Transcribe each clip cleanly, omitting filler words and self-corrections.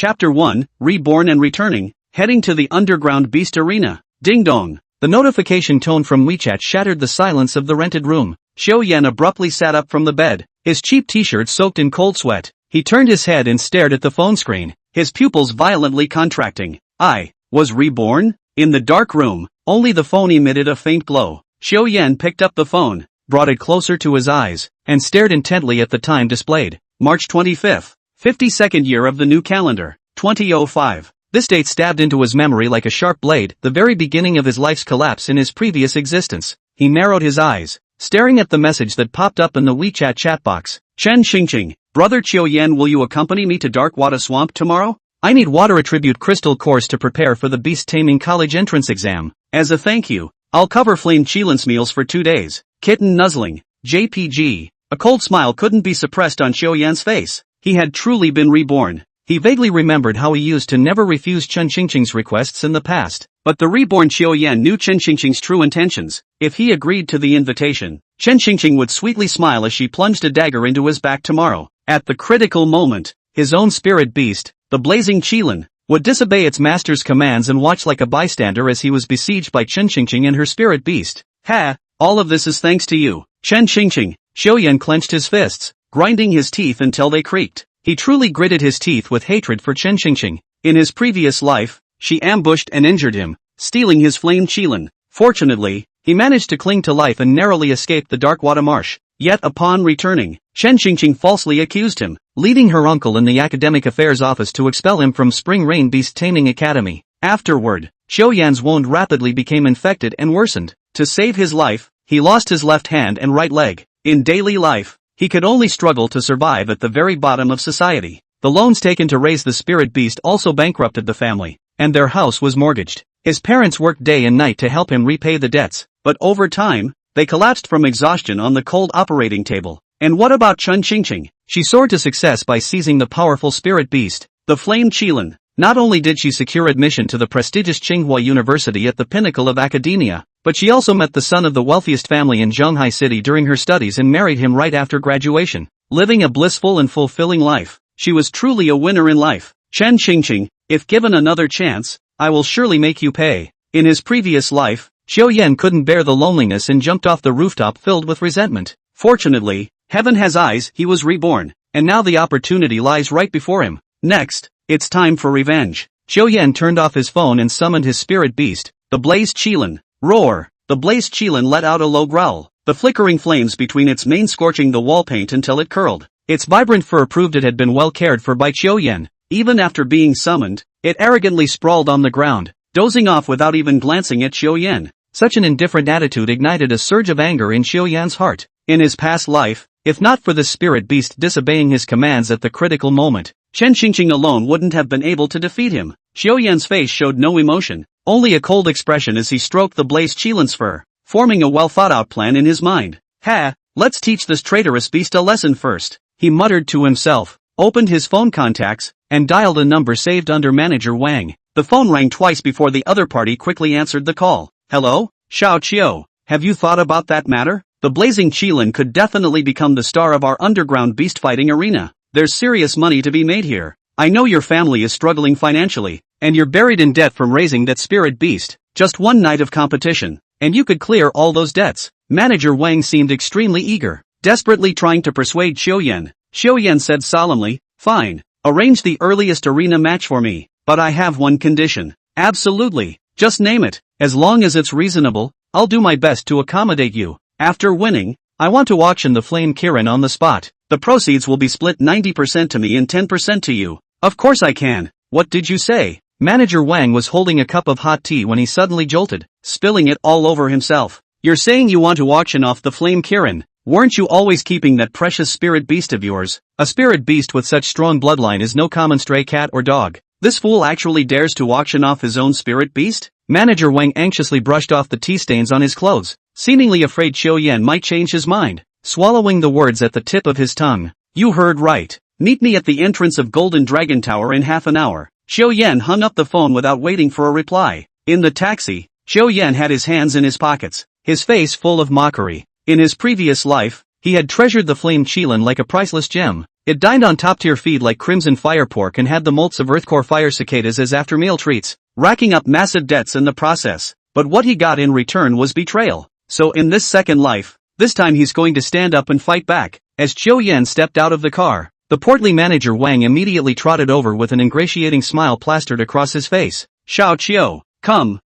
Chapter 1, Reborn and Returning, Heading to the Underground Beast Arena. Ding dong. The notification tone from WeChat shattered the silence of the rented room. Xiao Yan abruptly sat up from the bed, his cheap t-shirt soaked in cold sweat. He turned his head and stared at the phone screen, his pupils violently contracting. I was reborn? In the dark room, only the phone emitted a faint glow. Xiao Yan picked up the phone, brought it closer to his eyes, and stared intently at the time displayed. March 25th. 52nd year of the new calendar, 2005. This date stabbed into his memory like a sharp blade, the very beginning of his life's collapse in his previous existence. He narrowed his eyes, staring at the message that popped up in the WeChat chat box. Chen Xingqing, Brother Qiu Yan, will you accompany me to Dark Water Swamp tomorrow? I need water attribute crystal course to prepare for the beast taming college entrance exam. As a thank you, I'll cover Flame Qilin's meals for 2 days. Kitten nuzzling. JPG. A cold smile couldn't be suppressed on Xiao Yan's face. He had truly been reborn. He vaguely remembered how he used to never refuse Chen Xingqing's requests in the past. But the reborn Xiao Yan knew Chen Xingqing's true intentions. If he agreed to the invitation, Chen Xingqing would sweetly smile as she plunged a dagger into his back tomorrow. At the critical moment, his own spirit beast, the blazing Qilin, would disobey its master's commands and watch like a bystander as he was besieged by Chen Xingqing and her spirit beast. Ha! All of this is thanks to you, Chen Xingqing. Xiao Yan clenched his fists, grinding his teeth until they creaked. He truly gritted his teeth with hatred for Chen Xingqing. In his previous life, she ambushed and injured him, stealing his flame Qilin. Fortunately, he managed to cling to life and narrowly escaped the Darkwater Marsh. Yet upon returning, Chen Xingqing falsely accused him, leading her uncle in the academic affairs office to expel him from Spring Rain Beast Taming Academy. Afterward, Xiao Yan's wound rapidly became infected and worsened. To save his life, he lost his left hand and right leg. In daily life, he could only struggle to survive at the very bottom of society. The loans taken to raise the spirit beast also bankrupted the family, and their house was mortgaged. His parents worked day and night to help him repay the debts, but over time, they collapsed from exhaustion on the cold operating table. And what about Chen Xingqing? She soared to success by seizing the powerful spirit beast, the flame Qilin. Not only did she secure admission to the prestigious Tsinghua University at the pinnacle of academia, but she also met the son of the wealthiest family in Zhonghai City during her studies and married him right after graduation. Living a blissful and fulfilling life, she was truly a winner in life. Chen Xingqing, if given another chance, I will surely make you pay. In his previous life, Xiao Yan couldn't bear the loneliness and jumped off the rooftop filled with resentment. Fortunately, heaven has eyes, he was reborn, and now the opportunity lies right before him. Next, it's time for revenge. Xiao Yan turned off his phone and summoned his spirit beast, the Blaze Qilin. Roar! The Blaze Qilin let out a low growl, the flickering flames between its mane scorching the wall paint until it curled. Its vibrant fur proved it had been well cared for by Xiao Yan. Even after being summoned, it arrogantly sprawled on the ground, dozing off without even glancing at Xiao Yan. Such an indifferent attitude ignited a surge of anger in Xiao Yan's heart. In his past life, if not for the spirit beast disobeying his commands at the critical moment, Chen Xingqing alone wouldn't have been able to defeat him. Xiao Yan's face showed no emotion, only a cold expression as he stroked the Blaze Qilin's fur, forming a well-thought-out plan in his mind. Ha! Let's teach this traitorous beast a lesson first, he muttered to himself, opened his phone contacts, and dialed a number saved under Manager Wang. The phone rang twice before the other party quickly answered the call. Hello? Xiao Qiu, have you thought about that matter? The blazing Qilin could definitely become the star of our underground beast fighting arena. There's serious money to be made here. I know your family is struggling financially, and you're buried in debt from raising that spirit beast. Just one night of competition, and you could clear all those debts. Manager Wang seemed extremely eager, desperately trying to persuade Xiao Yan. Xiao Yan said solemnly, fine, arrange the earliest arena match for me, but I have one condition. Absolutely, just name it, as long as it's reasonable, I'll do my best to accommodate you. After winning, I want to auction the flame Kirin on the spot. The proceeds will be split 90% to me and 10% to you. Of course I can. What did you say? Manager Wang was holding a cup of hot tea when he suddenly jolted, spilling it all over himself. You're saying you want to auction off the flame Kirin? Weren't you always keeping that precious spirit beast of yours? A spirit beast with such strong bloodline is no common stray cat or dog. This fool actually dares to auction off his own spirit beast? Manager Wang anxiously brushed off the tea stains on his clothes, seemingly afraid Xiao Yan might change his mind, swallowing the words at the tip of his tongue. You heard right. Meet me at the entrance of Golden Dragon Tower in half an hour. Xiao Yan hung up the phone without waiting for a reply. In the taxi, Xiao Yan had his hands in his pockets, his face full of mockery. In his previous life, he had treasured the flame Qilin like a priceless gem, It dined on top-tier feed like crimson fire pork and had the molts of earthcore fire cicadas as after-meal treats, racking up massive debts in the process. But what he got in return was betrayal. So in this second life, this time he's going to stand up and fight back. As Chiu Yan stepped out of the car, the portly manager Wang immediately trotted over with an ingratiating smile plastered across his face. Xiao Chiu, come.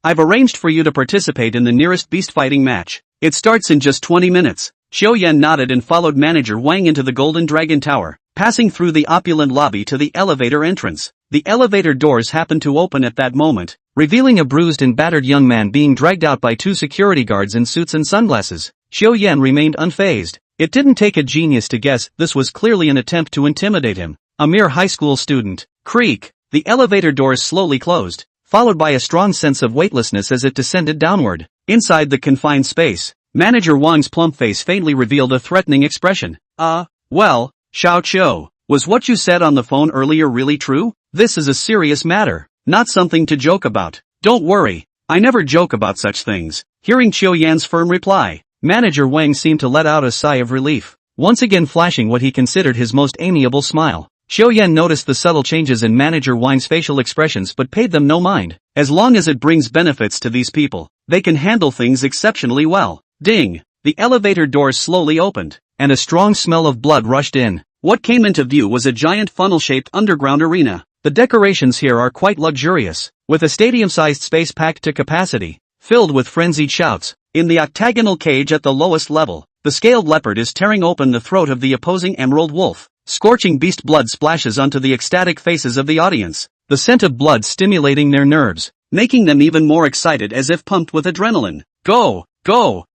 I've arranged for you to participate in the nearest beast fighting match. It starts in just 20 minutes. Chiu Yan nodded and followed manager Wang into the Golden Dragon Tower, passing through the opulent lobby to the elevator entrance. The elevator doors happened to open at that moment, revealing a bruised and battered young man being dragged out by two security guards in suits and sunglasses. Chiu Yan remained unfazed. It didn't take a genius to guess this was clearly an attempt to intimidate him. A mere high school student. Creak. The elevator doors slowly closed, followed by a strong sense of weightlessness as it descended downward. Inside the confined space, manager Wang's plump face faintly revealed a threatening expression. Well, Xiao Chiu, was what you said on the phone earlier really true? This is a serious matter, not something to joke about. Don't worry, I never joke about such things. Hearing Chiu Yan's firm reply, manager Wang seemed to let out a sigh of relief, once again flashing what he considered his most amiable smile. Chiu Yan noticed the subtle changes in manager Wang's facial expressions but paid them no mind. As long as it brings benefits to these people, they can handle things exceptionally well. Ding! The elevator doors slowly opened, and a strong smell of blood rushed in. What came into view was a giant funnel-shaped underground arena. The decorations here are quite luxurious, with a stadium-sized space packed to capacity, filled with frenzied shouts. In the octagonal cage at the lowest level, the scaled leopard is tearing open the throat of the opposing emerald wolf. Scorching beast blood splashes onto the ecstatic faces of the audience, the scent of blood stimulating their nerves, making them even more excited as if pumped with adrenaline. Go!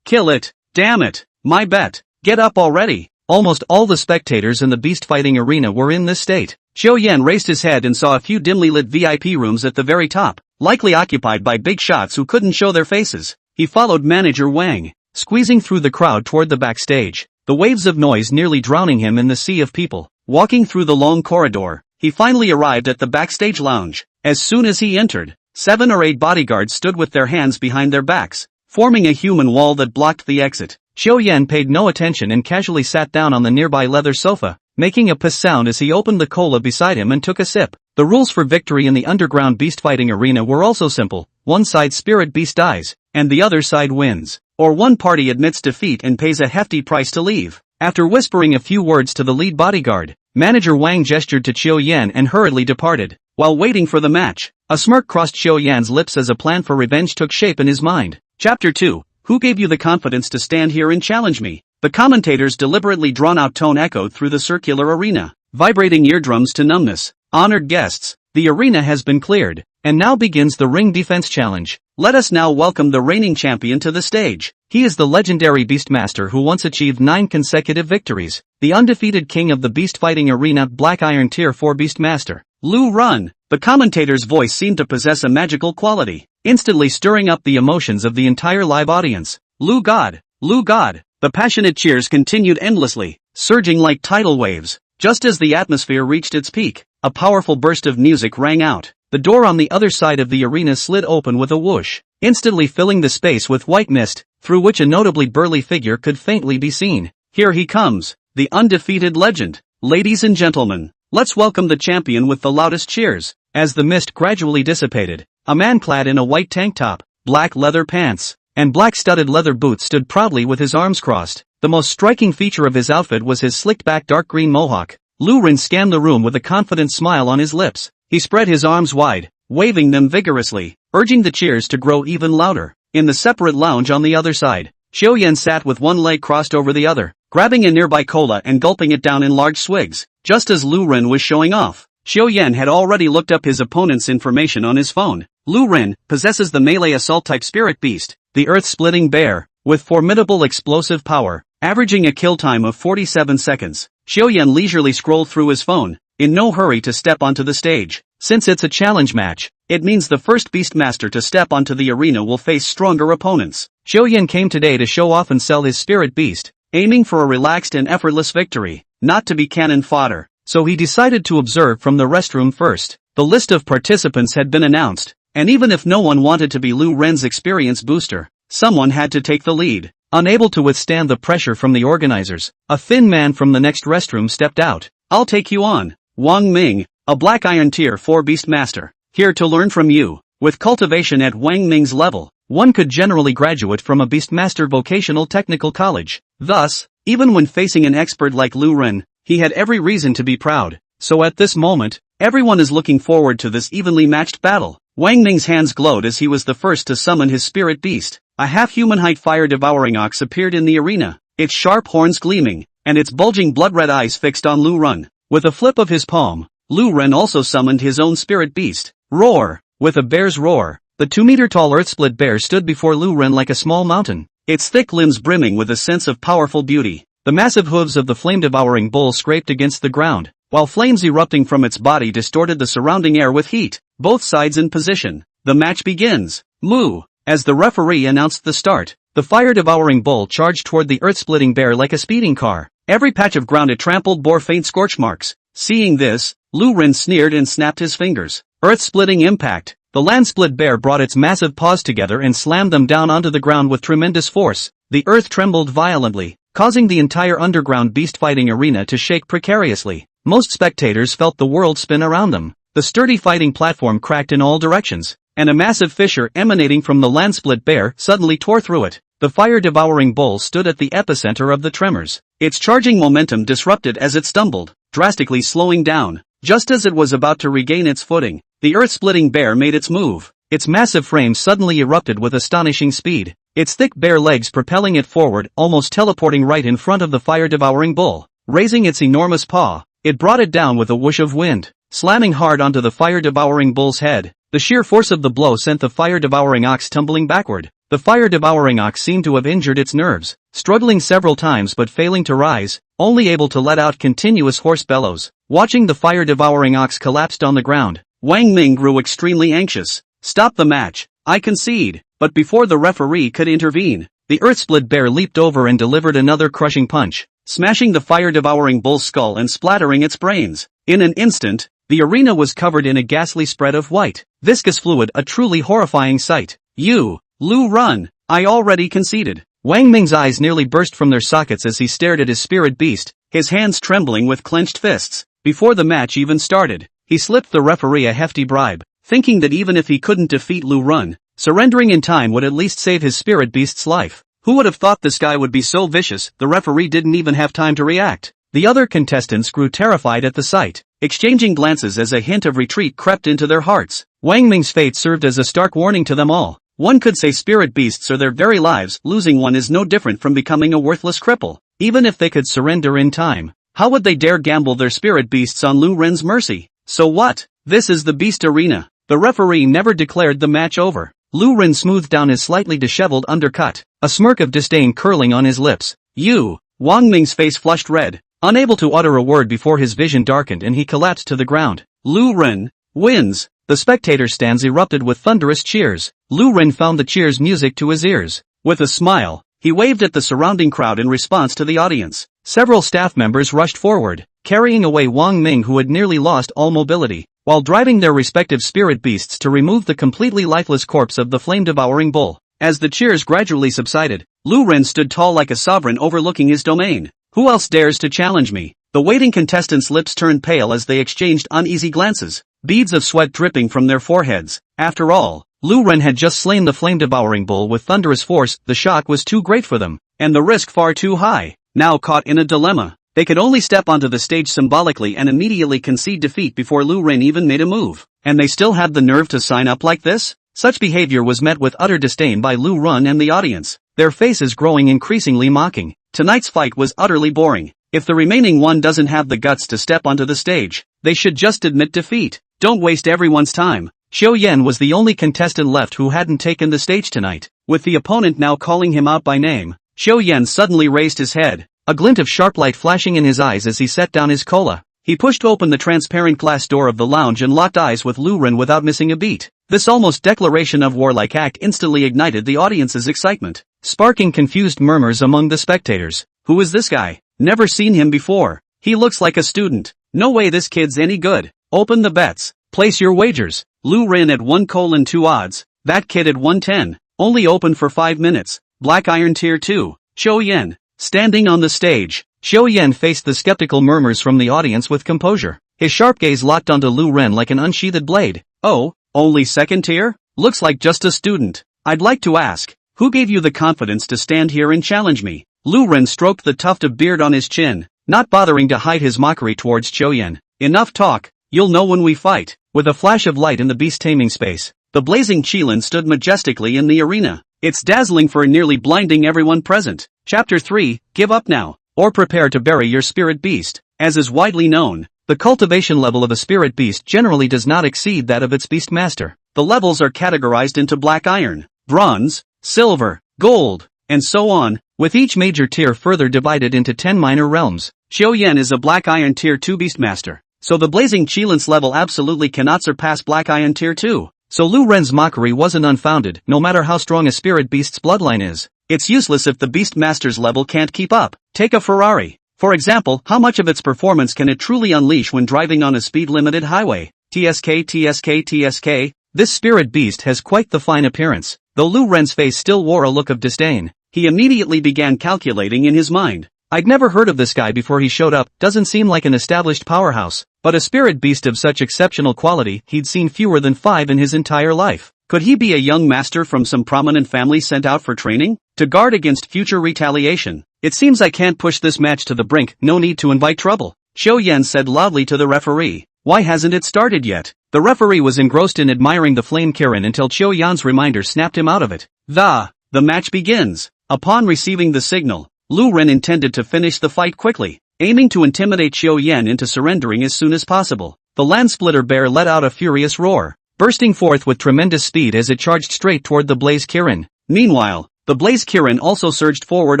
Kill it! Damn it! My bet! Get up already! Almost all the spectators in the beast fighting arena were in this state. Chiu Yan raised his head and saw a few dimly lit VIP rooms at the very top, likely occupied by big shots who couldn't show their faces. He followed manager Wang, squeezing through the crowd toward the backstage, the waves of noise nearly drowning him in the sea of people. Walking through the long corridor, he finally arrived at the backstage lounge. As soon as he entered, 7 or 8 bodyguards stood with their hands behind their backs, forming a human wall that blocked the exit. Chiu Yan paid no attention and casually sat down on the nearby leather sofa, making a piss sound as he opened the cola beside him and took a sip. The rules for victory in the underground beast fighting arena were also simple. One side spirit beast dies, and the other side wins. Or one party admits defeat and pays a hefty price to leave. After whispering a few words to the lead bodyguard, manager Wang gestured to Chiu Yan and hurriedly departed. While waiting for the match, a smirk crossed Chiu Yan's lips as a plan for revenge took shape in his mind. Chapter 2. Who gave you the confidence to stand here and challenge me? The commentator's deliberately drawn-out tone echoed through the circular arena, vibrating eardrums to numbness. Honored guests, the arena has been cleared, and now begins the ring defense challenge. Let us now welcome the reigning champion to the stage. He is the legendary Beastmaster who once achieved 9 consecutive victories, the undefeated king of the beast fighting arena, Black Iron Tier 4 Beastmaster, Lu Run. The commentator's voice seemed to possess a magical quality, instantly stirring up the emotions of the entire live audience. Lu God! The passionate cheers continued endlessly, surging like tidal waves. Just as the atmosphere reached its peak, a powerful burst of music rang out. The door on the other side of the arena slid open with a whoosh, instantly filling the space with white mist, through which a notably burly figure could faintly be seen. Here he comes, the undefeated legend. Ladies and gentlemen, let's welcome the champion with the loudest cheers. As the mist gradually dissipated, a man clad in a white tank top, black leather pants, and black studded leather boots stood proudly with his arms crossed. The most striking feature of his outfit was his slicked-back dark green mohawk. Lu Ren scanned the room with a confident smile on his lips. He spread his arms wide, waving them vigorously, urging the cheers to grow even louder. In the separate lounge on the other side, Chiu Yan sat with one leg crossed over the other, grabbing a nearby cola and gulping it down in large swigs. Just as Lu Ren was showing off, Chiu Yan had already looked up his opponent's information on his phone. Lu Ren possesses the melee assault-type spirit beast, the earth-splitting bear, with formidable explosive power, averaging a kill time of 47 seconds. Chiu Yan leisurely scrolled through his phone, in no hurry to step onto the stage. Since it's a challenge match, it means the first Beastmaster to step onto the arena will face stronger opponents. Chiu Yan came today to show off and sell his spirit beast, aiming for a relaxed and effortless victory, not to be cannon fodder, so he decided to observe from the restroom first. The list of participants had been announced, and even if no one wanted to be Lu Ren's experience booster, someone had to take the lead. Unable to withstand the pressure from the organizers, a thin man from the next restroom stepped out. "I'll take you on. Wang Ming, a Black Iron Tier 4 Beast Master, here to learn from you." With cultivation at Wang Ming's level, one could generally graduate from a Beastmaster Vocational Technical College. Thus, even when facing an expert like Lu Ren, he had every reason to be proud. So at this moment, everyone is looking forward to this evenly matched battle. Wang Ming's hands glowed as he was the first to summon his spirit beast. A half-human-height fire-devouring ox appeared in the arena, its sharp horns gleaming, and its bulging blood-red eyes fixed on Lu Ren. With a flip of his palm, Lu Ren also summoned his own spirit beast. Roar! With a bear's roar, the 2-meter-tall earth-split bear stood before Lu Ren like a small mountain, its thick limbs brimming with a sense of powerful beauty. The massive hooves of the flame-devouring bull scraped against the ground, while flames erupting from its body distorted the surrounding air with heat. Both sides in position. The match begins. Moo! As the referee announced the start, the fire-devouring bull charged toward the earth-splitting bear like a speeding car. Every patch of ground it trampled bore faint scorch marks. Seeing this, Lu Ren sneered and snapped his fingers. Earth-splitting impact. The land-split bear brought its massive paws together and slammed them down onto the ground with tremendous force. The earth trembled violently, causing the entire underground beast fighting arena to shake precariously. Most spectators felt the world spin around them. The sturdy fighting platform cracked in all directions, and a massive fissure emanating from the land-split bear suddenly tore through it. The fire-devouring bull stood at the epicenter of the tremors. Its charging momentum disrupted as it stumbled, drastically slowing down. Just as it was about to regain its footing, the earth-splitting bear made its move. Its massive frame suddenly erupted with astonishing speed, its thick bare legs propelling it forward, almost teleporting right in front of the fire-devouring bull. Raising its enormous paw, it brought it down with a whoosh of wind, slamming hard onto the fire-devouring bull's head. The sheer force of the blow sent the fire-devouring ox tumbling backward. The fire-devouring ox seemed to have injured its nerves, struggling several times but failing to rise, only able to let out continuous hoarse bellows. Watching the fire-devouring ox collapsed on the ground, Wang Ming grew extremely anxious. "Stop the match, I concede." But before the referee could intervene, the earth-split bear leaped over and delivered another crushing punch, smashing the fire-devouring bull's skull and splattering its brains. In an instant, the arena was covered in a ghastly spread of white, viscous fluid, a truly horrifying sight. "You, Lu Ren, I already conceded." Wang Ming's eyes nearly burst from their sockets as he stared at his spirit beast, his hands trembling with clenched fists. Before the match even started, he slipped the referee a hefty bribe, thinking that even if he couldn't defeat Lu Ren, surrendering in time would at least save his spirit beast's life. Who would have thought this guy would be so vicious? The referee didn't even have time to react. The other contestants grew terrified at the sight, exchanging glances as a hint of retreat crept into their hearts. Wang Ming's fate served as a stark warning to them all. One could say spirit beasts are their very lives. Losing one is no different from becoming a worthless cripple. Even if they could surrender in time, how would they dare gamble their spirit beasts on Lu Ren's mercy? So what? This is the Beast Arena. The referee never declared the match over. Lu Ren smoothed down his slightly disheveled undercut, a smirk of disdain curling on his lips. "You!" Wang Ming's face flushed red, unable to utter a word before his vision darkened and he collapsed to the ground. "Lu Ren wins!" The spectator stands erupted with thunderous cheers. Lu Ren found the cheers music to his ears. With a smile, he waved at the surrounding crowd in response to the audience. Several staff members rushed forward, carrying away Wang Ming, who had nearly lost all mobility, while driving their respective spirit beasts to remove the completely lifeless corpse of the flame-devouring bull. As the cheers gradually subsided, Lu Ren stood tall like a sovereign overlooking his domain. "Who else dares to challenge me?" The waiting contestants' lips turned pale as they exchanged uneasy glances, beads of sweat dripping from their foreheads. After all, Lu Ren had just slain the flame-devouring bull with thunderous force. The shock was too great for them, and the risk far too high. Now caught in a dilemma, they could only step onto the stage symbolically and immediately concede defeat before Lu Ren even made a move. And they still had the nerve to sign up like this? Such behavior was met with utter disdain by Lu Ren and the audience, their faces growing increasingly mocking. Tonight's fight was utterly boring. If the remaining one doesn't have the guts to step onto the stage, they should just admit defeat. Don't waste everyone's time. Xiao Yan was the only contestant left who hadn't taken the stage tonight. With the opponent now calling him out by name, Xiao Yan suddenly raised his head, a glint of sharp light flashing in his eyes as he set down his cola. He pushed open the transparent glass door of the lounge and locked eyes with Lu Ren without missing a beat. This almost declaration of war-like act instantly ignited the audience's excitement, sparking confused murmurs among the spectators. Who is this guy? Never seen him before. He looks like a student. No way this kid's any good. Open the bets. Place your wagers. Lu Ren at 1:2 odds. That kid at 110. Only open for 5 minutes. Black Iron Tier 2. Xiao Yan. Standing on the stage, Xiao Yan faced the skeptical murmurs from the audience with composure. His sharp gaze locked onto Lu Ren like an unsheathed blade. Oh, only second tier? Looks like just a student. I'd like to ask, who gave you the confidence to stand here and challenge me? Lu Ren stroked the tuft of beard on his chin, not bothering to hide his mockery towards Xiao Yan. Enough talk, you'll know when we fight. With a flash of light in the beast taming space, the blazing Qilin stood majestically in the arena. It's dazzling for nearly blinding everyone present. Chapter 3, Give up now, or prepare to bury your spirit beast. As is widely known, the cultivation level of a spirit beast generally does not exceed that of its beast master. The levels are categorized into black iron, bronze, silver, gold, and so on, with each major tier further divided into 10 minor realms. Xiao Yan is a black iron tier 2 beastmaster, so the blazing Qilin's level absolutely cannot surpass black iron tier 2. So Lu Ren's mockery wasn't unfounded. No matter how strong a spirit beast's bloodline is, it's useless if the beastmaster's level can't keep up. Take a Ferrari, for example. How much of its performance can it truly unleash when driving on a speed-limited highway? TSK. This spirit beast has quite the fine appearance. Though Lu Ren's face still wore a look of disdain, he immediately began calculating in his mind. I'd never heard of this guy before he showed up. Doesn't seem like an established powerhouse, but a spirit beast of such exceptional quality he'd seen fewer than 5 in his entire life. Could he be a young master from some prominent family sent out for training? To guard against future retaliation. It seems I can't push this match to the brink. No need to invite trouble, Xiao Yan said loudly to the referee. Why hasn't it started yet? The referee was engrossed in admiring the flame Kirin until Xiao Yan's reminder snapped him out of it. The match begins. Upon receiving the signal, Lu Ren intended to finish the fight quickly, aiming to intimidate Xiao Yan into surrendering as soon as possible. The Landsplitter Bear let out a furious roar, bursting forth with tremendous speed as it charged straight toward the Blaze Kirin. Meanwhile, the Blaze Kirin also surged forward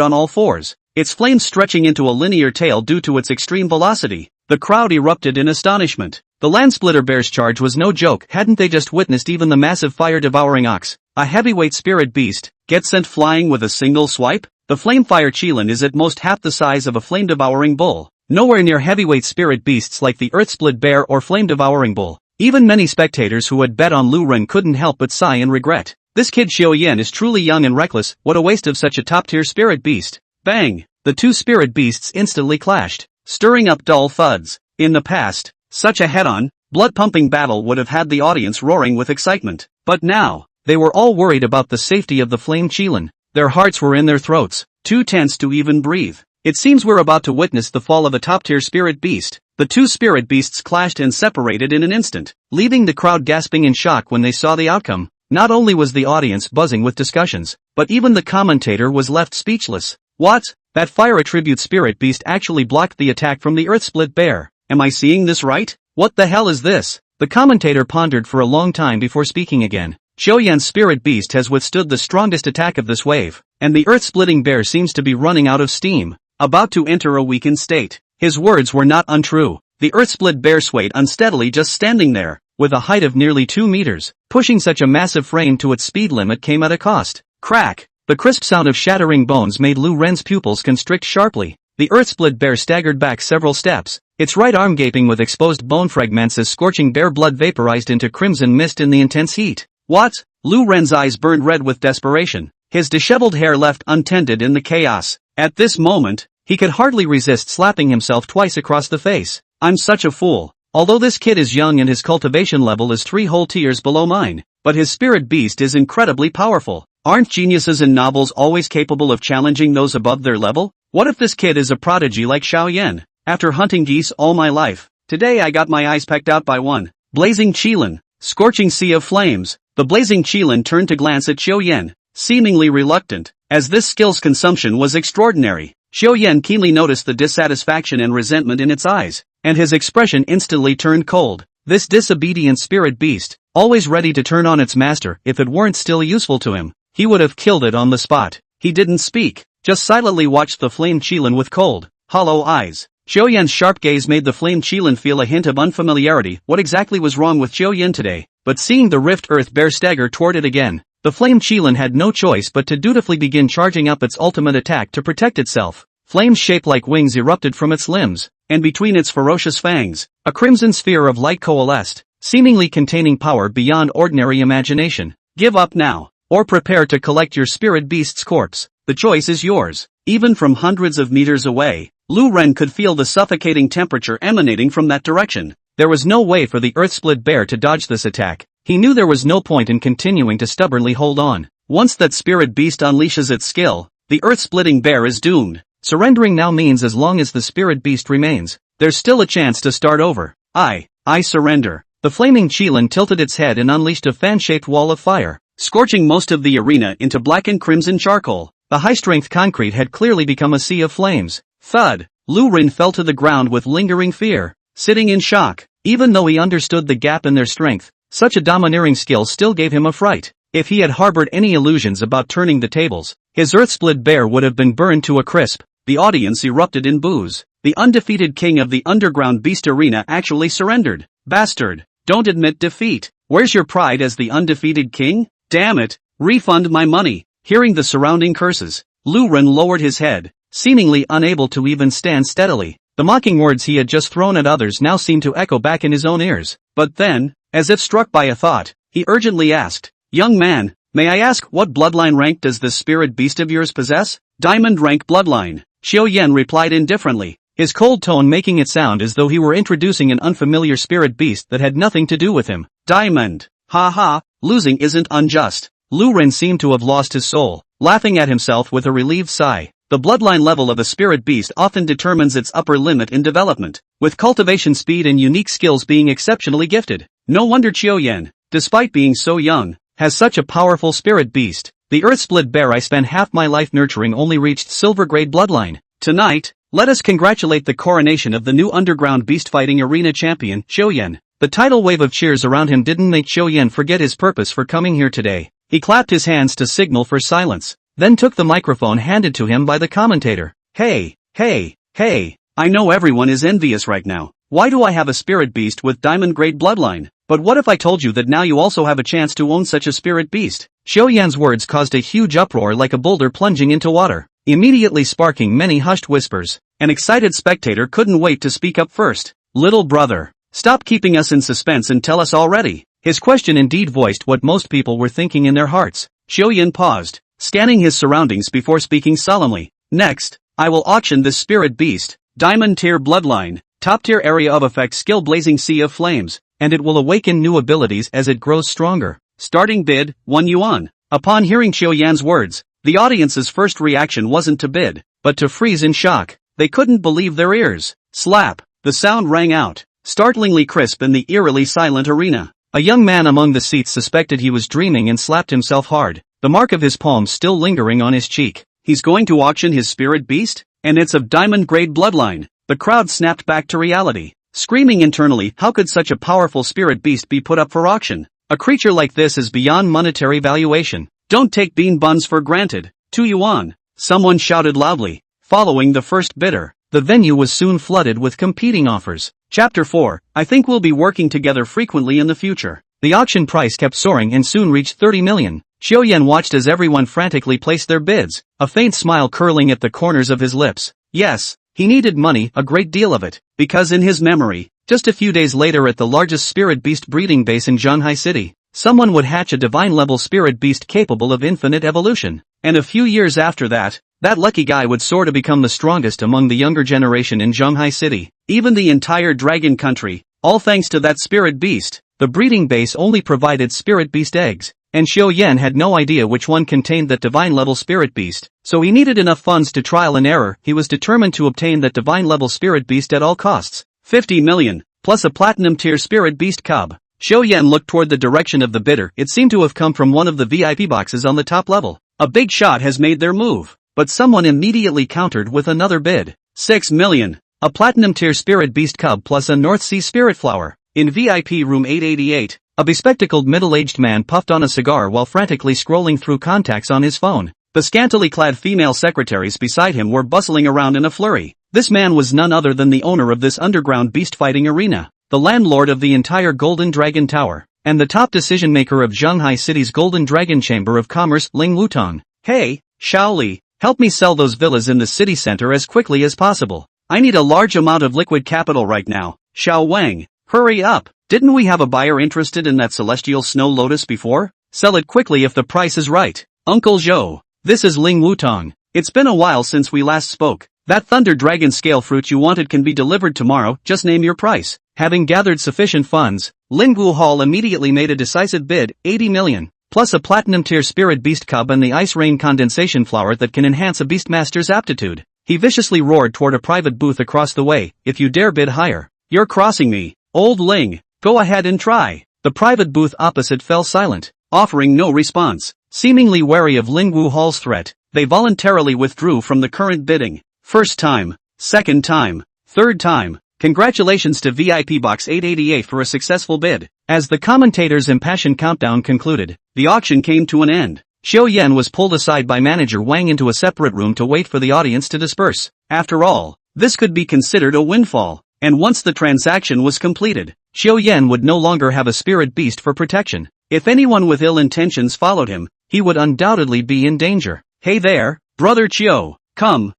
on all fours, its flames stretching into a linear tail due to its extreme velocity. The crowd erupted in astonishment. The Landsplitter Bear's charge was no joke. Hadn't they just witnessed even the massive fire-devouring ox, a heavyweight spirit beast, get sent flying with a single swipe? The Flamefire Qilin is at most half the size of a flame-devouring bull, nowhere near heavyweight spirit beasts like the Earthsplit Bear or flame-devouring bull. Even many spectators who had bet on Lu Ren couldn't help but sigh in regret. This kid Xiao Yan is truly young and reckless. What a waste of such a top-tier spirit beast. Bang! The two spirit beasts instantly clashed, stirring up dull thuds. In the past, such a head-on, blood-pumping battle would have had the audience roaring with excitement. But now, they were all worried about the safety of the Flame Qilin. Their hearts were in their throats, too tense to even breathe. It seems we're about to witness the fall of a top-tier spirit beast. The two spirit beasts clashed and separated in an instant, leaving the crowd gasping in shock when they saw the outcome. Not only was the audience buzzing with discussions, but even the commentator was left speechless. What? That fire attribute spirit beast actually blocked the attack from the Earthsplit Bear. Am I seeing this right? What the hell is this? The commentator pondered for a long time before speaking again. Xiao Yan's spirit beast has withstood the strongest attack of this wave, and the earth-splitting bear seems to be running out of steam, about to enter a weakened state. His words were not untrue. The earth-split bear swayed unsteadily just standing there, with a height of nearly 2 meters. Pushing such a massive frame to its speed limit came at a cost. Crack! The crisp sound of shattering bones made Lu Ren's pupils constrict sharply. The earth-split bear staggered back several steps, its right arm gaping with exposed bone fragments as scorching bear blood vaporized into crimson mist in the intense heat. What? Lu Ren's eyes burned red with desperation, his disheveled hair left untended in the chaos. At this moment, he could hardly resist slapping himself twice across the face. I'm such a fool. Although this kid is young and his cultivation level is 3 whole tiers below mine, but his spirit beast is incredibly powerful. Aren't geniuses in novels always capable of challenging those above their level? What if this kid is a prodigy like Xiao Yan? After hunting geese all my life, today I got my eyes pecked out by one blazing Qilin, scorching sea of flames. The blazing Qilin turned to glance at Xiao Yan, seemingly reluctant, as this skill's consumption was extraordinary. Xiao Yan keenly noticed the dissatisfaction and resentment in its eyes, and his expression instantly turned cold. This disobedient spirit beast, always ready to turn on its master if it weren't still useful to him, he would have killed it on the spot. He didn't speak, just silently watched the flame Qilin with cold, hollow eyes. Xiao Yan's sharp gaze made the flame Qilin feel a hint of unfamiliarity. What exactly was wrong with Xiao Yan today? But seeing the Rift Earth Bear stagger toward it again, the flame Qilin had no choice but to dutifully begin charging up its ultimate attack to protect itself. Flames shaped like wings erupted from its limbs, and between its ferocious fangs, a crimson sphere of light coalesced, seemingly containing power beyond ordinary imagination. Give up now, or prepare to collect your spirit beast's corpse. The choice is yours. Even from hundreds of meters away, Lu Ren could feel the suffocating temperature emanating from that direction. There was no way for the earth-split bear to dodge this attack. He knew there was no point in continuing to stubbornly hold on. Once that spirit beast unleashes its skill, the earth-splitting bear is doomed. Surrendering now means as long as the spirit beast remains, there's still a chance to start over. I surrender. The flaming Qilin tilted its head and unleashed a fan-shaped wall of fire, scorching most of the arena into black and crimson charcoal. The high-strength concrete had clearly become a sea of flames. Thud! Lu Ren fell to the ground with lingering fear, sitting in shock. Even though he understood the gap in their strength, such a domineering skill still gave him a fright. If he had harbored any illusions about turning the tables, his earth-split bear would have been burned to a crisp. The audience erupted in boos. The undefeated king of the underground beast arena actually surrendered. Bastard! Don't admit defeat. Where's your pride as the undefeated king? Damn it! Refund my money. Hearing the surrounding curses, Lu Ren lowered his head, seemingly unable to even stand steadily. The mocking words he had just thrown at others now seemed to echo back in his own ears. But then, as if struck by a thought, he urgently asked, "Young man, may I ask what bloodline rank does this spirit beast of yours possess?" "Diamond rank bloodline," Xiao Yan replied indifferently, his cold tone making it sound as though he were introducing an unfamiliar spirit beast that had nothing to do with him. "Diamond. Ha ha, losing isn't unjust." Lu Ren seemed to have lost his soul, laughing at himself with a relieved sigh. The bloodline level of a spirit beast often determines its upper limit in development, with cultivation speed and unique skills being exceptionally gifted. No wonder Qiao Yan, despite being so young, has such a powerful spirit beast. The earth-split bear I spent half my life nurturing only reached silver-grade bloodline. Tonight, let us congratulate the coronation of the new underground beast fighting arena champion, Xiao Yan. The tidal wave of cheers around him didn't make Xiao Yan forget his purpose for coming here today. He clapped his hands to signal for silence, then took the microphone handed to him by the commentator. Hey, I know everyone is envious right now. Why do I have a spirit beast with diamond-grade bloodline? But what if I told you that now you also have a chance to own such a spirit beast? Xiao Yan's words caused a huge uproar like a boulder plunging into water, immediately sparking many hushed whispers. An excited spectator couldn't wait to speak up first. "Little brother, stop keeping us in suspense and tell us already." His question indeed voiced what most people were thinking in their hearts. Xiao Yan paused, scanning his surroundings before speaking solemnly. "Next, I will auction this spirit beast, diamond tier bloodline, top tier area of effect skill blazing sea of flames, and it will awaken new abilities as it grows stronger. Starting bid, 1 yuan. Upon hearing Xiao Yan's words, the audience's first reaction wasn't to bid, but to freeze in shock. They couldn't believe their ears. Slap! The sound rang out, startlingly crisp in the eerily silent arena. A young man among the seats suspected he was dreaming and slapped himself hard, the mark of his palm still lingering on his cheek. He's going to auction his spirit beast? And it's of diamond-grade bloodline. The crowd snapped back to reality, screaming internally, how could such a powerful spirit beast be put up for auction? A creature like this is beyond monetary valuation. Don't take bean buns for granted. 2 yuan. Someone shouted loudly, following the first bidder. The venue was soon flooded with competing offers. Chapter 4, I think we'll be working together frequently in the future. The auction price kept soaring and soon reached 30 million. Xiao Yan watched as everyone frantically placed their bids, a faint smile curling at the corners of his lips. Yes, he needed money, a great deal of it, because in his memory, just a few days later at the largest spirit beast breeding base in Shanghai City, someone would hatch a divine-level spirit beast capable of infinite evolution. And a few years after that, that lucky guy would soar to become the strongest among the younger generation in Shanghai City, even the entire dragon country, all thanks to that spirit beast. The breeding base only provided spirit beast eggs, and Xiao Yan had no idea which one contained that divine-level spirit beast, so he needed enough funds to trial and error. He was determined to obtain that divine-level spirit beast at all costs. 50 million, plus a platinum-tier spirit beast cub. Xiao Yan looked toward the direction of the bidder. It seemed to have come from one of the VIP boxes on the top level. A big shot has made their move, but someone immediately countered with another bid. 6 million, a platinum-tier spirit beast cub plus a North Sea spirit flower. In VIP room 888, a bespectacled middle-aged man puffed on a cigar while frantically scrolling through contacts on his phone. The scantily clad female secretaries beside him were bustling around in a flurry. This man was none other than the owner of this underground beast fighting arena, the landlord of the entire Golden Dragon Tower, and the top decision-maker of Shanghai City's Golden Dragon Chamber of Commerce, Ling Wutong. Hey, Shaoli, help me sell those villas in the city center as quickly as possible. I need a large amount of liquid capital right now. Xiao Wang, hurry up. Didn't we have a buyer interested in that celestial snow lotus before? Sell it quickly if the price is right. Uncle Zhou, this is Ling Wutong. It's been a while since we last spoke. That Thunder Dragon scale fruit you wanted can be delivered tomorrow, just name your price. Having gathered sufficient funds, Lingwu Hall immediately made a decisive bid, 80 million, plus a platinum-tier spirit beast cub and the ice rain condensation flower that can enhance a beastmaster's aptitude. He viciously roared toward a private booth across the way, if you dare bid higher, you're crossing me, old Ling, go ahead and try. The private booth opposite fell silent, offering no response. Seemingly wary of Lingwu Hall's threat, they voluntarily withdrew from the current bidding. First time, second time, third time. Congratulations to VIP Box 888 for a successful bid. As the commentator's impassioned countdown concluded, the auction came to an end. Xiao Yan was pulled aside by manager Wang into a separate room to wait for the audience to disperse. After all, this could be considered a windfall, and once the transaction was completed, Xiao Yan would no longer have a spirit beast for protection. If anyone with ill intentions followed him, he would undoubtedly be in danger. Hey there, brother Qiu, come,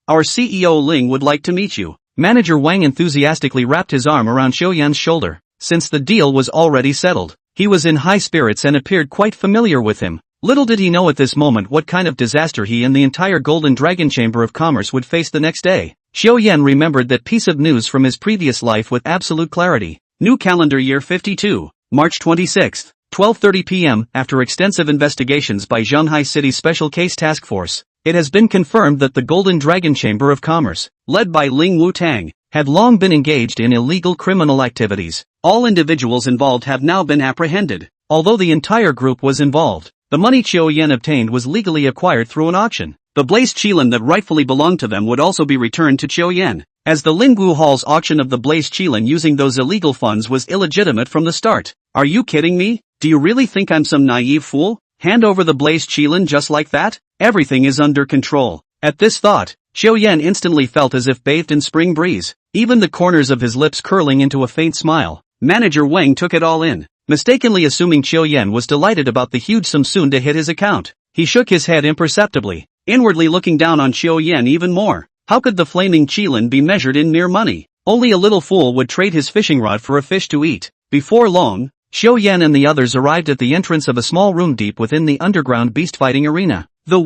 our CEO Ling would like to meet you. Manager Wang enthusiastically wrapped his arm around Xiao Yan's shoulder. Since the deal was already settled, he was in high spirits and appeared quite familiar with him. Little did he know at this moment what kind of disaster he and the entire Golden Dragon Chamber of Commerce would face the next day. Xiao Yan remembered that piece of news from his previous life with absolute clarity. New calendar year 52, March 26, 12:30 p.m. After extensive investigations by Zhanghai City Special Case Task Force, it has been confirmed that the Golden Dragon Chamber of Commerce, led by Ling Wutang, had long been engaged in illegal criminal activities. All individuals involved have now been apprehended. Although the entire group was involved, the money Qiu Yan obtained was legally acquired through an auction. The Blaze Qilin that rightfully belonged to them would also be returned to Qiu Yan, as the Lingwu Hall's auction of the Blaze Qilin using those illegal funds was illegitimate from the start. Are you kidding me? Do you really think I'm some naive fool? Hand over the Blaze Qilin just like that? Everything is under control. At this thought, Xiao Yan instantly felt as if bathed in spring breeze, even the corners of his lips curling into a faint smile. Manager Wang took it all in, mistakenly assuming Xiao Yan was delighted about the huge sum soon to hit his account. He shook his head imperceptibly, inwardly looking down on Xiao Yan even more. How could the flaming Qilin be measured in mere money? Only a little fool would trade his fishing rod for a fish to eat. Before long, Xiao Yan and the others arrived at the entrance of a small room deep within the underground beast fighting arena. The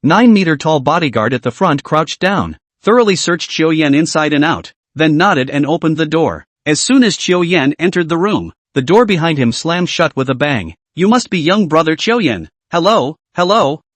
9-meter-tall bodyguard at the front crouched down, thoroughly searched Xiao Yan inside and out, then nodded and opened the door. As soon as Xiao Yan entered the room, the door behind him slammed shut with a bang. You must be young brother Xiao Yan. Hello.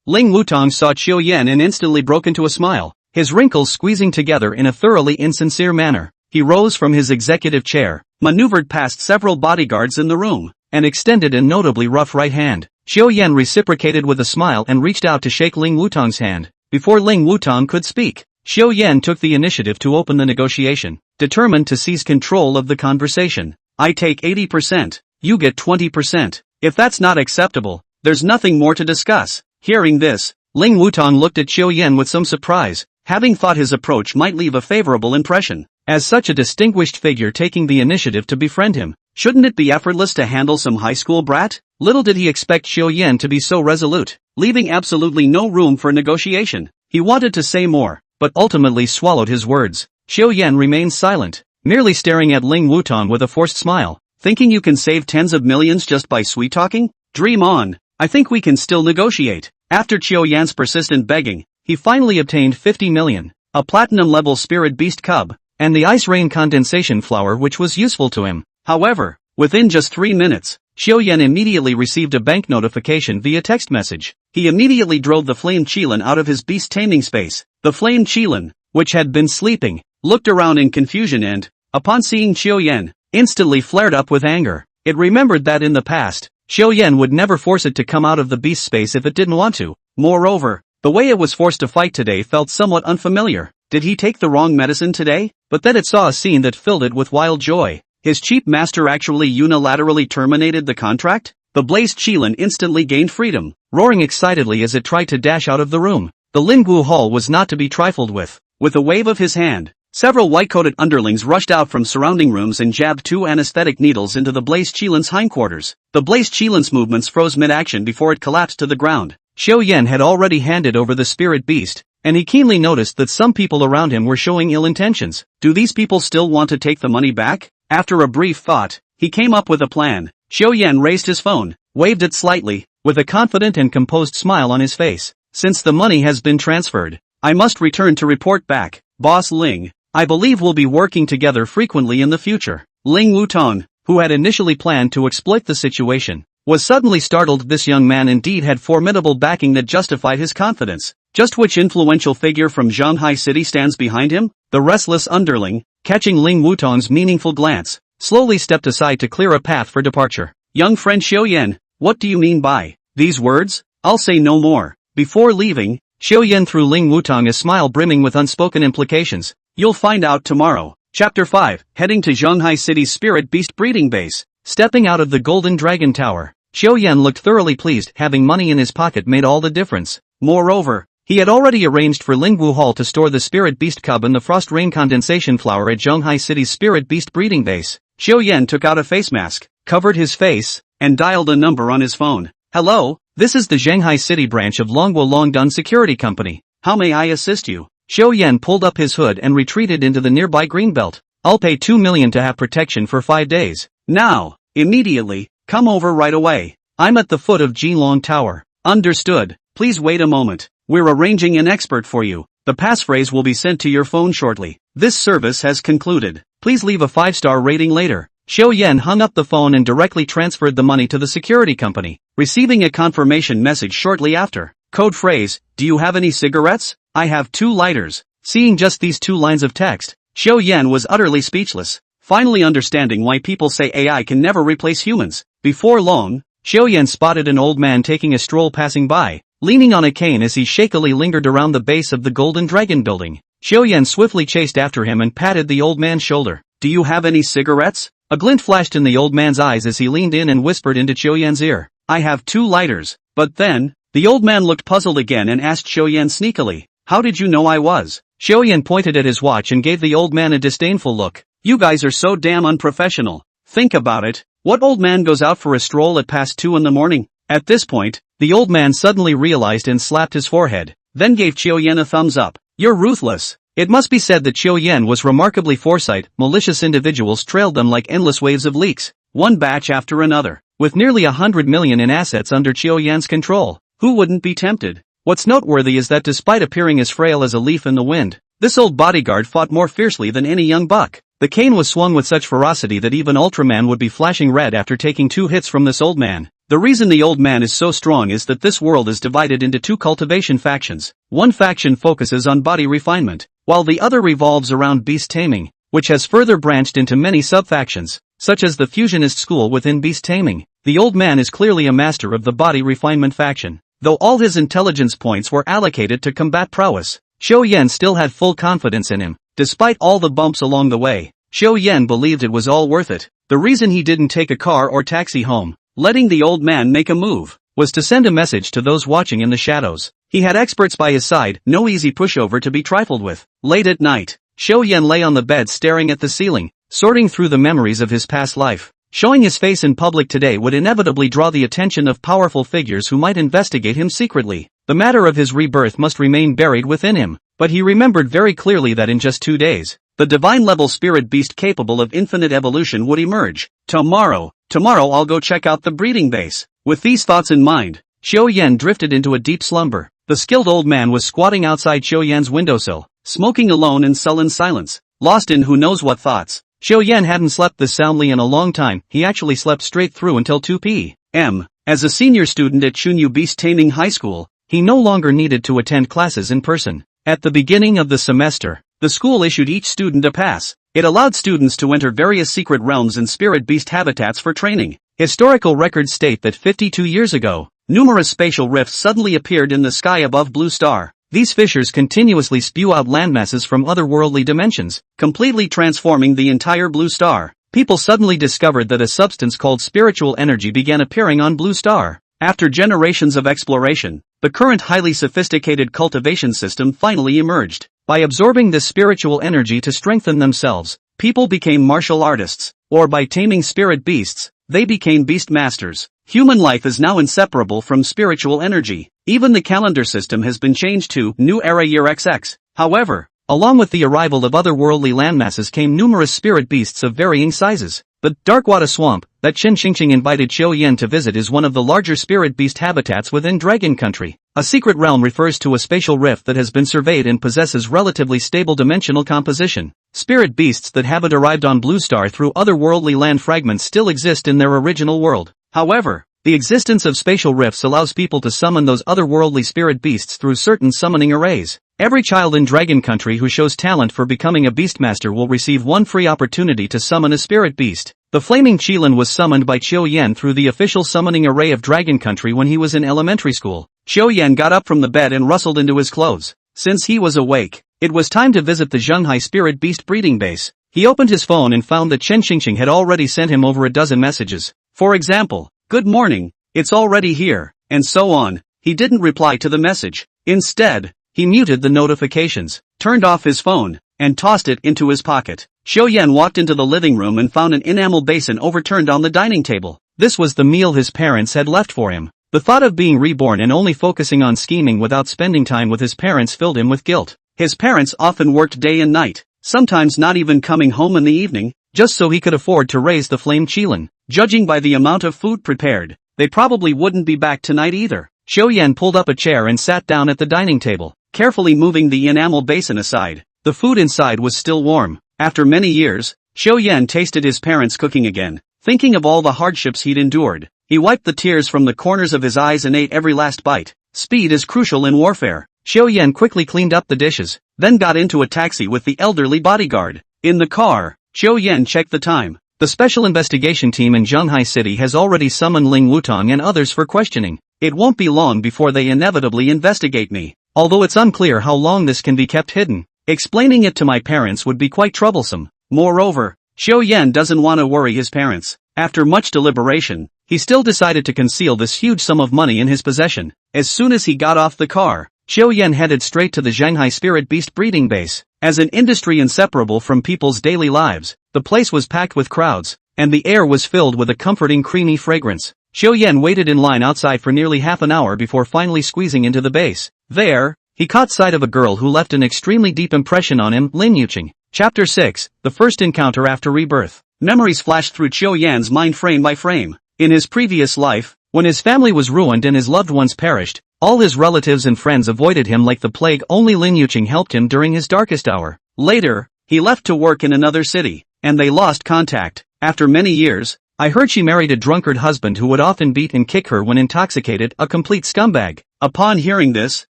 Ling Wutang saw Xiao Yan and instantly broke into a smile, his wrinkles squeezing together in a thoroughly insincere manner. He rose from his executive chair, maneuvered past several bodyguards in the room, and extended a notably rough right hand. Xiao Yan reciprocated with a smile and reached out to shake Ling Wutang's hand. Before Ling Wutang could speak, Xiao Yan took the initiative to open the negotiation, determined to seize control of the conversation. I take 80%, you get 20%. If that's not acceptable, there's nothing more to discuss. Hearing this, Ling Wutang looked at Xiao Yan with some surprise, having thought his approach might leave a favorable impression. As such a distinguished figure taking the initiative to befriend him, shouldn't it be effortless to handle some high school brat? Little did he expect Xiao Yan to be so resolute, leaving absolutely no room for negotiation. He wanted to say more, but ultimately swallowed his words. Xiao Yan remained silent, merely staring at Ling Wutang with a forced smile. Thinking you can save tens of millions just by sweet-talking? Dream on. I think we can still negotiate. After Qiao Yan's persistent begging, he finally obtained 50 million, a platinum-level spirit beast cub, and the ice rain condensation flower which was useful to him. However, within just 3 minutes, Xiao Yan immediately received a bank notification via text message. He immediately drove the flame Qilin out of his beast taming space. The flame Qilin, which had been sleeping, looked around in confusion and, upon seeing Xiao Yan, instantly flared up with anger. It remembered that in the past, Xiao Yan would never force it to come out of the beast space if it didn't want to. Moreover, the way it was forced to fight today felt somewhat unfamiliar. Did he take the wrong medicine today? But then it saw a scene that filled it with wild joy. His cheap master actually unilaterally terminated the contract? The Blaze Qilin instantly gained freedom, roaring excitedly as it tried to dash out of the room. The Lingwu Hall was not to be trifled with. With a wave of his hand, several white-coated underlings rushed out from surrounding rooms and jabbed 2 anesthetic needles into the Blaze Qilin's hindquarters. The Blaze Qilin's movements froze mid-action before it collapsed to the ground. Xiao Yan had already handed over the spirit beast, and he keenly noticed that some people around him were showing ill intentions. Do these people still want to take the money back? After a brief thought, he came up with a plan. Xiao Yan raised his phone, waved it slightly, with a confident and composed smile on his face. since the money has been transferred. I must return to report back. Boss Ling, I believe we'll be working together frequently in the future. Ling Wutong, who had initially planned to exploit the situation, was suddenly startled. This young man indeed had formidable backing that justified his confidence. Just which influential figure from Shanghai City stands behind him? The restless underling, catching Ling Wutong's meaningful glance, slowly stepped aside to clear a path for departure. Young friend Xiaoyan, what do you mean by these words? I'll say no more. Before leaving, Xiaoyan threw Ling Wutong a smile brimming with unspoken implications. You'll find out tomorrow. Chapter 5, heading to Shanghai City's Spirit Beast breeding base. Stepping out of the Golden Dragon Tower, Xiaoyan looked thoroughly pleased. Having money in his pocket made all the difference. Moreover, he had already arranged for Lingwu Hall to store the Spirit Beast Cub and the Frost Rain Condensation Flower at Shanghai City's Spirit Beast breeding base. Xiaoyan took out a face mask, covered his face, and dialed a number on his phone. Hello, this is the Shanghai City branch of Longwo Longdun Security Company. How may I assist you? Xiaoyan pulled up his hood and retreated into the nearby greenbelt. I'll pay 2 million to have protection for 5 days. Now, immediately, come over right away. I'm at the foot of Jilong Tower. Understood. Please wait a moment. We're arranging an expert for you. The passphrase will be sent to your phone shortly. This service has concluded. Please leave a 5-star rating later. Xiaoyan hung up the phone and directly transferred the money to the security company, receiving a confirmation message shortly after. Code phrase, do you have any cigarettes? I have 2 lighters. Seeing just these 2 lines of text, Xiaoyan was utterly speechless, finally understanding why people say AI can never replace humans. Before long, Xiaoyan spotted an old man taking a stroll passing by, leaning on a cane as he shakily lingered around the base of the Golden Dragon building. Xiaoyan swiftly chased after him and patted the old man's shoulder. Do you have any cigarettes? A glint flashed in the old man's eyes as he leaned in and whispered into Xiaoyan's ear. I have 2 lighters. But then, the old man looked puzzled again and asked Xiaoyan sneakily, how did you know I was? Xiaoyan pointed at his watch and gave the old man a disdainful look. You guys are so damn unprofessional. Think about it. What old man goes out for a stroll at past 2 in the morning? At this point, the old man suddenly realized and slapped his forehead, then gave Xiaoyan a thumbs up. You're ruthless. It must be said that Xiaoyan was remarkably foresight. Malicious individuals trailed them like endless waves of leaks, one batch after another. With nearly 100 million in assets under Xiaoyan's control, who wouldn't be tempted? What's noteworthy is that despite appearing as frail as a leaf in the wind, this old bodyguard fought more fiercely than any young buck. The cane was swung with such ferocity that even Ultraman would be flashing red after taking 2 hits from this old man. The reason the old man is so strong is that this world is divided into 2 cultivation factions. One faction focuses on body refinement, while the other revolves around beast taming, which has further branched into many sub-factions, such as the fusionist school within beast taming. The old man is clearly a master of the body refinement faction. Though all his intelligence points were allocated to combat prowess, Xiaoyan still had full confidence in him. Despite all the bumps along the way, Xiaoyan believed it was all worth it. The reason he didn't take a car or taxi home, letting the old man make a move, was to send a message to those watching in the shadows. He had experts by his side, no easy pushover to be trifled with. Late at night, Xiaoyan lay on the bed staring at the ceiling, sorting through the memories of his past life. Showing his face in public today would inevitably draw the attention of powerful figures who might investigate him secretly. The matter of his rebirth must remain buried within him, but he remembered very clearly that in just 2 days, the divine-level spirit beast capable of infinite evolution would emerge. Tomorrow I'll go check out the breeding base. With these thoughts in mind, Xiaoyan drifted into a deep slumber. The skilled old man was squatting outside Xiaoyan's windowsill, smoking alone in sullen silence, lost in who knows what thoughts. Xiaoyan hadn't slept this soundly in a long time. He actually slept straight through until 2 p.m. As a senior student at Chunyu Beast Taming High School, he no longer needed to attend classes in person. At the beginning of the semester, the school issued each student a pass. It allowed students to enter various secret realms and spirit beast habitats for training. Historical records state that 52 years ago, numerous spatial rifts suddenly appeared in the sky above Blue Star. These fissures continuously spew out landmasses from otherworldly dimensions, completely transforming the entire Blue Star. People suddenly discovered that a substance called spiritual energy began appearing on Blue Star. After generations of exploration, the current highly sophisticated cultivation system finally emerged. By absorbing this spiritual energy to strengthen themselves, people became martial artists, or by taming spirit beasts, they became beast masters. Human life is now inseparable from spiritual energy. Even the calendar system has been changed to New Era Year XX. However, along with the arrival of otherworldly landmasses came numerous spirit beasts of varying sizes. The Darkwater Swamp, that Chen Xingqing invited Xiaoyan to visit, is one of the larger spirit beast habitats within Dragon Country. A secret realm refers to a spatial rift that has been surveyed and possesses relatively stable dimensional composition. Spirit beasts that haven't arrived on Blue Star through otherworldly land fragments still exist in their original world. However, the existence of spatial rifts allows people to summon those otherworldly spirit beasts through certain summoning arrays. Every child in Dragon Country who shows talent for becoming a beastmaster will receive one free opportunity to summon a spirit beast. The flaming Qilin was summoned by Qiu Yan through the official summoning array of Dragon Country when he was in elementary school. Qiu Yan got up from the bed and rustled into his clothes. Since he was awake, it was time to visit the Zhenghai spirit beast breeding base. He opened his phone and found that Chen Xingxing had already sent him over a dozen messages. For example, "Good morning, it's already here," and so on. He didn't reply to the message. Instead, he muted the notifications, turned off his phone, and tossed it into his pocket. Qiu Yan walked into the living room and found an enamel basin overturned on the dining table. This was the meal his parents had left for him. The thought of being reborn and only focusing on scheming without spending time with his parents filled him with guilt. His parents often worked day and night, sometimes not even coming home in the evening, just so he could afford to raise the flame Qilin. Judging by the amount of food prepared, they probably wouldn't be back tonight either. Qiu Yan pulled up a chair and sat down at the dining table, carefully moving the enamel basin aside. The food inside was still warm. After many years, Qiu Yan tasted his parents cooking again. Thinking of all the hardships he'd endured, he wiped the tears from the corners of his eyes and ate every last bite. Speed is crucial in warfare. Qiu Yan quickly cleaned up the dishes, then got into a taxi with the elderly bodyguard. In the car, Qiu Yan checked the time. The special investigation team in Zhenghai City has already summoned Ling Wutong and others for questioning. It won't be long before they inevitably investigate me. Although it's unclear how long this can be kept hidden, explaining it to my parents would be quite troublesome. Moreover, Qiu Yan doesn't want to worry his parents. After much deliberation, he still decided to conceal this huge sum of money in his possession. As soon as he got off the car, Qiu Yan headed straight to the Zhenghai Spirit Beast breeding base. As an industry inseparable from people's daily lives, the place was packed with crowds, and the air was filled with a comforting creamy fragrance. Qiu Yan waited in line outside for nearly half an hour before finally squeezing into the base. There, he caught sight of a girl who left an extremely deep impression on him, Lin Yuqing. Chapter 6, The First Encounter After Rebirth. Memories flashed through Qiu Yan's mind frame by frame. In his previous life, when his family was ruined and his loved ones perished, all his relatives and friends avoided him like the plague. Only Lin Yuqing helped him during his darkest hour. Later, he left to work in another city, and they lost contact. After many years, I heard she married a drunkard husband who would often beat and kick her when intoxicated, a complete scumbag. Upon hearing this,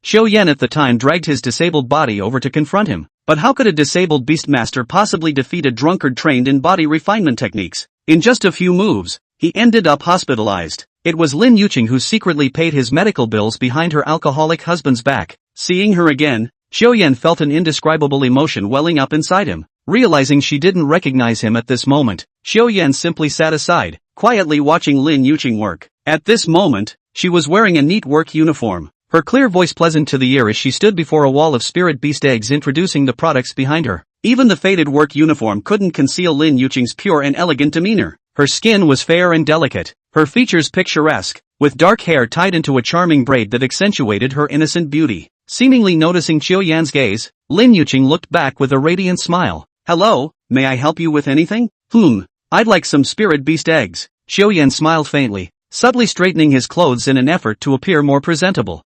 Qiu Yan at the time dragged his disabled body over to confront him. But how could a disabled beastmaster possibly defeat a drunkard trained in body refinement techniques? In just a few moves, he ended up hospitalized. It was Lin Yuqing who secretly paid his medical bills behind her alcoholic husband's back. Seeing her again, Qiu Yan felt an indescribable emotion welling up inside him. Realizing she didn't recognize him at this moment, Qiu Yan simply sat aside, quietly watching Lin Yuqing work. At this moment, she was wearing a neat work uniform, her clear voice pleasant to the ear as she stood before a wall of spirit beast eggs introducing the products behind her. Even the faded work uniform couldn't conceal Lin Yuqing's pure and elegant demeanor. Her skin was fair and delicate, her features picturesque, with dark hair tied into a charming braid that accentuated her innocent beauty. Seemingly noticing Qiu Yan's gaze, Lin Yuqing looked back with a radiant smile. "Hello, may I help you with anything?" I'd like some spirit beast eggs." Qiu Yan smiled faintly, subtly straightening his clothes in an effort to appear more presentable.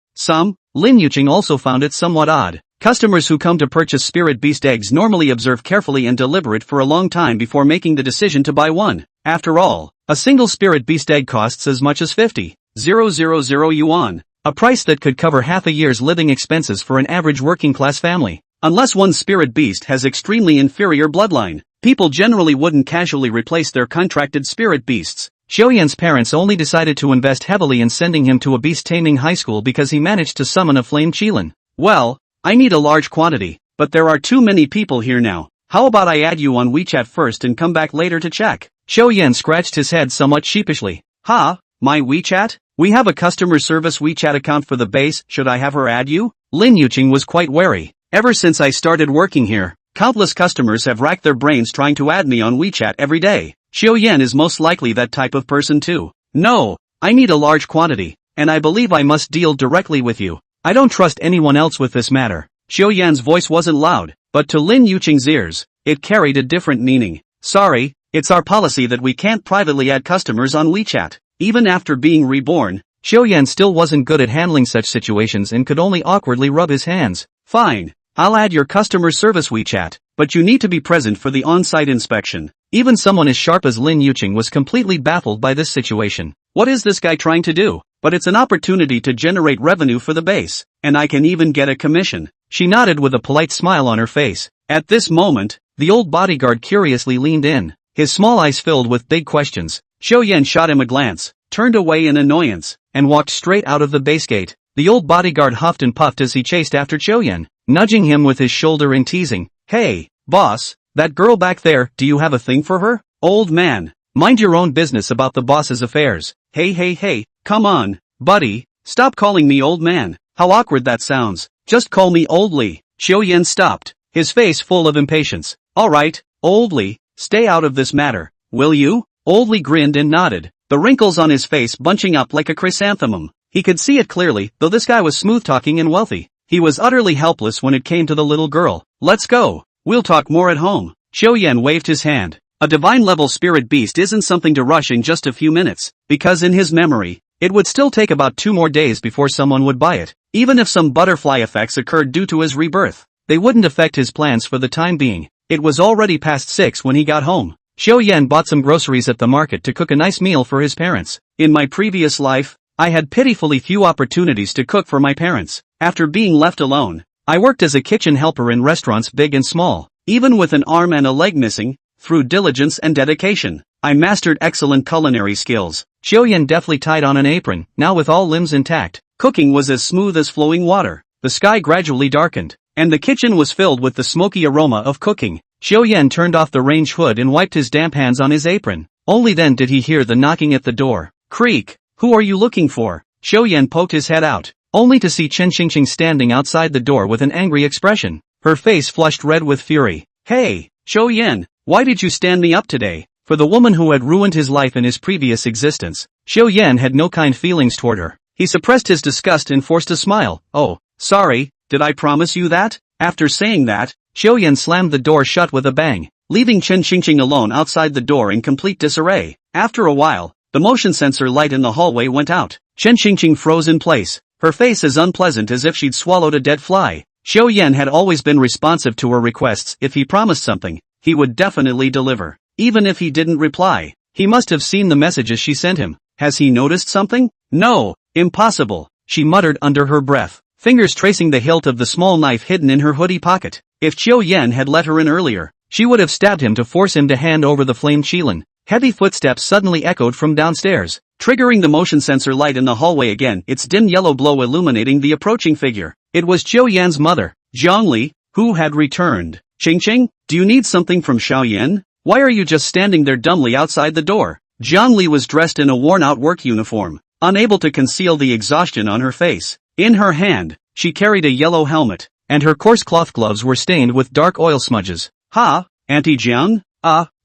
Lin Yuqing also found it somewhat odd. Customers who come to purchase spirit beast eggs normally observe carefully and deliberate for a long time before making the decision to buy one. After all, a single spirit beast egg costs as much as 50,000 yuan, a price that could cover half a year's living expenses for an average working-class family. Unless one's spirit beast has extremely inferior bloodline, people generally wouldn't casually replace their contracted spirit beasts. Qiu Yan's parents only decided to invest heavily in sending him to a beast-taming high school because he managed to summon a flame Qilin. "Well, I need a large quantity, but there are too many people here now. How about I add you on WeChat first and come back later to check?" Qiu Yan scratched his head somewhat sheepishly. "Ha, my WeChat? We have a customer service WeChat account for the base, should I have her add you?" Lin Yuqing was quite wary. "Ever since I started working here, countless customers have racked their brains trying to add me on WeChat every day. Qiu Yan is most likely that type of person too. No, I need a large quantity, and I believe I must deal directly with you. I don't trust anyone else with this matter." Qiu Yan's voice wasn't loud, but to Lin Yuqing's ears, it carried a different meaning. "Sorry, it's our policy that we can't privately add customers on WeChat." Even after being reborn, Xiaoyan still wasn't good at handling such situations and could only awkwardly rub his hands. Fine. I'll add your customer service WeChat, but you need to be present for the on-site inspection. Even someone as sharp as Lin Yuqing was completely baffled by this situation. What is this guy trying to do? But it's an opportunity to generate revenue for the base, and I can even get a commission. She nodded with a polite smile on her face. At this moment, the old bodyguard curiously leaned in, his small eyes filled with big questions. Xiaoyan shot him a glance, turned away in annoyance, and walked straight out of the base gate. The old bodyguard huffed and puffed as he chased after Xiaoyan, nudging him with his shoulder and teasing. Hey, boss, that girl back there, do you have a thing for her? Old man, mind your own business about the boss's affairs. Hey, come on, buddy, stop calling me old man. How awkward that sounds. Just call me Old Li. Xiaoyan stopped, his face full of impatience. Alright, Old Li, stay out of this matter, will you? Old Li grinned and nodded, the wrinkles on his face bunching up like a chrysanthemum. He could see it clearly, though this guy was smooth-talking and wealthy. He was utterly helpless when it came to the little girl. Let's go. We'll talk more at home. Xiaoyan waved his hand. A divine-level spirit beast isn't something to rush in just a few minutes, because in his memory, it would still take about 2 more days before someone would buy it. Even if some butterfly effects occurred due to his rebirth, they wouldn't affect his plans for the time being. It was already past 6 when he got home. Xiaoyan bought some groceries at the market to cook a nice meal for his parents. In my previous life, I had pitifully few opportunities to cook for my parents. After being left alone, I worked as a kitchen helper in restaurants big and small. Even with an arm and a leg missing, through diligence and dedication, I mastered excellent culinary skills. Xiaoyan deftly tied on an apron, now with all limbs intact. Cooking was as smooth as flowing water. The sky gradually darkened, and the kitchen was filled with the smoky aroma of cooking. Xiaoyan turned off the range hood and wiped his damp hands on his apron. Only then did he hear the knocking at the door. Creak! Who are you looking for? Xiaoyan poked his head out, only to see Chen Xingqing standing outside the door with an angry expression. Her face flushed red with fury. Hey, Xiaoyan, why did you stand me up today? For the woman who had ruined his life in his previous existence, Xiaoyan had no kind feelings toward her. He suppressed his disgust and forced a smile. Oh, sorry, did I promise you that? After saying that, Xiaoyan slammed the door shut with a bang, leaving Chen Xingqing alone outside the door in complete disarray. After a while, the motion sensor light in the hallway went out. Chen Xingqing froze in place, her face as unpleasant as if she'd swallowed a dead fly. Xiaoyan had always been responsive to her requests. If he promised something, he would definitely deliver. Even if he didn't reply, he must have seen the messages she sent him. Has he noticed something? No, impossible, she muttered under her breath, fingers tracing the hilt of the small knife hidden in her hoodie pocket. If Xiaoyan had let her in earlier, she would have stabbed him to force him to hand over the flame qilin. Heavy footsteps suddenly echoed from downstairs, triggering the motion sensor light in the hallway again, its dim yellow glow illuminating the approaching figure. It was Xiaoyan's mother, Zhongli, who had returned. Qingqing, do you need something from Xiaoyan? Why are you just standing there dumbly outside the door? Zhongli was dressed in a worn-out work uniform, unable to conceal the exhaustion on her face. In her hand, she carried a yellow helmet, and her coarse cloth gloves were stained with dark oil smudges. Ha, Auntie Jiang?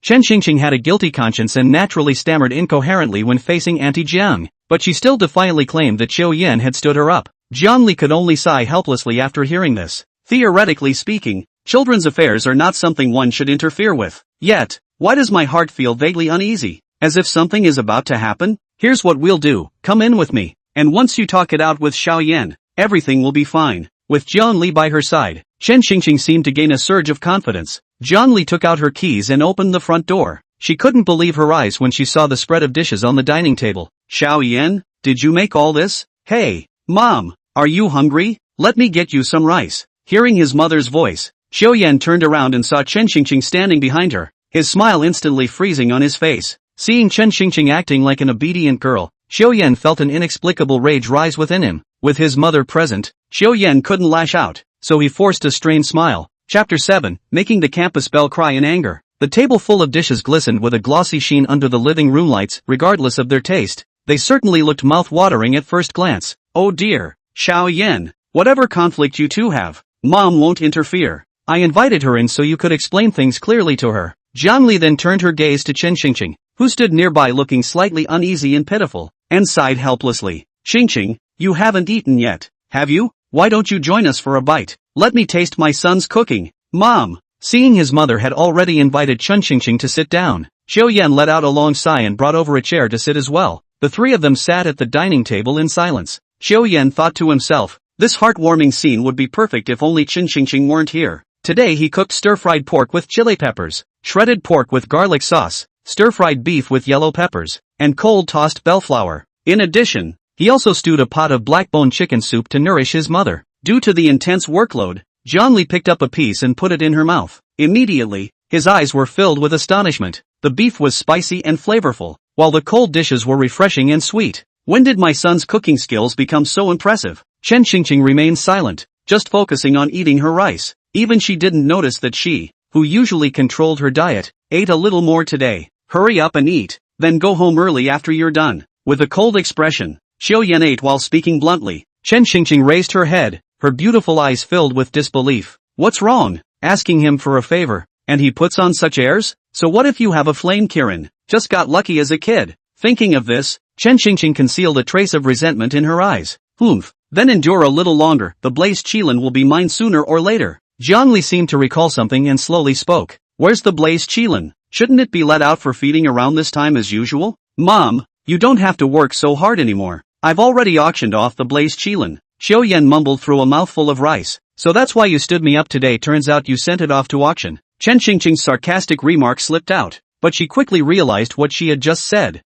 Chen Xingqing had a guilty conscience and naturally stammered incoherently when facing Auntie Jiang, but she still defiantly claimed that Xiaoyan had stood her up. Zhongli could only sigh helplessly after hearing this. Theoretically speaking, children's affairs are not something one should interfere with. Yet, why does my heart feel vaguely uneasy, as if something is about to happen? Here's what we'll do, come in with me, and once you talk it out with Xiaoyan, everything will be fine. With Zhongli by her side, Chen Xingqing seemed to gain a surge of confidence. Zhongli took out her keys and opened the front door. She couldn't believe her eyes when she saw the spread of dishes on the dining table. Xiaoyan, did you make all this? Hey, Mom, are you hungry? Let me get you some rice. Hearing his mother's voice, Xiaoyan turned around and saw Chen Xingqing standing behind her, his smile instantly freezing on his face. Seeing Chen Xingqing acting like an obedient girl, Xiaoyan felt an inexplicable rage rise within him. With his mother present, Xiaoyan couldn't lash out, so he forced a strained smile. Chapter 7, Making the Campus Belle cry in anger. The table full of dishes glistened with a glossy sheen under the living room lights. Regardless of their taste, they certainly looked mouth-watering at first glance. Oh dear, Xiaoyan, whatever conflict you two have, Mom won't interfere. I invited her in so you could explain things clearly to her. Zhongli then turned her gaze to Chen Xingqing, who stood nearby looking slightly uneasy and pitiful, and sighed helplessly. Xingqing, you haven't eaten yet, have you? Why don't you join us for a bite? Let me taste my son's cooking. Mom! Seeing his mother had already invited Chen Xingqing to sit down, Xiaoyan let out a long sigh and brought over a chair to sit as well. The three of them sat at the dining table in silence. Xiao Yan thought to himself, this heartwarming scene would be perfect if only Chen Xingqing weren't here. Today he cooked stir-fried pork with chili peppers, shredded pork with garlic sauce, stir-fried beef with yellow peppers, and cold-tossed bell flour. In addition, he also stewed a pot of black-bone chicken soup to nourish his mother. Due to the intense workload, Zhongli picked up a piece and put it in her mouth. Immediately, his eyes were filled with astonishment. The beef was spicy and flavorful, while the cold dishes were refreshing and sweet. When did my son's cooking skills become so impressive? Chen Xingqing remained silent, just focusing on eating her rice. Even she didn't notice that she, who usually controlled her diet, ate a little more today. Hurry up and eat, then go home early after you're done. With a cold expression, Xiao Yan ate while speaking bluntly. Chen Xingqing raised her head, her beautiful eyes filled with disbelief. What's wrong? Asking him for a favor, and he puts on such airs? So what if you have a flame Kirin? Just got lucky as a kid. Thinking of this, Chen Xingqing concealed a trace of resentment in her eyes. Then endure a little longer, the blaze Qilin will be mine sooner or later. Zhongli seemed to recall something and slowly spoke. Where's the blaze Qilin? Shouldn't it be let out for feeding around this time as usual? Mom, you don't have to work so hard anymore. I've already auctioned off the blaze Qilin. Xiao Yan mumbled through a mouthful of rice. So that's why you stood me up today. Turns out you sent it off to auction. Chen Xingqing's sarcastic remark slipped out, but she quickly realized what she had just said.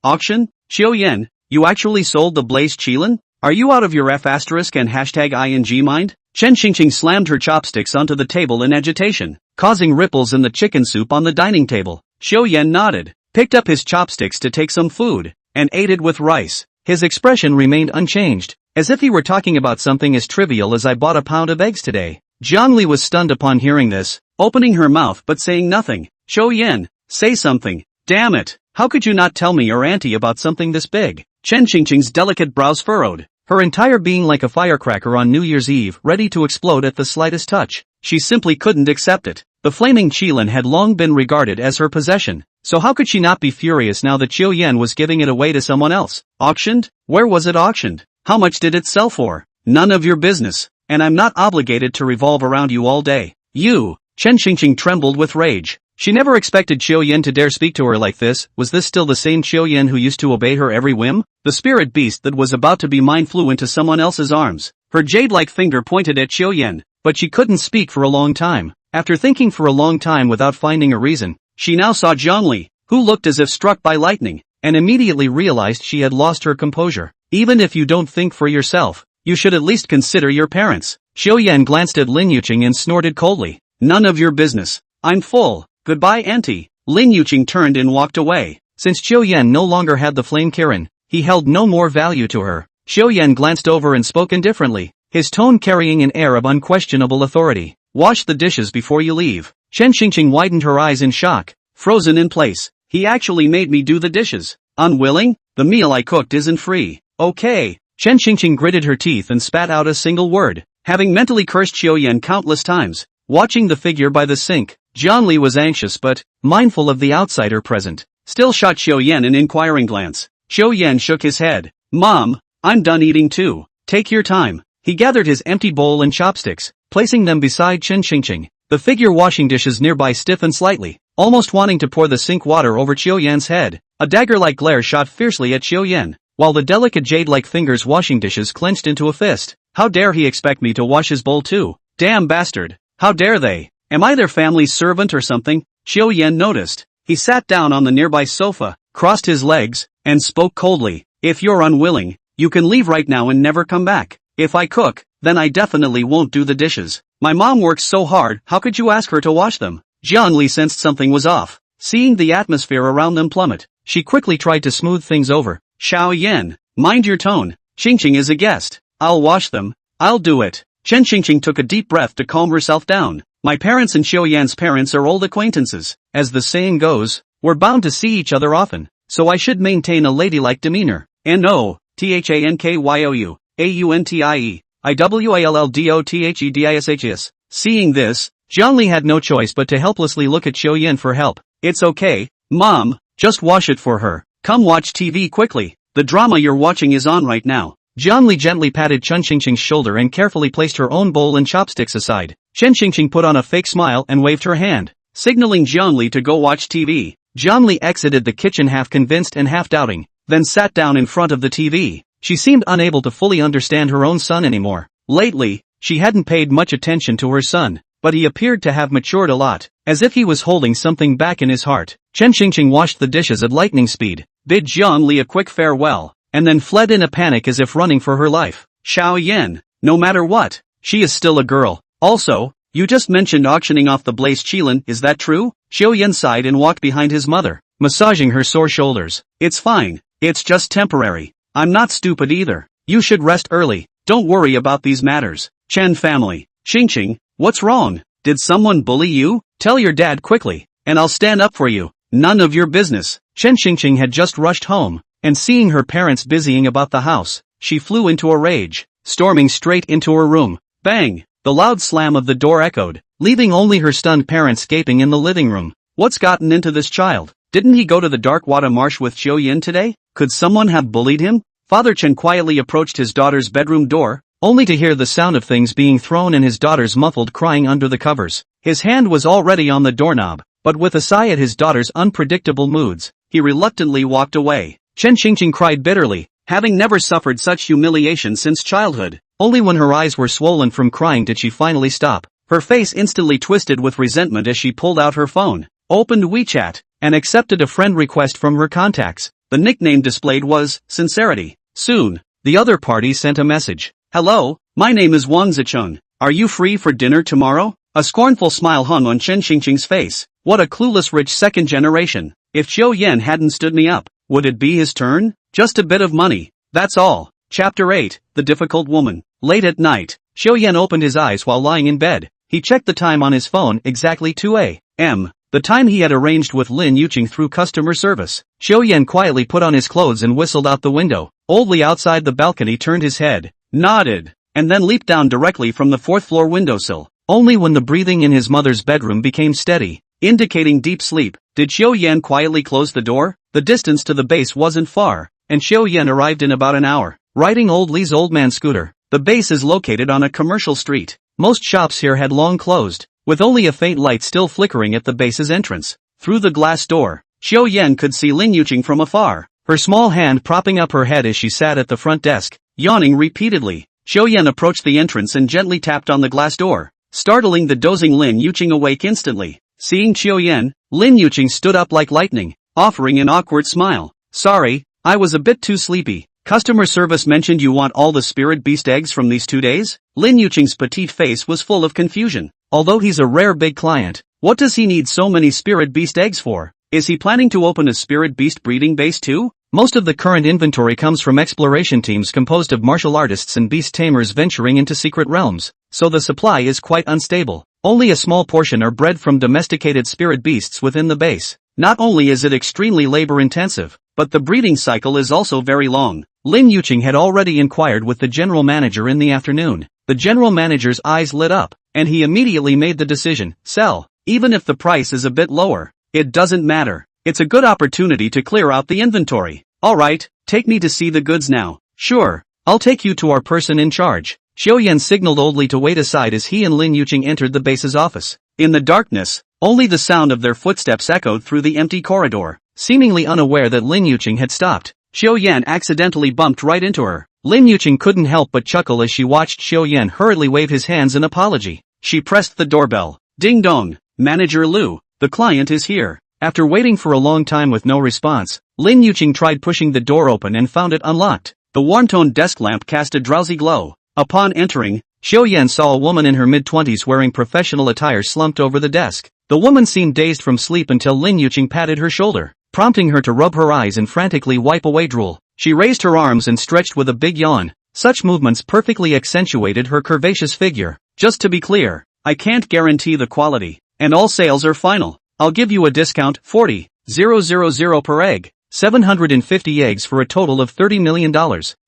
Auction? Xiao Yan, you actually sold the blaze Qilin? Are you out of your F*** and #ing mind? Chen Xingqing slammed her chopsticks onto the table in agitation, causing ripples in the chicken soup on the dining table. Xiao Yan nodded, picked up his chopsticks to take some food, and ate it with rice. His expression remained unchanged, as if he were talking about something as trivial as I bought a pound of eggs today. Zhongli was stunned upon hearing this, opening her mouth but saying nothing. Xiao Yan, say something. Damn it, how could you not tell me or auntie about something this big? Chen Xingqing's delicate brows furrowed, her entire being like a firecracker on New Year's Eve, ready to explode at the slightest touch. She simply couldn't accept it. The flaming Qilin had long been regarded as her possession, so how could she not be furious now that Xiao Yan was giving it away to someone else? Auctioned? Where was it auctioned? How much did it sell for? None of your business, and I'm not obligated to revolve around you all day. You! Chen Xingqing trembled with rage. She never expected Xiao Yan to dare speak to her like this. Was this still the same Xiao Yan who used to obey her every whim? The spirit beast that was about to be mine flew into someone else's arms. Her jade-like finger pointed at Xiao Yan, but she couldn't speak for a long time. After thinking for a long time without finding a reason, she now saw Zhongli, who looked as if struck by lightning, and immediately realized she had lost her composure. Even if you don't think for yourself, you should at least consider your parents. Xiao Yan glanced at Lin Yuqing and snorted coldly. None of your business. I'm full. Goodbye, auntie. Lin Yuqing turned and walked away. Since Xiao Yan no longer had the flame Kirin, he held no more value to her. Xiao Yan glanced over and spoke indifferently, his tone carrying an air of unquestionable authority. Wash the dishes before you leave. Chen Xingqing widened her eyes in shock, frozen in place. He actually made me do the dishes. Unwilling? The meal I cooked isn't free. Okay. Chen Xingqing gritted her teeth and spat out a single word. Having mentally cursed Xiao Yan countless times, watching the figure by the sink, Zhongli was anxious but, mindful of the outsider present, still shot Xiao Yan an inquiring glance. Xiao Yan shook his head. Mom, I'm done eating too. Take your time. He gathered his empty bowl and chopsticks, placing them beside Chen Xingqing. The figure washing dishes nearby stiffened slightly, almost wanting to pour the sink water over Xiao Yan's head. A dagger-like glare shot fiercely at Xiao Yan, while the delicate jade-like fingers washing dishes clenched into a fist. How dare he expect me to wash his bowl too? Damn bastard. How dare they? Am I their family's servant or something? Xiao Yan noticed. He sat down on the nearby sofa, crossed his legs, and spoke coldly. If you're unwilling, you can leave right now and never come back. If I cook, then I definitely won't do the dishes. My mom works so hard, how could you ask her to wash them? Zhongli sensed something was off. Seeing the atmosphere around them plummet, she quickly tried to smooth things over. Xiao Yan, mind your tone. Xingqing is a guest. I'll wash them. I'll do it. Chen Xingqing took a deep breath to calm herself down. My parents and Xiao Yan's parents are old acquaintances. As the saying goes, we're bound to see each other often, so I should maintain a ladylike demeanor. N-O-T-H-A-N-K-Y-O-U, A-U-N-T-I-E, I-W-A-L-L-D-O-T-H-E-D-I-S-H-S. Seeing this, Zhongli had no choice but to helplessly look at Xiao Yan for help. It's okay, Mom, just wash it for her. Come watch TV quickly. The drama you're watching is on right now. Zhongli gently patted Chen Xingqing's shoulder and carefully placed her own bowl and chopsticks aside. Chen Xingqing put on a fake smile and waved her hand, signaling Zhongli to go watch TV. Zhongli exited the kitchen half convinced and half doubting. then sat down in front of the TV. She seemed unable to fully understand her own son anymore. Lately, she hadn't paid much attention to her son, but he appeared to have matured a lot, as if he was holding something back in his heart. Chen Xingqing washed the dishes at lightning speed, bid Jiang Li a quick farewell, and then fled in a panic as if running for her life. Xiao Yan, no matter what, she is still a girl. Also, you just mentioned auctioning off the Blaze Qilin, is that true? Xiao Yan sighed and walked behind his mother, massaging her sore shoulders. It's fine, it's just temporary. I'm not stupid either. You should rest early, don't worry about these matters. Chen family. Xingqing, what's wrong? Did someone bully you? Tell your dad quickly, and I'll stand up for you. None of your business. Chen Xingqing had just rushed home, and seeing her parents busying about the house, she flew into a rage, storming straight into her room. Bang! The loud slam of the door echoed, leaving only her stunned parents gaping in the living room. What's gotten into this child? Didn't he go to the Darkwater Marsh with Xiao Yin today? Could someone have bullied him? Father Chen quietly approached his daughter's bedroom door, only to hear the sound of things being thrown and his daughter's muffled crying under the covers. His hand was already on the doorknob, but with a sigh at his daughter's unpredictable moods, he reluctantly walked away. Chen Xingqing cried bitterly, having never suffered such humiliation since childhood. Only when her eyes were swollen from crying did she finally stop. Her face instantly twisted with resentment as she pulled out her phone, opened WeChat, and accepted a friend request from her contacts. The nickname displayed was Sincerity. Soon, the other party sent a message. Hello, my name is Wang Zicheng. Are you free for dinner tomorrow? A scornful smile hung on Chen Xingqing's face. What a clueless rich second generation. If Xiao Yan hadn't stood me up, would it be his turn? Just a bit of money. That's all. Chapter 8, The Difficult Woman. Late at night, Xiao Yan opened his eyes while lying in bed. He checked the time on his phone, exactly 2 a.m. The time he had arranged with Lin Yuqing through customer service. Xiao Yan quietly put on his clothes and whistled out the window. Old Li outside the balcony turned his head, nodded, and then leaped down directly from the 4th-floor windowsill. Only when the breathing in his mother's bedroom became steady, indicating deep sleep, did Xiao Yan quietly close the door. The distance to the base wasn't far, and Xiao Yan arrived in about an hour, riding old Li's old man scooter. The base is located on a commercial street. Most shops here had long closed, with only a faint light still flickering at the base's entrance. Through the glass door, Xiao Yan could see Lin Yuqing from afar, her small hand propping up her head as she sat at the front desk, yawning repeatedly. Xiao Yan approached the entrance and gently tapped on the glass door, startling the dozing Lin Yuqing awake instantly. Seeing Xiao Yan, Lin Yuqing stood up like lightning, offering an awkward smile. Sorry, I was a bit too sleepy. Customer service mentioned you want all the spirit beast eggs from these 2 days? Lin Yuqing's petite face was full of confusion. Although he's a rare big client, what does he need so many spirit beast eggs for? Is he planning to open a spirit beast breeding base too? Most of the current inventory comes from exploration teams composed of martial artists and beast tamers venturing into secret realms, so the supply is quite unstable. Only a small portion are bred from domesticated spirit beasts within the base. Not only is it extremely labor-intensive, but the breeding cycle is also very long. Lin Yuqing had already inquired with the general manager in the afternoon. The general manager's eyes lit up, and he immediately made the decision, sell. Even if the price is a bit lower, it doesn't matter. It's a good opportunity to clear out the inventory. Alright, take me to see the goods now. Sure, I'll take you to our person in charge. Xiao Yan signaled Old Li to wait aside as he and Lin Yuqing entered the base's office. In the darkness, only the sound of their footsteps echoed through the empty corridor. Seemingly unaware that Lin Yuqing had stopped, Xiao Yan accidentally bumped right into her. Lin Yuqing couldn't help but chuckle as she watched Xiao Yan hurriedly wave his hands in apology. She pressed the doorbell. Ding dong, Manager Lu, the client is here. After waiting for a long time with no response, Lin Yuqing tried pushing the door open and found it unlocked. The warm-toned desk lamp cast a drowsy glow. Upon entering, Xiao Yan saw a woman in her mid-20s wearing professional attire slumped over the desk. The woman seemed dazed from sleep until Lin Yuqing patted her shoulder, prompting her to rub her eyes and frantically wipe away drool. She raised her arms and stretched with a big yawn. Such movements perfectly accentuated her curvaceous figure. Just to be clear, I can't guarantee the quality, and all sales are final. I'll give you a discount, 40,000 per egg, 750 eggs for a total of $30 million.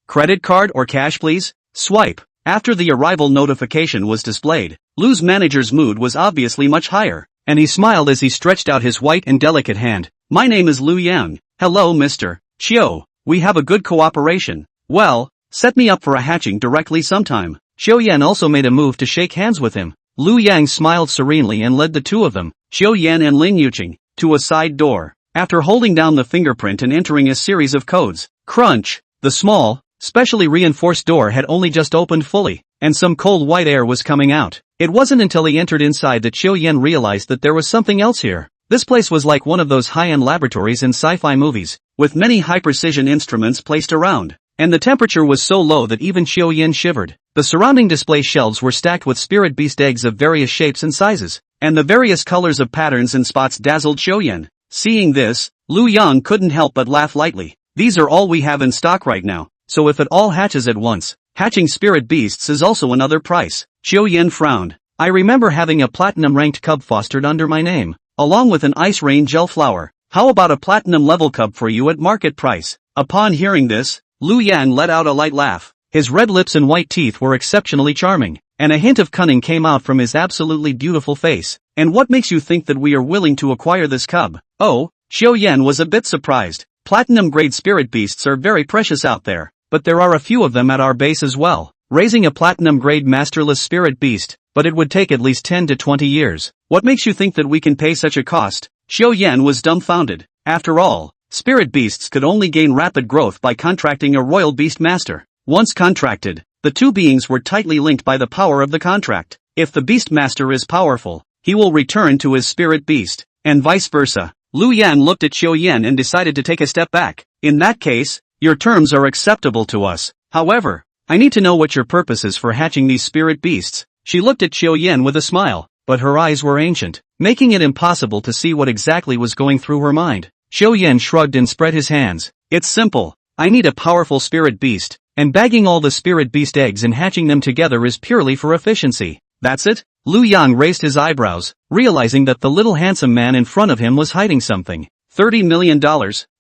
Credit card or cash please? Swipe. After the arrival notification was displayed, Lu's manager's mood was obviously much higher, and he smiled as he stretched out his white and delicate hand. My name is Lu Yang. Hello Mr. Chiu. We have a good cooperation. Well, set me up for a hatching directly sometime. Xiao Yan also made a move to shake hands with him. Lu Yang smiled serenely and led the two of them, Xiao Yan and Lin Yuqing, to a side door. After holding down the fingerprint and entering a series of codes, crunch, the small, specially reinforced door had only just opened fully, and some cold white air was coming out. It wasn't until he entered inside that Xiao Yan realized that there was something else here. This place was like one of those high-end laboratories in sci-fi movies, with many high-precision instruments placed around. And the temperature was so low that even Xiao Yan shivered. The surrounding display shelves were stacked with spirit beast eggs of various shapes and sizes, and the various colors of patterns and spots dazzled Xiao Yan. Seeing this, Lu Yang couldn't help but laugh lightly. These are all we have in stock right now, so if it all hatches at once, hatching spirit beasts is also another price. Xiao Yan frowned. I remember having a platinum-ranked cub fostered under my name, along with an ice rain gel flower. How about a platinum-level cub for you at market price? Upon hearing this, Lu Yang let out a light laugh. His red lips and white teeth were exceptionally charming, and a hint of cunning came out from his absolutely beautiful face. And what makes you think that we are willing to acquire this cub? Oh, Xiao Yan was a bit surprised. Platinum-grade spirit beasts are very precious out there, but there are a few of them at our base as well. Raising a platinum-grade masterless spirit beast, but it would take at least 10 to 20 years. What makes you think that we can pay such a cost? Xiao Yan was dumbfounded. After all, spirit beasts could only gain rapid growth by contracting a royal beast master. Once contracted, the two beings were tightly linked by the power of the contract. If the beast master is powerful, he will return to his spirit beast, and vice versa. Lu Yan looked at Xiao Yan and decided to take a step back. In that case, your terms are acceptable to us. However, I need to know what your purpose is for hatching these spirit beasts. She looked at Xiao Yan with a smile, but her eyes were ancient, making it impossible to see what exactly was going through her mind. Xiao Yan shrugged and spread his hands. It's simple. I need a powerful spirit beast, and bagging all the spirit beast eggs and hatching them together is purely for efficiency. That's it? Lu Yang raised his eyebrows, realizing that the little handsome man in front of him was hiding something. $30 million,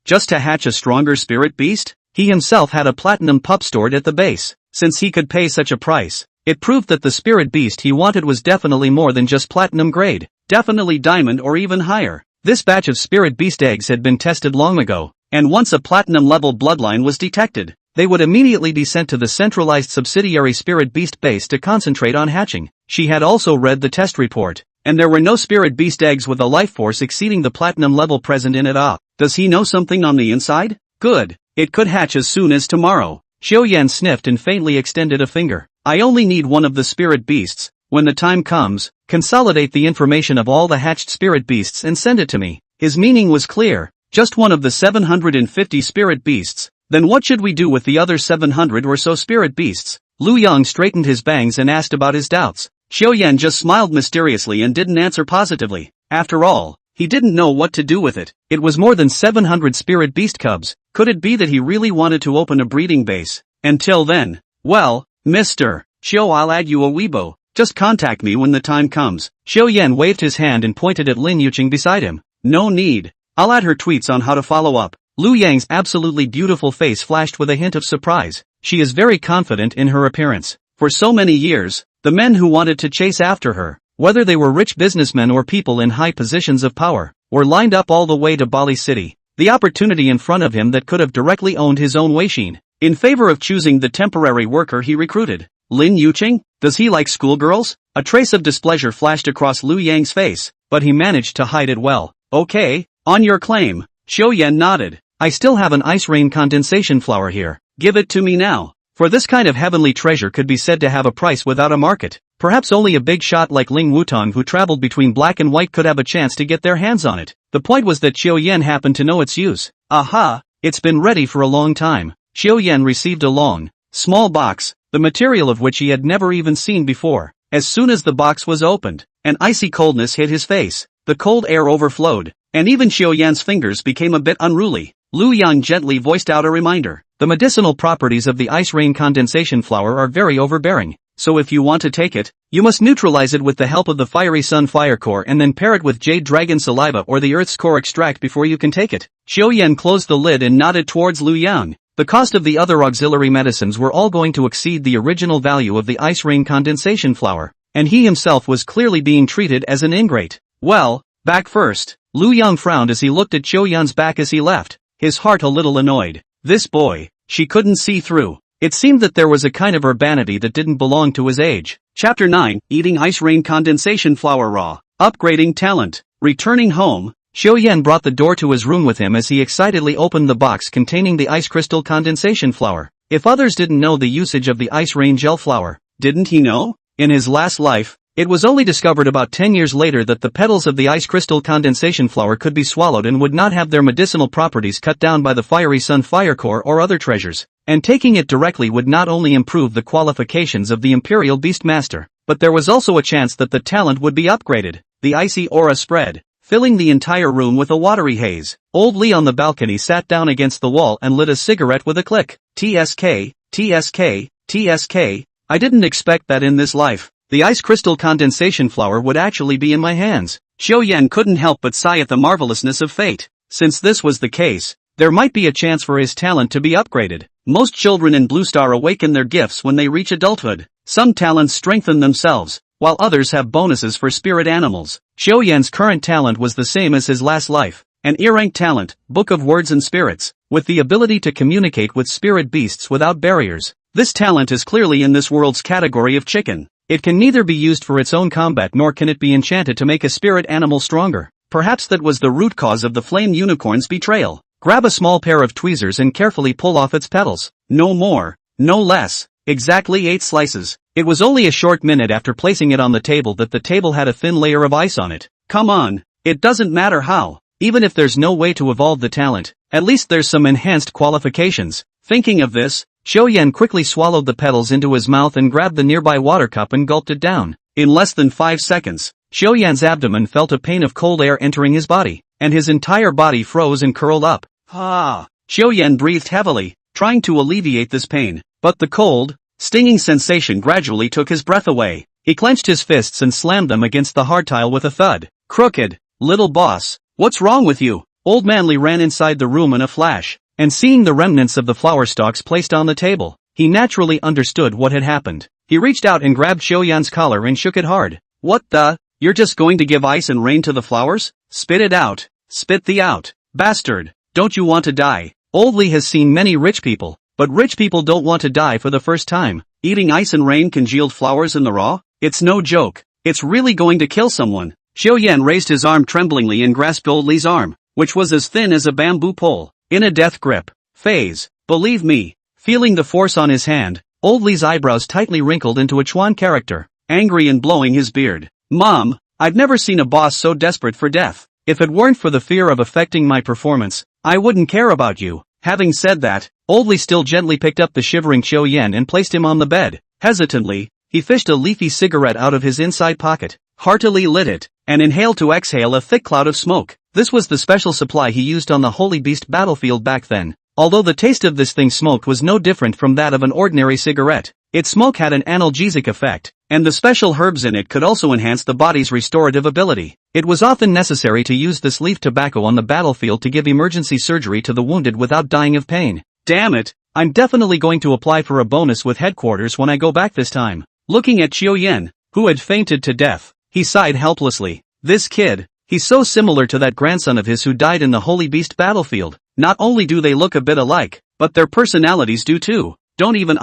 just to hatch a stronger spirit beast? He himself had a platinum pup stored at the base. Since he could pay such a price, it proved that the spirit beast he wanted was definitely more than just platinum grade, definitely diamond or even higher. This batch of spirit beast eggs had been tested long ago, and once a platinum level bloodline was detected, they would immediately be sent to the centralized subsidiary spirit beast base to concentrate on hatching. She had also read the test report, and there were no spirit beast eggs with a life force exceeding the platinum level present in it. Does he know something on the inside? Good. It could hatch as soon as tomorrow. Xiao Yan sniffed and faintly extended a finger. I only need one of the spirit beasts. When the time comes, consolidate the information of all the hatched spirit beasts and send it to me. His meaning was clear. Just one of the 750 spirit beasts. Then what should we do with the other 700 or so spirit beasts? Lu Yang straightened his bangs and asked about his doubts. Xiao Yan just smiled mysteriously and didn't answer positively. After all, he didn't know what to do with it. It was more than 700 spirit beast cubs. Could it be that he really wanted to open a breeding base? Until then, well, Mr. Xiao, I'll add you a Weibo. Just contact me when the time comes. Xiao Yan waved his hand and pointed at Lin Yuqing beside him. No need. I'll add her tweets on how to follow up. Lu Yang's absolutely beautiful face flashed with a hint of surprise. She is very confident in her appearance. For so many years, the men who wanted to chase after her, whether they were rich businessmen or people in high positions of power, were lined up all the way to Bali City. The opportunity in front of him that could have directly owned his own Weixin, in favor of choosing the temporary worker he recruited. Lin Yuqing? Does he like schoolgirls? A trace of displeasure flashed across Lu Yang's face, but he managed to hide it well. Okay, on your claim. Xiao Yan nodded. I still have an ice rain condensation flower here. Give it to me now. For this kind of heavenly treasure could be said to have a price without a market. Perhaps only a big shot like Ling Wutong who traveled between black and white could have a chance to get their hands on it. The point was that Xiao Yan happened to know its use. Aha! It's been ready for a long time. Xiao Yan received a long, small box, the material of which he had never even seen before. As soon as the box was opened, an icy coldness hit his face. The cold air overflowed, and even Xiao Yan's fingers became a bit unruly. Lu Yang gently voiced out a reminder. The medicinal properties of the ice rain condensation flower are very overbearing, so if you want to take it, you must neutralize it with the help of the fiery sun fire core and then pair it with jade dragon saliva or the earth's core extract before you can take it. Xiao Yan closed the lid and nodded towards Lu Yang. The cost of the other auxiliary medicines were all going to exceed the original value of the ice rain condensation flower, and he himself was clearly being treated as an ingrate. Well, back first. Lu Yang frowned as he looked at Xiao Yan's back as he left, his heart a little annoyed. This boy, she couldn't see through. It seemed that there was a kind of urbanity that didn't belong to his age. Chapter 9, Eating Ice Rain Condensation Flower Raw. Upgrading Talent. Returning home, Xiao Yan brought the door to his room with him as he excitedly opened the box containing the ice crystal condensation flower. If others didn't know the usage of the ice rain gel flower, didn't he know? In his last life, it was only discovered about 10 years later that the petals of the ice crystal condensation flower could be swallowed and would not have their medicinal properties cut down by the fiery sun fire core or other treasures. And taking it directly would not only improve the qualifications of the Imperial Beastmaster, but there was also a chance that the talent would be upgraded. The icy aura spread, filling the entire room with a watery haze. Old Lee on the balcony sat down against the wall and lit a cigarette with a click. TSK, TSK, TSK, I didn't expect that in this life. The ice crystal condensation flower would actually be in my hands. Xiao Yan couldn't help but sigh at the marvelousness of fate. Since this was the case, there might be a chance for his talent to be upgraded. Most children in Blue Star awaken their gifts when they reach adulthood. Some talents strengthen themselves, while others have bonuses for spirit animals. Xiao Yan's current talent was the same as his last life, an E-rank talent, Book of Words and Spirits, with the ability to communicate with spirit beasts without barriers. This talent is clearly in this world's category of chicken. It can neither be used for its own combat nor can it be enchanted to make a spirit animal stronger. Perhaps that was the root cause of the flame unicorn's betrayal. Grab a small pair of tweezers and carefully pull off its petals. No more, no less. Exactly 8 slices. It was only a short minute after placing it on the table that the table had a thin layer of ice on it. Come on, it doesn't matter how. Even if there's no way to evolve the talent, at least there's some enhanced qualifications. Thinking of this, Xiao Yan quickly swallowed the petals into his mouth and grabbed the nearby water cup and gulped it down. In less than 5 seconds, Xiao Yan's abdomen felt a pain of cold air entering his body, and his entire body froze and curled up. Xiao Yan breathed heavily, trying to alleviate this pain, but the cold, stinging sensation gradually took his breath away. He clenched his fists and slammed them against the hard tile with a thud. Crooked, little boss, what's wrong with you? Old Manly ran inside the room in a flash, and seeing the remnants of the flower stalks placed on the table, he naturally understood what had happened. He reached out and grabbed Xiao Yan's collar and shook it hard. What the? You're just going to give ice and rain to the flowers? Spit it out. Spit thee out. Bastard. Don't you want to die? Old Lee has seen many rich people, but rich people don't want to die for the first time. Eating ice and rain congealed flowers in the raw? It's no joke. It's really going to kill someone. Xiao Yan raised his arm tremblingly and grasped Old Lee's arm, which was as thin as a bamboo pole, in a death grip. Phase. Believe me. Feeling the force on his hand, Old Lee's eyebrows tightly wrinkled into a Chuan character, angry and blowing his beard. Mom, I've never seen a boss so desperate for death. If it weren't for the fear of affecting my performance, I wouldn't care about you. Having said that, Old Lee still gently picked up the shivering Xiao Yan and placed him on the bed. Hesitantly, he fished a leafy cigarette out of his inside pocket, heartily lit it, and inhaled to exhale a thick cloud of smoke. This was the special supply he used on the Holy Beast battlefield back then. Although the taste of this thing smoked was no different from that of an ordinary cigarette, its smoke had an analgesic effect, and the special herbs in it could also enhance the body's restorative ability. It was often necessary to use this leaf tobacco on the battlefield to give emergency surgery to the wounded without dying of pain. Damn it, I'm definitely going to apply for a bonus with headquarters when I go back this time. Looking at Xiao Yan, who had fainted to death, he sighed helplessly. This kid, he's so similar to that grandson of his who died in the Holy Beast battlefield. Not only do they look a bit alike, but their personalities do too. Don't even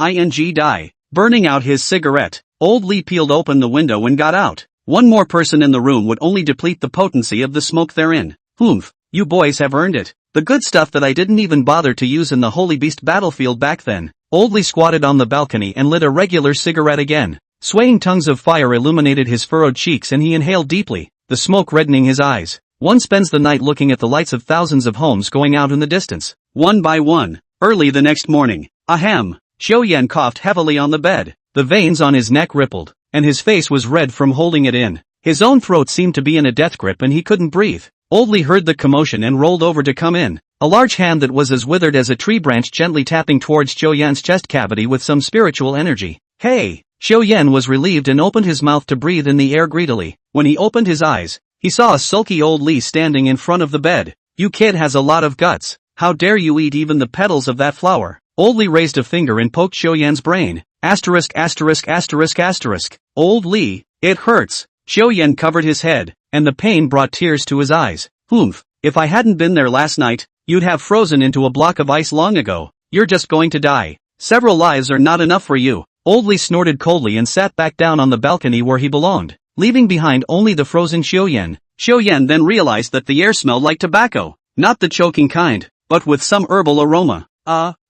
die. Burning out his cigarette, Old Lee peeled open the window and got out. One more person in the room would only deplete the potency of the smoke therein. Humph, you boys have earned it. The good stuff that I didn't even bother to use in the Holy Beast battlefield back then. Old Lee squatted on the balcony and lit a regular cigarette again. Swaying tongues of fire illuminated his furrowed cheeks and he inhaled deeply, the smoke reddening his eyes. One spends the night looking at the lights of thousands of homes going out in the distance. One by one. Early the next morning. Ahem. Xiao Yan coughed heavily on the bed. The veins on his neck rippled, and his face was red from holding it in. His own throat seemed to be in a death grip and he couldn't breathe. Old Lee heard the commotion and rolled over to come in. A large hand that was as withered as a tree branch gently tapping towards Xiao Yan's chest cavity with some spiritual energy. Hey! Xiao Yan was relieved and opened his mouth to breathe in the air greedily. When he opened his eyes, he saw a sulky Old Lee standing in front of the bed. You kid has a lot of guts. How dare you eat even the petals of that flower? Old Lee raised a finger and poked Xiao Yan's brain. Asterisk. Old Lee, it hurts. Xiao Yan covered his head, and the pain brought tears to his eyes. Humph, if I hadn't been there last night, you'd have frozen into a block of ice long ago. You're just going to die. Several lives are not enough for you. Old Lee snorted coldly and sat back down on the balcony where he belonged, leaving behind only the frozen Xiao Yan. Xiao Yan then realized that the air smelled like tobacco, not the choking kind, but with some herbal aroma.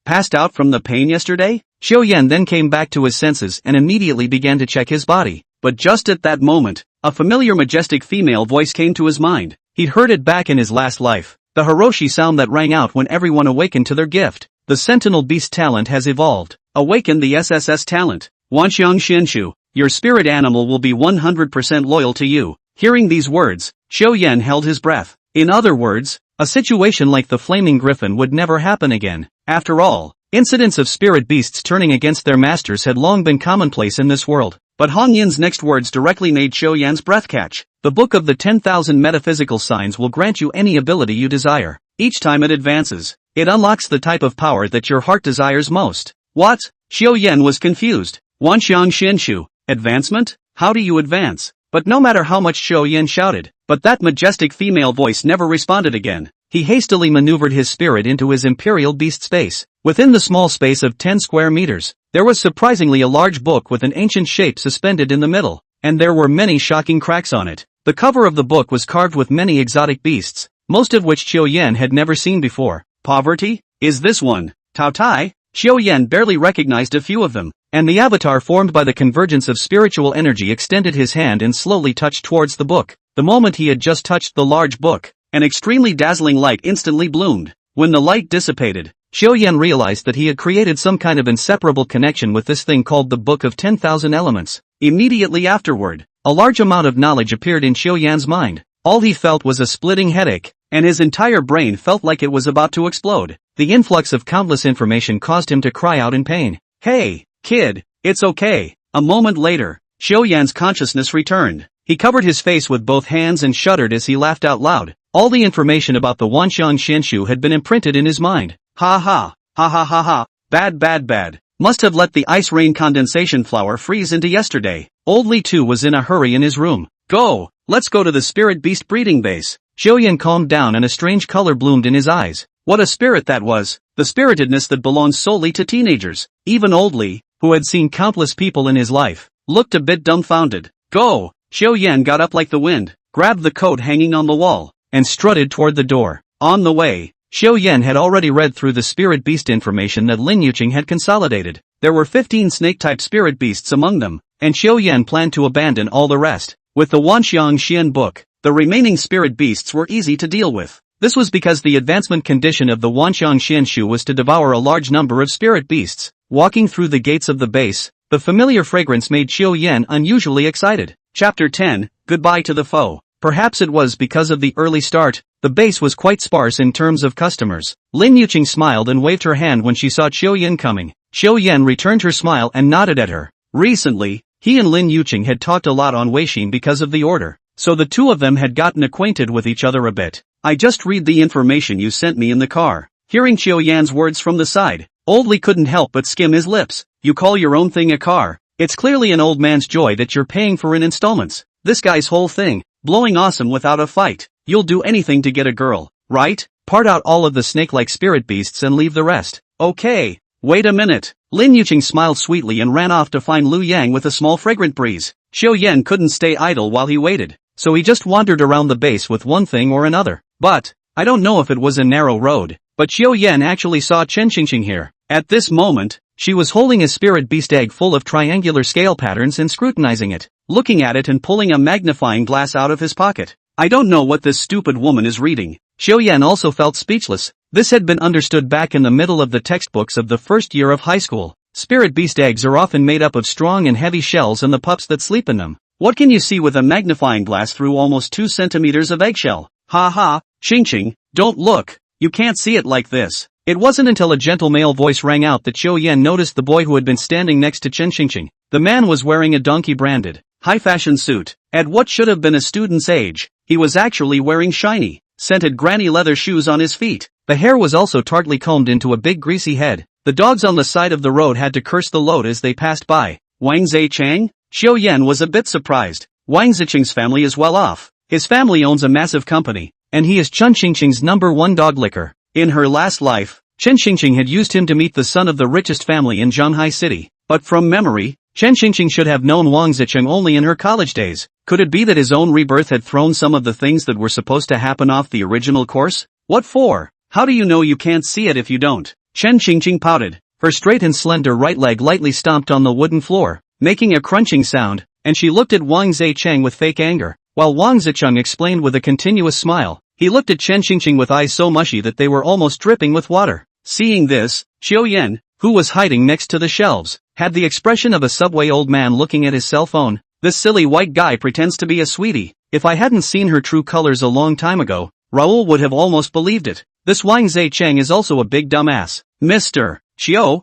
Passed out from the pain yesterday? Xiao Yan then came back to his senses and immediately began to check his body. But just at that moment, a familiar majestic female voice came to his mind. He'd heard it back in his last life. The Hiroshi sound that rang out when everyone awakened to their gift. The Sentinel Beast talent has evolved. Awaken the SSS talent. Wanxiang Xinshu, your spirit animal will be 100% loyal to you. Hearing these words, Xiao Yan held his breath. In other words, a situation like the Flaming Griffin would never happen again. After all, incidents of spirit beasts turning against their masters had long been commonplace in this world. But Hong Yin's next words directly made Xiao Yan's breath catch. The Book of the 10,000 Metaphysical Signs will grant you any ability you desire. Each time it advances, it unlocks the type of power that your heart desires most. What? Xiao Yan was confused. Wanxiang Xinshu, advancement? How do you advance? But no matter how much Xiao Yan shouted, but that majestic female voice never responded again. He hastily maneuvered his spirit into his imperial beast space. Within the small space of 10 square meters, there was surprisingly a large book with an ancient shape suspended in the middle, and there were many shocking cracks on it. The cover of the book was carved with many exotic beasts, most of which Xiao Yan had never seen before. Poverty? Is this one? Tao Tai? Xiao Yan barely recognized a few of them, and the avatar formed by the convergence of spiritual energy extended his hand and slowly touched towards the book. The moment he had just touched the large book, an extremely dazzling light instantly bloomed. When the light dissipated, Xiao Yan realized that he had created some kind of inseparable connection with this thing called the Book of 10,000 Elements. Immediately afterward, a large amount of knowledge appeared in Xiao Yan's mind. All he felt was a splitting headache, and his entire brain felt like it was about to explode. The influx of countless information caused him to cry out in pain. Hey, kid, it's okay. A moment later, Xiao Yan's consciousness returned. He covered his face with both hands and shuddered as he laughed out loud. All the information about the Wanxiang Xinshu had been imprinted in his mind. Ha ha, ha ha ha ha, bad. Must have let the ice rain condensation flower freeze into yesterday. Old Li too was in a hurry in his room. Go, let's go to the spirit beast breeding base. Xiao Yan calmed down and a strange color bloomed in his eyes. What a spirit that was, the spiritedness that belongs solely to teenagers. Even Old Li, who had seen countless people in his life, looked a bit dumbfounded. Go! Xiao Yan got up like the wind, grabbed the coat hanging on the wall, and strutted toward the door. On the way, Xiao Yan had already read through the spirit beast information that Lin Yuqing had consolidated. There were 15 snake-type spirit beasts among them, and Xiao Yan planned to abandon all the rest. With the Wanxiang Xian book, the remaining spirit beasts were easy to deal with. This was because the advancement condition of the Wanxiang Xianshu was to devour a large number of spirit beasts. Walking through the gates of the base, the familiar fragrance made Xiao Yan unusually excited. Chapter 10, Goodbye to the Foe. Perhaps it was because of the early start, the base was quite sparse in terms of customers. Lin Yuqing smiled and waved her hand when she saw Xiao Yan coming. Xiao Yan returned her smile and nodded at her. Recently, he and Lin Yuqing had talked a lot on Weixin because of the order, so the two of them had gotten acquainted with each other a bit. I just read the information you sent me in the car. Hearing Xiao Yan's words from the side, Old Li couldn't help but skim his lips. You call your own thing a car? It's clearly an old man's joy that you're paying for in installments. This guy's whole thing, blowing awesome without a fight. You'll do anything to get a girl, right? Part out all of the snake-like spirit beasts and leave the rest. Okay, wait a minute. Lin Yuqing smiled sweetly and ran off to find Lu Yang with a small fragrant breeze. Xiao Yan couldn't stay idle while he waited, so he just wandered around the base with one thing or another. But, I don't know if it was a narrow road, but Xiao Yan actually saw Chen Xingxing here. At this moment, she was holding a spirit beast egg full of triangular scale patterns and scrutinizing it, looking at it and pulling a magnifying glass out of his pocket. I don't know what this stupid woman is reading. Xiao Yan also felt speechless. This had been understood back in the middle of the textbooks of the first year of high school. Spirit beast eggs are often made up of strong and heavy shells and the pups that sleep in them. What can you see with a magnifying glass through almost 2 centimeters of eggshell? Ha ha, Xingxing, don't look. You can't see it like this. It wasn't until a gentle male voice rang out that Xiao Yan noticed the boy who had been standing next to Chen Xingxing. The man was wearing a donkey-branded, high-fashion suit. At what should have been a student's age, he was actually wearing shiny, scented granny leather shoes on his feet. The hair was also tartly combed into a big greasy head. The dogs on the side of the road had to curse the load as they passed by. Wang Zichang? Xiao Yan was a bit surprised. Wang Zichang's family is well off. His family owns a massive company, and he is Chen Xingxing's #1 dog licker. In her last life, Chen Xingxing had used him to meet the son of the richest family in Zhanghai City. But from memory, Chen Qingqing should have known Wang Zicheng only in her college days. Could it be that his own rebirth had thrown some of the things that were supposed to happen off the original course? What for? How do you know you can't see it if you don't? Chen Qingqing pouted. Her straight and slender right leg lightly stomped on the wooden floor, making a crunching sound, and she looked at Wang Zicheng with fake anger, while Wang Zicheng explained with a continuous smile. He looked at Chen Qingqing with eyes so mushy that they were almost dripping with water. Seeing this, Qiu Yan, who was hiding next to the shelves, had the expression of a subway old man looking at his cell phone. This silly white guy pretends to be a sweetie. If I hadn't seen her true colors a long time ago, Raoul would have almost believed it. This Wang Zicheng is also a big dumbass. Mr. Qiu,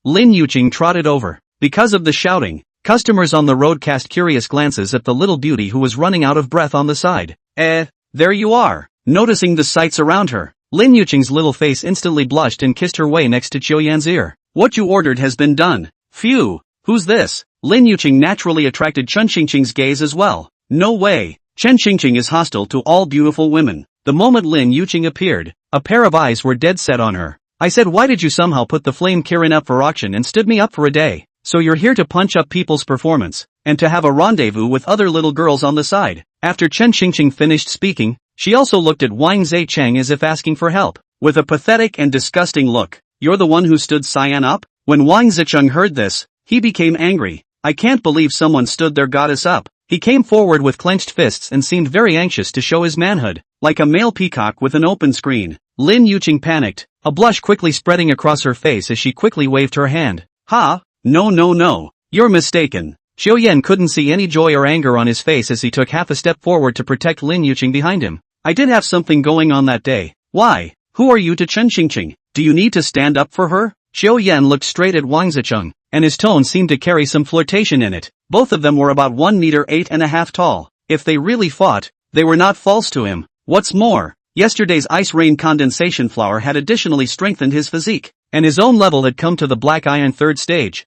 Lin Yuqing trotted over. Because of the shouting, customers on the road cast curious glances at the little beauty who was running out of breath on the side. There you are. Noticing the sights around her, Lin Yuqing's little face instantly blushed and kissed her way next to Qiu Yan's ear. What you ordered has been done. Phew, who's this? Lin Yuqing naturally attracted Chen Qingqing's gaze as well. No way. Chen Qingqing is hostile to all beautiful women. The moment Lin Yuqing appeared, a pair of eyes were dead set on her. I said, why did you somehow put the flame Kirin up for auction and stood me up for a day? So you're here to punch up people's performance, and to have a rendezvous with other little girls on the side. After Chen Qingqing finished speaking, she also looked at Wang Zicheng as if asking for help, with a pathetic and disgusting look. You're the one who stood Cyan up? When Wang Zicheng heard this, he became angry. I can't believe someone stood their goddess up. He came forward with clenched fists and seemed very anxious to show his manhood, like a male peacock with an open screen. Lin Yuqing panicked, a blush quickly spreading across her face as she quickly waved her hand. Ha! No. You're mistaken. Qiu Yan couldn't see any joy or anger on his face as he took half a step forward to protect Lin Yuqing behind him. I did have something going on that day. Why? Who are you to Chen Qingqing? Do you need to stand up for her? Qiu Yan looked straight at Wang Zicheng, and his tone seemed to carry some flirtation in it. Both of them were about 1 meter 8.5 tall. If they really fought, they were not false to him. What's more, yesterday's ice rain condensation flower had additionally strengthened his physique, and his own level had come to the black iron 3rd stage.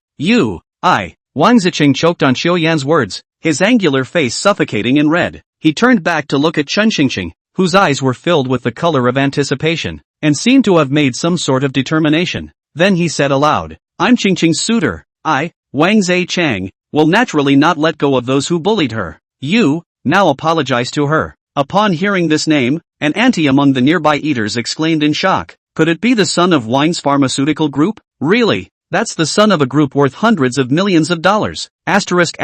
Wang Zicheng choked on Qiu Yan's words, his angular face suffocating in red. He turned back to look at Chen Qingqing, whose eyes were filled with the color of anticipation, and seemed to have made some sort of determination. Then he said aloud, I'm Qingqing's suitor. I, Wang Zicheng, will naturally not let go of those who bullied her. You, now apologize to her. Upon hearing this name, an auntie among the nearby eaters exclaimed in shock. Could it be the son of Wang's pharmaceutical group? Really? That's the son of a group worth hundreds of millions of dollars. Asterisk.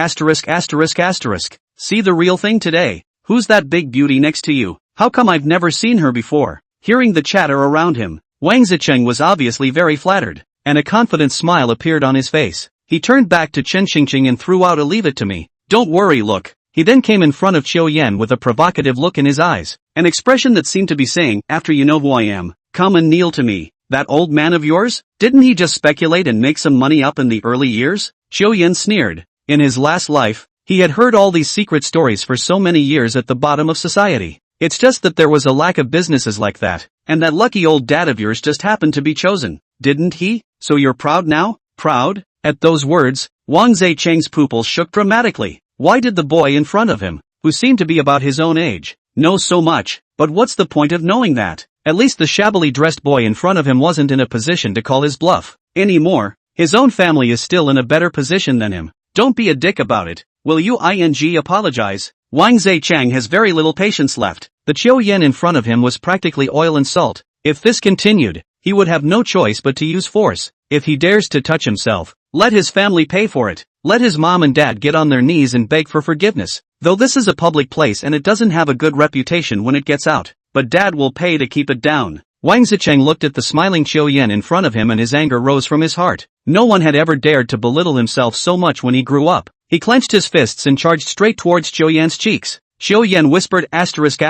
See the real thing today. Who's that big beauty next to you? How come I've never seen her before? Hearing the chatter around him, Wang Zicheng was obviously very flattered, and a confident smile appeared on his face. He turned back to Chen Qingqing and threw out a leave it to me. Don't worry, look. He then came in front of Qiu Yan with a provocative look in his eyes, an expression that seemed to be saying, after you know who I am, come and kneel to me. That old man of yours? Didn't he just speculate and make some money up in the early years? Qiu Yan sneered. In his last life, he had heard all these secret stories for so many years at the bottom of society. It's just that there was a lack of businesses like that, and that lucky old dad of yours just happened to be chosen, didn't he? So you're proud now? Proud? At those words, Wang Zicheng's pupils shook dramatically. Why did the boy in front of him, who seemed to be about his own age, know so much? But what's the point of knowing that? At least the shabbily dressed boy in front of him wasn't in a position to call his bluff anymore. His own family is still in a better position than him. Don't be a dick about it. Will you apologize? Wang Zicheng has very little patience left. The Qiu Yan in front of him was practically oil and salt. If this continued, he would have no choice but to use force. If he dares to touch himself, let his family pay for it. Let his mom and dad get on their knees and beg for forgiveness. Though this is a public place and it doesn't have a good reputation when it gets out, but dad will pay to keep it down. Wang Zicheng looked at the smiling Qiu Yan in front of him and his anger rose from his heart. No one had ever dared to belittle himself so much when he grew up. He clenched his fists and charged straight towards Qiu Yan's cheeks. Qiu Yan whispered asterisk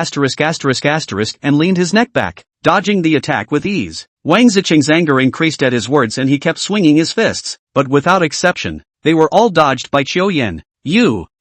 and leaned his neck back, dodging the attack with ease. Wang Zicheng's anger increased at his words and he kept swinging his fists, but without exception, they were all dodged by Qiu Yan.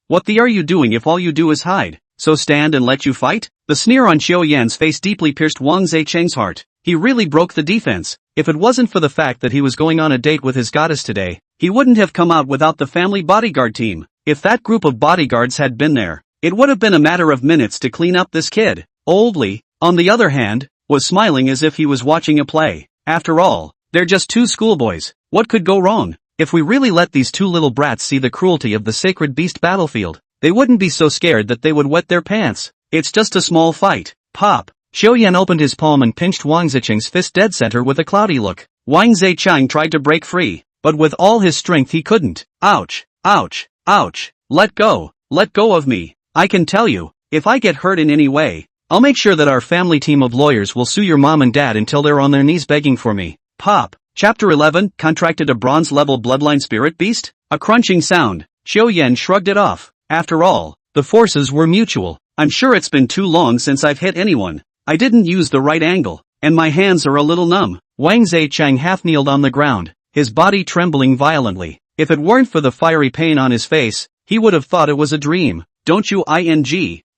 What are you doing if all you do is hide? So stand and let you fight? The sneer on Qiu Yan's face deeply pierced Wang Zicheng's heart. He really broke the defense. If it wasn't for the fact that he was going on a date with his goddess today, he wouldn't have come out without the family bodyguard team. If that group of bodyguards had been there, it would have been a matter of minutes to clean up this kid. Old Li, on the other hand, was smiling as if he was watching a play. After all, they're just two schoolboys. What could go wrong? If we really let these two little brats see the cruelty of the sacred beast battlefield, they wouldn't be so scared that they would wet their pants. It's just a small fight. Pop. Xiaoyan opened his palm and pinched Wang Zicheng's fist dead center with a cloudy look. Wang Zicheng tried to break free, but with all his strength he couldn't. Ouch, ouch, ouch. Let go of me. I can tell you, if I get hurt in any way, I'll make sure that our family team of lawyers will sue your mom and dad until they're on their knees begging for me. Pop. Chapter 11, contracted a bronze-level bloodline spirit beast? A crunching sound. Xiaoyan shrugged it off. After all, the forces were mutual. I'm sure it's been too long since I've hit anyone. I didn't use the right angle, and my hands are a little numb. Wang Zicheng half-kneeled on the ground, his body trembling violently. If it weren't for the fiery pain on his face, he would have thought it was a dream. Don't you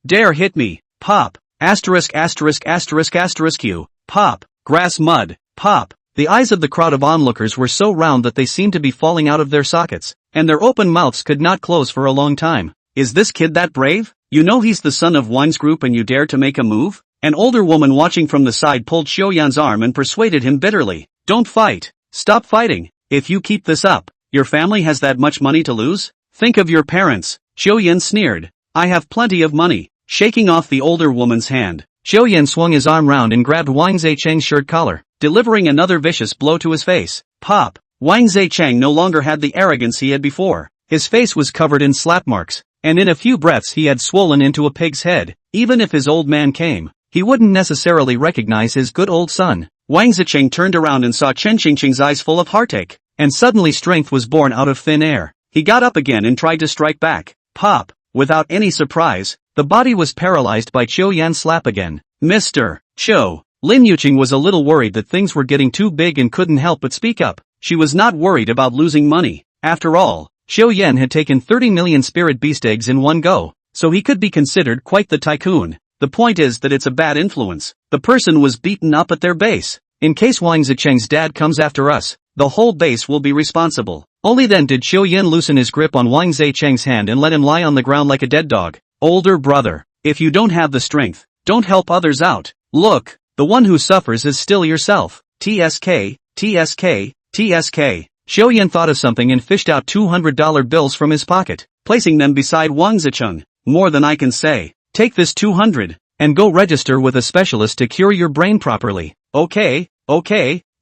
dare hit me. Pop. Asterisk asterisk asterisk asterisk Q. Pop. Grass mud. Pop. The eyes of the crowd of onlookers were so round that they seemed to be falling out of their sockets, and their open mouths could not close for a long time. Is this kid that brave? You know he's the son of Wang's group and you dare to make a move? An older woman watching from the side pulled Xiaoyan's arm and persuaded him bitterly. Don't fight. Stop fighting. If you keep this up, your family has that much money to lose? Think of your parents. Xiaoyan sneered. I have plenty of money. Shaking off the older woman's hand, Xiaoyan swung his arm round and grabbed Wang Zicheng's shirt collar, delivering another vicious blow to his face. Pop. Wang Zicheng no longer had the arrogance he had before. His face was covered in slap marks, and in a few breaths he had swollen into a pig's head. Even if his old man came, he wouldn't necessarily recognize his good old son. Wang Zicheng turned around and saw Chen Qingqing's eyes full of heartache, and suddenly strength was born out of thin air. He got up again and tried to strike back. Pop. Without any surprise, the body was paralyzed by Xiaoyan's slap again. Mr. Cho. Lin Yuqing was a little worried that things were getting too big and couldn't help but speak up. She was not worried about losing money. After all, Xiaoyan had taken 30 million spirit beast eggs in one go, so he could be considered quite the tycoon. The point is that it's a bad influence. The person was beaten up at their base. In case Wang Zicheng's dad comes after us, the whole base will be responsible. Only then did Xiaoyan loosen his grip on Wang Zicheng's hand and let him lie on the ground like a dead dog. Older brother, if you don't have the strength, don't help others out. Look, the one who suffers is still yourself. TSK, TSK, TSK. Xiaoyan thought of something and fished out $200 bills from his pocket, placing them beside Wang Zicheng. More than I can say. Take this 200, and go register with a specialist to cure your brain properly. Okay,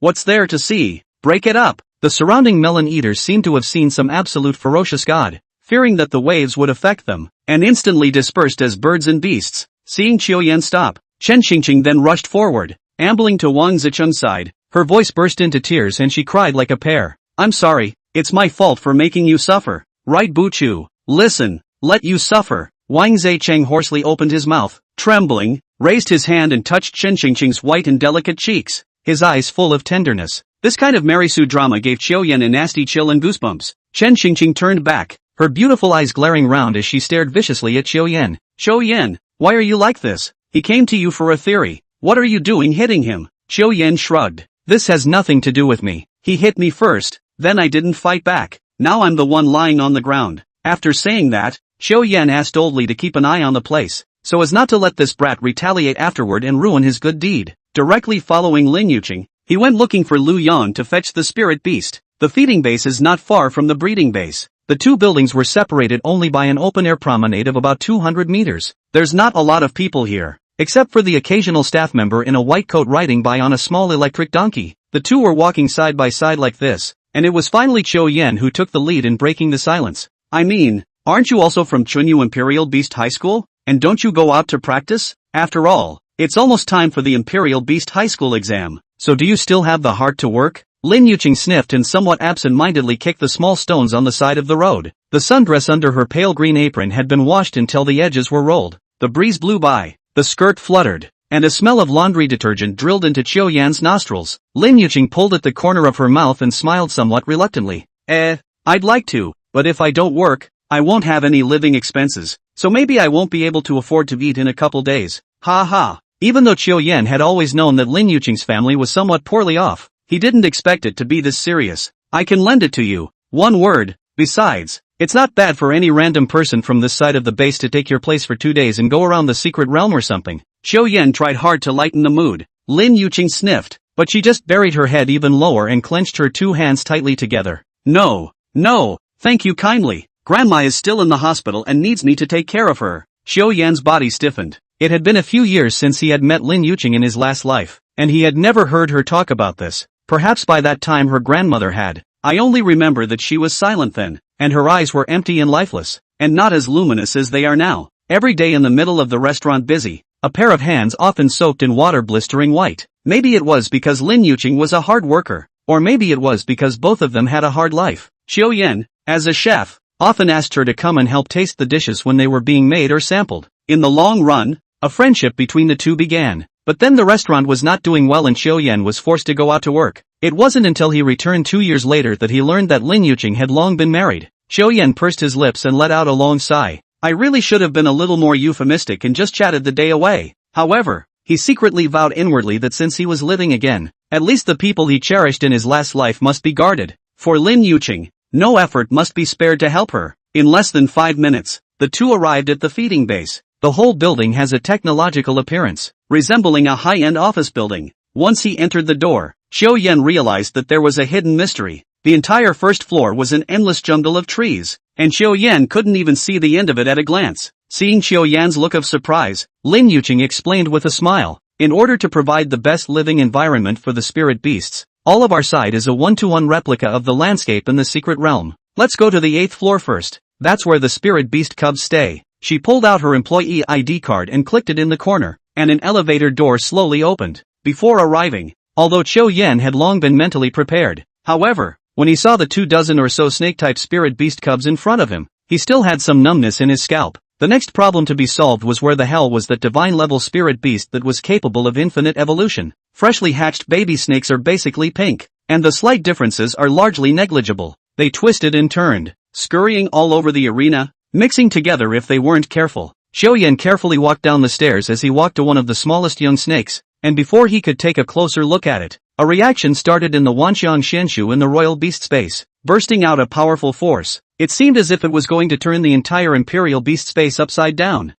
what's there to see? Break it up. The surrounding melon eaters seemed to have seen some absolute ferocious god, fearing that the waves would affect them, and instantly dispersed as birds and beasts. Seeing Xiaoyan stop, Chen Qingqing then rushed forward, ambling to Wang Zicheng's side. Her voice burst into tears and she cried like a pear. I'm sorry, it's my fault for making you suffer. Right, Buchu? Listen, let you suffer. Wang Zicheng hoarsely opened his mouth, trembling, raised his hand and touched Chen Qingqing's white and delicate cheeks, his eyes full of tenderness. This kind of Mary Sue drama gave Xiaoyan a nasty chill and goosebumps. Chen Qingqing turned back, her beautiful eyes glaring round as she stared viciously at Xiaoyan. Xiaoyan, why are you like this? He came to you for a theory. What are you doing hitting him? Xiaoyan shrugged. This has nothing to do with me. He hit me first, then I didn't fight back. Now I'm the one lying on the ground. After saying that, Xiaoyan asked oldly to keep an eye on the place, so as not to let this brat retaliate afterward and ruin his good deed. Directly following Lin Yuqing, he went looking for Lu Yang to fetch the spirit beast. The feeding base is not far from the breeding base. The two buildings were separated only by an open-air promenade of about 200 meters. There's not a lot of people here, except for the occasional staff member in a white coat riding by on a small electric donkey. The two were walking side by side like this, and it was finally Xiaoyan who took the lead in breaking the silence. I mean, aren't you also from Chunyu Imperial Beast High School? And don't you go out to practice? After all, it's almost time for the Imperial Beast High School exam. So do you still have the heart to work? Lin Yuqing sniffed and somewhat absent-mindedly kicked the small stones on the side of the road. The sundress under her pale green apron had been washed until the edges were rolled. The breeze blew by, the skirt fluttered, and a smell of laundry detergent drilled into Xiaoyan's nostrils. Lin Yuqing pulled at the corner of her mouth and smiled somewhat reluctantly. I'd like to, but if I don't work, I won't have any living expenses, so maybe I won't be able to afford to eat in a couple days. Ha ha. Even though Xiaoyan had always known that Lin Yuqing's family was somewhat poorly off, he didn't expect it to be this serious. I can lend it to you. One word. Besides, it's not bad for any random person from this side of the base to take your place for 2 days and go around the secret realm or something. Xiaoyan tried hard to lighten the mood. Lin Yuqing sniffed, but she just buried her head even lower and clenched her two hands tightly together. No, no, thank you kindly. Grandma is still in the hospital and needs me to take care of her. Xiao Yan's body stiffened. It had been a few years since he had met Lin Yuqing in his last life, and he had never heard her talk about this. Perhaps by that time her grandmother had. I only remember that she was silent then, and her eyes were empty and lifeless, and not as luminous as they are now. Every day in the middle of the restaurant busy, a pair of hands often soaked in water blistering white. Maybe it was because Lin Yuqing was a hard worker, or maybe it was because both of them had a hard life. Xiao Yan, as a chef, often asked her to come and help taste the dishes when they were being made or sampled. In the long run, a friendship between the two began. But then the restaurant was not doing well and Xiao Yan was forced to go out to work. It wasn't until he returned 2 years later that he learned that Lin Yuqing had long been married. Xiao Yan pursed his lips and let out a long sigh. I really should have been a little more euphemistic and just chatted the day away. However, he secretly vowed inwardly that since he was living again, at least the people he cherished in his last life must be guarded. For Lin Yuqing, no effort must be spared to help her. In less than 5 minutes, the two arrived at the feeding base. The whole building has a technological appearance, resembling a high-end office building. Once he entered the door, Xiao Yan realized that there was a hidden mystery. The entire first floor was an endless jungle of trees, and Xiao Yan couldn't even see the end of it at a glance. Seeing Xiao Yan's look of surprise, Lin Yuqing explained with a smile, in order to provide the best living environment for the spirit beasts, all of our side is a 1-to-1 replica of the landscape in the secret realm. Let's go to the 8th floor first. That's where the spirit beast cubs stay. She pulled out her employee ID card and clicked it in the corner, and an elevator door slowly opened. Before arriving, although Xiao Yan had long been mentally prepared, however, when he saw the 24 or so snake-type spirit beast cubs in front of him, he still had some numbness in his scalp. The next problem to be solved was where the hell was that divine-level spirit beast that was capable of infinite evolution. Freshly hatched baby snakes are basically pink, and the slight differences are largely negligible. They twisted and turned, scurrying all over the arena, mixing together if they weren't careful. Xiao Yan carefully walked down the stairs as he walked to one of the smallest young snakes, and before he could take a closer look at it, a reaction started in the Wanxiang Xianshu in the royal beast space, bursting out a powerful force. It seemed as if it was going to turn the entire imperial beast space upside down.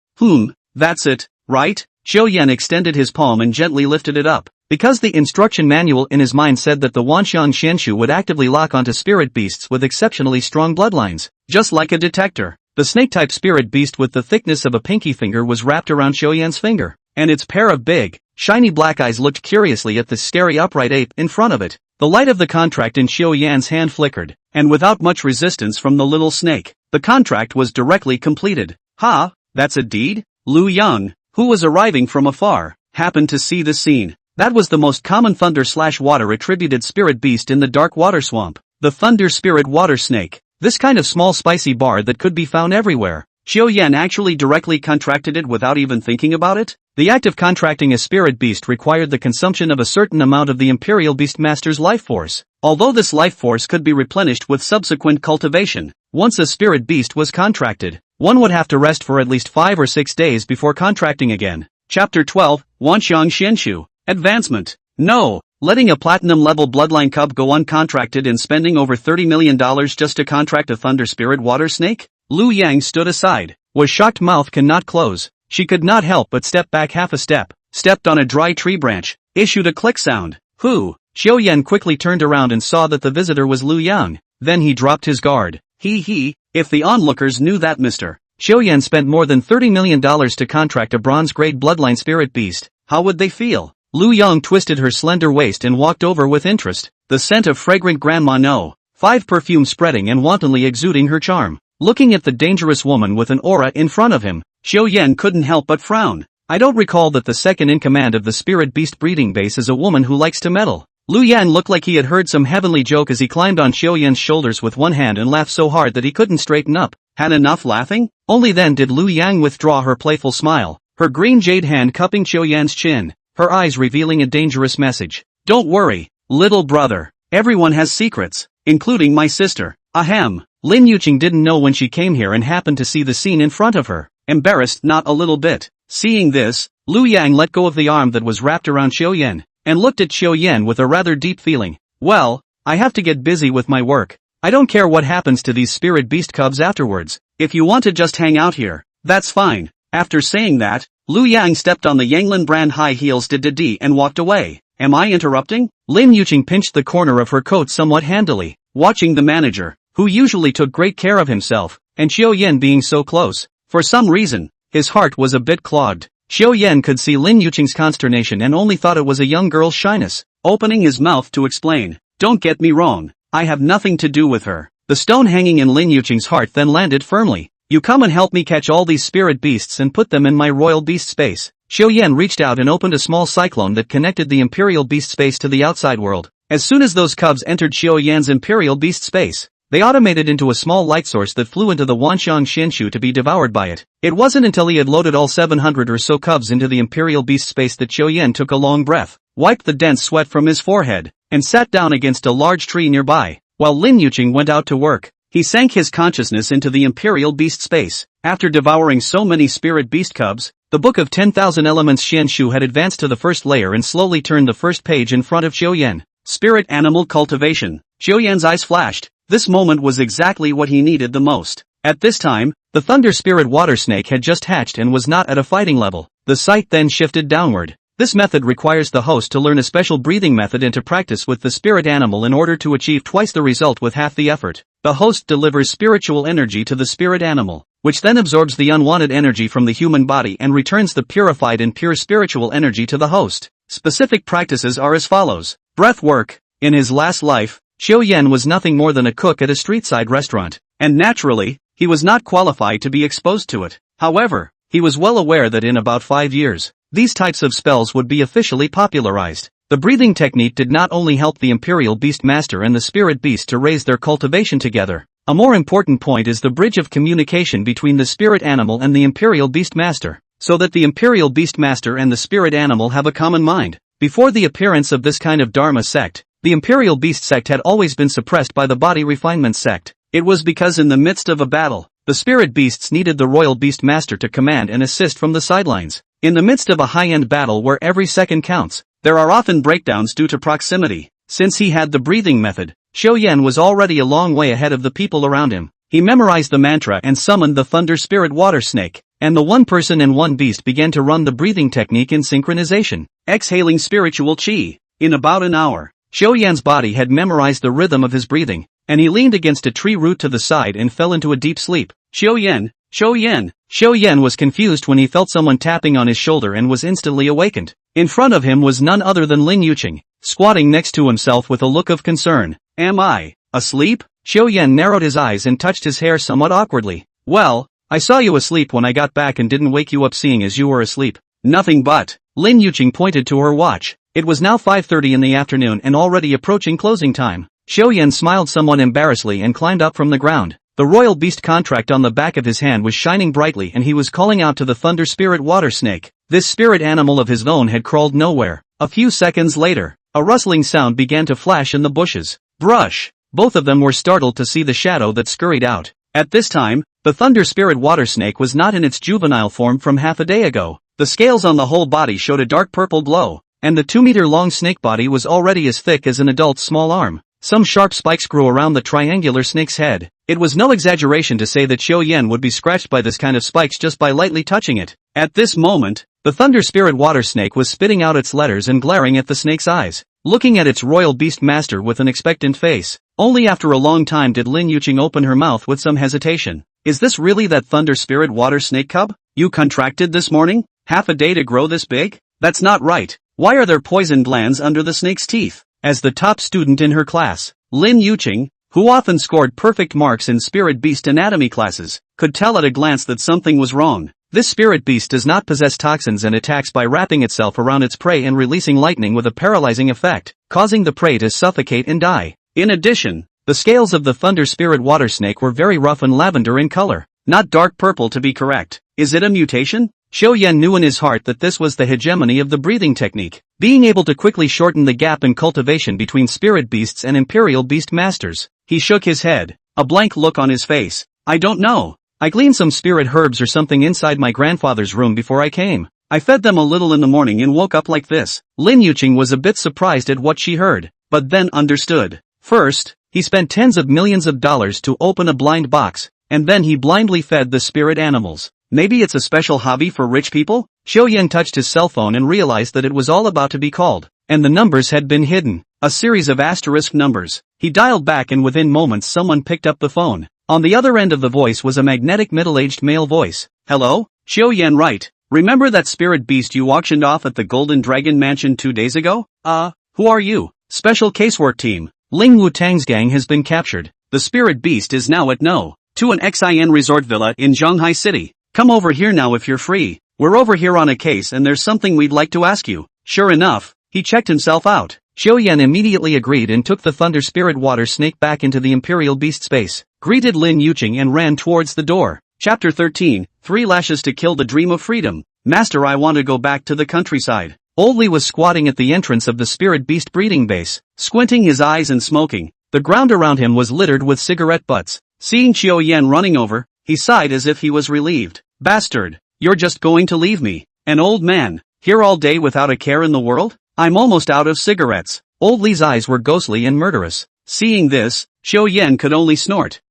That's it, right? Xiao Yan extended his palm and gently lifted it up. Because the instruction manual in his mind said that the Wanxiang Xianshu would actively lock onto spirit beasts with exceptionally strong bloodlines, just like a detector. The snake-type spirit beast with the thickness of a pinky finger was wrapped around Xiao Yan's finger, and its pair of big, shiny black eyes looked curiously at the scary upright ape in front of it. The light of the contract in Xiao Yan's hand flickered, and without much resistance from the little snake, the contract was directly completed. Ha, that's a deed? Lu Yang, who was arriving from afar, happened to see the scene. That was the most common thunder/water attributed spirit beast in the dark water swamp, the thunder spirit water snake. This kind of small spicy bar that could be found everywhere. Xiao Yan actually directly contracted it without even thinking about it? The act of contracting a spirit beast required the consumption of a certain amount of the Imperial Beastmaster's life force. Although this life force could be replenished with subsequent cultivation, once a spirit beast was contracted, one would have to rest for at least 5 or 6 days before contracting again. Chapter 12, Wanxiang Xianshu. Advancement. No, letting a platinum-level bloodline cub go uncontracted and spending over $30 million just to contract a thunder spirit water snake? Lu Yang stood aside. Was shocked mouth cannot close. She could not help but step back half a step, stepped on a dry tree branch, issued a click sound. Who? Xiao Yan quickly turned around and saw that the visitor was Lu Yang. Then he dropped his guard. If the onlookers knew that Mr. Xiao Yan spent more than $30 million to contract a bronze-grade bloodline spirit beast, how would they feel? Lu Yang twisted her slender waist and walked over with interest, the scent of fragrant Grandma No. 5 perfume spreading and wantonly exuding her charm. Looking at the dangerous woman with an aura in front of him, Xiao Yan couldn't help but frown. I don't recall that the second in command of the spirit beast breeding base is a woman who likes to meddle. Lu Yang looked like he had heard some heavenly joke as he climbed on Xiao Yan's shoulders with one hand and laughed so hard that he couldn't straighten up. Had enough laughing? Only then did Lu Yang withdraw her playful smile, her green jade hand cupping Xiao Yan's chin, her eyes revealing a dangerous message. Don't worry, little brother. Everyone has secrets, including my sister. Ahem. Lin Yuqing didn't know when she came here and happened to see the scene in front of her, embarrassed not a little bit. Seeing this, Lu Yang let go of the arm that was wrapped around Xiao Yan, and looked at Xiao Yan with a rather deep feeling. Well, I have to get busy with my work. I don't care what happens to these spirit beast cubs afterwards. If you want to just hang out here, that's fine. After saying that, Lu Yang stepped on the Yanglin brand high heels and walked away. Am I interrupting? Lin Yuqing pinched the corner of her coat somewhat handily. watching the manager, who usually took great care of himself, and Xiao Yan being so close. For some reason, his heart was a bit clogged. Xiao Yan could see Lin Yuqing's consternation and only thought it was a young girl's shyness. Opening his mouth to explain, "Don't get me wrong, I have nothing to do with her." The stone hanging in Lin Yuqing's heart then landed firmly. "You come and help me catch all these spirit beasts and put them in my royal beast space." Xiao Yan reached out and opened a small cyclone that connected the imperial beast space to the outside world. As soon as those cubs entered Xiao Yan's imperial beast space, they automated into a small light source that flew into the Wanxiang Xinshu to be devoured by it. It wasn't until he had loaded all 700 or so cubs into the imperial beast space that Xiao Yan took a long breath, wiped the dense sweat from his forehead, and sat down against a large tree nearby. While Lin Yuqing went out to work, he sank his consciousness into the imperial beast space. After devouring so many spirit beast cubs, the Book of 10,000 Elements Xianshu had advanced to the first layer and slowly turned the first page in front of Xiao Yan. Spirit animal cultivation. Xiao Yan's eyes flashed. This moment was exactly what he needed the most. At this time, the thunder spirit water snake had just hatched and was not at a fighting level. The sight then shifted downward. This method requires the host to learn a special breathing method and to practice with the spirit animal in order to achieve twice the result with half the effort. The host delivers spiritual energy to the spirit animal, which then absorbs the unwanted energy from the human body and returns the purified and pure spiritual energy to the host. Specific practices are as follows. Breath work. In his last life, Xiao Yan was nothing more than a cook at a street-side restaurant, and naturally, he was not qualified to be exposed to it. However, he was well aware that in about 5 years, these types of spells would be officially popularized. The breathing technique did not only help the Imperial Beast Master and the Spirit Beast to raise their cultivation together. A more important point is the bridge of communication between the Spirit Animal and the Imperial Beast Master, so that the Imperial Beast Master and the Spirit Animal have a common mind. Before the appearance of this kind of Dharma sect, the Imperial Beast sect had always been suppressed by the Body Refinement sect. It was because in the midst of a battle, the Spirit Beasts needed the Royal Beast Master to command and assist from the sidelines. In the midst of a high-end battle where every second counts, there are often breakdowns due to proximity. Since he had the breathing method, Xiao Yan was already a long way ahead of the people around him. He memorized the mantra and summoned the Thunder Spirit Water Snake, and the one person and one beast began to run the breathing technique in synchronization, exhaling spiritual qi. In about an hour, Xiao Yan's body had memorized the rhythm of his breathing, and he leaned against a tree root to the side and fell into a deep sleep. Xiao Yan, Xiao Yan. Xiao Yan was confused when he felt someone tapping on his shoulder and was instantly awakened. In front of him was none other than Lin Yuqing, squatting next to himself with a look of concern. Am I asleep? Xiao Yan narrowed his eyes and touched his hair somewhat awkwardly. Well, I saw you asleep when I got back and didn't wake you up seeing as you were asleep. Nothing but. Lin Yuqing pointed to her watch. It was now 5:30 in the afternoon and already approaching closing time. Xiao Yan smiled somewhat embarrassedly and climbed up from the ground. The royal beast contract on the back of his hand was shining brightly and he was calling out to the Thunder Spirit Water Snake. This spirit animal of his own had crawled nowhere. A few seconds later, a rustling sound began to flash in the bushes. Brush! Both of them were startled to see the shadow that scurried out. At this time, the Thunder Spirit Water Snake was not in its juvenile form from half a day ago. The scales on the whole body showed a dark purple glow, and the 2-meter-long snake body was already as thick as an adult's small arm. Some sharp spikes grew around the triangular snake's head. It was no exaggeration to say that Xiao Yan would be scratched by this kind of spikes just by lightly touching it. At this moment, the Thunder Spirit Water Snake was spitting out its letters and glaring at the snake's eyes, looking at its royal beast master with an expectant face. Only after a long time did Lin Yuqing open her mouth with some hesitation. Is this really that Thunder Spirit Water Snake cub? You contracted this morning? Half a day to grow this big? That's not right. Why are there poison glands under the snake's teeth? As the top student in her class, Lin Yuqing, who often scored perfect marks in spirit beast anatomy classes, could tell at a glance that something was wrong. This spirit beast does not possess toxins and attacks by wrapping itself around its prey and releasing lightning with a paralyzing effect, causing the prey to suffocate and die. In addition, the scales of the Thunder Spirit Water Snake were very rough and lavender in color, not dark purple to be correct. Is it a mutation? Xiao Yan knew in his heart that this was the hegemony of the breathing technique, being able to quickly shorten the gap in cultivation between spirit beasts and imperial beast masters. He shook his head, a blank look on his face. I don't know. I gleaned some spirit herbs or something inside my grandfather's room before I came. I fed them a little in the morning and woke up like this. Lin Yuqing was a bit surprised at what she heard, but then understood. First, he spent tens of millions of dollars to open a blind box, and then he blindly fed the spirit animals. Maybe it's a special hobby for rich people? Xiao Yan touched his cell phone and realized that it was all about to be called, and the numbers had been hidden. A series of asterisk numbers. He dialed back and within moments someone picked up the phone. On the other end of the voice was a magnetic middle-aged male voice. Hello? Xiao Yan, right? Remember that spirit beast you auctioned off at the Golden Dragon Mansion 2 days ago? Who are you? Special casework team. Ling Wu-Tang's gang has been captured. The spirit beast is now at No. 2 an Xin resort villa in Zhanghai City. Come over here now if you're free. We're over here on a case and there's something we'd like to ask you. Sure enough, he checked himself out. Xiao Yan immediately agreed and took the thunder spirit water snake back into the imperial beast space, greeted Lin Yuqing and ran towards the door. Chapter 13, 3 Lashes to Kill the Dream of Freedom. Master, I want to go back to the countryside. Old Li was squatting at the entrance of the spirit beast breeding base, squinting his eyes and smoking. The ground around him was littered with cigarette butts. Seeing Xiao Yan running over, he sighed as if he was relieved. Bastard, you're just going to leave me, an old man, here all day without a care in the world? I'm almost out of cigarettes. Old Li's eyes were ghostly and murderous. Seeing this, Xiao Yan could only snort.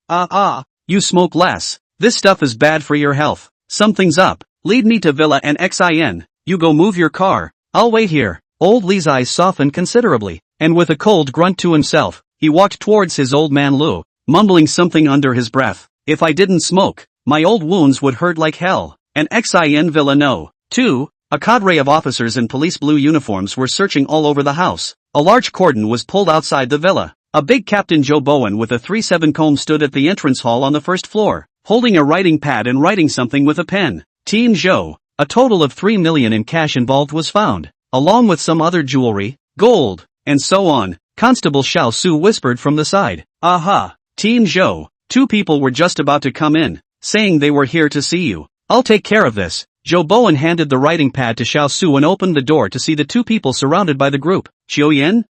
You smoke less. This stuff is bad for your health. Something's up. Lead me to Villa and Xin. You go move your car. I'll wait here. Old Li's eyes softened considerably, and with a cold grunt to himself, he walked towards his old man Lu, mumbling something under his breath. If I didn't smoke, my old wounds would hurt like hell. An Xin Villa No. 2, a cadre of officers in police blue uniforms were searching all over the house. A large cordon was pulled outside the villa. A big Captain Joe Bowen with a 3/7 comb stood at the entrance hall on the first floor, holding a writing pad and writing something with a pen. Team Joe. A total of 3 million in cash involved was found, along with some other jewelry, gold, and so on. Constable Xiao Su whispered from the side. Aha. Team Joe. 2 people were just about to come in, saying they were here to see you. I'll take care of this. Joe Bowen handed the writing pad to Xiao Su and opened the door to see the 2 people surrounded by the group. Xiao Yan?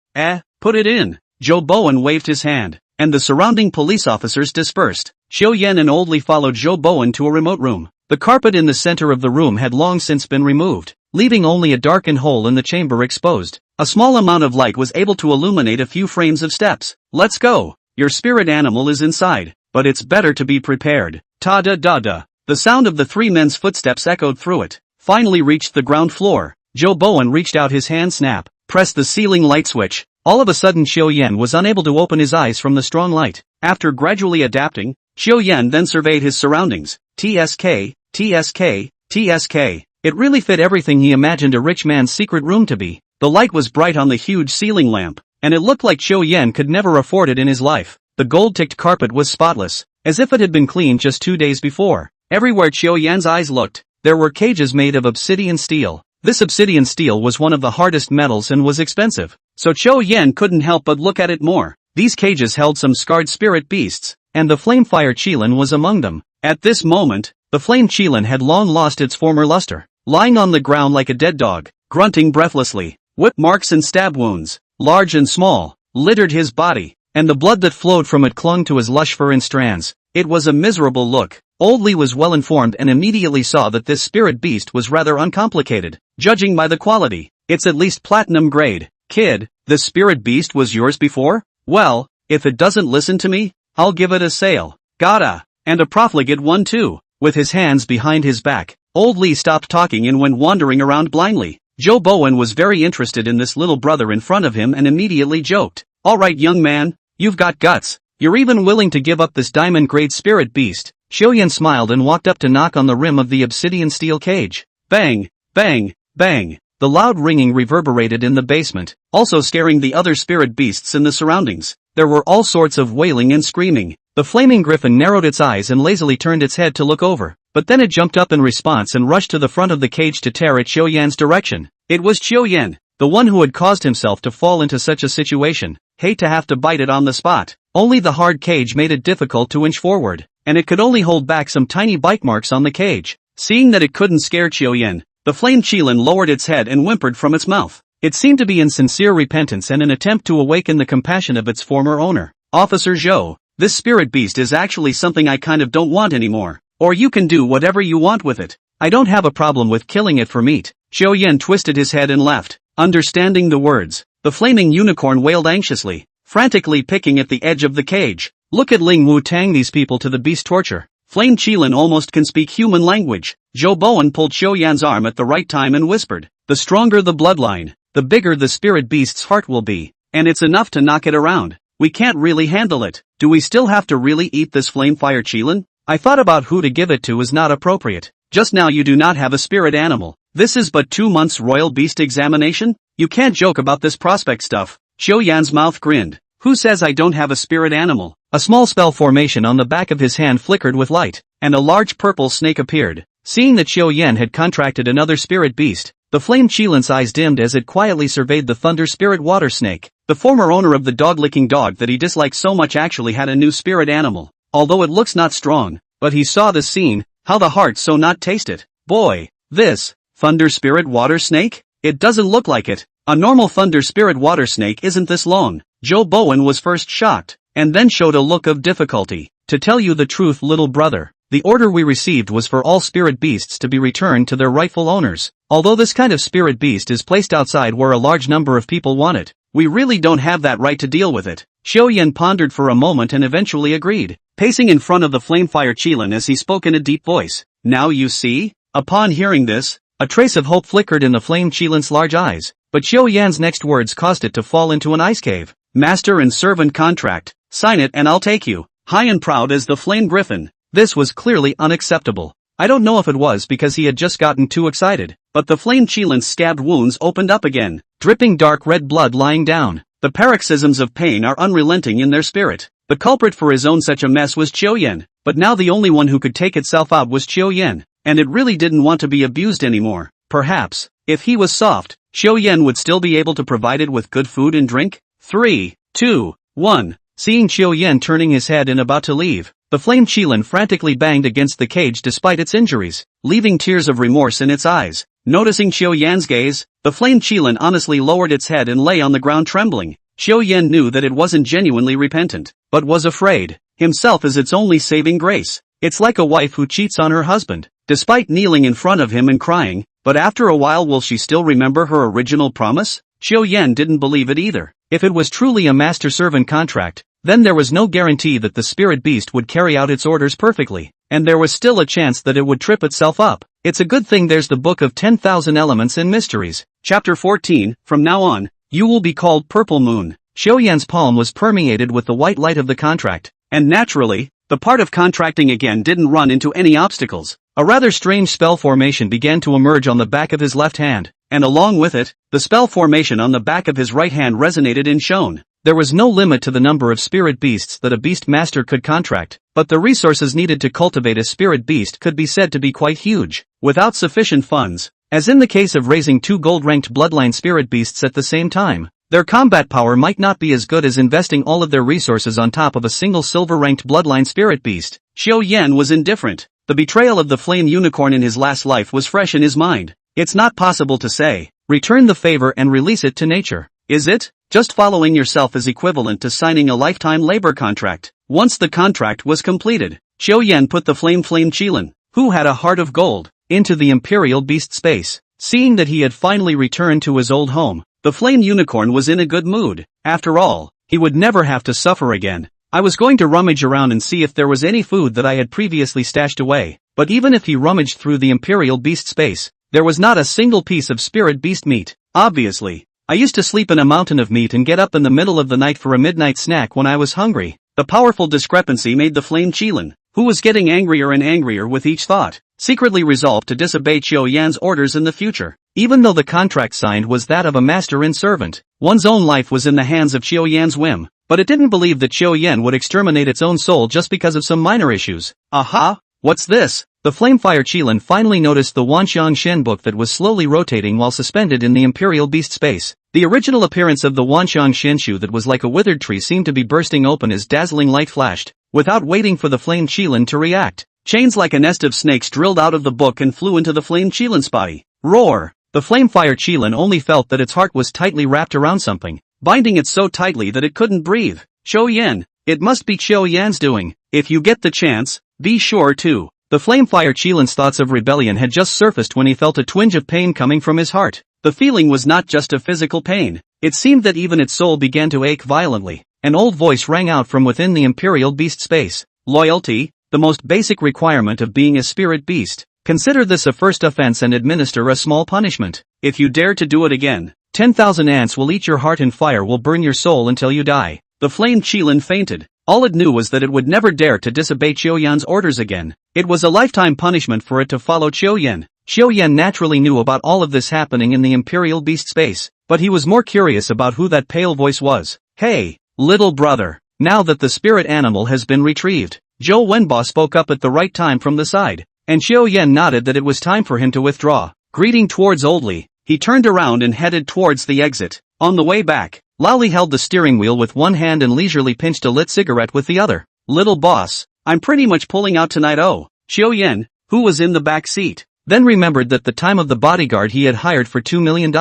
Put it in. Joe Bowen waved his hand, and the surrounding police officers dispersed. Xiao Yan and Old Li followed Joe Bowen to a remote room. The carpet in the center of the room had long since been removed, leaving only a darkened hole in the chamber exposed. A small amount of light was able to illuminate a few frames of steps. Let's go. Your spirit animal is inside, but it's better to be prepared. Ta-da-da-da. The sound of the 3 men's footsteps echoed through it. Finally reached the ground floor. Joe Bowen reached out his hand, snap, pressed the ceiling light switch. All of a sudden Xiao Yan was unable to open his eyes from the strong light. After gradually adapting, Xiao Yan then surveyed his surroundings. TSK, TSK, TSK. It really fit everything he imagined a rich man's secret room to be. The light was bright on the huge ceiling lamp, and it looked like Xiao Yan could never afford it in his life. The gold-ticked carpet was spotless, as if it had been cleaned just 2 days before. Everywhere Xiao Yan's eyes looked, there were cages made of obsidian steel. This obsidian steel was one of the hardest metals and was expensive, so Xiao Yan couldn't help but look at it more. These cages held some scarred spirit beasts, and the Flamefire Qilin was among them. At this moment, the Flame Qilin had long lost its former luster, lying on the ground like a dead dog, grunting breathlessly. Whip marks and stab wounds, large and small, littered his body, and the blood that flowed from it clung to his lush fur in strands. It was a miserable look. Old Li was well informed and immediately saw that this spirit beast was rather uncomplicated, judging by the quality. It's at least platinum grade. Kid, this spirit beast was yours before? Well, if it doesn't listen to me, I'll give it a sale. Gotta. And a profligate one too. With his hands behind his back, Old Li stopped talking and went wandering around blindly. Joe Bowen was very interested in this little brother in front of him and immediately joked. Alright young man, you've got guts. You're even willing to give up this diamond-grade spirit beast. Xiao Yan smiled and walked up to knock on the rim of the obsidian steel cage. Bang, bang, bang. The loud ringing reverberated in the basement, also scaring the other spirit beasts in the surroundings. There were all sorts of wailing and screaming. The flaming griffin narrowed its eyes and lazily turned its head to look over, but then it jumped up in response and rushed to the front of the cage to tear at Xiao Yan's direction. It was Xiao Yan, the one who had caused himself to fall into such a situation. Hate to have to bite it on the spot. Only the hard cage made it difficult to inch forward, and it could only hold back some tiny bite marks on the cage. Seeing that it couldn't scare Xiao Yan, the Flame Qilin lowered its head and whimpered from its mouth. It seemed to be in sincere repentance and an attempt to awaken the compassion of its former owner. Officer Zhou, this spirit beast is actually something I kind of don't want anymore. Or you can do whatever you want with it. I don't have a problem with killing it for meat. Xiao Yan twisted his head and left. Understanding the words, the flaming unicorn wailed anxiously, frantically picking at the edge of the cage. Look at Ling Wu-Tang, these people to the beast torture. Flame Qilin almost can speak human language. Joe Bowen pulled Xiao Yan's arm at the right time and whispered, the stronger the bloodline, the bigger the spirit beast's heart will be, and it's enough to knock it around. We can't really handle it. Do we still have to really eat this flamefire Qilin? I thought about who to give it to is not appropriate. Just now you do not have a spirit animal. This is but 2 months royal beast examination? You can't joke about this prospect stuff. Xiao Yan's mouth grinned. Who says I don't have a spirit animal? A small spell formation on the back of his hand flickered with light, and a large purple snake appeared. Seeing that Xiao Yan had contracted another spirit beast, the flame Qilin's eyes dimmed as it quietly surveyed the thunder spirit water snake. The former owner of the dog-licking dog that he disliked so much actually had a new spirit animal. Although it looks not strong, but he saw this scene, how the heart so not taste it. Boy, this, thunder spirit water snake? It doesn't look like it. A normal thunder spirit water snake isn't this long. Joe Bowen was first shocked, and then showed a look of difficulty. To tell you the truth, little brother, the order we received was for all spirit beasts to be returned to their rightful owners. Although this kind of spirit beast is placed outside where a large number of people want it, we really don't have that right to deal with it. Xiao Yan pondered for a moment and eventually agreed, pacing in front of the flamefire Qilin as he spoke in a deep voice. Now you see? Upon hearing this, a trace of hope flickered in the flame Qilin's large eyes, but Xiao Yan's next words caused it to fall into an ice cave. Master and servant contract, sign it and I'll take you. High and proud as the flame griffin. This was clearly unacceptable. I don't know if it was because he had just gotten too excited, but the flame Qilin's scabbed wounds opened up again, dripping dark red blood lying down. The paroxysms of pain are unrelenting in their spirit. The culprit for his own such a mess was Xiao Yan, but now the only one who could take itself out was Xiao Yan, and it really didn't want to be abused anymore. Perhaps, if he was soft, Xiao Yan would still be able to provide it with good food and drink? 3, 2, 1. Seeing Xiao Yan turning his head and about to leave, the flame Qilin frantically banged against the cage despite its injuries, leaving tears of remorse in its eyes. Noticing Xiao Yan's gaze, the flame Qilin honestly lowered its head and lay on the ground trembling. Xiao Yan knew that it wasn't genuinely repentant, but was afraid. Himself is its only saving grace. It's like a wife who cheats on her husband, despite kneeling in front of him and crying, but after a while will she still remember her original promise? Xiao Yan didn't believe it either. If it was truly a master-servant contract, then there was no guarantee that the spirit beast would carry out its orders perfectly, and there was still a chance that it would trip itself up. It's a good thing there's the Book of 10,000 Elements and Mysteries. Chapter 14, from now on, you will be called Purple Moon. Xiao Yan's palm was permeated with the white light of the contract, and naturally, the part of contracting again didn't run into any obstacles. A rather strange spell formation began to emerge on the back of his left hand, and along with it, the spell formation on the back of his right hand resonated and shone. There was no limit to the number of spirit beasts that a beast master could contract, but the resources needed to cultivate a spirit beast could be said to be quite huge. Without sufficient funds, as in the case of raising 2 gold-ranked bloodline spirit beasts at the same time, their combat power might not be as good as investing all of their resources on top of a single silver-ranked bloodline spirit beast. Xiao Yan was indifferent. The betrayal of the flame unicorn in his last life was fresh in his mind. It's not possible to say, return the favor and release it to nature. Is it? Just following yourself is equivalent to signing a lifetime labor contract. Once the contract was completed, Xiao Yan put the flame Qilin, who had a heart of gold, into the imperial beast space. Seeing that he had finally returned to his old home, the flame unicorn was in a good mood. After all, he would never have to suffer again. I was going to rummage around and see if there was any food that I had previously stashed away, but even if he rummaged through the imperial beast space, there was not a single piece of spirit beast meat. Obviously, I used to sleep in a mountain of meat and get up in the middle of the night for a midnight snack when I was hungry. The powerful discrepancy made the flame Qilin, who was getting angrier and angrier with each thought, secretly resolved to disobey Xiao Yan's orders in the future. Even though the contract signed was that of a master and servant, one's own life was in the hands of Xiao Yan's whim, but it didn't believe that Xiao Yan would exterminate its own soul just because of some minor issues. Aha! What's this? The flamefire Qilin finally noticed the Wanxiang Shen book that was slowly rotating while suspended in the imperial beast space. The original appearance of the Wanxiang Shen shoe that was like a withered tree seemed to be bursting open as dazzling light flashed. Without waiting for the flame Qilin to react, chains like a nest of snakes drilled out of the book and flew into the flame Qilin's body. Roar! The flamefire Qilin only felt that its heart was tightly wrapped around something, binding it so tightly that it couldn't breathe. Xiao Yan, it must be Xiao Yan's doing. If you get the chance, be sure to. The flamefire Qilin's thoughts of rebellion had just surfaced when he felt a twinge of pain coming from his heart. The feeling was not just a physical pain. It seemed that even its soul began to ache violently. An old voice rang out from within the imperial beast space. Loyalty, the most basic requirement of being a spirit beast. Consider this a first offense and administer a small punishment. If you dare to do it again, 10,000 ants will eat your heart and fire will burn your soul until you die. The flame Qilin fainted. All it knew was that it would never dare to disobey Qiuyan's orders again. It was a lifetime punishment for it to follow Qiuyan. Qiuyan naturally knew about all of this happening in the Imperial Beast space, but he was more curious about who that pale voice was. Hey, little brother. Now that the spirit animal has been retrieved, Zhou Wenba spoke up at the right time from the side, and Qiuyan nodded that it was time for him to withdraw. Greeting towards Old Li, he turned around and headed towards the exit. On the way back, Lao Li held the steering wheel with one hand and leisurely pinched a lit cigarette with the other. Little boss, I'm pretty much pulling out tonight. Oh, Qiuyan, who was in the back seat, then remembered that the time of the bodyguard he had hired for $2 million,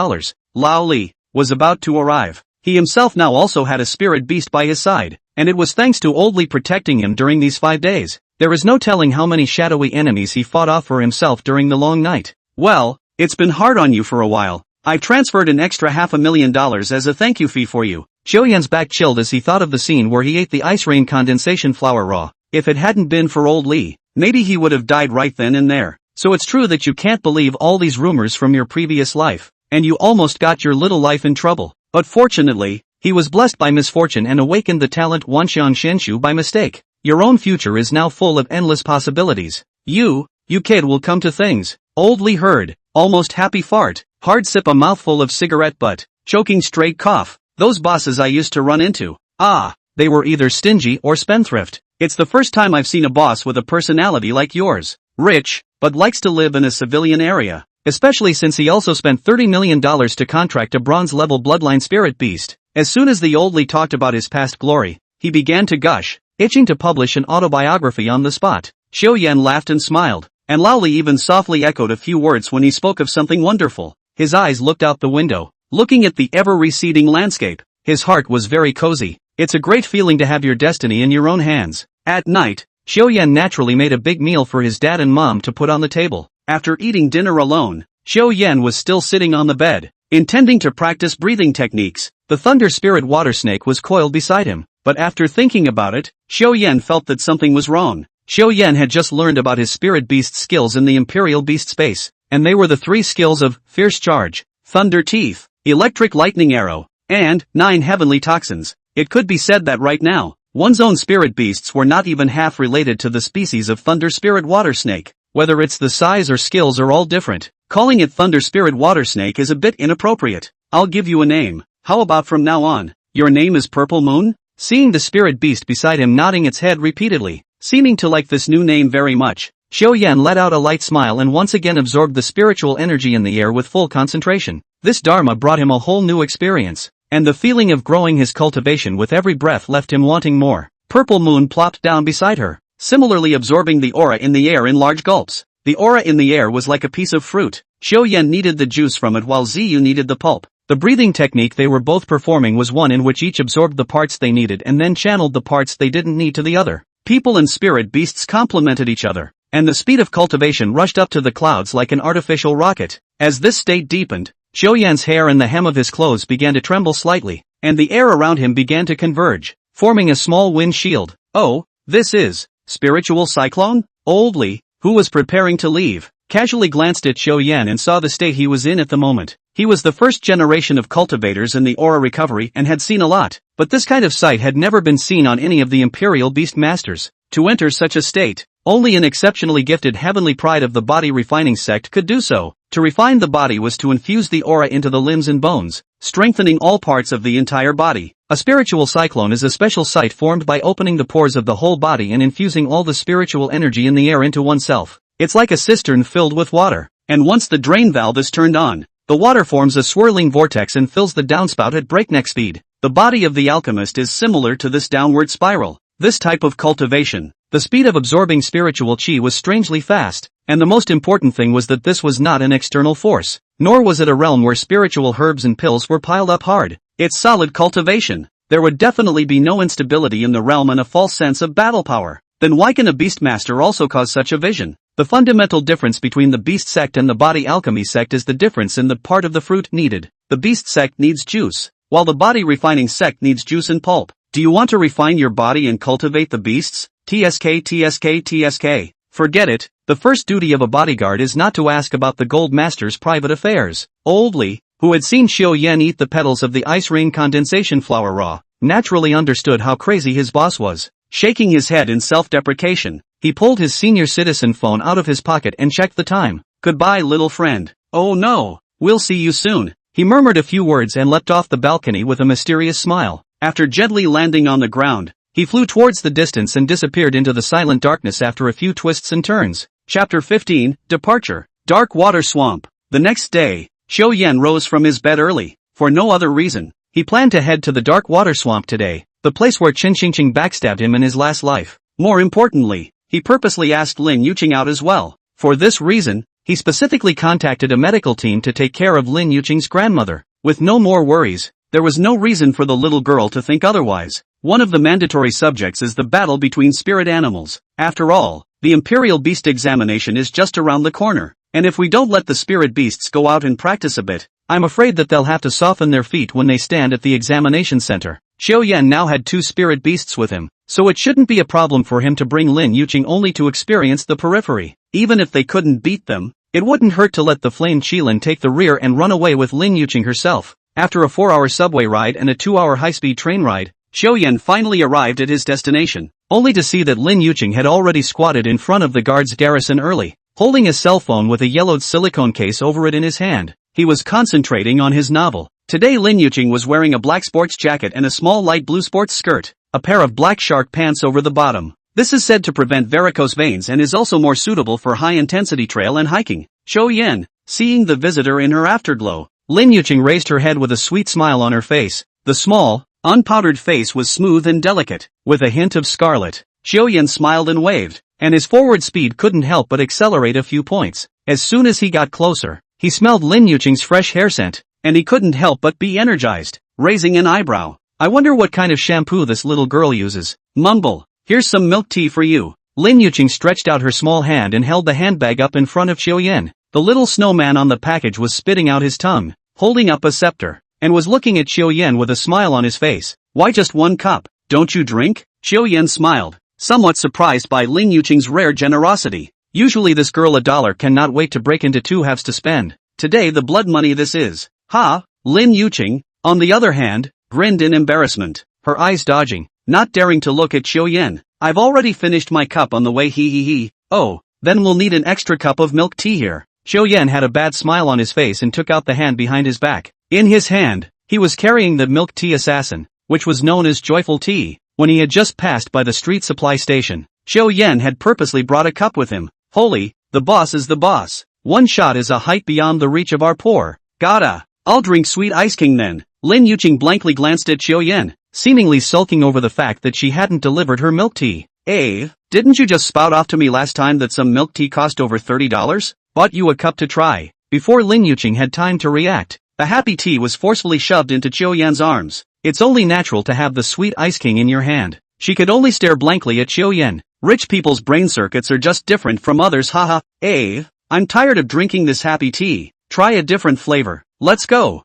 Lao Li, was about to arrive. He himself now also had a spirit beast by his side, and it was thanks to Old Li protecting him during these 5 days. There is no telling how many shadowy enemies he fought off for himself during the long night. Well, it's been hard on you for a while. I've transferred an extra $500,000 as a thank you fee for you. Qiuyan's back chilled as he thought of the scene where he ate the ice rain condensation flower raw. If it hadn't been for Old Li, maybe he would have died right then and there. So it's true that you can't believe all these rumors from your previous life, and you almost got your little life in trouble. But fortunately, he was blessed by misfortune and awakened the talent Wanxian Shenshu by mistake. Your own future is now full of endless possibilities. You kid will come to things. Old Li heard, almost happy fart, hard sip a mouthful of cigarette butt, choking straight cough. Those bosses I used to run into. They were either stingy or spendthrift. It's the first time I've seen a boss with a personality like yours. Rich, but likes to live in a civilian area. Especially since he also spent $30 million to contract a bronze-level bloodline spirit beast. As soon as the Old Li talked about his past glory, he began to gush, itching to publish an autobiography on the spot. Qiuyan laughed and smiled, and Lao Li even softly echoed a few words when he spoke of something wonderful. His eyes looked out the window, looking at the ever-receding landscape. His heart was very cozy. It's a great feeling to have your destiny in your own hands. At night, Qiuyan naturally made a big meal for his dad and mom to put on the table. After eating dinner alone, Qiuyan was still sitting on the bed, intending to practice breathing techniques. The thunder spirit water snake was coiled beside him, but after thinking about it, Qiuyan felt that something was wrong. Qiuyan had just learned about his spirit beast skills in the Imperial Beast space, and they were the 3 skills of Fierce Charge, Thunder Teeth, Electric Lightning Arrow, and 9 Heavenly Toxins. It could be said that right now, one's own spirit beasts were not even half related to the species of Thunder Spirit Water Snake. Whether it's the size or skills are all different. Calling it Thunder Spirit Water Snake is a bit inappropriate. I'll give you a name. How about from now on, your name is Purple Moon? Seeing the spirit beast beside him nodding its head repeatedly, seeming to like this new name very much, Qiuyan let out a light smile and once again absorbed the spiritual energy in the air with full concentration. This dharma brought him a whole new experience, and the feeling of growing his cultivation with every breath left him wanting more. Purple Moon plopped down beside her, similarly absorbing the aura in the air in large gulps. The aura in the air was like a piece of fruit. Qiuyan needed the juice from it while Ziyu needed the pulp. The breathing technique they were both performing was one in which each absorbed the parts they needed and then channeled the parts they didn't need to the other. People and spirit beasts complemented each other, and the speed of cultivation rushed up to the clouds like an artificial rocket. As this state deepened, Qiuyan's hair and the hem of his clothes began to tremble slightly, and the air around him began to converge, forming a small wind shield. Oh, this is spiritual cyclone? Old Li, who was preparing to leave, casually glanced at Qiuyan and saw the state he was in at the moment. He was the first generation of cultivators in the aura recovery and had seen a lot, but this kind of sight had never been seen on any of the Imperial Beast Masters. To enter such a state, only an exceptionally gifted heavenly pride of the body refining sect could do so. To refine the body was to infuse the aura into the limbs and bones, strengthening all parts of the entire body. A spiritual cyclone is a special sight formed by opening the pores of the whole body and infusing all the spiritual energy in the air into oneself. It's like a cistern filled with water, and once the drain valve is turned on, the water forms a swirling vortex and fills the downspout at breakneck speed. The body of the alchemist is similar to this downward spiral. This type of cultivation, the speed of absorbing spiritual chi was strangely fast, and the most important thing was that this was not an external force, nor was it a realm where spiritual herbs and pills were piled up hard. It's solid cultivation. There would definitely be no instability in the realm and a false sense of battle power. Then why can a beastmaster also cause such a vision? The fundamental difference between the beast sect and the body alchemy sect is the difference in the part of the fruit needed. The beast sect needs juice, while the body refining sect needs juice and pulp. Do you want to refine your body and cultivate the beasts? TSK. Forget it. The first duty of a bodyguard is not to ask about the Gold Master's private affairs. Old Li, who had seen Qiuyan eat the petals of the ice rain condensation flower raw, naturally understood how crazy his boss was. Shaking his head in self-deprecation, he pulled his senior citizen phone out of his pocket and checked the time. "Goodbye, little friend. Oh no, we'll see you soon." He murmured a few words and leapt off the balcony with a mysterious smile. After gently landing on the ground, he flew towards the distance and disappeared into the silent darkness after a few twists and turns. Chapter 15, Departure. Dark Water Swamp. The next day, Xiao Yan rose from his bed early. For no other reason, he planned to head to the Dark Water Swamp today, the place where Qin Qingqing backstabbed him in his last life. More importantly, he purposely asked Lin Yuqing out as well. For this reason, he specifically contacted a medical team to take care of Lin Yuqing's grandmother. With no more worries, there was no reason for the little girl to think otherwise. One of the mandatory subjects is the battle between spirit animals. After all, the Imperial Beast examination is just around the corner, and if we don't let the spirit beasts go out and practice a bit, I'm afraid that they'll have to soften their feet when they stand at the examination center. Xiao Yan now had 2 spirit beasts with him, so it shouldn't be a problem for him to bring Lin Yuqing only to experience the periphery. Even if they couldn't beat them, it wouldn't hurt to let the Flame Qilin take the rear and run away with Lin Yuqing herself. After a 4-hour subway ride and a 2-hour high-speed train ride, Xiao Yan finally arrived at his destination, only to see that Lin Yuqing had already squatted in front of the guard's garrison early, holding his cell phone with a yellowed silicone case over it in his hand. He was concentrating on his novel. Today Lin Yuqing was wearing a black sports jacket and a small light blue sports skirt, a pair of black shark pants over the bottom. This is said to prevent varicose veins and is also more suitable for high-intensity trail and hiking. Xiao Yan, seeing the visitor in her afterglow, Lin Yuqing raised her head with a sweet smile on her face. The small, unpowdered face was smooth and delicate, with a hint of scarlet. Xiao Yan smiled and waved, and his forward speed couldn't help but accelerate a few points. As soon as he got closer, he smelled Lin Yuqing's fresh hair scent, and he couldn't help but be energized, raising an eyebrow. "I wonder what kind of shampoo this little girl uses." Mumble, "Here's some milk tea for you." Lin Yuqing stretched out her small hand and held the handbag up in front of Xiao Yan. The little snowman on the package was spitting out his tongue, holding up a scepter, and was looking at Xiao Yan with a smile on his face. "Why just 1 cup? Don't you drink?" Xiao Yan smiled, somewhat surprised by Lin Yuqing's rare generosity. Usually this girl $1 cannot wait to break into 2 halves to spend. Today the blood money this is. Ha! Lin Yuqing, on the other hand, grinned in embarrassment, her eyes dodging, not daring to look at Xiao Yan. "I've already finished my cup on the way, he. Oh, then we'll need an extra cup of milk tea here." Xiao Yan had a bad smile on his face and took out the hand behind his back. In his hand, he was carrying the milk tea assassin, which was known as Joyful Tea. When he had just passed by the street supply station, Xiao Yan had purposely brought a cup with him. "Holy, the boss is the boss. 1 shot is a height beyond the reach of our poor. Gotta. I'll drink Sweet Ice King then." Lin Yuqing blankly glanced at Xiao Yan, seemingly sulking over the fact that she hadn't delivered her milk tea. Didn't you just spout off to me last time that some milk tea cost over $30? Bought you a cup to try." Before Lin Yuqing had time to react, the happy tea was forcefully shoved into Xiao Yan's arms. "It's only natural to have the Sweet Ice King in your hand." She could only stare blankly at Xiao Yan. Rich people's brain circuits are just different from others, haha. I'm tired of drinking this happy tea. Try a different flavor. Let's go.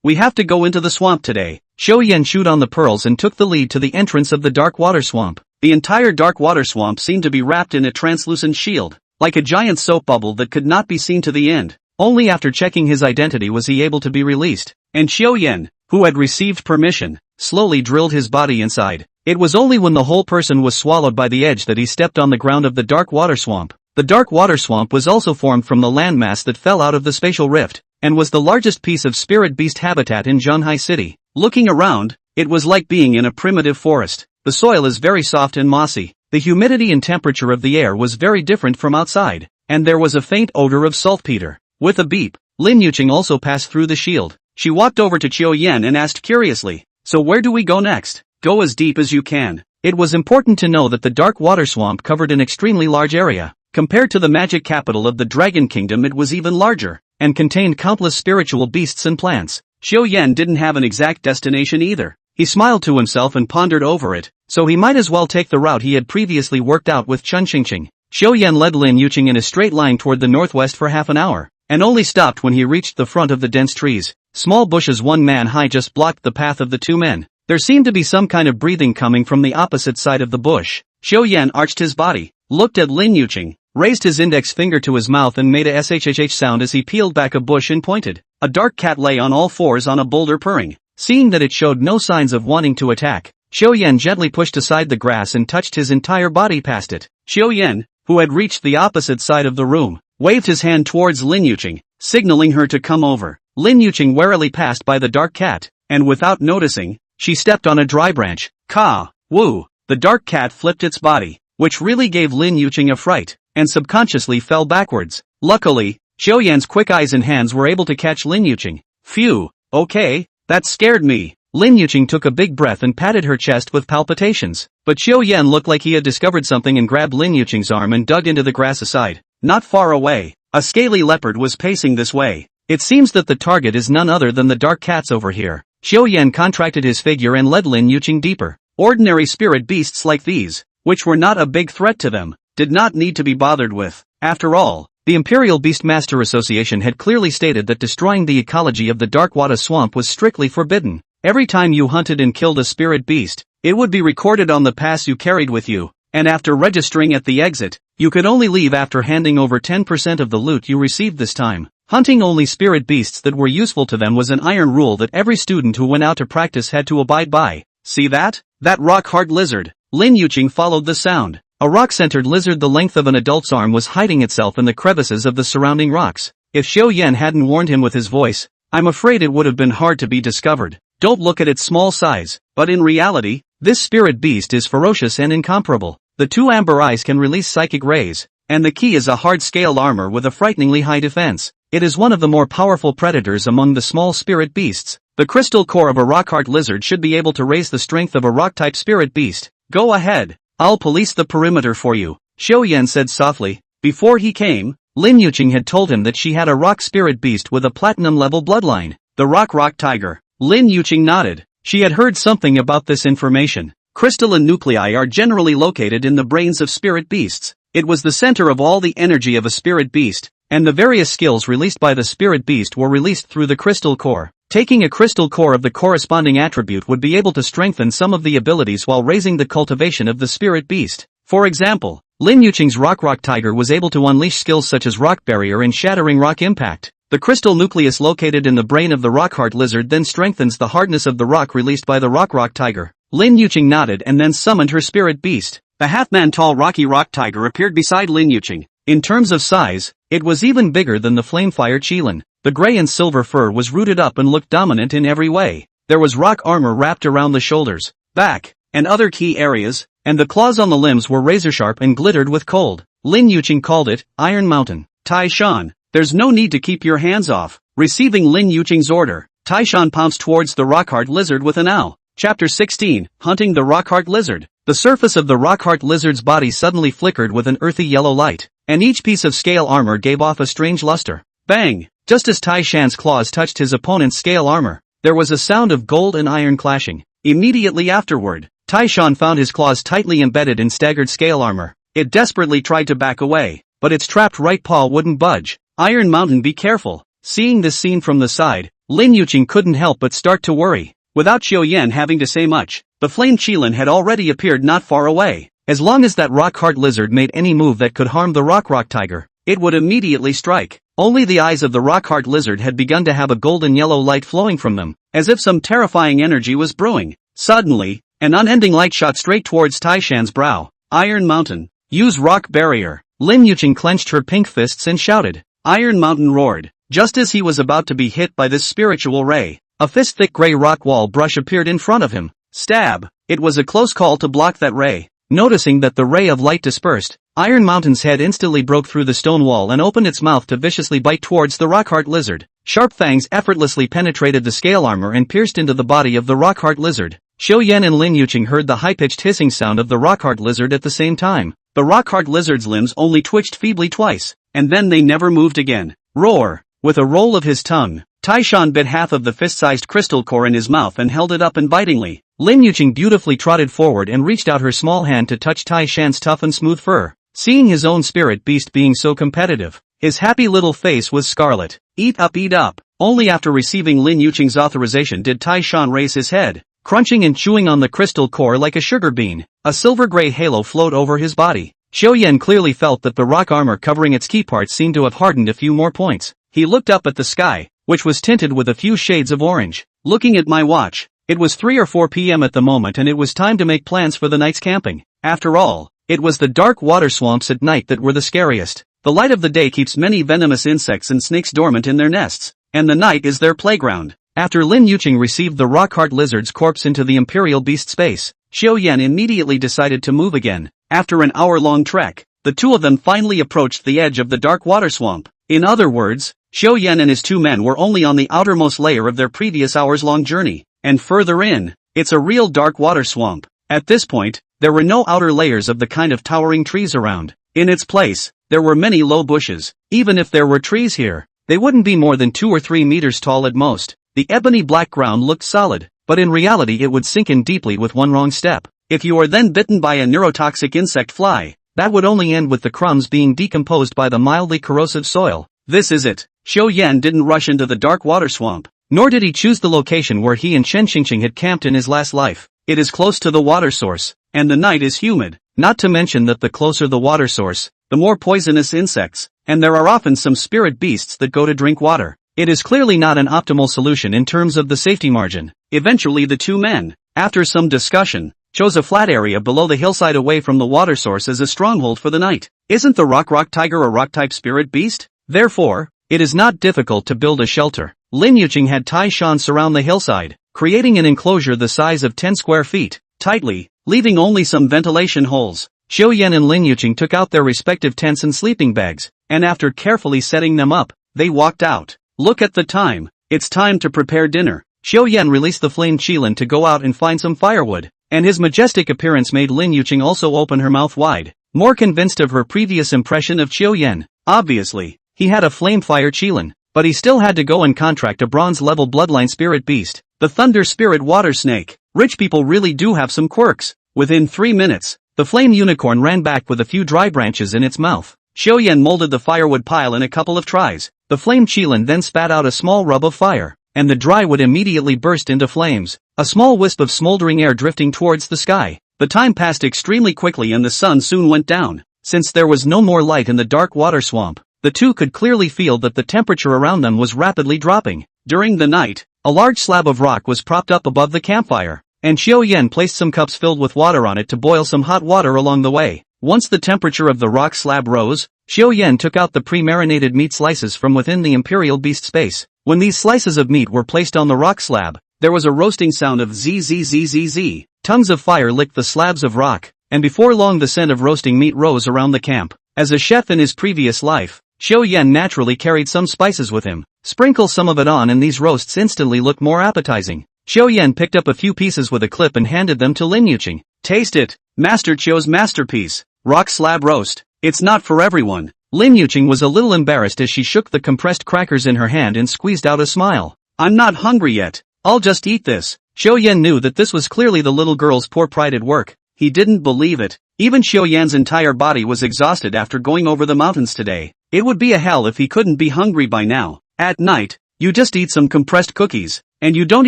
We have to go into the swamp today. Xiao Yan chewed on the pearls and took the lead to the entrance of the dark water swamp. The entire dark water swamp seemed to be wrapped in a translucent shield, like a giant soap bubble that could not be seen to the end. Only after checking his identity was he able to be released, and Xiao Yan, who had received permission, slowly drilled his body inside. It was only when the whole person was swallowed by the edge that he stepped on the ground of the dark water swamp. The dark water swamp was also formed from the landmass that fell out of the spatial rift, and was the largest piece of spirit beast habitat in Zhanghai City. Looking around, it was like being in a primitive forest. The soil is very soft and mossy. The humidity and temperature of the air was very different from outside, and there was a faint odor of saltpeter. With a beep, Lin Yuqing also passed through the shield. She walked over to Qiao Yan and asked curiously, "So where do we go next?" "Go as deep as you can." It was important to know that the dark water swamp covered an extremely large area. Compared to the magic capital of the Dragon Kingdom, it was even larger, and contained countless spiritual beasts and plants. Xiao Yan didn't have an exact destination either. He smiled to himself and pondered over it, so he might as well take the route he had previously worked out with Chun Qingqing. Xiao Yan led Lin Yuqing in a straight line toward the northwest for half an hour, and only stopped when he reached the front of the dense trees. Small bushes 1 man high just blocked the path of the 2 men. There seemed to be some kind of breathing coming from the opposite side of the bush. Xiao Yan arched his body, looked at Lin Yuqing, raised his index finger to his mouth and made a shhh sound as he peeled back a bush and pointed. A dark cat lay on all fours on a boulder purring. Seeing that it showed no signs of wanting to attack, Xiao Yan gently pushed aside the grass and touched his entire body past it. Xiao Yan, who had reached the opposite side of the room, waved his hand towards Lin Yuqing, signaling her to come over. Lin Yuqing warily passed by the dark cat, and without noticing, she stepped on a dry branch. Ka, woo! The dark cat flipped its body, which really gave Lin Yuqing a fright, and subconsciously fell backwards. Luckily, Xiao Yan's quick eyes and hands were able to catch Lin Yuqing. Phew, okay, that scared me. Lin Yuqing took a big breath and patted her chest with palpitations. But Xiao Yan looked like he had discovered something and grabbed Lin Yuqing's arm and dug into the grass aside. Not far away, a scaly leopard was pacing this way. It seems that the target is none other than the dark cats over here. Xiao Yan contracted his figure and led Lin Yuqing deeper. Ordinary spirit beasts like these, which were not a big threat to them, did not need to be bothered with. After all, the Imperial Beastmaster Association had clearly stated that destroying the ecology of the Darkwada swamp was strictly forbidden. Every time you hunted and killed a spirit beast, it would be recorded on the pass you carried with you, and after registering at the exit, you could only leave after handing over 10% of the loot you received this time. Hunting only spirit beasts that were useful to them was an iron rule that every student who went out to practice had to abide by. See that? That rock-hard lizard. Lin Yuqing followed the sound. A rock-centered lizard the length of an adult's arm was hiding itself in the crevices of the surrounding rocks. If Xiao Yan hadn't warned him with his voice, I'm afraid it would have been hard to be discovered. Don't look at its small size, but in reality, this spirit beast is ferocious and incomparable. The two amber eyes can release psychic rays, and the key is a hard-scaled armor with a frighteningly high defense. It is one of the more powerful predators among the small spirit beasts. The crystal core of a rock-hard lizard should be able to raise the strength of a rock-type spirit beast. Go ahead, I'll police the perimeter for you, Xiao Yan said softly. Before he came, Lin Yuqing had told him that she had a rock spirit beast with a platinum-level bloodline. The rock tiger. Lin Yuqing nodded. She had heard something about this information. Crystalline nuclei are generally located in the brains of spirit beasts. It was the center of all the energy of a spirit beast, and the various skills released by the spirit beast were released through the crystal core. Taking a crystal core of the corresponding attribute would be able to strengthen some of the abilities while raising the cultivation of the spirit beast. For example, Lin Yuqing's rock tiger was able to unleash skills such as rock barrier and shattering rock impact. The crystal nucleus located in the brain of the rock-hard lizard then strengthens the hardness of the rock released by the rock tiger. Lin Yuqing nodded and then summoned her spirit beast. The half-man-tall rocky rock tiger appeared beside Lin Yuqing. In terms of size, it was even bigger than the Flamefire Qilin. The gray and silver fur was rooted up and looked dominant in every way. There was rock armor wrapped around the shoulders, back, and other key areas, and the claws on the limbs were razor-sharp and glittered with cold. Lin Yuqing called it Iron Mountain. Tai Shan, there's no need to keep your hands off. Receiving Lin Yuqing's order, Tai Shan pounced towards the rock-hard lizard with an owl. Chapter 16, Hunting the Rock-hard Lizard. The surface of the rock-hard lizard's body suddenly flickered with an earthy yellow light, and each piece of scale armor gave off a strange luster. Bang! Just as Tai Shan's claws touched his opponent's scale armor, there was a sound of gold and iron clashing. Immediately afterward, Tai Shan found his claws tightly embedded in staggered scale armor. It desperately tried to back away, but its trapped right paw wouldn't budge. Iron Mountain, be careful. Seeing this scene from the side, Lin Yuqing couldn't help but start to worry. Without Xiao Yan having to say much, the flame Qilin had already appeared not far away. As long as that rock-hard lizard made any move that could harm the rock tiger, it would immediately strike. Only the eyes of the rock-hard lizard had begun to have a golden yellow light flowing from them, as if some terrifying energy was brewing. Suddenly, an unending light shot straight towards Tai Shan's brow. Iron Mountain, use rock barrier. Lin Yuqing clenched her pink fists and shouted. Iron Mountain roared. Just as he was about to be hit by this spiritual ray, a fist-thick gray rock wall brush appeared in front of him. Stab! It was a close call to block that ray. Noticing that the ray of light dispersed, Iron Mountain's head instantly broke through the stone wall and opened its mouth to viciously bite towards the rock-hard lizard. Sharp fangs effortlessly penetrated the scale armor and pierced into the body of the rock-hard lizard. Xiao Yan and Lin Yuqing heard the high-pitched hissing sound of the rock-hard lizard at the same time. The rock-hard lizard's limbs only twitched feebly twice, and then they never moved again. Roar! With a roll of his tongue, Tai Shan bit half of the fist-sized crystal core in his mouth and held it up invitingly. Lin Yuqing beautifully trotted forward and reached out her small hand to touch Tai Shan's tough and smooth fur. Seeing his own spirit beast being so competitive, his happy little face was scarlet. Eat up, eat up. Only after receiving Lin Yuqing's authorization did Tai Shan raise his head, crunching and chewing on the crystal core like a sugar bean. A silver-gray halo flowed over his body. Xiao Yan clearly felt that the rock armor covering its key parts seemed to have hardened a few more points. He looked up at the sky, which was tinted with a few shades of orange. Looking at my watch, it was 3 or 4 p.m. at the moment and it was time to make plans for the night's camping. After all, it was the dark water swamps at night that were the scariest. The light of the day keeps many venomous insects and snakes dormant in their nests, and the night is their playground. After Lin Yuqing received the rock-heart lizard's corpse into the Imperial Beast space, Xiao Yan immediately decided to move again. After an hour-long trek, the two of them finally approached the edge of the dark water swamp. In other words, Xiao Yan and his two men were only on the outermost layer of their previous hours-long journey, and further in, it's a real dark water swamp. At this point, there were no outer layers of the kind of towering trees around. In its place, there were many low bushes. Even if there were trees here, they wouldn't be more than 2 or 3 meters tall at most. The ebony black ground looked solid, but in reality it would sink in deeply with one wrong step. If you are then bitten by a neurotoxic insect fly, that would only end with the crumbs being decomposed by the mildly corrosive soil. This is it. Xiao Yan didn't rush into the dark water swamp, nor did he choose the location where he and Chen Xingxing had camped in his last life. It is close to the water source, and the night is humid. Not to mention that the closer the water source, the more poisonous insects, and there are often some spirit beasts that go to drink water. It is clearly not an optimal solution in terms of the safety margin. Eventually the two men, after some discussion, chose a flat area below the hillside away from the water source as a stronghold for the night. Isn't the rock tiger a rock-type spirit beast? Therefore, it is not difficult to build a shelter. Lin Yuqing had Tai Shan surround the hillside, creating an enclosure the size of 10 square feet, tightly, leaving only some ventilation holes. Xiao Yan and Lin Yuqing took out their respective tents and sleeping bags, and after carefully setting them up, they walked out. Look at the time. It's time to prepare dinner. Xiao Yan released the flame Qilin to go out and find some firewood, and his majestic appearance made Lin Yuqing also open her mouth wide, more convinced of her previous impression of Xiao Yan. Obviously, he had a flame fire Qilin, but he still had to go and contract a bronze-level bloodline spirit beast, the thunder spirit water snake. Rich people really do have some quirks. Within 3 minutes, the flame unicorn ran back with a few dry branches in its mouth. Xiao Yan molded the firewood pile in a couple of tries. The flame Qilin then spat out a small rub of fire, and the dry wood immediately burst into flames, a small wisp of smoldering air drifting towards the sky. The time passed extremely quickly and the sun soon went down. Since there was no more light in the dark water swamp, the two could clearly feel that the temperature around them was rapidly dropping. During the night, a large slab of rock was propped up above the campfire, and Xiao Yan placed some cups filled with water on it to boil some hot water along the way. Once the temperature of the rock slab rose, Xiao Yan took out the pre-marinated meat slices from within the Imperial Beast space. When these slices of meat were placed on the rock slab, there was a roasting sound of zzzzz. Tongues of fire licked the slabs of rock, and before long the scent of roasting meat rose around the camp. As a chef in his previous life, Xiao Yan naturally carried some spices with him. Sprinkle some of it on and these roasts instantly look more appetizing. Xiao Yan picked up a few pieces with a clip and handed them to Lin Yuqing. Taste it, Master Qiu's masterpiece. Rock slab roast. It's not for everyone. Lin Yuqing was a little embarrassed as she shook the compressed crackers in her hand and squeezed out a smile. I'm not hungry yet. I'll just eat this. Xiao Yan knew that this was clearly the little girl's poor pride at work. He didn't believe it. Even Xiao Yan's entire body was exhausted after going over the mountains today. It would be a hell if he couldn't be hungry by now. At night, you just eat some compressed cookies, and you don't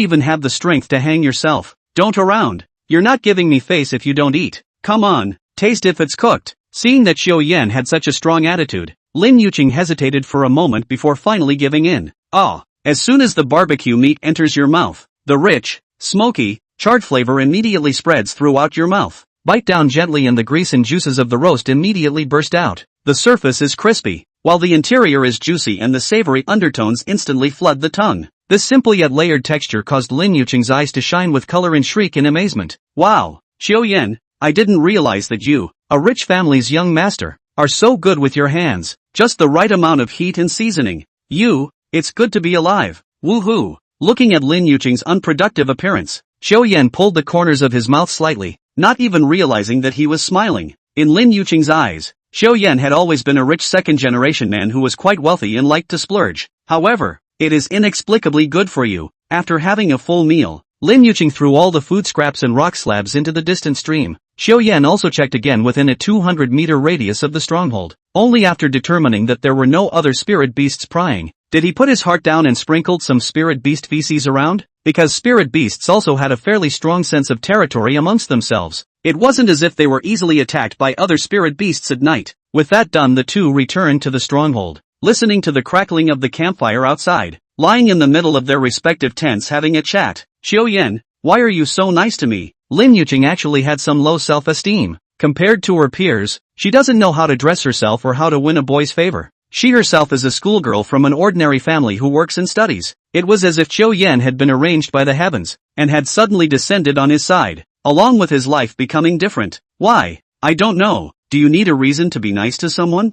even have the strength to hang yourself. Don't around. You're not giving me face if you don't eat. Come on, taste if it's cooked. Seeing that Xiao Yan had such a strong attitude, Lin Yuqing hesitated for a moment before finally giving in. As soon as the barbecue meat enters your mouth, the rich, smoky, charred flavor immediately spreads throughout your mouth. Bite down gently and the grease and juices of the roast immediately burst out. The surface is crispy, while the interior is juicy and the savory undertones instantly flood the tongue. This simple yet layered texture caused Lin Yuqing's eyes to shine with color and shriek in amazement. Wow, Xiao Yan, I didn't realize that you, a rich family's young master, are so good with your hands. Just the right amount of heat and seasoning. It's good to be alive. Woohoo! Looking at Lin Yuqing's unproductive appearance, Xiao Yan pulled the corners of his mouth slightly, not even realizing that he was smiling. In Lin Yuqing's eyes, Xiao Yan had always been a rich second-generation man who was quite wealthy and liked to splurge. However, it is inexplicably good for you. After having a full meal, Lin Yuqing threw all the food scraps and rock slabs into the distant stream. Xiao Yan also checked again within a 200-meter radius of the stronghold. Only after determining that there were no other spirit beasts prying, did he put his heart down and sprinkled some spirit beast feces around? Because spirit beasts also had a fairly strong sense of territory amongst themselves. It wasn't as if they were easily attacked by other spirit beasts at night. With that done, the two returned to the stronghold. listening to the crackling of the campfire outside, lying in the middle of their respective tents having a chat. Xiao Yan, why are you so nice to me? Lin Yuqing actually had some low self-esteem. Compared to her peers, she doesn't know how to dress herself or how to win a boy's favor. She herself is a schoolgirl from an ordinary family who works and studies. It was as if Xiao Yan had been arranged by the heavens, and had suddenly descended on his side, along with his life becoming different. Why? I don't know. Do you need a reason to be nice to someone?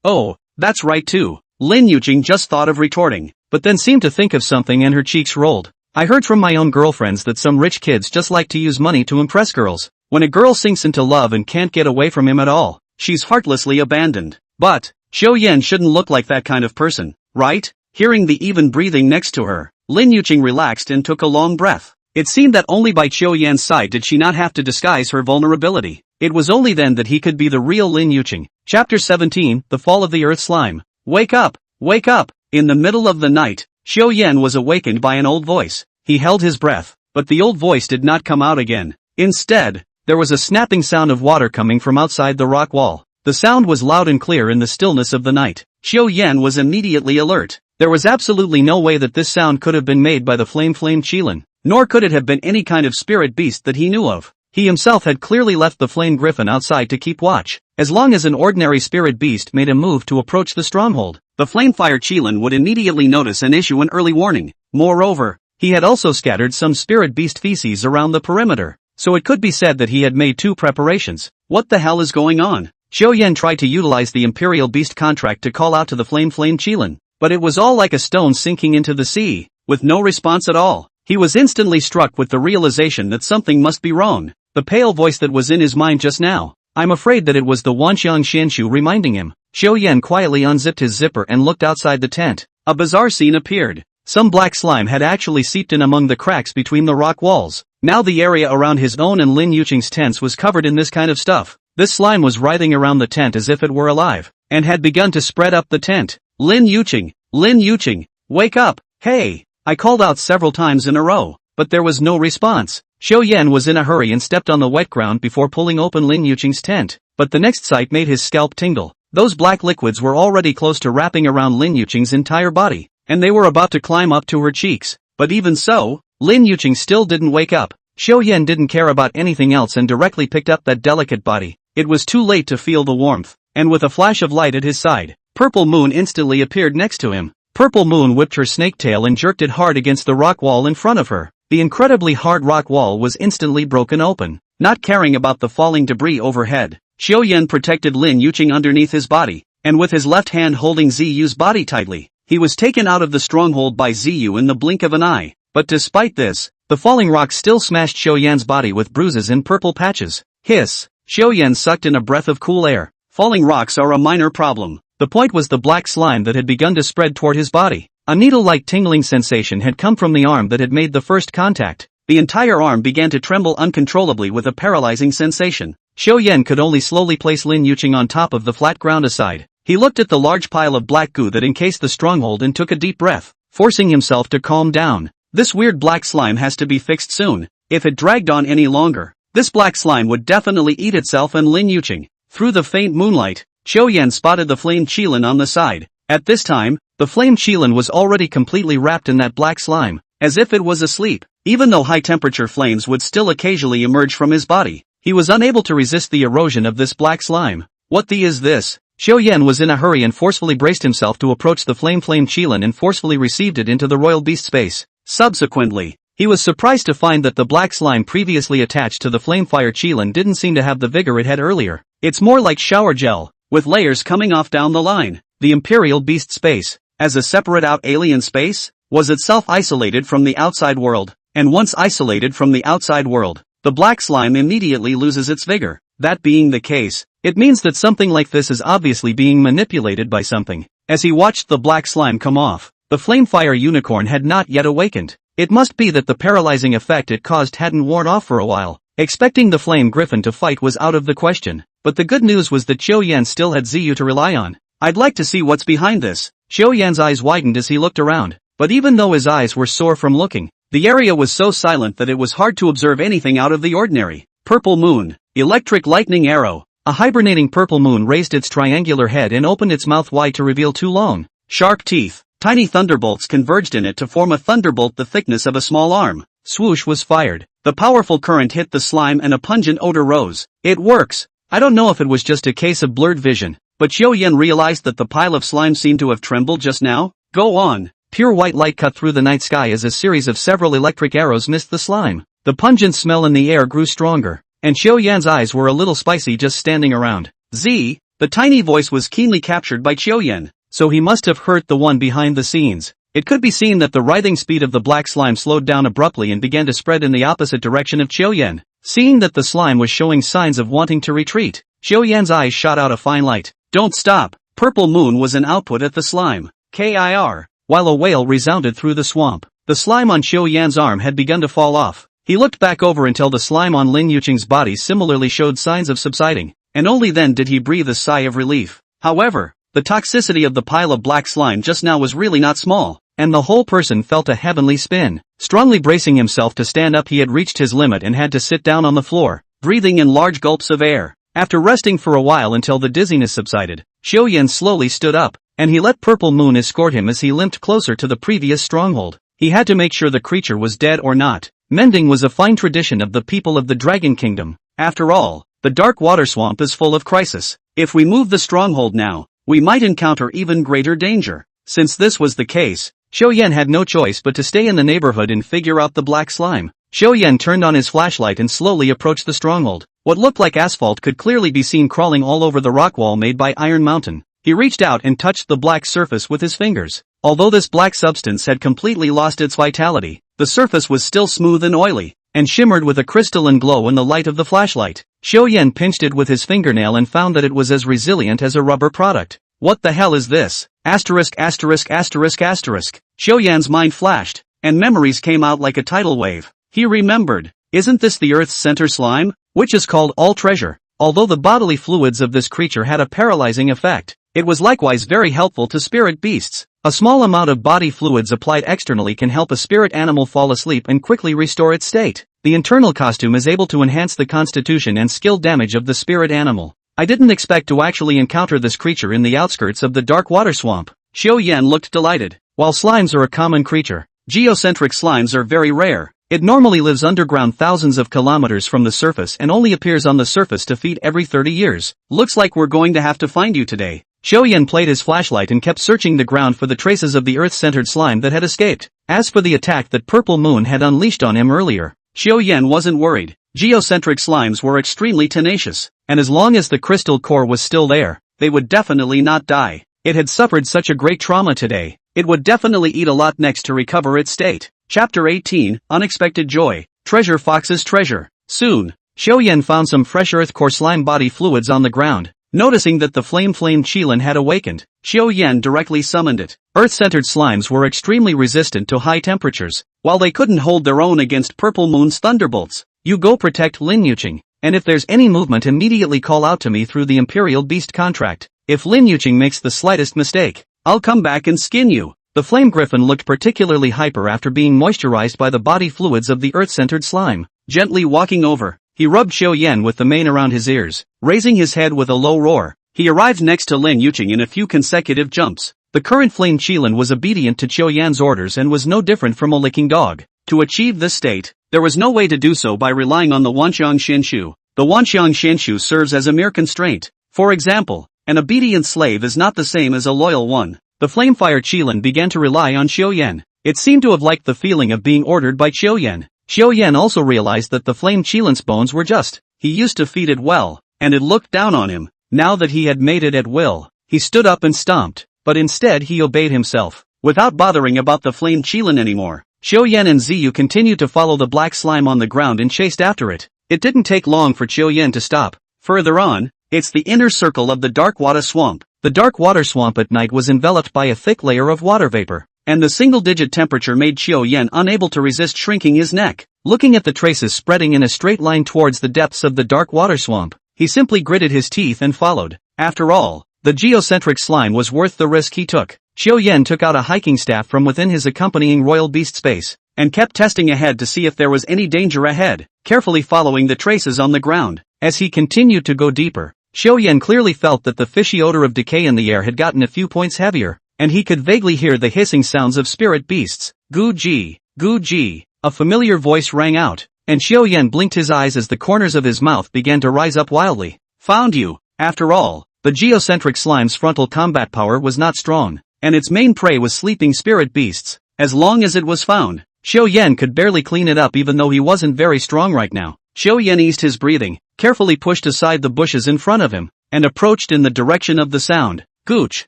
Oh, that's right too. Lin Yuqing just thought of retorting, but then seemed to think of something and her cheeks rolled. I heard from my own girlfriends that some rich kids just like to use money to impress girls. When a girl sinks into love and can't get away from him at all, she's heartlessly abandoned. But Xiao Yan shouldn't look like that kind of person, right? Hearing the even breathing next to her, Lin Yuqing relaxed and took a long breath. It seemed that only by Xiao Yan's side did she not have to disguise her vulnerability. It was only then that he could be the real Lin Yuqing. Chapter 17, The Fall of the Earth Slime. Wake up! Wake up! In the middle of the night, Xiao Yan was awakened by an old voice. He held his breath, but the old voice did not come out again. Instead, there was a snapping sound of water coming from outside the rock wall. The sound was loud and clear in the stillness of the night. Xiao Yan was immediately alert. There was absolutely no way that this sound could have been made by the flame Qilin, nor could it have been any kind of spirit beast that he knew of. He himself had clearly left the flame griffin outside to keep watch. As long as an ordinary spirit beast made a move to approach the stronghold, the flamefire Qilin would immediately notice and issue an early warning. Moreover, he had also scattered some spirit beast feces around the perimeter, so it could be said that he had made two preparations. What the hell is going on? Xiao Yan tried to utilize the Imperial Beast contract to call out to the flame Qilin, but it was all like a stone sinking into the sea, with no response at all. He was instantly struck with the realization that something must be wrong. The pale voice that was in his mind just now, I'm afraid that it was the Wanxiang Xianshu reminding him. Xiao Yan quietly unzipped his zipper and looked outside the tent. A bizarre scene appeared. Some black slime had actually seeped in among the cracks between the rock walls. Now the area around his own and Lin Yuqing's tents was covered in this kind of stuff. This slime was writhing around the tent as if it were alive, and had begun to spread up the tent. Lin Yuqing, wake up, hey! I called out several times in a row, but there was no response. Xiao Yan was in a hurry and stepped on the wet ground before pulling open Lin Yuqing's tent, but the next sight made his scalp tingle. Those black liquids were already close to wrapping around Lin Yuqing's entire body, and they were about to climb up to her cheeks. But even so, Lin Yuqing still didn't wake up. Xiao Yan didn't care about anything else and directly picked up that delicate body. It was too late to feel the warmth, and with a flash of light at his side, Purple Moon instantly appeared next to him. Purple Moon whipped her snake tail and jerked it hard against the rock wall in front of her. The incredibly hard rock wall was instantly broken open. Not caring about the falling debris overhead, Xiao Yan protected Lin Yuqing underneath his body, and with his left hand holding Ziyu's body tightly, he was taken out of the stronghold by Ziyu in the blink of an eye. But despite this, the falling rock still smashed Xiao Yan's body with bruises and purple patches. Hiss! Xiao Yan sucked in a breath of cool air. Falling rocks are a minor problem. The point was the black slime that had begun to spread toward his body. A needle-like tingling sensation had come from the arm that had made the first contact. The entire arm began to tremble uncontrollably with a paralyzing sensation. Xiao Yan could only slowly place Lin Yuqing on top of the flat ground aside. He looked at the large pile of black goo that encased the stronghold and took a deep breath, forcing himself to calm down. This weird black slime has to be fixed soon. If it dragged on any longer, this black slime would definitely eat itself and Lin Yuqing. Through the faint moonlight, Xiao Yan spotted the flame Qilin on the side. At this time, the flame Qilin was already completely wrapped in that black slime, as if it was asleep. Even though high-temperature flames would still occasionally emerge from his body, he was unable to resist the erosion of this black slime. What the is this? Xiao Yan was in a hurry and forcefully braced himself to approach the flame Qilin and forcefully received it into the royal beast space. Subsequently, he was surprised to find that the black slime previously attached to the flamefire Qilin didn't seem to have the vigor it had earlier. It's more like shower gel, with layers coming off down the line. The Imperial Beast Space, as a separate out alien space, was itself isolated from the outside world, and once isolated from the outside world, the black slime immediately loses its vigor. That being the case, it means that something like this is obviously being manipulated by something. As he watched the black slime come off, the flamefire unicorn had not yet awakened. It must be that the paralyzing effect it caused hadn't worn off for a while. Expecting the flame griffin to fight was out of the question, but the good news was that Xiao Yan still had Ziyu to rely on. I'd like to see what's behind this. Xiao Yan's eyes widened as he looked around, but even though his eyes were sore from looking, the area was so silent that it was hard to observe anything out of the ordinary. Purple moon, electric lightning arrow, A hibernating purple moon raised its triangular head and opened its mouth wide to reveal two long, sharp teeth. Tiny thunderbolts converged in it to form a thunderbolt the thickness of a small arm. Swoosh was fired. The powerful current hit the slime and a pungent odor rose. It works. I don't know if it was just a case of blurred vision, but Xiao realized that the pile of slime seemed to have trembled just now. Go on. Pure white light cut through the night sky as a series of several electric arrows missed the slime. The pungent smell in the air grew stronger, and Xiao eyes were a little spicy just standing around. The tiny voice was keenly captured by Xiao, so he must have hurt the one behind the scenes. It could be seen that the writhing speed of the black slime slowed down abruptly and began to spread in the opposite direction of Xiao. Seeing that the slime was showing signs of wanting to retreat, Xiao eyes shot out a fine light. Don't stop! Purple moon was an output at the slime. KIR. While a wail resounded through the swamp, the slime on Xiao arm had begun to fall off. He looked back over until the slime on Lin Yuqing's body similarly showed signs of subsiding, and only then did he breathe a sigh of relief. However, the toxicity of the pile of black slime just now was really not small, and the whole person felt a heavenly spin. Strongly bracing himself to stand up, he had reached his limit and had to sit down on the floor, breathing in large gulps of air. After resting for a while until the dizziness subsided, Xiao slowly stood up, and he let Purple Moon escort him as he limped closer to the previous stronghold. He had to make sure the creature was dead or not. Mending was a fine tradition of the people of the Dragon Kingdom. After all, the dark water swamp is full of crisis. If we move the stronghold now, we might encounter even greater danger. Since this was the case, Xiao had no choice but to stay in the neighborhood and figure out the black slime. Xiao turned on his flashlight and slowly approached the stronghold. What looked like asphalt could clearly be seen crawling all over the rock wall made by Iron Mountain. He reached out and touched the black surface with his fingers. Although this black substance had completely lost its vitality, the surface was still smooth and oily, and shimmered with a crystalline glow in the light of the flashlight. Xiao pinched it with his fingernail and found that it was as resilient as a rubber product. What the hell is this? Asterisk. Xiaoyan's mind flashed, and memories came out like a tidal wave. He remembered. Isn't this the Earth's center slime, which is called all treasure? Although the bodily fluids of this creature had a paralyzing effect, it was likewise very helpful to spirit beasts. A small amount of body fluids applied externally can help a spirit animal fall asleep and quickly restore its state. The internal costume is able to enhance the constitution and skill damage of the spirit animal. I didn't expect to actually encounter this creature in the outskirts of the dark water swamp. Xiao looked delighted. While slimes are a common creature, geocentric slimes are very rare. It normally lives underground thousands of kilometers from the surface and only appears on the surface to feed every 30 years. Looks like we're going to have to find you today. Xiao played his flashlight and kept searching the ground for the traces of the earth-centered slime that had escaped. As for the attack that Purple Moon had unleashed on him earlier, Xiao wasn't worried. Geocentric slimes were extremely tenacious, and as long as the crystal core was still there, they would definitely not die. It had suffered such a great trauma today, it would definitely eat a lot next to recover its state. Chapter 18, Unexpected Joy. Treasure Fox's Treasure. Soon, Xiao found some fresh earth core slime body fluids on the ground. Noticing that the flame Qilin had awakened, Xiao directly summoned it. Earth-centered slimes were extremely resistant to high temperatures, while they couldn't hold their own against Purple Moon's thunderbolts. You go protect Lin Yuqing, and if there's any movement immediately call out to me through the Imperial Beast contract. If Lin Yuqing makes the slightest mistake, I'll come back and skin you. The flame griffin looked particularly hyper after being moisturized by the body fluids of the earth-centered slime. Gently walking over, he rubbed Xiao with the mane around his ears, raising his head with a low roar. He arrived next to Lin Yuqing in a few consecutive jumps. The current flame Qilin was obedient to Xiao orders and was no different from a licking dog. To achieve this state, there was no way to do so by relying on the Wanxiang Xianshu. The Wanxiang Xianshu serves as a mere constraint. For example, an obedient slave is not the same as a loyal one. The Flamefire Qilin began to rely on Xiao. It seemed to have liked the feeling of being ordered by Xiao. Xiao also realized that the Flame Qilin's bones were just. He used to feed it well, and it looked down on him. Now that he had made it at will, he stood up and stomped, but instead he obeyed himself, without bothering about the Flame Qilin anymore. Xiao and Ziyu continued to follow the black slime on the ground and chased after it. It didn't take long for Xiao to stop. Further on, it's the inner circle of the dark water swamp. The dark water swamp at night was enveloped by a thick layer of water vapor, and the single-digit temperature made Xiao unable to resist shrinking his neck. Looking at the traces spreading in a straight line towards the depths of the dark water swamp, he simply gritted his teeth and followed. After all, the geocentric slime was worth the risk he took. Xiao took out a hiking staff from within his accompanying royal beast space, and kept testing ahead to see if there was any danger ahead, carefully following the traces on the ground. As he continued to go deeper, Xiao clearly felt that the fishy odor of decay in the air had gotten a few points heavier, and he could vaguely hear the hissing sounds of spirit beasts. Gu Ji, Gu Ji. A familiar voice rang out, and Xiao blinked his eyes as the corners of his mouth began to rise up wildly. Found you. After all, the geocentric slime's frontal combat power was not strong, and its main prey was sleeping spirit beasts. As long as it was found, Xiao could barely clean it up even though he wasn't very strong right now. Xiao eased his breathing, carefully pushed aside the bushes in front of him, and approached in the direction of the sound. Gooch.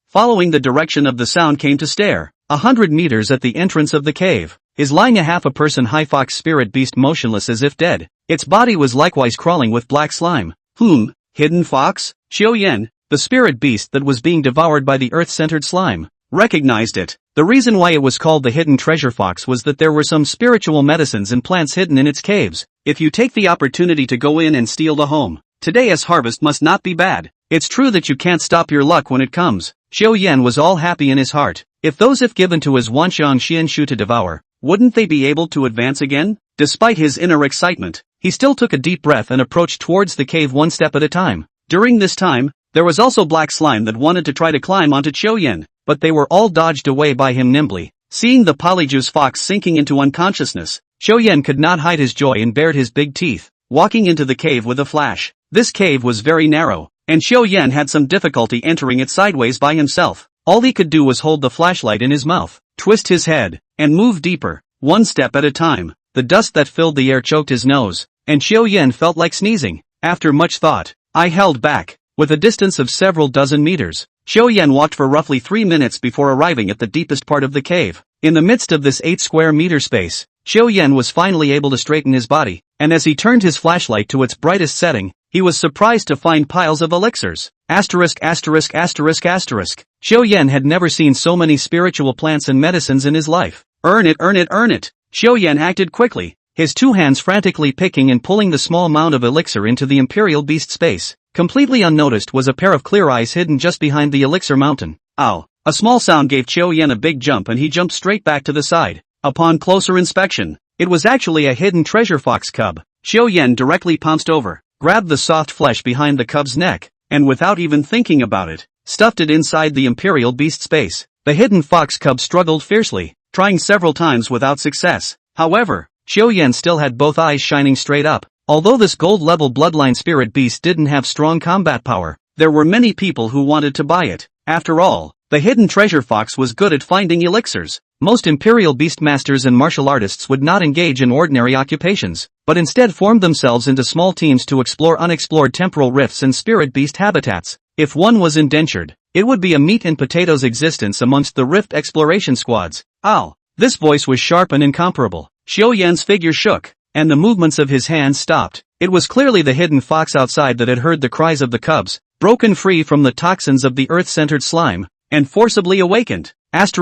Following the direction of the sound came to stare. 100 meters at the entrance of the cave is lying a half-a-person high fox spirit beast motionless as if dead. Its body was likewise crawling with black slime. Hidden fox? Xiao the spirit beast that was being devoured by the earth-centered slime, recognized it. The reason why it was called the hidden treasure fox was that there were some spiritual medicines and plants hidden in its caves. If you take the opportunity to go in and steal the home, today's harvest must not be bad. It's true that you can't stop your luck when it comes. Xiao was all happy in his heart. If given to his Wanxiang Xianshu to devour, wouldn't they be able to advance again? Despite his inner excitement, he still took a deep breath and approached towards the cave one step at a time. During this time, there was also black slime that wanted to try to climb onto Xiao but they were all dodged away by him nimbly. Seeing the polyjuice fox sinking into unconsciousness, Xiao could not hide his joy and bared his big teeth, walking into the cave with a flash. This cave was very narrow, and Xiao had some difficulty entering it sideways by himself. All he could do was hold the flashlight in his mouth, twist his head, and move deeper, one step at a time. The dust that filled the air choked his nose, and Xiao felt like sneezing. After much thought, I held back. With a distance of several dozen meters, Xiao walked for roughly 3 minutes before arriving at the deepest part of the cave. In the midst of this 8 square meter space, Xiao was finally able to straighten his body, and as he turned his flashlight to its brightest setting, he was surprised to find piles of elixirs. Xiao had never seen so many spiritual plants and medicines in his life. Earn it, earn it, earn it. Xiao acted quickly, his 2 hands frantically picking and pulling the small mound of elixir into the imperial beast space. Completely unnoticed was a pair of clear eyes hidden just behind the elixir mountain. Ow! A small sound gave Xiao a big jump and he jumped straight back to the side. Upon closer inspection, it was actually a hidden treasure fox cub. Xiao directly pounced over, grabbed the soft flesh behind the cub's neck, and without even thinking about it, stuffed it inside the imperial beast space. The hidden fox cub struggled fiercely, trying several times without success. However, Xiao still had both eyes shining straight up. Although this gold-level bloodline spirit beast didn't have strong combat power, there were many people who wanted to buy it. After all, the hidden treasure fox was good at finding elixirs. Most imperial beast masters and martial artists would not engage in ordinary occupations, but instead formed themselves into small teams to explore unexplored temporal rifts and spirit beast habitats. If one was indentured, it would be a meat and potatoes existence amongst the rift exploration squads. Ow! This voice was sharp and incomparable. Xiao figure shook, and the movements of his hands stopped. It was clearly the hidden fox outside that had heard the cries of the cubs, broken free from the toxins of the earth-centered slime, and forcibly awakened. This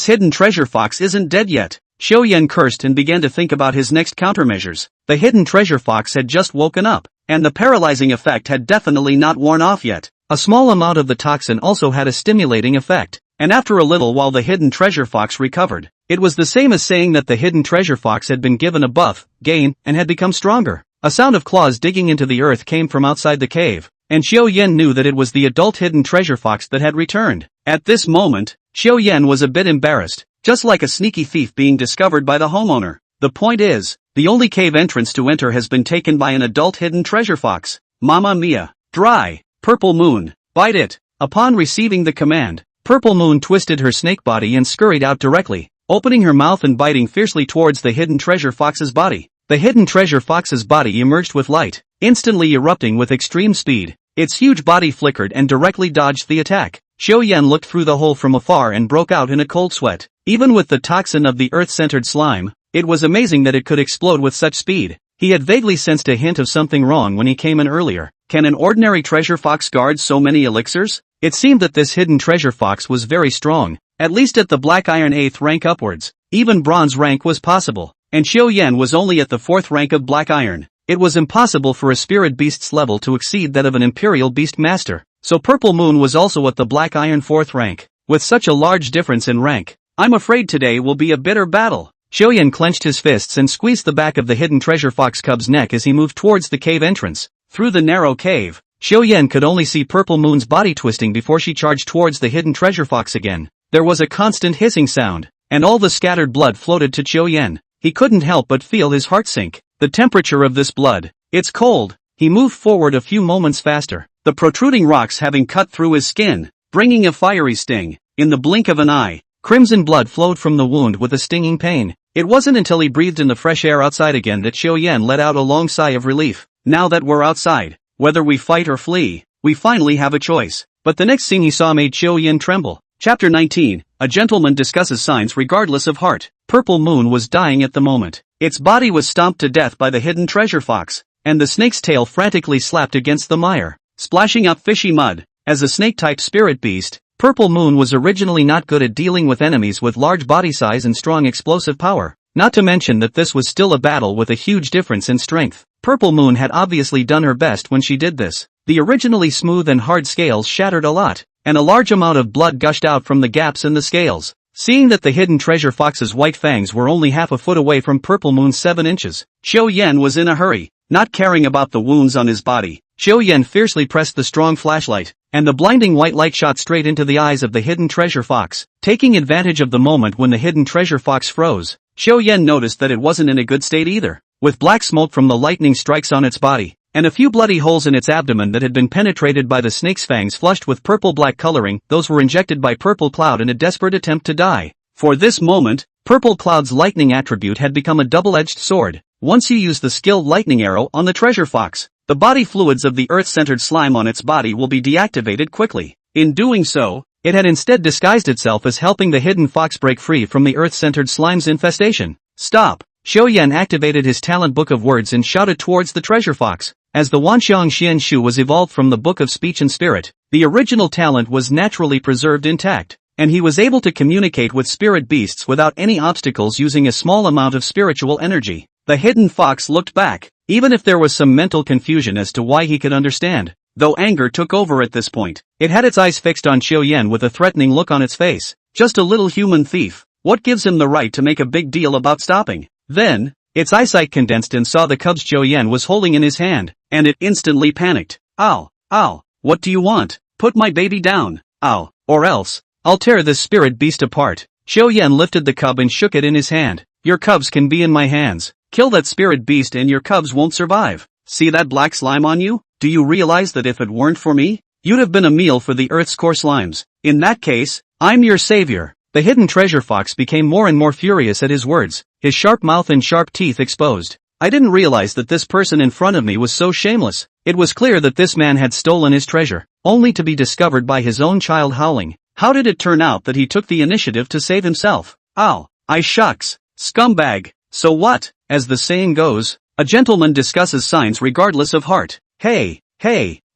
hidden treasure fox isn't dead yet. Xiao cursed and began to think about his next countermeasures. The hidden treasure fox had just woken up, and the paralyzing effect had definitely not worn off yet. A small amount of the toxin also had a stimulating effect, and after a little while the hidden treasure fox recovered. It was the same as saying that the hidden treasure fox had been given a buff, gain, and had become stronger. A sound of claws digging into the earth came from outside the cave, and Xiao knew that it was the adult hidden treasure fox that had returned. At this moment, Xiao was a bit embarrassed, just like a sneaky thief being discovered by the homeowner. The point is, the only cave entrance to enter has been taken by an adult hidden treasure fox. Mamma mia! Dry! Purple Moon! Bite it! Upon receiving the command, Purple Moon twisted her snake body and scurried out directly, opening her mouth and biting fiercely towards the hidden treasure fox's body. The hidden treasure fox's body emerged with light, instantly erupting with extreme speed. Its huge body flickered and directly dodged the attack. Xiao looked through the hole from afar and broke out in a cold sweat. Even with the toxin of the earth-centered slime, it was amazing that it could explode with such speed. He had vaguely sensed a hint of something wrong when he came in earlier. Can an ordinary treasure fox guard so many elixirs? It seemed that this hidden treasure fox was very strong, at least at the black iron 8th rank upwards. Even bronze rank was possible, and Xiao was only at the 4th rank of black iron. It was impossible for a spirit beast's level to exceed that of an imperial beast master, so Purple Moon was also at the black iron 4th rank. With such a large difference in rank, I'm afraid today will be a bitter battle. Xiao clenched his fists and squeezed the back of the hidden treasure fox cub's neck as he moved towards the cave entrance. Through the narrow cave, Xiao could only see Purple Moon's body twisting before she charged towards the hidden treasure fox again. There was a constant hissing sound, and all the scattered blood floated to Xiao. He couldn't help but feel his heart sink. The temperature of this blood. It's cold. He moved forward a few moments faster, the protruding rocks having cut through his skin, bringing a fiery sting. In the blink of an eye, crimson blood flowed from the wound with a stinging pain. It wasn't until he breathed in the fresh air outside again that Xiao let out a long sigh of relief. Now that we're outside, whether we fight or flee, we finally have a choice. But the next scene he saw made Xiao tremble. Chapter 19, A Gentleman Discusses Signs Regardless of Heart. Purple Moon was dying at the moment. Its body was stomped to death by the hidden treasure fox, and the snake's tail frantically slapped against the mire, splashing up fishy mud. As a snake-type spirit beast, Purple Moon was originally not good at dealing with enemies with large body size and strong explosive power, not to mention that this was still a battle with a huge difference in strength. Purple Moon had obviously done her best when she did this. The originally smooth and hard scales shattered a lot, and a large amount of blood gushed out from the gaps in the scales. Seeing that the hidden treasure fox's white fangs were only half a foot away from Purple Moon's 7 inches, Xiao was in a hurry. Not caring about the wounds on his body, Xiao fiercely pressed the strong flashlight, and the blinding white light shot straight into the eyes of the hidden treasure fox. Taking advantage of the moment when the hidden treasure fox froze, Xiao noticed that it wasn't in a good state either. With black smoke from the lightning strikes on its body, and a few bloody holes in its abdomen that had been penetrated by the snake's fangs flushed with purple-black coloring, those were injected by Purple Cloud in a desperate attempt to die. For this moment, Purple Cloud's lightning attribute had become a double-edged sword. Once you use the skilled lightning arrow on the treasure fox, the body fluids of the earth-centered slime on its body will be deactivated quickly. In doing so, it had instead disguised itself as helping the hidden fox break free from the earth-centered slime's infestation. Stop! Xiao activated his talent book of words and shouted towards the treasure fox. As the Wanxiang Xian Shu was evolved from the book of speech and spirit, the original talent was naturally preserved intact, and he was able to communicate with spirit beasts without any obstacles using a small amount of spiritual energy. The hidden fox looked back, even if there was some mental confusion as to why he could understand. Though anger took over at this point, it had its eyes fixed on Xiao with a threatening look on its face. Just a little human thief. What gives him the right to make a big deal about stopping? Then, its eyesight condensed and saw the cubs Xiao was holding in his hand, and it instantly panicked. Ow, ow, what do you want? Put my baby down, ow, or else, I'll tear this spirit beast apart. Xiao lifted the cub and shook it in his hand. Your cubs can be in my hands. Kill that spirit beast and your cubs won't survive. See that black slime on you? Do you realize that if it weren't for me, you'd have been a meal for the Earth's core slimes? In that case, I'm your savior. The hidden treasure fox became more and more furious at his words, his sharp mouth and sharp teeth exposed. I didn't realize that this person in front of me was so shameless. It was clear that this man had stolen his treasure, only to be discovered by his own child howling. How did it turn out that he took the initiative to save himself? Ow, I shucks, scumbag. So what? As the saying goes, a gentleman discusses signs regardless of heart. Hey,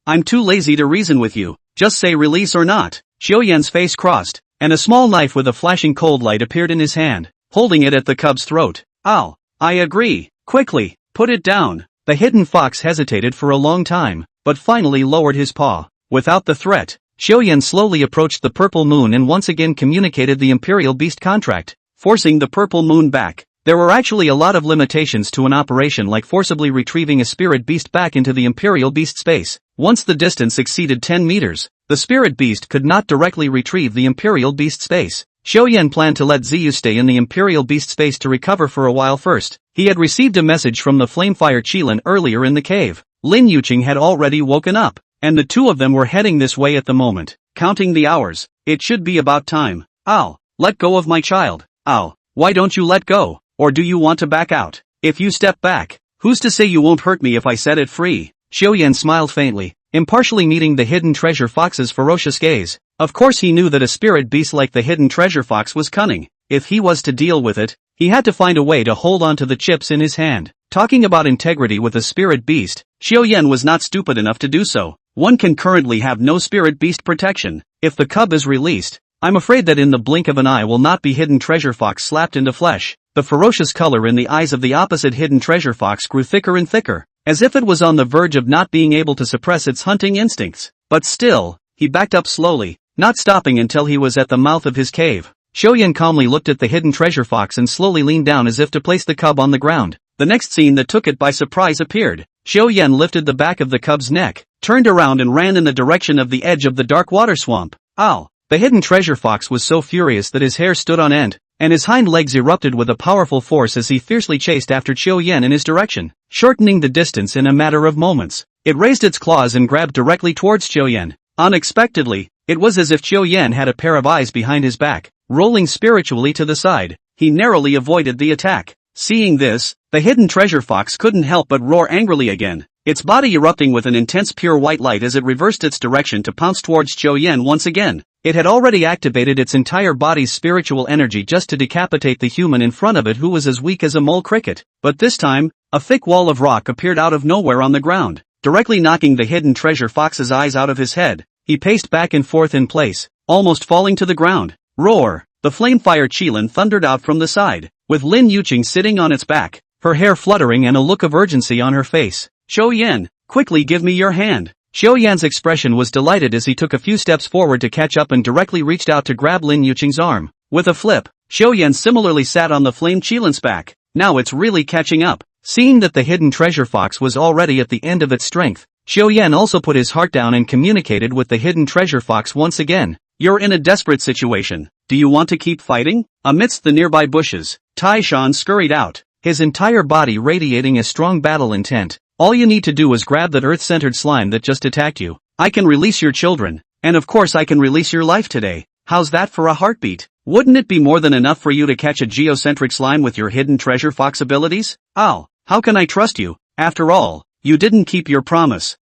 I'm too lazy to reason with you. Just say release or not. Xiao face crossed, and a small knife with a flashing cold light appeared in his hand, holding it at the cub's throat. Ow, I agree. Quickly, put it down. The hidden fox hesitated for a long time, but finally lowered his paw. Without the threat, Xiao slowly approached the Purple Moon and once again communicated the Imperial Beast contract, forcing the Purple Moon back. There were actually a lot of limitations to an operation like forcibly retrieving a spirit beast back into the Imperial Beast space. Once the distance exceeded 10 meters, the spirit beast could not directly retrieve the Imperial Beast space. Xiao planned to let Ziyu stay in the Imperial Beast space to recover for a while first. He had received a message from the Flamefire Qilin earlier in the cave. Lin Yuqing had already woken up, and the two of them were heading this way at the moment. Counting the hours, it should be about time. Ow, let go of my child. Ow, why don't you let go? Or do you want to back out? If you step back, who's to say you won't hurt me if I set it free? Xiao smiled faintly, impartially meeting the hidden treasure fox's ferocious gaze. Of course he knew that a spirit beast like the hidden treasure fox was cunning. If he was to deal with it, he had to find a way to hold on to the chips in his hand. Talking about integrity with a spirit beast, Xiao was not stupid enough to do so. One can currently have no spirit beast protection. If the cub is released, I'm afraid that in the blink of an eye will not be hidden treasure fox slapped into flesh. The ferocious color in the eyes of the opposite hidden treasure fox grew thicker and thicker, as if it was on the verge of not being able to suppress its hunting instincts. But still, he backed up slowly, not stopping until he was at the mouth of his cave. Xiao calmly looked at the hidden treasure fox and slowly leaned down as if to place the cub on the ground. The next scene that took it by surprise appeared. Xiao Yan lifted the back of the cub's neck, turned around and ran in the direction of the edge of the dark water swamp. Ow! The hidden treasure fox was so furious that his hair stood on end, and his hind legs erupted with a powerful force as he fiercely chased after Xiao Yan in his direction, shortening the distance in a matter of moments. It raised its claws and grabbed directly towards Xiao Yan. Unexpectedly, it was as if Xiao Yan had a pair of eyes behind his back, rolling spiritually to the side. He narrowly avoided the attack. Seeing this, the hidden treasure fox couldn't help but roar angrily again, its body erupting with an intense pure white light as it reversed its direction to pounce towards Xiao Yan once again. It had already activated its entire body's spiritual energy just to decapitate the human in front of it who was as weak as a mole cricket. But this time, a thick wall of rock appeared out of nowhere on the ground, directly knocking the hidden treasure fox's eyes out of his head. He paced back and forth in place, almost falling to the ground. Roar! The flamefire Qilin thundered out from the side, with Lin Yuqing sitting on its back, her hair fluttering and a look of urgency on her face. Xiao Yan, quickly give me your hand. Xiao Yan's expression was delighted as he took a few steps forward to catch up and directly reached out to grab Lin Yuqing's arm. With a flip, Xiao Yan similarly sat on the flame Qilin's back. Now it's really catching up. Seeing that the hidden treasure fox was already at the end of its strength, Xiao Yan also put his heart down and communicated with the hidden treasure fox once again. You're in a desperate situation. Do you want to keep fighting? Amidst the nearby bushes, Tai Shan scurried out, his entire body radiating a strong battle intent. All you need to do is grab that earth-centered slime that just attacked you. I can release your children, and of course I can release your life today. How's that for a heartbeat? Wouldn't it be more than enough for you to catch a geocentric slime with your hidden treasure fox abilities? Ow, how can I trust you? After all, you didn't keep your promise.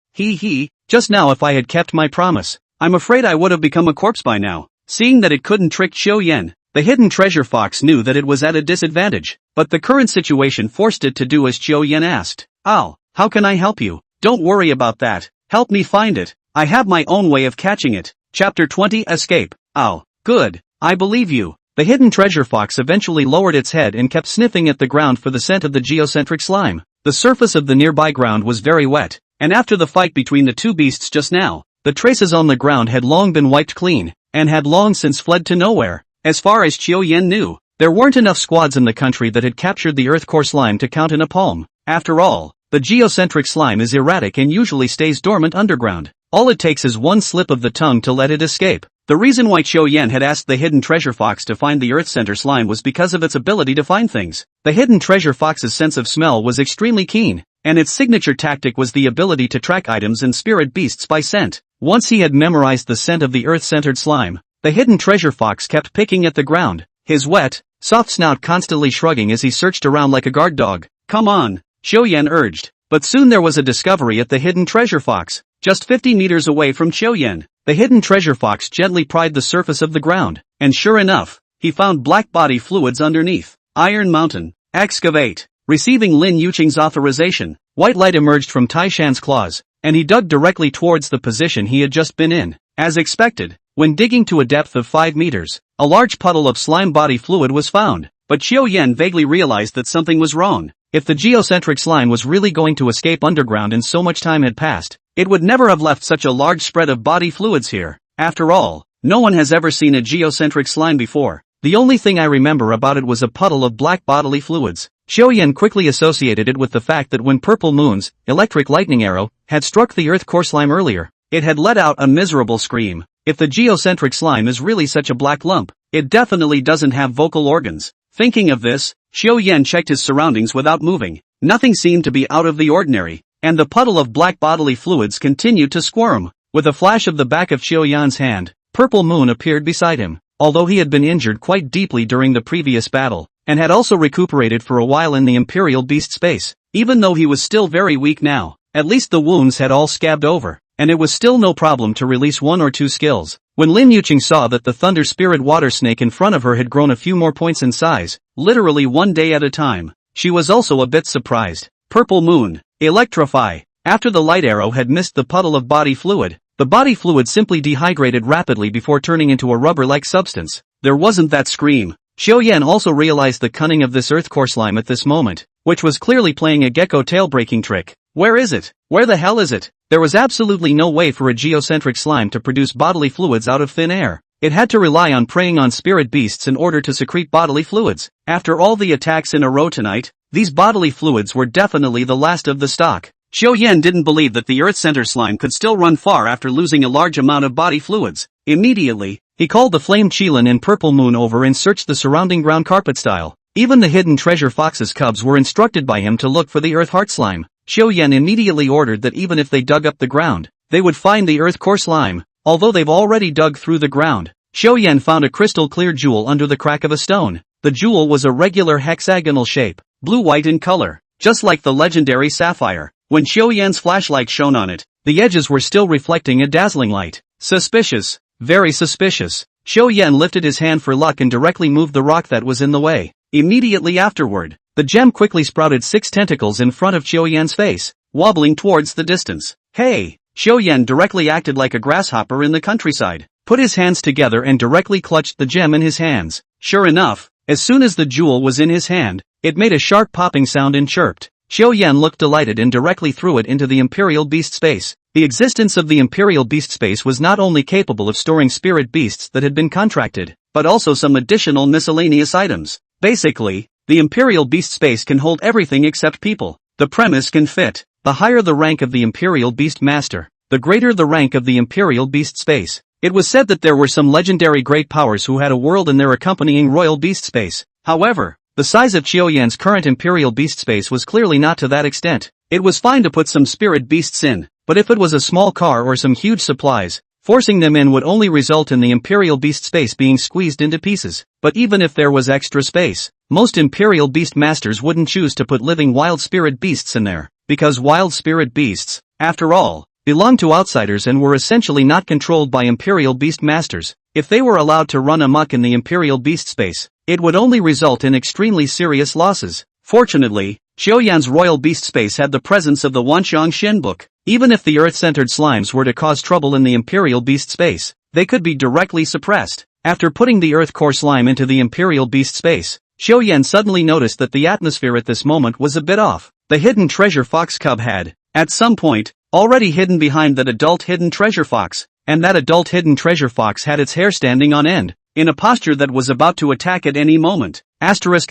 Just now if I had kept my promise, I'm afraid I would have become a corpse by now. Seeing that it couldn't trick Xiao Yan, the hidden treasure fox knew that it was at a disadvantage, but the current situation forced it to do as Xiao Yan asked. Ow, how can I help you? Don't worry about that. Help me find it. I have my own way of catching it. Chapter 20 Escape. Ow, good. I believe you. The hidden treasure fox eventually lowered its head and kept sniffing at the ground for the scent of the geocentric slime. The surface of the nearby ground was very wet, and after the fight between the two beasts just now, the traces on the ground had long been wiped clean, and had long since fled to nowhere. As far as Xiao Yan knew, there weren't enough squads in the country that had captured the earth core slime to count in a palm. After all, the geocentric slime is erratic and usually stays dormant underground. All it takes is one slip of the tongue to let it escape. The reason why Xiao Yan had asked the hidden treasure fox to find the earth center slime was because of its ability to find things. The hidden treasure fox's sense of smell was extremely keen, and its signature tactic was the ability to track items and spirit beasts by scent. Once he had memorized the scent of the earth-centered slime, the hidden treasure fox kept picking at the ground, his wet, soft snout constantly shrugging as he searched around like a guard dog. Come on, Xiao Yan urged. But soon there was a discovery at the hidden treasure fox. Just 50 meters away from Xiao Yan, the hidden treasure fox gently pried the surface of the ground, and sure enough, he found black body fluids underneath. Iron Mountain. Excavate. Receiving Lin Yuqing's authorization, white light emerged from Tai Shan's claws, and he dug directly towards the position he had just been in. As expected, when digging to a depth of 5 meters, a large puddle of slime body fluid was found, but Xiao Yan vaguely realized that something was wrong. If the geocentric slime was really going to escape underground and so much time had passed, it would never have left such a large spread of body fluids here. After all, no one has ever seen a geocentric slime before. The only thing I remember about it was a puddle of black bodily fluids. Xiao Yan quickly associated it with the fact that when Purple Moon's electric lightning arrow had struck the earth core slime earlier, it had let out a miserable scream. If the geocentric slime is really such a black lump, it definitely doesn't have vocal organs. Thinking of this, Xiao Yan checked his surroundings without moving. Nothing seemed to be out of the ordinary, and the puddle of black bodily fluids continued to squirm. With a flash of the back of Xiao Yan's hand, Purple Moon appeared beside him. Although he had been injured quite deeply during the previous battle, and had also recuperated for a while in the Imperial Beast space, even though he was still very weak now, at least the wounds had all scabbed over, and it was still no problem to release 1 or 2 skills. When Lin Yuqing saw that the Thunder Spirit water snake in front of her had grown a few more points in size, literally 1 day at a time, she was also a bit surprised. Purple Moon. Electrify. After the light arrow had missed the puddle of body fluid, the body fluid simply dehydrated rapidly before turning into a rubber-like substance. There wasn't that scream. Xiao Yan also realized the cunning of this earth core slime at this moment, which was clearly playing a gecko tail-breaking trick. Where is it? Where the hell is it? There was absolutely no way for a geocentric slime to produce bodily fluids out of thin air. It had to rely on preying on spirit beasts in order to secrete bodily fluids. After all the attacks in a row tonight, these bodily fluids were definitely the last of the stock. Xiao Yan didn't believe that the Earth Center slime could still run far after losing a large amount of body fluids. Immediately, he called the flame Qilin and purple moon over and searched the surrounding ground carpet style. Even the hidden treasure fox's cubs were instructed by him to look for the earth heart slime. Xiao Yan immediately ordered that even if they dug up the ground, they would find the earth core slime, although they've already dug through the ground. Xiao Yan found a crystal clear jewel under the crack of a stone. The jewel was a regular hexagonal shape, blue-white in color, just like the legendary sapphire. When Xiao Yan's flashlight shone on it, the edges were still reflecting a dazzling light. Suspicious. Very suspicious. Xiao Yan lifted his hand for luck and directly moved the rock that was in the way. Immediately afterward, the gem quickly sprouted 6 tentacles in front of Xiao Yan's face, wobbling towards the distance. Hey! Xiao Yan directly acted like a grasshopper in the countryside, put his hands together and directly clutched the gem in his hands. Sure enough, as soon as the jewel was in his hand, it made a sharp popping sound and chirped. Xiao Yan looked delighted and directly threw it into the Imperial Beast Space. The existence of the Imperial Beast Space was not only capable of storing spirit beasts that had been contracted, but also some additional miscellaneous items. Basically, the Imperial Beast Space can hold everything except people. The premise can fit. The higher the rank of the Imperial Beast Master, the greater the rank of the Imperial Beast Space. It was said that there were some legendary great powers who had a world in their accompanying Royal Beast Space. However, the size of Xiao Yan's current Imperial Beast Space was clearly not to that extent. It was fine to put some spirit beasts in, but if it was a small car or some huge supplies, forcing them in would only result in the Imperial Beast Space being squeezed into pieces. But even if there was extra space, most Imperial Beast Masters wouldn't choose to put living wild spirit beasts in there, because wild spirit beasts, after all, belonged to outsiders and were essentially not controlled by Imperial Beast Masters. If they were allowed to run amok in the Imperial Beast Space, it would only result in extremely serious losses. Fortunately, Xiao Yan's Royal Beast Space had the presence of the Wanxiang Shen book. Even if the Earth-centered slimes were to cause trouble in the Imperial Beast Space, they could be directly suppressed. After putting the Earth core slime into the Imperial Beast Space, Xiao Yan suddenly noticed that the atmosphere at this moment was a bit off. The hidden treasure fox cub had, at some point, already hidden behind that adult hidden treasure fox, and that adult hidden treasure fox had its hair standing on end, in a posture that was about to attack at any moment. Asterisk.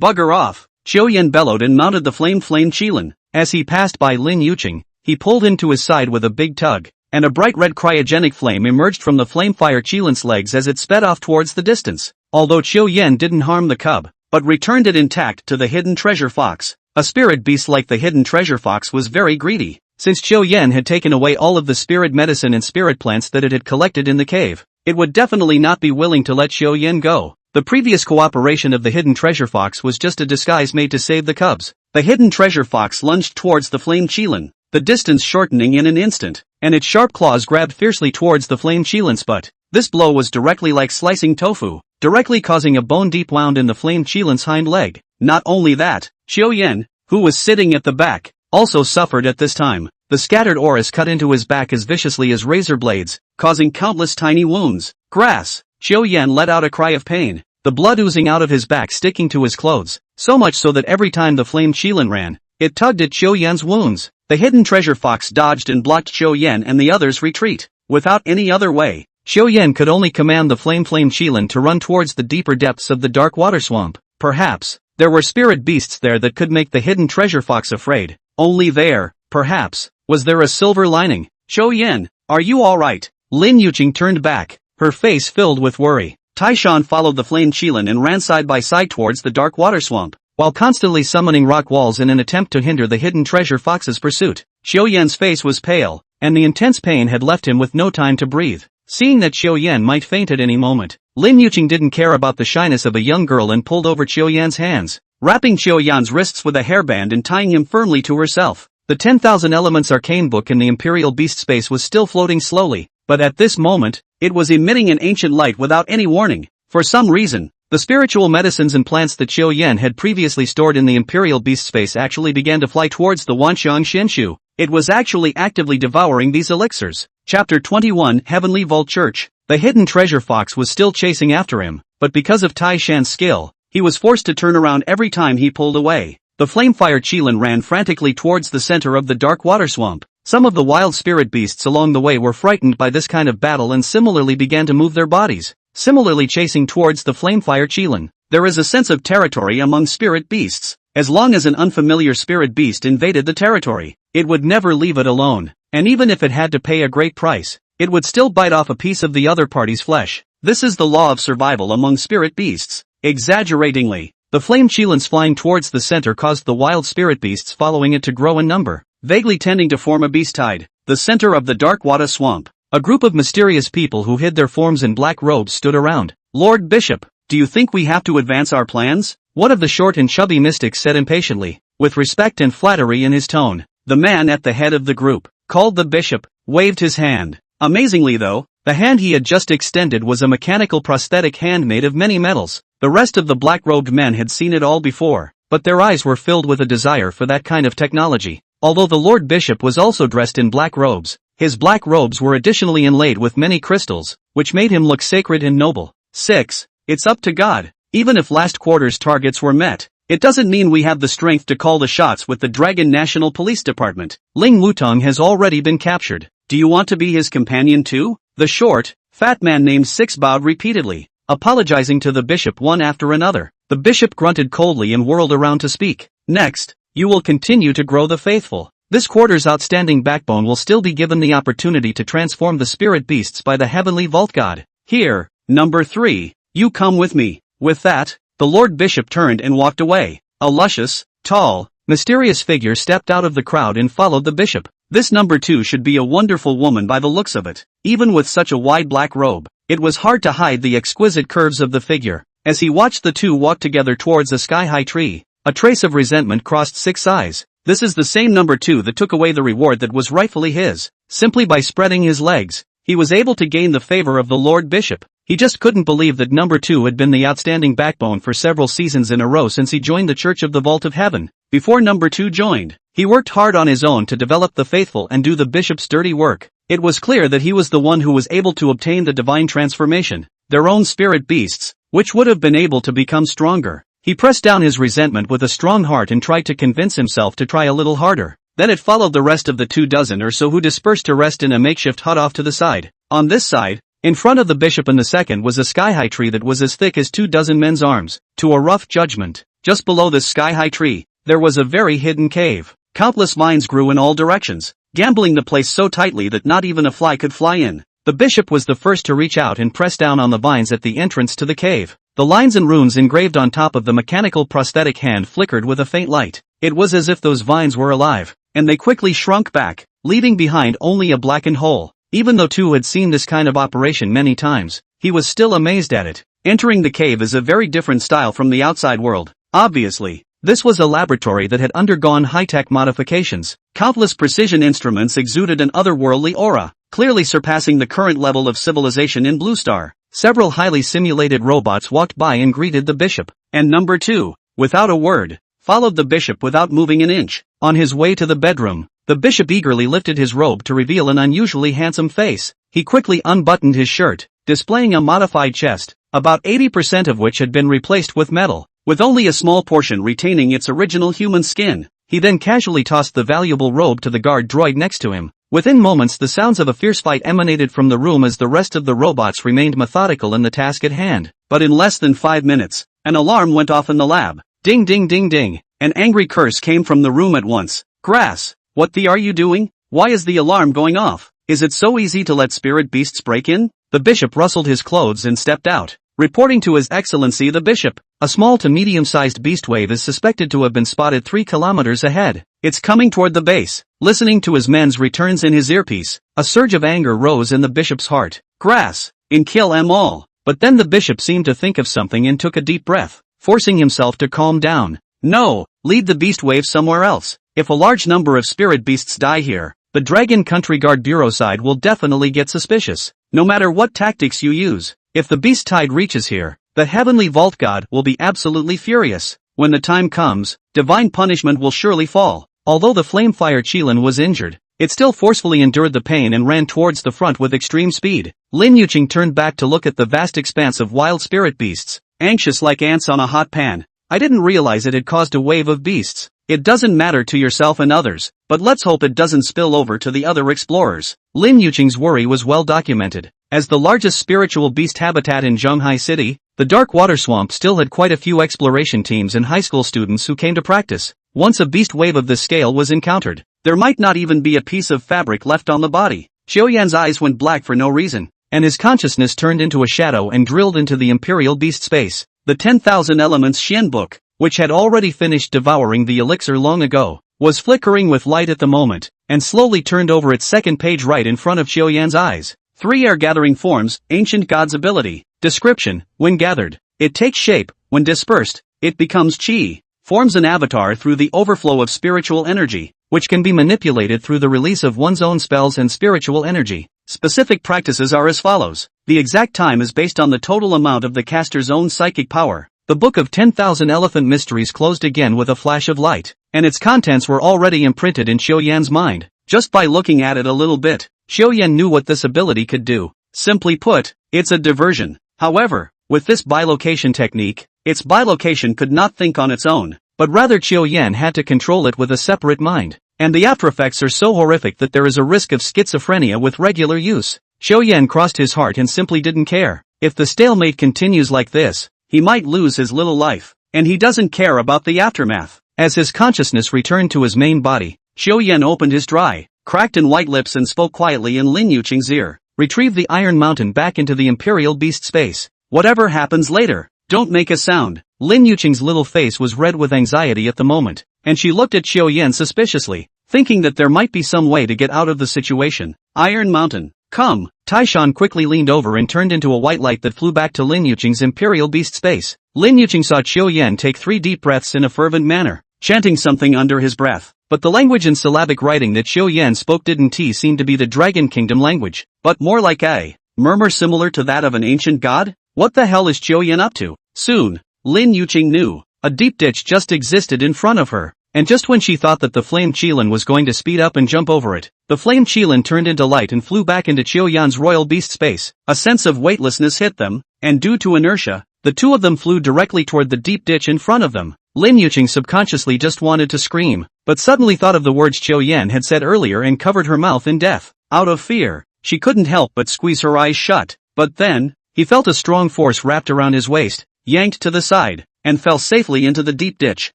Bugger off! Xiao Yan bellowed and mounted the flame Qilin. As he passed by Lin Yuqing, he pulled him to his side with a big tug, and a bright red cryogenic flame emerged from the flamefire Qilin's legs as it sped off towards the distance. Although Xiao Yan didn't harm the cub, but returned it intact to the hidden treasure fox. A spirit beast like the hidden treasure fox was very greedy. Since Xiao Yan had taken away all of the spirit medicine and spirit plants that it had collected in the cave, it would definitely not be willing to let Xiao Yan go. The previous cooperation of the hidden treasure fox was just a disguise made to save the cubs. The hidden treasure fox lunged towards the flame Qilin, the distance shortening in an instant, and its sharp claws grabbed fiercely towards the flame Qilin's butt. This blow was directly like slicing tofu, directly causing a bone-deep wound in the flame Qilin's hind leg. Not only that, Xiao Yan, who was sitting at the back, also suffered at this time. The scattered auras cut into his back as viciously as razor blades, causing countless tiny wounds. Grass! Xiao Yan let out a cry of pain, the blood oozing out of his back sticking to his clothes, so much so that every time the flame Qilin ran, it tugged at Xiao Yan's wounds. The hidden treasure fox dodged and blocked Xiao Yan and the others' retreat. Without any other way, Xiao Yan could only command the flame Qilin to run towards the deeper depths of the dark water swamp. Perhaps, there were spirit beasts there that could make the hidden treasure fox afraid. Only there, perhaps, was there a silver lining. Xiao Yan, are you alright? Lin Yuqing turned back, her face filled with worry. Taishan followed the flame Qilin and ran side by side towards the dark water swamp, while constantly summoning rock walls in an attempt to hinder the hidden treasure fox's pursuit. Xiao Yan's face was pale, and the intense pain had left him with no time to breathe. Seeing that Xiao Yan might faint at any moment, Lin Yuqing didn't care about the shyness of a young girl and pulled over Xiao Yan's hands, wrapping Xiao Yan's wrists with a hairband and tying him firmly to herself. The 10,000 Elements arcane book in the Imperial Beast Space was still floating slowly, but at this moment, it was emitting an ancient light without any warning. For some reason, the spiritual medicines and plants that Xiao Yan had previously stored in the Imperial Beast Space actually began to fly towards the Wanxiang Shenshu. It was actually actively devouring these elixirs. Chapter 21 Heavenly Vault Church. The hidden treasure fox was still chasing after him, but because of Tai Shan's skill, he was forced to turn around every time he pulled away. The flamefire Qilin ran frantically towards the center of the dark water swamp. Some of the wild spirit beasts along the way were frightened by this kind of battle and similarly began to move their bodies, similarly chasing towards the flamefire Qilin. There is a sense of territory among spirit beasts. As long as an unfamiliar spirit beast invaded the territory, it would never leave it alone, and even if it had to pay a great price, it would still bite off a piece of the other party's flesh. This is the law of survival among spirit beasts. Exaggeratingly, the flame chilans flying towards the center caused the wild spirit beasts following it to grow in number, vaguely tending to form a beast tide. The center of the dark Wada swamp. A group of mysterious people who hid their forms in black robes stood around. Lord Bishop, do you think we have to advance our plans? One of the short and chubby mystics said impatiently, with respect and flattery in his tone. The man at the head of the group, called the bishop, waved his hand. Amazingly though, the hand he had just extended was a mechanical prosthetic hand made of many metals. The rest of the black-robed men had seen it all before, but their eyes were filled with a desire for that kind of technology. Although the Lord Bishop was also dressed in black robes, his black robes were additionally inlaid with many crystals, which made him look sacred and noble. 6. It's up to God. Even if last quarter's targets were met, it doesn't mean we have the strength to call the shots with the Dragon National Police Department. Ling Wutong has already been captured. Do you want to be his companion too? The short, fat man named Six bowed repeatedly, apologizing to the bishop one after another. The bishop grunted coldly and whirled around to speak. Next, you will continue to grow the faithful. This quarter's outstanding backbone will still be given the opportunity to transform the spirit beasts by the heavenly vault god. Here, number 3, you come with me. With that, the Lord Bishop turned and walked away. A luscious, tall, mysterious figure stepped out of the crowd and followed the bishop. This number 2 should be a wonderful woman by the looks of it. Even with such a wide black robe, it was hard to hide the exquisite curves of the figure. As he watched the two walk together towards a sky-high tree, a trace of resentment crossed Six's eyes. This is the same number 2 that took away the reward that was rightfully his. Simply by spreading his legs, he was able to gain the favor of the Lord Bishop. He just couldn't believe that number 2 had been the outstanding backbone for several seasons in a row since he joined the Church of the Vault of Heaven. Before number 2 joined, he worked hard on his own to develop the faithful and do the bishop's dirty work. It was clear that he was the one who was able to obtain the divine transformation, their own spirit beasts, which would have been able to become stronger. He pressed down his resentment with a strong heart and tried to convince himself to try a little harder. Then it followed the rest of the 24 or so who dispersed to rest in a makeshift hut off to the side. On this side, in front of the bishop and the second was a sky-high tree that was as thick as 24 men's arms. To a rough judgment, just below this sky-high tree, there was a very hidden cave. Countless vines grew in all directions, gambling the place so tightly that not even a fly could fly in. The bishop was the first to reach out and press down on the vines at the entrance to the cave. The lines and runes engraved on top of the mechanical prosthetic hand flickered with a faint light. It was as if those vines were alive, and they quickly shrunk back, leaving behind only a blackened hole. Even though Tu had seen this kind of operation many times, he was still amazed at it. Entering the cave is a very different style from the outside world. Obviously, this was a laboratory that had undergone high-tech modifications. Countless precision instruments exuded an otherworldly aura, clearly surpassing the current level of civilization in Blue Star. Several highly simulated robots walked by and greeted the bishop, and number 2, without a word, followed the bishop without moving an inch. On his way to the bedroom, the bishop eagerly lifted his robe to reveal an unusually handsome face. He quickly unbuttoned his shirt, displaying a modified chest, about 80% of which had been replaced with metal, with only a small portion retaining its original human skin. He then casually tossed the valuable robe to the guard droid next to him. Within moments the sounds of a fierce fight emanated from the room as the rest of the robots remained methodical in the task at hand. But in less than 5 minutes, an alarm went off in the lab. Ding ding ding ding. An angry curse came from the room at once. Grass, what the are you doing? Why is the alarm going off? Is it so easy to let spirit beasts break in? The bishop rustled his clothes and stepped out. Reporting to His Excellency the Bishop, a small to medium-sized beast wave is suspected to have been spotted 3 kilometers ahead. It's coming toward the base. Listening to his men's returns in his earpiece, a surge of anger rose in the bishop's heart. Grass, and kill 'em all. But then the bishop seemed to think of something and took a deep breath, forcing himself to calm down. No, lead the beast wave somewhere else. If a large number of spirit beasts die here, the Dragon Country Guard Bureau side will definitely get suspicious, no matter what tactics you use. If the beast tide reaches here, the Heavenly Vault God will be absolutely furious. When the time comes, divine punishment will surely fall. Although the Flamefire Qilin was injured, it still forcefully endured the pain and ran towards the front with extreme speed. Lin Yuqing turned back to look at the vast expanse of wild spirit beasts, anxious like ants on a hot pan. I didn't realize it had caused a wave of beasts. It doesn't matter to yourself and others, but let's hope it doesn't spill over to the other explorers. Lin Yuqing's worry was well documented. As the largest spiritual beast habitat in Zhonghai City, the Dark Water Swamp still had quite a few exploration teams and high school students who came to practice. Once a beast wave of this scale was encountered, there might not even be a piece of fabric left on the body. Xiaoyan's eyes went black for no reason, and his consciousness turned into a shadow and drilled into the Imperial Beast space. The 10,000 Elements Xian book, which had already finished devouring the elixir long ago, was flickering with light at the moment, and slowly turned over its second page right in front of Xiaoyan's eyes. 3 air-gathering forms, ancient god's ability. Description: when gathered, it takes shape; when dispersed, it becomes qi. Forms an avatar through the overflow of spiritual energy, which can be manipulated through the release of one's own spells and spiritual energy. Specific practices are as follows. The exact time is based on the total amount of the caster's own psychic power. The Book of 10,000 Elephant Mysteries closed again with a flash of light, and its contents were already imprinted in Xiaoyan's mind. Just by looking at it a little bit, Xiaoyan knew what this ability could do. Simply put, it's a diversion. However, with this bilocation technique, its bilocation could not think on its own, but rather Xiaoyan had to control it with a separate mind. And the after effects are so horrific that there is a risk of schizophrenia with regular use. Xiaoyan crossed his heart and simply didn't care. If the stalemate continues like this, he might lose his little life, and he doesn't care about the aftermath. As his consciousness returned to his main body, Xiaoyan opened his dry, cracked and white lips and spoke quietly in Lin Yuqing's ear. Retrieve the Iron Mountain back into the Imperial Beast space. Whatever happens later, don't make a sound. Lin Yuqing's little face was red with anxiety at the moment, and she looked at Xiaoyan suspiciously, thinking that there might be some way to get out of the situation. Iron Mountain, come. Taishan quickly leaned over and turned into a white light that flew back to Lin Yuqing's Imperial Beast space. Lin Yuqing saw Xiaoyan take 3 deep breaths in a fervent manner, chanting something under his breath. But the language and syllabic writing that Xiaoyan spoke didn't seem to be the Dragon Kingdom language, but more like a murmur similar to that of an ancient god? What the hell is Xiaoyan up to? Soon, Lin Yuqing knew. A deep ditch just existed in front of her, and just when she thought that the flame Qilin was going to speed up and jump over it, the flame Qilin turned into light and flew back into Xiaoyan's royal beast space. A sense of weightlessness hit them, and due to inertia, the two of them flew directly toward the deep ditch in front of them. Lin Yuqing subconsciously just wanted to scream, but suddenly thought of the words Xiaoyan had said earlier and covered her mouth in death. Out of fear, she couldn't help but squeeze her eyes shut. But then, he felt a strong force wrapped around his waist, yanked to the side, and fell safely into the deep ditch.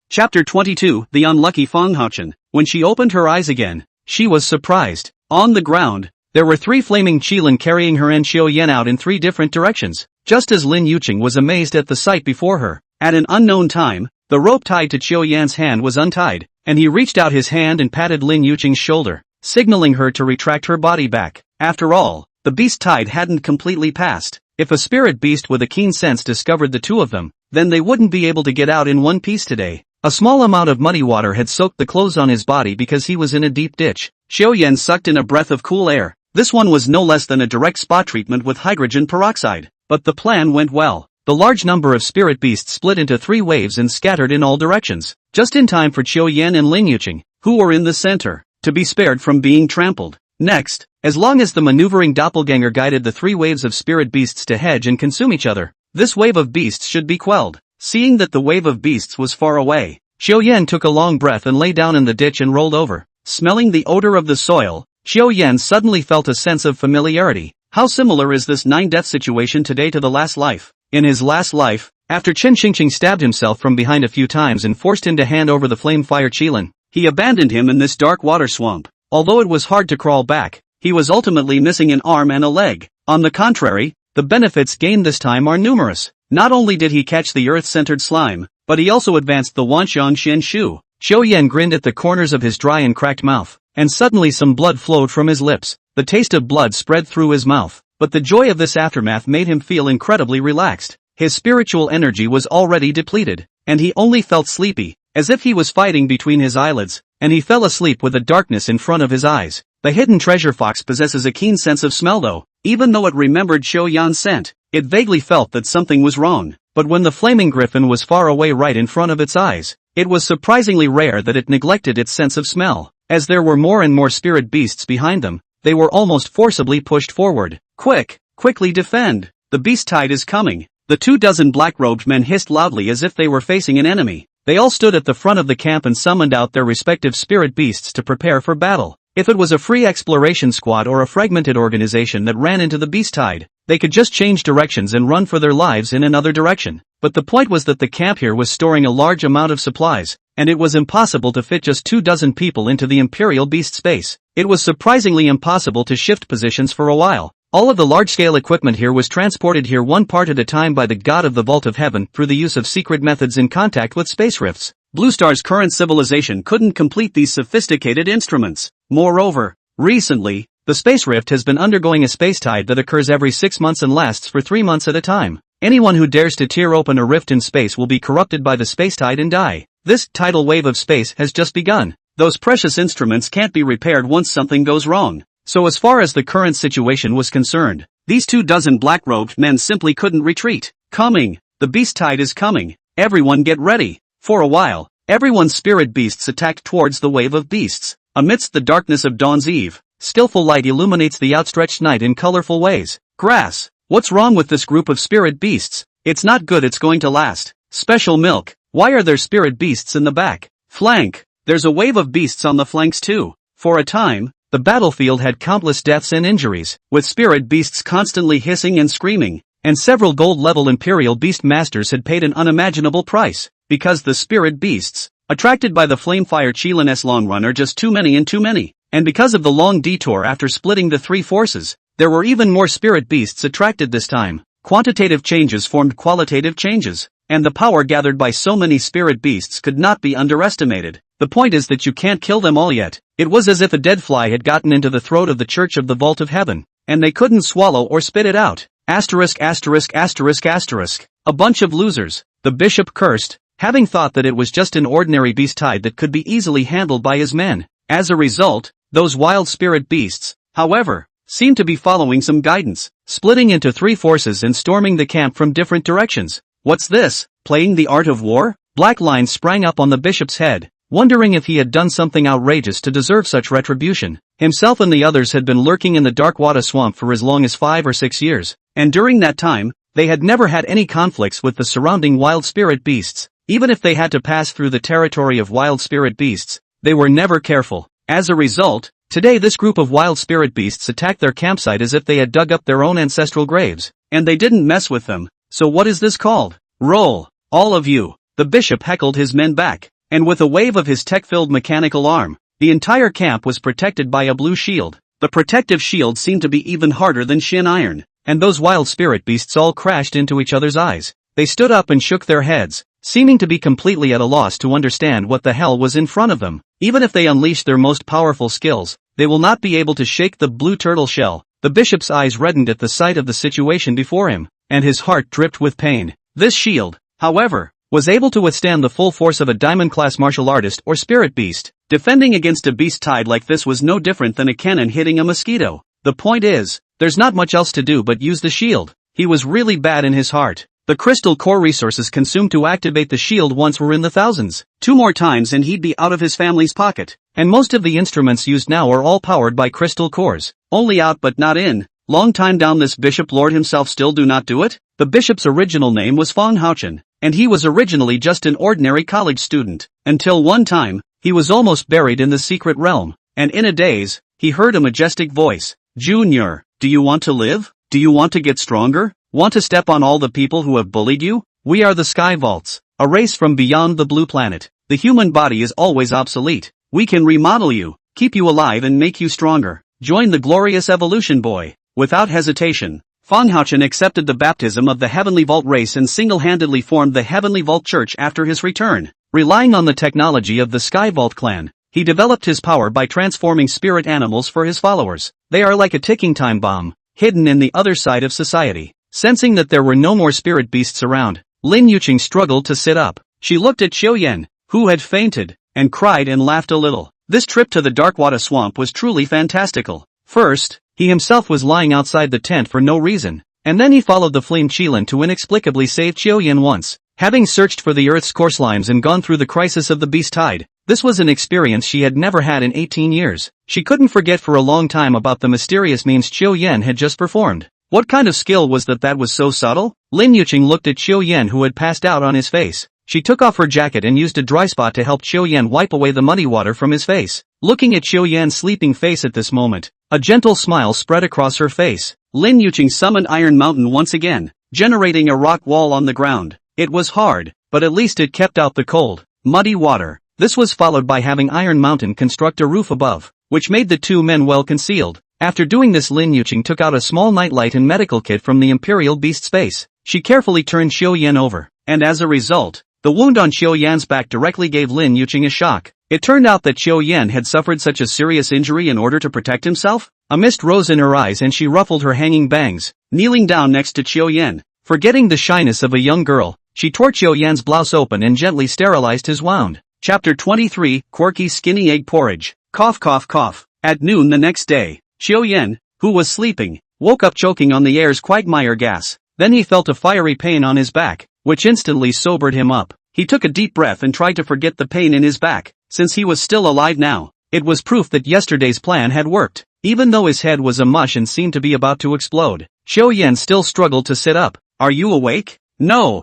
Chapter 22, The Unlucky Fang Haochen. When she opened her eyes again, she was surprised. On the ground, there were 3 flaming Qilin carrying her and Xiaoyan out in 3 different directions. Just as Lin Yuqing was amazed at the sight before her, at an unknown time, the rope tied to Xiaoyan's hand was untied, and he reached out his hand and patted Lin Yuqing's shoulder, signaling her to retract her body back. After all, the beast tide hadn't completely passed. If a spirit beast with a keen sense discovered the two of them, then they wouldn't be able to get out in one piece today. A small amount of muddy water had soaked the clothes on his body because he was in a deep ditch. Xiaoyan sucked in a breath of cool air. This one was no less than a direct spa treatment with hydrogen peroxide. But the plan went well. The large number of spirit beasts split into 3 waves and scattered in all directions, just in time for Xiaoyan and Lin Yuqing, who were in the center, to be spared from being trampled. Next, as long as the maneuvering doppelganger guided the 3 waves of spirit beasts to hedge and consume each other, this wave of beasts should be quelled. Seeing that the wave of beasts was far away, Xiaoyan took a long breath and lay down in the ditch and rolled over. Smelling the odor of the soil, Xiaoyan suddenly felt a sense of familiarity. How similar is this 9-death situation today to the last life? In his last life, after Chen Xingqing stabbed himself from behind a few times and forced him to hand over the flame fire Qilin, he abandoned him in this dark water swamp. Although it was hard to crawl back, he was ultimately missing an arm and a leg. On the contrary, the benefits gained this time are numerous. Not only did he catch the earth-centered slime, but he also advanced the Wanxiang Xian Shu. Xiaoyan grinned at the corners of his dry and cracked mouth, and suddenly some blood flowed from his lips. The taste of blood spread through his mouth, but the joy of this aftermath made him feel incredibly relaxed. His spiritual energy was already depleted, and he only felt sleepy, as if he was fighting between his eyelids, and he fell asleep with a darkness in front of his eyes. The hidden treasure fox possesses a keen sense of smell though. Even though it remembered Xiaoyan's scent, it vaguely felt that something was wrong. But when the flaming griffin was far away right in front of its eyes, it was surprisingly rare that it neglected its sense of smell. As there were more and more spirit beasts behind them, they were almost forcibly pushed forward. Quickly defend! The beast tide is coming. The 24 black-robed men hissed loudly as if they were facing an enemy. They all stood at the front of the camp and summoned out their respective spirit beasts to prepare for battle. If it was a free exploration squad or a fragmented organization that ran into the beast tide, they could just change directions and run for their lives in another direction. But the point was that the camp here was storing a large amount of supplies, and it was impossible to fit just 24 people into the Imperial Beast space. It was surprisingly impossible to shift positions for a while. All of the large-scale equipment here was transported here one part at a time by the god of the Vault of Heaven through the use of secret methods in contact with space rifts. Blue Star's current civilization couldn't complete these sophisticated instruments. Moreover, recently, the space rift has been undergoing a space tide that occurs every 6 months and lasts for 3 months at a time. Anyone who dares to tear open a rift in space will be corrupted by the space tide and die. This tidal wave of space has just begun. Those precious instruments can't be repaired once something goes wrong. So as far as the current situation was concerned, these 24 black-robed men simply couldn't retreat. Coming! The beast tide is coming! Everyone get ready! For a while, everyone's spirit beasts attacked towards the wave of beasts. Amidst the darkness of dawn's eve, skillful light illuminates the outstretched night in colorful ways. Grass! What's wrong with this group of spirit beasts? It's not good, it's going to last. Special milk! Why are there spirit beasts in the back? Flank! There's a wave of beasts on the flanks too. For a time, the battlefield had countless deaths and injuries, with spirit beasts constantly hissing and screaming, and several gold-level Imperial Beast Masters had paid an unimaginable price, because the spirit beasts, attracted by the Flamefire Chilin's long run, are just too many, and because of the long detour after splitting the 3 forces, there were even more spirit beasts attracted this time. Quantitative changes formed qualitative changes, and the power gathered by so many spirit beasts could not be underestimated. The point is that you can't kill them all yet. It was as if a dead fly had gotten into the throat of the Church of the Vault of Heaven, and they couldn't swallow or spit it out. Asterisk asterisk asterisk asterisk. A bunch of losers. The bishop cursed, having thought that it was just an ordinary beast tide that could be easily handled by his men. As a result, those wild spirit beasts, however, seemed to be following some guidance, splitting into 3 forces and storming the camp from different directions. What's this? Playing the art of war? Black lines sprang up on the bishop's head, wondering if he had done something outrageous to deserve such retribution. Himself and the others had been lurking in the Darkwada swamp for as long as 5 or 6 years, and during that time, they had never had any conflicts with the surrounding wild spirit beasts. Even if they had to pass through the territory of wild spirit beasts, they were never careful. As a result, today this group of wild spirit beasts attacked their campsite as if they had dug up their own ancestral graves, and they didn't mess with them. So what is this called? Roll! All of you! The bishop heckled his men back, and with a wave of his tech-filled mechanical arm, the entire camp was protected by a blue shield. The protective shield seemed to be even harder than shin iron, and those wild spirit beasts all crashed into each other's eyes. They stood up and shook their heads, seeming to be completely at a loss to understand what the hell was in front of them. Even if they unleash their most powerful skills, they will not be able to shake the blue turtle shell. The bishop's eyes reddened at the sight of the situation before him, and his heart dripped with pain. This shield, however, was able to withstand the full force of a diamond-class martial artist or spirit beast. Defending against a beast tide like this was no different than a cannon hitting a mosquito. The point is, there's not much else to do but use the shield. He was really bad in his heart. The crystal core resources consumed to activate the shield once were in the thousands. 2 more times and he'd be out of his family's pocket. And most of the instruments used now are all powered by crystal cores. Only out but not in. Long time down this bishop lord himself still do not do it? The bishop's original name was Fong Haochen, and he was originally just an ordinary college student. Until one time, he was almost buried in the secret realm, and in a daze, he heard a majestic voice. Junior, do you want to live? Do you want to get stronger? Want to step on all the people who have bullied you? We are the Sky Vaults, a race from beyond the blue planet. The human body is always obsolete. We can remodel you, keep you alive and make you stronger. Join the glorious evolution boy. Without hesitation, Fong Haochen accepted the baptism of the Heavenly Vault race and single-handedly formed the Heavenly Vault Church after his return. Relying on the technology of the Sky Vault clan, he developed his power by transforming spirit animals for his followers. They are like a ticking time bomb, hidden in the other side of society. Sensing that there were no more spirit beasts around, Lin Yuqing struggled to sit up. She looked at Xiao Yan, who had fainted, and cried and laughed a little. This trip to the Darkwada swamp was truly fantastical. First, he himself was lying outside the tent for no reason, and then he followed the Flame Qilin to inexplicably save Xiao Yan once. Having searched for the Earth's core slimes and gone through the crisis of the beast tide, this was an experience she had never had in 18 years. She couldn't forget for a long time about the mysterious means Xiao Yan had just performed. What kind of skill was that was so subtle? Lin Yuqing looked at Xiao Yan who had passed out on his face. She took off her jacket and used a dry spot to help Qiu Yan wipe away the muddy water from his face. Looking at Qiu Yan's sleeping face at this moment, a gentle smile spread across her face. Lin Yuqing summoned Iron Mountain once again, generating a rock wall on the ground. It was hard, but at least it kept out the cold, muddy water. This was followed by having Iron Mountain construct a roof above, which made the two men well concealed. After doing this, Lin Yuqing took out a small nightlight and medical kit from the Imperial Beast's base. She carefully turned Qiu Yan over, and as a result, the wound on Qiu Yan's back directly gave Lin Yuqing a shock. It turned out that Qiu Yan had suffered such a serious injury in order to protect himself. A mist rose in her eyes and she ruffled her hanging bangs, kneeling down next to Qiu Yan. Forgetting the shyness of a young girl, she tore Qiu Yan's blouse open and gently sterilized his wound. Chapter 23, Quirky Skinny Egg Porridge. Cough cough cough. At noon the next day, Qiu Yan, who was sleeping, woke up choking on the air's quagmire gas. Then he felt a fiery pain on his back, which instantly sobered him up. He took a deep breath and tried to forget the pain in his back. Since he was still alive now, it was proof that yesterday's plan had worked. Even though his head was a mush and seemed to be about to explode, Qiu Yan still struggled to sit up. Are you awake? No,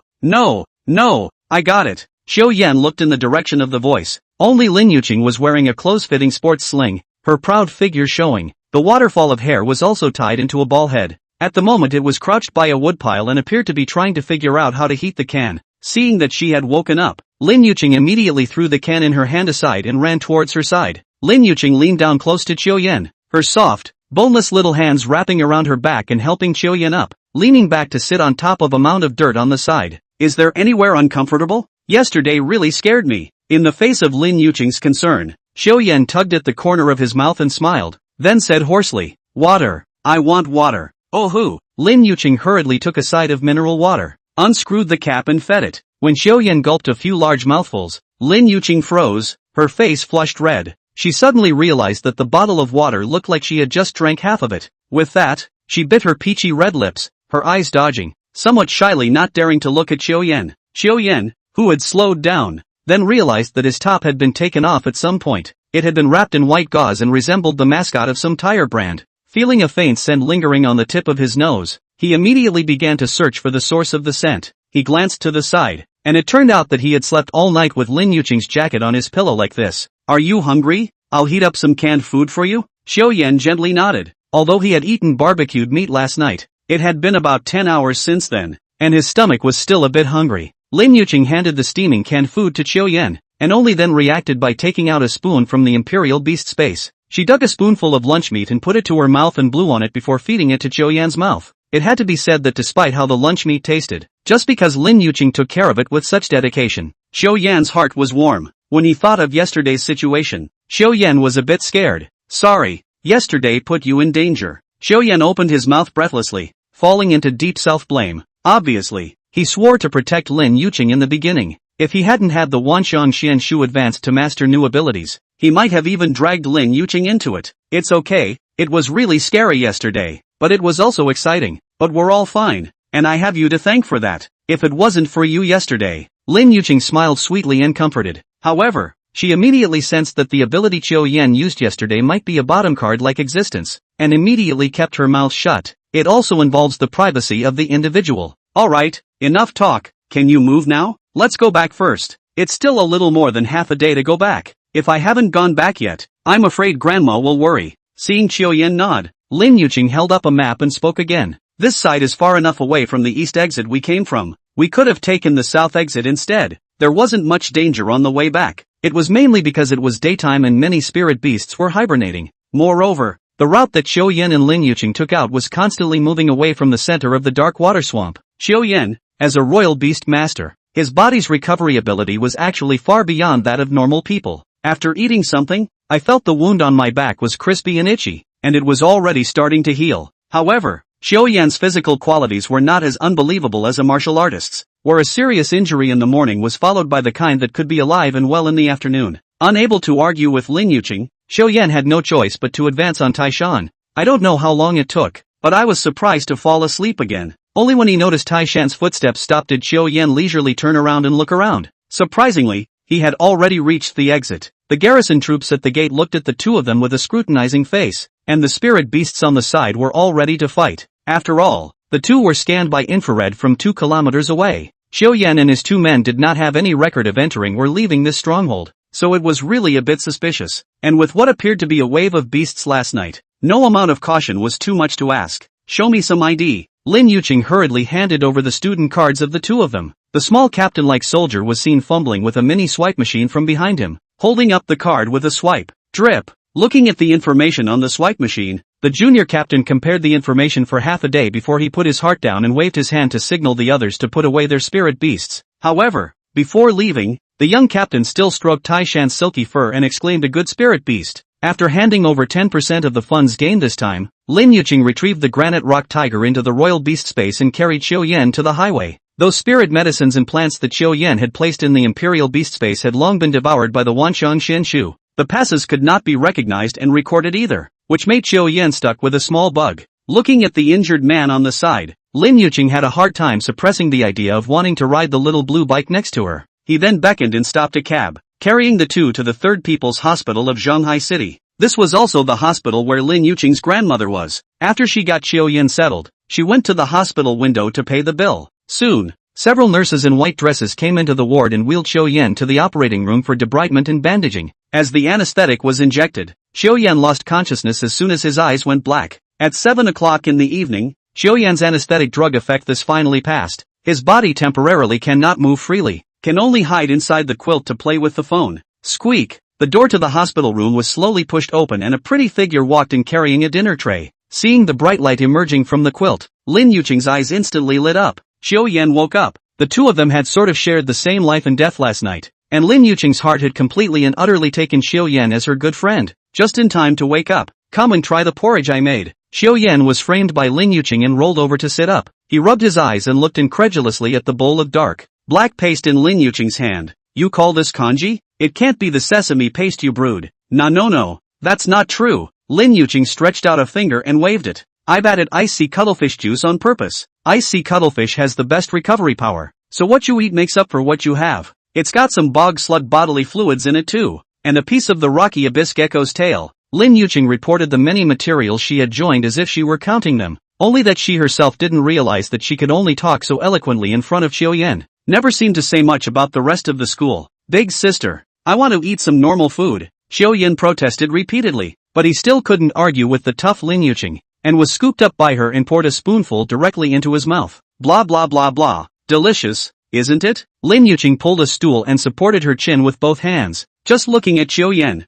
I got it. Qiu Yan looked in the direction of the voice. Only Lin Yuqing was wearing a close-fitting sports sling, her proud figure showing. The waterfall of hair was also tied into a ball head. At the moment it was crouched by a woodpile and appeared to be trying to figure out how to heat the can. Seeing that she had woken up, Lin Yuqing immediately threw the can in her hand aside and ran towards her side. Lin Yuqing leaned down close to Qiu Yan, her soft, boneless little hands wrapping around her back and helping Qiu Yan up, leaning back to sit on top of a mound of dirt on the side. Is there anywhere uncomfortable? Yesterday really scared me. In the face of Lin Yuqing's concern, Qiu Yan tugged at the corner of his mouth and smiled, then said hoarsely, "Water. I want water." "Oh hoo." Lin Yuqing hurriedly took a side of mineral water, unscrewed the cap and fed it. When Qiu Yan gulped a few large mouthfuls, Lin Yuqing froze, her face flushed red. She suddenly realized that the bottle of water looked like she had just drank half of it. With that, she bit her peachy red lips, her eyes dodging, somewhat shyly not daring to look at Qiu Yan. Qiu Yan, who had slowed down, then realized that his top had been taken off at some point. It had been wrapped in white gauze and resembled the mascot of some tire brand. Feeling a faint scent lingering on the tip of his nose, he immediately began to search for the source of the scent. He glanced to the side, and it turned out that he had slept all night with Lin Yuqing's jacket on his pillow like this. "Are you hungry? I'll heat up some canned food for you?" Qiu Yan gently nodded. Although he had eaten barbecued meat last night, it had been about 10 hours since then, and his stomach was still a bit hungry. Lin Yuqing handed the steaming canned food to Qiu Yan, and only then reacted by taking out a spoon from the Imperial Beast's base. She dug a spoonful of lunch meat and put it to her mouth and blew on it before feeding it to Qiu Yan's mouth. It had to be said that despite how the lunch meat tasted, just because Lin Yuqing took care of it with such dedication, Qiu Yan's heart was warm. When he thought of yesterday's situation, Qiu Yan was a bit scared. "Sorry, yesterday put you in danger." Qiu Yan opened his mouth breathlessly, falling into deep self-blame. Obviously, he swore to protect Lin Yuqing in the beginning. If he hadn't had the Wanxiang Xian Shu advanced to master new abilities, he might have even dragged Lin Yuqing into it. It's okay, it was really scary yesterday, but it was also exciting. But we're all fine, and I have you to thank for that. If it wasn't for you yesterday. Lin Yuqing smiled sweetly and comforted. However, she immediately sensed that the ability Qiu Yan used yesterday might be a bottom card-like existence, and immediately kept her mouth shut. It also involves the privacy of the individual. Alright, enough talk, can you move now? Let's go back first. It's still a little more than half a day to go back. If I haven't gone back yet, I'm afraid Grandma will worry. Seeing Qiu Yan nod, Lin Yuqing held up a map and spoke again. This side is far enough away from the east exit we came from. We could have taken the south exit instead. There wasn't much danger on the way back. It was mainly because it was daytime and many spirit beasts were hibernating. Moreover, the route that Qiu Yan and Lin Yuqing took out was constantly moving away from the center of the dark water swamp. Qiu Yan, as a royal beast master, his body's recovery ability was actually far beyond that of normal people. After eating something, I felt the wound on my back was crispy and itchy, and it was already starting to heal. However, Qiu Yan's physical qualities were not as unbelievable as a martial artist's, where a serious injury in the morning was followed by the kind that could be alive and well in the afternoon. Unable to argue with Lin Yuqing, Qiu Yan had no choice but to advance on Taishan. I don't know how long it took, but I was surprised to fall asleep again. Only when he noticed Taishan's footsteps stopped did Qiu Yan leisurely turn around and look around. Surprisingly, he had already reached the exit. The garrison troops at the gate looked at the two of them with a scrutinizing face, and the spirit beasts on the side were all ready to fight. After all, the two were scanned by infrared from 2 kilometers away. Xiao Yan and his two men did not have any record of entering or leaving this stronghold, so it was really a bit suspicious. And with what appeared to be a wave of beasts last night, no amount of caution was too much to ask. Show me some ID. Lin Yuqing hurriedly handed over the student cards of the two of them. The small captain-like soldier was seen fumbling with a mini swipe machine from behind him, holding up the card with a swipe. Drip. Looking at the information on the swipe machine, the junior captain compared the information for half a day before he put his heart down and waved his hand to signal the others to put away their spirit beasts. However, before leaving, the young captain still stroked Tai Shan's silky fur and exclaimed, a good spirit beast. After handing over 10% of the funds gained this time, Lin Yuqing retrieved the granite rock tiger into the royal beast space and carried Xiao Yan to the highway. Those spirit medicines and plants that Xiao Yan had placed in the imperial beast space had long been devoured by the Wanxiang Xianshu. The passes could not be recognized and recorded either, which made Xiao Yan stuck with a small bug. Looking at the injured man on the side, Lin Yuqing had a hard time suppressing the idea of wanting to ride the little blue bike next to her. He then beckoned and stopped a cab, carrying the two to the Third People's Hospital of Shanghai City. This was also the hospital where Lin Yuqing's grandmother was. After she got Xiao Yan settled, she went to the hospital window to pay the bill. Soon, several nurses in white dresses came into the ward and wheeled Xiao Yan to the operating room for debridement and bandaging. As the anesthetic was injected, Xiao Yan lost consciousness as soon as his eyes went black. At 7 o'clock in the evening, Xiao Yan's anesthetic drug effect this finally passed. His body temporarily cannot move freely, can only hide inside the quilt to play with the phone. Squeak! The door to the hospital room was slowly pushed open and a pretty figure walked in carrying a dinner tray. Seeing the bright light emerging from the quilt, Lin Yuqing's eyes instantly lit up. Xiao Yan woke up. The two of them had sort of shared the same life and death last night, and Lin Yuqing's heart had completely and utterly taken Xiao Yan as her good friend. Just in time to wake up. Come and try the porridge I made. Xiao Yan was framed by Lin Yuqing and rolled over to sit up. He rubbed his eyes and looked incredulously at the bowl of dark black paste in Lin Yuqing's hand. You call this kanji? It can't be the sesame paste you brewed. No, that's not true. Lin Yuqing stretched out a finger and waved it. I've added iced sea cuttlefish juice on purpose. Iced sea cuttlefish has the best recovery power, so what you eat makes up for what you have. It's got some bog slug bodily fluids in it too, and a piece of the rocky abyss gecko's tail. Lin Yuqing reported the many materials she had joined as if she were counting them, only that she herself didn't realize that she could only talk so eloquently in front of Xiao Yan. Never seemed to say much about the rest of the school. Big sister, I want to eat some normal food. Xiao Yan protested repeatedly, but he still couldn't argue with the tough Lin Yuqing, and was scooped up by her and poured a spoonful directly into his mouth. Blah blah blah blah. Delicious, isn't it? Lin Yuqing pulled a stool and supported her chin with both hands, just looking at Xiao Yan.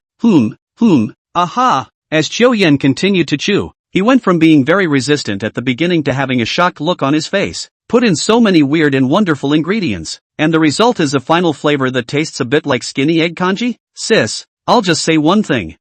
Aha! As Xiao Yan continued to chew, he went from being very resistant at the beginning to having a shocked look on his face. Put in so many weird and wonderful ingredients, and the result is a final flavor that tastes a bit like skinny egg kanji? Sis, I'll just say one thing.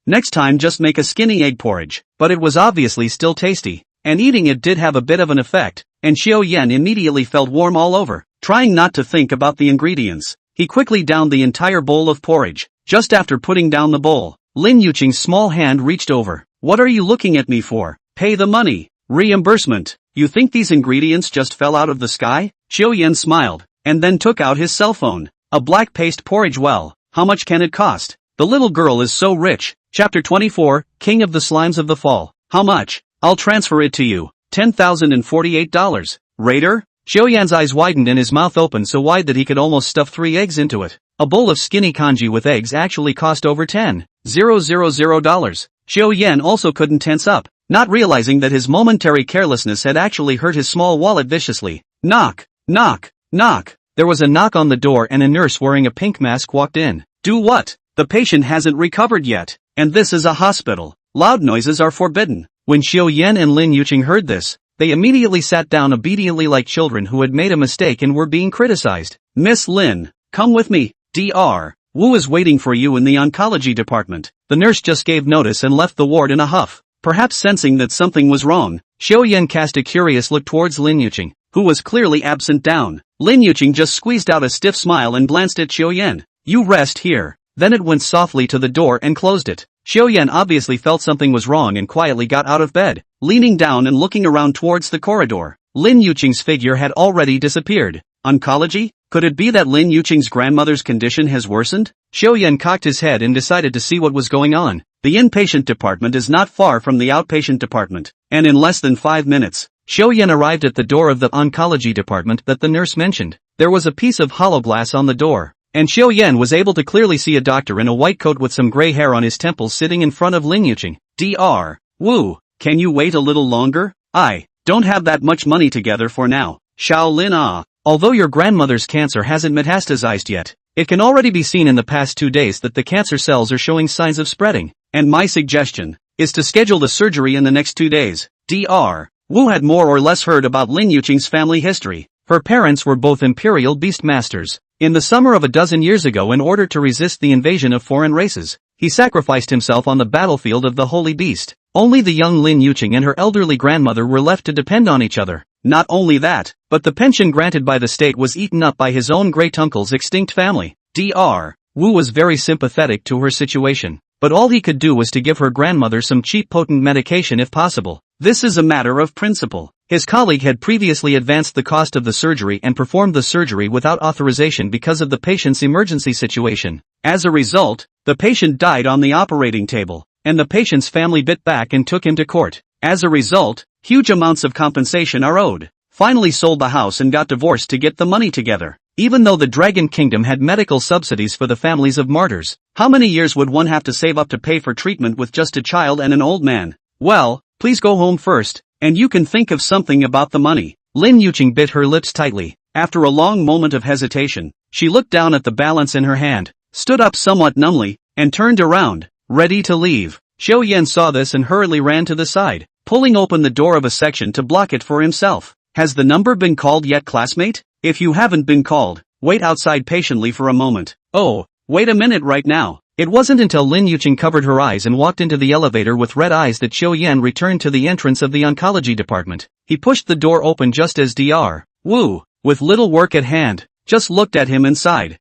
Next time just make a skinny egg porridge. But it was obviously still tasty, and eating it did have a bit of an effect, and Xiao Yan immediately felt warm all over. Trying not to think about the ingredients, he quickly downed the entire bowl of porridge. Just after putting down the bowl, Lin Yuqing's small hand reached over. What are you looking at me for? Pay the money. Reimbursement. You think these ingredients just fell out of the sky? Xiao Yan smiled, and then took out his cell phone. A black paste porridge, well, how much can it cost? The little girl is so rich. Chapter 24, King of the Slimes of the Fall. How much? I'll transfer it to you. $10,048. Raider? Xiao Yan's eyes widened and his mouth opened so wide that he could almost stuff 3 eggs into it. A bowl of skinny kanji with eggs actually cost over $10,000. Xiao Yan also couldn't tense up, not realizing that his momentary carelessness had actually hurt his small wallet viciously. Knock, knock, knock. There was a knock on the door and a nurse wearing a pink mask walked in. Do what? The patient hasn't recovered yet, and this is a hospital. Loud noises are forbidden. When Xiao Yan and Lin Yuqing heard this, they immediately sat down obediently like children who had made a mistake and were being criticized. Miss Lin, come with me. Dr. Wu is waiting for you in the oncology department. The nurse just gave notice and left the ward in a huff. Perhaps sensing that something was wrong, Xiao Yan cast a curious look towards Lin Yuqing, who was clearly absent down. Lin Yuqing just squeezed out a stiff smile and glanced at Xiao Yan. You rest here. Then it went softly to the door and closed it. Xiao Yan obviously felt something was wrong and quietly got out of bed, leaning down and looking around towards the corridor. Lin Yuqing's figure had already disappeared. Oncology? Could it be that Lin Yuqing's grandmother's condition has worsened? Xiao Yan cocked his head and decided to see what was going on. The inpatient department is not far from the outpatient department, and in less than 5 minutes, Xiao arrived at the door of the oncology department that the nurse mentioned. There was a piece of hollow glass on the door, and Xiao was able to clearly see a doctor in a white coat with some gray hair on his temples sitting in front of Lin Yuqing. Dr. Wu, can you wait a little longer? I don't have that much money together for now. Xiao although your grandmother's cancer hasn't metastasized yet, it can already be seen in the past 2 days that the cancer cells are showing signs of spreading, and my suggestion is to schedule the surgery in the next 2 days. Dr. Wu had more or less heard about Lin Yuqing's family history. Her parents were both imperial beast masters. In the summer of a dozen years ago, in order to resist the invasion of foreign races, he sacrificed himself on the battlefield of the Holy Beast. Only the young Lin Yuqing and her elderly grandmother were left to depend on each other. Not only that, but the pension granted by the state was eaten up by his own great-uncle's extinct family. Dr. Wu was very sympathetic to her situation, but all he could do was to give her grandmother some cheap potent medication if possible. This is a matter of principle. His colleague had previously advanced the cost of the surgery and performed the surgery without authorization because of the patient's emergency situation. As a result, the patient died on the operating table, and the patient's family bit back and took him to court. As a result, huge amounts of compensation are owed. Finally sold the house and got divorced to get the money together. Even though the Dragon Kingdom had medical subsidies for the families of martyrs, how many years would one have to save up to pay for treatment with just a child and an old man? Well, please go home first, and you can think of something about the money. Lin Yuqing bit her lips tightly. After a long moment of hesitation, she looked down at the balance in her hand, stood up somewhat numbly, and turned around, ready to leave. Xiao saw this and hurriedly ran to the side, pulling open the door of a section to block it for himself. Has the number been called yet, classmate? If you haven't been called, wait outside patiently for a moment. Oh, wait a minute right now. It wasn't until Lin Yuqing covered her eyes and walked into the elevator with red eyes that Xiao returned to the entrance of the oncology department. He pushed the door open just as Dr. Wu, with little work at hand, just looked at him and sighed.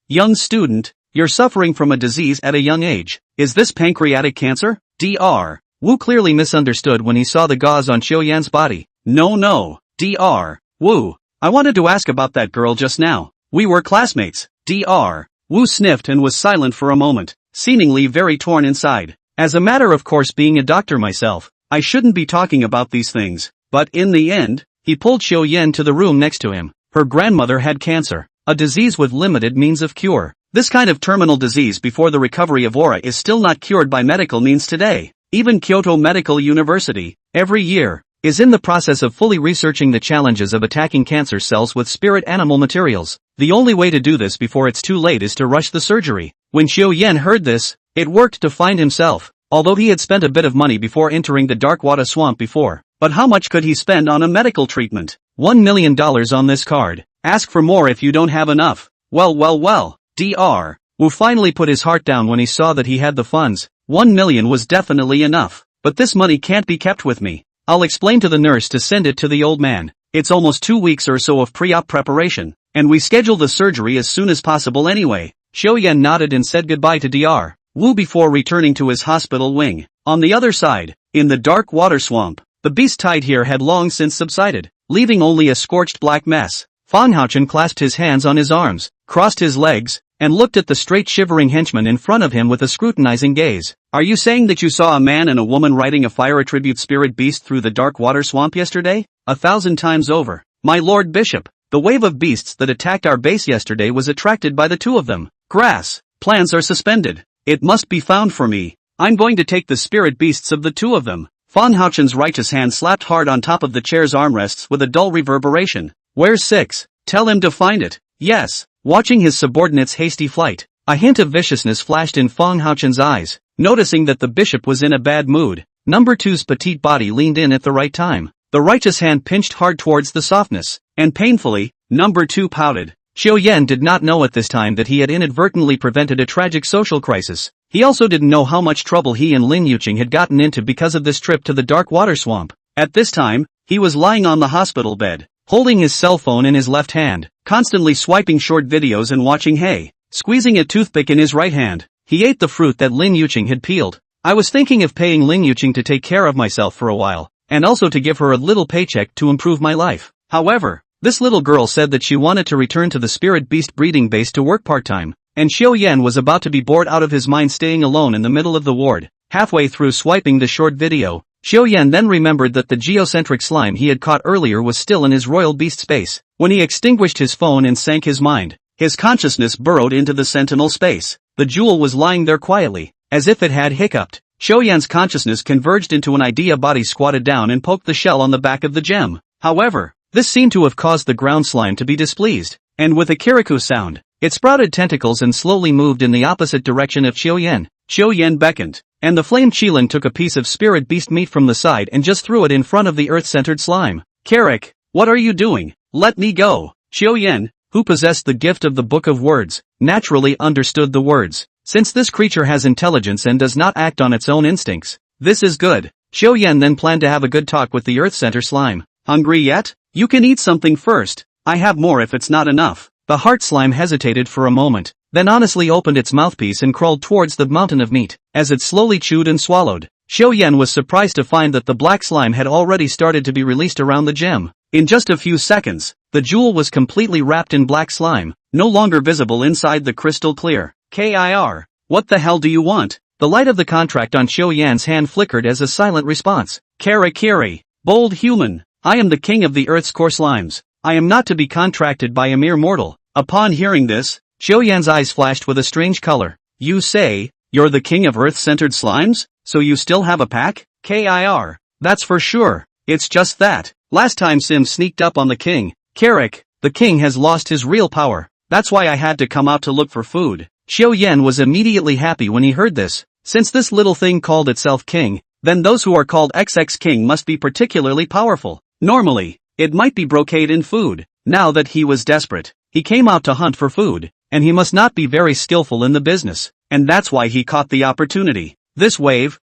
Young student, you're suffering from a disease at a young age. Is this pancreatic cancer? Dr. Wu clearly misunderstood when he saw the gauze on Xiao body. No, Dr. Wu, I wanted to ask about that girl just now. We were classmates. Dr. Wu sniffed and was silent for a moment, seemingly very torn inside. As a matter of course, being a doctor myself, I shouldn't be talking about these things, but in the end, he pulled Xiao to the room next to him. Her grandmother had cancer, a disease with limited means of cure. This kind of terminal disease before the recovery of aura is still not cured by medical means today. Even Kyoto Medical University, every year, is in the process of fully researching the challenges of attacking cancer cells with spirit animal materials. The only way to do this before it's too late is to rush the surgery. When Xiao heard this, it worked to find himself, although he had spent a bit of money before entering the dark water swamp before. But how much could he spend on a medical treatment? $1 million on this card. Ask for more if you don't have enough. Well. Dr. Wu finally put his heart down when he saw that he had the funds. 1 million was definitely enough. But this money can't be kept with me. I'll explain to the nurse to send it to the old man. It's almost 2 weeks or so of pre-op preparation, and we schedule the surgery as soon as possible anyway. Xiao nodded and said goodbye to Dr. Wu before returning to his hospital wing. On the other side, in the dark water swamp, the beast tide here had long since subsided, leaving only a scorched black mess. Fan Haochen clasped his hands on his arms, crossed his legs, and looked at the straight shivering henchman in front of him with a scrutinizing gaze. Are you saying that you saw a man and a woman riding a fire attribute spirit beast through the dark water swamp yesterday? 1,000 times over. My lord bishop, the wave of beasts that attacked our base yesterday was attracted by the two of them. Grass, plants are suspended. It must be found for me. I'm going to take the spirit beasts of the two of them. Fan Haochen's righteous hand slapped hard on top of the chair's armrests with a dull reverberation. Where's 6? Tell him to find it. Yes. Watching his subordinate's hasty flight, a hint of viciousness flashed in Fan Haochen's eyes. Noticing that the bishop was in a bad mood, number 2's petite body leaned in at the right time. The righteous hand pinched hard towards the softness, and painfully, number 2 pouted. Xiao did not know at this time that he had inadvertently prevented a tragic social crisis. He also didn't know how much trouble he and Lin Yuqing had gotten into because of this trip to the dark water swamp. At this time, he was lying on the hospital bed, holding his cell phone in his left hand, constantly swiping short videos and watching Hey, squeezing a toothpick in his right hand. He ate the fruit that Lin Yuqing had peeled. I was thinking of paying Lin Yuqing to take care of myself for a while, and also to give her a little paycheck to improve my life. However, this little girl said that she wanted to return to the spirit beast breeding base to work part-time, and Xiao was about to be bored out of his mind staying alone in the middle of the ward. Halfway through swiping the short video, Xiao then remembered that the geocentric slime he had caught earlier was still in his royal beast space. When he extinguished his phone and sank his mind, his consciousness burrowed into the sentinel space. The jewel was lying there quietly, as if it had hiccuped. Xiao consciousness converged into an idea body squatted down and poked the shell on the back of the gem. However, this seemed to have caused the ground slime to be displeased, and with a kirikou sound, it sprouted tentacles and slowly moved in the opposite direction of Xiao. Xiao beckoned, and the flame qilin took a piece of spirit beast meat from the side and just threw it in front of the earth-centered slime. Carrick, what are you doing? Let me go. Xiao, who possessed the gift of the Book of Words, naturally understood the words. Since this creature has intelligence and does not act on its own instincts, this is good. Xiao then planned to have a good talk with the earth-center slime. Hungry yet? You can eat something first. I have more if it's not enough. The heart slime hesitated for a moment, then honestly opened its mouthpiece and crawled towards the mountain of meat. As it slowly chewed and swallowed, Xiao was surprised to find that the black slime had already started to be released around the gem. In just a few seconds, the jewel was completely wrapped in black slime, no longer visible inside the crystal clear. Kir, what the hell do you want? The light of the contract on Xiao hand flickered as a silent response. Kiri, bold human, I am the king of the earth's core slimes. I am not to be contracted by a mere mortal. Upon hearing this, Xiao eyes flashed with a strange color. You say, you're the king of earth-centered slimes? So you still have a pack? Kir, that's for sure. It's just that, last time Sim sneaked up on the king, Carrick, the king has lost his real power. That's why I had to come out to look for food. Xiao was immediately happy when he heard this. Since this little thing called itself king, then those who are called XX king must be particularly powerful. Normally, it might be brocade in food. Now that he was desperate, he came out to hunt for food, and he must not be very skillful in the business, and that's why he caught the opportunity. This wave,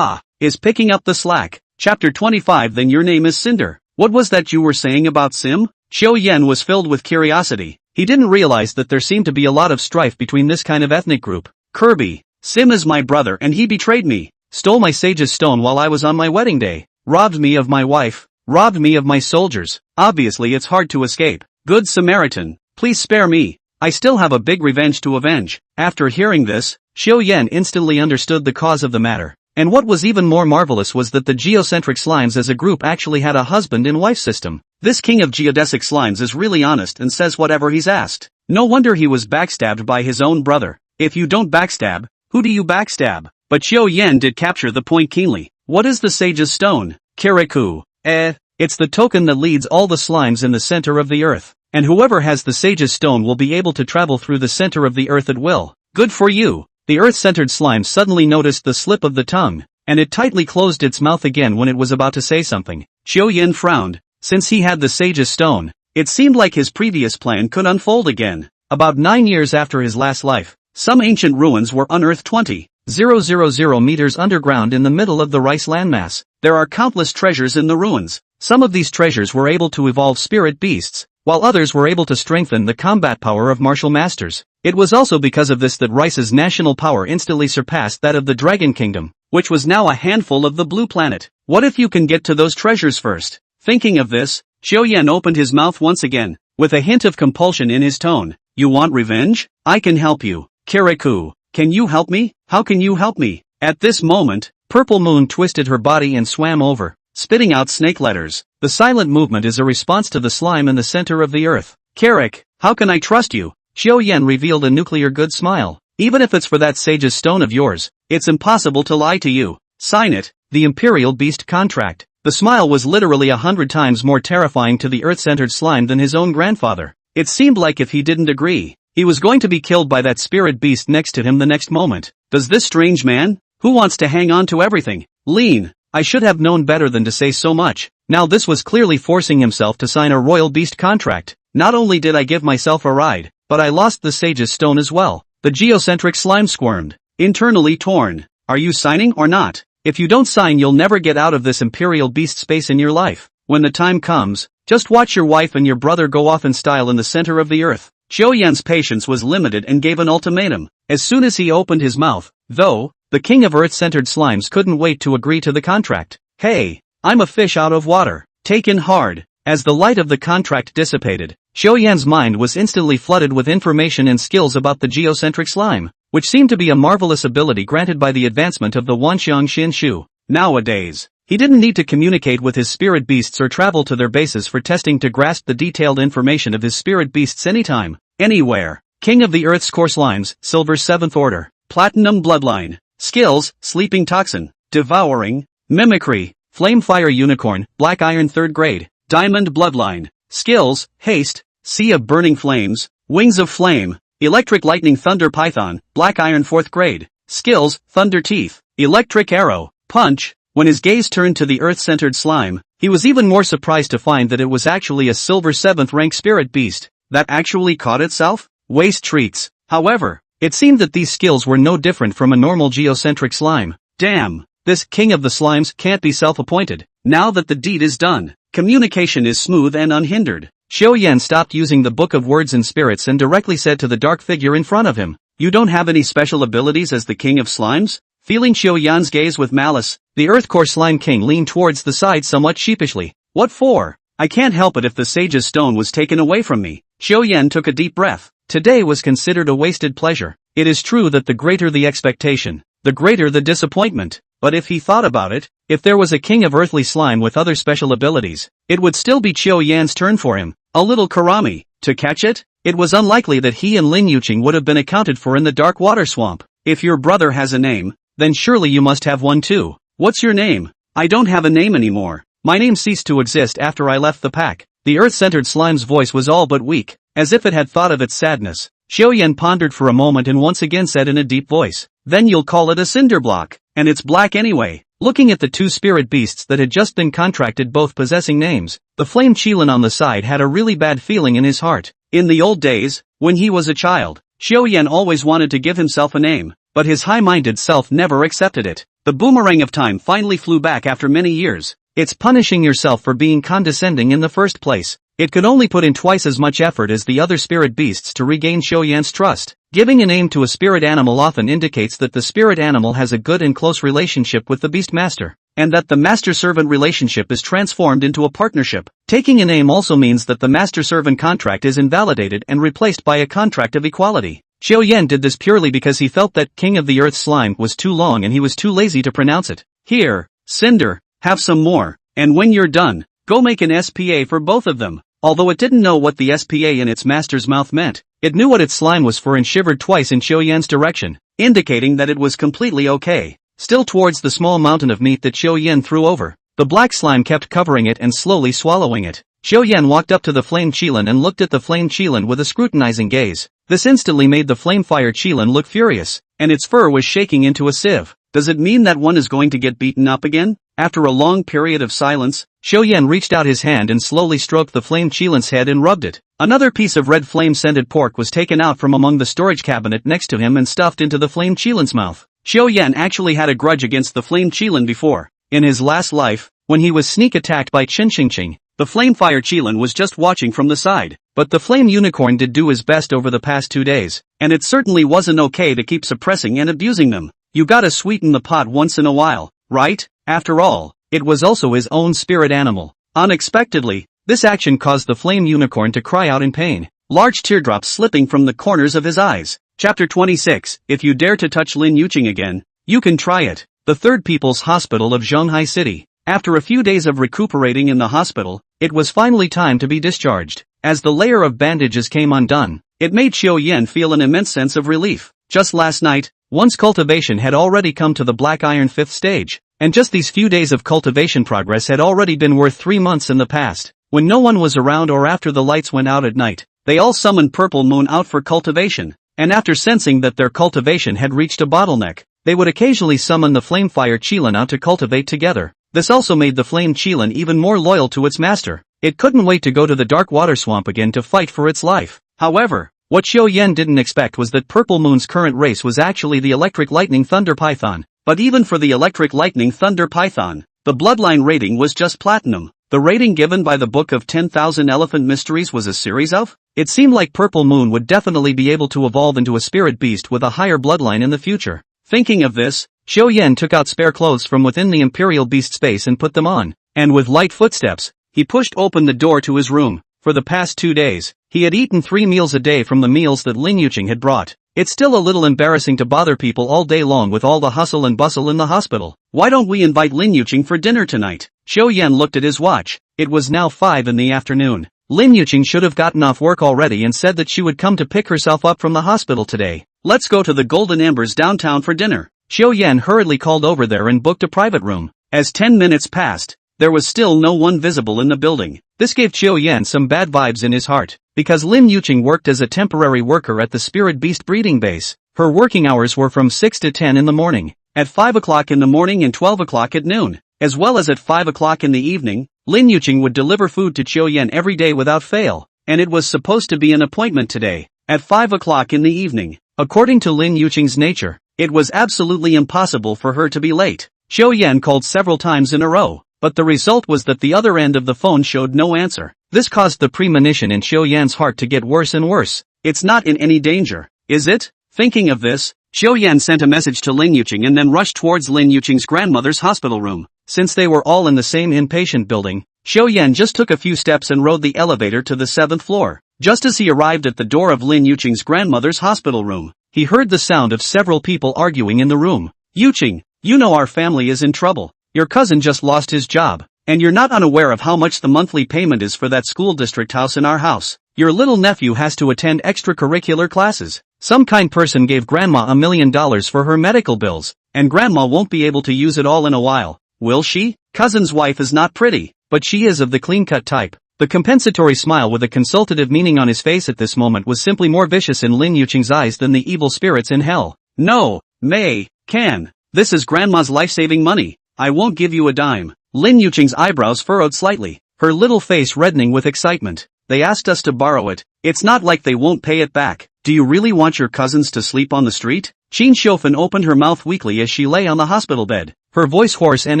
is picking up the slack. Chapter 25. Then your name is Cinder. What was that you were saying about Sim? Xiao was filled with curiosity. He didn't realize that there seemed to be a lot of strife between this kind of ethnic group. Kirby, Sim is my brother and he betrayed me, stole my sage's stone while I was on my wedding day, robbed me of my wife, robbed me of my soldiers. Obviously it's hard to escape. Good Samaritan, please spare me. I still have a big revenge to avenge. After hearing this, Xiao instantly understood the cause of the matter. And what was even more marvelous was that the geocentric slimes as a group actually had a husband and wife system. This king of geodesic slimes is really honest and says whatever he's asked. No wonder he was backstabbed by his own brother. If you don't backstab, who do you backstab? But Xiao did capture the point keenly. What is the sage's stone? Kirikou. It's the token that leads all the slimes in the center of the earth. And whoever has the sage's stone will be able to travel through the center of the earth at will. Good for you. The earth-centered slime suddenly noticed the slip of the tongue, and it tightly closed its mouth again when it was about to say something. Xiao frowned. Since he had the sage's stone, it seemed like his previous plan could unfold again. About 9 years after his last life, some ancient ruins were unearthed 20,000 meters underground in the middle of the rice landmass. There are countless treasures in the ruins. Some of these treasures were able to evolve spirit beasts, while others were able to strengthen the combat power of martial masters. It was also because of this that Rice's national power instantly surpassed that of the Dragon Kingdom, which was now a handful of the blue planet. What if you can get to those treasures first? Thinking of this, Xiao opened his mouth once again, with a hint of compulsion in his tone. You want revenge? I can help you. Kirikou, can you help me? How can you help me? At this moment, Purple Moon twisted her body and swam over, spitting out snake letters. The silent movement is a response to the slime in the center of the earth. Carrick, how can I trust you? Xiao revealed a nuclear good smile. Even if it's for that sage's stone of yours, it's impossible to lie to you. Sign it, the Imperial Beast contract. The smile was literally 100 times more terrifying to the earth-centered slime than his own grandfather. It seemed like if he didn't agree, he was going to be killed by that spirit beast next to him the next moment. Does this strange man, who wants to hang on to everything, lean? I should have known better than to say so much. Now this was clearly forcing himself to sign a royal beast contract. Not only did I give myself a ride, but I lost the sage's stone as well. The geocentric slime squirmed, internally torn. Are you signing or not? If you don't sign you'll never get out of this imperial beast space in your life. When the time comes, just watch your wife and your brother go off in style in the center of the earth. Xiao patience was limited and gave an ultimatum. As soon as he opened his mouth, though, the king of earth-centered slimes couldn't wait to agree to the contract. Hey, I'm a fish out of water. Taken hard. As the light of the contract dissipated, Xiao mind was instantly flooded with information and skills about the geocentric slime, which seemed to be a marvelous ability granted by the advancement of the Wanxiang Xin Shu. Nowadays, He didn't need to communicate with his spirit beasts or travel to their bases for testing to grasp the detailed information of his spirit beasts anytime, anywhere. King of the Earth's core slimes, Silver 7th Order, Platinum Bloodline. Skills, Sleeping Toxin, Devouring, Mimicry, Flame Fire Unicorn, Black Iron 3rd Grade, Diamond Bloodline. Skills, Haste, Sea of Burning Flames, Wings of Flame, Electric Lightning Thunder Python, Black Iron 4th Grade. Skills, Thunder Teeth, Electric Arrow, Punch. When his gaze turned to the Earth-centered slime, he was even more surprised to find that it was actually a Silver 7th rank spirit beast that actually caught itself. Waste treats. However, it seemed that these skills were no different from a normal geocentric slime. Damn, this king of the slimes can't be self-appointed. Now that the deed is done, communication is smooth and unhindered. Xiao Yan stopped using the Book of Words and Spirits and directly said to the dark figure in front of him, "You don't have any special abilities as the king of slimes?" Feeling Xiao Yan's gaze with malice, the Earth Core Slime King leaned towards the side somewhat sheepishly. "What for? I can't help it if the sage's stone was taken away from me." Xiao Yan took a deep breath. Today was considered a wasted pleasure. It is true that the greater the expectation, the greater the disappointment. But if he thought about it, if there was a king of earthly slime with other special abilities, it would still be Xiao Yan's turn for him. A little Karami. To catch it? It was unlikely that he and Lin Yuqing would have been accounted for in the dark water swamp. If your brother has a name, then surely you must have one too. What's your name? I don't have a name anymore. My name ceased to exist after I left the pack. The earth-centered slime's voice was all but weak, as if it had thought of its sadness. Xiao Yan pondered for a moment and once again said in a deep voice, "Then you'll call it a cinder block, and it's black anyway." Looking at the two spirit beasts that had just been contracted both possessing names, the flame Qilin on the side had a really bad feeling in his heart. In the old days, when he was a child, Xiao Yan always wanted to give himself a name, but his high-minded self never accepted it. The boomerang of time finally flew back after many years. It's punishing yourself for being condescending in the first place. It could only put in twice as much effort as the other spirit beasts to regain Xiao Yan's trust. Giving a name to a spirit animal often indicates that the spirit animal has a good and close relationship with the beast master, and that the master-servant relationship is transformed into a partnership. Taking a name also means that the master-servant contract is invalidated and replaced by a contract of equality. Xiao Yan did this purely because he felt that King of the Earth Slime was too long and he was too lazy to pronounce it. Here, Cinder, have some more, and when you're done, go make an SPA for both of them. Although it didn't know what the SPA in its master's mouth meant, it knew what its slime was for and shivered twice in Xiao Yan's direction, indicating that it was completely okay. Still towards the small mountain of meat that Xiao Yan threw over, the black slime kept covering it and slowly swallowing it. Xiao Yan walked up to the flame Qilin and looked at the flame Qilin with a scrutinizing gaze. This instantly made the flame fire Qilin look furious, and its fur was shaking into a sieve. Does it mean that one is going to get beaten up again? After a long period of silence, Xiao Yan reached out his hand and slowly stroked the flame Qilin's head and rubbed it. Another piece of red flame-scented pork was taken out from among the storage cabinet next to him and stuffed into the flame Qilin's mouth. Xiao Yan actually had a grudge against the flame Qilin before. In his last life, when he was sneak attacked by Qinqingqing, the flame fire Qilin was just watching from the side. But the flame unicorn did do his best over the past 2 days, and it certainly wasn't okay to keep suppressing and abusing them. You gotta sweeten the pot once in a while, right? After all, it was also his own spirit animal. Unexpectedly, this action caused the flame unicorn to cry out in pain, large teardrops slipping from the corners of his eyes. Chapter 26, If you dare to touch Lin Yuqing again, you can try it. The Third People's Hospital of Zhonghai City. After a few days of recuperating in the hospital, it was finally time to be discharged. As the layer of bandages came undone, it made Xiao Yan feel an immense sense of relief. Just last night, one's cultivation had already come to the Black Iron 5th stage, and just these few days of cultivation progress had already been worth 3 months in the past. When no one was around or after the lights went out at night, they all summoned Purple Moon out for cultivation, and after sensing that their cultivation had reached a bottleneck, they would occasionally summon the Flame Fire Qilin out to cultivate together. This also made the Flame Qilin even more loyal to its master. It couldn't wait to go to the Dark Water Swamp again to fight for its life. However, what Xiao Yan didn't expect was that Purple Moon's current race was actually the Electric Lightning Thunder Python. But even for the Electric Lightning Thunder Python, the bloodline rating was just platinum. The rating given by the Book of 10,000 Elephant Mysteries was a series of? It seemed like Purple Moon would definitely be able to evolve into a spirit beast with a higher bloodline in the future. Thinking of this, Xiao Yan took out spare clothes from within the Imperial Beast space and put them on, and with light footsteps, he pushed open the door to his room. For the past 2 days, he had eaten 3 meals a day from the meals that Lin Yuqing had brought. It's still a little embarrassing to bother people all day long with all the hustle and bustle in the hospital. Why don't we invite Lin Yuqing for dinner tonight? Xiao Yan looked at his watch. It was now 5 in the afternoon. Lin Yuqing should have gotten off work already and said that she would come to pick herself up from the hospital today. Let's go to the Golden Embers downtown for dinner. Xiao Yan hurriedly called over there and booked a private room. As 10 minutes passed, there was still no one visible in the building. This gave Xiao Yan some bad vibes in his heart. Because Lin Yuqing worked as a temporary worker at the spirit beast breeding base, her working hours were from 6 to 10 in the morning, at 5 o'clock in the morning and 12 o'clock at noon, as well as at 5 o'clock in the evening. Lin Yuqing would deliver food to Xiao Yan every day without fail, and it was supposed to be an appointment today, at 5 o'clock in the evening. According to Lin Yuqing's nature, it was absolutely impossible for her to be late. Xiao Yan called several times in a row, but the result was that the other end of the phone showed no answer. This caused the premonition in Xiao Yan's heart to get worse and worse. It's not in any danger, is it? Thinking of this, Xiao Yan sent a message to Lin Yuqing and then rushed towards Lin Yuqing's grandmother's hospital room. Since they were all in the same inpatient building, Xiao Yan just took a few steps and rode the elevator to the 7th floor. Just as he arrived at the door of Lin Yuqing's grandmother's hospital room, he heard the sound of several people arguing in the room. Yuqing, you know our family is in trouble. Your cousin just lost his job, and you're not unaware of how much the monthly payment is for that school district house in our house. Your little nephew has to attend extracurricular classes. Some kind person gave Grandma $1 million for her medical bills, and Grandma won't be able to use it all in a while, will she? Cousin's wife is not pretty, but she is of the clean-cut type. The compensatory smile with a consultative meaning on his face at this moment was simply more vicious in Lin Yuqing's eyes than the evil spirits in hell. No, May, can. This is Grandma's life-saving money. I won't give you a dime. Lin Yuqing's eyebrows furrowed slightly, her little face reddening with excitement. They asked us to borrow it. It's not like they won't pay it back. Do you really want your cousins to sleep on the street? Qin Shofen opened her mouth weakly as she lay on the hospital bed, her voice hoarse and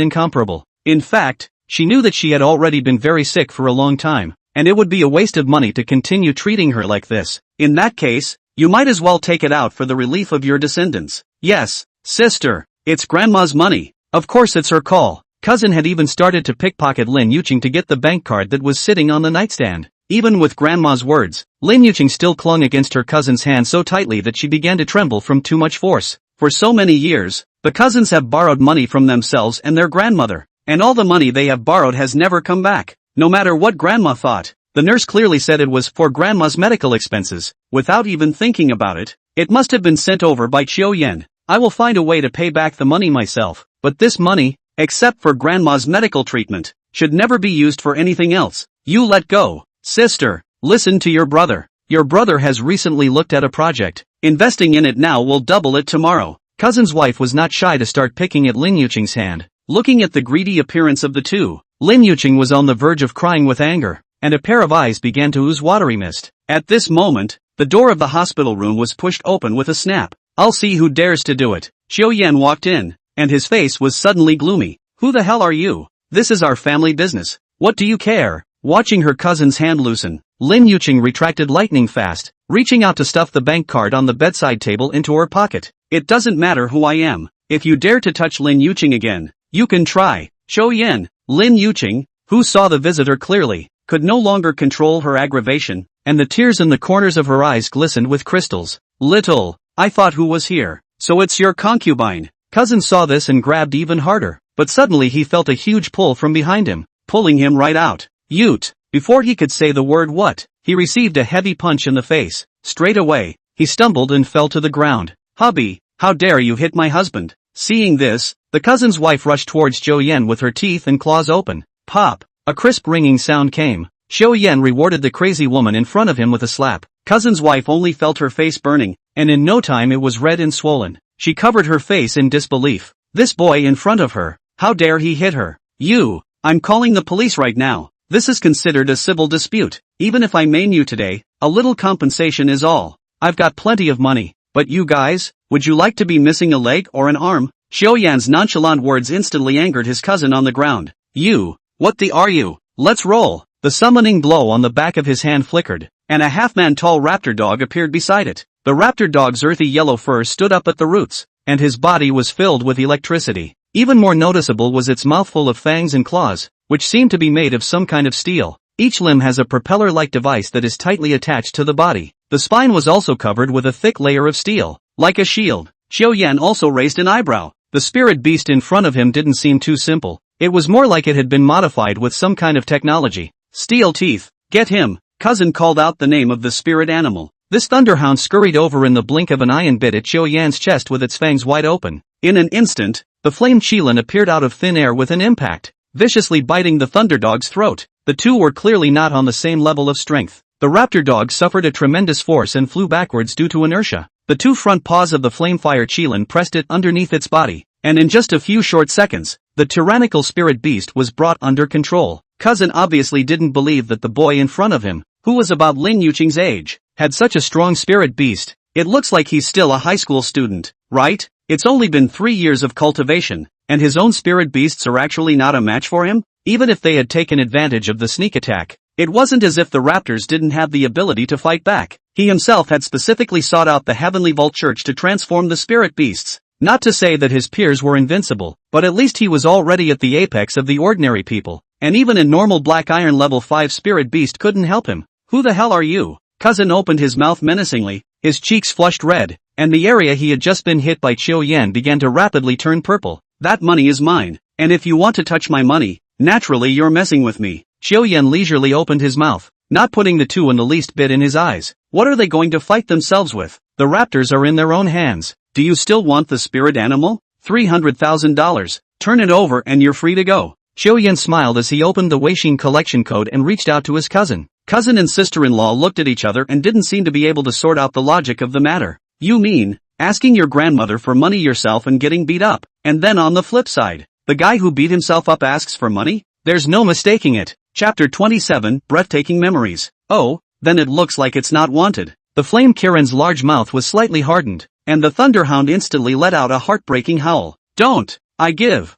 incomparable. In fact, she knew that she had already been very sick for a long time, and it would be a waste of money to continue treating her like this. In that case, you might as well take it out for the relief of your descendants. Yes, sister, it's Grandma's money. Of course it's her call. Cousin had even started to pickpocket Lin Yuqing to get the bank card that was sitting on the nightstand. Even with Grandma's words, Lin Yuqing still clung against her cousin's hand so tightly that she began to tremble from too much force. For so many years, the cousins have borrowed money from themselves and their grandmother, and all the money they have borrowed has never come back. No matter what Grandma thought, the nurse clearly said it was for Grandma's medical expenses. Without even thinking about it, it must have been sent over by Xiao Yan. I will find a way to pay back the money myself, but this money, except for Grandma's medical treatment, should never be used for anything else. You let go. Sister, listen to your brother. Your brother has recently looked at a project. Investing in it now will double it tomorrow. Cousin's wife was not shy to start picking at Lin Yuqing's hand. Looking at the greedy appearance of the two, Lin Yuqing was on the verge of crying with anger, and a pair of eyes began to ooze watery mist. At this moment, the door of the hospital room was pushed open with a snap. I'll see who dares to do it. Xiao Yan walked in, and his face was suddenly gloomy. Who the hell are you? This is our family business. What do you care? Watching her cousin's hand loosen, Lin Yuqing retracted lightning fast, reaching out to stuff the bank card on the bedside table into her pocket. It doesn't matter who I am. If you dare to touch Lin Yuqing again, you can try. Xiao Yan. Lin Yuqing, who saw the visitor clearly, could no longer control her aggravation, and the tears in the corners of her eyes glistened with crystals. Little, I thought who was here. So it's your concubine. Cousin saw this and grabbed even harder, but suddenly he felt a huge pull from behind him, pulling him right out. Ute! Before he could say the word what, he received a heavy punch in the face. Straight away, he stumbled and fell to the ground. Hubby, how dare you hit my husband? Seeing this, the cousin's wife rushed towards Xiao Yan with her teeth and claws open. Pop! A crisp ringing sound came. Xiao Yan rewarded the crazy woman in front of him with a slap. Cousin's wife only felt her face burning, and in no time it was red and swollen. She covered her face in disbelief. This boy in front of her, how dare he hit her? You! I'm calling the police right now. This is considered a civil dispute. Even if I maim you today, a little compensation is all. I've got plenty of money. But you guys, would you like to be missing a leg or an arm? Xiao Yan's nonchalant words instantly angered his cousin on the ground. You, what the are you? Let's roll. The summoning blow on the back of his hand flickered, and a half-man-tall raptor dog appeared beside it. The raptor dog's earthy yellow fur stood up at the roots, and his body was filled with electricity. Even more noticeable was its mouthful of fangs and claws, which seemed to be made of some kind of steel. Each limb has a propeller-like device that is tightly attached to the body. The spine was also covered with a thick layer of steel, like a shield. Xiao Yan also raised an eyebrow. The spirit beast in front of him didn't seem too simple. It was more like it had been modified with some kind of technology. Steel teeth. Get him. Cousin called out the name of the spirit animal. This thunderhound scurried over in the blink of an eye and bit at Xiao Yan's chest with its fangs wide open. In an instant, the flame Qilin appeared out of thin air with an impact, viciously biting the thunderdog's throat. The two were clearly not on the same level of strength. The raptor dog suffered a tremendous force and flew backwards due to inertia. The two front paws of the flamefire Qilin pressed it underneath its body, and in just a few short seconds, the tyrannical spirit beast was brought under control. Cousin obviously didn't believe that the boy in front of him, who was about Lin Yuqing's age, had such a strong spirit beast. It looks like he's still a high school student, right? It's only been 3 years of cultivation, and his own spirit beasts are actually not a match for him? Even if they had taken advantage of the sneak attack, it wasn't as if the raptors didn't have the ability to fight back. He himself had specifically sought out the Heavenly Vault Church to transform the spirit beasts. Not to say that his peers were invincible, but at least he was already at the apex of the ordinary people, and even a normal Black Iron level 5 spirit beast couldn't help him. Who the hell are you? Cousin opened his mouth menacingly, his cheeks flushed red, and the area he had just been hit by Xiao Yan began to rapidly turn purple. That money is mine, and if you want to touch my money, naturally you're messing with me. Xiao Yan leisurely opened his mouth, not putting the two in the least bit in his eyes. What are they going to fight themselves with? The raptors are in their own hands. Do you still want the spirit animal? $300,000. Turn it over and you're free to go. Xiao Yan smiled as he opened the Weixin collection code and reached out to his cousin. Cousin and sister-in-law looked at each other and didn't seem to be able to sort out the logic of the matter. You mean, asking your grandmother for money yourself and getting beat up, and then on the flip side, the guy who beat himself up asks for money? There's no mistaking it. Chapter 27, Breathtaking Memories. Oh, then it looks like it's not wanted. The flame Kirin's large mouth was slightly hardened, and the thunderhound instantly let out a heartbreaking howl. Don't! I give!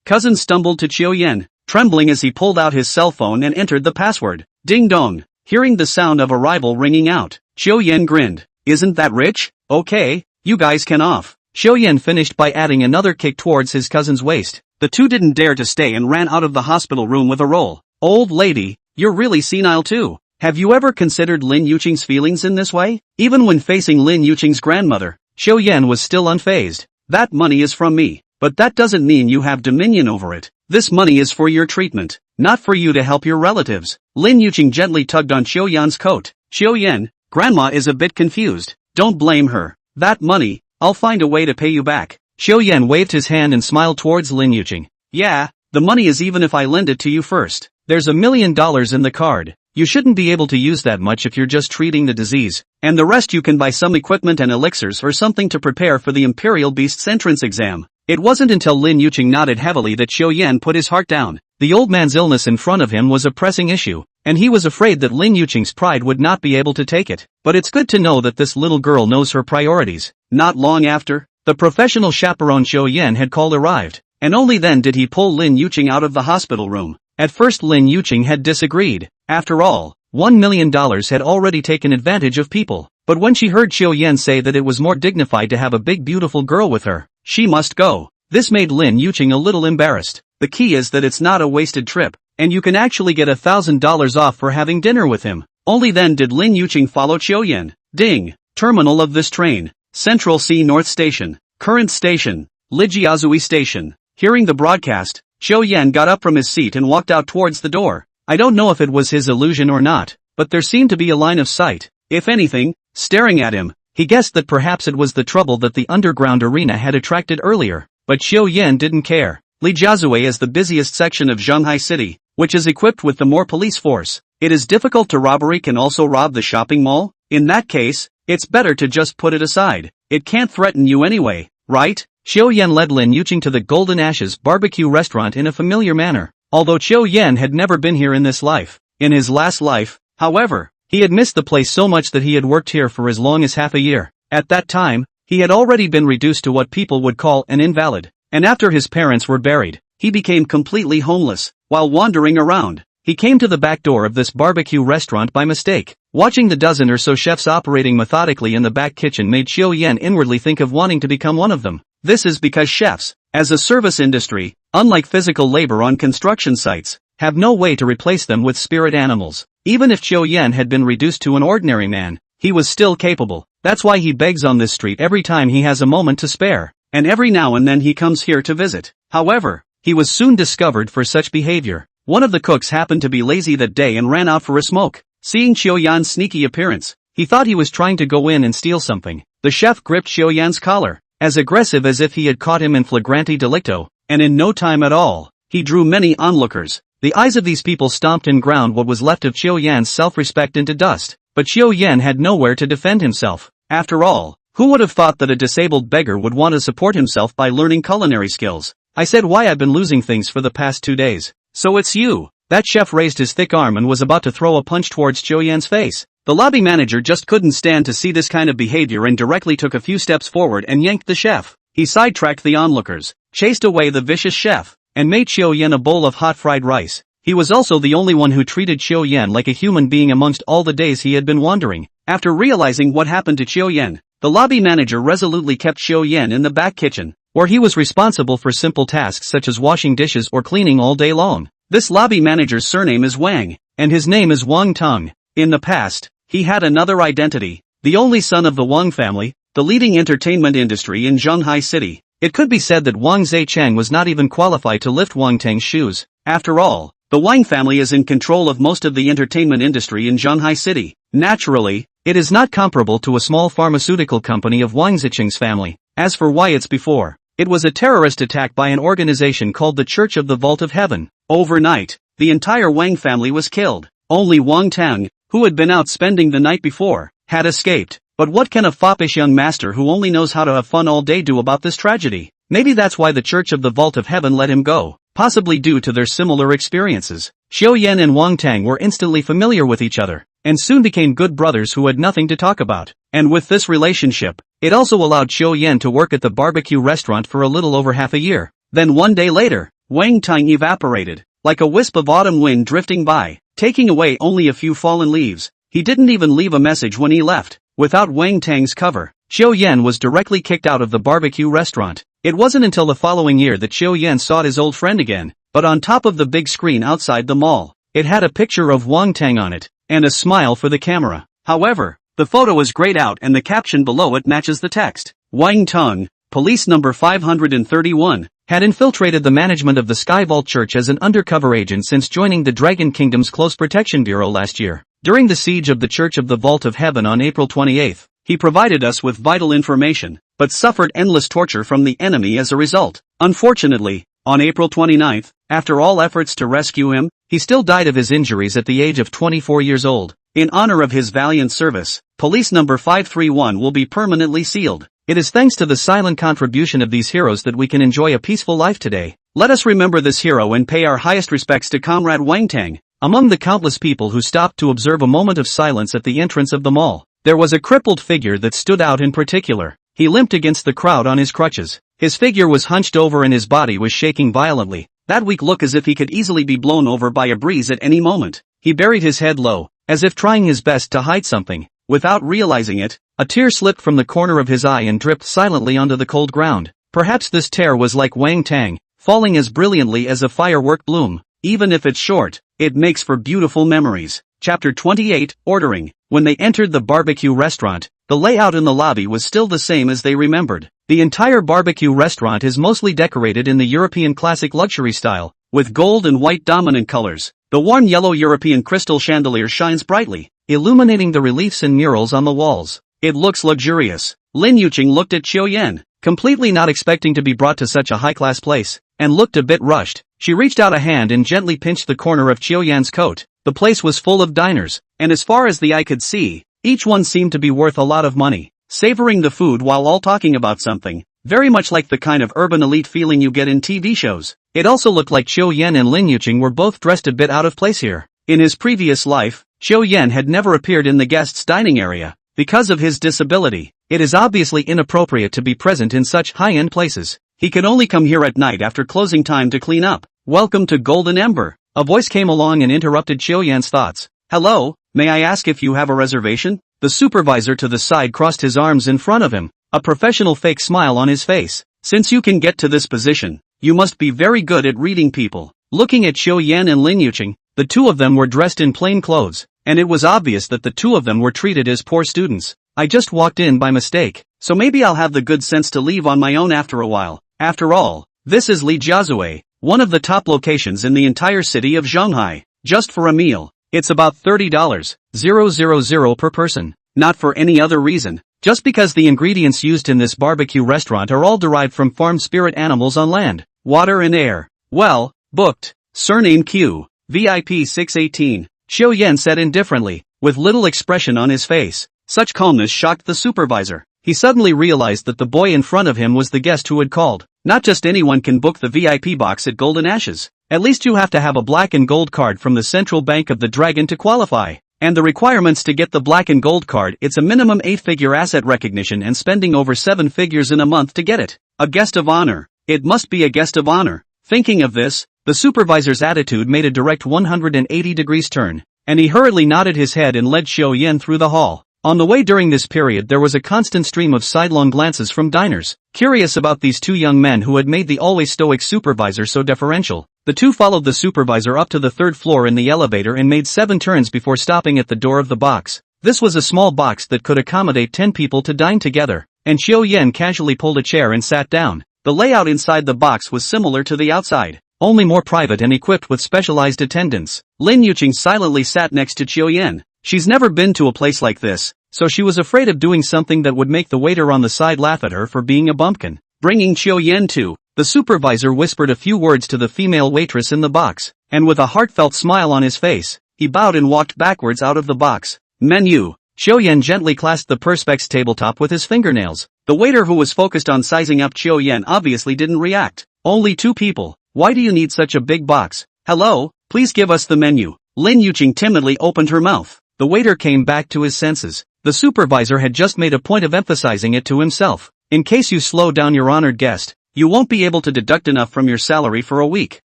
Cousin stumbled to Xiao Yan, trembling as he pulled out his cell phone and entered the password. Ding dong! Hearing the sound of arrival ringing out, Xiao Yan grinned. Isn't that rich? Okay, you guys can off. Xiao Yan finished by adding another kick towards his cousin's waist. The two didn't dare to stay and ran out of the hospital room with a roll. Old lady, you're really senile too. Have you ever considered Lin Yuqing's feelings in this way? Even when facing Lin Yuqing's grandmother, Xiao Yan was still unfazed. That money is from me, but that doesn't mean you have dominion over it. This money is for your treatment, not for you to help your relatives. Lin Yuqing gently tugged on Xiao Yan's coat. Xiao Yan, grandma is a bit confused. Don't blame her. That money, I'll find a way to pay you back. Xiao Yan waved his hand and smiled towards Lin Yuqing. Yeah, the money is even if I lend it to you first. There's $1 million in the card. You shouldn't be able to use that much if you're just treating the disease, and the rest you can buy some equipment and elixirs or something to prepare for the Imperial Beast's entrance exam. It wasn't until Lin Yuqing nodded heavily that Xiao Yan put his heart down. The old man's illness in front of him was a pressing issue, and he was afraid that Lin Yuqing's pride would not be able to take it. But it's good to know that this little girl knows her priorities. Not long after, the professional chaperone Xiao Yan had called arrived, and only then did he pull Lin Yuqing out of the hospital room. At first Lin Yuqing had disagreed. After all, $1 million had already taken advantage of people. But when she heard Xiao Yan say that it was more dignified to have a big beautiful girl with her, she must go. This made Lin Yuqing a little embarrassed. The key is that it's not a wasted trip, and you can actually get $1,000 off for having dinner with him. Only then did Lin Yuqing follow Xiao Yan. Ding! Terminal of this train. Central C North Station. Current station. Lijiazui Station. Hearing the broadcast, Xiao Yan got up from his seat and walked out towards the door. I don't know if it was his illusion or not, but there seemed to be a line of sight, if anything, staring at him. He guessed that perhaps it was the trouble that the underground arena had attracted earlier, but Xiao Yan didn't care. Lijiazui is the busiest section of Shanghai City, which is equipped with the more police force. It is difficult to robbery can also rob the shopping mall. In that case, it's better to just put it aside. It can't threaten you anyway, right? Xiao Yan led Lin Yuqing to the Golden Ashes barbecue restaurant in a familiar manner. Although Xiao Yan had never been here in this life, in his last life, however, he had missed the place so much that he had worked here for as long as half a year. At that time, he had already been reduced to what people would call an invalid, and after his parents were buried, he became completely homeless. While wandering around, he came to the back door of this barbecue restaurant by mistake. Watching the dozen or so chefs operating methodically in the back kitchen made Xiao Yan inwardly think of wanting to become one of them. This is because chefs, as a service industry, unlike physical labor on construction sites, have no way to replace them with spirit animals. Even if Chiu Yan had been reduced to an ordinary man, he was still capable. That's why he begs on this street every time he has a moment to spare, and every now and then he comes here to visit. However, he was soon discovered for such behavior. One of the cooks happened to be lazy that day and ran out for a smoke. Seeing Chiu Yan's sneaky appearance, he thought he was trying to go in and steal something. The chef gripped Chiu Yan's collar, as aggressive as if he had caught him in flagrante delicto, and in no time at all, he drew many onlookers. The eyes of these people stomped and ground what was left of Chiu Yan's self-respect into dust, but Chiu Yan had nowhere to defend himself. After all, who would have thought that a disabled beggar would want to support himself by learning culinary skills? I said, why, I've been losing things for the past 2 days. So it's you. That chef raised his thick arm and was about to throw a punch towards Chiu Yan's face. The lobby manager just couldn't stand to see this kind of behavior and directly took a few steps forward and yanked the chef. He sidetracked the onlookers, chased away the vicious chef, and made Chiu Yan a bowl of hot fried rice. He was also the only one who treated Chiu Yan like a human being amongst all the days he had been wandering. After realizing what happened to Chiu Yan, the lobby manager resolutely kept Chiu Yan in the back kitchen, where he was responsible for simple tasks such as washing dishes or cleaning all day long. This lobby manager's surname is Wang, and his name is Wang Tung. In the past, he had another identity, the only son of the Wang family, the leading entertainment industry in Shanghai City. It could be said that Wang Zaicheng was not even qualified to lift Wang Teng's shoes. After all, the Wang family is in control of most of the entertainment industry in Shanghai City. Naturally, it is not comparable to a small pharmaceutical company of Wang Zicheng's family. As for why it's before, it was a terrorist attack by an organization called the Church of the Vault of Heaven. Overnight, the entire Wang family was killed. Only Wang Tang, who had been out spending the night before, had escaped. But what can a foppish young master who only knows how to have fun all day do about this tragedy? Maybe that's why the Church of the Vault of Heaven let him go. Possibly due to their similar experiences. Chiu Yan and Wang Tang were instantly familiar with each other, and soon became good brothers who had nothing to talk about. And with this relationship, it also allowed Chiu Yan to work at the barbecue restaurant for a little over half a year. Then one day later, Wang Tang evaporated, like a wisp of autumn wind drifting by, taking away only a few fallen leaves. He didn't even leave a message when he left. Without Wang Tang's cover, Chiu Yan was directly kicked out of the barbecue restaurant. It wasn't until the following year that Chiu Yan sought his old friend again, but on top of the big screen outside the mall, it had a picture of Wang Tang on it, and a smile for the camera. However, the photo is grayed out and the caption below it matches the text. Wang Tang, police number 531, had infiltrated the management of the Sky Vault Church as an undercover agent since joining the Dragon Kingdom's Close Protection Bureau last year. During the siege of the Church of the Vault of Heaven on April 28, he provided us with vital information, but suffered endless torture from the enemy as a result. Unfortunately, on April 29, after all efforts to rescue him, he still died of his injuries at the age of 24 years old. In honor of his valiant service, police number 531 will be permanently sealed. It is thanks to the silent contribution of these heroes that we can enjoy a peaceful life today. Let us remember this hero and pay our highest respects to Comrade Wang Tang. Among the countless people who stopped to observe a moment of silence at the entrance of the mall, there was a crippled figure that stood out in particular. He limped against the crowd on his crutches. His figure was hunched over and his body was shaking violently. That weak look as if he could easily be blown over by a breeze at any moment. He buried his head low, as if trying his best to hide something. Without realizing it, a tear slipped from the corner of his eye and dripped silently onto the cold ground. Perhaps this tear was like Wang Tang, falling as brilliantly as a firework bloom. Even if it's short, it makes for beautiful memories. Chapter 28, Ordering. When they entered the barbecue restaurant, the layout in the lobby was still the same as they remembered. The entire barbecue restaurant is mostly decorated in the European classic luxury style, with gold and white dominant colors. The warm yellow European crystal chandelier shines brightly, illuminating the reliefs and murals on the walls. It looks luxurious. Lin Yuqing looked at Chiu Yan, completely not expecting to be brought to such a high-class place, and looked a bit rushed. She reached out a hand and gently pinched the corner of Chiu Yan's coat. The place was full of diners, and as far as the eye could see, each one seemed to be worth a lot of money. Savoring the food while all talking about something, very much like the kind of urban elite feeling you get in TV shows. It also looked like Chiu Yan and Lin Yuqing were both dressed a bit out of place here. In his previous life, Chiu Yan had never appeared in the guests' dining area. Because of his disability, it is obviously inappropriate to be present in such high-end places. He can only come here at night after closing time to clean up. Welcome to Golden Ember. A voice came along and interrupted Chiu Yan's thoughts. Hello, may I ask if you have a reservation? The supervisor to the side crossed his arms in front of him, a professional fake smile on his face. Since you can get to this position, you must be very good at reading people. Looking at Xiao Yan and Lin Yuqing, the two of them were dressed in plain clothes, and it was obvious that the two of them were treated as poor students. I just walked in by mistake, so maybe I'll have the good sense to leave on my own after a while. After all, this is Li Jiazue, one of the top locations in the entire city of Shanghai. Just for a meal, it's about $30,000 per person. Not for any other reason, just because the ingredients used in this barbecue restaurant are all derived from farm spirit animals on land, water and air. Well, booked. Surname Q. VIP 618. Xiao Yan said indifferently, with little expression on his face. Such calmness shocked the supervisor. He suddenly realized that the boy in front of him was the guest who had called. Not just anyone can book the VIP box at Golden Ashes. At least you have to have a black and gold card from the Central Bank of the Dragon to qualify. And the requirements to get the black and gold card, it's a minimum 8-figure asset recognition and spending over 7 figures in a month to get it. A guest of honor. It must be a guest of honor. Thinking of this, the supervisor's attitude made a direct 180 degrees turn, and he hurriedly nodded his head and led Xiao Yan through the hall. On the way during this period there was a constant stream of sidelong glances from diners, curious about these two young men who had made the always stoic supervisor so deferential. The two followed the supervisor up to the 3rd floor in the elevator and made 7 turns before stopping at the door of the box. This was a small box that could accommodate 10 people to dine together, and Xiao Yan casually pulled a chair and sat down. The layout inside the box was similar to the outside, only more private and equipped with specialized attendants. Lin Yuqing silently sat next to Xiao Yan. She's never been to a place like this, so she was afraid of doing something that would make the waiter on the side laugh at her for being a bumpkin. Bringing Xiao Yan to, the supervisor whispered a few words to the female waitress in the box, and with a heartfelt smile on his face, he bowed and walked backwards out of the box. Menu. Xiao Yan gently clasped the Perspex tabletop with his fingernails. The waiter who was focused on sizing up Xiao Yan obviously didn't react. Only 2 people. Why do you need such a big box? Hello, please give us the menu. Lin Yuqing timidly opened her mouth. The waiter came back to his senses. The supervisor had just made a point of emphasizing it to himself. In case you slow down your honored guest, you won't be able to deduct enough from your salary for a week.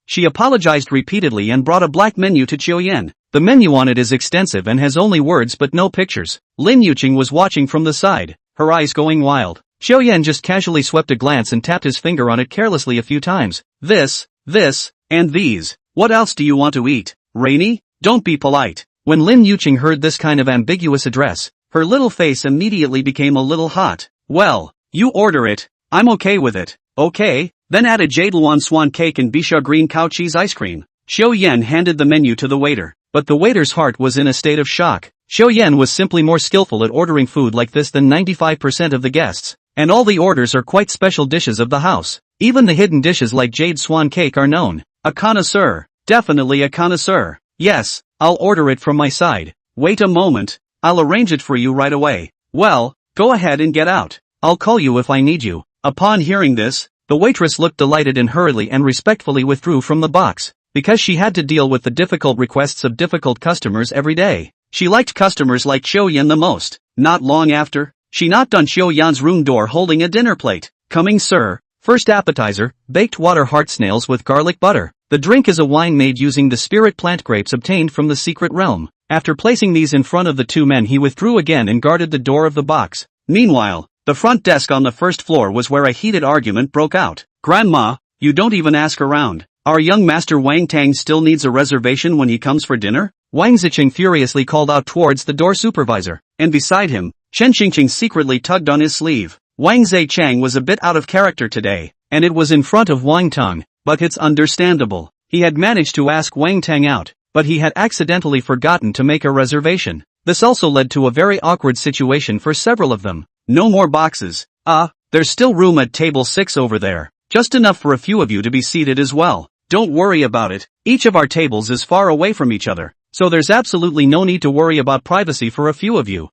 She apologized repeatedly and brought a black menu to Xiao Yan. The menu on it is extensive and has only words but no pictures. Lin Yuqing was watching from the side, her eyes going wild. Xiao Yan just casually swept a glance and tapped his finger on it carelessly a few times. This, and these. What else do you want to eat? Rainy? Don't be polite. When Lin Yuqing heard this kind of ambiguous address, her little face immediately became a little hot. Well, you order it. I'm okay with it. Okay, then add a Jadeluan swan cake and Bisha green cow cheese ice cream. Xiao Yan handed the menu to the waiter, but the waiter's heart was in a state of shock. Xiao Yan was simply more skillful at ordering food like this than 95% of the guests, and all the orders are quite special dishes of the house. Even the hidden dishes like jade swan cake are known. A connoisseur. Definitely a connoisseur. Yes, I'll order it from my side. Wait a moment, I'll arrange it for you right away. Well, go ahead and get out. I'll call you if I need you. Upon hearing this, the waitress looked delighted and hurriedly and respectfully withdrew from the box, because she had to deal with the difficult requests of difficult customers every day. She liked customers like Xiao Yan the most. Not long after, she knocked on Xiao Yan's room door holding a dinner plate. Coming, sir. First appetizer, baked water heart snails with garlic butter. The drink is a wine made using the spirit plant grapes obtained from the secret realm. After placing these in front of the 2 men, he withdrew again and guarded the door of the box. Meanwhile, the front desk on the 1st floor was where a heated argument broke out. Grandma, you don't even ask around. Our young master Wang Tang still needs a reservation when he comes for dinner? Wang Ziqing furiously called out towards the door supervisor, and beside him, Chen Qingqing secretly tugged on his sleeve. Wang Zichang was a bit out of character today, and it was in front of Wang Tang, but it's understandable. He had managed to ask Wang Tang out, but he had accidentally forgotten to make a reservation. This also led to a very awkward situation for several of them. No more boxes. There's still room at table 6 over there. Just enough for a few of you to be seated as well. Don't worry about it. Each of our tables is far away from each other, so there's absolutely no need to worry about privacy for a few of you.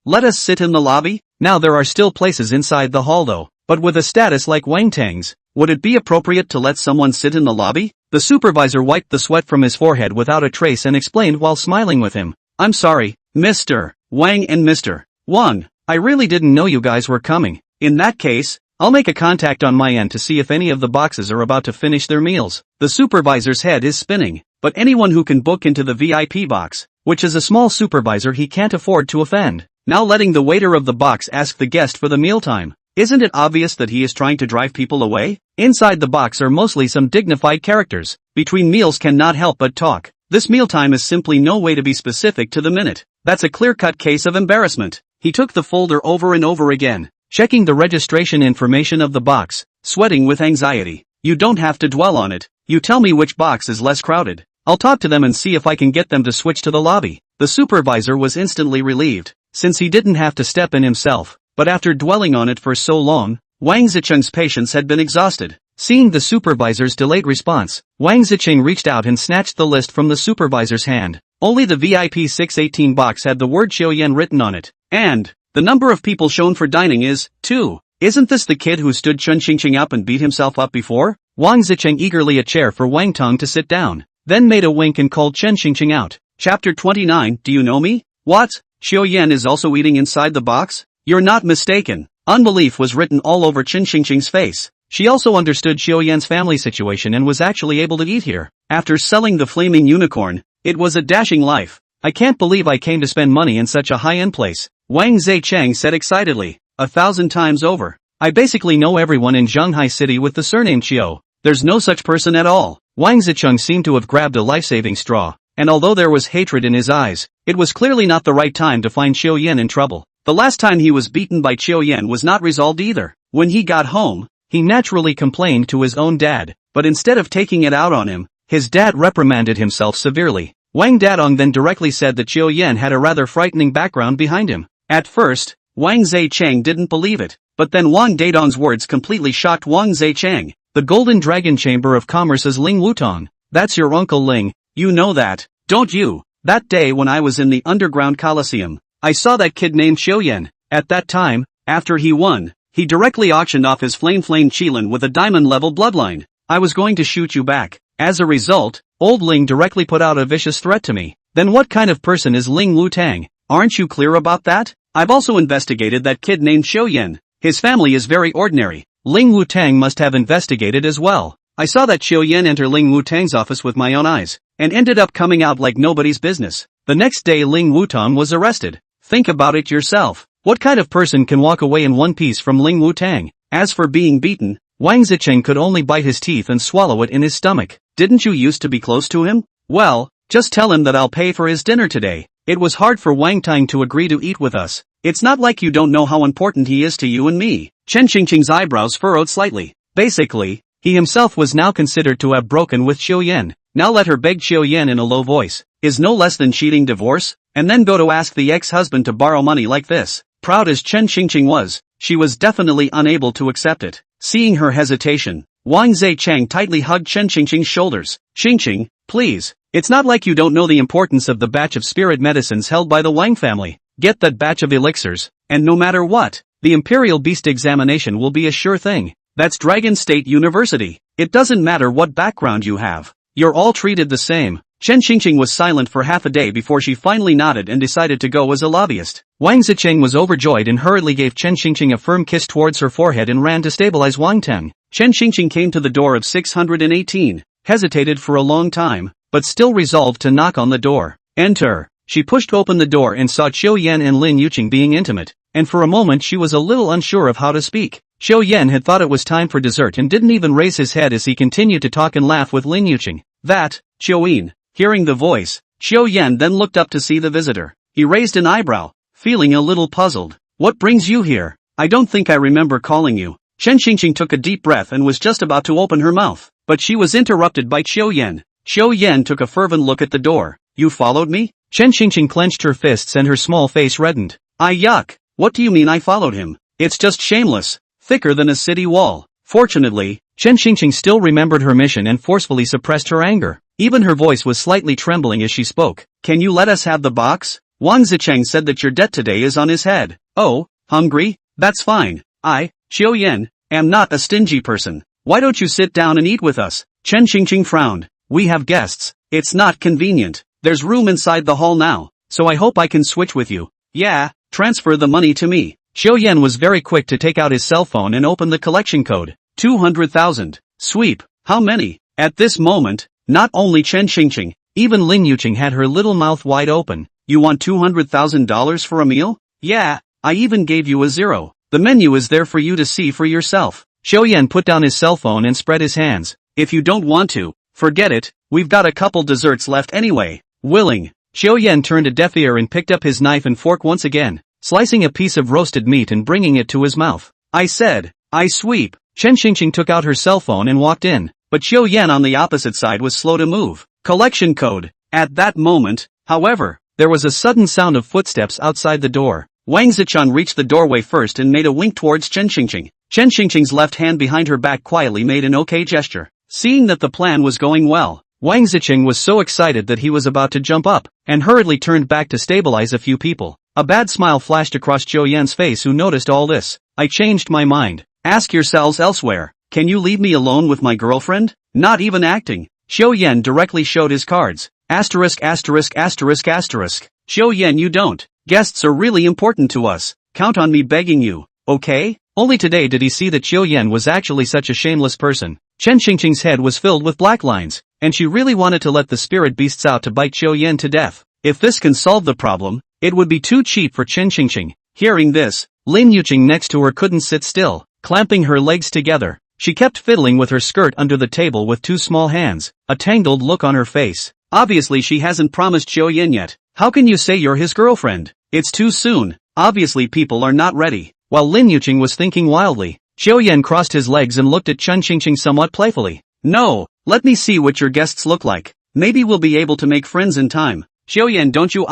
Let us sit in the lobby? Now there are still places inside the hall though, but with a status like Wang Tang's, would it be appropriate to let someone sit in the lobby? The supervisor wiped the sweat from his forehead without a trace and explained while smiling with him. I'm sorry, Mr. Wang and Mr. Wang, I really didn't know you guys were coming. In that case, I'll make a contact on my end to see if any of the boxes are about to finish their meals. The supervisor's head is spinning, but anyone who can book into the VIP box, which is a small supervisor he can't afford to offend. Now letting the waiter of the box ask the guest for the mealtime. Isn't it obvious that he is trying to drive people away? Inside the box are mostly some dignified characters. Between meals cannot help but talk. This mealtime is simply no way to be specific to the minute. That's a clear-cut case of embarrassment. He took the folder over and over again, checking the registration information of the box, sweating with anxiety. You don't have to dwell on it. You tell me which box is less crowded. I'll talk to them and see if I can get them to switch to the lobby. The supervisor was instantly relieved, since he didn't have to step in himself. But after dwelling on it for so long, Wang Zicheng's patience had been exhausted. Seeing the supervisor's delayed response, Wang Zicheng reached out and snatched the list from the supervisor's hand. Only the VIP 618 box had the word Xiaoyan written on it. And the number of people shown for dining is 2. Isn't this the kid who stood Chen Xingqing up and beat himself up before? Wang Zicheng eagerly a chair for Wang Tong to sit down, then made a wink and called Chen Xingqing out. Chapter 29. Do you know me? What? Xiaoyan is also eating inside the box? You're not mistaken. Unbelief was written all over Chen Xingqing's face. She also understood Xiaoyan's family situation and was actually able to eat here. After selling the flaming unicorn, it was a dashing life. I can't believe I came to spend money in such a high-end place, Wang Zicheng said excitedly. 1,000 times over. I basically know everyone in Zhanghai City with the surname Qiu. There's no such person at all. Wang Zicheng seemed to have grabbed a life-saving straw, and although there was hatred in his eyes, it was clearly not the right time to find Xiaoyan in trouble. The last time he was beaten by Xiaoyan was not resolved either. When he got home, he naturally complained to his own dad, but instead of taking it out on him, his dad reprimanded himself severely. Wang Dadong then directly said that Xiaoyan had a rather frightening background behind him. At first, Wang Zicheng didn't believe it, but then Wang Dadong's words completely shocked Wang Zicheng. The Golden Dragon Chamber of Commerce's Ling Wutong. That's your Uncle Ling, you know that, don't you? That day when I was in the underground coliseum, I saw that kid named Xiaoyan. At that time, after he won, he directly auctioned off his flame Qilin with a diamond-level bloodline. I was going to shoot you back. As a result, old Ling directly put out a vicious threat to me. Then what kind of person is Ling Wutang? Aren't you clear about that? I've also investigated that kid named Xiaoyan. His family is very ordinary. Ling Wutang must have investigated as well. I saw that Xiaoyan enter Ling Wutang's office with my own eyes, and ended up coming out like nobody's business. The next day Ling Wutang was arrested. Think about it yourself. What kind of person can walk away in one piece from Ling Wutang? As for being beaten, Wang Zicheng could only bite his teeth and swallow it in his stomach. Didn't you used to be close to him? Well, just tell him that I'll pay for his dinner today. It was hard for Wang Tang to agree to eat with us. It's not like you don't know how important he is to you and me. Chen Xingqing's eyebrows furrowed slightly. Basically, he himself was now considered to have broken with Xiaoyan. Now let her beg Xiaoyan in a low voice, is no less than cheating divorce, and then go to ask the ex-husband to borrow money like this. Proud as Chen Xingqing was, she was definitely unable to accept it. Seeing her hesitation, Wang Zicheng tightly hugged Chen Xingqing's shoulders. Xingqing, please, it's not like you don't know the importance of the batch of spirit medicines held by the Wang family. Get that batch of elixirs, and no matter what, the Imperial Beast examination will be a sure thing. That's Dragon State University. It doesn't matter what background you have. You're all treated the same. Chen Xingqing was silent for half a day before she finally nodded and decided to go as a lobbyist. Wang Zicheng was overjoyed and hurriedly gave Chen Xingqing a firm kiss towards her forehead and ran to stabilize Wang Teng. Chen Xingqing came to the door of 618, hesitated for a long time, but still resolved to knock on the door. Enter. She pushed open the door and saw Xiaoyan and Lin Yuqing being intimate, and for a moment she was a little unsure of how to speak. Xiaoyan had thought it was time for dessert and didn't even raise his head as he continued to talk and laugh with Lin Yuqing. That, Xiaoyin. Hearing the voice, Xiaoyan then looked up to see the visitor. He raised an eyebrow, feeling a little puzzled. What brings you here? I don't think I remember calling you. Chen Xingqing took a deep breath and was just about to open her mouth, but she was interrupted by Xiaoyan. Xiaoyan took a fervent look at the door. You followed me? Chen Xingqing clenched her fists and her small face reddened. Yuck. What do you mean I followed him? It's just shameless. Thicker than a city wall. Fortunately, Chen Xingqing still remembered her mission and forcefully suppressed her anger. Even her voice was slightly trembling as she spoke. Can you let us have the box? Wang Zicheng said that your debt today is on his head. Oh, hungry? That's fine. I, Xiaoyan, am not a stingy person. Why don't you sit down and eat with us? Chen Xingqing frowned. We have guests. It's not convenient. There's room inside the hall now, so I hope I can switch with you. Yeah, transfer the money to me. Xiaoyan was very quick to take out his cell phone and open the collection code. 200,000. Sweep. How many? At this moment, not only Chen Xingqing, even Lin Yuqing had her little mouth wide open. You want $200,000 for a meal? Yeah, I even gave you a zero. The menu is there for you to see for yourself. Xiaoyan put down his cell phone and spread his hands. If you don't want to, forget it, we've got a couple desserts left anyway. Willing. Xiaoyan turned a deaf ear and picked up his knife and fork once again, slicing a piece of roasted meat and bringing it to his mouth. I said, I sweep. Chen Xingqing took out her cell phone and walked in, but Xiaoyan on the opposite side was slow to move. Collection code. At that moment, however, there was a sudden sound of footsteps outside the door. Wang Zichun reached the doorway first and made a wink towards Chen Xingqing. Chen Xingqing's left hand behind her back quietly made an okay gesture. Seeing that the plan was going well, Wang Zichun was so excited that he was about to jump up, and hurriedly turned back to stabilize a few people. A bad smile flashed across Zhou Yan's face, who noticed all this. I changed my mind. Ask yourselves elsewhere. Can you leave me alone with my girlfriend? Not even acting. Zhou Yan directly showed his cards. Asterisk asterisk asterisk asterisk. Zhou Yan, you don't. Guests are really important to us. Count on me begging you, okay? Only today did he see that Zhou Yan was actually such a shameless person. Chen Xingqing's head was filled with black lines, and she really wanted to let the spirit beasts out to bite Zhou Yan to death. If this can solve the problem, it would be too cheap for Chen Xingqing. Hearing this, Lin Yuqing next to her couldn't sit still, clamping her legs together. She kept fiddling with her skirt under the table with two small hands, a tangled look on her face. Obviously she hasn't promised Zhou Yan yet. How can you say you're his girlfriend? It's too soon. Obviously people are not ready. While Lin Yuqing was thinking wildly, Zhou Yan crossed his legs and looked at Chen Xingqing somewhat playfully. No, let me see what your guests look like. Maybe we'll be able to make friends in time. Zhou Yan, don't you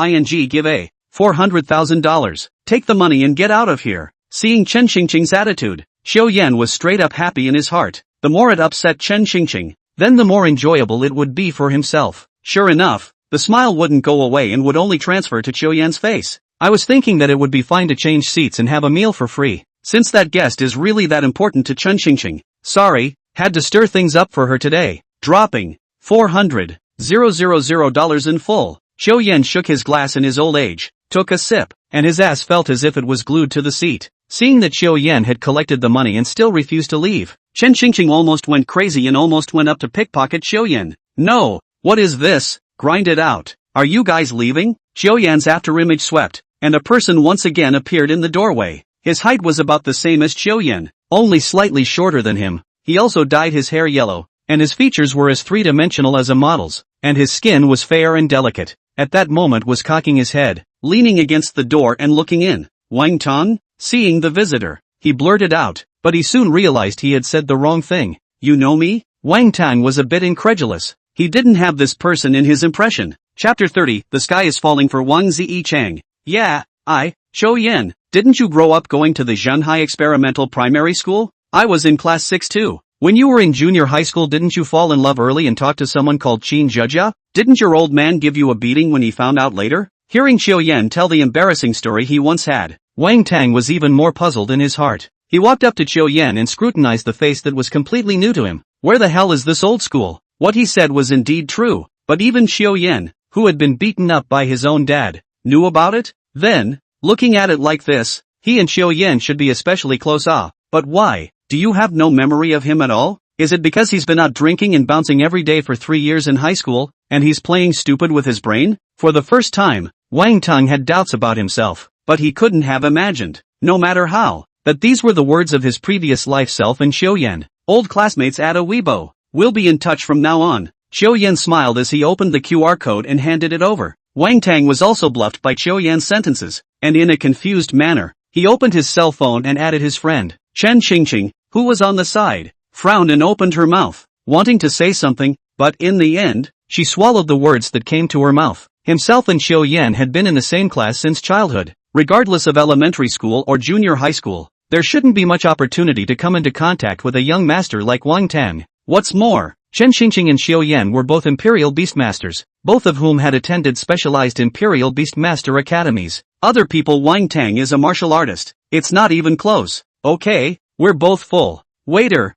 give a $400,000. Take the money and get out of here. Seeing Chen Xingqing's attitude, Zhou Yan was straight up happy in his heart. The more it upset Chen Xingqing, then the more enjoyable it would be for himself. Sure enough, the smile wouldn't go away and would only transfer to Zhou Yan's face. I was thinking that it would be fine to change seats and have a meal for free, since that guest is really that important to Chen Xingqing. Sorry, had to stir things up for her today. Dropping $400,000 in full. Zhou Yan shook his glass in his old age, took a sip, and his ass felt as if it was glued to the seat. Seeing that Zhou Yan had collected the money and still refused to leave, Chen Xingqing almost went crazy and almost went up to pickpocket Zhou Yan. No, what is this? Grind it out. Are you guys leaving? Zhou Yan's afterimage swept, and a person once again appeared in the doorway. His height was about the same as Zhou Yan, only slightly shorter than him. He also dyed his hair yellow, and his features were as three-dimensional as a model's, and his skin was fair and delicate. At that moment was cocking his head, leaning against the door and looking in. Wang Tong? Seeing the visitor, he blurted out, but he soon realized he had said the wrong thing. You know me? Wang Tang was a bit incredulous. He didn't have this person in his impression. Chapter 30, The Sky is Falling for Wang Zichang. Yeah, Zhou Yan, didn't you grow up going to the Zhenhai Experimental Primary School? I was in class 6 too. When you were in junior high school, didn't you fall in love early and talk to someone called Qin Zhejia? Didn't your old man give you a beating when he found out later? Hearing Zhou Yan tell the embarrassing story he once had, Wang Tang was even more puzzled in his heart. He walked up to Zhou Yan and scrutinized the face that was completely new to him. Where the hell is this old school? What he said was indeed true, but even Zhou Yan, who had been beaten up by his own dad, knew about it? Then, looking at it like this, he and Zhou Yan should be especially close. But why? Do you have no memory of him at all? Is it because he's been out drinking and bouncing every day for 3 years in high school, and he's playing stupid with his brain? For the first time, Wang Tang had doubts about himself, but he couldn't have imagined, no matter how, that these were the words of his previous life self and Zhou Yan, old classmates at a Weibo. We'll be in touch from now on. Zhou Yan smiled as he opened the QR code and handed it over. Wang Tang was also bluffed by Zhou Yan's sentences, and in a confused manner, he opened his cell phone and added his friend, Chen Xingqing, who was on the side, frowned and opened her mouth, wanting to say something, but in the end, she swallowed the words that came to her mouth. Himself and Zhou Yan had been in the same class since childhood. Regardless of elementary school or junior high school, there shouldn't be much opportunity to come into contact with a young master like Wang Tang. What's more, Chen Xingqing and Zhou Yan were both Imperial Beastmasters, both of whom had attended specialized Imperial Beastmaster academies. Other people, Wang Tang is a martial artist. It's not even close. Okay, we're both full. Waiter,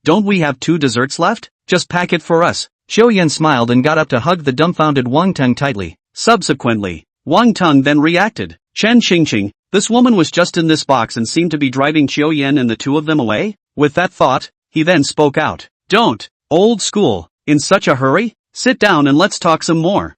don't we have 2 desserts left? Just pack it for us. Zhou Yan smiled and got up to hug the dumbfounded Wang Tang tightly. Subsequently, Wang Tang then reacted. Chen Xingqing, this woman was just in this box and seemed to be driving Zhou Yan and the 2 of them away? With that thought, he then spoke out. Don't, old school, in such a hurry? Sit down and let's talk some more.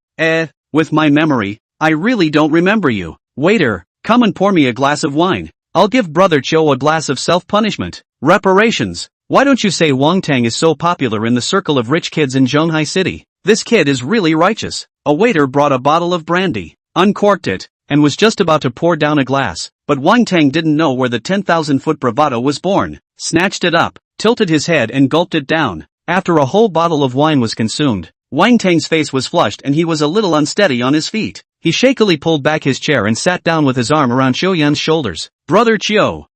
With my memory, I really don't remember you. Waiter, come and pour me a glass of wine. I'll give Brother Cho a glass of self-punishment. Reparations. Why don't you say Wang Tang is so popular in the circle of rich kids in Zhonghai City? This kid is really righteous. A waiter brought a bottle of brandy, uncorked it, and was just about to pour down a glass, but Wang Tang didn't know where the 10,000-foot bravado was born, snatched it up, tilted his head and gulped it down. After a whole bottle of wine was consumed, Wang Tang's face was flushed and he was a little unsteady on his feet. He shakily pulled back his chair and sat down with his arm around Chiu Yan's shoulders. Brother Chiu,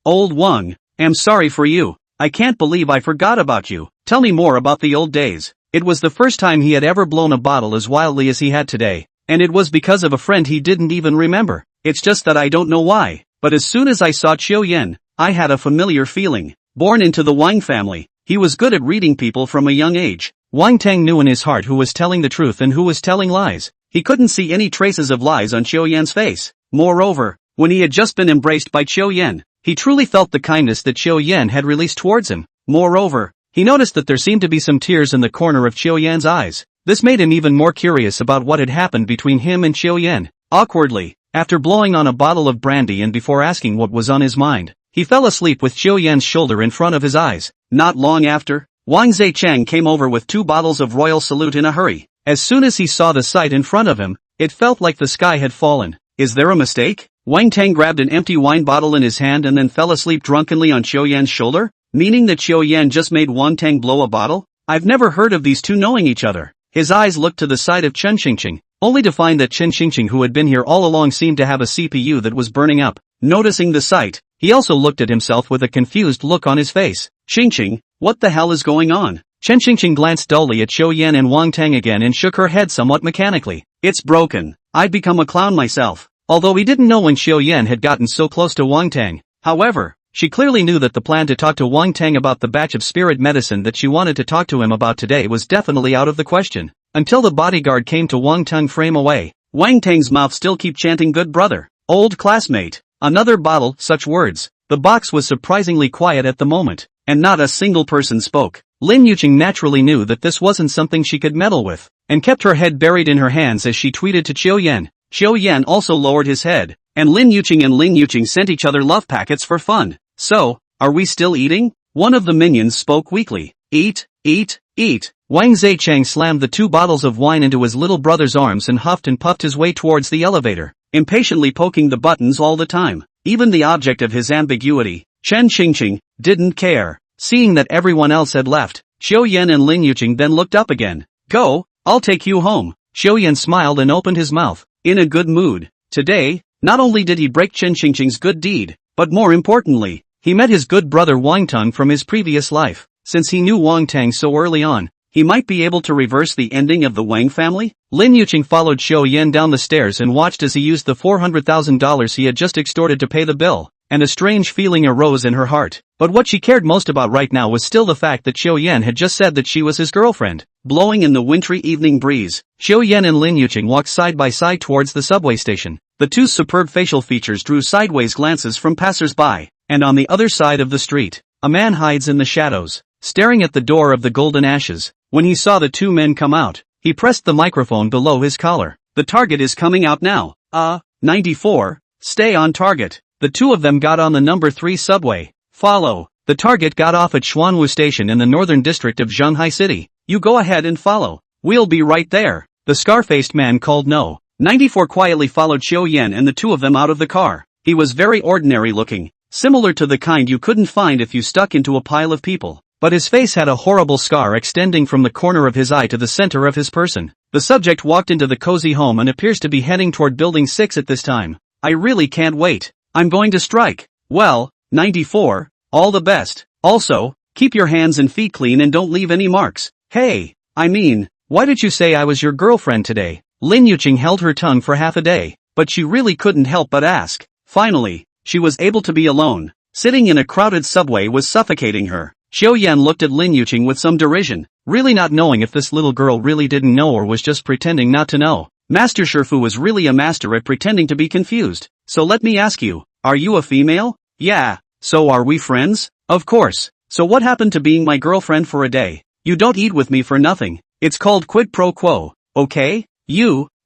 old Wang, am sorry for you. I can't believe I forgot about you. Tell me more about the old days. It was the first time he had ever blown a bottle as wildly as he had today, and it was because of a friend he didn't even remember. It's just that I don't know why, but as soon as I saw Chiu Yan, I had a familiar feeling. Born into the Wang family, he was good at reading people from a young age. Wang Tang knew in his heart who was telling the truth and who was telling lies. He couldn't see any traces of lies on Chiu Yan's face. Moreover, when he had just been embraced by Chiu Yan, he truly felt the kindness that Chiu Yan had released towards him. Moreover, he noticed that there seemed to be some tears in the corner of Chiu Yan's eyes. This made him even more curious about what had happened between him and Chiu Yan. Awkwardly, after blowing on a bottle of brandy and before asking what was on his mind, he fell asleep with Chiu Yan's shoulder in front of his eyes. Not long after, Wang Zaichang came over with 2 bottles of Royal Salute in a hurry. As soon as he saw the sight in front of him, it felt like the sky had fallen. Is there a mistake? Wang Tang grabbed an empty wine bottle in his hand and then fell asleep drunkenly on Chiu Yan's shoulder? Meaning that Chiu Yan just made Wang Tang blow a bottle? I've never heard of these two knowing each other. His eyes looked to the side of Chen Xingqing, only to find that Chen Xingqing, who had been here all along, seemed to have a CPU that was burning up. Noticing the sight, he also looked at himself with a confused look on his face. Xingqing, what the hell is going on? Chen Xingqing glanced dully at Chiu Yan and Wang Tang again and shook her head somewhat mechanically. It's broken. I'd become a clown myself. Although he didn't know when Chiu Yan had gotten so close to Wang Tang. However, she clearly knew that the plan to talk to Wang Tang about the batch of spirit medicine that she wanted to talk to him about today was definitely out of the question. Until the bodyguard came to Wang Tang frame away. Wang Tang's mouth still kept chanting good brother, old classmate, another bottle, such words. The box was surprisingly quiet at the moment, and not a single person spoke. Lin Yuqing naturally knew that this wasn't something she could meddle with, and kept her head buried in her hands as she tweeted to Chiu Yan. Chiu Yan also lowered his head, and Lin Yuqing sent each other love packets for fun. So, are we still eating? One of the minions spoke weakly. Eat, eat, eat. Wang Zaichang slammed the 2 bottles of wine into his little brother's arms and huffed and puffed his way towards the elevator, impatiently poking the buttons all the time. Even the object of his ambiguity, Chen Xingqing, didn't care. Seeing that everyone else had left, Chiu Yan and Lin Yuqing then looked up again. Go, I'll take you home. Chiu Yan smiled and opened his mouth, in a good mood. Today, not only did he break Chen Xingqing's good deed, but more importantly, he met his good brother Wang Tang from his previous life. Since he knew Wang Tang so early on, he might be able to reverse the ending of the Wang family? Lin Yuqing followed Chiu Yan down the stairs and watched as he used the $400,000 he had just extorted to pay the bill, and a strange feeling arose in her heart. But what she cared most about right now was still the fact that Chiu Yan had just said that she was his girlfriend. Blowing in the wintry evening breeze, Chiu Yan and Lin Yuqing walked side by side towards the subway station. The 2's superb facial features drew sideways glances from passers-by, and on the other side of the street, a man hides in the shadows, staring at the door of the Golden Ashes. When he saw the 2 men come out, he pressed the microphone below his collar. The target is coming out now. 94, stay on target. The 2 of them got on the number 3 subway. Follow. The target got off at Xuanwu Station in the northern district of Zhonghai City. You go ahead and follow. We'll be right there. The scar-faced man called no. 94 quietly followed Chiu Yan and the 2 of them out of the car. He was very ordinary looking, similar to the kind you couldn't find if you stuck into a pile of people. But his face had a horrible scar extending from the corner of his eye to the center of his person. The subject walked into the cozy home and appears to be heading toward Building 6 at this time. I really can't wait. I'm going to strike. Well, 94, all the best. Also, keep your hands and feet clean and don't leave any marks. Hey, I mean, why did you say I was your girlfriend today? Lin Yuqing held her tongue for half a day, but she really couldn't help but ask. Finally, she was able to be alone. Sitting in a crowded subway was suffocating her. Chiu Yan looked at Lin Yuqing with some derision, really not knowing if this little girl really didn't know or was just pretending not to know. Master Shifu was really a master at pretending to be confused. So let me ask you, are you a female? Yeah. So are we friends? Of course. So what happened to being my girlfriend for a day? You don't eat with me for nothing. It's called quid pro quo, okay?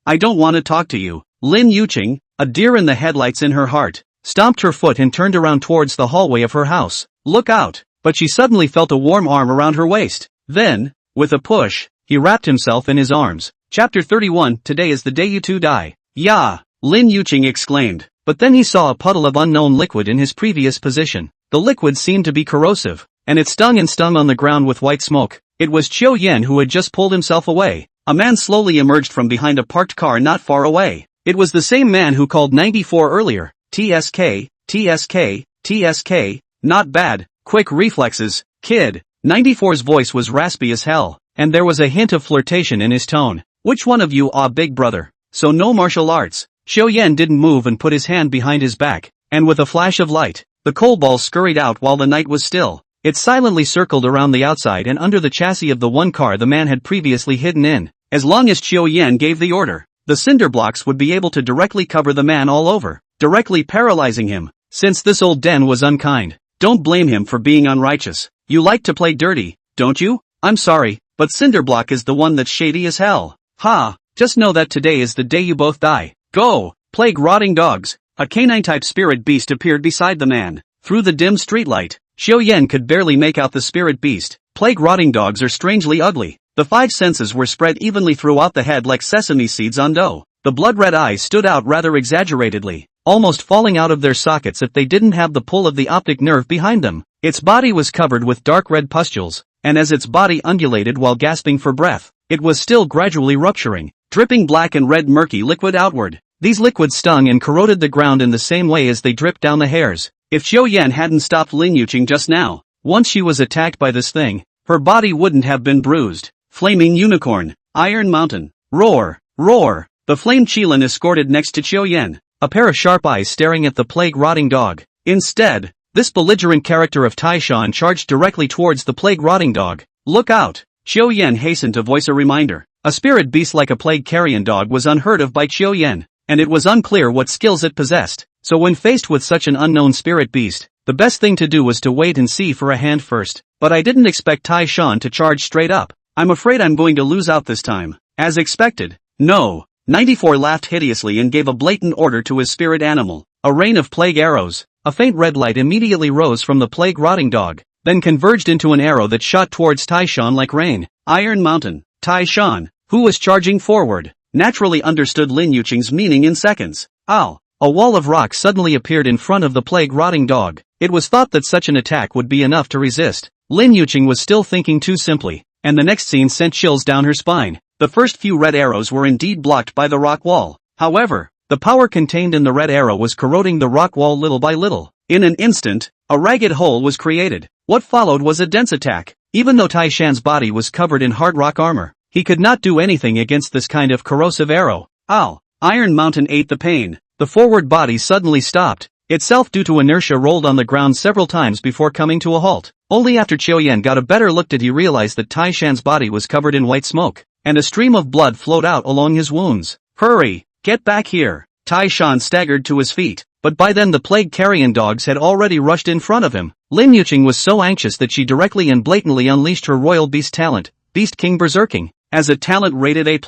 I don't want to talk to you. Lin Yuqing, a deer in the headlights in her heart, stomped her foot and turned around towards the hallway of her house. Look out! But she suddenly felt a warm arm around her waist. Then, with a push, he wrapped himself in his arms. Chapter 31. Today is the day you two die. Yeah! Lin Yuqing exclaimed. But then he saw a puddle of unknown liquid in his previous position. The liquid seemed to be corrosive, and it stung on the ground with white smoke. It was Qiu Yan who had just pulled himself away. A man slowly emerged from behind a parked car not far away. It was the same man who called 94 earlier. TSK, TSK, TSK, not bad, quick reflexes, kid. 94's voice was raspy as hell, and there was a hint of flirtation in his tone. Which one of you are big brother? So no martial arts. Qiu Yan didn't move and put his hand behind his back, and with a flash of light, the coal ball scurried out while the night was still. It silently circled around the outside and under the chassis of the one car the man had previously hidden in. As long as Qiu Yan gave the order, the cinder blocks would be able to directly cover the man all over, directly paralyzing him. Since this old den was unkind, don't blame him for being unrighteous. You like to play dirty, don't you? I'm sorry, but Cinderblock is the one that's shady as hell. Ha! Just know that today is the day you both die. Go! Plague rotting dogs! A canine-type spirit beast appeared beside the man. Through the dim streetlight, Qiu Yan could barely make out the spirit beast. Plague rotting dogs are strangely ugly. The five senses were spread evenly throughout the head like sesame seeds on dough. The blood-red eyes stood out rather exaggeratedly, almost falling out of their sockets if they didn't have the pull of the optic nerve behind them. Its body was covered with dark red pustules, and as its body undulated while gasping for breath, it was still gradually rupturing, dripping black and red murky liquid outward. These liquids stung and corroded the ground in the same way as they dripped down the hairs. If Qiu Yan hadn't stopped Lin Yuqing just now, once she was attacked by this thing, her body wouldn't have been bruised. Flaming unicorn, Iron Mountain, roar, roar. The flame Qilin escorted next to Qiu Yan, a pair of sharp eyes staring at the plague-rotting dog. Instead, this belligerent character of Taishan charged directly towards the plague-rotting dog. Look out! Qiu Yan hastened to voice a reminder. A spirit beast like a plague-carrion dog was unheard of by Qiu Yan, and it was unclear what skills it possessed. So when faced with such an unknown spirit beast, the best thing to do was to wait and see for a hand first. But I didn't expect Taishan to charge straight up. I'm afraid I'm going to lose out this time. As expected. No. 94 laughed hideously and gave a blatant order to his spirit animal. A rain of plague arrows. A faint red light immediately rose from the plague-rotting dog, then converged into an arrow that shot towards Taishan like rain. Iron Mountain. Taishan, who was charging forward, naturally understood Lin Yuqing's meaning in seconds. Ow! A wall of rock suddenly appeared in front of the plague-rotting dog. It was thought that such an attack would be enough to resist. Lin Yuqing was still thinking too simply, and the next scene sent chills down her spine. The first few red arrows were indeed blocked by the rock wall. However, the power contained in the red arrow was corroding the rock wall little by little. In an instant, a ragged hole was created. What followed was a dense attack. Even though Taishan's body was covered in hard rock armor, he could not do anything against this kind of corrosive arrow. Ow! Iron Mountain ate the pain. The forward body suddenly stopped. Itself due to inertia rolled on the ground several times before coming to a halt. Only after Qiu Yan got a better look did he realize that Taishan's body was covered in white smoke, and a stream of blood flowed out along his wounds. Hurry! Get back here! Taishan staggered to his feet, but by then the plague-carrion dogs had already rushed in front of him. Lin Yuqing was so anxious that she directly and blatantly unleashed her royal beast talent, Beast King Berserking. As a talent rated A+,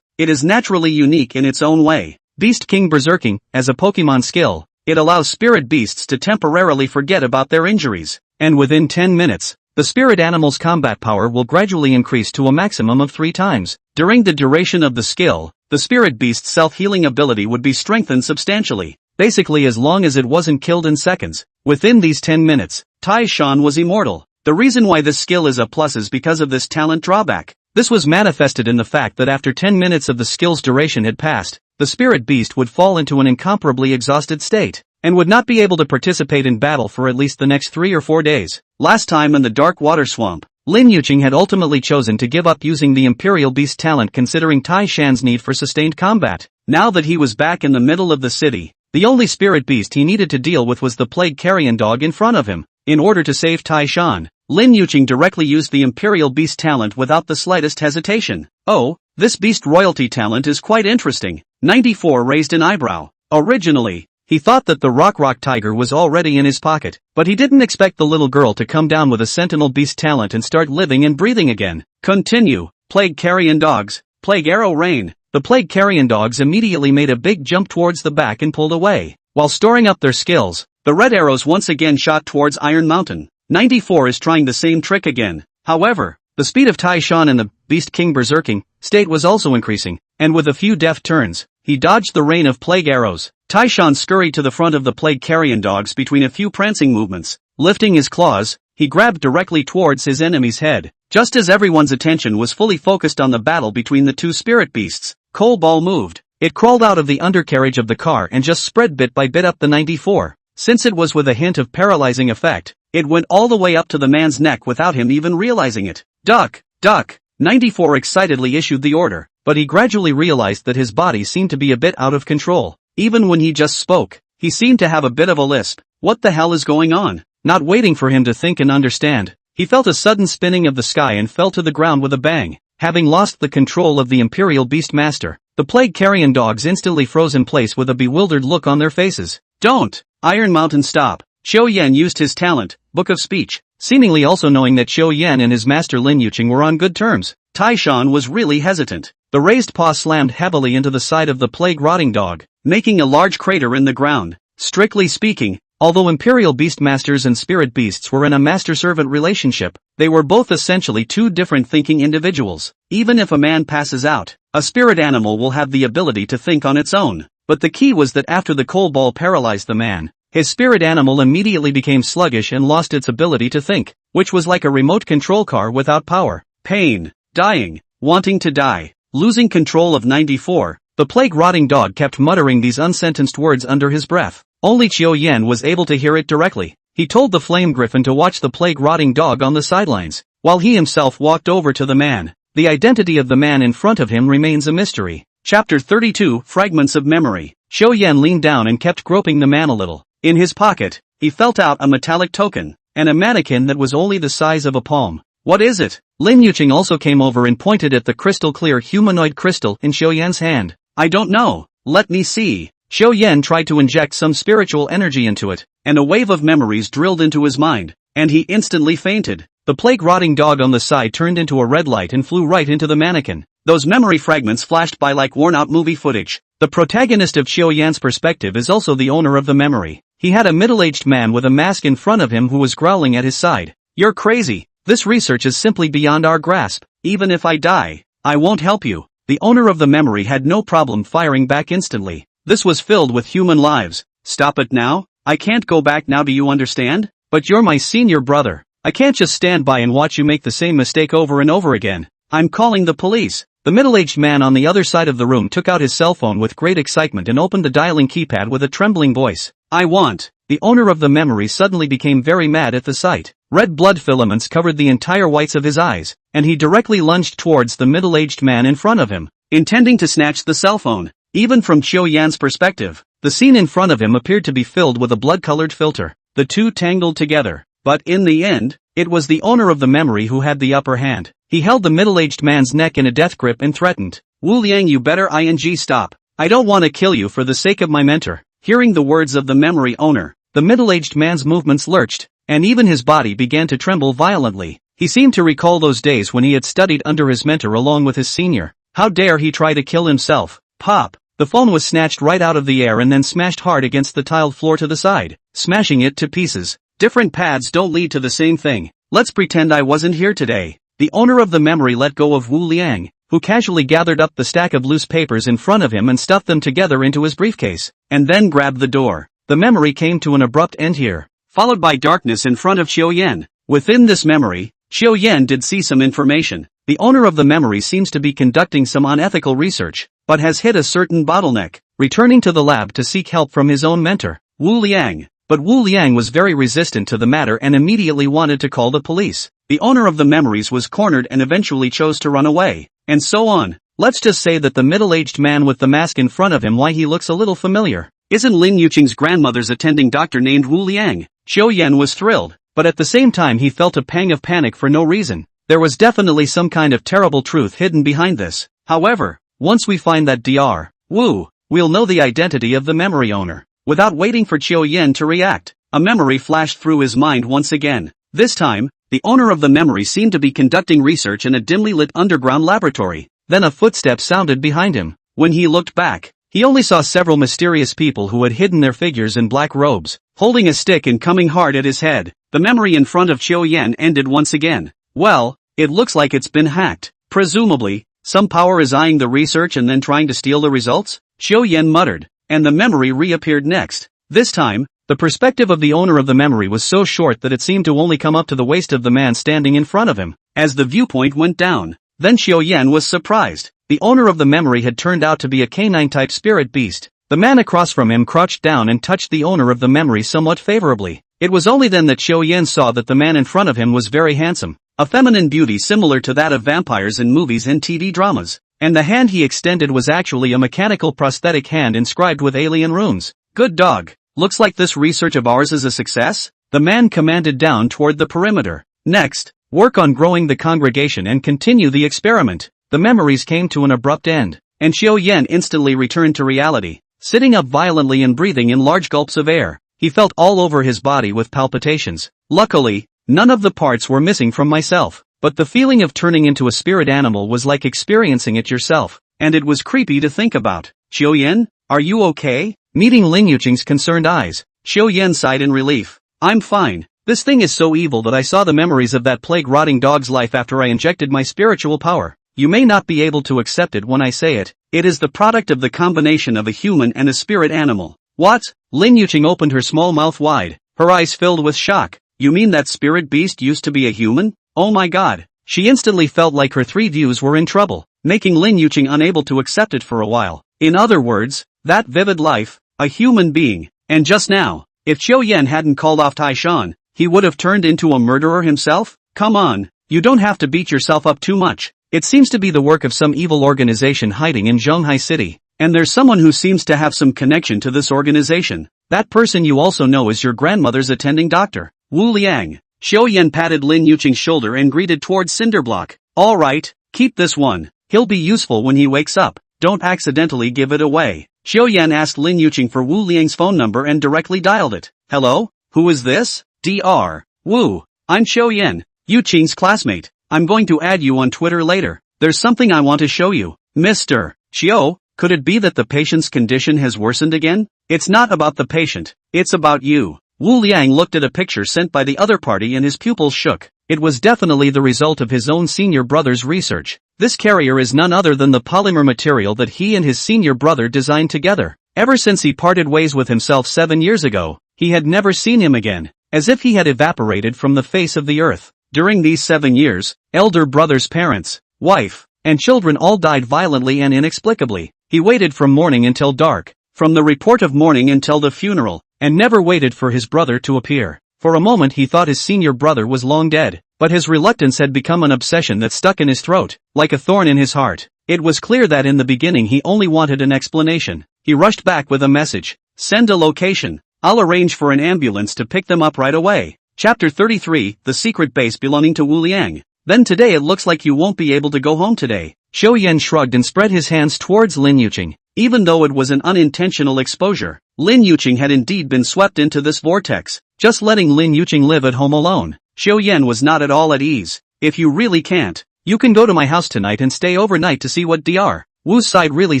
it is naturally unique in its own way. Beast King Berserking, as a Pokemon skill, it allows spirit beasts to temporarily forget about their injuries, and within 10 minutes, the spirit animal's combat power will gradually increase to a maximum of 3 times. During the duration of the skill, the spirit beast's self-healing ability would be strengthened substantially, basically as long as it wasn't killed in seconds. Within these 10 minutes, Taishan was immortal. The reason why this skill is A+ is because of this talent drawback. This was manifested in the fact that after 10 minutes of the skill's duration had passed, the spirit beast would fall into an incomparably exhausted state, and would not be able to participate in battle for at least the next 3 or 4 days. Last time in the Dark Water Swamp, Lin Yuqing had ultimately chosen to give up using the Imperial Beast talent considering Taishan's need for sustained combat. Now that he was back in the middle of the city, the only spirit beast he needed to deal with was the plague-carrion dog in front of him. In order to save Taishan, Lin Yuqing directly used the Imperial Beast talent without the slightest hesitation. Oh, this beast royalty talent is quite interesting. 94 raised an eyebrow. Originally, he thought that the Rock Tiger was already in his pocket, but he didn't expect the little girl to come down with a Sentinel Beast talent and start living and breathing again. Continue. Plague Carrion Dogs. Plague Arrow Rain. The Plague Carrion Dogs immediately made a big jump towards the back and pulled away. While storing up their skills, the red arrows once again shot towards Iron Mountain. 94 is trying the same trick again. However, the speed of Tai Shan in the Beast King berserking state was also increasing, and with a few deft turns, he dodged the rain of plague arrows. Tai Shan scurried to the front of the plague carrion dogs between a few prancing movements. Lifting his claws, he grabbed directly towards his enemy's head. Just as everyone's attention was fully focused on the battle between the two spirit beasts, Coal Ball moved. It crawled out of the undercarriage of the car and just spread bit by bit up the 94. Since it was with a hint of paralyzing effect, it went all the way up to the man's neck without him even realizing it. Duck! Duck! 94 excitedly issued the order, but he gradually realized that his body seemed to be a bit out of control. Even when he just spoke, he seemed to have a bit of a lisp. What the hell is going on? Not waiting for him to think and understand, he felt a sudden spinning of the sky and fell to the ground with a bang. Having lost the control of the Imperial Beastmaster, the plague carrion dogs instantly froze in place with a bewildered look on their faces. Don't! Iron Mountain, stop! Xiao Yan used his talent, Book of Speech, seemingly also knowing that Xiao Yan and his master Lin Yuqing were on good terms. Tai Shan was really hesitant. The raised paw slammed heavily into the side of the plague-rotting dog, making a large crater in the ground. Strictly speaking, although Imperial Beastmasters and Spirit Beasts were in a master-servant relationship, they were both essentially two different thinking individuals. Even if a man passes out, a spirit animal will have the ability to think on its own. But the key was that after the coal ball paralyzed the man, his spirit animal immediately became sluggish and lost its ability to think, which was like a remote control car without power. Pain, dying, wanting to die, losing control of 94, the plague-rotting dog kept muttering these unsentenced words under his breath. Only Xiao Yan was able to hear it directly. He told the flame griffin to watch the plague-rotting dog on the sidelines, while he himself walked over to the man. The identity of the man in front of him remains a mystery. Chapter 32, Fragments of Memory. Xiao Yan leaned down and kept groping the man a little. In his pocket, he felt out a metallic token, and a mannequin that was only the size of a palm. What is it? Lin Yuqing also came over and pointed at the crystal-clear humanoid crystal in Xiao Yan's hand. I don't know. Let me see. Xiao Yan tried to inject some spiritual energy into it, and a wave of memories drilled into his mind, and he instantly fainted. The plague-rotting dog on the side turned into a red light and flew right into the mannequin. Those memory fragments flashed by like worn-out movie footage. The protagonist of Xiao Yan's perspective is also the owner of the memory. He had a middle-aged man with a mask in front of him who was growling at his side. You're crazy. This research is simply beyond our grasp. Even if I die, I won't help you. The owner of the memory had no problem firing back instantly. This was filled with human lives. Stop it now. I can't go back now, do you understand? But you're my senior brother. I can't just stand by and watch you make the same mistake over and over again. I'm calling the police. The middle-aged man on the other side of the room took out his cell phone with great excitement and opened the dialing keypad with a trembling voice. I want. The owner of the memory suddenly became very mad at the sight. Red blood filaments covered the entire whites of his eyes, and he directly lunged towards the middle-aged man in front of him, intending to snatch the cell phone. Even from Xiao Yan's perspective, the scene in front of him appeared to be filled with a blood-colored filter. The two tangled together. But in the end, it was the owner of the memory who had the upper hand. He held the middle-aged man's neck in a death grip and threatened. Wu Liang, you better stop. I don't want to kill you for the sake of my mentor. Hearing the words of the memory owner, the middle-aged man's movements lurched, and even his body began to tremble violently. He seemed to recall those days when he had studied under his mentor along with his senior. How dare he try to kill himself? Pop! The phone was snatched right out of the air and then smashed hard against the tiled floor to the side, smashing it to pieces. Different paths don't lead to the same thing. Let's pretend I wasn't here today. The owner of the memory let go of Wu Liang, who casually gathered up the stack of loose papers in front of him and stuffed them together into his briefcase, and then grabbed the door. The memory came to an abrupt end here, followed by darkness in front of Xiao Yan. Within this memory, Xiao Yan did see some information. The owner of the memory seems to be conducting some unethical research, but has hit a certain bottleneck, returning to the lab to seek help from his own mentor, Wu Liang. But Wu Liang was very resistant to the matter and immediately wanted to call the police. The owner of the memories was cornered and eventually chose to run away, and so on. Let's just say that the middle-aged man with the mask in front of him, why he looks a little familiar. Isn't Lin Yuqing's grandmother's attending doctor named Wu Liang? Xiao Yan was thrilled, but at the same time he felt a pang of panic for no reason. There was definitely some kind of terrible truth hidden behind this. However, once we find that Dr. Wu, we'll know the identity of the memory owner. Without waiting for Xiao Yan to react, a memory flashed through his mind once again. This time, the owner of the memory seemed to be conducting research in a dimly lit underground laboratory. Then a footstep sounded behind him. When he looked back, He only saw several mysterious people who had hidden their figures in black robes, holding a stick and coming hard at his head. The memory in front of Qiu Yan ended once again. Well, it looks like it's been hacked. Presumably, some power is eyeing the research and then trying to steal the results? Qiu Yan muttered, and the memory reappeared next. This time, the perspective of the owner of the memory was so short that it seemed to only come up to the waist of the man standing in front of him. As the viewpoint went down, then Qiu Yan was surprised. The owner of the memory had turned out to be a canine-type spirit beast. The man across from him crouched down and touched the owner of the memory somewhat favorably. It was only then that Qiu Yan saw that the man in front of him was very handsome, a feminine beauty similar to that of vampires in movies and TV dramas. And the hand he extended was actually a mechanical prosthetic hand inscribed with alien runes. Good dog. Looks like this research of ours is a success? The man commanded down toward the perimeter. Next, work on growing the congregation and continue the experiment. The memories came to an abrupt end, and Qiu Yan instantly returned to reality, sitting up violently and breathing in large gulps of air. He felt all over his body with palpitations. Luckily, none of the parts were missing from myself, but the feeling of turning into a spirit animal was like experiencing it yourself, and it was creepy to think about. Qiu Yan, are you okay? Meeting Lin Yuqing's concerned eyes, Qiu Yan sighed in relief. I'm fine. This thing is so evil that I saw the memories of that plague-rotting dog's life after I injected my spiritual power. You may not be able to accept it when I say it. It is the product of the combination of a human and a spirit animal. What? Lin Yuqing opened her small mouth wide, her eyes filled with shock. You mean that spirit beast used to be a human? Oh my god. She instantly felt like her three views were in trouble, making Lin Yuqing unable to accept it for a while. In other words, that vivid life, a human being. And just now, if Qiu Yan hadn't called off Tai Shan, he would have turned into a murderer himself? Come on, you don't have to beat yourself up too much. It seems to be the work of some evil organization hiding in Zhonghai City, and there's someone who seems to have some connection to this organization. That person you also know is your grandmother's attending doctor, Wu Liang. Qiu Yan patted Lin Yuqing's shoulder and greeted towards Cinderblock. Alright, keep this one. He'll be useful when he wakes up. Don't accidentally give it away. Qiu Yan asked Lin Yuqing for Wu Liang's phone number and directly dialed it. Hello? Who is this? Dr. Wu. I'm Qiu Yan, Yuqing's classmate. I'm going to add you on Twitter later. There's something I want to show you. Mr. Qiu, could it be that the patient's condition has worsened again? It's not about the patient. It's about you. Wu Liang looked at a picture sent by the other party and his pupils shook. It was definitely the result of his own senior brother's research. This carrier is none other than the polymer material that he and his senior brother designed together. Ever since he parted ways with himself 7 years ago, he had never seen him again, as if he had evaporated from the face of the earth. During these 7 years, elder brother's parents, wife, and children all died violently and inexplicably. He waited from morning until dark, from the report of mourning until the funeral, and never waited for his brother to appear. For a moment he thought his senior brother was long dead, but his reluctance had become an obsession that stuck in his throat, like a thorn in his heart. It was clear that in the beginning he only wanted an explanation. He rushed back with a message. Send a location. I'll arrange for an ambulance to pick them up right away. Chapter 33, The Secret Base Belonging to Wu Liang. Then today it looks like you won't be able to go home today. Qiu Yan shrugged and spread his hands towards Lin Yuqing. Even though it was an unintentional exposure, Lin Yuqing had indeed been swept into this vortex. Just letting Lin Yuqing live at home alone, Qiu Yan was not at all at ease. If you really can't, you can go to my house tonight and stay overnight to see what Dr. Wu's side really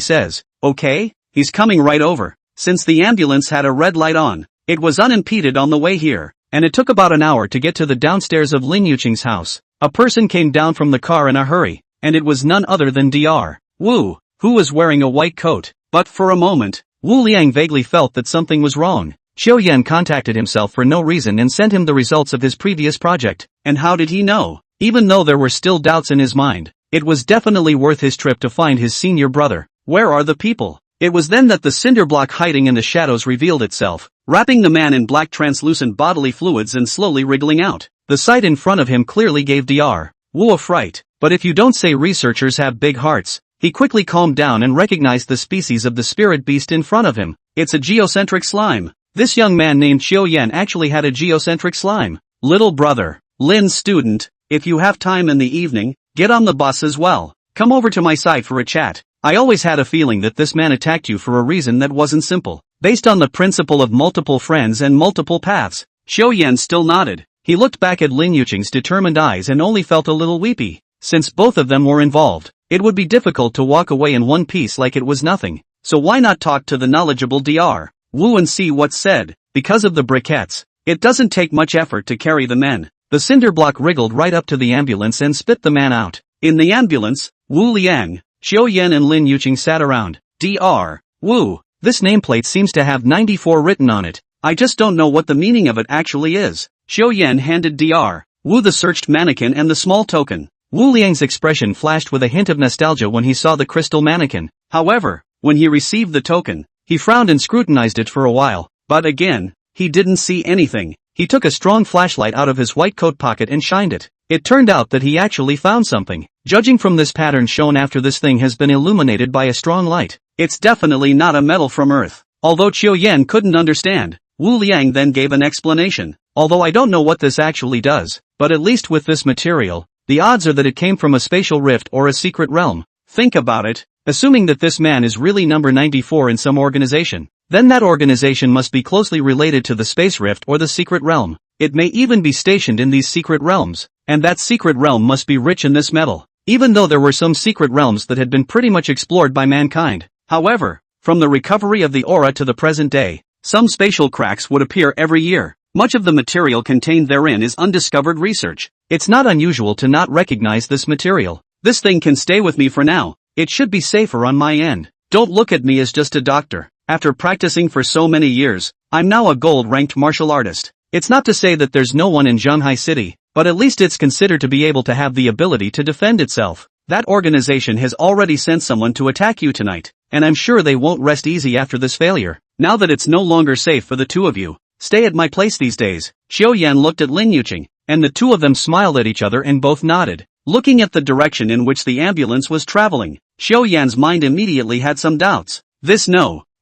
says. Okay? He's coming right over. Since the ambulance had a red light on, it was unimpeded on the way here, and it took about an hour to get to the downstairs of Lin Yuqing's house. A person came down from the car in a hurry, and it was none other than Dr. Wu, who was wearing a white coat. But for a moment, Wu Liang vaguely felt that something was wrong. Qiu Yan contacted himself for no reason and sent him the results of his previous project. And how did he know? Even though there were still doubts in his mind, it was definitely worth his trip to find his senior brother. Where are the people? It was then that the cinder block hiding in the shadows revealed itself, wrapping the man in black translucent bodily fluids and slowly wriggling out. The sight in front of him clearly gave Dr. Wu a fright. But if you don't say researchers have big hearts, he quickly calmed down and recognized the species of the spirit beast in front of him. It's a geocentric slime. This young man named Qiu Yan actually had a geocentric slime. Little brother, Lin's student, if you have time in the evening, get on the bus as well. Come over to my side for a chat. I always had a feeling that this man attacked you for a reason that wasn't simple. Based on the principle of multiple friends and multiple paths. Qiu Yan still nodded. He looked back at Lin Yuqing's determined eyes and only felt a little weepy. Since both of them were involved, it would be difficult to walk away in one piece like it was nothing. so why not talk to the knowledgeable Dr. Wu and see what's said. Because of the briquettes, it doesn't take much effort to carry the men. The cinder block wriggled right up to the ambulance and spit the man out. In the ambulance, Wu Liang, Xiao Yan and Lin Yuqing sat around. Dr. Wu, this nameplate seems to have 94 written on it. I just don't know what the meaning of it actually is. Xiao Yan handed Dr. Wu the searched mannequin and the small token. Wu Liang's expression flashed with a hint of nostalgia when he saw the crystal mannequin. However, when he received the token, he frowned and scrutinized it for a while. But again, he didn't see anything. He took a strong flashlight out of his white coat pocket and shined it. It turned out that he actually found something. Judging from this pattern shown after this thing has been illuminated by a strong light, it's definitely not a metal from Earth. Although Qiu Yan couldn't understand, Wu Liang then gave an explanation. Although I don't know what this actually does, but at least with this material, the odds are that it came from a spatial rift or a secret realm. Think about it. Assuming that this man is really number 94 in some organization, then that organization must be closely related to the space rift or the secret realm. It may even be stationed in these secret realms, and that secret realm must be rich in this metal. Even though there were some secret realms that had been pretty much explored by mankind. However, from the recovery of the aura to the present day, some spatial cracks would appear every year. Much of the material contained therein is undiscovered research. It's not unusual to not recognize this material. This thing can stay with me for now. It should be safer on my end. Don't look at me as just a doctor. After practicing for so many years, I'm now a gold-ranked martial artist. It's not to say that there's no one in Zhanghai City, but at least it's considered to be able to have the ability to defend itself. That organization has already sent someone to attack you tonight, and I'm sure they won't rest easy after this failure. Now that it's no longer safe for the two of you, stay at my place these days. Xiao Yan looked at Lin Yuqing, and the two of them smiled at each other and both nodded. Looking at the direction in which the ambulance was traveling, Xiao Yan's mind immediately had some doubts.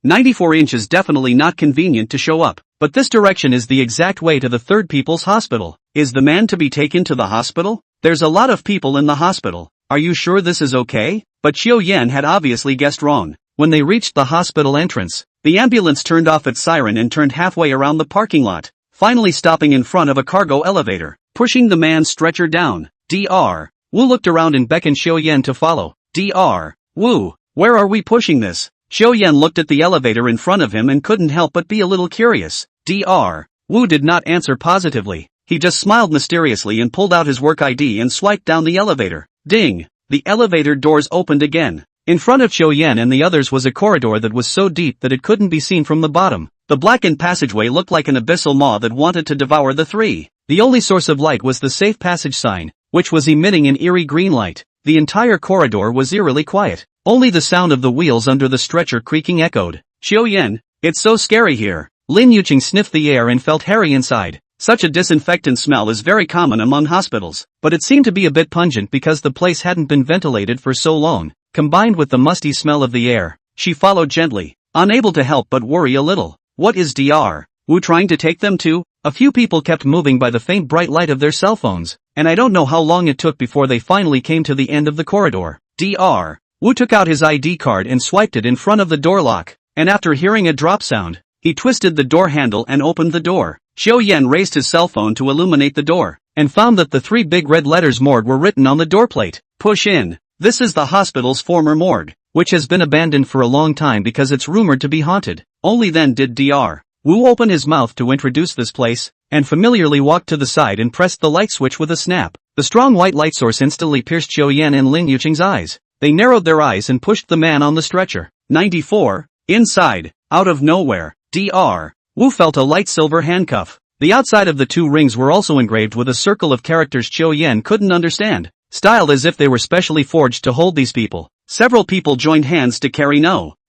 94 inch is definitely not convenient to show up, but this direction is the exact way to the Third People's Hospital. Is the man to be taken to the hospital? There's a lot of people in the hospital. Are you sure this is okay? But Xiao Yan had obviously guessed wrong. When they reached the hospital entrance, the ambulance turned off its siren and turned halfway around the parking lot, finally stopping in front of a cargo elevator, pushing the man's stretcher down. Dr. Wu looked around and beckoned Xiao Yan to follow. Dr. Wu, where are we pushing this? Xiao Yan looked at the elevator in front of him and couldn't help but be a little curious. Dr. Wu did not answer positively. He just smiled mysteriously and pulled out his work ID and swiped down the elevator. Ding! The elevator doors opened again. In front of Xiao Yan and the others was a corridor that was so deep that it couldn't be seen from the bottom. The blackened passageway looked like an abyssal maw that wanted to devour the three. The only source of light was the safe passage sign, which was emitting an eerie green light. The entire corridor was eerily quiet. Only the sound of the wheels under the stretcher creaking echoed. Xiao Yan, it's so scary here. Lin Yuqing sniffed the air and felt hairy inside. Such a disinfectant smell is very common among hospitals, but it seemed to be a bit pungent because the place hadn't been ventilated for so long. Combined with the musty smell of the air, she followed gently, unable to help but worry a little. What is Dr. Wu trying to take them to? A few people kept moving by the faint bright light of their cell phones, and I don't know how long it took before they finally came to the end of the corridor. Dr. Wu took out his ID card and swiped it in front of the door lock, and after hearing a drop sound, he twisted the door handle and opened the door. Xiao Yan raised his cell phone to illuminate the door, and found that the three big red letters morgue were written on the doorplate. Push in. This is the hospital's former morgue, which has been abandoned for a long time because it's rumored to be haunted. Only then did Dr. Wu open his mouth to introduce this place, and familiarly walked to the side and pressed the light switch with a snap. The strong white light source instantly pierced Xiao Yan and Lin Yuqing's eyes. They narrowed their eyes and pushed the man on the stretcher. 94. Inside, out of nowhere, Dr. Wu felt a light silver handcuff. The outside of the two rings were also engraved with a circle of characters Xiao Yan couldn't understand, styled as if they were specially forged to hold these people. Several people joined hands to carry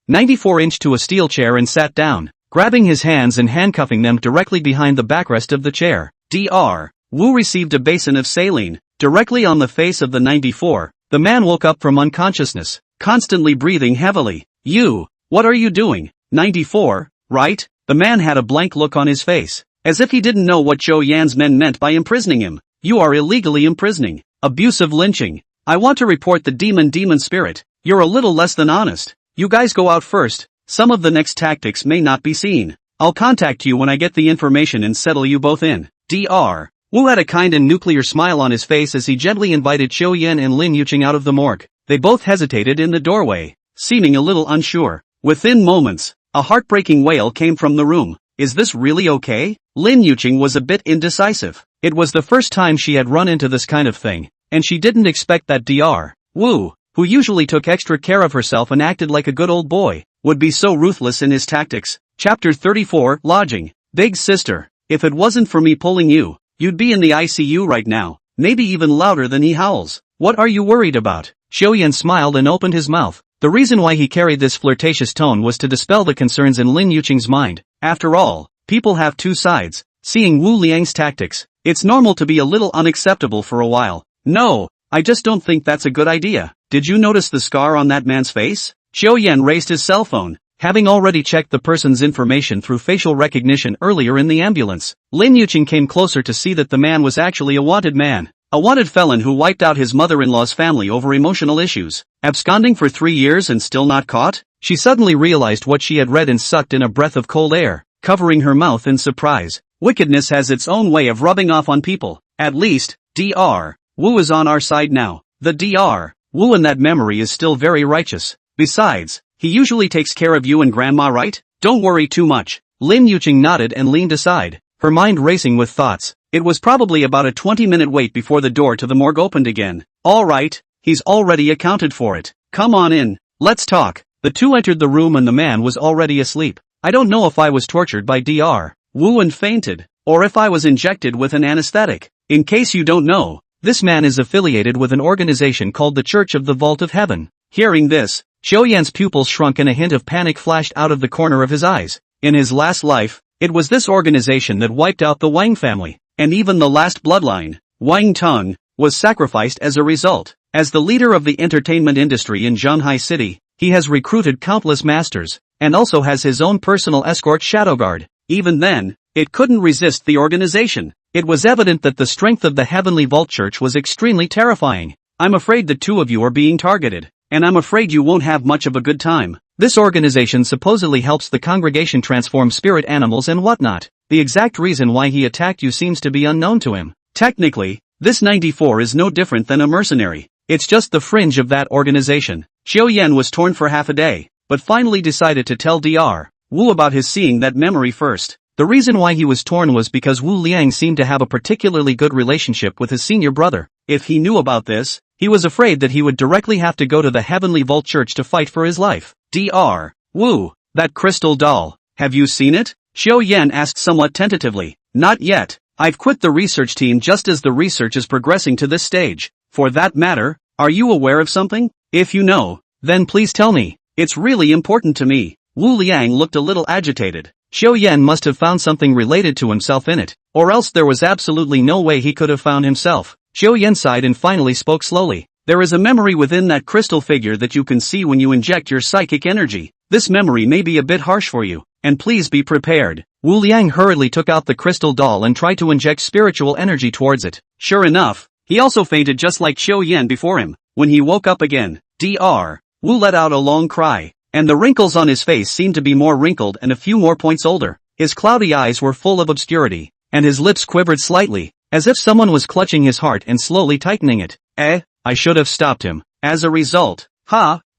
94 inch to a steel chair and sat down, grabbing his hands and handcuffing them directly behind the backrest of the chair. Dr. Wu received a basin of saline, directly on the face of the 94. The man woke up from unconsciousness, constantly breathing heavily. You, what are you doing? 94, right? The man had a blank look on his face, as if he didn't know what Xiao Yan's men meant by imprisoning him. You are illegally imprisoning. Abusive lynching. I want to report the demon spirit. You're a little less than honest. You guys go out first. Some of the next tactics may not be seen. I'll contact you when I get the information and settle you both in. Dr. Wu had a kind and nuclear smile on his face as he gently invited Xiao Yan and Lin Yuqing out of the morgue. They both hesitated in the doorway, seeming a little unsure. Within moments, a heartbreaking wail came from the room. Is this really okay? Lin Yuqing was a bit indecisive. It was the first time she had run into this kind of thing, and she didn't expect that Dr. Wu, who usually took extra care of herself and acted like a good old boy, would be so ruthless in his tactics. Chapter 34, Lodging. Big sister, if it wasn't for me pulling you, you'd be in the ICU right now, maybe even louder than he howls. What are you worried about? Xiaoyan smiled and opened his mouth. The reason why he carried this flirtatious tone was to dispel the concerns in Lin Yuqing's mind. After all, people have two sides. Seeing Wu Liang's tactics, it's normal to be a little unacceptable for a while. No, I just don't think that's a good idea. Did you notice the scar on that man's face? Xiaoyan raised his cell phone, having already checked the person's information through facial recognition earlier in the ambulance. Lin Yuqing came closer to see that the man was actually a wanted man. A wanted felon who wiped out his mother-in-law's family over emotional issues. Absconding for 3 years and still not caught? She suddenly realized what she had read and sucked in a breath of cold air, covering her mouth in surprise. Wickedness has its own way of rubbing off on people. At least, Dr. Wu is on our side now. The Dr. Wu in that memory is still very righteous. Besides, he usually takes care of you and grandma, right? Don't worry too much. Lin Yuqing nodded and leaned aside, her mind racing with thoughts. It was probably about a 20-minute wait before the door to the morgue opened again. All right, he's already accounted for it. Come on in, let's talk. The two entered the room and the man was already asleep. I don't know if I was tortured by Dr. Wu and fainted, or if I was injected with an anesthetic. In case you don't know, this man is affiliated with an organization called the Church of the Vault of Heaven. Hearing this, Xiaoyan's pupils shrunk and a hint of panic flashed out of the corner of his eyes. In his last life, it was this organization that wiped out the Wang family. And even the last bloodline, Wang Tong, was sacrificed as a result. As the leader of the entertainment industry in Zhanghai City, he has recruited countless masters, and also has his own personal escort Shadowguard. Even then, it couldn't resist the organization. It was evident that the strength of the Heavenly Vault Church was extremely terrifying. I'm afraid the two of you are being targeted, and I'm afraid you won't have much of a good time. This organization supposedly helps the congregation transform spirit animals and whatnot. The exact reason why he attacked you seems to be unknown to him. Technically, this 94 is no different than a mercenary. It's just the fringe of that organization. Xiaoyan was torn for half a day, but finally decided to tell Dr. Wu about his seeing that memory first. The reason why he was torn was because Wu Liang seemed to have a particularly good relationship with his senior brother. If he knew about this, he was afraid that he would directly have to go to the Heavenly Vault Church to fight for his life. Dr. Wu, that crystal doll, have you seen it? Xiaoyan asked somewhat tentatively. Not yet. I've quit the research team just as the research is progressing to this stage. For that matter, are you aware of something? If you know, then please tell me. It's really important to me. Wu Liang looked a little agitated. Xiaoyan must have found something related to himself in it, or else there was absolutely no way he could have found himself. Xiaoyan sighed and finally spoke slowly. There is a memory within that crystal figure that you can see when you inject your psychic energy. This memory may be a bit harsh for you, and please be prepared. Wu Liang hurriedly took out the crystal doll and tried to inject spiritual energy towards it. Sure enough, he also fainted just like Xiaoyan before him. When he woke up again, Dr. Wu let out a long cry, and the wrinkles on his face seemed to be more wrinkled and a few more points older. His cloudy eyes were full of obscurity, and his lips quivered slightly, as if someone was clutching his heart and slowly tightening it. I should have stopped him. As a result,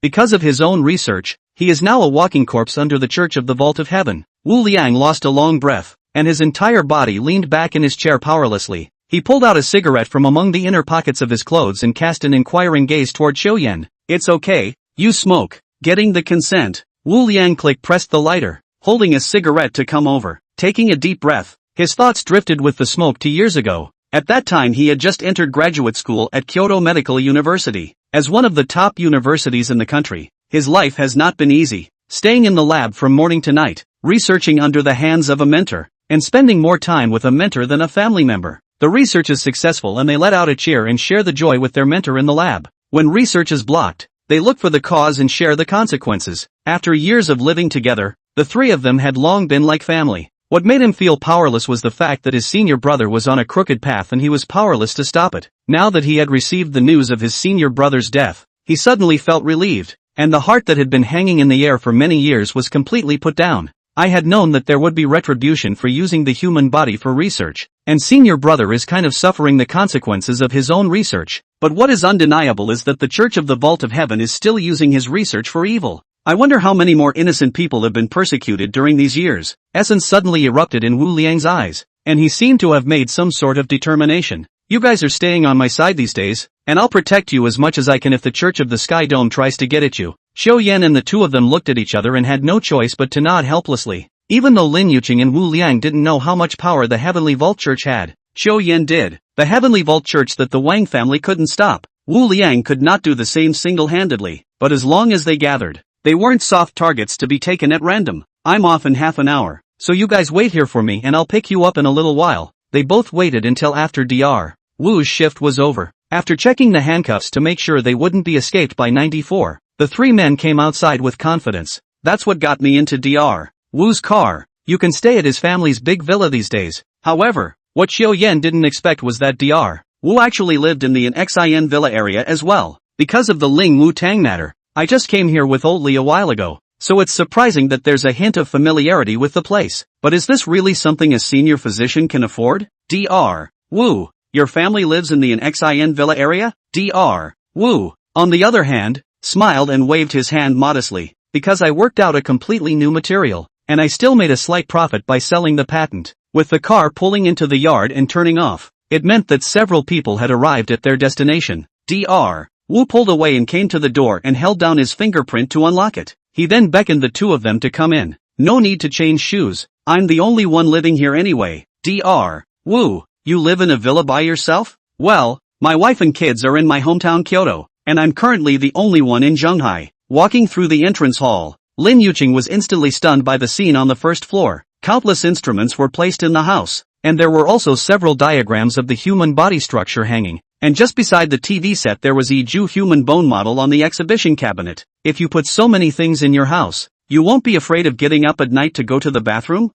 because of his own research, he is now a walking corpse under the Church of the Vault of Heaven. Wu Liang lost a long breath, and his entire body leaned back in his chair powerlessly. He pulled out a cigarette from among the inner pockets of his clothes and cast an inquiring gaze toward Xiaoyan. It's okay, you smoke. Getting the consent, Wu Liang pressed the lighter, holding a cigarette to come over. Taking a deep breath, his thoughts drifted with the smoke to years ago. At that time he had just entered graduate school at Kyoto Medical University. As one of the top universities in the country, his life has not been easy, staying in the lab from morning to night, researching under the hands of a mentor, and spending more time with a mentor than a family member. The research is successful and they let out a cheer and share the joy with their mentor in the lab. When research is blocked, they look for the cause and share the consequences. After years of living together, the three of them had long been like family. What made him feel powerless was the fact that his senior brother was on a crooked path and he was powerless to stop it. Now that he had received the news of his senior brother's death, he suddenly felt relieved, and the heart that had been hanging in the air for many years was completely put down. I had known that there would be retribution for using the human body for research, and senior brother is kind of suffering the consequences of his own research. But what is undeniable is that the Church of the Vault of Heaven is still using his research for evil. I wonder how many more innocent people have been persecuted during these years. Essence suddenly erupted in Wu Liang's eyes, and he seemed to have made some sort of determination. You guys are staying on my side these days, and I'll protect you as much as I can if the Church of the Sky Dome tries to get at you. Xiao Yan and the two of them looked at each other and had no choice but to nod helplessly. Even though Lin Yuqing and Wu Liang didn't know how much power the Heavenly Vault Church had, Xiao Yan did. The Heavenly Vault Church that the Wang family couldn't stop. Wu Liang could not do the same single-handedly, but as long as they gathered, they weren't soft targets to be taken at random. I'm off in half an hour, so you guys wait here for me and I'll pick you up in a little while. They both waited until after Dr. Wu's shift was over. After checking the handcuffs to make sure they wouldn't be escaped by 94, the three men came outside with confidence. That's what got me into Dr. Wu's car. You can stay at his family's big villa these days. However, what Xiao Yan didn't expect was that Dr. Wu actually lived in the Xin villa area as well. Because of the Ling Wu Tang matter, I just came here with old Li a while ago, so it's surprising that there's a hint of familiarity with the place. But is this really something a senior physician can afford? Dr. Wu, your family lives in the Xin villa area? Dr. Wu, on the other hand, smiled and waved his hand modestly, because I worked out a completely new material, and I still made a slight profit by selling the patent. With the car pulling into the yard and turning off, it meant that several people had arrived at their destination. Dr. Wu pulled away and came to the door and held down his fingerprint to unlock it. He then beckoned the two of them to come in. No need to change shoes. I'm the only one living here anyway. Dr. Wu, you live in a villa by yourself? Well, my wife and kids are in my hometown Kyoto, and I'm currently the only one in Zhonghai. Walking through the entrance hall, Lin Yuqing was instantly stunned by the scene on the first floor. Countless instruments were placed in the house, and there were also several diagrams of the human body structure hanging, and just beside the TV set there was a Ju human bone model on the exhibition cabinet. If you put so many things in your house, you won't be afraid of getting up at night to go to the bathroom?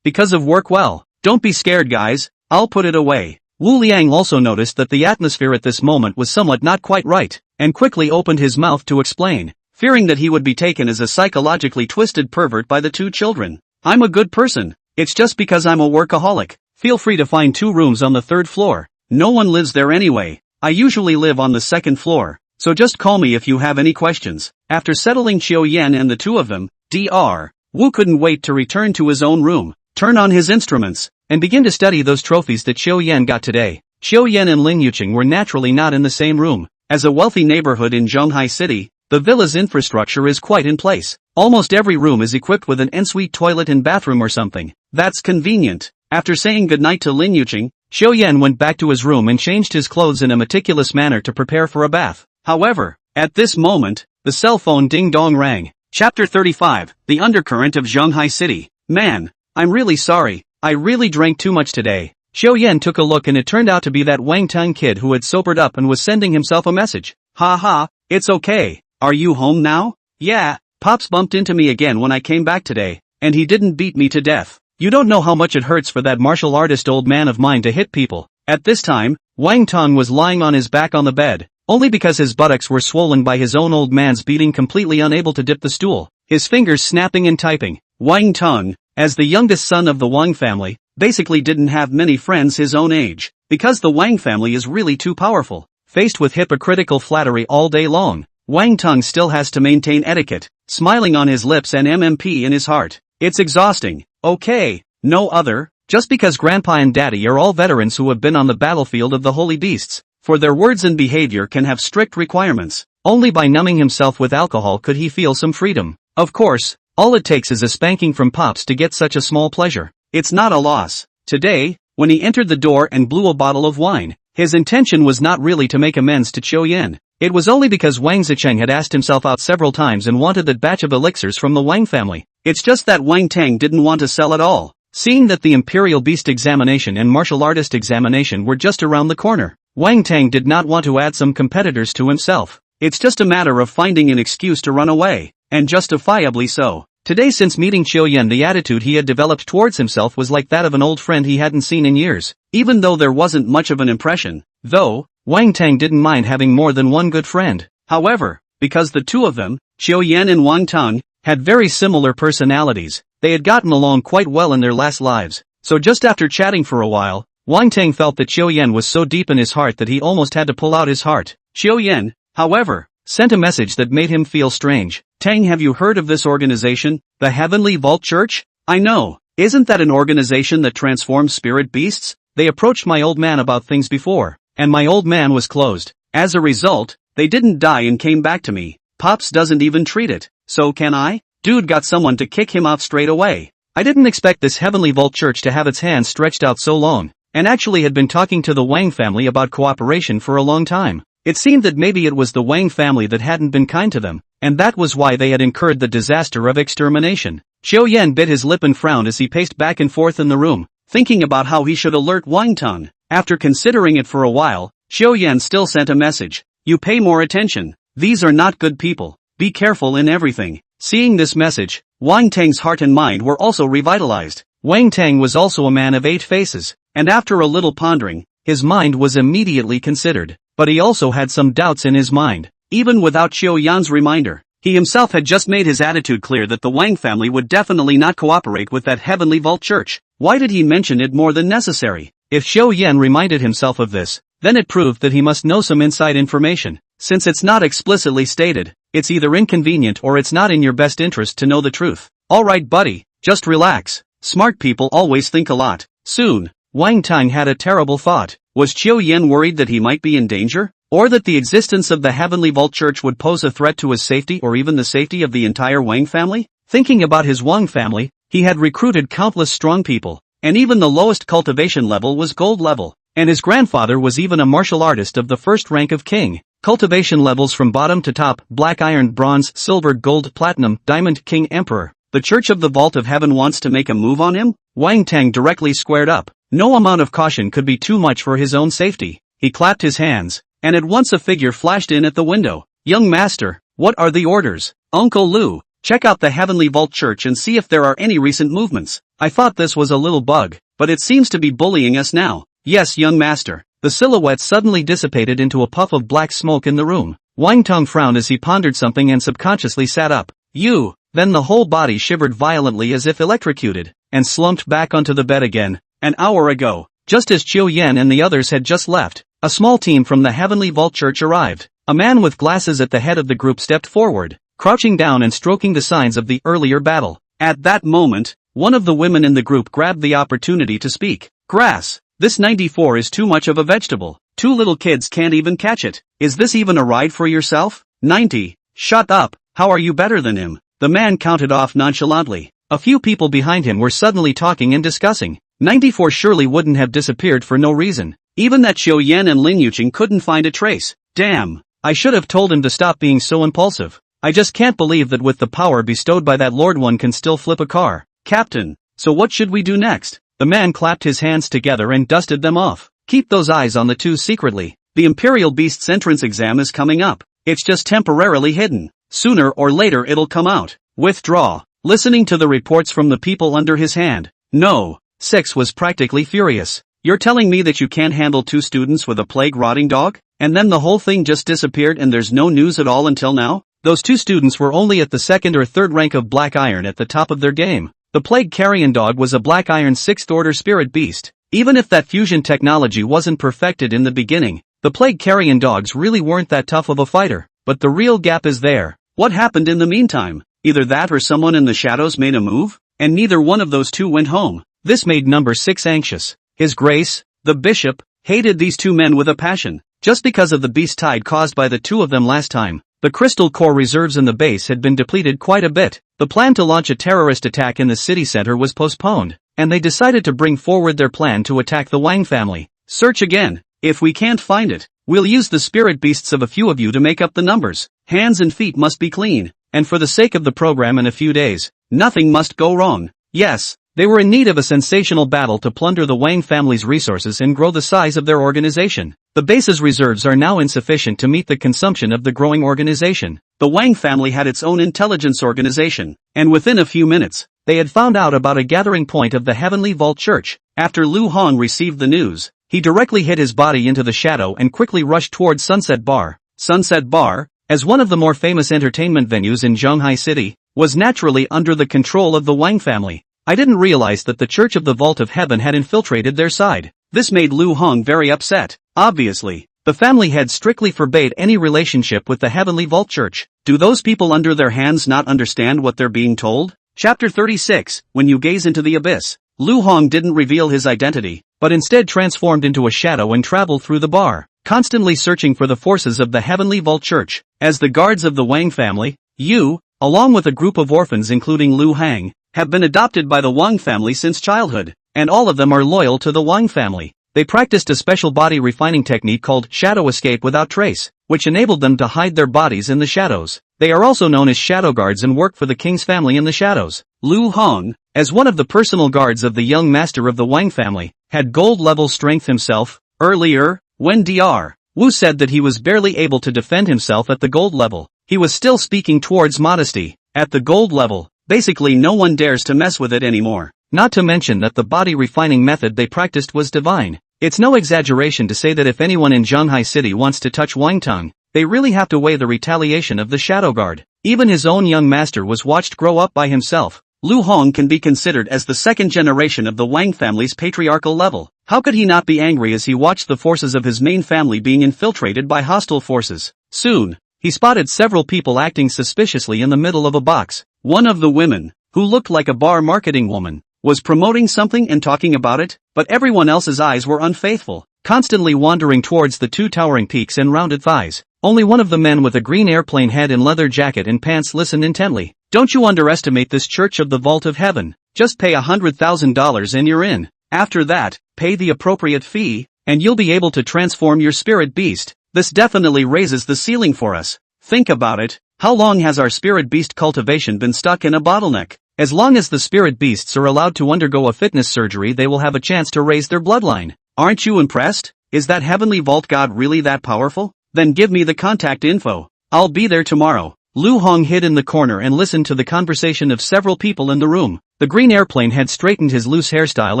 Because of work? Well, don't be scared guys, I'll put it away. Wu Liang also noticed that the atmosphere at this moment was somewhat not quite right, and quickly opened his mouth to explain, fearing that he would be taken as a psychologically twisted pervert by the two children. I'm a good person, it's just because I'm a workaholic. Feel free to find 2 rooms on the 3rd floor. No one lives there anyway. I usually live on the 2nd floor, so just call me if you have any questions. After settling Xiao Yan and the two of them, Dr. Wu couldn't wait to return to his own room, turn on his instruments, and begin to study those trophies that Xiao Yan got today. Xiao Yan and Lin Yuqing were naturally not in the same room. As a wealthy neighborhood in Zhonghai City, the villa's infrastructure is quite in place. Almost every room is equipped with an ensuite toilet and bathroom or something. That's convenient. After saying goodnight to Lin Yuqing, Xiao Yan went back to his room and changed his clothes in a meticulous manner to prepare for a bath. However, at this moment, the cell phone ding-dong rang. Chapter 35, The Undercurrent of Zhonghai City. Man, I'm really sorry, I really drank too much today. Xiao Yan took a look and it turned out to be that Wang Tang kid who had sobered up and was sending himself a message. Haha, it's okay. Are you home now? Yeah, Pops bumped into me again when I came back today, and he didn't beat me to death. You don't know how much it hurts for that martial artist old man of mine to hit people. At this time, Wang Tang was lying on his back on the bed, only because his buttocks were swollen by his own old man's beating, completely unable to dip the stool, his fingers snapping and typing. Wang Tang, as the youngest son of the Wang family, basically didn't have many friends his own age, because the Wang family is really too powerful. Faced with hypocritical flattery all day long, Wang Tang still has to maintain etiquette, smiling on his lips and MMP in his heart. It's exhausting. Okay, no other, just because Grandpa and Daddy are all veterans who have been on the battlefield of the holy beasts, for their words and behavior can have strict requirements. Only by numbing himself with alcohol could he feel some freedom. Of course, all it takes is a spanking from Pops to get such a small pleasure. It's not a loss. Today, when he entered the door and blew a bottle of wine, his intention was not really to make amends to Qiu Yan. It was only because Wang Zicheng had asked himself out several times and wanted that batch of elixirs from the Wang family. It's just that Wang Tang didn't want to sell at all. Seeing that the Imperial Beast examination and martial artist examination were just around the corner, Wang Tang did not want to add some competitors to himself. It's just a matter of finding an excuse to run away, and justifiably so. Today, since meeting Qiu Yan, the attitude he had developed towards himself was like that of an old friend he hadn't seen in years, even though there wasn't much of an impression. Though, Wang Tang didn't mind having more than one good friend. However, because the two of them, Qiu Yan and Wang Tang, had very similar personalities, they had gotten along quite well in their last lives. So just after chatting for a while, Wang Tang felt that Qiu Yan was so deep in his heart that he almost had to pull out his heart. Qiu Yan, however, sent a message that made him feel strange. Tang, have you heard of this organization, the Heavenly Vault Church? I know. Isn't that an organization that transforms spirit beasts? They approached my old man about things before, and my old man was closed. As a result, they didn't die and came back to me. Pops doesn't even treat it. So can I? Dude got someone to kick him out straight away. I didn't expect this Heavenly Vault Church to have its hands stretched out so long, and actually had been talking to the Wang family about cooperation for a long time. It seemed that maybe it was the Wang family that hadn't been kind to them, and that was why they had incurred the disaster of extermination. Xiao Yan bit his lip and frowned as he paced back and forth in the room, thinking about how he should alert Wang Tong. After considering it for a while, Xiao Yan still sent a message. You pay more attention. These are not good people. Be careful in everything. Seeing this message, Wang Tang's heart and mind were also revitalized. Wang Tang was also a man of 8 faces, and after a little pondering, his mind was immediately considered. But he also had some doubts in his mind. Even without Xiao Yan's reminder, he himself had just made his attitude clear that the Wang family would definitely not cooperate with that Heavenly Vault Church. Why did he mention it more than necessary? If Xiao Yan reminded himself of this, then it proved that he must know some inside information. Since it's not explicitly stated, it's either inconvenient or it's not in your best interest to know the truth. Alright buddy, just relax. Smart people always think a lot. Soon, Wang Tang had a terrible thought. Was Xiao Yan worried that he might be in danger? Or that the existence of the Heavenly Vault Church would pose a threat to his safety or even the safety of the entire Wang family? Thinking about his Wang family, he had recruited countless strong people, and even the lowest cultivation level was gold level, and his grandfather was even a martial artist of the first rank of king. Cultivation levels from bottom to top: black iron, bronze, silver, gold, platinum, diamond, king, emperor. The Church of the Vault of Heaven wants to make a move on him? Wang Tang directly squared up. No amount of caution could be too much for his own safety. He clapped his hands, and at once a figure flashed in at the window. Young master, what are the orders? Uncle Lu, check out the Heavenly Vault Church and see if there are any recent movements. I thought this was a little bug, but it seems to be bullying us now. Yes, young master. The silhouette suddenly dissipated into a puff of black smoke in the room. Wang Tong frowned as he pondered something and subconsciously sat up. You! Then the whole body shivered violently as if electrocuted, and slumped back onto the bed again. An hour ago, just as Xiao Yan and the others had just left, a small team from the Heavenly Vault Church arrived. A man with glasses at the head of the group stepped forward, crouching down and stroking the signs of the earlier battle. At that moment, one of the women in the group grabbed the opportunity to speak. Grass. This 94 is too much of a vegetable. 2 little kids can't even catch it. Is this even a ride for yourself? 90. Shut up. How are you better than him? The man counted off nonchalantly. A few people behind him were suddenly talking and discussing. 94 surely wouldn't have disappeared for no reason. Even that Xiao Yan and Lin Yuqing couldn't find a trace. Damn. I should have told him to stop being so impulsive. I just can't believe that with the power bestowed by that lord one can still flip a car. Captain, so what should we do next? The man clapped his hands together and dusted them off. Keep those eyes on the 2 secretly. The Imperial Beast's entrance exam is coming up. It's just temporarily hidden. Sooner or later it'll come out. Withdraw. Listening to the reports from the people under his hand. No. 6 was practically furious. You're telling me that you can't handle 2 students with a plague-rotting dog? And then the whole thing just disappeared and there's no news at all until now? Those 2 students were only at the 2nd or 3rd rank of Black Iron at the top of their game. The Plague Carrion Dog was a Black Iron 6th order spirit beast. Even if that fusion technology wasn't perfected in the beginning, the Plague Carrion Dogs really weren't that tough of a fighter. But the real gap is there. What happened in the meantime? Either that or someone in the shadows made a move, and neither one of those 2 went home. This made number 6 anxious. His Grace, the Bishop, hated these 2 men with a passion, just because of the beast tide caused by the 2 of them last time. The crystal core reserves in the base had been depleted quite a bit. The plan to launch a terrorist attack in the city center was postponed, and they decided to bring forward their plan to attack the Wang family. Search again. If we can't find it, we'll use the spirit beasts of a few of you to make up the numbers. Hands and feet must be clean, and for the sake of the program in a few days, nothing must go wrong. Yes, they were in need of a sensational battle to plunder the Wang family's resources and grow the size of their organization. The base's reserves are now insufficient to meet the consumption of the growing organization. The Wang family had its own intelligence organization, and within a few minutes, they had found out about a gathering point of the Heavenly Vault Church. After Lu Hong received the news, he directly hid his body into the shadow and quickly rushed towards Sunset Bar. Sunset Bar, as one of the more famous entertainment venues in Zhonghai City, was naturally under the control of the Wang family. I didn't realize that the Church of the Vault of Heaven had infiltrated their side. This made Lu Hong very upset. Obviously, The family head strictly forbade any relationship with the Heavenly Vault Church. Do those people under their hands not understand what they're being told? Chapter 36, When You Gaze into the Abyss. Lu Hong didn't reveal his identity, but instead transformed into a shadow and traveled through the bar, constantly searching for the forces of the Heavenly Vault Church. As the guards of the Wang family, you, along with a group of orphans including Lu Hang, have been adopted by the Wang family since childhood, and all of them are loyal to the Wang family. They practiced a special body refining technique called shadow escape without trace, which enabled them to hide their bodies in the shadows. They are also known as shadow guards and work for the king's family in the shadows. Lu Hong, as one of the personal guards of the young master of the Wang family, had gold-level strength himself. Earlier, when Dr. Wu said that he was barely able to defend himself at the gold level, he was still speaking towards modesty. At the gold level, basically no one dares to mess with it anymore. Not to mention that the body refining method they practiced was divine. It's no exaggeration to say that if anyone in Zhanghai City wants to touch Wangtung, they really have to weigh the retaliation of the Shadow Guard. Even his own young master was watched grow up by himself. Lu Hong can be considered as the second generation of the Wang family's patriarchal level. How could he not be angry as he watched the forces of his main family being infiltrated by hostile forces? Soon, he spotted several people acting suspiciously in the middle of a box. One of the women, who looked like a bar marketing woman, was promoting something and talking about it, but everyone else's eyes were unfaithful, constantly wandering towards the two towering peaks and rounded thighs. Only one of the men with a green airplane head and leather jacket and pants listened intently. Don't you underestimate this Church of the Vault of Heaven. Just pay $100,000 and you're in. After that, pay the appropriate fee, and you'll be able to transform your spirit beast. This definitely raises the ceiling for us. Think about it. How long has our spirit beast cultivation been stuck in a bottleneck? As long as the spirit beasts are allowed to undergo a fitness surgery, they will have a chance to raise their bloodline. Aren't you impressed? Is that Heavenly Vault God really that powerful? Then give me the contact info. I'll be there tomorrow. Lu Hong hid in the corner and listened to the conversation of several people in the room. The green airplane had straightened his loose hairstyle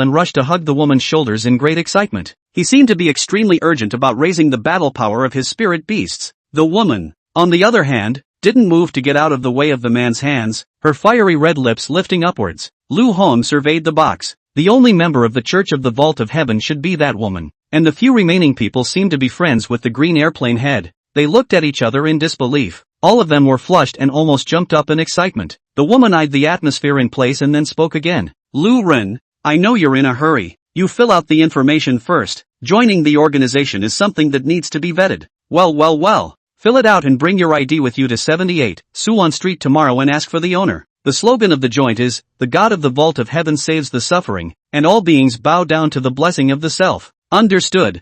and rushed to hug the woman's shoulders in great excitement. He seemed to be extremely urgent about raising the battle power of his spirit beasts. The woman, on the other hand, didn't move to get out of the way of the man's hands, her fiery red lips lifting upwards. Lu Hong surveyed the box. The only member of the Church of the Vault of Heaven should be that woman, and the few remaining people seemed to be friends with the green airplane head. They looked at each other in disbelief. All of them were flushed and almost jumped up in excitement. The woman eyed the atmosphere in place and then spoke again. Lu Ren, I know you're in a hurry. You fill out the information first. Joining the organization is something that needs to be vetted. Well. Fill it out and bring your ID with you to 78 Suwon Street tomorrow and ask for the owner. The slogan of the joint is, the God of the Vault of Heaven saves the suffering, and all beings bow down to the blessing of the self. Understood.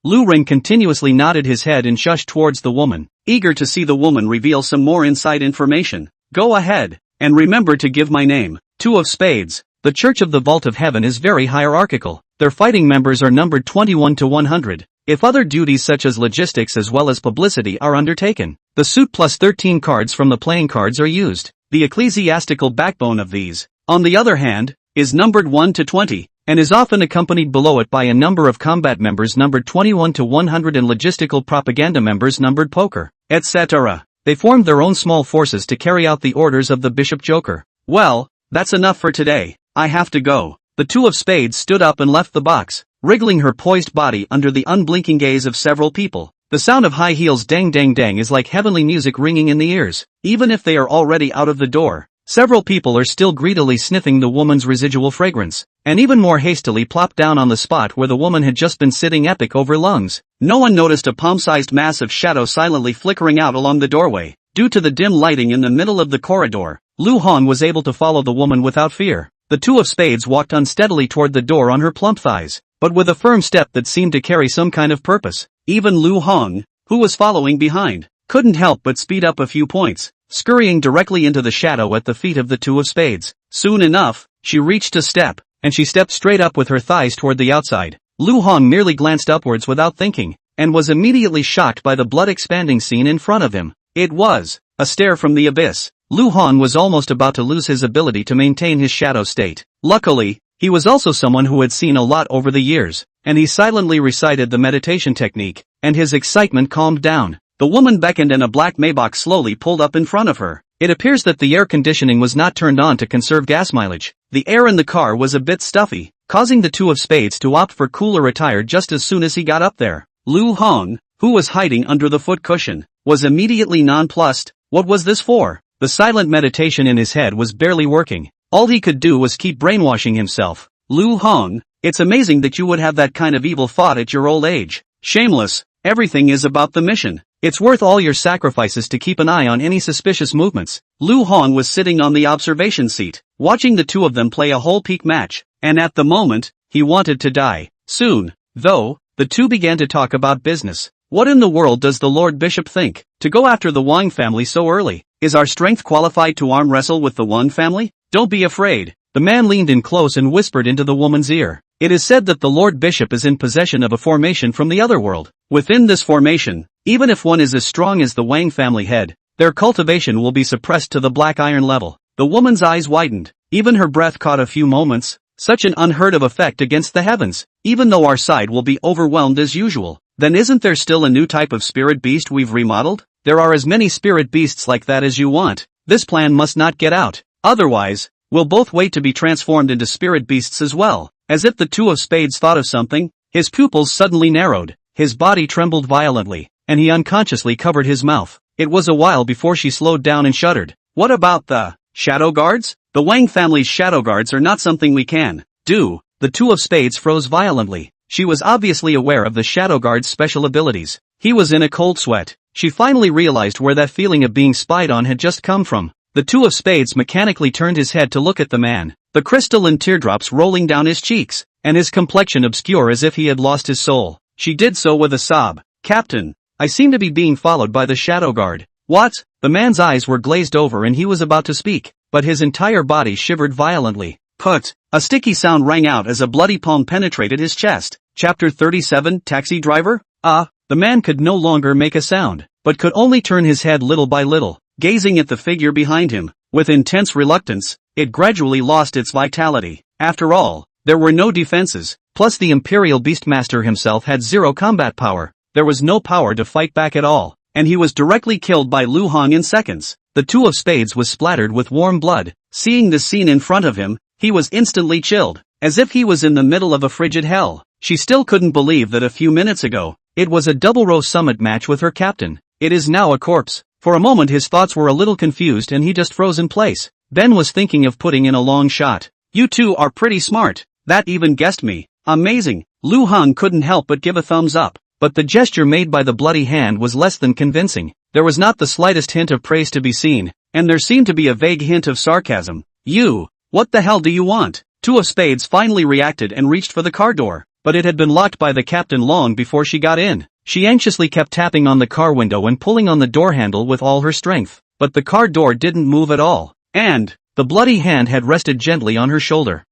Lu Ren continuously nodded his head and shushed towards the woman, eager to see the woman reveal some more inside information. Go ahead, and remember to give my name. Two of Spades. The Church of the Vault of Heaven is very hierarchical. Their fighting members are numbered 21 to 100. If other duties such as logistics as well as publicity are undertaken, the suit plus 13 cards from the playing cards are used. The ecclesiastical backbone of these, on the other hand, is numbered 1 to 20, and is often accompanied below it by a number of combat members numbered 21 to 100 and logistical propaganda members numbered poker, etc. They formed their own small forces to carry out the orders of the Bishop Joker. Well, that's enough for today. I have to go. The Two of Spades stood up and left the box, wriggling her poised body under the unblinking gaze of several people. The sound of high heels dang dang dang is like heavenly music ringing in the ears. Even if they are already out of the door, several people are still greedily sniffing the woman's residual fragrance, and even more hastily plopped down on the spot where the woman had just been sitting epic over lungs. No one noticed a palm-sized mass of shadow silently flickering out along the doorway. Due to the dim lighting in the middle of the corridor, Lu Hong was able to follow the woman without fear. The Two of Spades walked unsteadily toward the door on her plump thighs, but with a firm step that seemed to carry some kind of purpose. Even Lu Hong, who was following behind, couldn't help but speed up a few points, scurrying directly into the shadow at the feet of the Two of Spades. Soon enough, she reached a step, and she stepped straight up with her thighs toward the outside. Lu Hong merely glanced upwards without thinking, and was immediately shocked by the blood-expanding scene in front of him. It was a stare from the abyss. Lu Hong was almost about to lose his ability to maintain his shadow state. Luckily, he was also someone who had seen a lot over the years, and he silently recited the meditation technique, and his excitement calmed down. The woman beckoned and a black Maybach slowly pulled up in front of her. It appears that the air conditioning was not turned on to conserve gas mileage. The air in the car was a bit stuffy, causing the Two of Spades to opt for cooler attire just as soon as he got up there. Lu Hong, who was hiding under the foot cushion, was immediately nonplussed. What was this for? The silent meditation in his head was barely working. All he could do was keep brainwashing himself. Lu Hong, it's amazing that you would have that kind of evil thought at your old age. Shameless. Everything is about the mission. It's worth all your sacrifices to keep an eye on any suspicious movements. Lu Hong was sitting on the observation seat, watching the two of them play a whole peak match, and at the moment, he wanted to die. Soon, though, the two began to talk about business. What in the world does the Lord Bishop think? To go after the Wang family so early? Is our strength qualified to arm wrestle with the Wang family? Don't be afraid. The man leaned in close and whispered into the woman's ear. It is said that the Lord Bishop is in possession of a formation from the other world. Within this formation, even if one is as strong as the Wang family head, their cultivation will be suppressed to the black iron level. The woman's eyes widened. Even her breath caught a few moments. Such an unheard of effect against the heavens. Even though our side will be overwhelmed as usual, then isn't there still a new type of spirit beast we've remodeled? There are as many spirit beasts like that as you want. This plan must not get out. Otherwise, we'll both wait to be transformed into spirit beasts as well. As if the two of spades thought of something, his pupils suddenly narrowed, his body trembled violently, and he unconsciously covered his mouth. It was a while before she slowed down and shuddered. What about the shadow guards? The Wang family's shadow guards are not something we can do. The two of spades froze violently. She was obviously aware of the shadow guard's special abilities. He was in a cold sweat. She finally realized where that feeling of being spied on had just come from. The two of spades mechanically turned his head to look at the man, the crystalline teardrops rolling down his cheeks, and his complexion obscure as if he had lost his soul. She did so with a sob. Captain, I seem to be being followed by the shadow guard. What? The man's eyes were glazed over and he was about to speak, but his entire body shivered violently. Put! A sticky sound rang out as a bloody palm penetrated his chest. Chapter 37, Taxi Driver? The man could no longer make a sound, but could only turn his head little by little, gazing at the figure behind him. With intense reluctance, it gradually lost its vitality. After all, there were no defenses, plus the Imperial Beastmaster himself had zero combat power. There was no power to fight back at all, and he was directly killed by Lu Hong in seconds. The two of spades was splattered with warm blood. Seeing the scene in front of him, he was instantly chilled, as if he was in the middle of a frigid hell. She still couldn't believe that a few minutes ago, it was a double-row summit match with her captain. It is now a corpse. For a moment his thoughts were a little confused and he just froze in place. Ben was thinking of putting in a long shot. You two are pretty smart. That even guessed me. Amazing. Lu Hong couldn't help but give a thumbs up. But the gesture made by the bloody hand was less than convincing. There was not the slightest hint of praise to be seen, and there seemed to be a vague hint of sarcasm. You, what the hell do you want? Two of spades finally reacted and reached for the car door, but it had been locked by the captain long before she got in. She anxiously kept tapping on the car window and pulling on the door handle with all her strength, but the car door didn't move at all, and the bloody hand had rested gently on her shoulder.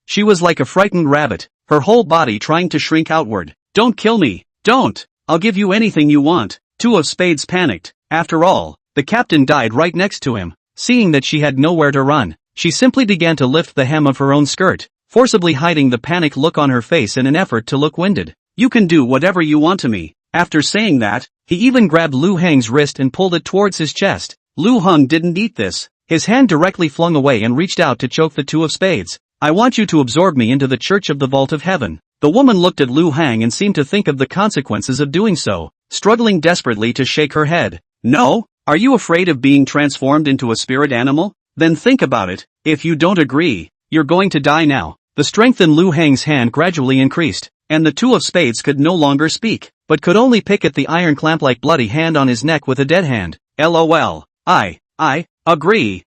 She was like a frightened rabbit, her whole body trying to shrink outward. Don't kill me, don't! I'll give you anything you want. Two of spades panicked. After all, the captain died right next to him. Seeing that she had nowhere to run, she simply began to lift the hem of her own skirt, forcibly hiding the panic look on her face in an effort to look winded. You can do whatever you want to me. After saying that, he even grabbed Lu Hong's wrist and pulled it towards his chest. Lu Hong didn't eat this. His hand directly flung away and reached out to choke the two of spades. I want you to absorb me into the church of the vault of heaven. The woman looked at Lu Hong and seemed to think of the consequences of doing so, struggling desperately to shake her head. No? Are you afraid of being transformed into a spirit animal? Then think about it. If you don't agree, you're going to die now. The strength in Lu Hong's hand gradually increased, and the two of spades could no longer speak, but could only pick at the iron clamp-like bloody hand on his neck with a dead hand. LOL. I agree.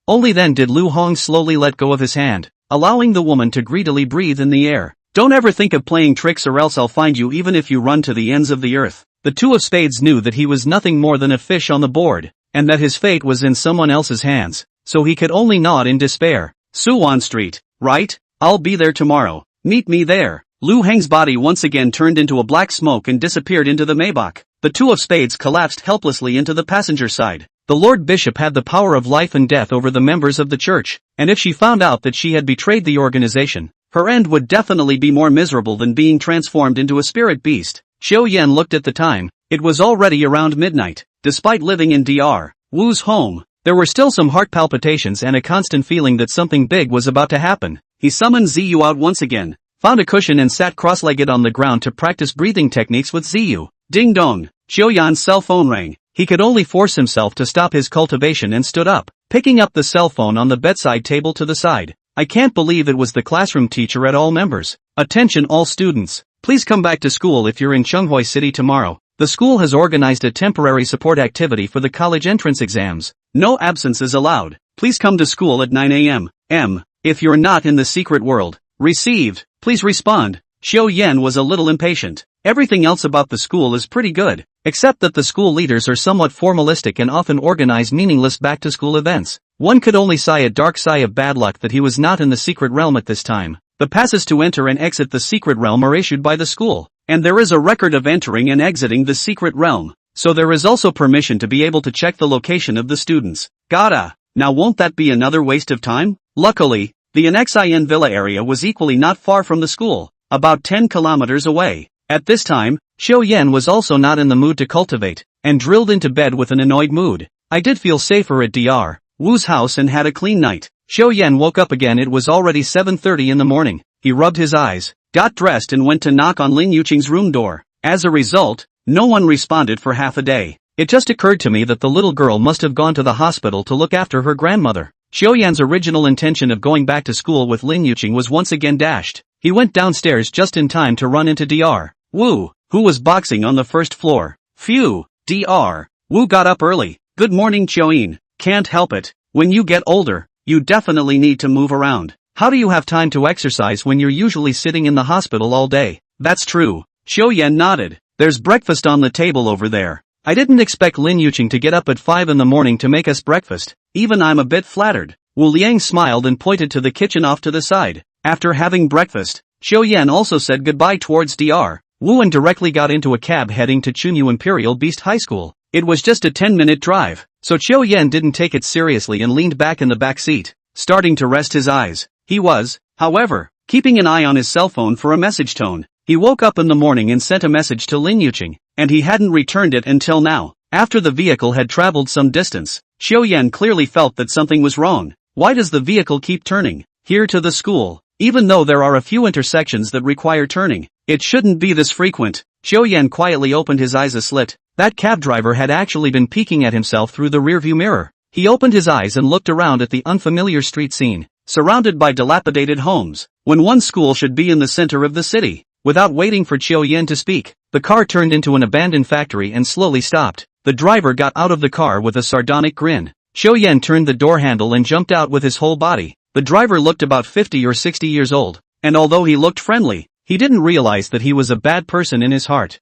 Only then did Lu Hong slowly let go of his hand, allowing the woman to greedily breathe in the air. Don't ever think of playing tricks or else I'll find you even if you run to the ends of the earth. The two of spades knew that he was nothing more than a fish on the board, and that his fate was in someone else's hands, so he could only nod in despair. Suwon Street, right? I'll be there tomorrow. Meet me there. Lu Hong's body once again turned into a black smoke and disappeared into the Maybach. The two of spades collapsed helplessly into the passenger side. The Lord Bishop had the power of life and death over the members of the church, and if she found out that she had betrayed the organization, her end would definitely be more miserable than being transformed into a spirit beast. Xiao Yan looked at the time. It was already around midnight. Despite living in Dr. Wu's home, there were still some heart palpitations and a constant feeling that something big was about to happen. He summoned Ziyu out once again. found a cushion and sat cross-legged on the ground to practice breathing techniques with Ziyu. Ding dong, Xiaoyan's cell phone rang. He could only force himself to stop his cultivation and stood up, picking up the cell phone on the bedside table to the side. I can't believe it was the classroom teacher at all members. Attention all students. Please come back to school if you're in Chenghui City tomorrow. The school has organized a temporary support activity for the college entrance exams. No absences allowed. Please come to school at 9 a.m. If you're not in the secret world. Received. Please respond. Xiao Yan was a little impatient. Everything else about the school is pretty good, except that the school leaders are somewhat formalistic and often organize meaningless back-to-school events. One could only sigh a dark sigh of bad luck that he was not in the secret realm at this time. The passes to enter and exit the secret realm are issued by the school, and there is a record of entering and exiting the secret realm, so there is also permission to be able to check the location of the students. Gotta. Now won't that be another waste of time? Luckily, the Anxin Villa area was equally not far from the school, about 10 kilometers away. At this time, Xiao Yan was also not in the mood to cultivate, and drilled into bed with an annoyed mood. I did feel safer at Dr. Wu's house and had a clean night. Xiao Yan woke up again. It was already 7:30 in the morning. He rubbed his eyes, got dressed and went to knock on Lin Yuqing's room door. As a result, no one responded for half a day. It just occurred to me that the little girl must have gone to the hospital to look after her grandmother. Xiao Yan's original intention of going back to school with Lin Yuqing was once again dashed. He went downstairs just in time to run into Dr. Wu, who was boxing on the first floor. Phew, Dr. Wu got up early. Good morning Xiaoyin. Can't help it. When you get older, you definitely need to move around. How do you have time to exercise when you're usually sitting in the hospital all day? That's true. Xiao Yan nodded. There's breakfast on the table over there. I didn't expect Lin Yuqing to get up at 5 in the morning to make us breakfast. Even I'm a bit flattered. Wu Liang smiled and pointed to the kitchen off to the side. After having breakfast, Xiao Yan also said goodbye towards Dr. Wu and directly got into a cab heading to Chunyu Imperial Beast High School. It was just a 10-minute drive, so Xiao Yan didn't take it seriously and leaned back in the back seat, starting to rest his eyes. He was, however, keeping an eye on his cell phone for a message tone. He woke up in the morning and sent a message to Lin Yuqing, and he hadn't returned it until now. After the vehicle had traveled some distance, Xiao Yan clearly felt that something was wrong. Why does the vehicle keep turning? Here to the school. Even though there are a few intersections that require turning, it shouldn't be this frequent. Xiao Yan quietly opened his eyes a slit. That cab driver had actually been peeking at himself through the rearview mirror. He opened his eyes and looked around at the unfamiliar street scene, surrounded by dilapidated homes, when one school should be in the center of the city. Without waiting for Xiao Yan to speak, the car turned into an abandoned factory and slowly stopped. The driver got out of the car with a sardonic grin. Xiao Yan turned the door handle and jumped out with his whole body. The driver looked about 50 or 60 years old, and although he looked friendly, he didn't realize that he was a bad person in his heart.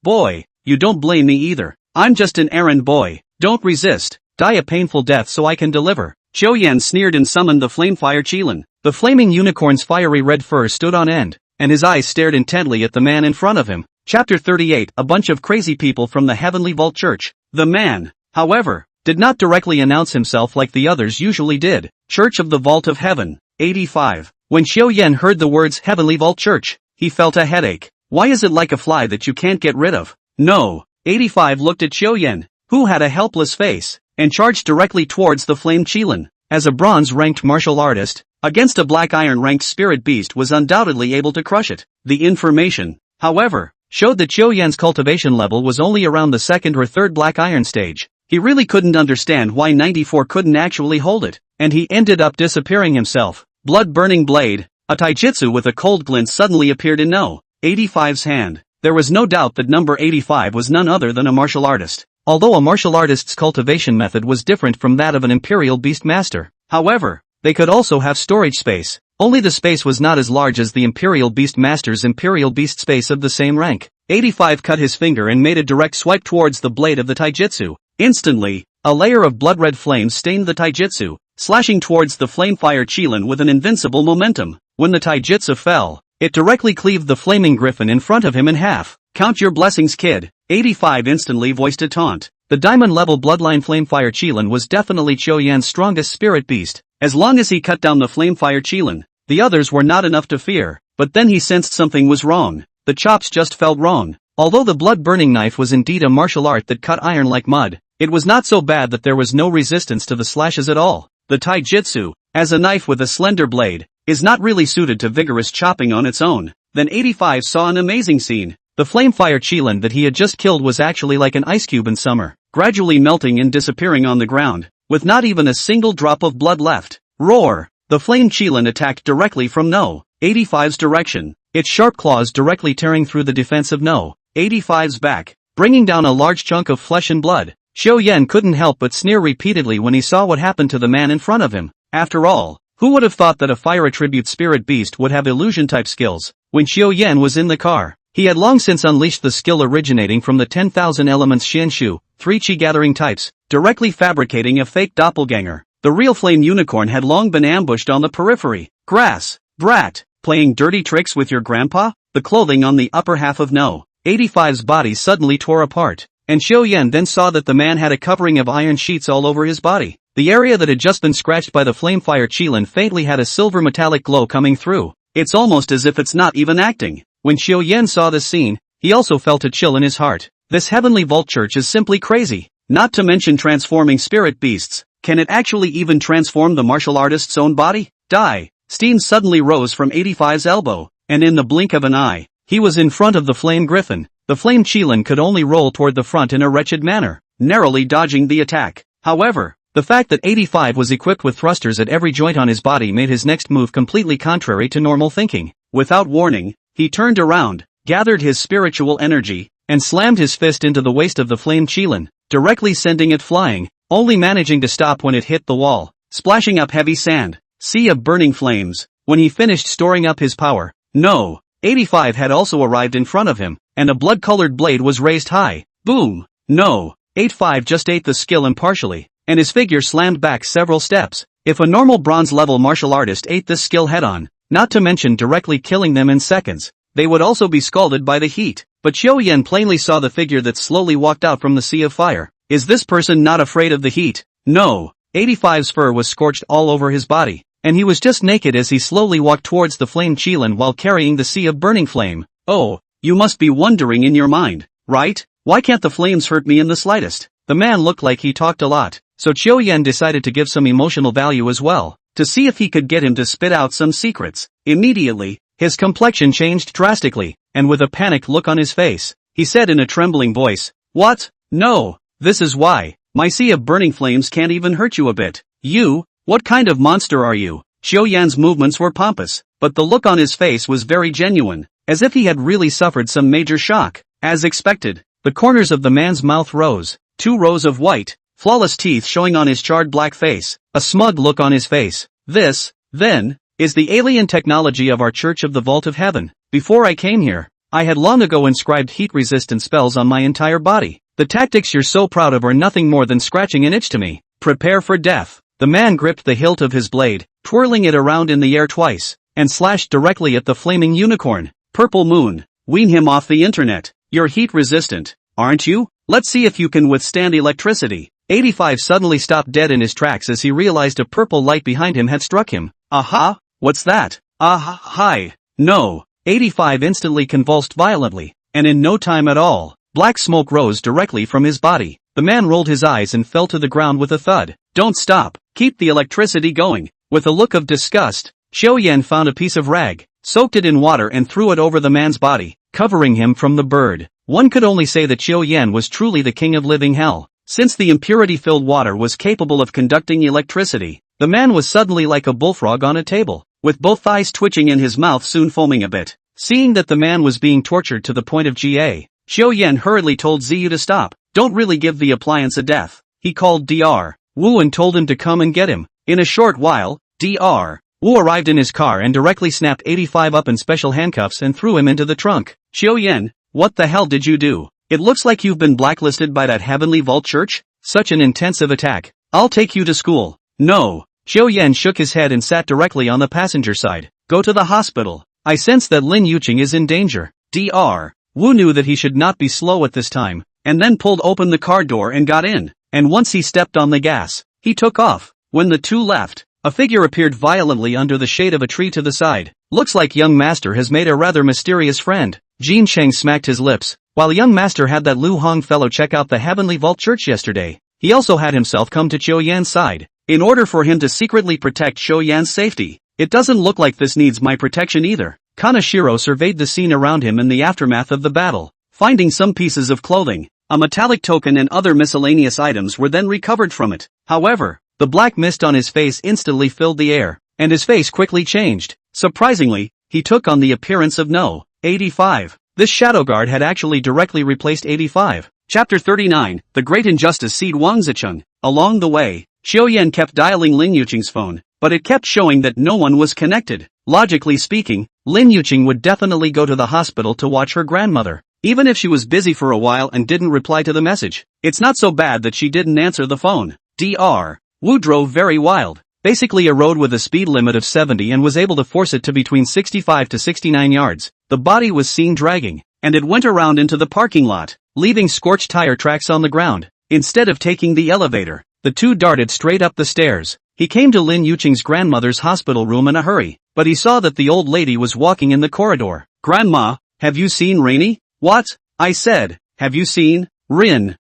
Boy, you don't blame me either. I'm just an errand boy. Don't resist. Die a painful death so I can deliver. Xiao Yan sneered and summoned the Flamefire Qilin. The flaming unicorn's fiery red fur stood on end, and his eyes stared intently at the man in front of him. Chapter 38. A bunch of crazy people from the Heavenly Vault Church. The man, however, did not directly announce himself like the others usually did. Church of the Vault of Heaven. 85. When Xiao Yan heard the words Heavenly Vault Church, he felt a headache. Why is it like a fly that you can't get rid of? No. 85 looked at Xiao Yan, who had a helpless face, and charged directly towards the Flame Qilin. As a bronze-ranked martial artist, against a black iron-ranked spirit beast was undoubtedly able to crush it. The information, however, showed that Xiao Yan's cultivation level was only around the second or third black iron stage. He really couldn't understand why 94 couldn't actually hold it, and he ended up disappearing himself. Blood-burning blade. A taijutsu with a cold glint suddenly appeared in No. 85's hand. There was no doubt that number 85 was none other than a martial artist. Although a martial artist's cultivation method was different from that of an Imperial Beast Master, however, they could also have storage space. Only the space was not as large as the Imperial Beast Master's Imperial Beast space of the same rank. 85 cut his finger and made a direct swipe towards the blade of the taijutsu. Instantly, a layer of blood-red flames stained the taijutsu, slashing towards the Flamefire Qilin with an invincible momentum. When the taijutsu fell, it directly cleaved the flaming griffin in front of him in half. Count your blessings, kid. 85 instantly voiced a taunt. The diamond-level bloodline Flamefire Qilin was definitely Xiao Yan's strongest spirit beast. As long as he cut down the Flamefire Qilin, the others were not enough to fear. But then he sensed something was wrong. The chops just felt wrong. Although the blood-burning knife was indeed a martial art that cut iron like mud, it was not so bad that there was no resistance to the slashes at all. The taijutsu, as a knife with a slender blade, is not really suited to vigorous chopping on its own. Then 85 saw an amazing scene. The flamefire Qilin that he had just killed was actually like an ice cube in summer, gradually melting and disappearing on the ground, with not even a single drop of blood left. Roar! The flame Qilin attacked directly from No. 85's direction, its sharp claws directly tearing through the defense of No. 85's back, bringing down a large chunk of flesh and blood. Xiao Yan couldn't help but sneer repeatedly when he saw what happened to the man in front of him. After all, who would have thought that a fire attribute spirit beast would have illusion-type skills? When Xiao Yan was in the car, he had long since unleashed the skill originating from the 10,000 elements Xianshu, 3 Qi-gathering types, directly fabricating a fake doppelganger. The real flame unicorn had long been ambushed on the periphery. Grass, brat, playing dirty tricks with your grandpa? The clothing on the upper half of No. 85's body suddenly tore apart, and Xiao Yan then saw that the man had a covering of iron sheets all over his body. The area that had just been scratched by the flamefire Qilin faintly had a silver metallic glow coming through. It's almost as if it's not even acting. When Xiao Yan saw this scene, he also felt a chill in his heart. This heavenly vault church is simply crazy. Not to mention transforming spirit beasts. Can it actually even transform the martial artist's own body? Die! Steam suddenly rose from 85's elbow, and in the blink of an eye, he was in front of the flame griffin. The flame Qilin could only roll toward the front in a wretched manner, narrowly dodging the attack. However, the fact that 85 was equipped with thrusters at every joint on his body made his next move completely contrary to normal thinking. Without warning, he turned around, gathered his spiritual energy, and slammed his fist into the waist of the flame Qilin, directly sending it flying, only managing to stop when it hit the wall, splashing up heavy sand. Sea of burning flames. When he finished storing up his power, No. 85 had also arrived in front of him, and a blood-colored blade was raised high. Boom! No. 85 just ate the skill impartially, and his figure slammed back several steps. If a normal bronze-level martial artist ate this skill head-on, not to mention directly killing them in seconds, they would also be scalded by the heat. But Xiao Yan plainly saw the figure that slowly walked out from the sea of fire. Is this person not afraid of the heat? No. 85's fur was scorched all over his body, and he was just naked as he slowly walked towards the flame Qilin while carrying the sea of burning flame. Oh, you must be wondering in your mind, right? Why can't the flames hurt me in the slightest? The man looked like he talked a lot, so Xiao Yan decided to give some emotional value as well, to see if he could get him to spit out some secrets. Immediately, his complexion changed drastically, and with a panicked look on his face, he said in a trembling voice, "What? No, this is why. My sea of burning flames can't even hurt you a bit. You? What kind of monster are you?" Xiao Yan's movements were pompous, but the look on his face was very genuine, as if he had really suffered some major shock. As expected, the corners of the man's mouth rose, 2 rows of white, flawless teeth showing on his charred black face, a smug look on his face. This, then, is the alien technology of our Church of the Vault of Heaven. Before I came here, I had long ago inscribed heat-resistant spells on my entire body. The tactics you're so proud of are nothing more than scratching an itch to me. Prepare for death. The man gripped the hilt of his blade, twirling it around in the air twice, and slashed directly at the flaming unicorn. Purple Moon, wean him off the internet. You're heat-resistant, aren't you? Let's see if you can withstand electricity. 85 suddenly stopped dead in his tracks as he realized a purple light behind him had struck him. Aha! What's that? Aha! Hi! No! 85 instantly convulsed violently, and in no time at all, black smoke rose directly from his body. The man rolled his eyes and fell to the ground with a thud. Don't stop! Keep the electricity going! With a look of disgust, Xiao Yan found a piece of rag, soaked it in water and threw it over the man's body, covering him from the bird. One could only say that Xiao Yan was truly the king of living hell. Since the impurity-filled water was capable of conducting electricity, the man was suddenly like a bullfrog on a table, with both thighs twitching and his mouth soon foaming a bit. Seeing that the man was being tortured to the point of GA, Xiao Yan hurriedly told Ziyu to stop. Don't really give the appliance a death. He called Dr. Wu and told him to come and get him. In a short while, Dr. Wu arrived in his car and directly snapped 85 up in special handcuffs and threw him into the trunk. Xiao Yan, what the hell did you do? It looks like you've been blacklisted by that heavenly vault church? Such an intensive attack. I'll take you to school. No. Xiao Yan shook his head and sat directly on the passenger side. Go to the hospital. I sense that Lin Yuqing is in danger. Dr. Wu knew that he should not be slow at this time, and then pulled open the car door and got in, and once he stepped on the gas, he took off. When the two left, a figure appeared violently under the shade of a tree to the side. Looks like young master has made a rather mysterious friend. Jin Cheng smacked his lips. While young master had that Lu Hong fellow check out the Heavenly Vault Church yesterday, he also had himself come to Xiao Yan's side, in order for him to secretly protect Xiao Yan's safety. It doesn't look like this needs my protection either. Kaneshiro surveyed the scene around him in the aftermath of the battle. Finding some pieces of clothing, a metallic token and other miscellaneous items were then recovered from it. However, the black mist on his face instantly filled the air, and his face quickly changed. Surprisingly, he took on the appearance of No. 85. This shadow guard had actually directly replaced 85. Chapter 39, The Great Injustice Seed Wang Zicheng. Along the way, Xiaoyan kept dialing Lin Yuqing's phone, but it kept showing that no one was connected. Logically speaking, Lin Yuqing would definitely go to the hospital to watch her grandmother. Even if she was busy for a while and didn't reply to the message, it's not so bad that she didn't answer the phone. Dr. Wu drove very wild, basically a road with a speed limit of 70 and was able to force it to between 65 to 69 yards. The body was seen dragging, and it went around into the parking lot, leaving scorched tire tracks on the ground. Instead of taking the elevator, the two darted straight up the stairs. He came to Lin Yuqing's grandmother's hospital room in a hurry, but he saw that the old lady was walking in the corridor. "Grandma, have you seen Rainy?" "What?" I said. "Have you seen Rain,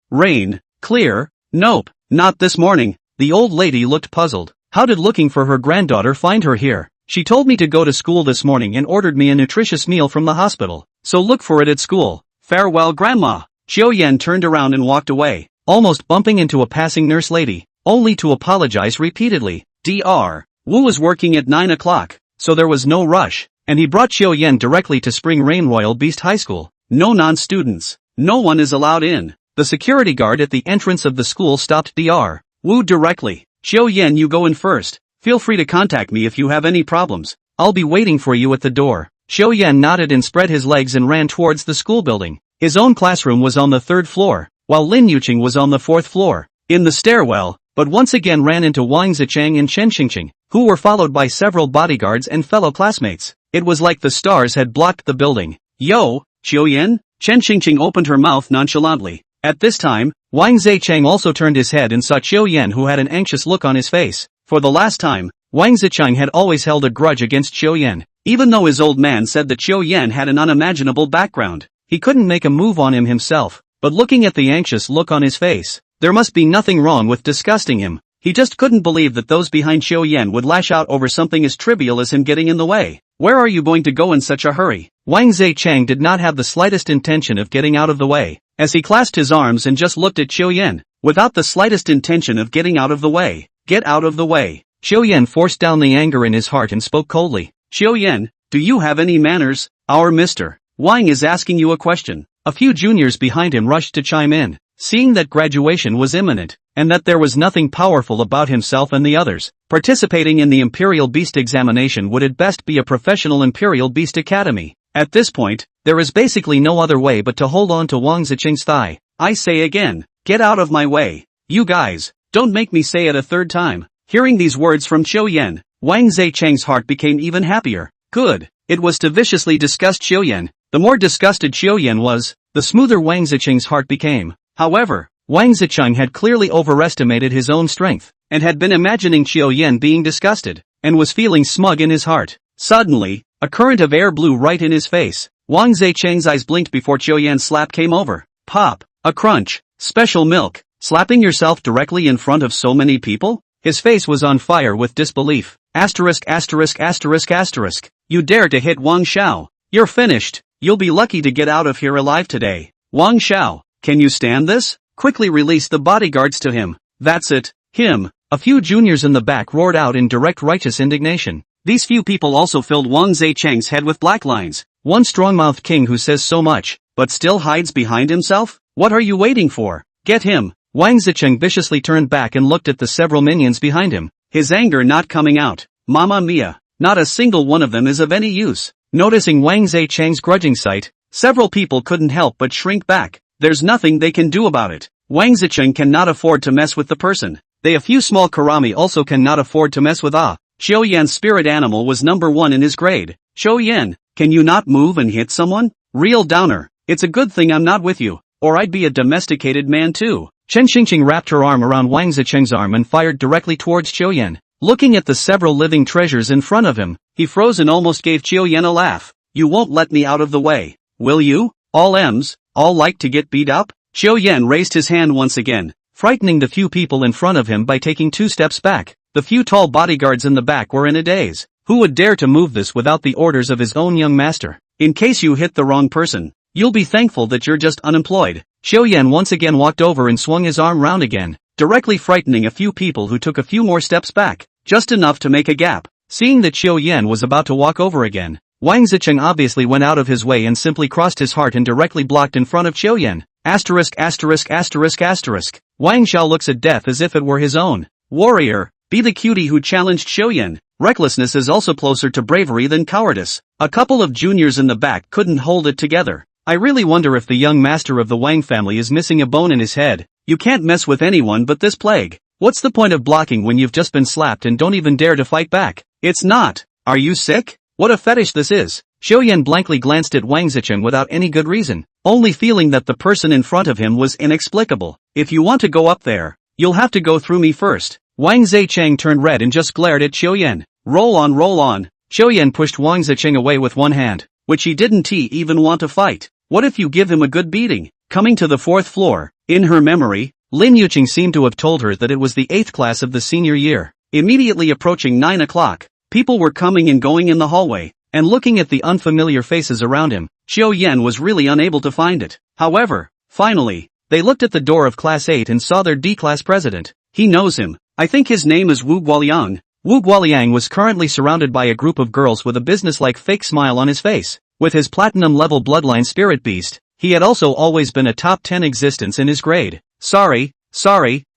clear?" "Nope, not this morning." The old lady looked puzzled. How did looking for her granddaughter find her here? "She told me to go to school this morning and ordered me a nutritious meal from the hospital, so look for it at school. Farewell, Grandma." Xiaoyan turned around and walked away, almost bumping into a passing nurse lady, only to apologize repeatedly. Dr. Wu was working at 9 o'clock, so there was no rush, and he brought Xiaoyan directly to Spring Rain Royal Beast High School. No non-students. No one is allowed in. The security guard at the entrance of the school stopped Dr. Wu directly. "Xiaoyan, you go in first. Feel free to contact me if you have any problems. I'll be waiting for you at the door." Xiaoyan nodded and spread his legs and ran towards the school building. His own classroom was on the 3rd floor, while Lin Yuqing was on the 4th floor. In the stairwell, but once again ran into Wang Zicheng and Chen Xingqing, who were followed by several bodyguards and fellow classmates. It was like the stars had blocked the building. "Yo, Xiaoyan?" Chen Xingqing opened her mouth nonchalantly. At this time, Wang Zicheng also turned his head and saw Xiaoyan, who had an anxious look on his face. For the last time, Wang Zicheng had always held a grudge against Xiaoyan. Even though his old man said that Xiaoyan had an unimaginable background, he couldn't make a move on him himself. But looking at the anxious look on his face, there must be nothing wrong with disgusting him. He just couldn't believe that those behind Xiaoyan would lash out over something as trivial as him getting in the way. "Where are you going to go in such a hurry?" Wang Zicheng did not have the slightest intention of getting out of the way, as he clasped his arms and just looked at Xiaoyan, without the slightest intention of getting out of the way. "Get out of the way." Xiaoyan forced down the anger in his heart and spoke coldly. "Xiaoyan, do you have any manners? Our Mr. Wang is asking you a question." A few juniors behind him rushed to chime in, seeing that graduation was imminent, and that there was nothing powerful about himself and the others. Participating in the Imperial Beast examination would at best be a professional Imperial Beast Academy. At this point, there is basically no other way but to hold on to Wang Zicheng's thigh. "I say again, get out of my way. You guys, don't make me say it a third time." Hearing these words from Xiaoyan, Wang Zicheng's heart became even happier. Good. It was to viciously disgust Xiaoyan. The more disgusted Xiaoyan was, the smoother Wang Zicheng's heart became. However, Wang Zicheng had clearly overestimated his own strength, and had been imagining Xiaoyan being disgusted, and was feeling smug in his heart. Suddenly, a current of air blew right in his face. Wang Zicheng's eyes blinked before Xiaoyan's slap came over. Pop. A crunch. Special milk. Slapping yourself directly in front of so many people? His face was on fire with disbelief. Asterisk. You dare to hit Wang Xiao. You're finished. You'll be lucky to get out of here alive today. Wang Xiao, can you stand this? Quickly release the bodyguards to him. That's it. Him. A few juniors in the back roared out in direct righteous indignation. These few people also filled Wang Zicheng's head with black lines. One strong-mouthed king who says so much, but still hides behind himself? What are you waiting for? Get him. Wang Zicheng viciously turned back and looked at the several minions behind him, his anger not coming out. Mamma mia, not a single one of them is of any use. Noticing Wang Zicheng's grudging sight, several people couldn't help but shrink back. There's nothing they can do about it. Wang Zicheng cannot afford to mess with the person. A few small Karami also cannot afford to mess with Xiaoyan's spirit animal was number 1 in his grade. Xiaoyan, can you not move and hit someone? Real downer. It's a good thing I'm not with you, or I'd be a domesticated man too. Chen Xingqing wrapped her arm around Wang Zicheng's arm and fired directly towards Xiaoyan. Looking at the several living treasures in front of him, he froze and almost gave Xiaoyan a laugh. You won't let me out of the way, will you? All like to get beat up? Xiaoyan raised his hand once again, frightening the few people in front of him by taking 2 steps back. The few tall bodyguards in the back were in a daze. Who would dare to move this without the orders of his own young master? In case you hit the wrong person, you'll be thankful that you're just unemployed. Xiao Yan once again walked over and swung his arm round again, directly frightening a few people who took a few more steps back, just enough to make a gap. Seeing that Xiao Yan was about to walk over again, Wang Zicheng obviously went out of his way and simply crossed his heart and directly blocked in front of Xiao Yan. Asterisk asterisk asterisk asterisk. Wang Xiao looks at death as if it were his own. Warrior, be the cutie who challenged Xiao Yan. Recklessness is also closer to bravery than cowardice. A couple of juniors in the back couldn't hold it together. I really wonder if the young master of the Wang family is missing a bone in his head. You can't mess with anyone but this plague. What's the point of blocking when you've just been slapped and don't even dare to fight back? It's not. Are you sick? What a fetish this is. Xiao Yan blankly glanced at Wang Zicheng without any good reason, only feeling that the person in front of him was inexplicable. If you want to go up there, you'll have to go through me first. Wang Zicheng turned red and just glared at Xiao Yan. Roll on, roll on. Xiao Yan pushed Wang Zicheng away with one hand, which he didn't even want to fight. What if you give him a good beating? Coming to the 4th floor, in her memory, Lin Yuqing seemed to have told her that it was the 8th class of the senior year. Immediately approaching 9 o'clock, people were coming and going in the hallway, and looking at the unfamiliar faces around him, Xiao Yan was really unable to find it. However, finally, they looked at the door of Class 8 and saw their D-class president. He knows him. I think his name is Wu Guoliang. Wu Guoliang was currently surrounded by a group of girls with a business-like fake smile on his face. With his platinum-level bloodline spirit beast, he had also always been a top 10 existence in his grade. Sorry,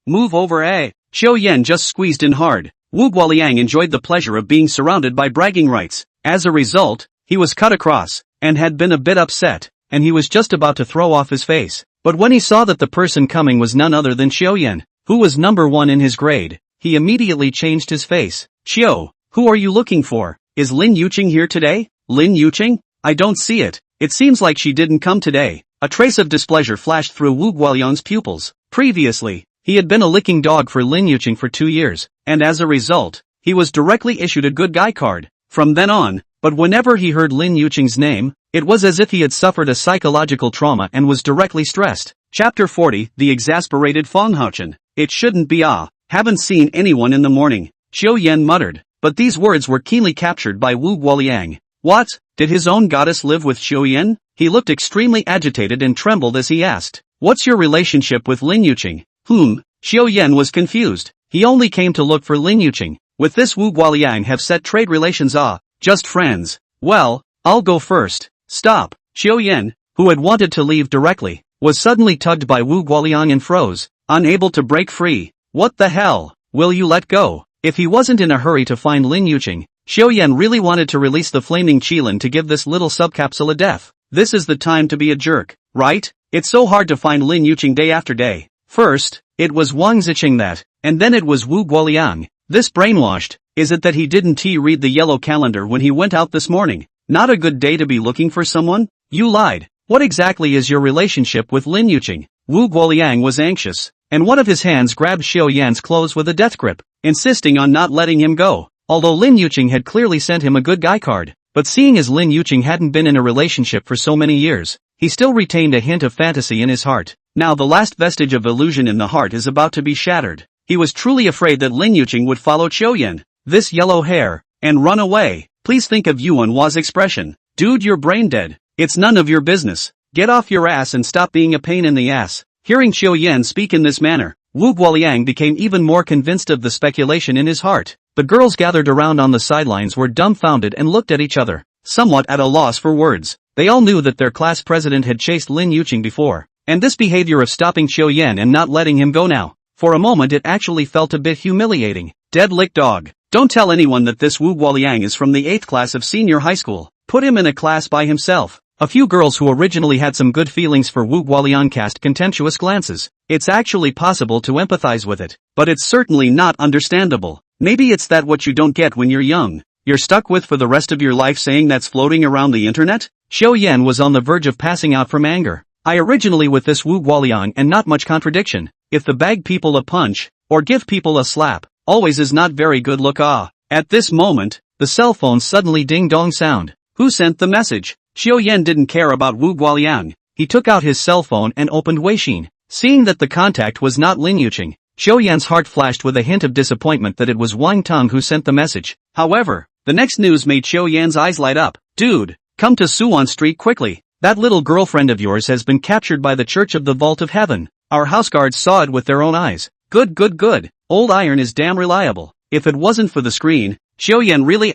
move over Xiao Yan just squeezed in hard. Wu Guoliang enjoyed the pleasure of being surrounded by bragging rights. As a result, he was cut across, and had been a bit upset, and he was just about to throw off his face. But when he saw that the person coming was none other than Xiao Yan, who was number 1 in his grade, he immediately changed his face. Xiao, who are you looking for? Is Lin Yuqing here today? Lin Yuqing? I don't see it. It seems like she didn't come today. A trace of displeasure flashed through Wu Guoliang's pupils. Previously, he had been a licking dog for Lin Yuqing for 2 years, and as a result, he was directly issued a good guy card. From then on, but whenever he heard Lin Yuqing's name, it was as if he had suffered a psychological trauma and was directly stressed. Chapter 40, The Exasperated Feng Haochen. It shouldn't be haven't seen anyone in the morning, Xiao Yan muttered, but these words were keenly captured by Wu Guoliang. What? Did his own goddess live with Xiao Yan? He looked extremely agitated and trembled as he asked, what's your relationship with Lin Yuqing? Xiao Yan was confused. He only came to look for Lin Yuqing. With this Wu Guoliang have set trade relations just friends. Well, I'll go first. Stop. Xiao Yan, who had wanted to leave directly, was suddenly tugged by Wu Guoliang and froze, unable to break free. What the hell? Will you let go? If he wasn't in a hurry to find Lin Yuqing, Xiao Yan really wanted to release the flaming qilin to give this little subcapsule a death. This is the time to be a jerk, right? It's so hard to find Lin Yuqing day after day. First, it was Wang Zicheng that, and then it was Wu Guoliang. This brainwashed. Is it that he didn't read the yellow calendar when he went out this morning? Not a good day to be looking for someone? You lied. What exactly is your relationship with Lin Yuqing? Wu Guoliang was anxious, and one of his hands grabbed Xiao Yan's clothes with a death grip, insisting on not letting him go. Although Lin Yuqing had clearly sent him a good guy card, but seeing as Lin Yuqing hadn't been in a relationship for so many years, he still retained a hint of fantasy in his heart. Now the last vestige of illusion in the heart is about to be shattered. He was truly afraid that Lin Yuqing would follow Xiao Yan, this yellow hair, and run away. Please think of Yuan Hua's expression. Dude, you're brain dead. It's none of your business. Get off your ass and stop being a pain in the ass. Hearing Xiao Yan speak in this manner, Wu Guoliang became even more convinced of the speculation in his heart. The girls gathered around on the sidelines were dumbfounded and looked at each other, somewhat at a loss for words. They all knew that their class president had chased Lin Yuqing before, and this behavior of stopping Xiao Yan and not letting him go now, for a moment it actually felt a bit humiliating. Dead lick dog. Don't tell anyone that this Wu Guoliang is from the 8th class of senior high school. Put him in a class by himself. A few girls who originally had some good feelings for Wu Guoliang cast contemptuous glances. It's actually possible to empathize with it, but it's certainly not understandable. Maybe it's that what you don't get when you're young, you're stuck with for the rest of your life saying that's floating around the internet? Xiao Yan was on the verge of passing out from anger. I originally with this Wu Guoliang and not much contradiction. If the bag people a punch, or give people a slap, always is not very good look At this moment, the cell phone suddenly ding-dong sound. Who sent the message? Xiao Yan didn't care about Wu Guoliang. He took out his cell phone and opened Weixin. Seeing that the contact was not Lin Yuqing, Xiao Yan's heart flashed with a hint of disappointment that it was Wang Tong who sent the message. However, The next news made Xiao Yan's eyes light up. Dude, come to Suwon Street quickly. That little girlfriend of yours has been captured by the Church of the Vault of Heaven. Our houseguards saw it with their own eyes. Good. Old iron is damn reliable. If it wasn't for the screen, Xiao Yan really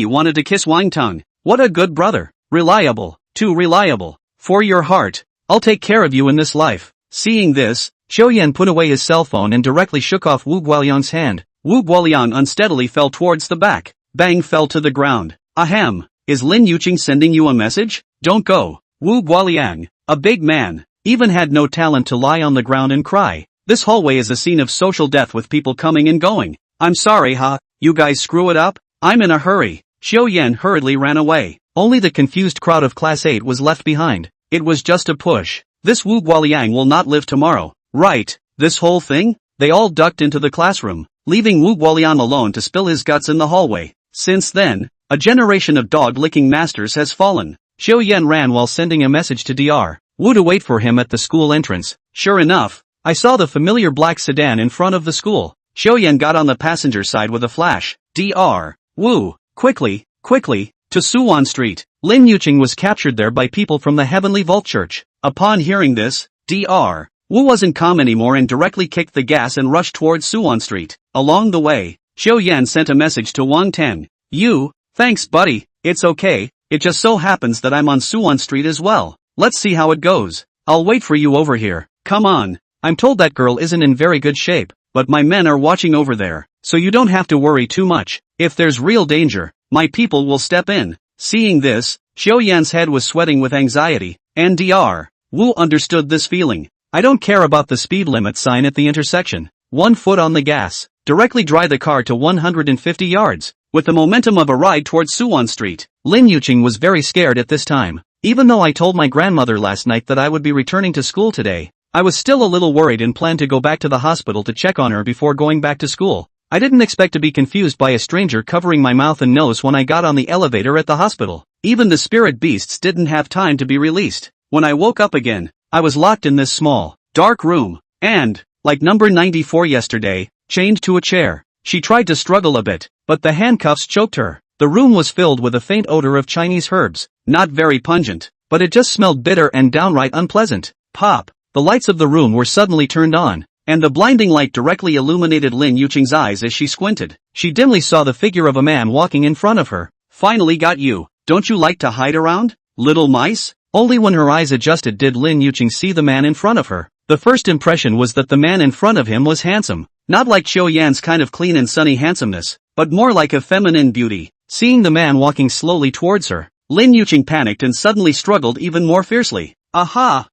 wanted to kiss Wang Tongue. What a good brother. Reliable. Too reliable. For your heart. I'll take care of you in this life. Seeing this, Xiao Yan put away his cell phone and directly shook off Wu Guoliang's hand. Wu Guoliang unsteadily fell towards the back. Bang, fell to the ground. Ahem. Is Lin Yuqing sending you a message? Don't go. Wu Guoliang, a big man, even had no talent to lie on the ground and cry. This hallway is a scene of social death with people coming and going. I'm sorry, you guys screw it up? I'm in a hurry. Xiao Yan hurriedly ran away. Only the confused crowd of Class 8 was left behind. It was just a push. This Wu Guoliang will not live tomorrow. Right, this whole thing? They all ducked into the classroom, leaving Wu Guoliang alone to spill his guts in the hallway. Since then, a generation of dog-licking masters has fallen. Xiao Yan ran while sending a message to Dr. Wu to wait for him at the school entrance. Sure enough, I saw the familiar black sedan in front of the school. Xiao Yan got on the passenger side with a flash. Dr. Wu, quickly, to Suwon Street. Lin Yuqing was captured there by people from the Heavenly Vault Church. Upon hearing this, Dr. Wu wasn't calm anymore and directly kicked the gas and rushed towards Suwon Street. Along the way, Xiao Yan sent a message to Wang Teng. Thanks buddy, it's okay. It just so happens that I'm on Suwon Street as well. Let's see how it goes. I'll wait for you over here. Come on. I'm told that girl isn't in very good shape, but my men are watching over there, so you don't have to worry too much. If there's real danger, my people will step in. Seeing this, Xiao Yan's head was sweating with anxiety, and Dr. Wu understood this feeling. I don't care about the speed limit sign at the intersection. 1 foot on the gas. Directly drive the car to 150 yards. With the momentum of a ride towards Suwon Street, Lin Yuqing was very scared at this time. Even though I told my grandmother last night that I would be returning to school today, I was still a little worried and planned to go back to the hospital to check on her before going back to school. I didn't expect to be confused by a stranger covering my mouth and nose when I got on the elevator at the hospital. Even the spirit beasts didn't have time to be released. When I woke up again, I was locked in this small, dark room, and, like number 94 yesterday, chained to a chair. She tried to struggle a bit, but the handcuffs choked her. The room was filled with a faint odor of Chinese herbs, not very pungent, but it just smelled bitter and downright unpleasant. Pop! The lights of the room were suddenly turned on, and the blinding light directly illuminated Lin Yuqing's eyes as she squinted. She dimly saw the figure of a man walking in front of her. Finally got you. Don't you like to hide around, little mice? Only when her eyes adjusted did Lin Yuqing see the man in front of her. The first impression was that the man in front of him was handsome. Not like Xiao Yan's kind of clean and sunny handsomeness, but more like a feminine beauty. Seeing the man walking slowly towards her, Lin Yuqing panicked and suddenly struggled even more fiercely. Aha!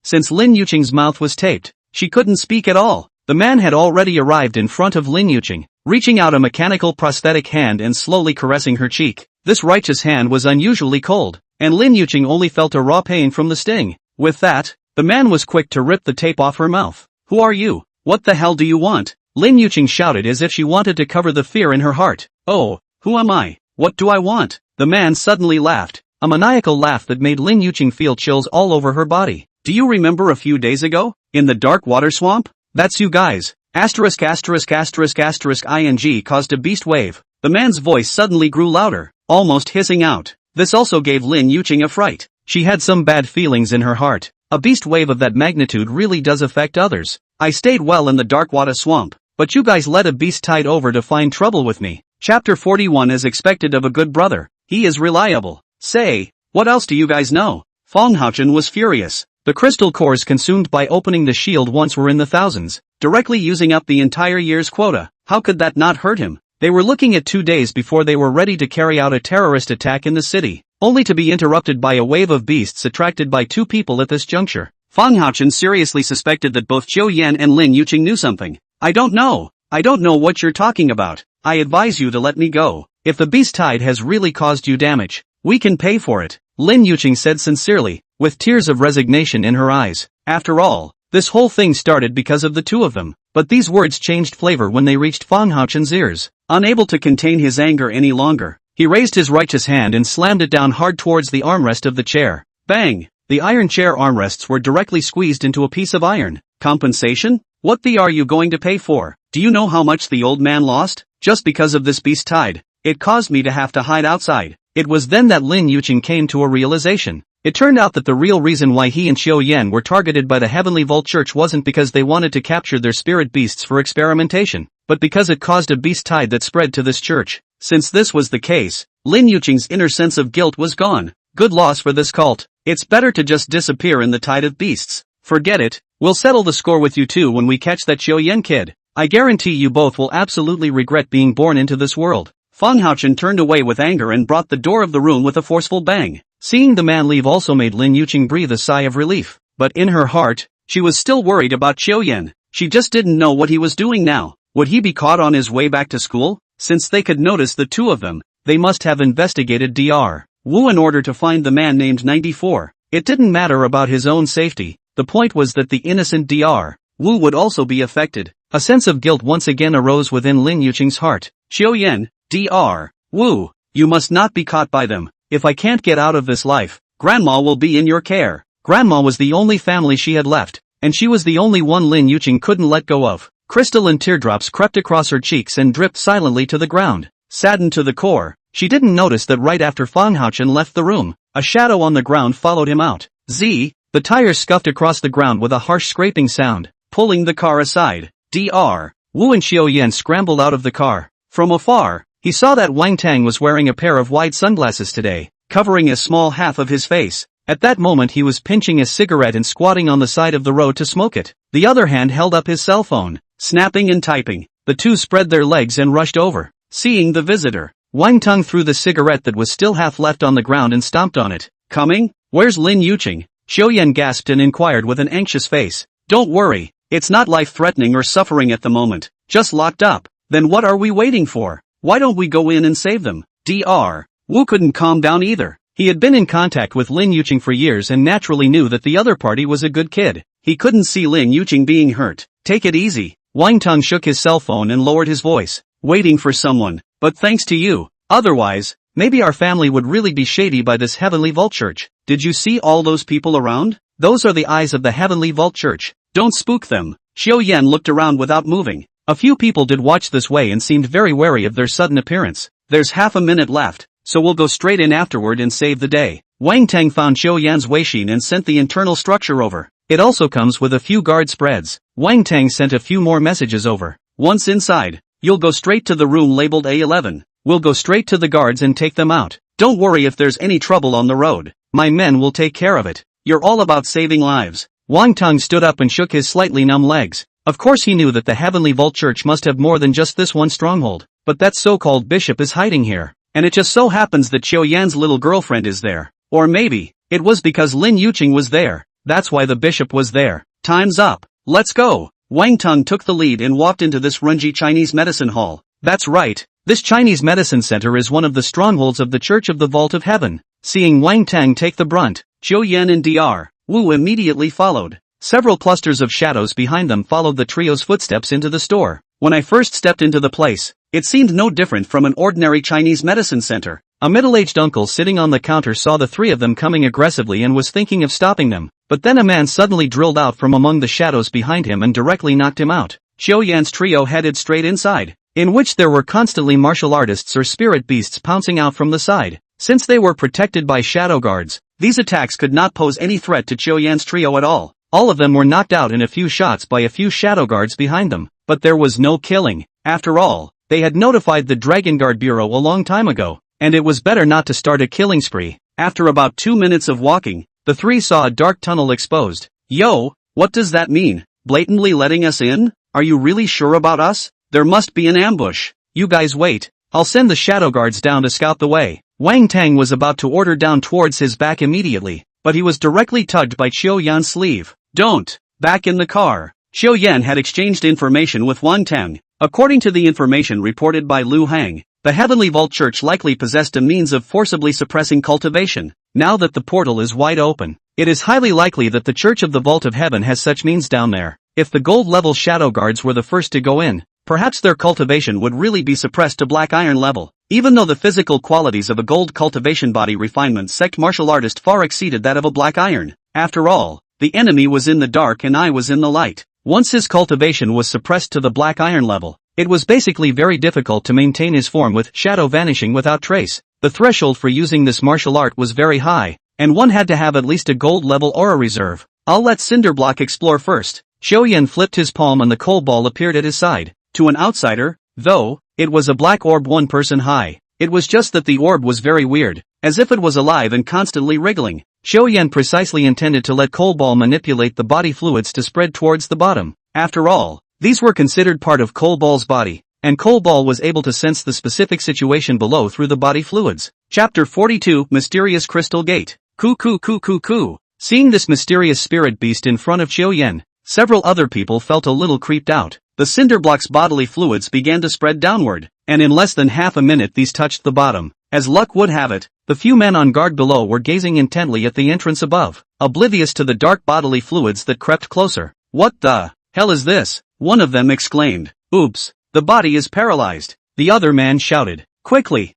Since Lin Yuqing's mouth was taped, she couldn't speak at all. The man had already arrived in front of Lin Yuqing, reaching out a mechanical prosthetic hand and slowly caressing her cheek. This righteous hand was unusually cold, and Lin Yuqing only felt a raw pain from the sting. With that, the man was quick to rip the tape off her mouth. Who are you? What the hell do you want? Lin Yuqing shouted as if she wanted to cover the fear in her heart. Oh, who am I? What do I want? The man suddenly laughed, a maniacal laugh that made Lin Yuqing feel chills all over her body. Do you remember a few days ago, in the dark water swamp? That's you guys. *************************************************** caused a beast wave. The man's voice suddenly grew louder, almost hissing out. This also gave Lin Yuqing a fright. She had some bad feelings in her heart. A beast wave of that magnitude really does affect others. I stayed well in the dark water swamp, but you guys let a beast tide over to find trouble with me. Chapter 41 As expected of a good brother. He is reliable. Say, what else do you guys know? Fong Haochen was furious. The crystal cores consumed by opening the shield once were in the thousands, directly using up the entire year's quota. How could that not hurt him? They were looking at 2 days before they were ready to carry out a terrorist attack in the city, only to be interrupted by a wave of beasts attracted by 2 people at this juncture. Fong Haochen seriously suspected that both Xiao Yan and Lin Yuqing knew something. I don't know what you're talking about. I advise you to let me go. If the beast tide has really caused you damage, we can pay for it, Lin Yuqing said sincerely, with tears of resignation in her eyes. After all, this whole thing started because of the 2 of them, but these words changed flavor when they reached Fong Haochen's ears. Unable to contain his anger any longer, he raised his righteous hand and slammed it down hard towards the armrest of the chair. Bang! The iron chair armrests were directly squeezed into a piece of iron. Compensation? What are you going to pay for? Do you know how much the old man lost? Just because of this beast tide. it caused me to have to hide outside. It was then that Lin Yuqing came to a realization. It turned out that the real reason why he and Xiao Yan were targeted by the Heavenly Vault Church wasn't because they wanted to capture their spirit beasts for experimentation, but because it caused a beast tide that spread to this church. Since this was the case, Lin Yuqing's inner sense of guilt was gone. Good loss for this cult. It's better to just disappear in the tide of beasts. Forget it, we'll settle the score with you two when we catch that Xiao Yan kid. I guarantee you both will absolutely regret being born into this world. Fang Haochen turned away with anger and brought the door of the room with a forceful bang. Seeing the man leave also made Lin Yuqing breathe a sigh of relief. But in her heart, she was still worried about Xiao Yan. She just didn't know what he was doing now. Would he be caught on his way back to school? Since they could notice the two of them, they must have investigated Dr. Wu in order to find the man named 94. It didn't matter about his own safety. The point was that the innocent Dr. Wu would also be affected. A sense of guilt once again arose within Lin Yuqing's heart. Xiao Yan, Dr. Wu, you must not be caught by them. If I can't get out of this life, Grandma will be in your care. Grandma was the only family she had left, and she was the only one Lin Yuqing couldn't let go of. Crystalline teardrops crept across her cheeks and dripped silently to the ground. Saddened to the core, she didn't notice that right after Fang Haochen left the room, a shadow on the ground followed him out. The tires scuffed across the ground with a harsh scraping sound, pulling the car aside. Dr. Wu and Xiao Yan scrambled out of the car. From afar, he saw that Wang Tang was wearing a pair of wide sunglasses today, covering a small half of his face. At that moment he was pinching a cigarette and squatting on the side of the road to smoke it. The other hand held up his cell phone, snapping and typing. The two spread their legs and rushed over. Seeing the visitor, Wang Tang threw the cigarette that was still half left on the ground and stomped on it. Coming? Where's Lin Yuqing? Xiao Yan gasped and inquired with an anxious face. Don't worry, it's not life-threatening or suffering at the moment, just locked up. Then what are we waiting for? Why don't we go in and save them? Dr. Wu couldn't calm down either. He had been in contact with Lin Yuqing for years and naturally knew that the other party was a good kid. He couldn't see Lin Yuqing being hurt. Take it easy. Wang Tang shook his cell phone and lowered his voice. Waiting for someone, but thanks to you. Otherwise, maybe our family would really be shady by this Heavenly Vault Church. Did you see all those people around? Those are the eyes of the Heavenly Vault Church. Don't spook them. Xiao Yan looked around without moving. A few people did watch this way and seemed very wary of their sudden appearance. There's half a minute left, so we'll go straight in afterward and save the day. Wang Tang found Xiao Yan's Weishin and sent the internal structure over. It also comes with a few guard spreads. Wang Tang sent a few more messages over. Once inside, you'll go straight to the room labeled A11. We'll go straight to the guards and take them out. Don't worry if there's any trouble on the road. My men will take care of it. You're all about saving lives. Wang Tang stood up and shook his slightly numb legs. Of course he knew that the Heavenly Vault Church must have more than just this one stronghold, but that so-called bishop is hiding here, and it just so happens that Xiao Yan's little girlfriend is there. Or maybe, it was because Lin Yuqing was there, that's why the bishop was there. Time's up. Let's go. Wang Tang took the lead and walked into this Runji Chinese medicine hall. That's right, this Chinese medicine center is one of the strongholds of the Church of the Vault of Heaven. Seeing Wang Tang take the brunt, Xiao Yan and Dr. Wu immediately followed. Several clusters of shadows behind them followed the trio's footsteps into the store. When I first stepped into the place, it seemed no different from an ordinary Chinese medicine center. A middle-aged uncle sitting on the counter saw the three of them coming aggressively and was thinking of stopping them. But then a man suddenly drilled out from among the shadows behind him and directly knocked him out. Xiao Yan's trio headed straight inside, in which there were constantly martial artists or spirit beasts pouncing out from the side. Since they were protected by shadow guards, these attacks could not pose any threat to Xiao Yan's trio at all. All of them were knocked out in a few shots by a few shadow guards behind them, but there was no killing. After all, they had notified the Dragon Guard Bureau a long time ago, and it was better not to start a killing spree. After about 2 minutes of walking, the three saw a dark tunnel exposed. Yo, what does that mean? Blatantly letting us in? Are you really sure about us? There must be an ambush. You guys wait, I'll send the shadow guards down to scout the way. Wang Tang was about to order down towards his back immediately, but he was directly tugged by Xiao Yan's sleeve. Don't! Back in the car. Xiao Yan had exchanged information with Wang Tang. According to the information reported by Lu Hang, the Heavenly Vault Church likely possessed a means of forcibly suppressing cultivation. Now that the portal is wide open, it is highly likely that the Church of the Vault of Heaven has such means down there. If the gold-level shadow guards were the first to go in, perhaps their cultivation would really be suppressed to black iron level. Even though the physical qualities of a gold cultivation body refinement sect martial artist far exceeded that of a black iron. After all, the enemy was in the dark and I was in the light. Once his cultivation was suppressed to the black iron level, It was basically very difficult to maintain his form with shadow vanishing without trace. The threshold for using this martial art was very high, and one had to have at least a gold-level aura reserve. I'll let Cinderblock explore first. Xiaoyan flipped his palm and the coal ball appeared at his side. To an outsider, though, it was a black orb 1 person high. It was just that the orb was very weird, as if it was alive and constantly wriggling. Xiaoyan precisely intended to let coal ball manipulate the body fluids to spread towards the bottom. After all, these were considered part of coal ball's body, and coal ball was able to sense the specific situation below through the body fluids. Chapter 42, Mysterious Crystal Gate. Coo. Seeing this mysterious spirit beast in front of Xiaoyan, several other people felt a little creeped out. The Cinderblock's bodily fluids began to spread downward, and in less than half a minute these touched the bottom. As luck would have it, the few men on guard below were gazing intently at the entrance above, oblivious to the dark bodily fluids that crept closer. What the hell is this? One of them exclaimed. Oops, the body is paralyzed. The other man shouted. Quickly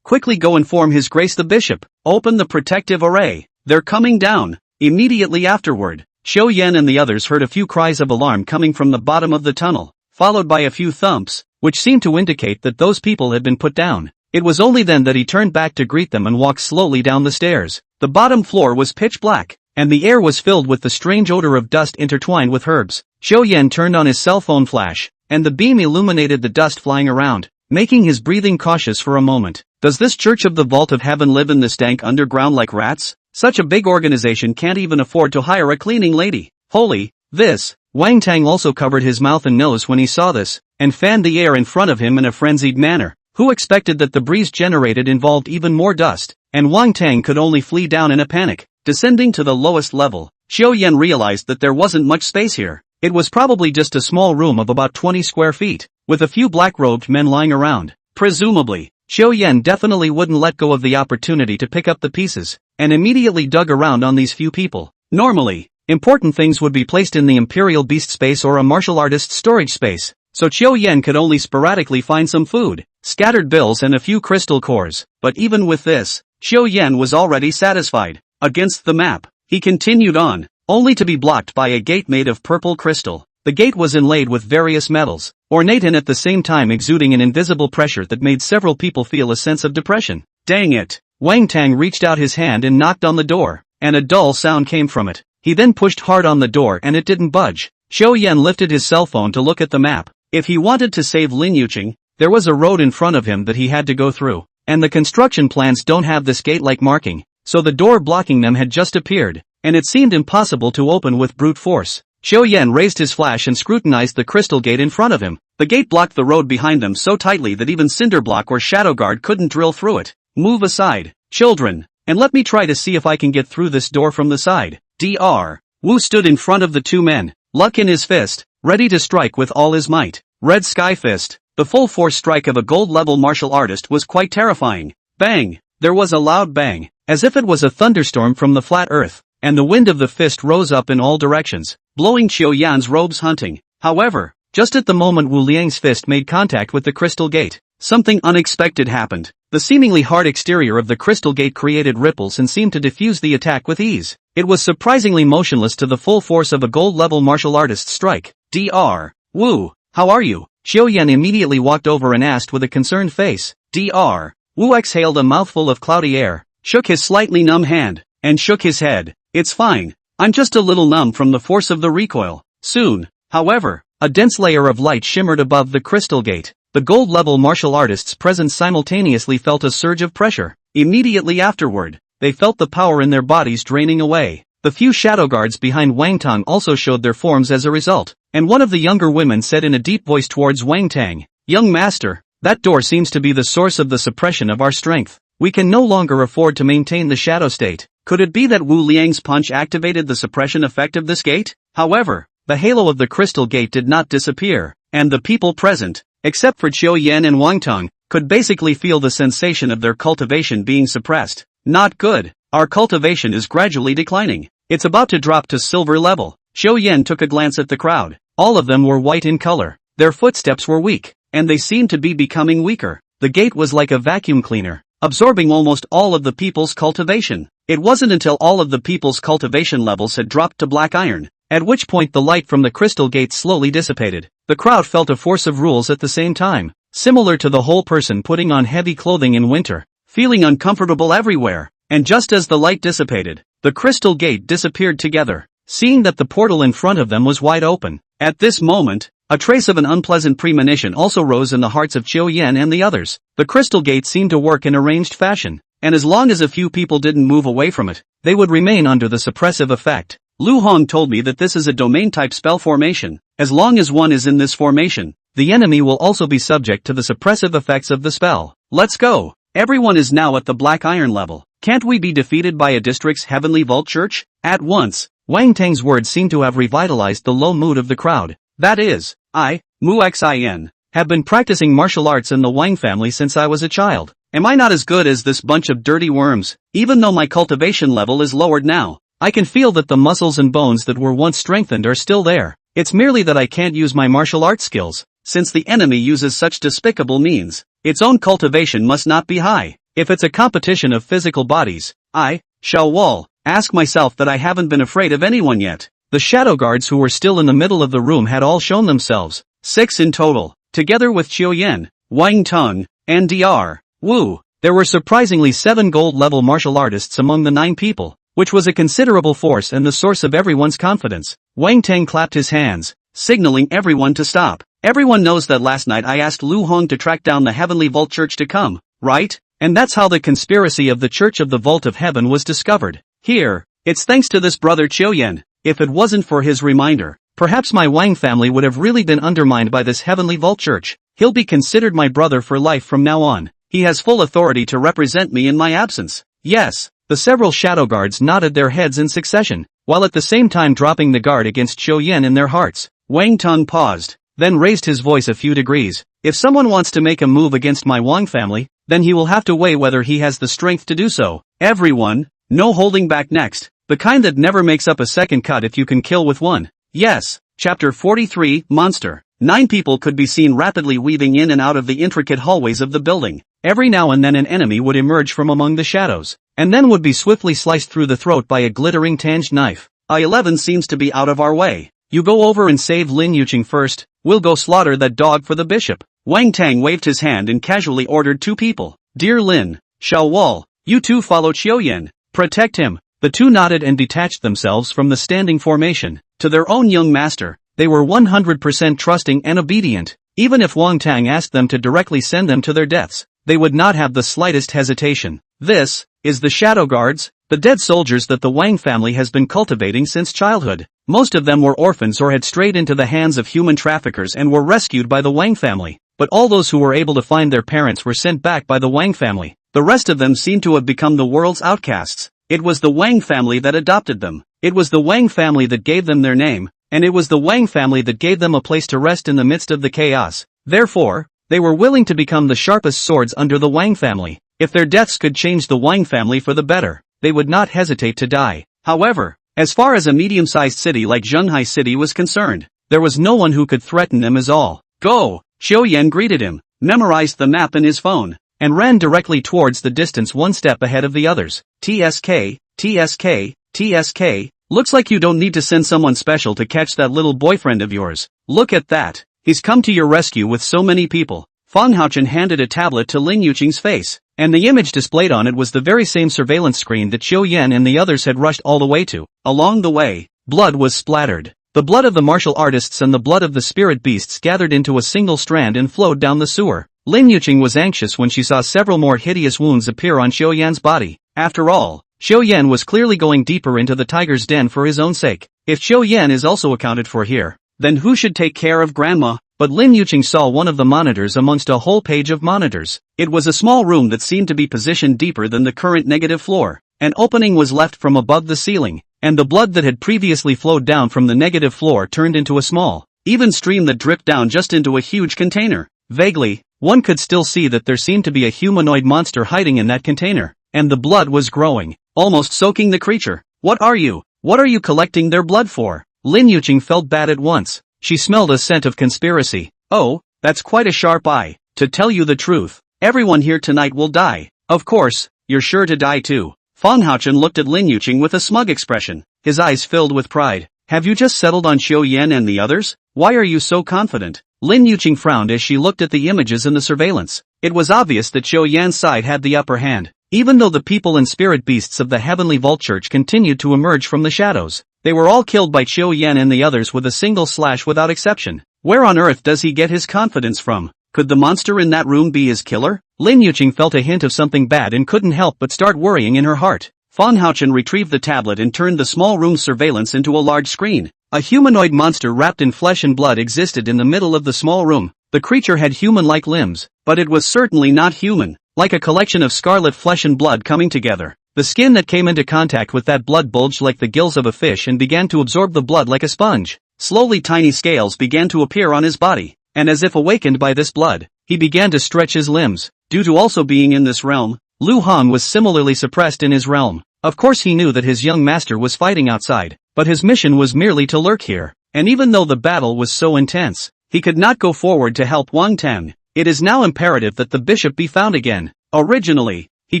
go inform His Grace the Bishop. Open the protective array. They're coming down. Immediately afterward, Xiaoyan and the others heard a few cries of alarm coming from the bottom of the tunnel, followed by a few thumps, which seemed to indicate that those people had been put down. It was only then that he turned back to greet them and walked slowly down the stairs. The bottom floor was pitch black, and the air was filled with the strange odor of dust intertwined with herbs. Xiaoyan turned on his cell phone flash, and the beam illuminated the dust flying around, making his breathing cautious for a moment. Does this Church of the Vault of Heaven live in the stank underground like rats? Such a big organization can't even afford to hire a cleaning lady. Holy, this. Wang Tang also covered his mouth and nose when he saw this, and fanned the air in front of him in a frenzied manner. Who expected that the breeze generated involved even more dust, and Wang Tang could only flee down in a panic. Descending to the lowest level, Xiaoyan realized that there wasn't much space here. It was probably just a small room of about 20 square feet, with a few black-robed men lying around. Presumably, Xiaoyan definitely wouldn't let go of the opportunity to pick up the pieces, and immediately dug around on these few people. Normally, important things would be placed in the Imperial Beast space or a martial artist's storage space, so Xiaoyan could only sporadically find some food, scattered bills and a few crystal cores. But even with this, Xiaoyan was already satisfied. Against the map, he continued on, only to be blocked by a gate made of purple crystal. The gate was inlaid with various metals, ornate and at the same time exuding an invisible pressure that made several people feel a sense of depression. Dang it! Wang Tang reached out his hand and knocked on the door, and a dull sound came from it. He then pushed hard on the door and it didn't budge. Xiaoyan lifted his cell phone to look at the map. If he wanted to save Lin Yuqing, there was a road in front of him that he had to go through, and the construction plans don't have this gate-like marking, so the door blocking them had just appeared, and it seemed impossible to open with brute force. Xiaoyan raised his flash and scrutinized the crystal gate in front of him. The gate blocked the road behind them so tightly that even Cinderblock or Shadow Guard couldn't drill through it. Move aside, children, and let me try to see if I can get through this door from the side. Dr. Wu stood in front of the two men, luck in his fist, ready to strike with all his might. Red Sky Fist. The full force strike of a gold-level martial artist was quite terrifying. Bang! There was a loud bang, as if it was a thunderstorm from the flat earth, and the wind of the fist rose up in all directions, blowing Xiaoyan's robes hunting. However, just at the moment Wu Liang's fist made contact with the crystal gate, something unexpected happened. The seemingly hard exterior of the crystal gate created ripples and seemed to diffuse the attack with ease. It was surprisingly motionless to the full force of a gold-level martial artist's strike. Dr. Wu, how are you? Xiaoyan immediately walked over and asked with a concerned face. Dr. Wu exhaled a mouthful of cloudy air, shook his slightly numb hand, and shook his head. It's fine. I'm just a little numb from the force of the recoil. Soon, however, a dense layer of light shimmered above the crystal gate. The gold-level martial artists present simultaneously felt a surge of pressure. Immediately afterward, they felt the power in their bodies draining away. The few shadow guards behind Wang Tang also showed their forms as a result, and one of the younger women said in a deep voice towards Wang Tang, "Young master, that door seems to be the source of the suppression of our strength. We can no longer afford to maintain the shadow state. Could it be that Wu Liang's punch activated the suppression effect of this gate?" However, the halo of the crystal gate did not disappear, and the people present, except for Xiaoyan and Wang Tang, could basically feel the sensation of their cultivation being suppressed. Not good. Our cultivation is gradually declining. It's about to drop to silver level. Xiaoyan took a glance at the crowd. All of them were white in color. Their footsteps were weak, and they seemed to be becoming weaker. The gate was like a vacuum cleaner, absorbing almost all of the people's cultivation. It wasn't until all of the people's cultivation levels had dropped to black iron, at which point the light from the crystal gate slowly dissipated. The crowd felt a force of rules at the same time, similar to the whole person putting on heavy clothing in winter, feeling uncomfortable everywhere, and just as the light dissipated, the crystal gate disappeared together, seeing that the portal in front of them was wide open. At this moment, a trace of an unpleasant premonition also rose in the hearts of Chiu Yan and the others. The crystal gate seemed to work in arranged fashion, and as long as a few people didn't move away from it, they would remain under the suppressive effect. Lu Hong told me that this is a domain-type spell formation. As long as one is in this formation, the enemy will also be subject to the suppressive effects of the spell. Let's go! Everyone is now at the Black Iron level. Can't we be defeated by a district's Heavenly Vault Church? At once, Wang Tang's words seemed to have revitalized the low mood of the crowd. That is, I, Mu Xin, have been practicing martial arts in the Wang family since I was a child. Am I not as good as this bunch of dirty worms? Even though my cultivation level is lowered now, I can feel that the muscles and bones that were once strengthened are still there. It's merely that I can't use my martial arts skills, since the enemy uses such despicable means. Its own cultivation must not be high. If it's a competition of physical bodies, I, Xiao Wall, ask myself that I haven't been afraid of anyone yet. The shadow guards who were still in the middle of the room had all shown themselves, 6 in total, together with Chiu Yan, Wang Tong, and Dr. Wu. There were surprisingly 7 gold-level martial artists among the 9 people, which was a considerable force and the source of everyone's confidence. Wang Tang clapped his hands, signaling everyone to stop. Everyone knows that last night I asked Lu Hong to track down the Heavenly Vault Church to come, right? And that's how the conspiracy of the Church of the Vault of Heaven was discovered. Here, it's thanks to this brother Chiu Yan. If it wasn't for his reminder, perhaps my Wang family would have really been undermined by this Heavenly Vault Church. He'll be considered my brother for life from now on. He has full authority to represent me in my absence. Yes. The several shadow guards nodded their heads in succession, while at the same time dropping the guard against Chiu Yan in their hearts. Wang Tong paused, then raised his voice a few degrees. If someone wants to make a move against my Wang family, then he will have to weigh whether he has the strength to do so. Everyone, no holding back next. The kind that never makes up a second cut if you can kill with one. Yes. Chapter 43, Monster. 9 people could be seen rapidly weaving in and out of the intricate hallways of the building. Every now and then an enemy would emerge from among the shadows, and then would be swiftly sliced through the throat by a glittering tanged knife. I-11 seems to be out of our way. You go over and save Lin Yuqing first, we'll go slaughter that dog for the bishop. Wang Tang waved his hand and casually ordered 2 people. Dear Lin, Xiao Wall, you 2 follow Chiu Yan. Protect him. The 2 nodded and detached themselves from the standing formation. To their own young master, they were 100% trusting and obedient. Even if Wang Tang asked them to directly send them to their deaths, they would not have the slightest hesitation. This is the Shadow Guards, the dead soldiers that the Wang family has been cultivating since childhood. Most of them were orphans or had strayed into the hands of human traffickers and were rescued by the Wang family. But all those who were able to find their parents were sent back by the Wang family. The rest of them seemed to have become the world's outcasts. It was the Wang family that adopted them. It was the Wang family that gave them their name, and it was the Wang family that gave them a place to rest in the midst of the chaos. Therefore, they were willing to become the sharpest swords under the Wang family. If their deaths could change the Wang family for the better, they would not hesitate to die. However, as far as a medium-sized city like Zhenghai City was concerned, there was no one who could threaten them as all. Go! Chiu Yan greeted him, memorized the map in his phone, and ran directly towards the distance 1 step ahead of the others. TSK, TSK, TSK, looks like you don't need to send someone special to catch that little boyfriend of yours. Look at that. He's come to your rescue with so many people. Fang Haochen handed a tablet to Lin Yuqing's face, and the image displayed on it was the very same surveillance screen that Chiu Yan and the others had rushed all the way to. Along the way, blood was splattered. The blood of the martial artists and the blood of the spirit beasts gathered into a single strand and flowed down the sewer. Lin Yuqing was anxious when she saw several more hideous wounds appear on Chiu Yan's body. After all, Chiu Yan was clearly going deeper into the tiger's den for his own sake. If Chiu Yan is also accounted for here, then who should take care of grandma? But Lin Yuqing saw one of the monitors amongst a whole page of monitors. It was a small room that seemed to be positioned deeper than the current negative floor. An opening was left from above the ceiling, and the blood that had previously flowed down from the negative floor turned into a small, even stream that dripped down just into a huge container. Vaguely, one could still see that there seemed to be a humanoid monster hiding in that container, and the blood was growing, almost soaking the creature. What are you? What are you collecting their blood for? Lin Yuqing felt bad at once. She smelled a scent of conspiracy. Oh, that's quite a sharp eye. To tell you the truth, everyone here tonight will die. Of course, you're sure to die too. Fang Haochen looked at Lin Yuqing with a smug expression, his eyes filled with pride. Have you just settled on Xiao Yan and the others? Why are you so confident? Lin Yuqing frowned as she looked at the images in the surveillance. It was obvious that Xiao Yan's side had the upper hand. Even though the people and spirit beasts of the Heavenly Vault Church continued to emerge from the shadows, they were all killed by Xiao Yan and the others with a single slash without exception. Where on earth does he get his confidence from? Could the monster in that room be his killer? Lin Yuqing felt a hint of something bad and couldn't help but start worrying in her heart. Fan Haochen retrieved the tablet and turned the small room's surveillance into a large screen. A humanoid monster wrapped in flesh and blood existed in the middle of the small room. The creature had human-like limbs, but it was certainly not human, like a collection of scarlet flesh and blood coming together. The skin that came into contact with that blood bulged like the gills of a fish and began to absorb the blood like a sponge. Slowly tiny scales began to appear on his body, and as if awakened by this blood, he began to stretch his limbs. Due to also being in this realm, Lu Han was similarly suppressed in his realm. Of course he knew that his young master was fighting outside, but his mission was merely to lurk here, and even though the battle was so intense, he could not go forward to help Wang Tang. It is now imperative that the bishop be found again. Originally, he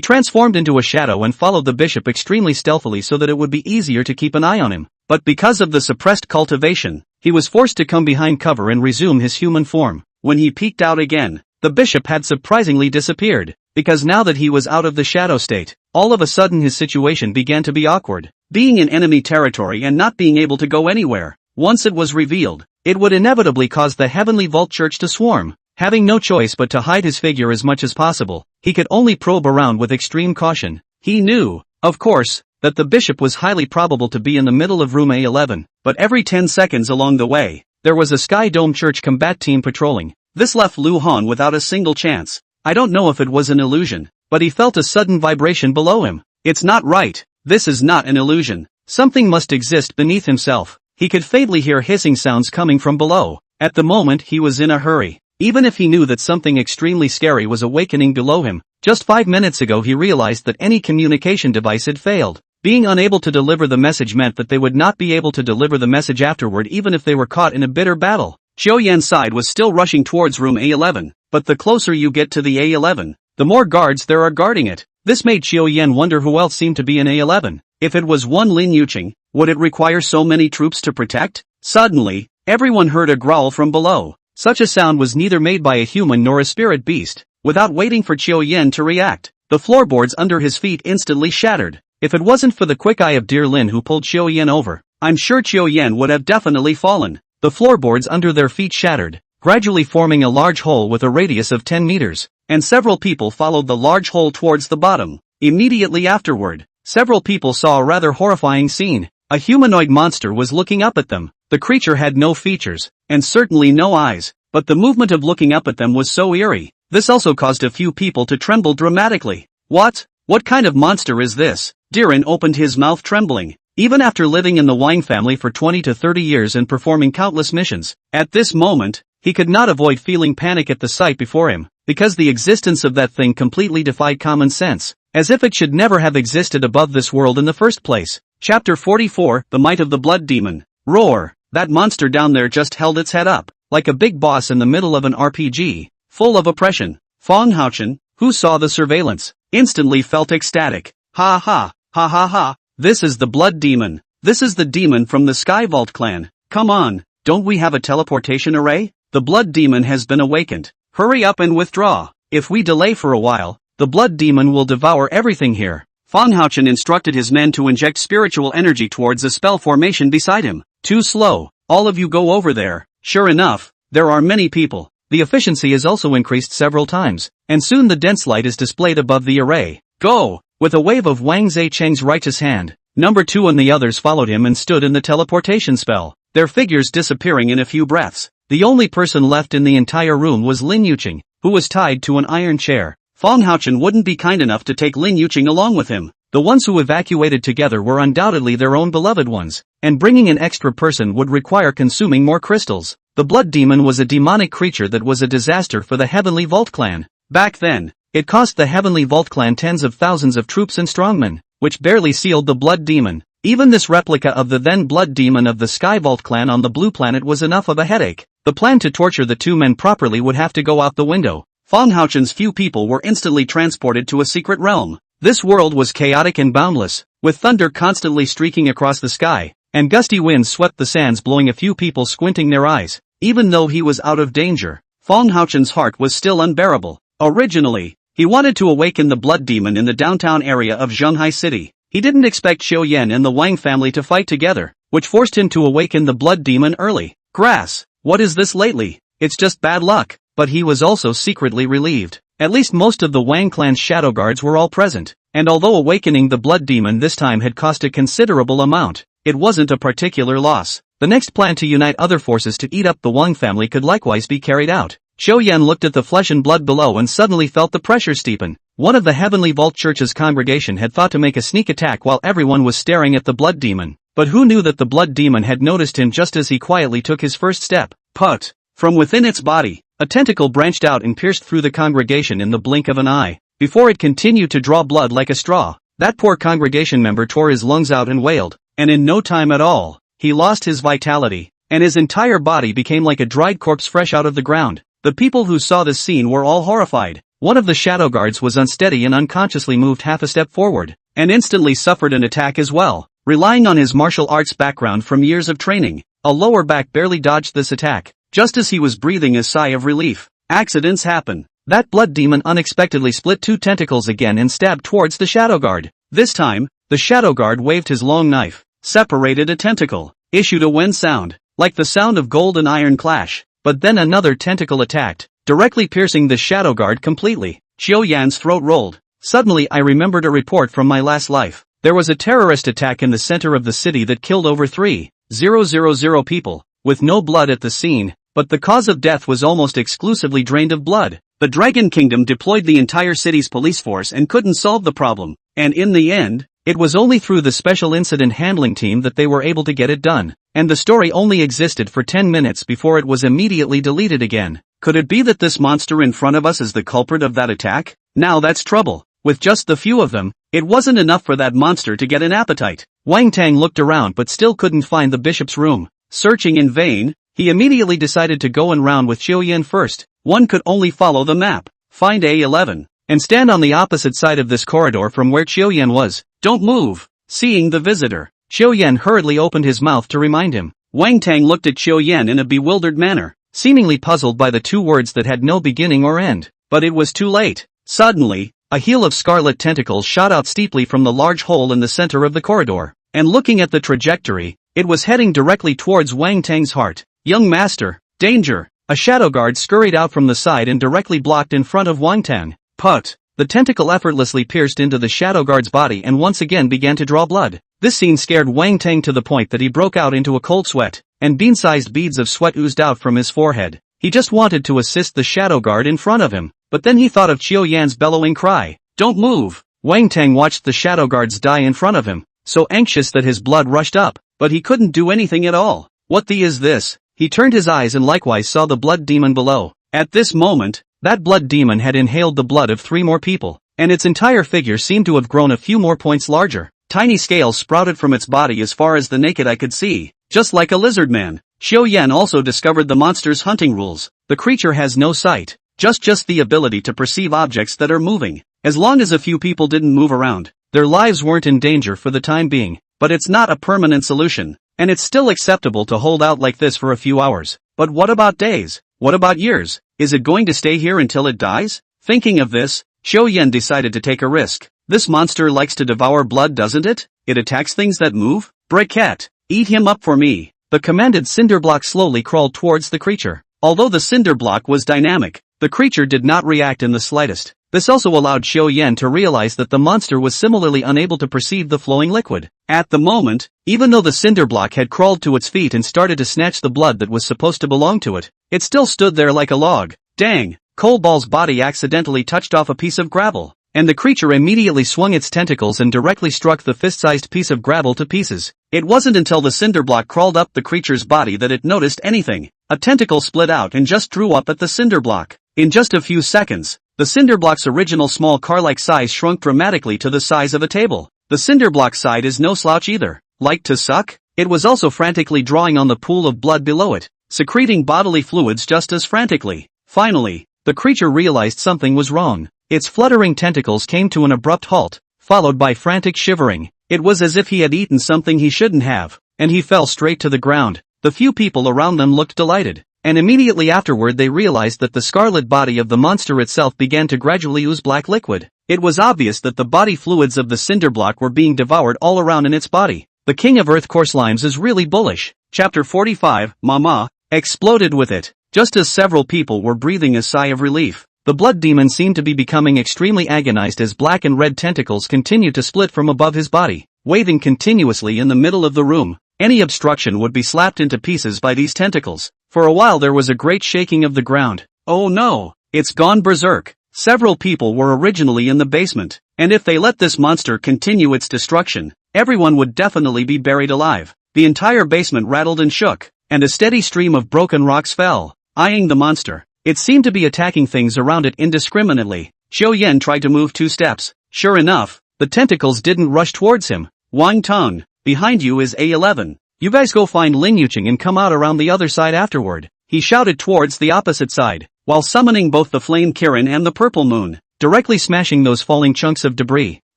transformed into a shadow and followed the bishop extremely stealthily so that it would be easier to keep an eye on him, but because of the suppressed cultivation, he was forced to come behind cover and resume his human form. When he peeked out again, the bishop had surprisingly disappeared, because now that he was out of the shadow state, all of a sudden his situation began to be awkward. Being in enemy territory and not being able to go anywhere, once it was revealed, it would inevitably cause the Heavenly Vault Church to swarm. Having no choice but to hide his figure as much as possible, he could only probe around with extreme caution. He knew, of course, that the bishop was highly probable to be in the middle of room A11, but every 10 seconds along the way, there was a Sky Dome Church combat team patrolling. This left Lu Han without a single chance. I don't know if it was an illusion, but he felt a sudden vibration below him. It's not right. This is not an illusion. Something must exist beneath himself. He could faintly hear hissing sounds coming from below. At the moment he was in a hurry. Even if he knew that something extremely scary was awakening below him, just 5 minutes ago he realized that any communication device had failed. Being unable to deliver the message meant that they would not be able to deliver the message afterward even if they were caught in a bitter battle. Xiao Yan's side was still rushing towards room A11, but the closer you get to the A11, the more guards there are guarding it. This made Xiao Yan wonder who else seemed to be in A11. If it was one Lin Yuqing, would it require so many troops to protect? Suddenly, everyone heard a growl from below. Such a sound was neither made by a human nor a spirit beast. Without waiting for Xiao Yan to react, the floorboards under his feet instantly shattered. If it wasn't for the quick eye of Dear Lin who pulled Xiao Yan over, I'm sure Xiao Yan would have definitely fallen. The floorboards under their feet shattered, gradually forming a large hole with a radius of 10 meters, and several people followed the large hole towards the bottom. Immediately afterward, several people saw a rather horrifying scene. A humanoid monster was looking up at them. The creature had no features, and certainly no eyes, but the movement of looking up at them was so eerie. This also caused a few people to tremble dramatically. What? What kind of monster is this? Diren opened his mouth trembling. Even after living in the Wang family for 20 to 30 years and performing countless missions, at this moment, he could not avoid feeling panic at the sight before him, because the existence of that thing completely defied common sense, as if it should never have existed above this world in the first place. Chapter 44, The Might of the Blood Demon. Roar! That monster down there just held its head up, like a big boss in the middle of an RPG, full of oppression. Fan Haochen, who saw the surveillance, instantly felt ecstatic. Ha ha, ha ha ha, this is the blood demon. This is the demon from the Sky Vault clan. Come on, don't we have a teleportation array? The blood demon has been awakened. Hurry up and withdraw. If we delay for a while, the blood demon will devour everything here. Fan Haochen instructed his men to inject spiritual energy towards a spell formation beside him. Too slow. All of you go over there. Sure enough, there are many people. The efficiency is also increased several times, and soon the dense light is displayed above the array. Go! With a wave of Wang Zheng's righteous hand, number 2 and the others followed him and stood in the teleportation spell, their figures disappearing in a few breaths. The only person left in the entire room was Lin Yuqing, who was tied to an iron chair. Fan Haochen wouldn't be kind enough to take Lin Yuqing along with him. The ones who evacuated together were undoubtedly their own beloved ones, and bringing an extra person would require consuming more crystals. The blood demon was a demonic creature that was a disaster for the Heavenly Vault clan. Back then, it cost the Heavenly Vault clan tens of thousands of troops and strongmen, which barely sealed the blood demon. Even this replica of the then blood demon of the Sky Vault clan on the blue planet was enough of a headache. The plan to torture the two men properly would have to go out the window. Fan Haochen's few people were instantly transported to a secret realm. This world was chaotic and boundless, with thunder constantly streaking across the sky. and gusty winds swept the sands, blowing a few people squinting their eyes. Even though he was out of danger, Fong Haochen's heart was still unbearable. Originally, he wanted to awaken the blood demon in the downtown area of Zhenghai City. He didn't expect Xiao Yan and the Wang family to fight together, which forced him to awaken the blood demon early. Grass, what is this lately? It's just bad luck. But he was also secretly relieved. At least most of the Wang clan's shadow guards were all present, and although awakening the blood demon this time had cost a considerable amount, it wasn't a particular loss. The next plan to unite other forces to eat up the Wang family could likewise be carried out. Xiao Yan looked at the flesh and blood below and suddenly felt the pressure steepen. One of the Heavenly Vault Church's congregation had thought to make a sneak attack while everyone was staring at the blood demon, but who knew that the blood demon had noticed him just as he quietly took his first step. Put! From within its body, a tentacle branched out and pierced through the congregation in the blink of an eye. Before it continued to draw blood like a straw, that poor congregation member tore his lungs out and wailed, and in no time at all, he lost his vitality, and his entire body became like a dried corpse fresh out of the ground. The people who saw this scene were all horrified. One of the shadow guards was unsteady and unconsciously moved half a step forward, and instantly suffered an attack as well. Relying on his martial arts background from years of training, a lower back barely dodged this attack. Just as he was breathing a sigh of relief, accidents happen. That blood demon unexpectedly split two tentacles again and stabbed towards the shadow guard. This time, the shadow guard waved his long knife, separated a tentacle, issued a wen sound, like the sound of gold and iron clash, but then another tentacle attacked, directly piercing the shadow guard completely. Xiao Yan's throat rolled. Suddenly I remembered a report from my last life. There was a terrorist attack in the center of the city that killed over 3,000 people, with no blood at the scene. But the cause of death was almost exclusively drained of blood. The Dragon Kingdom deployed the entire city's police force and couldn't solve the problem, and in the end, it was only through the special incident handling team that they were able to get it done. And the story only existed for 10 minutes before it was immediately deleted again. Could it be that this monster in front of us is the culprit of that attack? Now that's trouble. With just the few of them, it wasn't enough for that monster to get an appetite. Wang Tang looked around but still couldn't find the bishop's room. Searching in vain, he immediately decided to go in round with Xiao Yan first. One could only follow the map, find A11, and stand on the opposite side of this corridor from where Xiao Yan was. Don't move. Seeing the visitor, Xiao Yan hurriedly opened his mouth to remind him. Wang Tang looked at Xiao Yan in a bewildered manner, seemingly puzzled by the two words that had no beginning or end. But it was too late. Suddenly, a heel of scarlet tentacles shot out steeply from the large hole in the center of the corridor, and looking at the trajectory, it was heading directly towards Wang Tang's heart. Young master, danger! A shadow guard scurried out from the side and directly blocked in front of Wang Tang. Put! The tentacle effortlessly pierced into the shadow guard's body and once again began to draw blood. This scene scared Wang Tang to the point that he broke out into a cold sweat, and bean-sized beads of sweat oozed out from his forehead. He just wanted to assist the shadow guard in front of him, but then he thought of Xiao Yan's bellowing cry, "Don't move!" Wang Tang watched the shadow guards die in front of him, so anxious that his blood rushed up, but he couldn't do anything at all. What the is this? He turned his eyes and likewise saw the blood demon below. At this moment, that blood demon had inhaled the blood of 3 more people, and its entire figure seemed to have grown a few more points larger. Tiny scales sprouted from its body as far as the naked eye could see, just like a lizard man. Xiao Yan also discovered the monster's hunting rules. The creature has no sight, just the ability to perceive objects that are moving. As long as a few people didn't move around, their lives weren't in danger for the time being. But it's not a permanent solution, and it's still acceptable to hold out like this for a few hours. But what about days? What about years? Is it going to stay here until it dies? Thinking of this, Xiao Yan decided to take a risk. This monster likes to devour blood, doesn't it? It attacks things that move? Briquette, eat him up for me. The commanded cinder block slowly crawled towards the creature. Although the cinder block was dynamic, the creature did not react in the slightest. This also allowed Xiao Yan to realize that the monster was similarly unable to perceive the flowing liquid. At the moment, even though the cinder block had crawled to its feet and started to snatch the blood that was supposed to belong to it, it still stood there like a log. Dang! Coalball's body accidentally touched off a piece of gravel, and the creature immediately swung its tentacles and directly struck the fist-sized piece of gravel to pieces. It wasn't until the cinder block crawled up the creature's body that it noticed anything. A tentacle split out and just drew up at the cinder block. In just a few seconds, the cinder block's original small car-like size shrunk dramatically to the size of a table. The cinder block side is no slouch either. Like to suck? It was also frantically drawing on the pool of blood below it, secreting bodily fluids just as frantically. Finally, the creature realized something was wrong. Its fluttering tentacles came to an abrupt halt, followed by frantic shivering. It was as if he had eaten something he shouldn't have. and he fell straight to the ground. The few people around them looked delighted, and immediately afterward they realized that the scarlet body of the monster itself began to gradually ooze black liquid. It was obvious that the body fluids of the cinder block were being devoured all around in its body. The king of earth core slimes is really bullish. Chapter 45, Mama, exploded with it. Just as several people were breathing a sigh of relief, the blood demon seemed to be becoming extremely agonized as black and red tentacles continued to split from above his body, waving continuously in the middle of the room. Any obstruction would be slapped into pieces by these tentacles. For a while there was a great shaking of the ground. Oh no, it's gone berserk. Several people were originally in the basement, and if they let this monster continue its destruction, everyone would definitely be buried alive. The entire basement rattled and shook, and a steady stream of broken rocks fell, eyeing the monster. It seemed to be attacking things around it indiscriminately. Xiao Yan tried to move 2 steps. Sure enough, the tentacles didn't rush towards him. Wang Tong, behind you is A11. You guys go find Lin Yuqing and come out around the other side afterward. He shouted towards the opposite side, while summoning both the Flame Kirin and the Purple Moon, directly smashing those falling chunks of debris.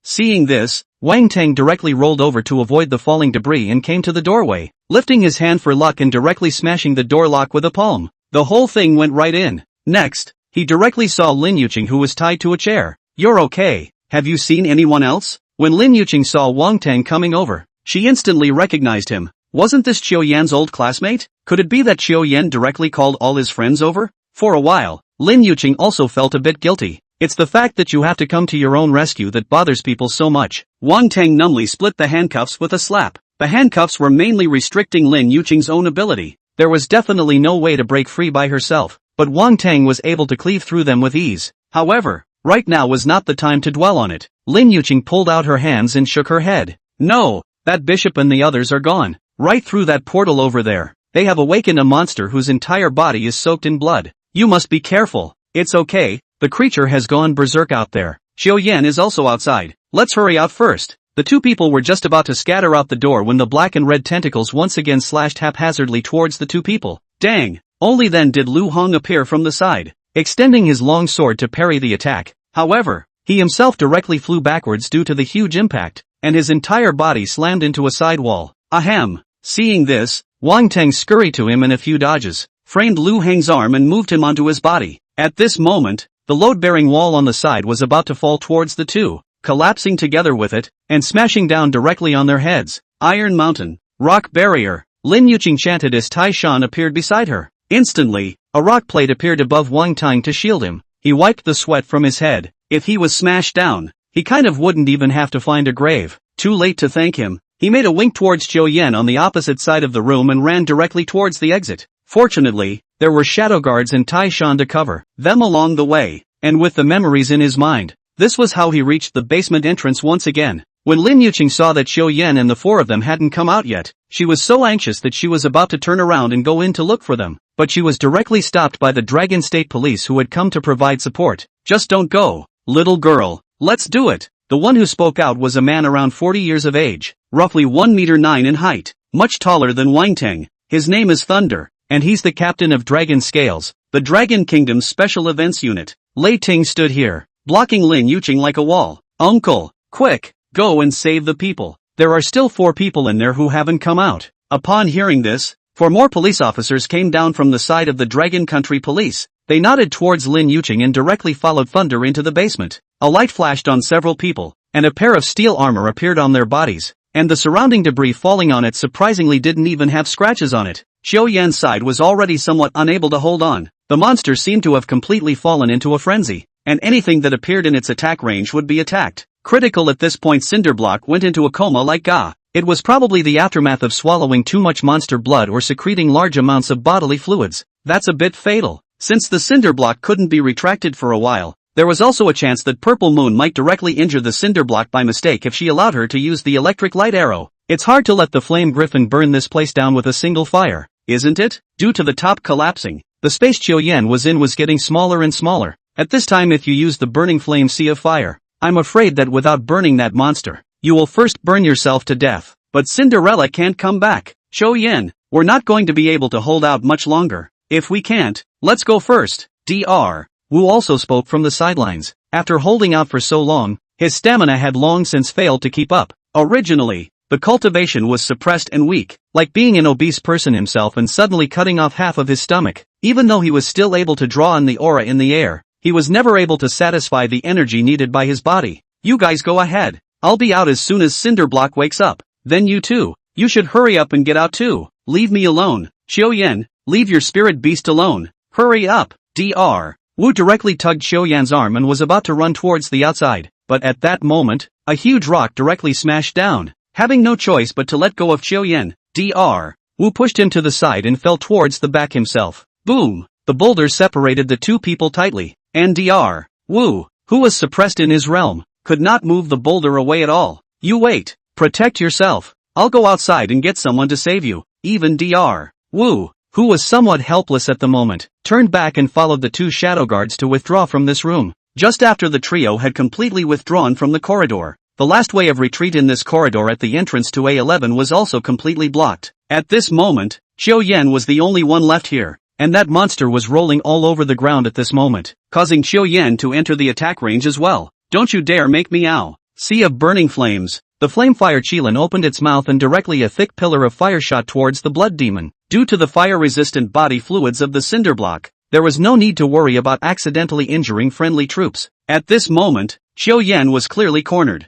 Seeing this, Wang Tang directly rolled over to avoid the falling debris and came to the doorway, lifting his hand for luck and directly smashing the door lock with a palm. The whole thing went right in. Next, he directly saw Lin Yuqing, who was tied to a chair. You're okay. Have you seen anyone else? When Lin Yuqing saw Wang Tang coming over, she instantly recognized him. Wasn't this Qiu Yan's old classmate? Could it be that Qiu Yan directly called all his friends over? For a while, Lin Yuqing also felt a bit guilty. It's the fact that you have to come to your own rescue that bothers people so much. Wang Tang numbly split the handcuffs with a slap. The handcuffs were mainly restricting Lin Yuqing's own ability. There was definitely no way to break free by herself, but Wang Tang was able to cleave through them with ease. However, right now was not the time to dwell on it. Lin Yuqing pulled out her hands and shook her head. No, that bishop and the others are gone. Right through that portal over there. They have awakened a monster whose entire body is soaked in blood. You must be careful. It's okay, the creature has gone berserk out there. Xiao Yan is also outside. Let's hurry out first. The 2 people were just about to scatter out the door when the black and red tentacles once again slashed haphazardly towards the 2 people. Dang! Only then did Lu Hong appear from the side, extending his long sword to parry the attack. However, he himself directly flew backwards due to the huge impact, and his entire body slammed into a side wall. Ahem! Seeing this, Wang Tang scurried to him in a few dodges, framed Lu Heng's arm and moved him onto his body. At this moment, the load-bearing wall on the side was about to fall towards the 2, collapsing together with it, and smashing down directly on their heads. Iron Mountain, Rock Barrier. Lin Yuqing chanted as Tai Shan appeared beside her. Instantly, a rock plate appeared above Wang Tang to shield him. He wiped the sweat from his head. If he was smashed down, he kind of wouldn't even have to find a grave. Too late to thank him. He made a wink towards Qiu Yan on the opposite side of the room and ran directly towards the exit. Fortunately, there were shadow guards and Tai Shan to cover them along the way, and with the memories in his mind, this was how he reached the basement entrance once again. When Lin Yuqing saw that Qiu Yan and the 4 of them hadn't come out yet, she was so anxious that she was about to turn around and go in to look for them, but she was directly stopped by the Dragon State Police who had come to provide support. Just don't go, little girl, let's do it. The one who spoke out was a man around 40 years of age, roughly 1 meter 9 in height, much taller than Wang Tang. His name is Thunder, and he's the captain of Dragon Scales, the Dragon Kingdom's special events unit. Lei Ting stood here, blocking Lin Yuqing like a wall. Uncle, quick, go and save the people. There are still 4 people in there who haven't come out. Upon hearing this, 4 more police officers came down from the side of the Dragon Country Police. They nodded towards Lin Yuqing and directly followed Thunder into the basement. A light flashed on several people, and a pair of steel armor appeared on their bodies, and the surrounding debris falling on it surprisingly didn't even have scratches on it. Qiu Yan's side was already somewhat unable to hold on. The monster seemed to have completely fallen into a frenzy, and anything that appeared in its attack range would be attacked. Critical at this point, Cinderblock went into a coma like Ga. It was probably the aftermath of swallowing too much monster blood or secreting large amounts of bodily fluids. That's a bit fatal. Since the Cinderblock couldn't be retracted for a while, there was also a chance that Purple Moon might directly injure the Cinderblock by mistake if she allowed her to use the electric light arrow. It's hard to let the Flame Griffin burn this place down with a single fire, isn't it? Due to the top collapsing, the space Qiu Yan was in was getting smaller and smaller. At this time, if you use the burning flame sea of fire, I'm afraid that without burning that monster, you will first burn yourself to death. But Cinderella can't come back. Qiu Yan, we're not going to be able to hold out much longer. If we can't, let's go first. Dr. Wu also spoke from the sidelines. After holding out for so long, his stamina had long since failed to keep up. Originally, the cultivation was suppressed and weak, like being an obese person himself and suddenly cutting off half of his stomach. Even though he was still able to draw on the aura in the air, he was never able to satisfy the energy needed by his body. You guys go ahead. I'll be out as soon as Cinderblock wakes up. Then you too. You should hurry up and get out too. Leave me alone. Xiao-Yan, leave your spirit beast alone. Hurry up. Dr. Wu directly tugged Xiao-Yan's arm and was about to run towards the outside, but at that moment, a huge rock directly smashed down. Having no choice but to let go of Xiao-Yan, Dr. Wu pushed him to the side and fell towards the back himself. Boom! The boulder separated the two people tightly, and Dr. Wu, who was suppressed in his realm, could not move the boulder away at all. You wait. Protect yourself. I'll go outside and get someone to save you. Even Dr. Wu, who was somewhat helpless at the moment, turned back and followed the two shadow guards to withdraw from this room. Just after the trio had completely withdrawn from the corridor, the last way of retreat in this corridor at the entrance to A11 was also completely blocked. At this moment, Xiao-Yan was the only one left here, and that monster was rolling all over the ground at this moment, causing Xiao-Yan to enter the attack range as well. Don't you dare make me ow. Sea of burning flames. The Flamefire Qilin opened its mouth and directly a thick pillar of fire shot towards the blood demon. Due to the fire-resistant body fluids of the Cinderblock, there was no need to worry about accidentally injuring friendly troops. At this moment, Xiao-Yan was clearly cornered.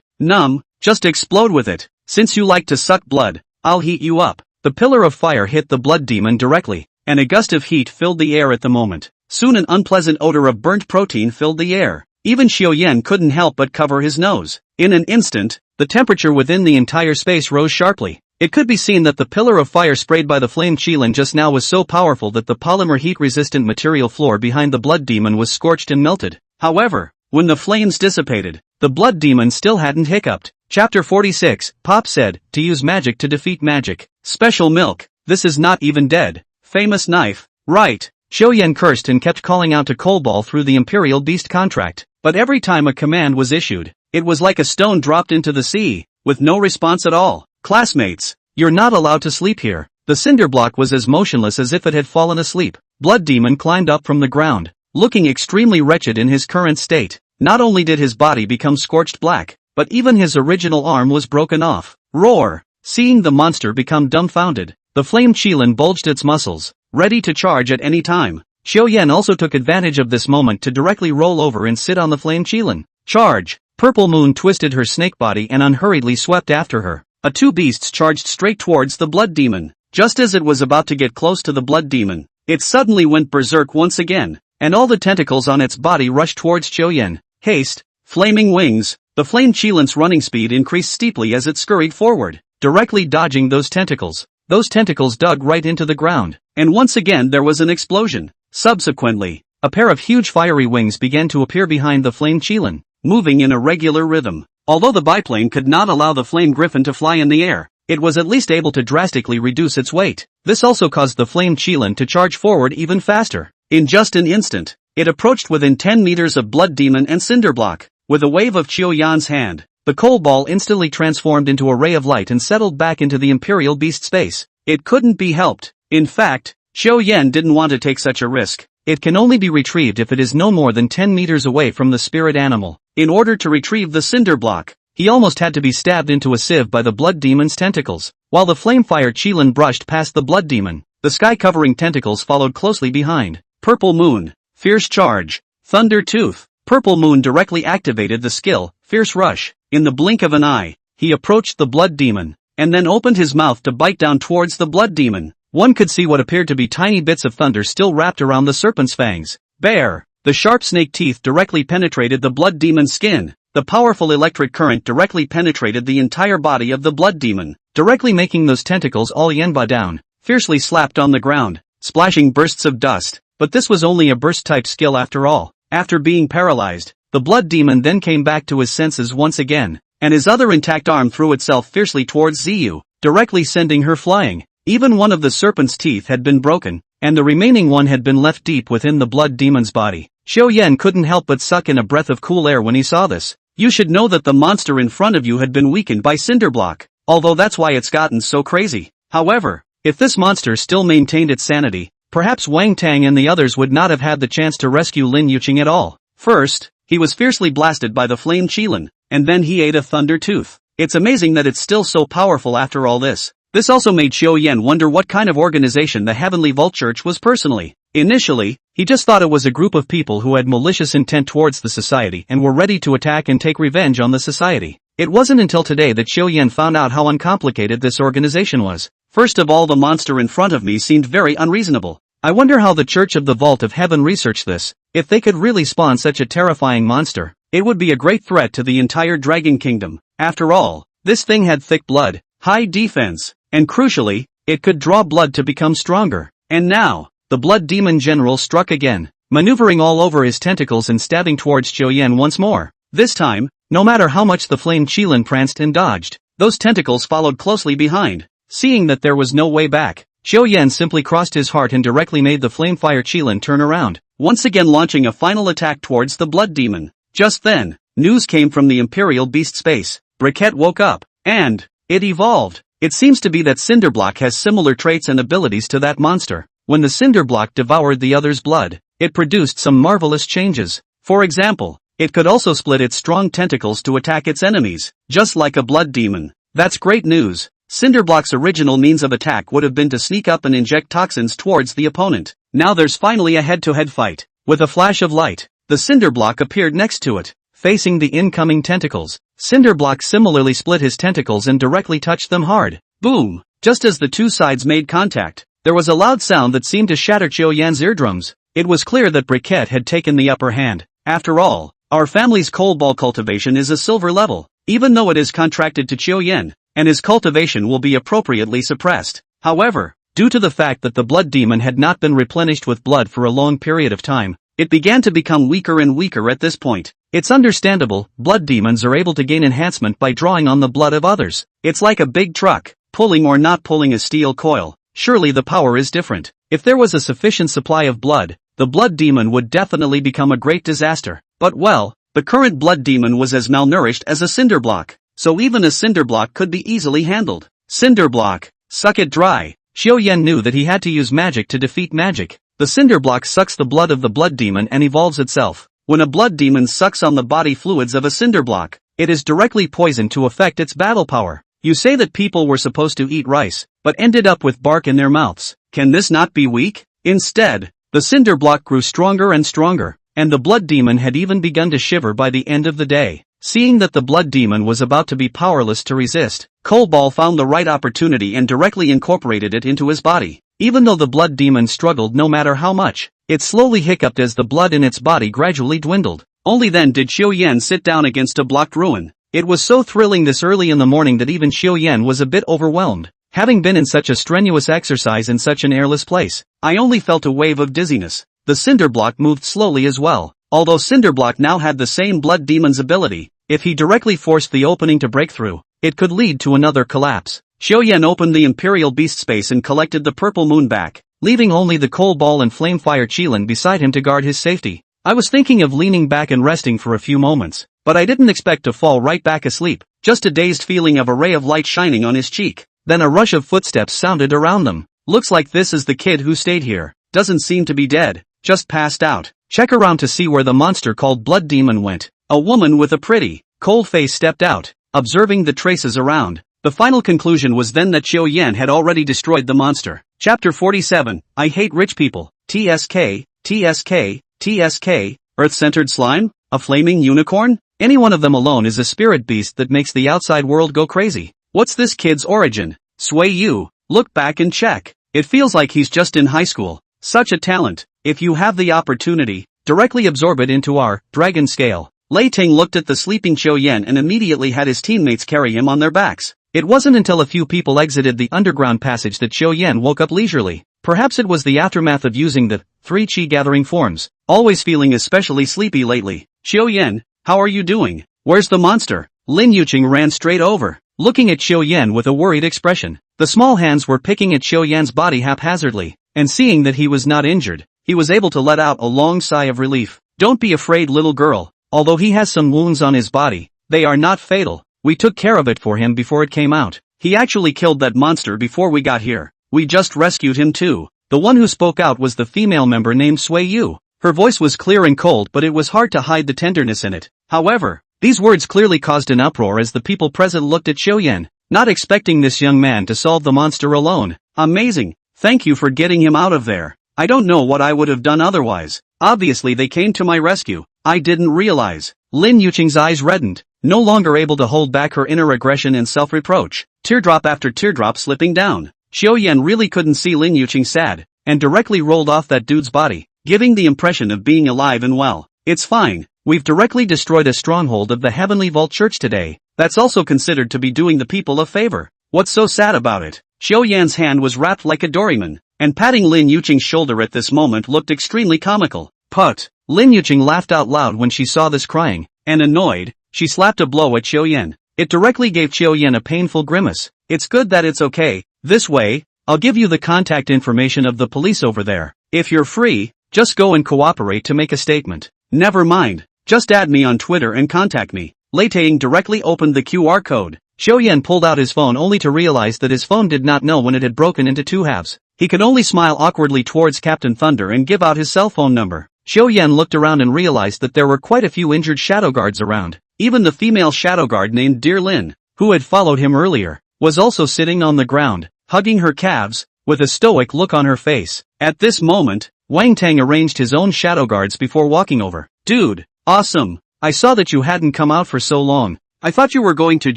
Just explode with it. Since you like to suck blood, I'll heat you up. The pillar of fire hit the blood demon directly, and a gust of heat filled the air at the moment. Soon an unpleasant odor of burnt protein filled the air. Even Xiao-Yan couldn't help but cover his nose. In an instant, the temperature within the entire space rose sharply. It could be seen that the pillar of fire sprayed by the flame Qilin just now was so powerful that the polymer heat-resistant material floor behind the blood demon was scorched and melted. However, when the flames dissipated, the blood demon still hadn't hiccuped. Chapter 46, Pop said, to use magic to defeat magic. Special milk. This is not even dead. Famous knife. Right. Xiao-Yan cursed and kept calling out to Coldball through the Imperial Beast contract. But every time a command was issued, it was like a stone dropped into the sea, with no response at all. Classmates, you're not allowed to sleep here. The Cinderblock was as motionless as if it had fallen asleep. Blood Demon climbed up from the ground, looking extremely wretched in his current state. Not only did his body become scorched black, but even his original arm was broken off. Roar! Seeing the monster become dumbfounded, the flame Qilin bulged its muscles, ready to charge at any time. Xiao-Yan also took advantage of this moment to directly roll over and sit on the flame Qilin. Charge! Purple Moon twisted her snake body and unhurriedly swept after her. The two beasts charged straight towards the blood demon. Just as it was about to get close to the blood demon, it suddenly went berserk once again, and all the tentacles on its body rushed towards Xiao-Yan. Haste! Flaming wings! The flame Qilin's running speed increased steeply as it scurried forward, directly dodging those tentacles. Those tentacles dug right into the ground, and once again there was an explosion. Subsequently, a pair of huge fiery wings began to appear behind the flame Qilin, moving in a regular rhythm. Although the biplane could not allow the flame griffin to fly in the air, it was at least able to drastically reduce its weight. This also caused the flame Qilin to charge forward even faster. In just an instant, it approached within 10 meters of Blood Demon and Cinderblock. With a wave of Xiao-Yan's hand, the coal ball instantly transformed into a ray of light and settled back into the Imperial Beast space. It couldn't be helped. In fact, Xiao-Yan didn't want to take such a risk. It can only be retrieved if it is no more than 10 meters away from the spirit animal. In order to retrieve the Cinderblock, he almost had to be stabbed into a sieve by the Blood Demon's tentacles. While the Flamefire Qilin brushed past the Blood Demon, the sky-covering tentacles followed closely behind. Purple Moon. Fierce Charge. Thunder Tooth. Purple Moon directly activated the skill, Fierce Rush. In the blink of an eye, he approached the Blood Demon, and then opened his mouth to bite down towards the Blood Demon. One could see what appeared to be tiny bits of thunder still wrapped around the serpent's fangs. Bear! The sharp snake teeth directly penetrated the Blood Demon's skin. The powerful electric current directly penetrated the entire body of the Blood Demon, directly making those tentacles all Yanba down, fiercely slapped on the ground, splashing bursts of dust. But this was only a burst-type skill after all. After being paralyzed, the Blood Demon then came back to his senses once again, and his other intact arm threw itself fiercely towards Ziyu, directly sending her flying. Even one of the serpent's teeth had been broken, and the remaining one had been left deep within the Blood Demon's body. Xiao-Yan couldn't help but suck in a breath of cool air when he saw this. You should know that the monster in front of you had been weakened by Cinderblock, although that's why it's gotten so crazy. However, if this monster still maintained its sanity, perhaps Wang Tang and the others would not have had the chance to rescue Lin Yuqing at all. First, he was fiercely blasted by the flame Qilin, and then he ate a thunder tooth. It's amazing that it's still so powerful after all this. This also made Xiao Yan wonder what kind of organization the Heavenly Vault Church was personally. Initially, he just thought it was a group of people who had malicious intent towards the society and were ready to attack and take revenge on the society. It wasn't until today that Xiao Yan found out how uncomplicated this organization was. First of all, the monster in front of me seemed very unreasonable. I wonder how the Church of the Vault of Heaven researched this. If they could really spawn such a terrifying monster, it would be a great threat to the entire Dragon Kingdom. After all, this thing had thick blood, high defense, and crucially, it could draw blood to become stronger. And now, the Blood Demon General struck again, maneuvering all over his tentacles and stabbing towards Xiao Yan once more. This time, no matter how much the flame Qilin pranced and dodged, those tentacles followed closely behind. Seeing that there was no way back, Xiao Yan simply crossed his heart and directly made the Flamefire Qilin turn around, once again launching a final attack towards the Blood Demon. Just then, news came from the Imperial Beast Space. Briquette woke up, and it evolved. It seems to be that Cinderblock has similar traits and abilities to that monster. When the Cinderblock devoured the other's blood, it produced some marvelous changes. For example, it could also split its strong tentacles to attack its enemies, just like a blood demon. That's great news. Cinderblock's original means of attack would have been to sneak up and inject toxins towards the opponent. Now there's finally a head-to-head fight. With a flash of light, the Cinderblock appeared next to it, facing the incoming tentacles. Cinderblock similarly split his tentacles and directly touched them hard. Boom! Just as the two sides made contact, there was a loud sound that seemed to shatter Xiao Yan's eardrums. It was clear that Briquette had taken the upper hand. After all, our family's coal ball cultivation is a silver level, even though it is contracted to Xiao Yan, and his cultivation will be appropriately suppressed. However, due to the fact that the blood demon had not been replenished with blood for a long period of time, it began to become weaker and weaker at this point. It's understandable, blood demons are able to gain enhancement by drawing on the blood of others. It's like a big truck, pulling or not pulling a steel coil. Surely the power is different. If there was a sufficient supply of blood, the blood demon would definitely become a great disaster. But well, the current blood demon was as malnourished as a Cinderblock, so even a Cinderblock could be easily handled. Cinderblock, suck it dry. Xiao Yan knew that he had to use magic to defeat magic. The Cinderblock sucks the blood of the blood demon and evolves itself. When a blood demon sucks on the body fluids of a Cinderblock, it is directly poisoned to affect its battle power. You say that people were supposed to eat rice, but ended up with bark in their mouths. Can this not be weak? Instead, the Cinderblock grew stronger and stronger, and the blood demon had even begun to shiver by the end of the day. Seeing that the blood demon was about to be powerless to resist, Coalball found the right opportunity and directly incorporated it into his body. Even though the blood demon struggled no matter how much, it slowly hiccuped as the blood in its body gradually dwindled. Only then did Xiao Yan sit down against a blocked ruin. It was so thrilling this early in the morning that even Xiao Yan was a bit overwhelmed. Having been in such a strenuous exercise in such an airless place, I only felt a wave of dizziness. The Cinderblock moved slowly as well. Although Cinderblock now had the same blood demon's ability, if he directly forced the opening to break through, it could lead to another collapse. Xiao Yan opened the Imperial Beast Space and collected the purple moon back, leaving only the coal ball and Flamefire Qilin beside him to guard his safety. I was thinking of leaning back and resting for a few moments, but I didn't expect to fall right back asleep, just a dazed feeling of a ray of light shining on his cheek. Then a rush of footsteps sounded around them. Looks like this is the kid who stayed here. Doesn't seem to be dead, just passed out. Check around to see where the monster called Blood Demon went. A woman with a pretty, cold face stepped out, observing the traces around. The final conclusion was then that Xiao Yan had already destroyed the monster. Chapter 47, I Hate Rich People. TSK, TSK, TSK, Earth-centered slime? A flaming unicorn? Any one of them alone is a spirit beast that makes the outside world go crazy. What's this kid's origin? Sway you, look back and check. It feels like he's just in high school. Such a talent. If you have the opportunity, directly absorb it into our dragon scale. Lei Ting looked at the sleeping Xiao Yan and immediately had his teammates carry him on their backs. It wasn't until a few people exited the underground passage that Xiao Yan woke up leisurely. Perhaps it was the aftermath of using the 3 chi gathering forms. Always feeling especially sleepy lately. Xiao Yan, how are you doing? Where's the monster? Lin Yuqing ran straight over, looking at Xiao Yan with a worried expression. The small hands were picking at Xiao Yan's body haphazardly, and seeing that he was not injured, he was able to let out a long sigh of relief. Don't be afraid, little girl. Although he has some wounds on his body, they are not fatal. We took care of it for him before it came out. He actually killed that monster before we got here. We just rescued him too. The one who spoke out was the female member named Sway Yu. Her voice was clear and cold, but it was hard to hide the tenderness in it. However, These words clearly caused an uproar as the people present looked at Xiaoyan, not expecting this young man to solve the monster alone. Amazing, thank you for getting him out of there. I don't know what I would have done otherwise. Obviously they came to my rescue. I didn't realize. Lin Yuqing's eyes reddened, no longer able to hold back her inner aggression and self-reproach. Teardrop after teardrop slipping down. Xiaoyan really couldn't see Lin Yuqing sad, and directly rolled off that dude's body, giving the impression of being alive and well. It's fine, we've directly destroyed a stronghold of the Heavenly Vault Church today. That's also considered to be doing the people a favor. What's so sad about it? Xiaoyan's hand was wrapped like a doryman, and patting Lin Yuqing's shoulder at this moment looked extremely comical. Put! Lin Yuqing laughed out loud when she saw this crying, and annoyed, she slapped a blow at Xiaoyan. It directly gave Xiaoyan a painful grimace. It's good that it's okay. This way, I'll give you the contact information of the police over there. If you're free, just go and cooperate to make a statement. Never mind, just add me on Twitter and contact me. Lei Tang directly opened the QR code. Xiaoyan pulled out his phone only to realize that his phone did not know when it had broken into two halves. He could only smile awkwardly towards Captain Thunder and give out his cell phone number. Xiaoyan looked around and realized that there were quite a few injured shadow guards around. Even the female shadow guard named Dear Lin, who had followed him earlier, was also sitting on the ground, hugging her calves, with a stoic look on her face. At this moment, Wang Tang arranged his own shadow guards before walking over. Dude, awesome, I saw that you hadn't come out for so long. I thought you were going to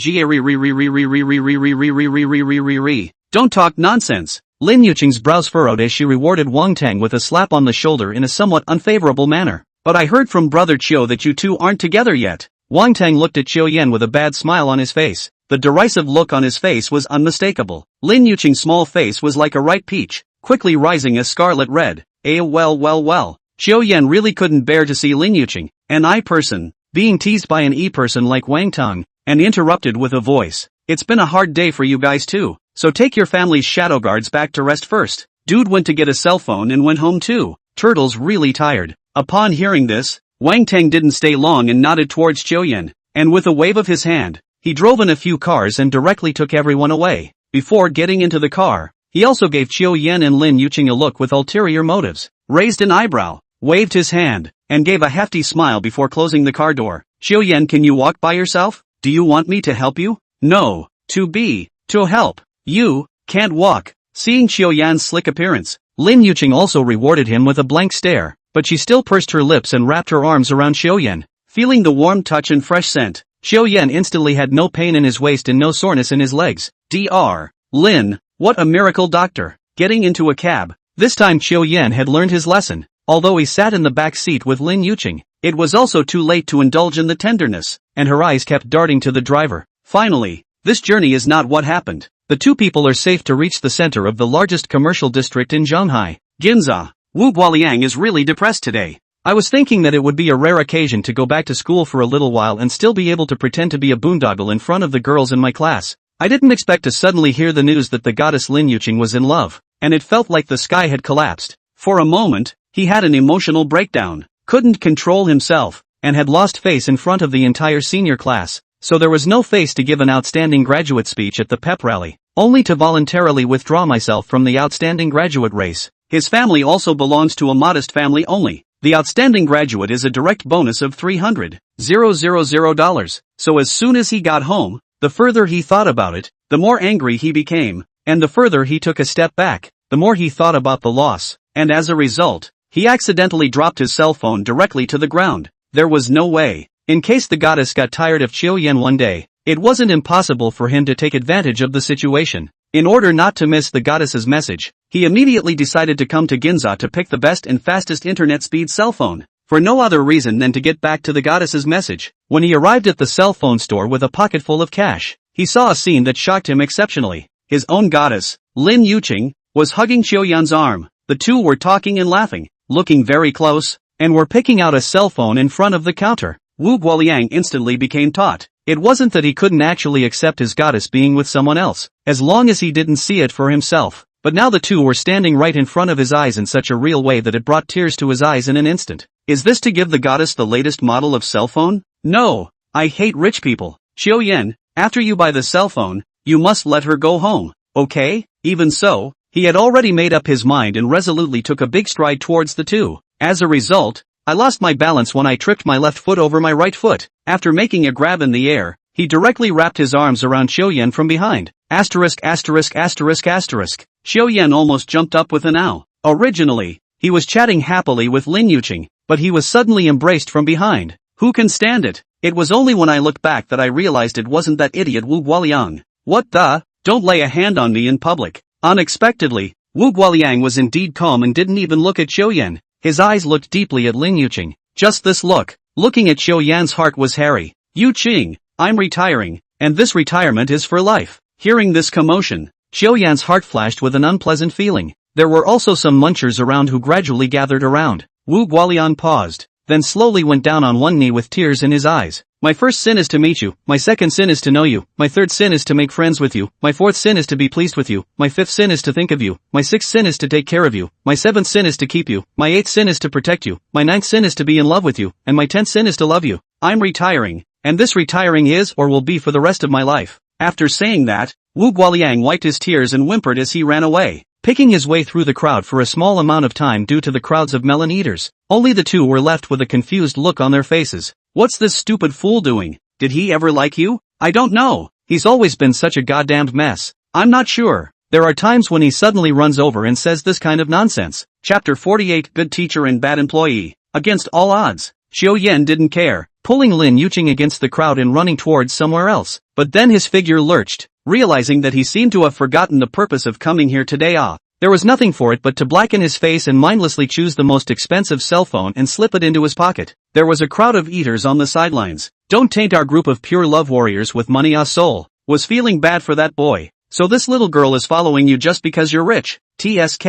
Don't talk nonsense. Lin Yuqing's brows furrowed as she rewarded Wang Tang with a slap on the shoulder in a somewhat unfavorable manner. But I heard from Brother Chiu that you two aren't together yet. Wang Tang looked at Xiaoyan with a bad smile on his face. The derisive look on his face was unmistakable. Lin Yuqing's small face was like a ripe peach, quickly rising a scarlet red. Well. Xiaoyan really couldn't bear to see Lin Yuqing, an I person, being teased by an E person like Wang Tang, and interrupted with a voice. It's been a hard day for you guys too, so take your family's shadow guards back to rest first. Dude went to get a cell phone and went home too. Turtle's really tired. Upon hearing this, Wang Tang didn't stay long and nodded towards Xiaoyan, and with a wave of his hand, he drove in a few cars and directly took everyone away. Before getting into the car, he also gave Xiaoyan and Lin Yuqing a look with ulterior motives, raised an eyebrow, waved his hand, and gave a hefty smile before closing the car door. Xiaoyan, can you walk by yourself? Do you want me to help you? No. To help. You can't walk. Seeing Xiaoyan's slick appearance, Lin Yuqing also rewarded him with a blank stare, but she still pursed her lips and wrapped her arms around Xiaoyan. Feeling the warm touch and fresh scent, Xiaoyan instantly had no pain in his waist and no soreness in his legs. Dr. Lin, what a miracle doctor. Getting into a cab. This time Xiaoyan had learned his lesson. Although he sat in the back seat with Lin Yuqing, it was also too late to indulge in the tenderness, and her eyes kept darting to the driver. Finally, this journey is not what happened. The two people are safe to reach the center of the largest commercial district in Shanghai, Ginza. Wu Guoliang is really depressed today. I was thinking that it would be a rare occasion to go back to school for a little while and still be able to pretend to be a boondoggle in front of the girls in my class. I didn't expect to suddenly hear the news that the goddess Lin Yuqing was in love, and it felt like the sky had collapsed. For a moment, he had an emotional breakdown, couldn't control himself, and had lost face in front of the entire senior class. So there was no face to give an outstanding graduate speech at the pep rally, only to voluntarily withdraw myself from the outstanding graduate race. His family also belongs to a modest family only. The outstanding graduate is a direct bonus of $300,000. So as soon as he got home, the further he thought about it, the more angry he became, and the further he took a step back, the more he thought about the loss, and as a result, he accidentally dropped his cell phone directly to the ground. There was no way. In case the goddess got tired of Xiaoyan one day, it wasn't impossible for him to take advantage of the situation. In order not to miss the goddess's message, he immediately decided to come to Ginza to pick the best and fastest internet speed cell phone, for no other reason than to get back to the goddess's message. When he arrived at the cell phone store with a pocket full of cash, he saw a scene that shocked him exceptionally. His own goddess, Lin Yuqing, was hugging Xiaoyan's arm. The two were talking and laughing, looking very close, and were picking out a cell phone in front of the counter. Wu Guoliang instantly became taut. It wasn't that he couldn't actually accept his goddess being with someone else, as long as he didn't see it for himself. But now the two were standing right in front of his eyes in such a real way that it brought tears to his eyes in an instant. Is this to give the goddess the latest model of cell phone? No, I hate rich people. Xiaoyan, after you buy the cell phone, you must let her go home, okay? Even so, he had already made up his mind and resolutely took a big stride towards the two. As a result, I lost my balance when I tripped my left foot over my right foot. After making a grab in the air, he directly wrapped his arms around Xiaoyan from behind. Asterisk asterisk asterisk asterisk. Xiaoyan almost jumped up with an ow. Originally, he was chatting happily with Lin Yuqing, but he was suddenly embraced from behind. Who can stand it? It was only when I looked back that I realized it wasn't that idiot Wu Guoliang. What the? Don't lay a hand on me in public. Unexpectedly, Wu Guoliang was indeed calm and didn't even look at Xiaoyan. His eyes looked deeply at Lin Yuqing. Just this look. Looking at Xiaoyan's heart was hairy. Yuqing, I'm retiring, and this retirement is for life. Hearing this commotion, Xiaoyan's heart flashed with an unpleasant feeling. There were also some munchers around who gradually gathered around. Wu Guoliang paused, then slowly went down on one knee with tears in his eyes. My first sin is to meet you, my second sin is to know you, my third sin is to make friends with you, my fourth sin is to be pleased with you, my fifth sin is to think of you, my sixth sin is to take care of you, my seventh sin is to keep you, my eighth sin is to protect you, my ninth sin is to be in love with you, and my 10th sin is to love you. I'm retiring, and this retiring is or will be for the rest of my life. After saying that, Wu Guoliang wiped his tears and whimpered as he ran away, picking his way through the crowd for a small amount of time due to the crowds of melon eaters. Only the two were left with a confused look on their faces. What's this stupid fool doing? Did he ever like you? I don't know. He's always been such a goddamned mess. I'm not sure. There are times when he suddenly runs over and says this kind of nonsense. Chapter 48 Good Teacher and Bad Employee. Against all odds, Xiaoyan didn't care, pulling Lin Yuqing against the crowd and running towards somewhere else. But then his figure lurched, realizing that he seemed to have forgotten the purpose of coming here today. There was nothing for it but to blacken his face and mindlessly choose the most expensive cell phone and slip it into his pocket. There was a crowd of eaters on the sidelines. Don't taint our group of pure love warriors with money. Soul was feeling bad for that boy. So this little girl is following you just because you're rich. TSK.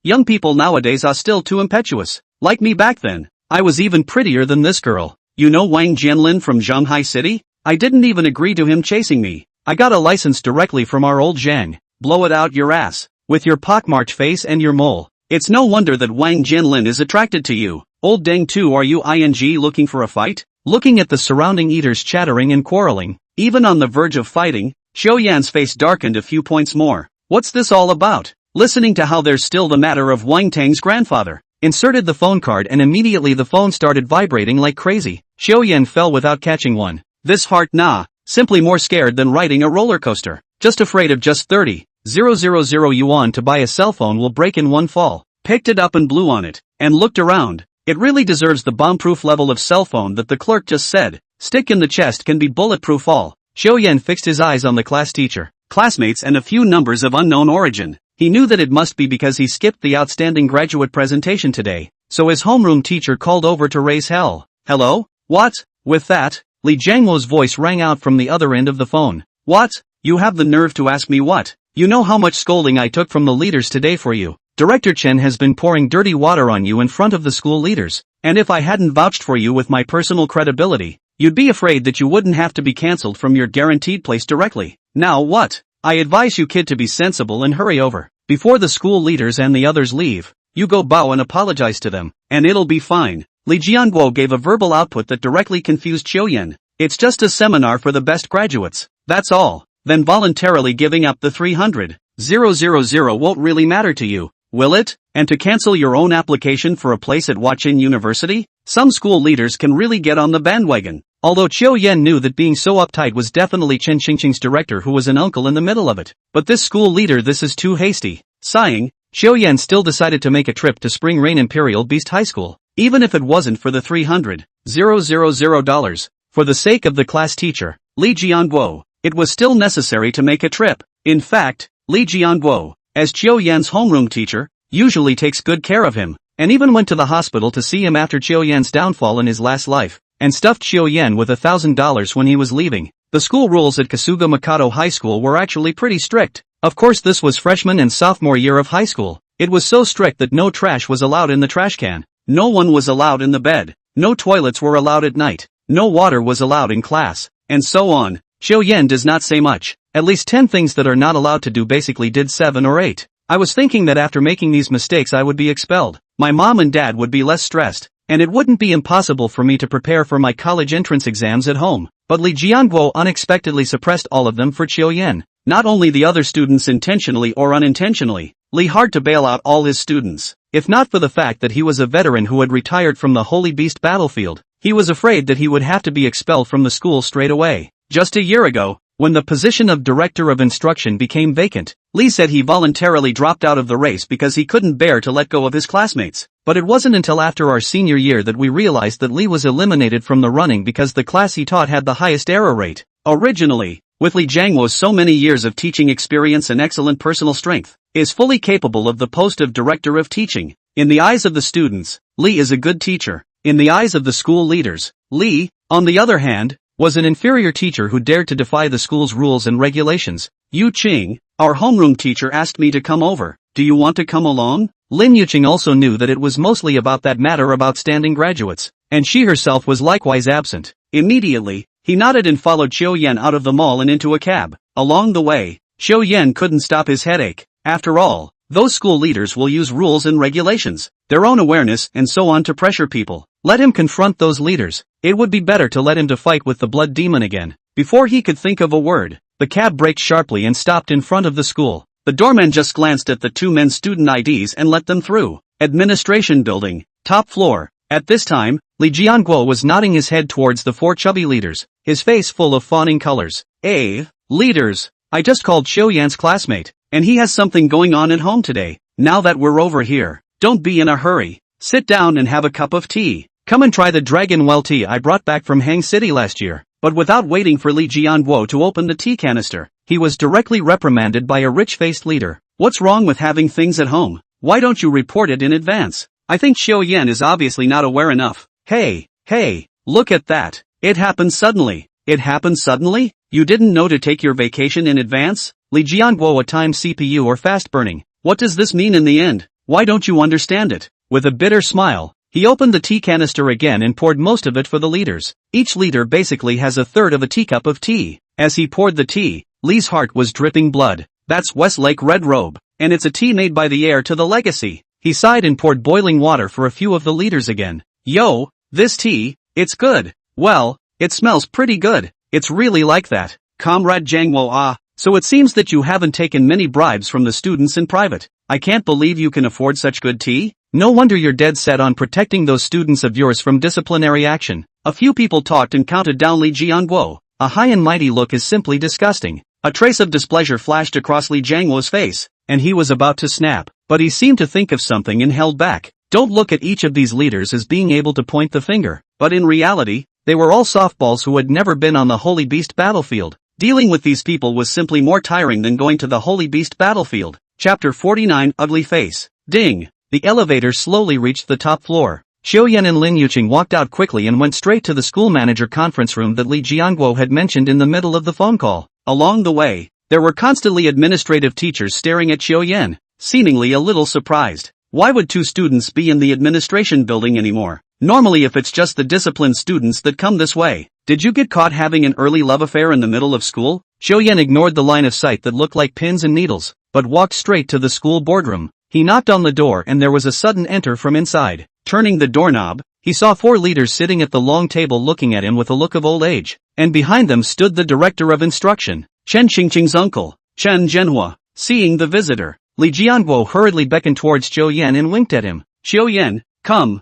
Young people nowadays are still too impetuous. Like me back then. I was even prettier than this girl. You know Wang Jianlin from Shanghai City? I didn't even agree to him chasing me. I got a license directly from our old Zhang. Blow it out your ass. With your pockmarked face and your mole. It's no wonder that Wang Jianlin is attracted to you. Old Deng too, are you looking for a fight? Looking at the surrounding eaters chattering and quarreling, even on the verge of fighting, Xiaoyan's face darkened a few points more. What's this all about? Listening to how there's still the matter of Wang Tang's grandfather. Inserted the phone card and immediately the phone started vibrating like crazy. Xiaoyan fell without catching one. This heart simply more scared than riding a roller coaster. Just afraid of just 30,000 yuan to buy a cell phone will break in one fall. Picked it up and blew on it, and looked around. It really deserves the bomb-proof level of cell phone that the clerk just said. Stick in the chest can be bulletproof. Xiaoyan fixed his eyes on the class teacher, classmates and a few numbers of unknown origin. He knew that it must be because he skipped the outstanding graduate presentation today, so his homeroom teacher called over to raise hell. Hello? What? With that, Li Jiangwo's voice rang out from the other end of the phone. What? You have the nerve to ask me what? You know how much scolding I took from the leaders today for you. Director Chen has been pouring dirty water on you in front of the school leaders, and if I hadn't vouched for you with my personal credibility, you'd be afraid that you wouldn't have to be cancelled from your guaranteed place directly. Now what? I advise you kid to be sensible and hurry over. Before the school leaders and the others leave, you go bow and apologize to them, and it'll be fine. Li Jianguo gave a verbal output that directly confused Xiaoyan. It's just a seminar for the best graduates, that's all. Then voluntarily giving up the 300,000 won't really matter to you, will it? And to cancel your own application for a place at Huaqin University? Some school leaders can really get on the bandwagon. Although Xiaoyan knew that being so uptight was definitely Chen Qingqing's director who was an uncle in the middle of it. But this school leader, this is too hasty. Sighing, Xiaoyan still decided to make a trip to Spring Rain Imperial Beast High School, even if it wasn't for the $300,000. For the sake of the class teacher, Li Jianguo, it was still necessary to make a trip. In fact, Li Jianguo, as Xiaoyan's homeroom teacher, usually takes good care of him, and even went to the hospital to see him after Xiaoyan's downfall in his last life, and stuffed Xiaoyan with $1,000 when he was leaving. The school rules at Kasuga Mikado High School were actually pretty strict. Of course, this was freshman and sophomore year of high school. It was so strict that no trash was allowed in the trash can, no one was allowed in the bed, no toilets were allowed at night, no water was allowed in class, and so on. Xiaoyan does not say much. At least 10 things that are not allowed to do basically did 7 or 8. I was thinking that after making these mistakes I would be expelled. My mom and dad would be less stressed, and it wouldn't be impossible for me to prepare for my college entrance exams at home. But Li Jianguo unexpectedly suppressed all of them for Xiaoyan. not only the other students intentionally or unintentionally. Lee hard to bail out all his students. If not for the fact that he was a veteran who had retired from the Holy Beast battlefield, he was afraid that he would have to be expelled from the school straight away. Just a year ago, when the position of director of instruction became vacant, Lee said he voluntarily dropped out of the race because he couldn't bear to let go of his classmates. But it wasn't until after our senior year that we realized that Lee was eliminated from the running because the class he taught had the highest error rate. Originally, with Lee Jiangwo's so many years of teaching experience and excellent personal strength, is fully capable of the post of director of teaching. In the eyes of the students, Lee is a good teacher. In the eyes of the school leaders, Lee, on the other hand, was an inferior teacher who dared to defy the school's rules and regulations. Yu Qing, our homeroom teacher, asked me to come over. Do you want to come along? Lin Yuqing also knew that it was mostly about that matter of outstanding graduates, and she herself was likewise absent. Immediately, he nodded and followed Xiao Yan out of the mall and into a cab. Along the way, Xiao Yan couldn't stop his headache. After all, those school leaders will use rules and regulations, their own awareness and so on to pressure people. Let him confront those leaders. It would be better to let him to fight with the blood demon again. Before he could think of a word, the cab braked sharply and stopped in front of the school. The doorman just glanced at the two men's student IDs and let them through. Administration building, top floor. At this time, Li Jianguo was nodding his head towards the four chubby leaders, his face full of fawning colors. Leaders, I just called Xiao Yan's classmate, and he has something going on at home today. Now that we're over here, don't be in a hurry. Sit down and have a cup of tea. Come and try the dragon well tea I brought back from Hang City last year. But without waiting for Li Jianguo to open the tea canister, he was directly reprimanded by a rich-faced leader. What's wrong with having things at home? Why don't you report it in advance? I think Xiao Yan is obviously not aware enough. Hey, look at that. It happened suddenly. It happened suddenly? You didn't know to take your vacation in advance? Li Jianguo, a time CPU or fast burning. What does this mean in the end? Why don't you understand it? With a bitter smile, he opened the tea canister again and poured most of it for the leaders. Each leader basically has a third of a teacup of tea. As he poured the tea, Lee's heart was dripping blood. That's Westlake Red Robe, and it's a tea made by the heir to the legacy. He sighed and poured boiling water for a few of the leaders again. Yo, this tea, it's good. Well, it smells pretty good. It's really like that. Comrade Jiangwo, so it seems that you haven't taken many bribes from the students in private. I can't believe you can afford such good tea. No wonder you're dead set on protecting those students of yours from disciplinary action. A few people talked and counted down Li Jianguo. A high and mighty look is simply disgusting. A trace of displeasure flashed across Li Jianguo's face, and he was about to snap, but he seemed to think of something and held back. Don't look at each of these leaders as being able to point the finger, but in reality, they were all softballs who had never been on the Holy Beast battlefield. Dealing with these people was simply more tiring than going to the Holy Beast battlefield. Chapter 49, Ugly Face. Ding! The elevator slowly reached the top floor. Xiao Yan and Lin Yuqing walked out quickly and went straight to the school manager conference room that Li Jianguo had mentioned in the middle of the phone call. Along the way, there were constantly administrative teachers staring at Xiao Yan, seemingly a little surprised. Why would two students be in the administration building anymore? Normally if it's just the disciplined students that come this way. Did you get caught having an early love affair in the middle of school? Xiao Yan ignored the line of sight that looked like pins and needles, but walked straight to the school boardroom. He knocked on the door and there was a sudden enter from inside. Turning the doorknob, he saw four leaders sitting at the long table looking at him with a look of old age, and behind them stood the director of instruction, Chen Qingqing's uncle, Chen Zhenhua. Seeing the visitor, Li Jianguo hurriedly beckoned towards Xiao Yan and winked at him. Xiao Yan, come,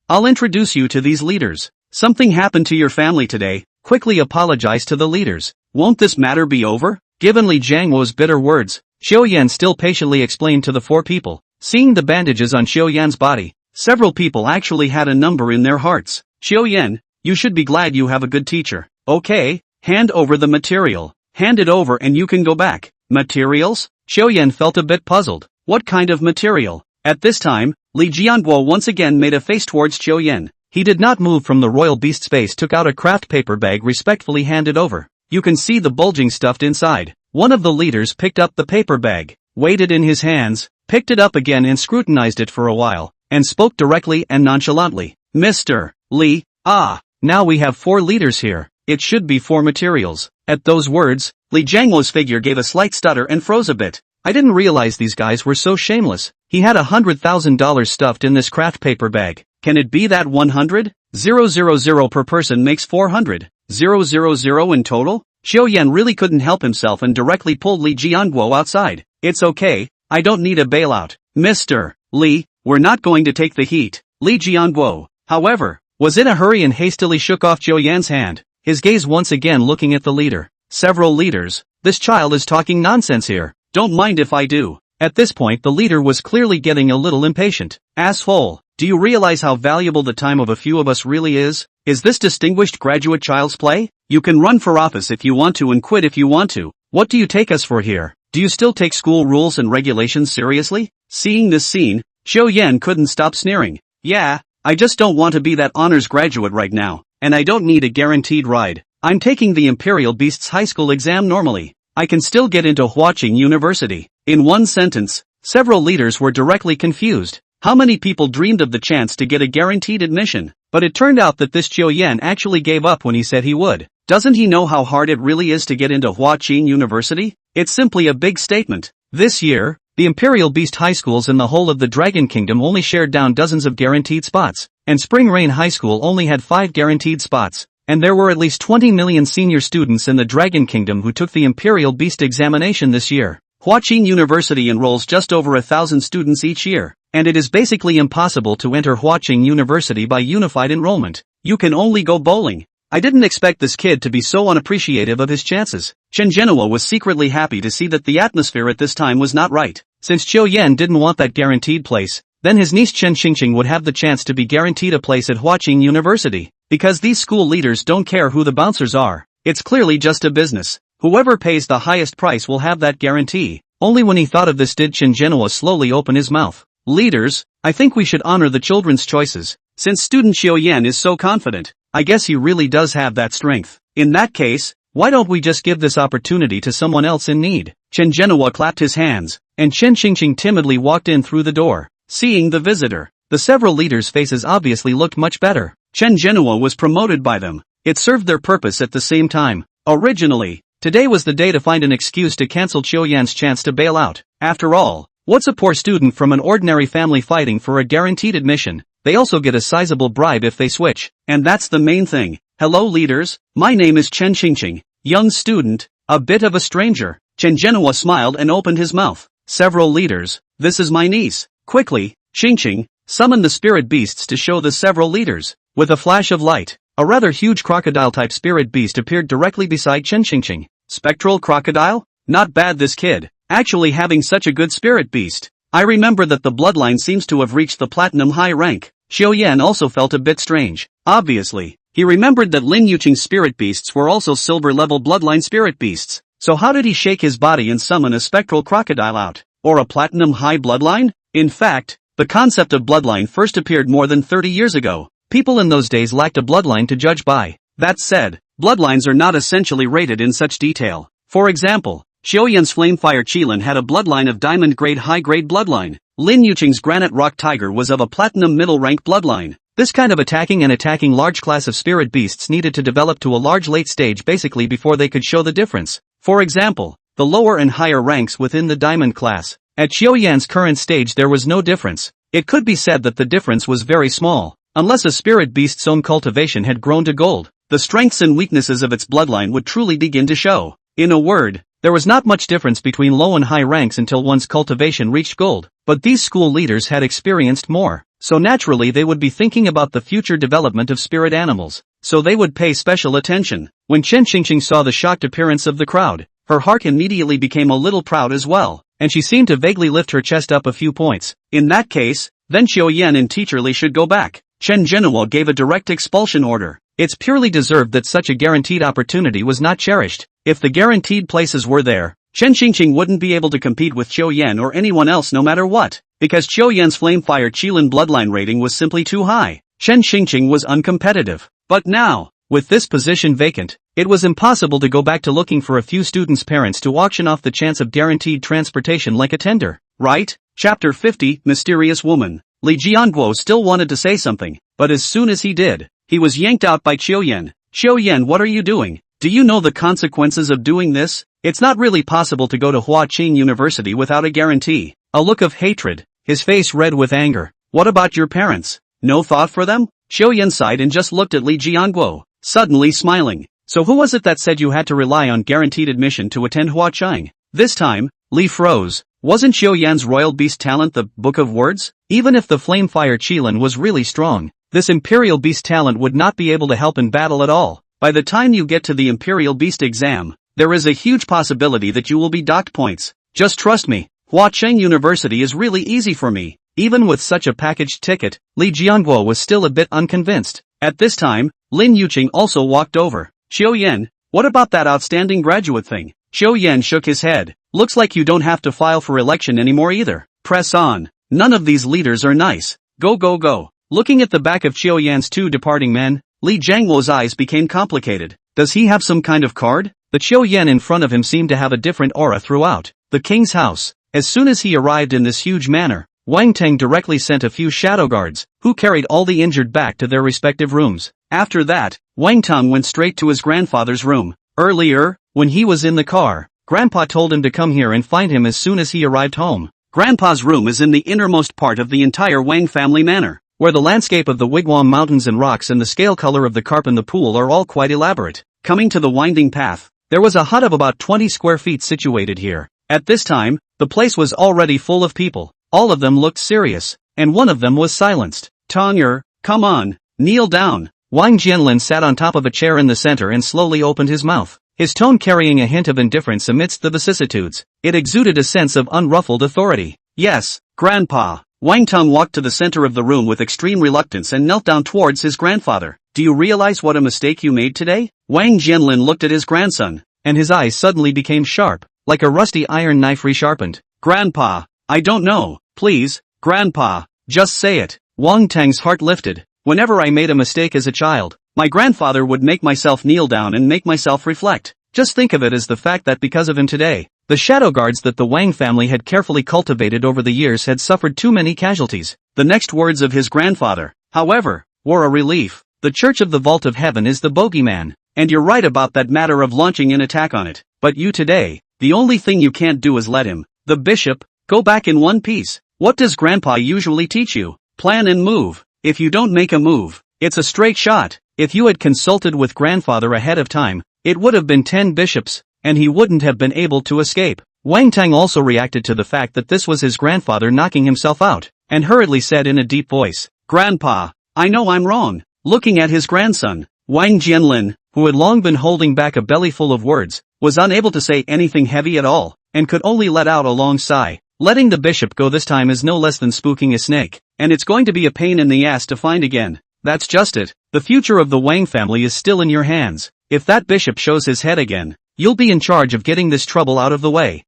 I'll introduce you to these leaders. Something happened to your family today. Quickly apologize to the leaders. Won't this matter be over? Given Li Jianguo's bitter words, Xiao Yan still patiently explained to the four people. Seeing the bandages on Xiao Yan's body, several people actually had a number in their hearts. Xiao Yan, you should be glad you have a good teacher. Okay, hand over the material. Hand it over and you can go back. Materials? Xiao Yan felt a bit puzzled. What kind of material? At this time, Li Jianguo once again made a face towards Xiao Yan. He did not move from the royal beast's face, took out a craft paper bag, respectfully handed over. You can see the bulging stuff inside. One of the leaders picked up the paper bag, weighed it in his hands, picked it up again and scrutinized it for a while, and spoke directly and nonchalantly. Mr. Li, now we have four leaders here. It should be four materials. At those words, Li Jianguo's figure gave a slight stutter and froze a bit. I didn't realize these guys were so shameless. He had $100,000 stuffed in this craft paper bag. Can it be that 100,000 per person makes 400,000 in total? Xiao Yan really couldn't help himself and directly pulled Li Jianguo outside. It's okay, I don't need a bailout. Mr. Li, we're not going to take the heat. Li Jianguo, however, was in a hurry and hastily shook off Xiao Yan's hand, his gaze once again looking at the leader. Several leaders, this child is talking nonsense here. Don't mind if I do. At this point the leader was clearly getting a little impatient. Asshole, do you realize how valuable the time of a few of us really is? Is this distinguished graduate child's play? You can run for office if you want to and quit if you want to. What do you take us for here? Do you still take school rules and regulations seriously? Seeing this scene, Xiao Yan couldn't stop sneering. Yeah, I just don't want to be that honors graduate right now, and I don't need a guaranteed ride. I'm taking the Imperial Beasts high school exam normally. I can still get into Huaqing University. In one sentence, several leaders were directly confused. How many people dreamed of the chance to get a guaranteed admission? But it turned out that this Xiao Yan actually gave up when he said he would. Doesn't he know how hard it really is to get into Huaqing University? It's simply a big statement. This year, the Imperial Beast high schools in the whole of the Dragon Kingdom only shared down dozens of guaranteed spots, and Spring Rain High School only had 5 guaranteed spots. And there were at least 20 million senior students in the Dragon Kingdom who took the Imperial Beast examination this year. Huaqing University enrolls just over 1,000 students each year, and it is basically impossible to enter Huaqing University by unified enrollment. You can only go bowling. I didn't expect this kid to be so unappreciative of his chances. Chen Zhenhua was secretly happy to see that the atmosphere at this time was not right. Since Xiao Yan didn't want that guaranteed place, then his niece Chen Xingqing would have the chance to be guaranteed a place at Huaqing University. Because these school leaders don't care who the bouncers are, it's clearly just a business. Whoever pays the highest price will have that guarantee. Only when he thought of this did Chen Zhenhua slowly open his mouth. Leaders, I think we should honor the children's choices. Since student Xiao Yan is so confident, I guess he really does have that strength. In that case, why don't we just give this opportunity to someone else in need? Chen Zhenhua clapped his hands, and Chen Xingqing timidly walked in through the door. Seeing the visitor, the several leaders' faces obviously looked much better. Chen Zhenhua was promoted by them. It served their purpose at the same time. Originally, today was the day to find an excuse to cancel Xiao Yan's chance to bail out. After all, what's a poor student from an ordinary family fighting for a guaranteed admission? They also get a sizable bribe if they switch. And that's the main thing. Hello leaders, my name is Chen Xingqing. Young student, a bit of a stranger. Chen Zhenhua smiled and opened his mouth. Several leaders, this is my niece. Quickly, Xingqing, summon the spirit beasts to show the several leaders. With a flash of light, a rather huge crocodile-type spirit beast appeared directly beside Chen Xingqing. Spectral crocodile? Not bad this kid, actually having such a good spirit beast. I remember that the bloodline seems to have reached the platinum high rank. Xiao Yan also felt a bit strange. Obviously, he remembered that Lin Yuqing's spirit beasts were also silver-level bloodline spirit beasts. So how did he shake his body and summon a spectral crocodile out? Or a platinum high bloodline? In fact, the concept of bloodline first appeared more than 30 years ago. People in those days lacked a bloodline to judge by. That said, bloodlines are not essentially rated in such detail. For example, Xiao Yan's Flamefire Qilin had a bloodline of diamond grade high-grade bloodline. Lin Yuqing's Granite Rock Tiger was of a platinum middle-rank bloodline. This kind of attacking large class of spirit beasts needed to develop to a large late stage basically before they could show the difference. For example, the lower and higher ranks within the diamond class. At Xiao Yan's current stage there was no difference. It could be said that the difference was very small. Unless a spirit beast's own cultivation had grown to gold, the strengths and weaknesses of its bloodline would truly begin to show. In a word, there was not much difference between low and high ranks until one's cultivation reached gold, but these school leaders had experienced more, so naturally they would be thinking about the future development of spirit animals, so they would pay special attention. When Chen Xingqing saw the shocked appearance of the crowd, her heart immediately became a little proud as well, and she seemed to vaguely lift her chest up a few points. In that case, then Xiao Yan and Teacher Li should go back. Chen Zhenhua gave a direct expulsion order. It's purely deserved that such a guaranteed opportunity was not cherished. If the guaranteed places were there, Chen Xingqing wouldn't be able to compete with Xiao Yan or anyone else no matter what, because Xiao Yan's Flamefire Qilin bloodline rating was simply too high. Chen Xingqing was uncompetitive. But now, with this position vacant, it was impossible to go back to looking for a few students' parents to auction off the chance of guaranteed transportation like a tender, right? Chapter 50, Mysterious Woman. Li Jianguo still wanted to say something, but as soon as he did, he was yanked out by Xiao Yan. Xiao Yan, what are you doing? Do you know the consequences of doing this? It's not really possible to go to Huaqing University without a guarantee. A look of hatred, his face red with anger. What about your parents? No thought for them? Xiao Yan sighed and just looked at Li Jianguo, suddenly smiling. So who was it that said you had to rely on guaranteed admission to attend Hua Chang? This time, Li froze. Wasn't Xiao Yan's royal beast talent the Book of Words? Even if the Flamefire Qilin was really strong, this Imperial Beast talent would not be able to help in battle at all. By the time you get to the Imperial Beast exam, there is a huge possibility that you will be docked points. Just trust me, Hua Cheng University is really easy for me. Even with such a packaged ticket, Li Jianguo was still a bit unconvinced. At this time, Lin Yuqing also walked over. Xiao Yan, what about that outstanding graduate thing? Xiao Yan shook his head. Looks like you don't have to file for election anymore either. Press on. None of these leaders are nice. Go go go. Looking at the back of Xiao Yan's two departing men, Li Jianguo's eyes became complicated. Does he have some kind of card? The Xiao Yan in front of him seemed to have a different aura throughout the king's house. As soon as he arrived in this huge manor, Wang Teng directly sent a few shadow guards, who carried all the injured back to their respective rooms. After that, Wang Teng went straight to his grandfather's room. Earlier, when he was in the car, Grandpa told him to come here and find him as soon as he arrived home. Grandpa's room is in the innermost part of the entire Wang family manor, where the landscape of the wigwam mountains and rocks and the scale color of the carp in the pool are all quite elaborate. Coming to the winding path, there was a hut of about 20 square feet situated here. At this time, the place was already full of people. All of them looked serious, and one of them was silenced. Tong'er, come on, kneel down. Wang Jianlin sat on top of a chair in the center and slowly opened his mouth, his tone carrying a hint of indifference amidst the vicissitudes. It exuded a sense of unruffled authority. Yes, Grandpa. Wang Teng walked to the center of the room with extreme reluctance and knelt down towards his grandfather. Do you realize what a mistake you made today? Wang Jianlin looked at his grandson, and his eyes suddenly became sharp, like a rusty iron knife resharpened. Grandpa, I don't know. Please, Grandpa, just say it. Wang Teng's heart lifted. Whenever I made a mistake as a child, my grandfather would make myself kneel down and make myself reflect. Just think of it as the fact that because of him today, the shadow guards that the Wang family had carefully cultivated over the years had suffered too many casualties. The next words of his grandfather, however, were a relief. The Church of the Vault of Heaven is the bogeyman, and you're right about that matter of launching an attack on it. But you today, the only thing you can't do is let him, the bishop, go back in one piece. What does Grandpa usually teach you? Plan and move. If you don't make a move, it's a straight shot. If you had consulted with Grandfather ahead of time, it would have been 10 bishops, and he wouldn't have been able to escape. Wang Teng also reacted to the fact that this was his grandfather knocking himself out, and hurriedly said in a deep voice, Grandpa, I know I'm wrong. Looking at his grandson, Wang Jianlin, who had long been holding back a belly full of words, was unable to say anything heavy at all, and could only let out a long sigh. Letting the bishop go this time is no less than spooking a snake, and it's going to be a pain in the ass to find again. That's just it. The future of the Wang family is still in your hands. If that bishop shows his head again, you'll be in charge of getting this trouble out of the way.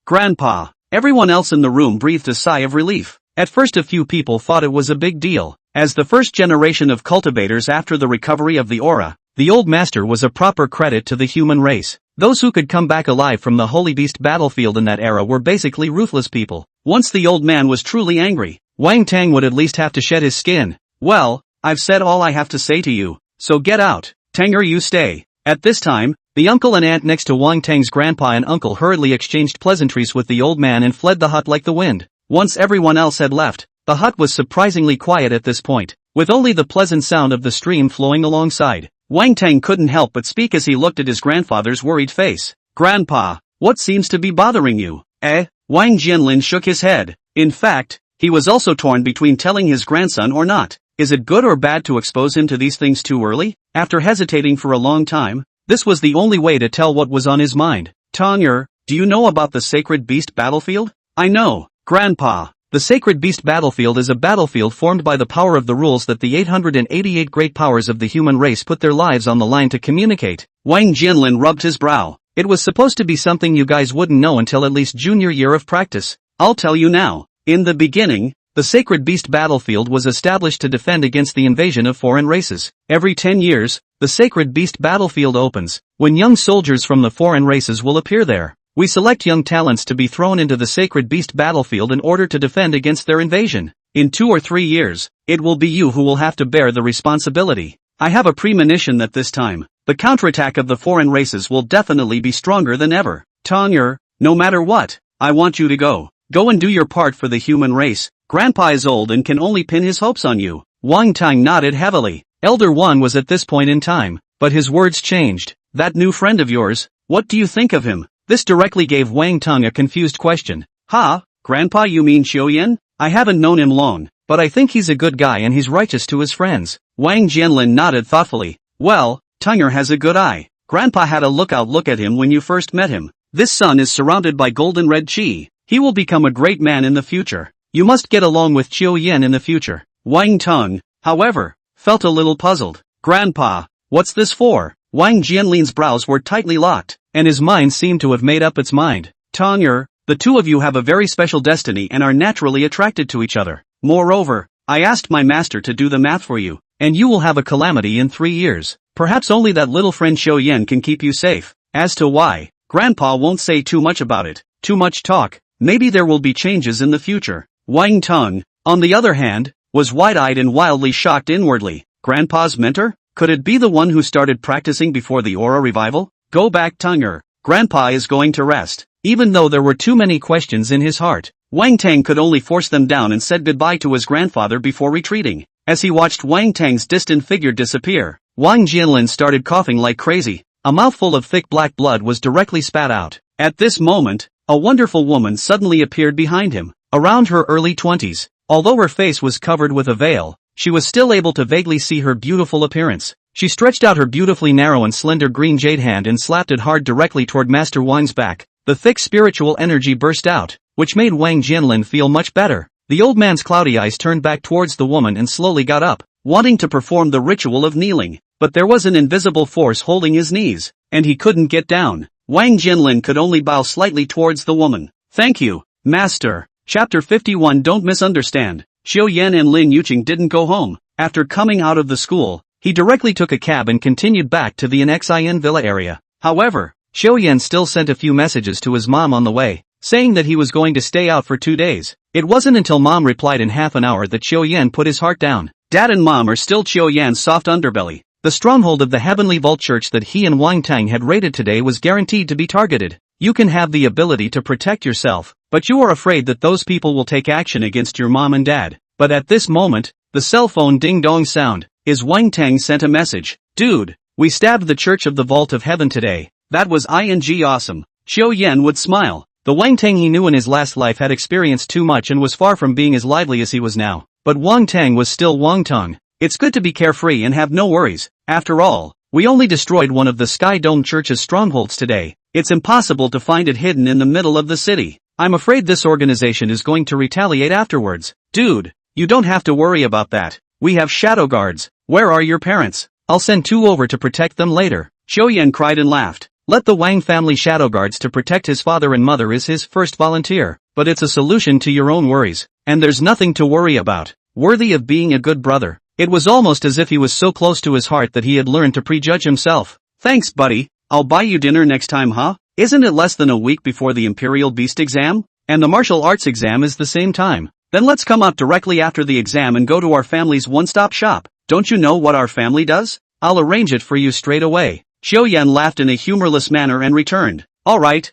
Grandpa. Everyone else in the room breathed a sigh of relief. At first a few people thought it was a big deal. As the first generation of cultivators after the recovery of the aura, the old master was a proper credit to the human race. Those who could come back alive from the Holy Beast battlefield in that era were basically ruthless people. Once the old man was truly angry, Wang Teng would at least have to shed his skin. Well, I've said all I have to say to you, so get out. Teng'er, you stay. At this time, the uncle and aunt next to Wang Teng's grandpa and uncle hurriedly exchanged pleasantries with the old man and fled the hut like the wind. Once everyone else had left, the hut was surprisingly quiet at this point, with only the pleasant sound of the stream flowing alongside. Wang Teng couldn't help but speak as he looked at his grandfather's worried face. Grandpa, what seems to be bothering you? Wang Jianlin shook his head. In fact, he was also torn between telling his grandson or not. Is it good or bad to expose him to these things too early? After hesitating for a long time, this was the only way to tell what was on his mind. Tong'er, do you know about the Sacred Beast battlefield? I know, Grandpa. The Sacred Beast battlefield is a battlefield formed by the power of the rules that the 888 great powers of the human race put their lives on the line to communicate. Wang Jianlin rubbed his brow. It was supposed to be something you guys wouldn't know until at least junior year of practice. I'll tell you now. In the beginning, the Sacred Beast battlefield was established to defend against the invasion of foreign races. Every 10 years, the Sacred Beast battlefield opens, when young soldiers from the foreign races will appear there. We select young talents to be thrown into the Sacred Beast battlefield in order to defend against their invasion. In 2 or 3 years, it will be you who will have to bear the responsibility. I have a premonition that this time, the counterattack of the foreign races will definitely be stronger than ever. Tong'er, no matter what, I want you to go. Go and do your part for the human race. Grandpa is old and can only pin his hopes on you. Wang Teng nodded heavily. Elder One was at this point in time, but his words changed. That new friend of yours, what do you think of him? This directly gave Wang Tung a confused question. Ha, Grandpa, you mean Xiaoyan? I haven't known him long, but I think he's a good guy and he's righteous to his friends. Wang Jianlin nodded thoughtfully. Well, Tunger has a good eye. Grandpa had a look at him when you first met him. This son is surrounded by golden red chi. He will become a great man in the future. You must get along with Xiaoyan in the future. Wang Tung, however, felt a little puzzled. Grandpa, what's this for? Wang Jianlin's brows were tightly locked, and his mind seemed to have made up its mind. Tunger, the two of you have a very special destiny and are naturally attracted to each other. Moreover, I asked my master to do the math for you, and you will have a calamity in 3 years. Perhaps only that little friend Xiaoyan can keep you safe. As to why, Grandpa won't say too much about it. Too much talk. Maybe there will be changes in the future. Wang Tung, on the other hand, was wide-eyed and wildly shocked inwardly. Grandpa's mentor? Could it be the one who started practicing before the aura revival? Go back, Tunger. Grandpa is going to rest. Even though there were too many questions in his heart, Wang Tang could only force them down and said goodbye to his grandfather before retreating. As he watched Wang Tang's distant figure disappear, Wang Jianlin started coughing like crazy. A mouthful of thick black blood was directly spat out. At this moment, a wonderful woman suddenly appeared behind him, around her early 20s. Although her face was covered with a veil, she was still able to vaguely see her beautiful appearance. She stretched out her beautifully narrow and slender green jade hand and slapped it hard directly toward Master Wang's back. The thick spiritual energy burst out, which made Wang Jianlin feel much better. The old man's cloudy eyes turned back towards the woman and slowly got up, wanting to perform the ritual of kneeling. But there was an invisible force holding his knees, and he couldn't get down. Wang Jianlin could only bow slightly towards the woman. Thank you, Master. Chapter 51. Don't misunderstand. Xiaoyan and Lin Yuqing didn't go home. After coming out of the school, he directly took a cab and continued back to the Xin Villa area. However, Xiaoyan still sent a few messages to his mom on the way, saying that he was going to stay out for 2 days. It wasn't until mom replied in half an hour that Xiaoyan put his heart down. Dad and mom are still Xiaoyan's soft underbelly. The stronghold of the Heavenly Vault Church that he and Wang Tang had raided today was guaranteed to be targeted. You can have the ability to protect yourself, but you are afraid that those people will take action against your mom and dad. But at this moment, the cell phone ding-dong sound. Wang Tang sent a message. Dude, we stabbed the Church of the Vault of Heaven today. That was awesome. Xiaoyan would smile. The Wang Tang he knew in his last life had experienced too much and was far from being as lively as he was now. But Wang Tang was still Wang Tung. It's good to be carefree and have no worries. After all, we only destroyed one of the Sky Dome Church's strongholds today. It's impossible to find it hidden in the middle of the city. I'm afraid this organization is going to retaliate afterwards. Dude, you don't have to worry about that. We have shadow guards. Where are your parents? I'll send 2 over to protect them later. Xiaoyan cried and laughed. Let the Wang family shadow guards to protect his father and mother is his first volunteer. But it's a solution to your own worries. And there's nothing to worry about. Worthy of being a good brother. It was almost as if he was so close to his heart that he had learned to prejudge himself. Thanks, buddy. I'll buy you dinner next time, huh? Isn't it less than a week before the Imperial Beast exam? And the martial arts exam is the same time. Then let's come out directly after the exam and go to our family's one-stop shop. Don't you know what our family does? I'll arrange it for you straight away. Xiaoyan laughed in a humorless manner and returned. Alright,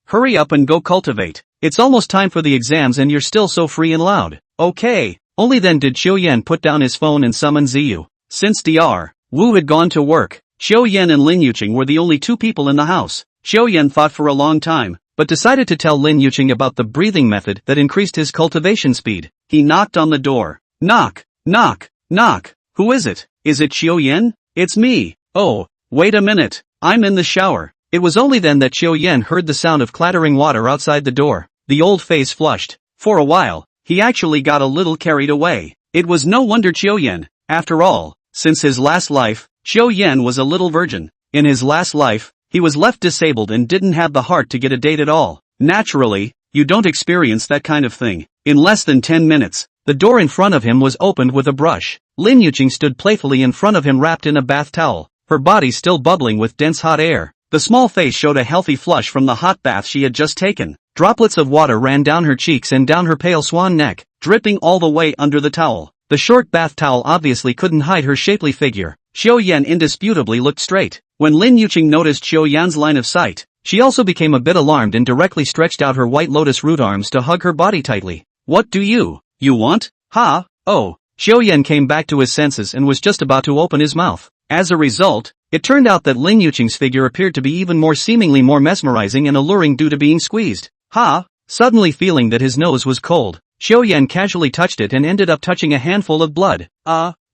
hurry up and go cultivate. It's almost time for the exams and you're still so free and loud. Okay. Only then did Xiaoyan put down his phone and summon Ziyu. Since Dr. Wu had gone to work, Xiaoyan and Lin Yuqing were the only 2 people in the house. Xiaoyan thought for a long time, but decided to tell Lin Yuqing about the breathing method that increased his cultivation speed. He knocked on the door. Knock, knock, knock. Who is it? Is it Xiaoyan? It's me. Oh, wait a minute. I'm in the shower. It was only then that Xiaoyan heard the sound of clattering water outside the door. The old face flushed. For a while, he actually got a little carried away. It was no wonder Xiaoyan. After all, since his last life, Xiaoyan was a little virgin. In his last life, he was left disabled and didn't have the heart to get a date at all. Naturally, you don't experience that kind of thing. In less than 10 minutes, the door in front of him was opened with a brush. Lin Yuqing stood playfully in front of him wrapped in a bath towel, her body still bubbling with dense hot air. The small face showed a healthy flush from the hot bath she had just taken. Droplets of water ran down her cheeks and down her pale swan neck, dripping all the way under the towel. The short bath towel obviously couldn't hide her shapely figure. Xiaoyan indisputably looked straight. When Lin Yuqing noticed Xiaoyan's line of sight, she also became a bit alarmed and directly stretched out her white lotus root arms to hug her body tightly. What do you want? Ha? Oh. Xiaoyan came back to his senses and was just about to open his mouth. As a result, it turned out that Lin Yuqing's figure appeared to be even more seemingly more mesmerizing and alluring due to being squeezed. Suddenly feeling that his nose was cold, Xiao Yan casually touched it and ended up touching a handful of blood.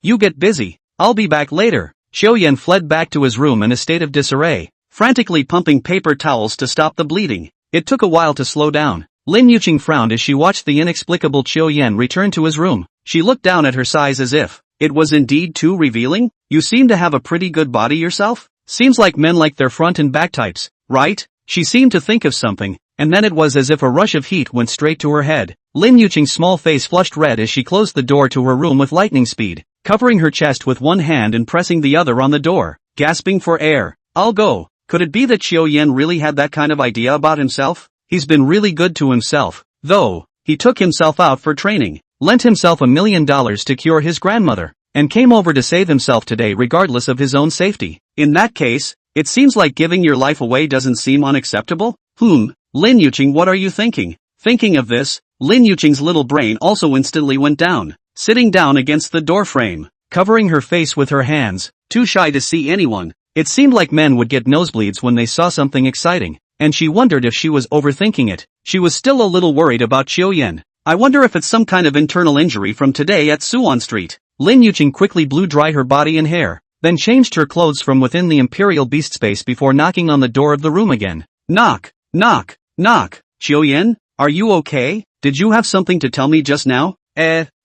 You get busy. I'll be back later. Xiao Yan fled back to his room in a state of disarray, frantically pumping paper towels to stop the bleeding. It took a while to slow down. Lin Yuqing frowned as she watched the inexplicable Xiao Yan return to his room. She looked down at her size as if it was indeed too revealing. You seem to have a pretty good body yourself. Seems like men like their front and back types, right? She seemed to think of something, and then it was as if a rush of heat went straight to her head. Lin Yuqing's small face flushed red as she closed the door to her room with lightning speed, covering her chest with one hand and pressing the other on the door, gasping for air. I'll go. Could it be that Xiao Yan really had that kind of idea about himself? He's been really good to himself, though. He took himself out for training, lent himself $1 million to cure his grandmother, and came over to save himself today regardless of his own safety. In that case, it seems like giving your life away doesn't seem unacceptable? Lin Yuqing, what are you thinking? Thinking of this, Lin Yuqing's little brain also instantly went down, sitting down against the doorframe, covering her face with her hands, too shy to see anyone. It seemed like men would get nosebleeds when they saw something exciting, and she wondered if she was overthinking it. She was still a little worried about Xiao Yan. I wonder if it's some kind of internal injury from today at Suan Street. Lin Yuqing quickly blew dry her body and hair, then changed her clothes from within the Imperial Beast space before knocking on the door of the room again. Knock, knock, knock. Xiao Yan, are you okay? Did you have something to tell me just now?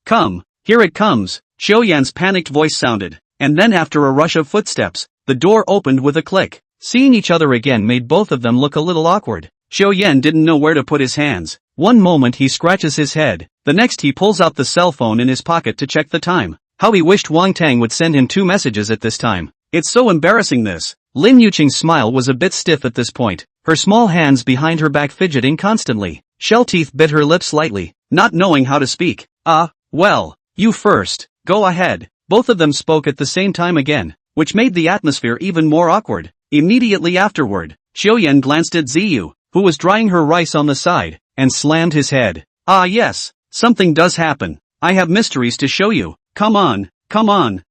Come, here it comes. Xiao Yan's panicked voice sounded, and then after a rush of footsteps, the door opened with a click. Seeing each other again made both of them look a little awkward. Xiao Yan didn't know where to put his hands. One moment he scratches his head, the next he pulls out the cell phone in his pocket to check the time. How he wished Wang Tang would send him 2 messages at this time. It's so embarrassing this. Lin Yuqing's smile was a bit stiff at this point, her small hands behind her back fidgeting constantly. Shell teeth bit her lips slightly, not knowing how to speak. Well, you first. Go ahead. Both of them spoke at the same time again, which made the atmosphere even more awkward. Immediately afterward, Xiao Yan glanced at Ziyu, who was drying her rice on the side, and slammed his head. Yes, something does happen. I have mysteries to show you. Come on, come on.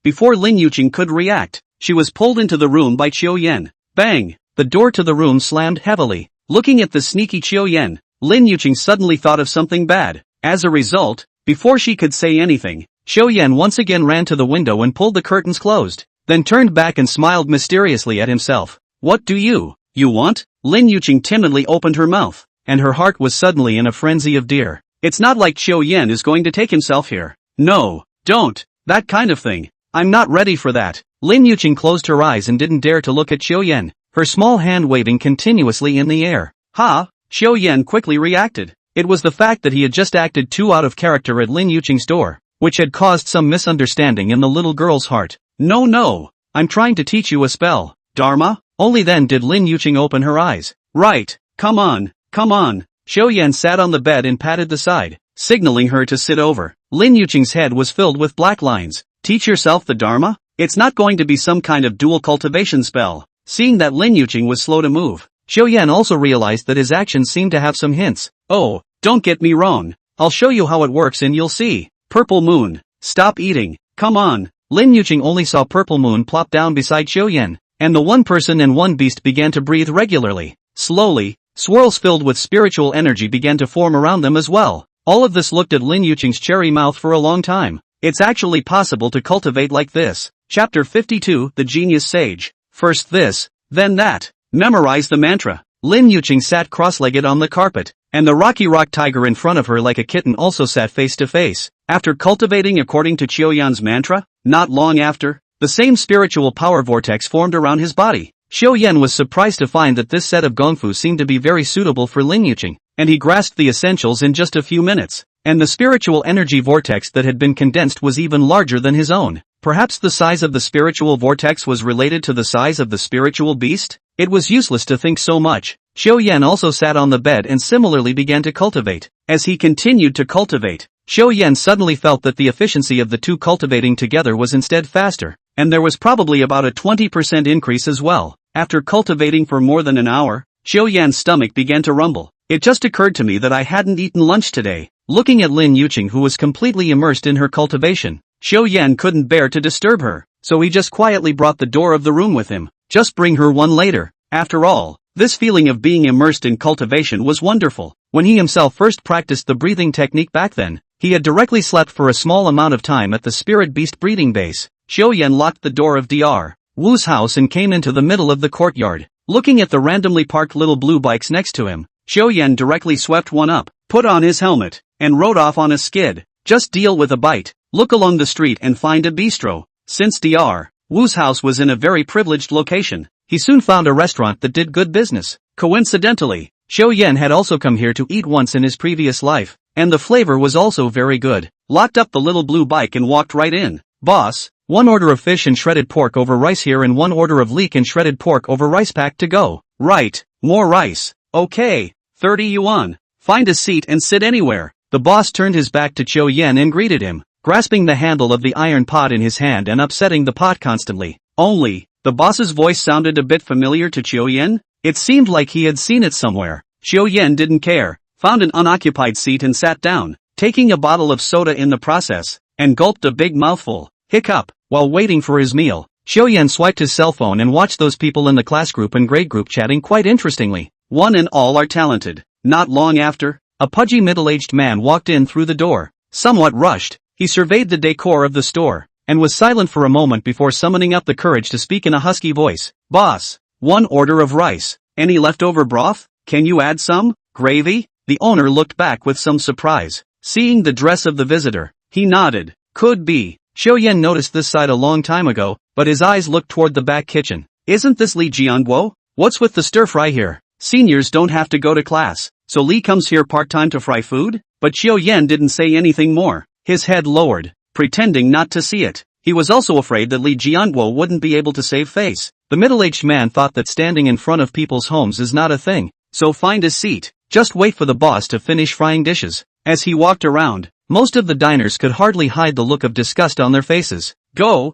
Before Lin Yuqing could react, she was pulled into the room by Xiao Yan. Bang! The door to the room slammed heavily. Looking at the sneaky Xiao Yan, Lin Yuqing suddenly thought of something bad. As a result, before she could say anything, Xiao Yan once again ran to the window and pulled the curtains closed, then turned back and smiled mysteriously at himself. What do you want? Lin Yuqing timidly opened her mouth, and her heart was suddenly in a frenzy of deer. It's not like Xiao Yan is going to take himself here. No, don't. That kind of thing. I'm not ready for that. Lin Yuqing closed her eyes and didn't dare to look at Xiao Yan, her small hand waving continuously in the air. Xiao Yan quickly reacted. It was the fact that he had just acted too out of character at Lin Yuqing's door, which had caused some misunderstanding in the little girl's heart. No, I'm trying to teach you a spell, Dharma. Only then did Lin Yuqing open her eyes. Right, come on. Xiao Yan sat on the bed and patted the side, signaling her to sit over. Lin Yuqing's head was filled with black lines. Teach yourself the Dharma? It's not going to be some kind of dual cultivation spell. Seeing that Lin Yuqing was slow to move, Xiao Yan also realized that his actions seemed to have some hints. Oh, don't get me wrong. I'll show you how it works and you'll see. Purple Moon. Stop eating. Come on. Lin Yuqing only saw Purple Moon plop down beside Xiao Yan, and the one person and one beast began to breathe regularly. Slowly, swirls filled with spiritual energy began to form around them as well. All of this looked at Lin Yuqing's cherry mouth for a long time. It's actually possible to cultivate like this. Chapter 52, The Genius Sage. First this, then that. Memorize the mantra. Lin Yuqing sat cross-legged on the carpet, and the Rocky Rock tiger in front of her like a kitten also sat face to face. After cultivating according to Xiao Yan's mantra, not long after, the same spiritual power vortex formed around his body. Xiao Yan was surprised to find that this set of gongfu seemed to be very suitable for Lin Yuqing, and he grasped the essentials in just a few minutes. And the spiritual energy vortex that had been condensed was even larger than his own. Perhaps the size of the spiritual vortex was related to the size of the spiritual beast? It was useless to think so much. Xiao Yan also sat on the bed and similarly began to cultivate. As he continued to cultivate, Xiao Yan suddenly felt that the efficiency of the two cultivating together was instead faster, and there was probably about a 20% increase as well. After cultivating for more than an hour, Xiao Yan's stomach began to rumble. It just occurred to me that I hadn't eaten lunch today. Looking at Lin Yuqing, who was completely immersed in her cultivation, Xiao Yan couldn't bear to disturb her. so he just quietly brought the door of the room with him. Just bring her one later. After all, this feeling of being immersed in cultivation was wonderful. When he himself first practiced the breathing technique back then, he had directly slept for a small amount of time at the spirit beast breeding base. Xiaoyan locked the door of Dr. Wu's house and came into the middle of the courtyard. Looking at the randomly parked little blue bikes next to him, Xiaoyan directly swept one up, put on his helmet, and rode off on a skid. Just deal with a bite, look along the street and find a bistro. Since Dr. Wu's house was in a very privileged location, he soon found a restaurant that did good business. Coincidentally, Xiaoyan had also come here to eat once in his previous life, and the flavor was also very good. Locked up the little blue bike and walked right in. Boss, 1 order of fish and shredded pork over rice here and 1 order of leek and shredded pork over rice pack to go. Right, more rice. Okay, 30 yuan. Find a seat and sit anywhere. The boss turned his back to Xiaoyan and greeted him, grasping the handle of the iron pot in his hand and upsetting the pot constantly. Only, the boss's voice sounded a bit familiar to Xiaoyan. It seemed like he had seen it somewhere. Xiaoyan didn't care, found an unoccupied seat and sat down, taking a bottle of soda in the process, and gulped a big mouthful. Hiccup. While waiting for his meal, Xiaoyan swiped his cell phone and watched those people in the class group and grade group chatting quite interestingly. One and all are talented. Not long after, a pudgy middle-aged man walked in through the door. Somewhat rushed, he surveyed the decor of the store, and was silent for a moment before summoning up the courage to speak in a husky voice. Boss, 1 order of rice. Any leftover broth? Can you add some gravy? The owner looked back with some surprise. Seeing the dress of the visitor, he nodded. Could be. Xiaoyan noticed this side a long time ago, but his eyes looked toward the back kitchen. Isn't this Li Jianguo? What's with the stir-fry here? Seniors don't have to go to class, so Li comes here part-time to fry food? But Xiaoyan didn't say anything more. His head lowered, pretending not to see it. He was also afraid that Li Jianguo wouldn't be able to save face. The middle-aged man thought that standing in front of people's homes is not a thing, so find a seat. Just wait for the boss to finish frying dishes. As he walked around, most of the diners could hardly hide the look of disgust on their faces. Go,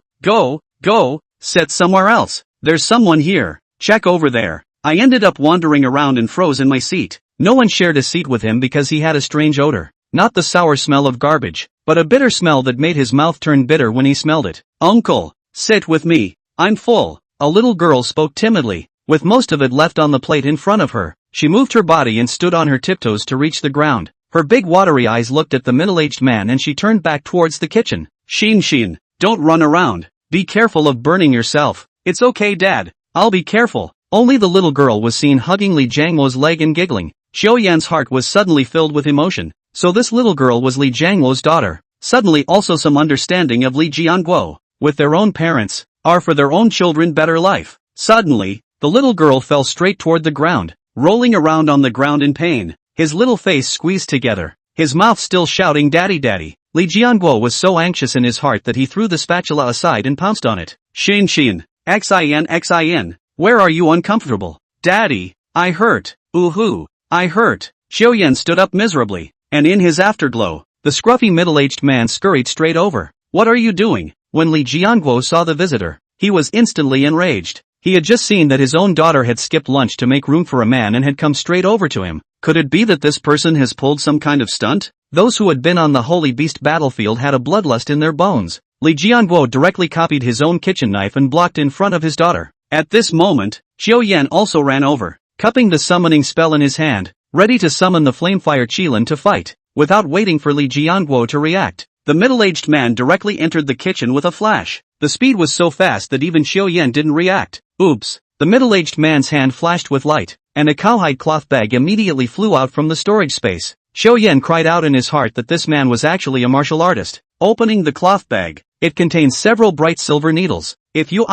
sit somewhere else. There's someone here. Check over there. I ended up wandering around and froze in my seat. No one shared a seat with him because he had a strange odor. Not the sour smell of garbage, but a bitter smell that made his mouth turn bitter when he smelled it. Uncle, sit with me. I'm full. A little girl spoke timidly, with most of it left on the plate in front of her. She moved her body and stood on her tiptoes to reach the ground. Her big watery eyes looked at the middle-aged man and she turned back towards the kitchen. Xin, don't run around. Be careful of burning yourself. It's okay, Dad. I'll be careful. Only the little girl was seen hugging Li Jianguo's leg and giggling. Xiaoyan's heart was suddenly filled with emotion. So this little girl was Li Jianguo's daughter. Suddenly also some understanding of Li Jianguo, with their own parents, are for their own children better life. Suddenly, the little girl fell straight toward the ground, rolling around on the ground in pain. His little face squeezed together, his mouth still shouting daddy daddy. Li Jianguo was so anxious in his heart that he threw the spatula aside and pounced on it. Xin, xin, where are you uncomfortable? Daddy, I hurt. Ooh, I hurt. Xiaoyan stood up miserably, and in his afterglow, the scruffy middle-aged man scurried straight over. What are you doing? When Li Jianguo saw the visitor, he was instantly enraged. He had just seen that his own daughter had skipped lunch to make room for a man and had come straight over to him. Could it be that this person has pulled some kind of stunt? Those who had been on the Holy Beast battlefield had a bloodlust in their bones. Li Jianguo directly copied his own kitchen knife and blocked in front of his daughter. At this moment, Xiaoyan also ran over, cupping the summoning spell in his hand, ready to summon the Flamefire Qilin to fight. Without waiting for Li Jianguo to react, the middle-aged man directly entered the kitchen with a flash. The speed was so fast that even Xiaoyan didn't react. Oops! The middle-aged man's hand flashed with light, and a cowhide cloth bag immediately flew out from the storage space. Xiaoyan cried out in his heart that this man was actually a martial artist. Opening the cloth bag, it contained several bright silver needles. If you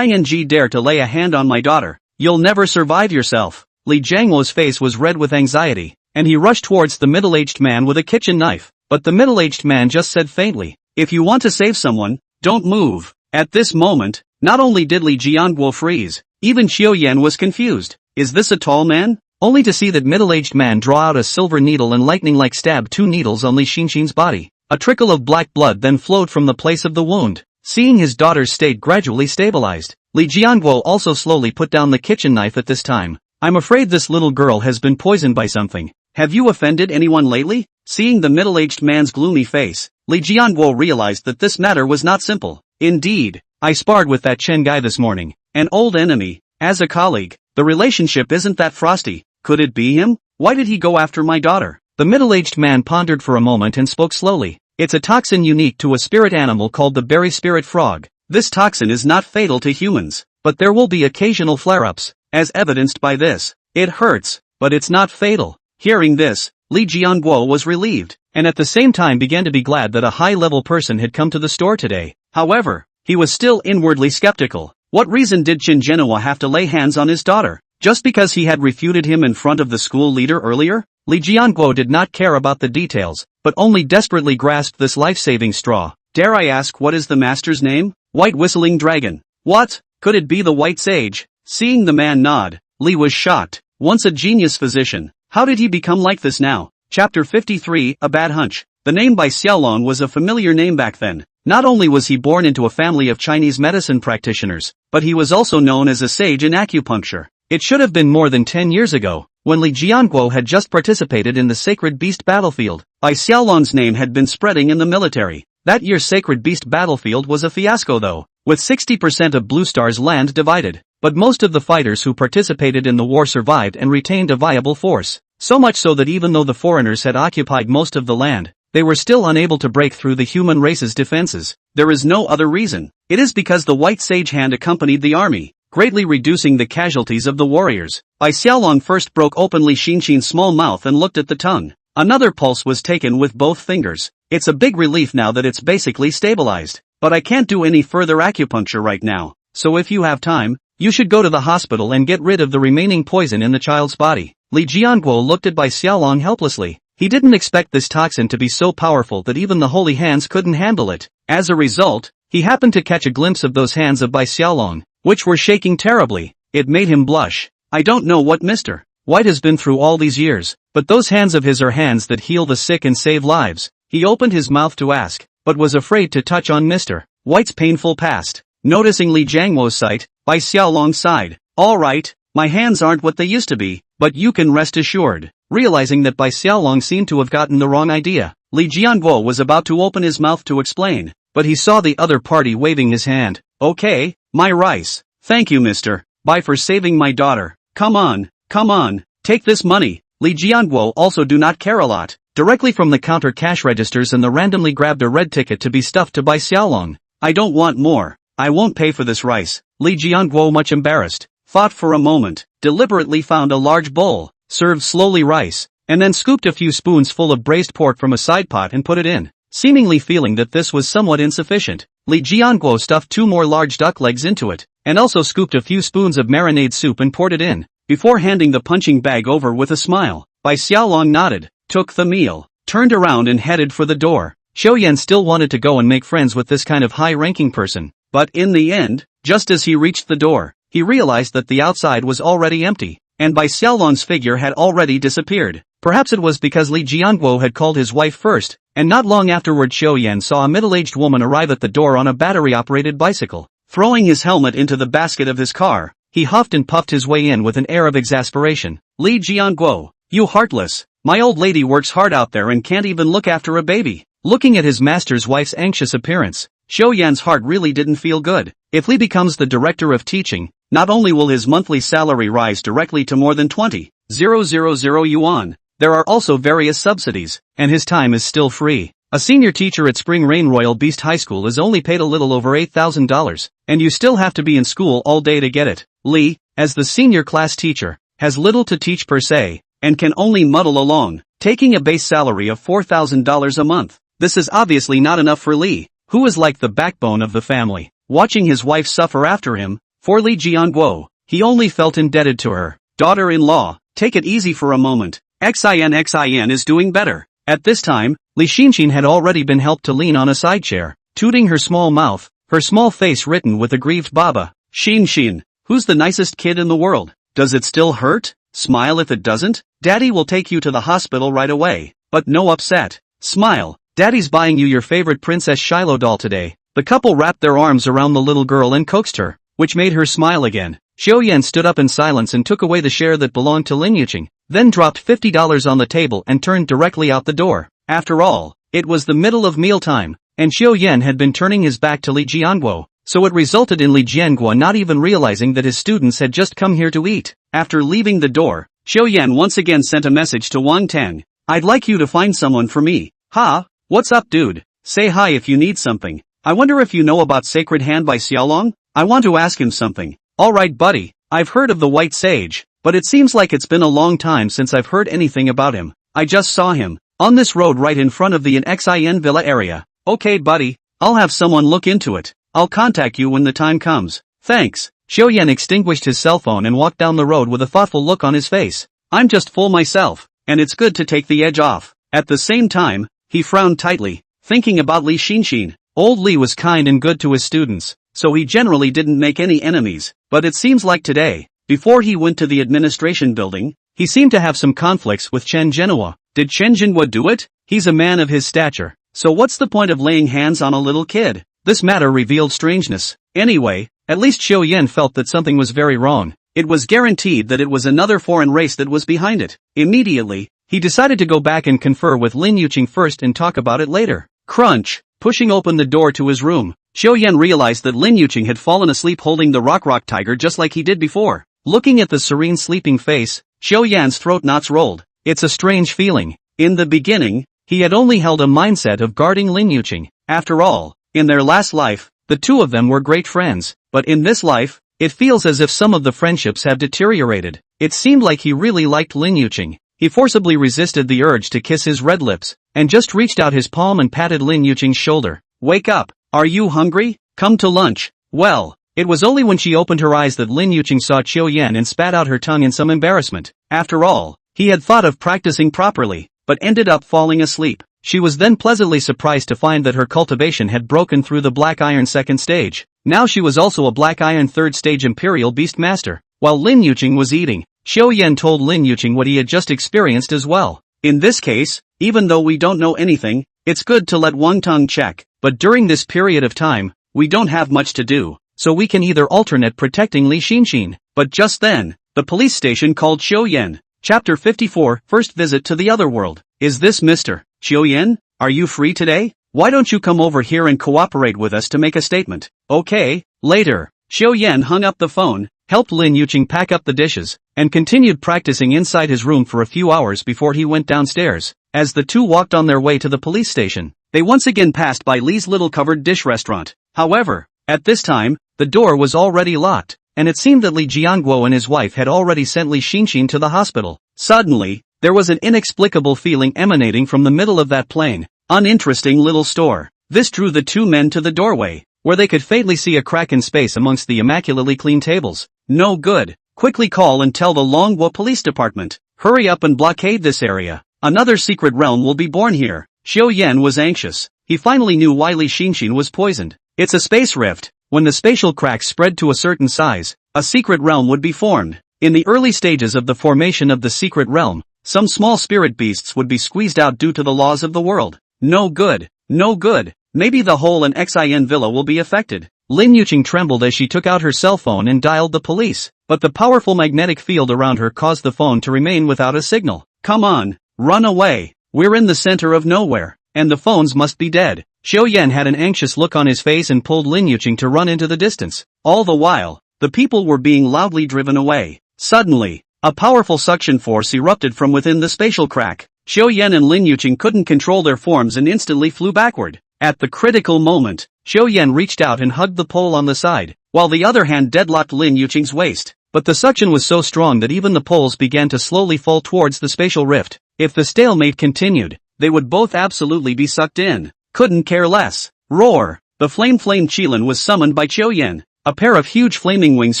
dare to lay a hand on my daughter, you'll never survive yourself. Li Jianguo's face was red with anxiety, and he rushed towards the middle-aged man with a kitchen knife. But the middle-aged man just said faintly, if you want to save someone, don't move. At this moment, not only did Li Jianguo freeze, even Xiaoyan was confused. Is this a tall man? Only to see that middle-aged man draw out a silver needle and lightning-like stab 2 needles on Li Xinxin's body. A trickle of black blood then flowed from the place of the wound. Seeing his daughter's state gradually stabilized, Li Jianguo also slowly put down the kitchen knife at this time. I'm afraid this little girl has been poisoned by something. Have you offended anyone lately? Seeing the middle-aged man's gloomy face, Li Jianguo realized that this matter was not simple. Indeed, I sparred with that Chen guy this morning. An old enemy. As a colleague, the relationship isn't that frosty. Could it be him? Why did he go after my daughter? The middle-aged man pondered for a moment and spoke slowly. It's a toxin unique to a spirit animal called the berry spirit frog. This toxin is not fatal to humans, but there will be occasional flare-ups, as evidenced by this. It hurts, but it's not fatal. Hearing this, Li Jianguo was relieved, and at the same time began to be glad that a high-level person had come to the store today. However, he was still inwardly skeptical. What reason did Qin Genua have to lay hands on his daughter? Just because he had refuted him in front of the school leader earlier? Li Jianguo did not care about the details, but only desperately grasped this life-saving straw. Dare I ask, what is the master's name? White Whistling Dragon. What? Could it be the White Sage? Seeing the man nod, Li was shocked. Once a genius physician, how did he become like this now? Chapter 53, A Bad Hunch. The name Bai Xiaolong was a familiar name back then. Not only was he born into a family of Chinese medicine practitioners, but he was also known as a sage in acupuncture. It should have been more than 10 years ago, when Li Jianguo had just participated in the Sacred Beast battlefield. Bai Xiaolong's name had been spreading in the military. That year's Sacred Beast battlefield was a fiasco though, with 60% of Blue Star's land divided. But most of the fighters who participated in the war survived and retained a viable force. So much so that even though the foreigners had occupied most of the land, they were still unable to break through the human race's defenses. There is no other reason. It is because the White Sage Hand accompanied the army, greatly reducing the casualties of the warriors. Bai Xiaolong first broke open Li Xinxin's small mouth and looked at the tongue. Another pulse was taken with both fingers. It's a big relief now that it's basically stabilized. But I can't do any further acupuncture right now, so if you have time, you should go to the hospital and get rid of the remaining poison in the child's body. Li Jianguo looked at Bai Xiaolong helplessly. He didn't expect this toxin to be so powerful that even the holy hands couldn't handle it. As a result, he happened to catch a glimpse of those hands of Bai Xiaolong, which were shaking terribly. It made him blush. I don't know what Mr. White has been through all these years, but those hands of his are hands that heal the sick and save lives. He opened his mouth to ask, but was afraid to touch on Mr. White's painful past. Noticing Li Jianguo's sight, Bai Xiaolong sighed. All right, my hands aren't what they used to be, but you can rest assured. Realizing that Bai Xiaolong seemed to have gotten the wrong idea, Li Jianguo was about to open his mouth to explain, but he saw the other party waving his hand. Okay, my rice. Thank you, Mr. Bai, for saving my daughter. Come on, take this money. Li Jianguo also do not care a lot. Directly from the counter cash registers and randomly grabbed a red ticket to be stuffed to Bai Xiaolong. I don't want more. I won't pay for this rice. Li Jianguo, much embarrassed, thought for a moment, deliberately found a large bowl, served slowly rice, and then scooped a few spoons full of braised pork from a side pot and put it in. Seemingly feeling that this was somewhat insufficient, Li Jianguo stuffed 2 more large duck legs into it, and also scooped a few spoons of marinade soup and poured it in, before handing the punching bag over with a smile. Bai Xiaolong nodded, took the meal, turned around and headed for the door. Xiao Yan still wanted to go and make friends with this kind of high-ranking person, but in the end, just as he reached the door, he realized that the outside was already empty, and Bai Xiaolong's figure had already disappeared. Perhaps it was because Li Jianguo had called his wife first, and not long afterward Xiao Yan saw a middle-aged woman arrive at the door on a battery-operated bicycle. Throwing his helmet into the basket of his car, he huffed and puffed his way in with an air of exasperation. Li Jianguo, you heartless! My old lady works hard out there and can't even look after a baby. Looking at his master's wife's anxious appearance, Xiao Yan's heart really didn't feel good. If Li becomes the director of teaching, not only will his monthly salary rise directly to more than 20,000 yuan, there are also various subsidies, and his time is still free. A senior teacher at Spring Rain Royal Beast High School is only paid a little over $8,000, and you still have to be in school all day to get it. Li, as the senior class teacher, has little to teach per se, and can only muddle along, taking a base salary of $4,000 a month. This is obviously not enough for Li, who is like the backbone of the family. Watching his wife suffer after him, for Li Jianguo, he only felt indebted to her. Daughter-in-law, take it easy for a moment. Xin is doing better. At this time, Li Xinxin had already been helped to lean on a side chair, tooting her small mouth, her small face written with aggrieved Baba. Xinxin, who's the nicest kid in the world? Does it still hurt? Smile if it doesn't. Daddy will take you to the hospital right away, but no upset. Smile. Daddy's buying you your favorite Princess Shiloh doll today. The couple wrapped their arms around the little girl and coaxed her, which made her smile again. Xiao Yan stood up in silence and took away the share that belonged to Lin Yiqing, then dropped $50 on the table and turned directly out the door. After all, it was the middle of mealtime, and Xiao Yan had been turning his back to Li Jianguo, so it resulted in Li Jianguo not even realizing that his students had just come here to eat. After leaving the door, Xiao Yan once again sent a message to Wang Tang. I'd like you to find someone for me. Ha, what's up dude? Say hi if you need something. I wonder if you know about Sacred Hand by Xiaolong? I want to ask him something. Alright buddy, I've heard of the White Sage, but it seems like it's been a long time since I've heard anything about him. I just saw him on this road right in front of the Xin Villa area. Okay buddy, I'll have someone look into it. I'll contact you when the time comes. Thanks. Xiao Yan extinguished his cell phone and walked down the road with a thoughtful look on his face. I'm just full myself, and it's good to take the edge off. At the same time, he frowned tightly, thinking about Li Xinxin. Old Li was kind and good to his students, so he generally didn't make any enemies, but it seems like today, before he went to the administration building, he seemed to have some conflicts with Chen Zhenhua. Did Chen Zhenhua do it? He's a man of his stature, so what's the point of laying hands on a little kid? This matter revealed strangeness. Anyway, at least Xiao Yan felt that something was very wrong. It was guaranteed that it was another foreign race that was behind it. Immediately, he decided to go back and confer with Lin Yuqing first and talk about it later. Crunch! Pushing open the door to his room, Xiao Yan realized that Lin Yuqing had fallen asleep holding the rock tiger just like he did before. Looking at the serene sleeping face, Xiao Yan's throat knots rolled. It's a strange feeling. In the beginning, he had only held a mindset of guarding Lin Yuqing. After all, in their last life, the two of them were great friends, but in this life, it feels as if some of the friendships have deteriorated. It seemed like he really liked Lin Yuqing. He forcibly resisted the urge to kiss his red lips, and just reached out his palm and patted Lin Yuqing's shoulder. Wake up, are you hungry? Come to lunch. Well, it was only when she opened her eyes that Lin Yuqing saw Xiao Yan and spat out her tongue in some embarrassment. After all, he had thought of practicing properly, but ended up falling asleep. She was then pleasantly surprised to find that her cultivation had broken through the Black Iron second stage. Now she was also a Black Iron third stage Imperial Beast Master. While Lin Yuqing was eating, Xiao Yan told Lin Yuqing what he had just experienced as well. In this case, even though we don't know anything, it's good to let Wang Tong check, but during this period of time, we don't have much to do, so we can either alternate protecting Li Xinxin. But just then, the police station called Xiao Yan. Chapter 54, First Visit to the Otherworld. Is this Mr. Xiao Yan? Are you free today? Why don't you come over here and cooperate with us to make a statement? Okay, later. Xiao Yan hung up the phone, helped Lin Yuqing pack up the dishes, and continued practicing inside his room for a few hours before he went downstairs. As the two walked on their way to the police station, they once again passed by Li's little covered dish restaurant. However, at this time, the door was already locked, and it seemed that Li Jianguo and his wife had already sent Li Xinxin to the hospital. Suddenly, there was an inexplicable feeling emanating from the middle of that plain, uninteresting little store. This drew the two men to the doorway, where they could faintly see a crack in space amongst the immaculately clean tables. No good. Quickly call and tell the Longhua Police Department. Hurry up and blockade this area. Another secret realm will be born here. Xiao Yan was anxious. He finally knew why Li Xinxin was poisoned. It's a space rift. When the spatial cracks spread to a certain size, a secret realm would be formed. In the early stages of the formation of the secret realm, some small spirit beasts would be squeezed out due to the laws of the world. No good. No good. Maybe the whole Xin Villa will be affected. Lin Yuqing trembled as she took out her cell phone and dialed the police, but the powerful magnetic field around her caused the phone to remain without a signal. Come on, run away. We're in the center of nowhere, and the phones must be dead. Xiao Yan had an anxious look on his face and pulled Lin Yuqing to run into the distance. All the while, the people were being loudly driven away. Suddenly, a powerful suction force erupted from within the spatial crack. Xiao Yan and Lin Yuqing couldn't control their forms and instantly flew backward. At the critical moment, Xiao Yan reached out and hugged the pole on the side, while the other hand deadlocked Lin Yuqing's waist. But the suction was so strong that even the poles began to slowly fall towards the spatial rift. If the stalemate continued, they would both absolutely be sucked in. Couldn't care less. Roar! The flame Qilin was summoned by Xiao Yan, a pair of huge flaming wings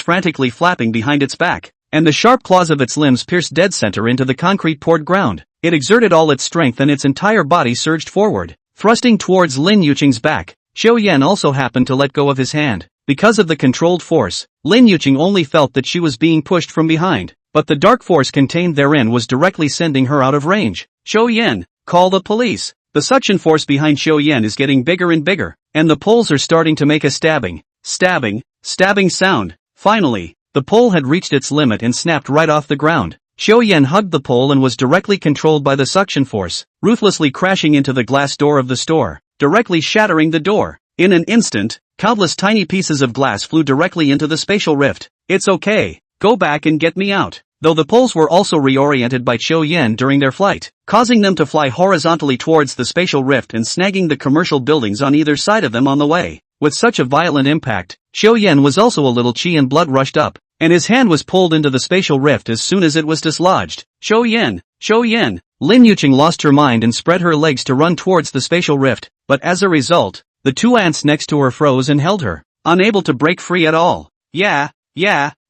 frantically flapping behind its back, and the sharp claws of its limbs pierced dead center into the concrete poured ground. It exerted all its strength and its entire body surged forward, thrusting towards Lin Yuqing's back. Xiao Yan also happened to let go of his hand. Because of the controlled force, Lin Yuqing only felt that she was being pushed from behind, but the dark force contained therein was directly sending her out of range. Xiao Yan, call the police. The suction force behind Xiao Yan is getting bigger and bigger, and the poles are starting to make a stabbing sound. Finally, the pole had reached its limit and snapped right off the ground. Xiao Yan hugged the pole and was directly controlled by the suction force, ruthlessly crashing into the glass door of the store, directly shattering the door. In an instant, countless tiny pieces of glass flew directly into the spatial rift. It's okay. Go back and get me out. Though the poles were also reoriented by Qiu Yan during their flight, causing them to fly horizontally towards the spatial rift and snagging the commercial buildings on either side of them on the way. With such a violent impact, Qiu Yan was also a little chi and blood rushed up, and his hand was pulled into the spatial rift as soon as it was dislodged. Qiu Yan! Lin Yuqing lost her mind and spread her legs to run towards the spatial rift, but as a result, the two ants next to her froze and held her, unable to break free at all. Yeah,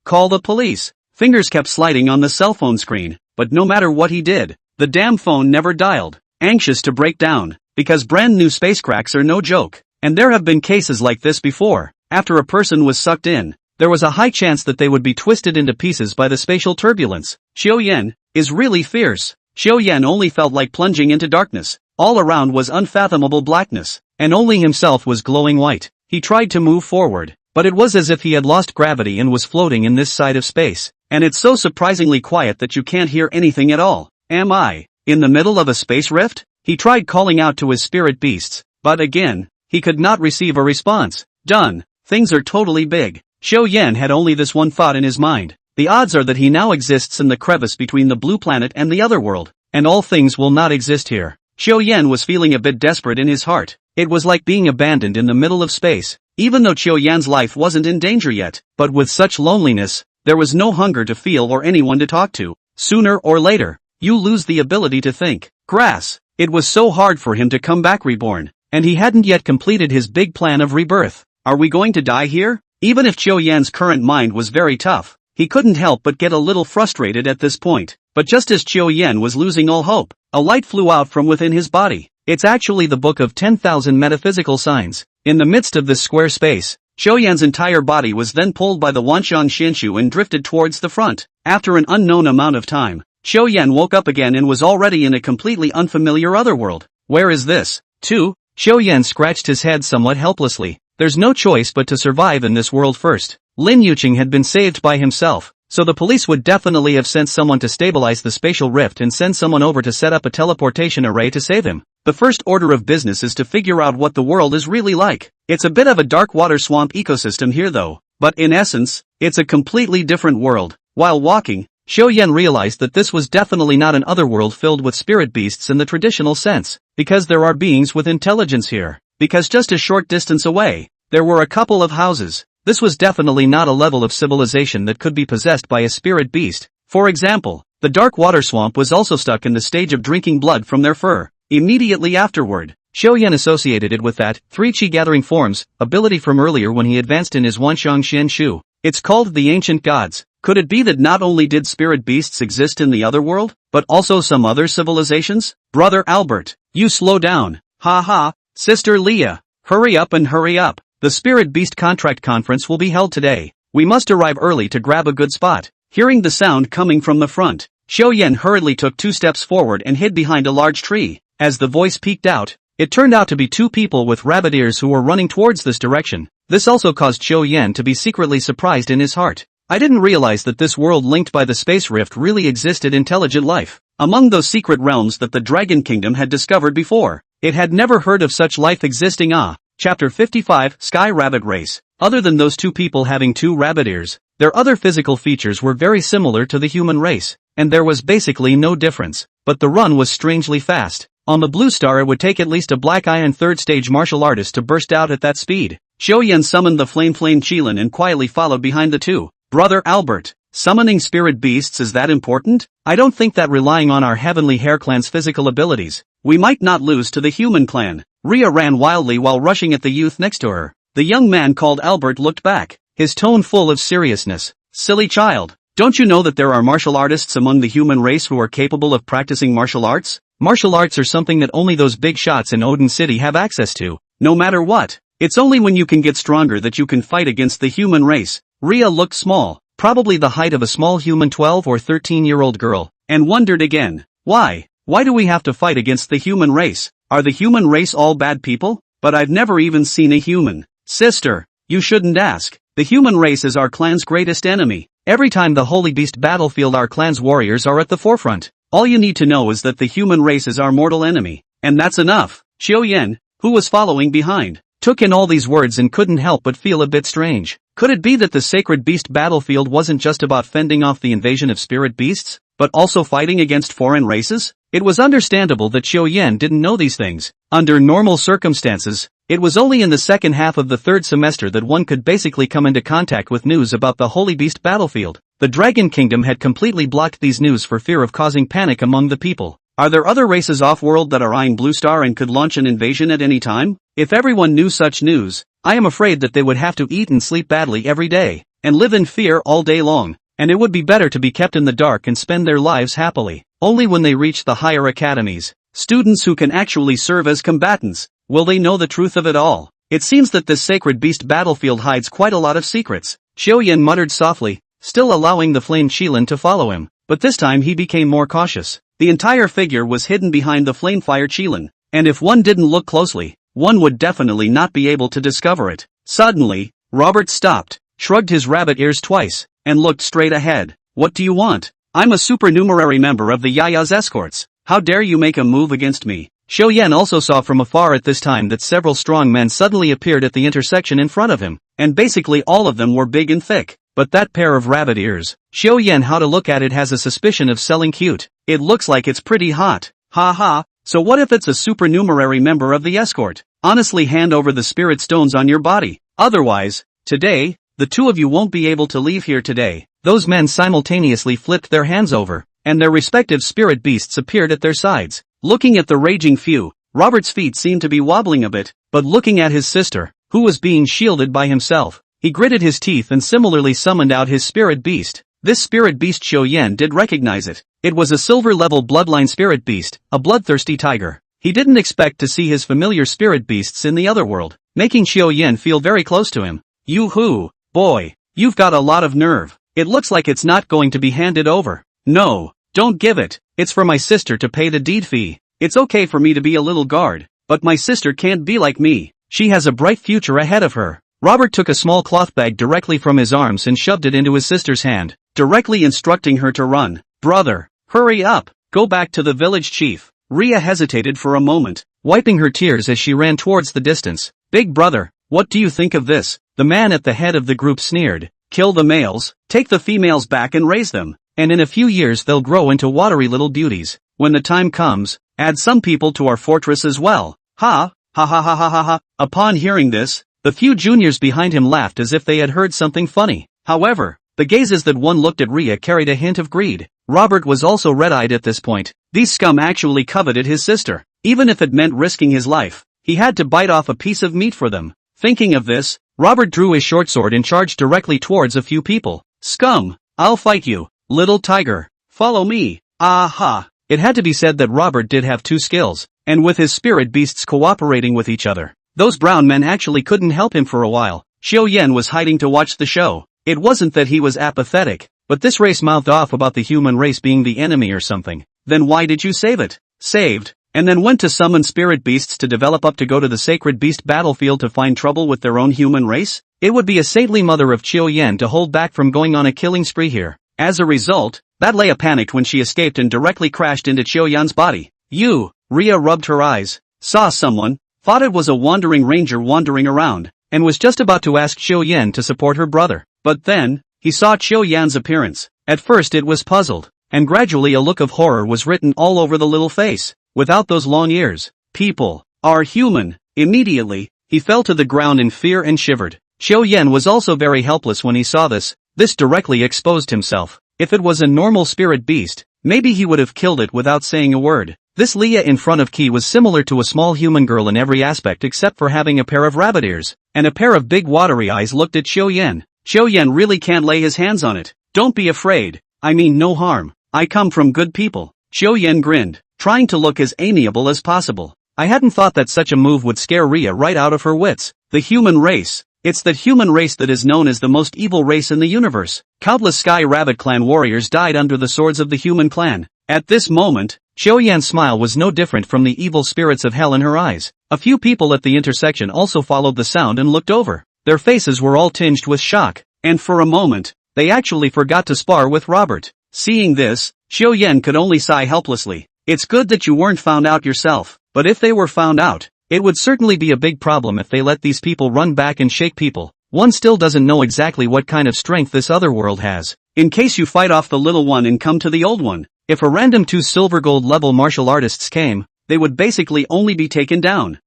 call the police. Fingers kept sliding on the cell phone screen, but no matter what he did, the damn phone never dialed. Anxious to break down, because brand new space cracks are no joke, and there have been cases like this before. After a person was sucked in, there was a high chance that they would be twisted into pieces by the spatial turbulence. Qiu Yan is really fierce. Qiu Yan only felt like plunging into darkness. All around was unfathomable blackness, and only himself was glowing white. He tried to move forward, but it was as if he had lost gravity and was floating in this side of space. And it's so surprisingly quiet that you can't hear anything at all. Am I in the middle of a space rift? He tried calling out to his spirit beasts, but again, he could not receive a response. Done. Things are totally big. Qiu Yan had only this one thought in his mind. The odds are that he now exists in the crevice between the blue planet and the other world, and all things will not exist here. Qiu Yan was feeling a bit desperate in his heart. It was like being abandoned in the middle of space, even though Qiu Yan's life wasn't in danger yet. But with such loneliness, there was no hunger to feel or anyone to talk to. Sooner or later, you lose the ability to think. Grass. It was so hard for him to come back reborn, and he hadn't yet completed his big plan of rebirth. Are we going to die here? Even if Qiu Yan's current mind was very tough, he couldn't help but get a little frustrated at this point. But just as Qiu Yan was losing all hope, a light flew out from within his body. It's actually the book of 10,000 metaphysical signs. In the midst of this square space, Qiu Yan's entire body was then pulled by the Wanxiang Xianshu and drifted towards the front. After an unknown amount of time, Qiu Yan woke up again and was already in a completely unfamiliar otherworld. Where is this? Qiu Yan scratched his head somewhat helplessly. There's no choice but to survive in this world first. Lin Yuqing had been saved by himself, so the police would definitely have sent someone to stabilize the spatial rift and send someone over to set up a teleportation array to save him. The first order of business is to figure out what the world is really like. It's a bit of a dark water swamp ecosystem here though, but in essence, it's a completely different world. While walking, Qiu Yan realized that this was definitely not an otherworld filled with spirit beasts in the traditional sense, because there are beings with intelligence here. Because just a short distance away, there were a couple of houses. This was definitely not a level of civilization that could be possessed by a spirit beast. For example, the dark water swamp was also stuck in the stage of drinking blood from their fur. Immediately afterward, Qiu Yan associated it with that 3 Qi gathering forms ability from earlier when he advanced in his Wanxiang Xianshu. It's called the Ancient Gods. Could it be that not only did spirit beasts exist in the other world, but also some other civilizations? Brother Albert, you slow down. Ha. Sister Leah, hurry up and hurry up. The Spirit Beast Contract Conference will be held today. We must arrive early to grab a good spot. Hearing the sound coming from the front, Qiu Yan hurriedly took 2 steps forward and hid behind a large tree. As the voice peeked out, it turned out to be 2 people with rabbit ears who were running towards this direction. This also caused Qiu Yan to be secretly surprised in his heart. I didn't realize that this world linked by the space rift really existed intelligent life. Among those secret realms that the Dragon Kingdom had discovered before, it had never heard of such life existing. Chapter 55, Sky Rabbit Race. Other than those 2 people having 2 rabbit ears, their other physical features were very similar to the human race, and there was basically no difference, but the run was strangely fast. On the blue star it would take at least a black eye and 3rd stage martial artist to burst out at that speed. Qiu Yan summoned the Flame Qilin and quietly followed behind the 2. Brother Albert, summoning spirit beasts is that important? I don't think that relying on our Heavenly Hair Clan's physical abilities, we might not lose to the human clan. Rhea ran wildly while rushing at the youth next to her. The young man called Albert looked back, his tone full of seriousness. Silly child, don't you know that there are martial artists among the human race who are capable of practicing martial arts? Martial arts are something that only those big shots in Odin City have access to. No matter what, it's only when you can get stronger that you can fight against the human race. Rhea looked small, probably the height of a small human 12 or 13-year-old girl, and wondered again, why? Why do we have to fight against the human race? Are the human race all bad people? But I've never even seen a human. Sister, you shouldn't ask. The human race is our clan's greatest enemy. Every time the Holy Beast battlefield our clan's warriors are at the forefront. All you need to know is that the human race is our mortal enemy. And that's enough. Qiu Yan, who was following behind, took in all these words and couldn't help but feel a bit strange. Could it be that the sacred beast battlefield wasn't just about fending off the invasion of spirit beasts, but also fighting against foreign races? It was understandable that Xiao Yan didn't know these things. Under normal circumstances, it was only in the second half of the third semester that one could basically come into contact with news about the Holy Beast battlefield. The Dragon Kingdom had completely blocked these news for fear of causing panic among the people. Are there other races off-world that are eyeing Blue Star and could launch an invasion at any time? If everyone knew such news, I am afraid that they would have to eat and sleep badly every day, and live in fear all day long, and it would be better to be kept in the dark and spend their lives happily. Only when they reach the higher academies, students who can actually serve as combatants, will they know the truth of it all. It seems that this sacred beast battlefield hides quite a lot of secrets. Xiao Yan muttered softly, still allowing the flame Qilin to follow him, but this time he became more cautious. The entire figure was hidden behind the flamefire Qilin, and if one didn't look closely, one would definitely not be able to discover it. Suddenly, Robert stopped, shrugged his rabbit ears twice, and looked straight ahead. What do you want? I'm a supernumerary member of the Yaya's escorts. How dare you make a move against me? Xiao Yan also saw from afar at this time that several strong men suddenly appeared at the intersection in front of him, and basically all of them were big and thick. But that pair of rabbit ears, Xiao Yan, how to look at it, has a suspicion of selling cute. It looks like it's pretty hot. Ha ha, so what if it's a supernumerary member of the escort? Honestly, hand over the spirit stones on your body. Otherwise, today, the two of you won't be able to leave here today. Those men simultaneously flipped their hands over, and their respective spirit beasts appeared at their sides. Looking at the raging few, Robert's feet seemed to be wobbling a bit, but looking at his sister, who was being shielded by himself, he gritted his teeth and similarly summoned out his spirit beast. This spirit beast Xiao Yan did recognize it. It was a silver-level bloodline spirit beast, a bloodthirsty tiger. He didn't expect to see his familiar spirit beasts in the other world, making Xiao Yan feel very close to him. Yoo-hoo, boy, you've got a lot of nerve. It looks like it's not going to be handed over. No, don't give it. It's for my sister to pay the deed fee. It's okay for me to be a little guard, but my sister can't be like me. She has a bright future ahead of her. Robert took a small cloth bag directly from his arms and shoved it into his sister's hand, directly instructing her to run. Brother, hurry up, go back to the village chief. Rhea hesitated for a moment, wiping her tears as she ran towards the distance. Big brother, what do you think of this? The man at the head of the group sneered. Kill the males, take the females back and raise them, and in a few years they'll grow into watery little beauties. When the time comes, add some people to our fortress as well. Ha, ha ha ha ha ha ha. Upon hearing this, the few juniors behind him laughed as if they had heard something funny. However, the gazes that one looked at Rhea carried a hint of greed. Robert was also red-eyed at this point. These scum actually coveted his sister. Even if it meant risking his life, he had to bite off a piece of meat for them. Thinking of this, Robert drew his short sword and charged directly towards a few people. Scum, I'll fight you, little tiger. Follow me. Aha. It had to be said that Robert did have two skills, and with his spirit beasts cooperating with each other, those brown men actually couldn't help him for a while. Xiao Yan was hiding to watch the show. It wasn't that he was apathetic, but this race mouthed off about the human race being the enemy or something. Then why did you save it? Saved, and then went to summon spirit beasts to develop up to go to the sacred beast battlefield to find trouble with their own human race? It would be a saintly mother of Xiao Yan to hold back from going on a killing spree here. As a result, that Leia panicked when she escaped and directly crashed into Xiao Yan's body. You, Rhea rubbed her eyes, saw someone, thought it was a wandering ranger wandering around, and was just about to ask Xiao Yan to support her brother. But then, he saw Xiao Yan's appearance. At first it was puzzled, and gradually a look of horror was written all over the little face. Without those long ears, people are human. Immediately, he fell to the ground in fear and shivered. Xiao Yan was also very helpless when he saw this. This directly exposed himself. If it was a normal spirit beast, maybe he would have killed it without saying a word. This Leia in front of Qi was similar to a small human girl in every aspect except for having a pair of rabbit ears, and a pair of big watery eyes looked at Xiao Yan. Xiao Yan really can't lay his hands on it. Don't be afraid. I mean no harm. I come from good people. Xiao Yan grinned, trying to look as amiable as possible. I hadn't thought that such a move would scare Rhea right out of her wits. The human race. It's that human race that is known as the most evil race in the universe. Countless Sky Rabbit clan warriors died under the swords of the human clan. At this moment, Xiao Yan's smile was no different from the evil spirits of hell in her eyes. A few people at the intersection also followed the sound and looked over. Their faces were all tinged with shock, and for a moment, they actually forgot to spar with Robert. Seeing this, Xiao Yan could only sigh helplessly. It's good that you weren't found out yourself, but if they were found out, It would certainly be a big problem if they let these people run back and shake people. One still doesn't know exactly what kind of strength this other world has. In case you fight off the little one and come to the old one, if a random 2 silver gold level martial artists came, they would basically only be taken down.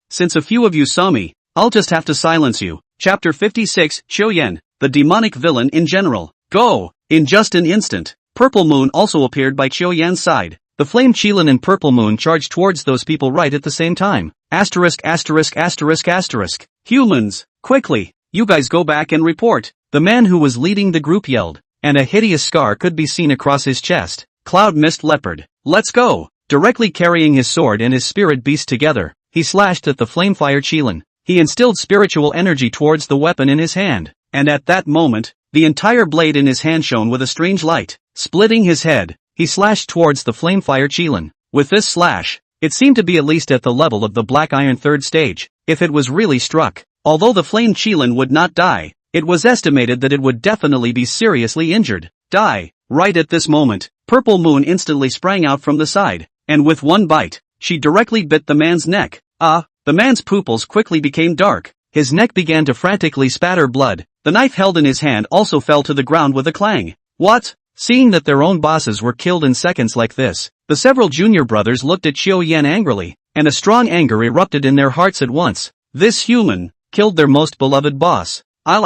Since a few of you saw me, I'll just have to silence you. Chapter 56, Xiaoyan, the demonic villain in general. Go! In just an instant, Purple Moon also appeared by Xiaoyan's side. The Flame Qilin and Purple Moon charged towards those people right at the same time. Asterisk asterisk asterisk asterisk. Humans, quickly, you guys go back and report. The man who was leading the group yelled, and a hideous scar could be seen across his chest. Cloud Mist Leopard, let's go! Directly carrying his sword and his spirit beast together, he slashed at the Flamefire Qilin. He instilled spiritual energy towards the weapon in his hand, and at that moment, the entire blade in his hand shone with a strange light. Splitting his head, he slashed towards the Flamefire Qilin. With this slash, it seemed to be at least at the level of the Black Iron 3rd stage, if it was really struck. Although the Flame Qilin would not die, it was estimated that it would definitely be seriously injured. Die! Right at this moment, Purple Moon instantly sprang out from the side, and with one bite, she directly bit the man's neck. The man's pupils quickly became dark. His neck began to frantically spatter blood. The knife held in his hand also fell to the ground with a clang. What? Seeing that their own bosses were killed in seconds like this, the several junior brothers looked at Xiaoyan angrily, and a strong anger erupted in their hearts at once. This human killed their most beloved boss. I'll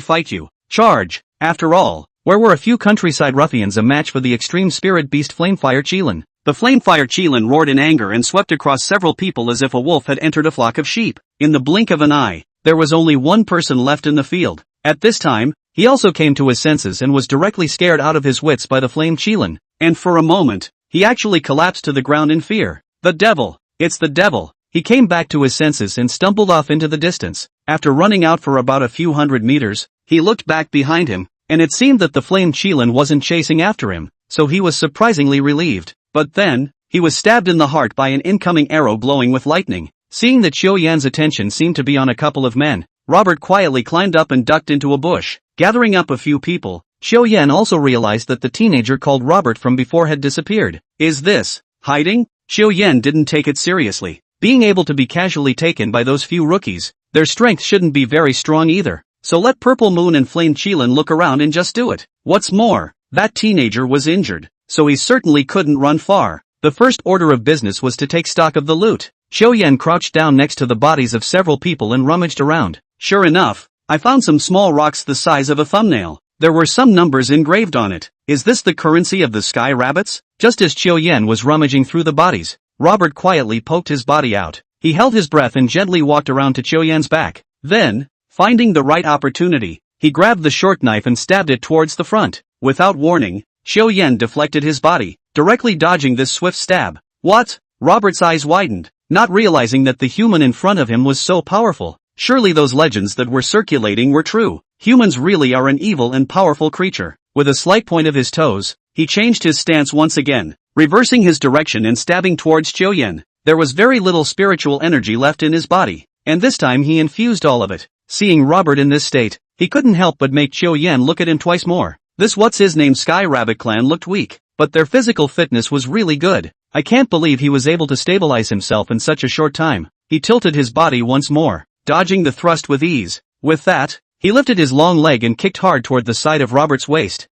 fight you. Charge! After all, where were a few countryside ruffians a match for the extreme spirit beast Flamefire Qilin? The Flamefire Qilin roared in anger and swept across several people as if a wolf had entered a flock of sheep. In the blink of an eye, there was only one person left in the field. At this time, he also came to his senses and was directly scared out of his wits by the Flame Qilin, and for a moment, he actually collapsed to the ground in fear. The devil! It's the devil! He came back to his senses and stumbled off into the distance. After running out for about a few hundred meters, he looked back behind him, and it seemed that the Flame Qilin wasn't chasing after him, so he was surprisingly relieved. But then, he was stabbed in the heart by an incoming arrow glowing with lightning. Seeing that Xiaoyan's attention seemed to be on a couple of men, Robert quietly climbed up and ducked into a bush. Gathering up a few people, Xiaoyan also realized that the teenager called Robert from before had disappeared. Is this hiding? Xiaoyan didn't take it seriously. Being able to be casually taken by those few rookies, their strength shouldn't be very strong either. So let Purple Moon and Flame Qilin look around and just do it. What's more, that teenager was injured, so he certainly couldn't run far. The first order of business was to take stock of the loot. Xiaoyan crouched down next to the bodies of several people and rummaged around. Sure enough, I found some small rocks the size of a thumbnail. There were some numbers engraved on it. Is this the currency of the Sky Rabbits? Just as Xiaoyan was rummaging through the bodies, Robert quietly poked his body out. He held his breath and gently walked around to Xiaoyan's back. Then, finding the right opportunity, he grabbed the short knife and stabbed it towards the front. Without warning, Xiaoyan deflected his body, directly dodging this swift stab. What? Robert's eyes widened, not realizing that the human in front of him was so powerful. Surely those legends that were circulating were true. Humans really are an evil and powerful creature. With a slight point of his toes, he changed his stance once again, reversing his direction and stabbing towards Xiaoyan. There was very little spiritual energy left in his body, and this time he infused all of it. Seeing Robert in this state, he couldn't help but make Xiaoyan look at him twice more. This what's-his-name Sky Rabbit clan looked weak, but their physical fitness was really good. I can't believe he was able to stabilize himself in such a short time. He tilted his body once more, dodging the thrust with ease. With that, he lifted his long leg and kicked hard toward the side of Robert's waist.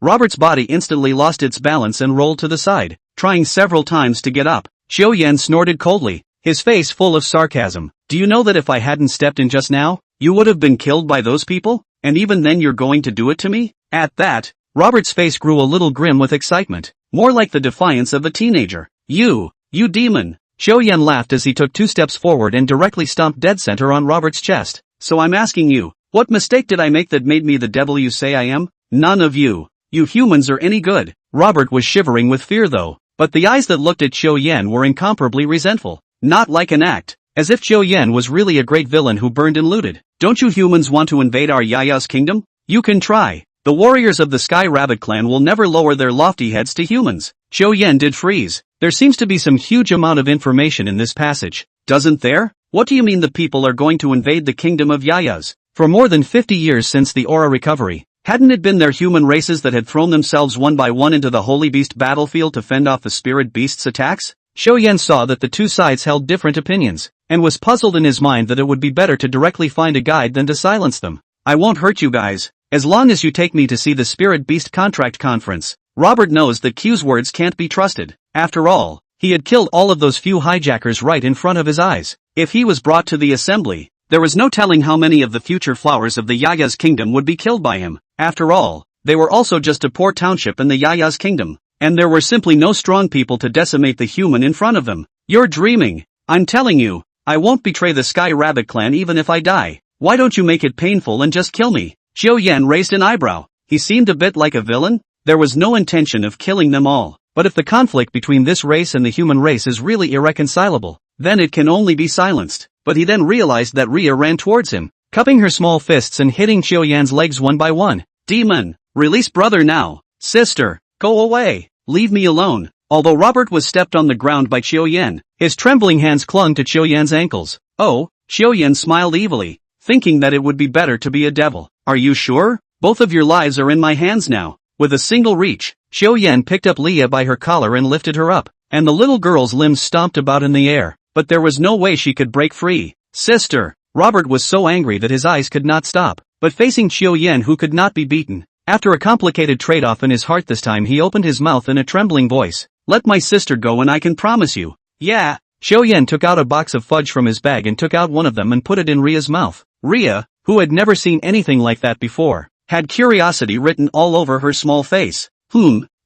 Robert's body instantly lost its balance and rolled to the side, trying several times to get up. Xiaoyan snorted coldly, his face full of sarcasm. Do you know that if I hadn't stepped in just now, you would have been killed by those people? And even then you're going to do it to me? At that, Robert's face grew a little grim with excitement, more like the defiance of a teenager. You demon! Xiaoyan laughed as he took 2 steps forward and directly stomped dead center on Robert's chest. So I'm asking you, what mistake did I make that made me the devil you say I am? None of you humans are any good. Robert was shivering with fear though, but the eyes that looked at Xiaoyan were incomparably resentful, not like an act, as if Xiaoyan was really a great villain who burned and looted. Don't you humans want to invade our Yaya's kingdom? You can try. The warriors of the Sky Rabbit clan will never lower their lofty heads to humans. Xiaoyan did freeze. There seems to be some huge amount of information in this passage. Doesn't there? What do you mean the people are going to invade the kingdom of Yayas? For more than 50 years since the aura recovery, hadn't it been their human races that had thrown themselves one by one into the Holy Beast battlefield to fend off the spirit beast's attacks? Xiao saw that the two sides held different opinions, and was puzzled in his mind that it would be better to directly find a guide than to silence them. I won't hurt you guys, as long as you take me to see the Spirit Beast Contract Conference. Robert knows that Q's words can't be trusted. After all, he had killed all of those few hijackers right in front of his eyes. If he was brought to the assembly, there was no telling how many of the future flowers of the Yaya's kingdom would be killed by him. After all, they were also just a poor township in the Yaya's kingdom, and there were simply no strong people to decimate the human in front of them. You're dreaming. I'm telling you, I won't betray the Sky Rabbit clan even if I die. Why don't you make it painful and just kill me? Xiao raised an eyebrow. He seemed a bit like a villain. There was no intention of killing them all. But if the conflict between this race and the human race is really irreconcilable, then it can only be silenced. But he then realized that Rhea ran towards him, cupping her small fists and hitting Xiao legs one by one. Demon, release brother now. Sister, go away. Leave me alone. Although Robert was stepped on the ground by Xiao, his trembling hands clung to Xiao ankles. Oh, Xiao smiled evilly, thinking that it would be better to be a devil. Are you sure? Both of your lives are in my hands now. With a single reach, Xiao picked up Leah by her collar and lifted her up, and the little girl's limbs stomped about in the air, but there was no way she could break free. Sister! Robert was so angry that his eyes could not stop, but facing Xiao who could not be beaten. After a complicated trade-off in his heart this time he opened his mouth in a trembling voice. Let my sister go and I can promise you. Yeah. Xiao took out a box of fudge from his bag and took out one of them and put it in Rhea's mouth. Rhea, who had never seen anything like that before, had curiosity written all over her small face.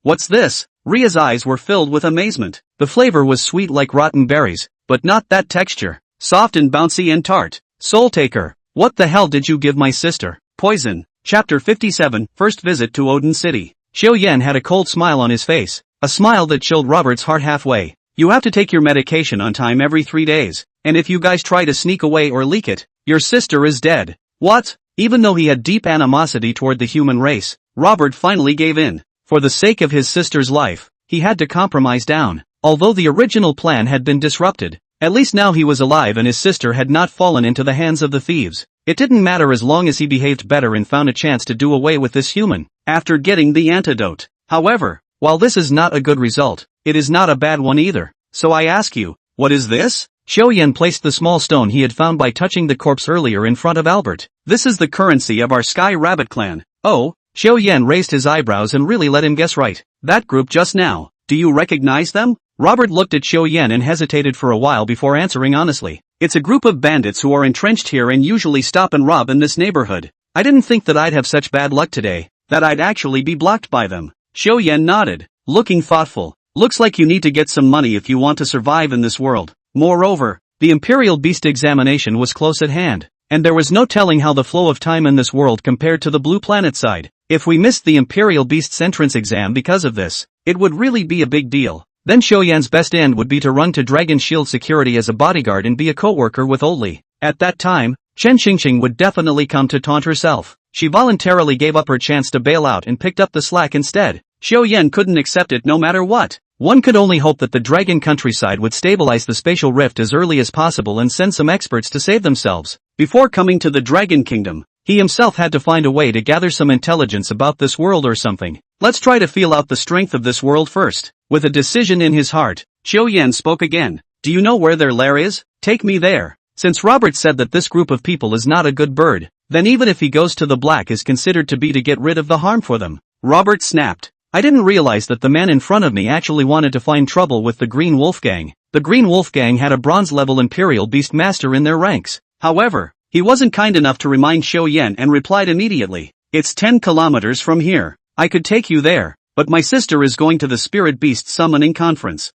What's this? Rhea's eyes were filled with amazement. The flavor was sweet like rotten berries, but not that texture. Soft and bouncy and tart. Soul Taker, what the hell did you give my sister? Poison. Chapter 57, First Visit to Odin City. Xiao had a cold smile on his face, a smile that chilled Robert's heart halfway. You have to take your medication on time every 3 days, and if you guys try to sneak away or leak it, your sister is dead. What? Even though he had deep animosity toward the human race, Robert finally gave in. For the sake of his sister's life, he had to compromise down. Although the original plan had been disrupted, at least now he was alive and his sister had not fallen into the hands of the thieves. It didn't matter as long as he behaved better and found a chance to do away with this human, after getting the antidote. However, while this is not a good result, it is not a bad one either. So I ask you, what is this? Xiao placed the small stone he had found by touching the corpse earlier in front of Albert. This is the currency of our Sky Rabbit clan. Oh, Xiao raised his eyebrows and really let him guess right. That group just now, do you recognize them? Robert looked at Xiao and hesitated for a while before answering honestly. It's a group of bandits who are entrenched here and usually stop and rob in this neighborhood. I didn't think that I'd have such bad luck today, that I'd actually be blocked by them. Xiao nodded, looking thoughtful. Looks like you need to get some money if you want to survive in this world. Moreover, the Imperial Beast examination was close at hand, and there was no telling how the flow of time in this world compared to the Blue Planet side. If we missed the Imperial Beast's entrance exam because of this, it would really be a big deal. Then Xiao best end would be to run to Dragon Shield Security as a bodyguard and be a co-worker with Oli. At that time, Chen Xingxing would definitely come to taunt herself. She voluntarily gave up her chance to bail out and picked up the slack instead. Xiao couldn't accept it no matter what. One could only hope that the Dragon countryside would stabilize the spatial rift as early as possible and send some experts to save themselves. Before coming to the Dragon Kingdom, he himself had to find a way to gather some intelligence about this world or something. Let's try to feel out the strength of this world first. With a decision in his heart, Xiao spoke again. Do you know where their lair is? Take me there. Since Robert said that this group of people is not a good bird, then even if he goes to the black is considered to be to get rid of the harm for them. Robert snapped. I didn't realize that the man in front of me actually wanted to find trouble with the Green Wolf Gang. The Green Wolf Gang had a bronze-level Imperial Beast Master in their ranks. However, he wasn't kind enough to remind Xiao and replied immediately. It's 10 kilometers from here. I could take you there, but my sister is going to the Spirit Beast Summoning Conference.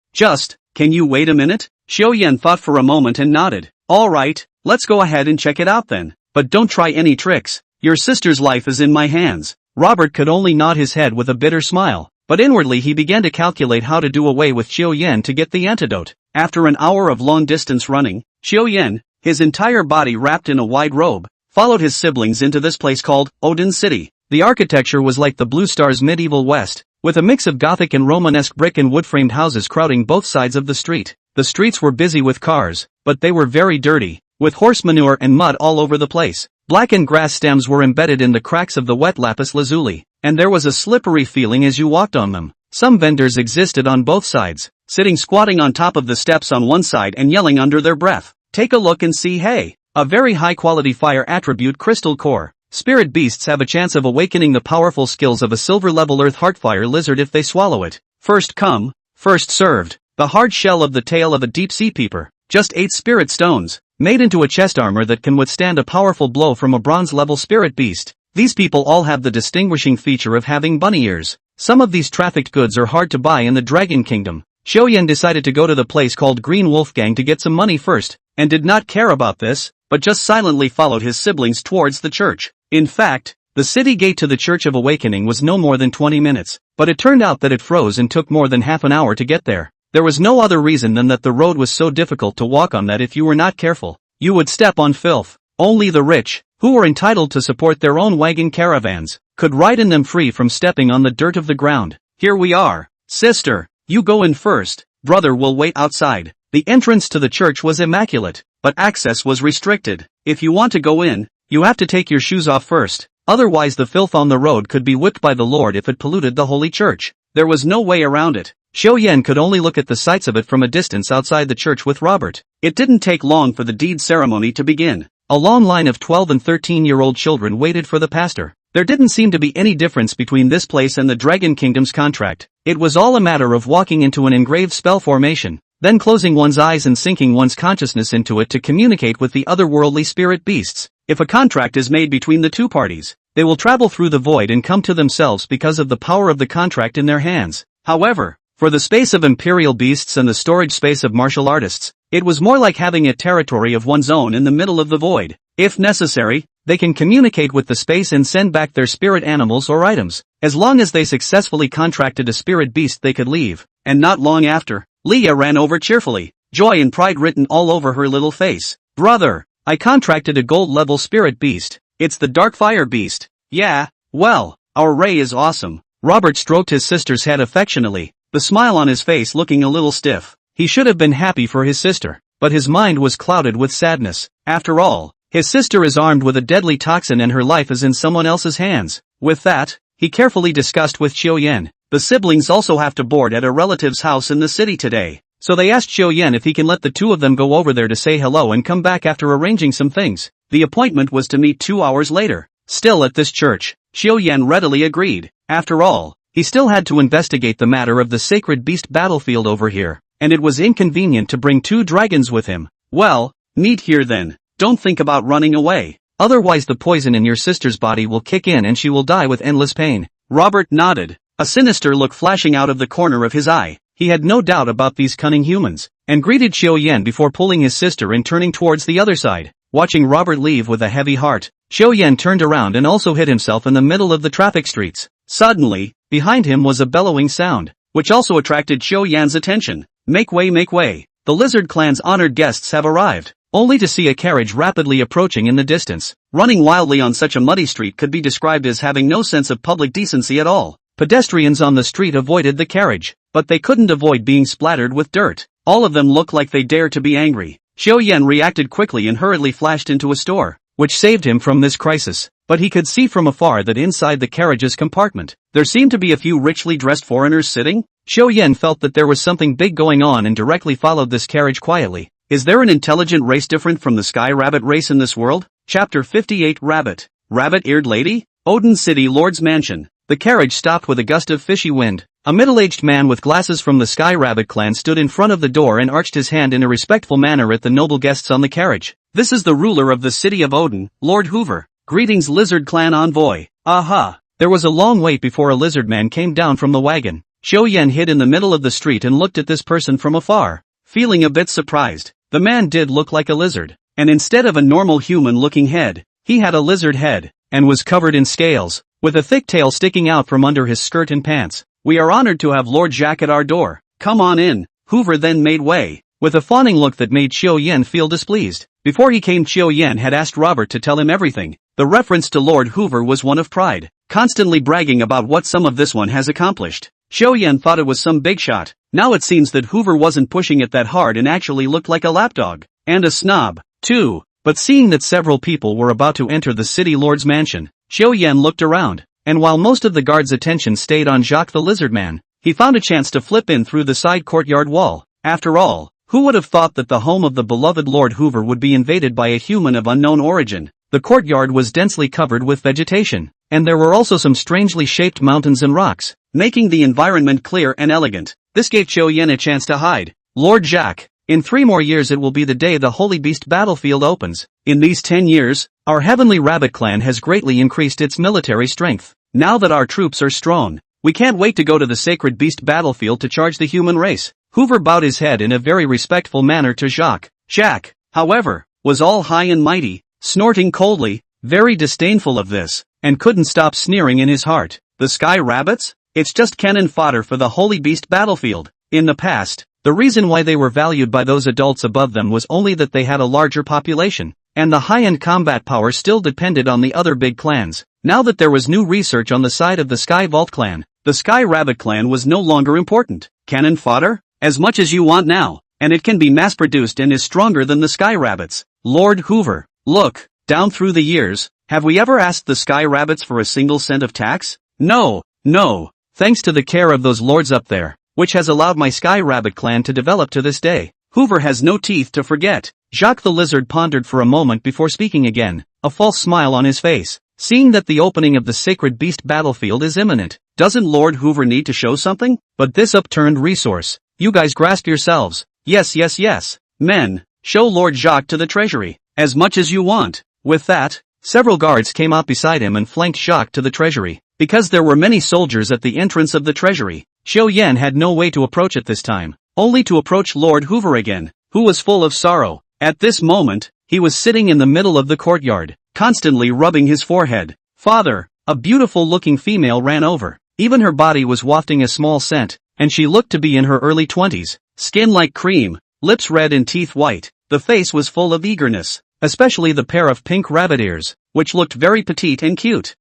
Can you wait a minute? Xiao thought for a moment and nodded. Alright, let's go ahead and check it out then. But don't try any tricks. Your sister's life is in my hands. Robert could only nod his head with a bitter smile, but inwardly he began to calculate how to do away with Xiao to get the antidote. After an hour of long-distance running, Xiao, his entire body wrapped in a wide robe, followed his siblings into this place called Odin City. The architecture was like the Blue Star's medieval West, with a mix of Gothic and Romanesque brick and wood-framed houses crowding both sides of the street. The streets were busy with cars, but they were very dirty, with horse manure and mud all over the place. Blackened grass stems were embedded in the cracks of the wet lapis lazuli, and there was a slippery feeling as you walked on them. Some vendors existed on both sides, sitting squatting on top of the steps on one side and yelling under their breath. Take a look and see, hey, a very high quality fire attribute crystal core. Spirit beasts have a chance of awakening the powerful skills of a silver level earth heartfire lizard if they swallow it. First come, first served. The hard shell of the tail of a deep sea peeper. Just 8 spirit stones, made into a chest armor that can withstand a powerful blow from a bronze level spirit beast. These people all have the distinguishing feature of having bunny ears. Some of these trafficked goods are hard to buy in the Dragon Kingdom. Xiaoyan decided to go to the place called Green Wolfgang to get some money first, and did not care about this, but just silently followed his siblings towards the church. In fact, the city gate to the Church of Awakening was no more than 20 minutes, but it turned out that it froze and took more than half an hour to get there. There was no other reason than that the road was so difficult to walk on that if you were not careful, you would step on filth. Only the rich, who were entitled to support their own wagon caravans, could ride in them free from stepping on the dirt of the ground. Here we are. Sister, you go in first, brother will wait outside. The entrance to the church was immaculate, but access was restricted. If you want to go in, you have to take your shoes off first, otherwise the filth on the road could be whipped by the Lord if it polluted the holy church. There was no way around it. Xiaoyan could only look at the sights of it from a distance outside the church with Robert. It didn't take long for the deed ceremony to begin. A long line of 12 and 13-year-old children waited for the pastor. There didn't seem to be any difference between this place and the Dragon Kingdom's contract. It was all a matter of walking into an engraved spell formation, then closing one's eyes and sinking one's consciousness into it to communicate with the otherworldly spirit beasts. If a contract is made between the two parties, they will travel through the void and come to themselves because of the power of the contract in their hands. However, for the space of imperial beasts and the storage space of martial artists, it was more like having a territory of one's own in the middle of the void. If necessary, they can communicate with the space and send back their spirit animals or items. As long as they successfully contracted a spirit beast they could leave, and not long after, Leah ran over cheerfully, joy and pride written all over her little face. Brother, I contracted a gold-level spirit beast. It's the dark fire beast. Yeah, well, our Ray is awesome. Robert stroked his sister's head affectionately, the smile on his face looking a little stiff. He should have been happy for his sister, but his mind was clouded with sadness. After all, his sister is armed with a deadly toxin and her life is in someone else's hands. With that, he carefully discussed with Xiaoyan. The siblings also have to board at a relative's house in the city today, so they asked Xiaoyan if he can let the two of them go over there to say hello and come back after arranging some things. The appointment was to meet 2 hours later. Still at this church, Xiaoyan readily agreed. After all, he still had to investigate the matter of the sacred beast battlefield over here, and it was inconvenient to bring 2 dragons with him. Well, meet here then. Don't think about running away. Otherwise the poison in your sister's body will kick in and she will die with endless pain. Robert nodded, a sinister look flashing out of the corner of his eye. He had no doubt about these cunning humans, and greeted Xiaoyan before pulling his sister and turning towards the other side. Watching Robert leave with a heavy heart, Xiaoyan turned around and also hid himself in the middle of the traffic streets. Suddenly, behind him was a bellowing sound, which also attracted Xiaoyan's attention. Make way, make way. The lizard clan's honored guests have arrived. Only to see a carriage rapidly approaching in the distance. Running wildly on such a muddy street could be described as having no sense of public decency at all. Pedestrians on the street avoided the carriage, but they couldn't avoid being splattered with dirt. All of them looked like they dared to be angry. Xiaoyan reacted quickly and hurriedly flashed into a store, which saved him from this crisis. But he could see from afar that inside the carriage's compartment, there seemed to be a few richly dressed foreigners sitting. Xiaoyan felt that there was something big going on and directly followed this carriage quietly. Is there an intelligent race different from the sky rabbit race in this world? Chapter 58 Rabbit. Rabbit-eared lady? Odin City Lord's Mansion. The carriage stopped with a gust of fishy wind. A middle-aged man with glasses from the Sky Rabbit clan stood in front of the door and arched his hand in a respectful manner at the noble guests on the carriage. This is the ruler of the city of Odin, Lord Hoover. Greetings Lizard Clan envoy. Aha. There was a long wait before a lizard man came down from the wagon. Xiaoyan hid in the middle of the street and looked at this person from afar, feeling a bit surprised. The man did look like a lizard, and instead of a normal human-looking head, he had a lizard head, and was covered in scales, with a thick tail sticking out from under his skirt and pants. We are honored to have Lord Jack at our door. Come on in. Hoover then made way, with a fawning look that made Xiaoyan feel displeased. Before he came, Xiaoyan had asked Robert to tell him everything. The reference to Lord Hoover was one of pride, constantly bragging about what some of this one has accomplished. Xiaoyan thought it was some big shot. Now it seems that Hoover wasn't pushing it that hard and actually looked like a lapdog. And a snob, too. But seeing that several people were about to enter the city lord's mansion, Xiaoyan looked around, and while most of the guards' attention stayed on Jacques the lizard man, he found a chance to flip in through the side courtyard wall. After all, who would have thought that the home of the beloved Lord Hoover would be invaded by a human of unknown origin? The courtyard was densely covered with vegetation, and there were also some strangely shaped mountains and rocks, making the environment clear and elegant. This gave Qiu Yan a chance to hide. Lord Jacques, in 3 more years it will be the day the Holy Beast battlefield opens. In these 10 years, our Heavenly Rabbit clan has greatly increased its military strength. Now that our troops are strong, we can't wait to go to the Sacred Beast battlefield to charge the human race. Hoover bowed his head in a very respectful manner to Jacques. Jacques, however, was all high and mighty, snorting coldly, very disdainful of this, and couldn't stop sneering in his heart. The Sky Rabbits? It's just cannon fodder for the Holy Beast battlefield. In the past, the reason why they were valued by those adults above them was only that they had a larger population, and the high-end combat power still depended on the other big clans. Now that there was new research on the side of the Sky Vault clan, the Sky Rabbit clan was no longer important. Cannon fodder? As much as you want now, and it can be mass-produced and is stronger than the Sky Rabbits. Lord Hoover, look, down through the years, have we ever asked the Sky Rabbits for a single cent of tax? No, no, thanks to the care of those lords up there, which has allowed my Sky Rabbit clan to develop to this day. Hoover has no teeth to forget. Jacques the Lizard pondered for a moment before speaking again, a false smile on his face. Seeing that the opening of the Sacred Beast battlefield is imminent, doesn't Lord Hoover need to show something? But this upturned resource. You guys grasp yourselves. Yes, yes, yes. Men, show Lord Jacques to the treasury, as much as you want. With that, several guards came out beside him and flanked Jacques to the treasury. Because there were many soldiers at the entrance of the treasury, Qiu Yan had no way to approach it this time, only to approach Lord Hoover again, who was full of sorrow. At this moment, he was sitting in the middle of the courtyard, constantly rubbing his forehead. Father, a beautiful-looking female ran over. Even her body was wafting a small scent, and she looked to be in her early 20s, skin like cream, lips red and teeth white. The face was full of eagerness, especially the pair of pink rabbit ears, which looked very petite and cute.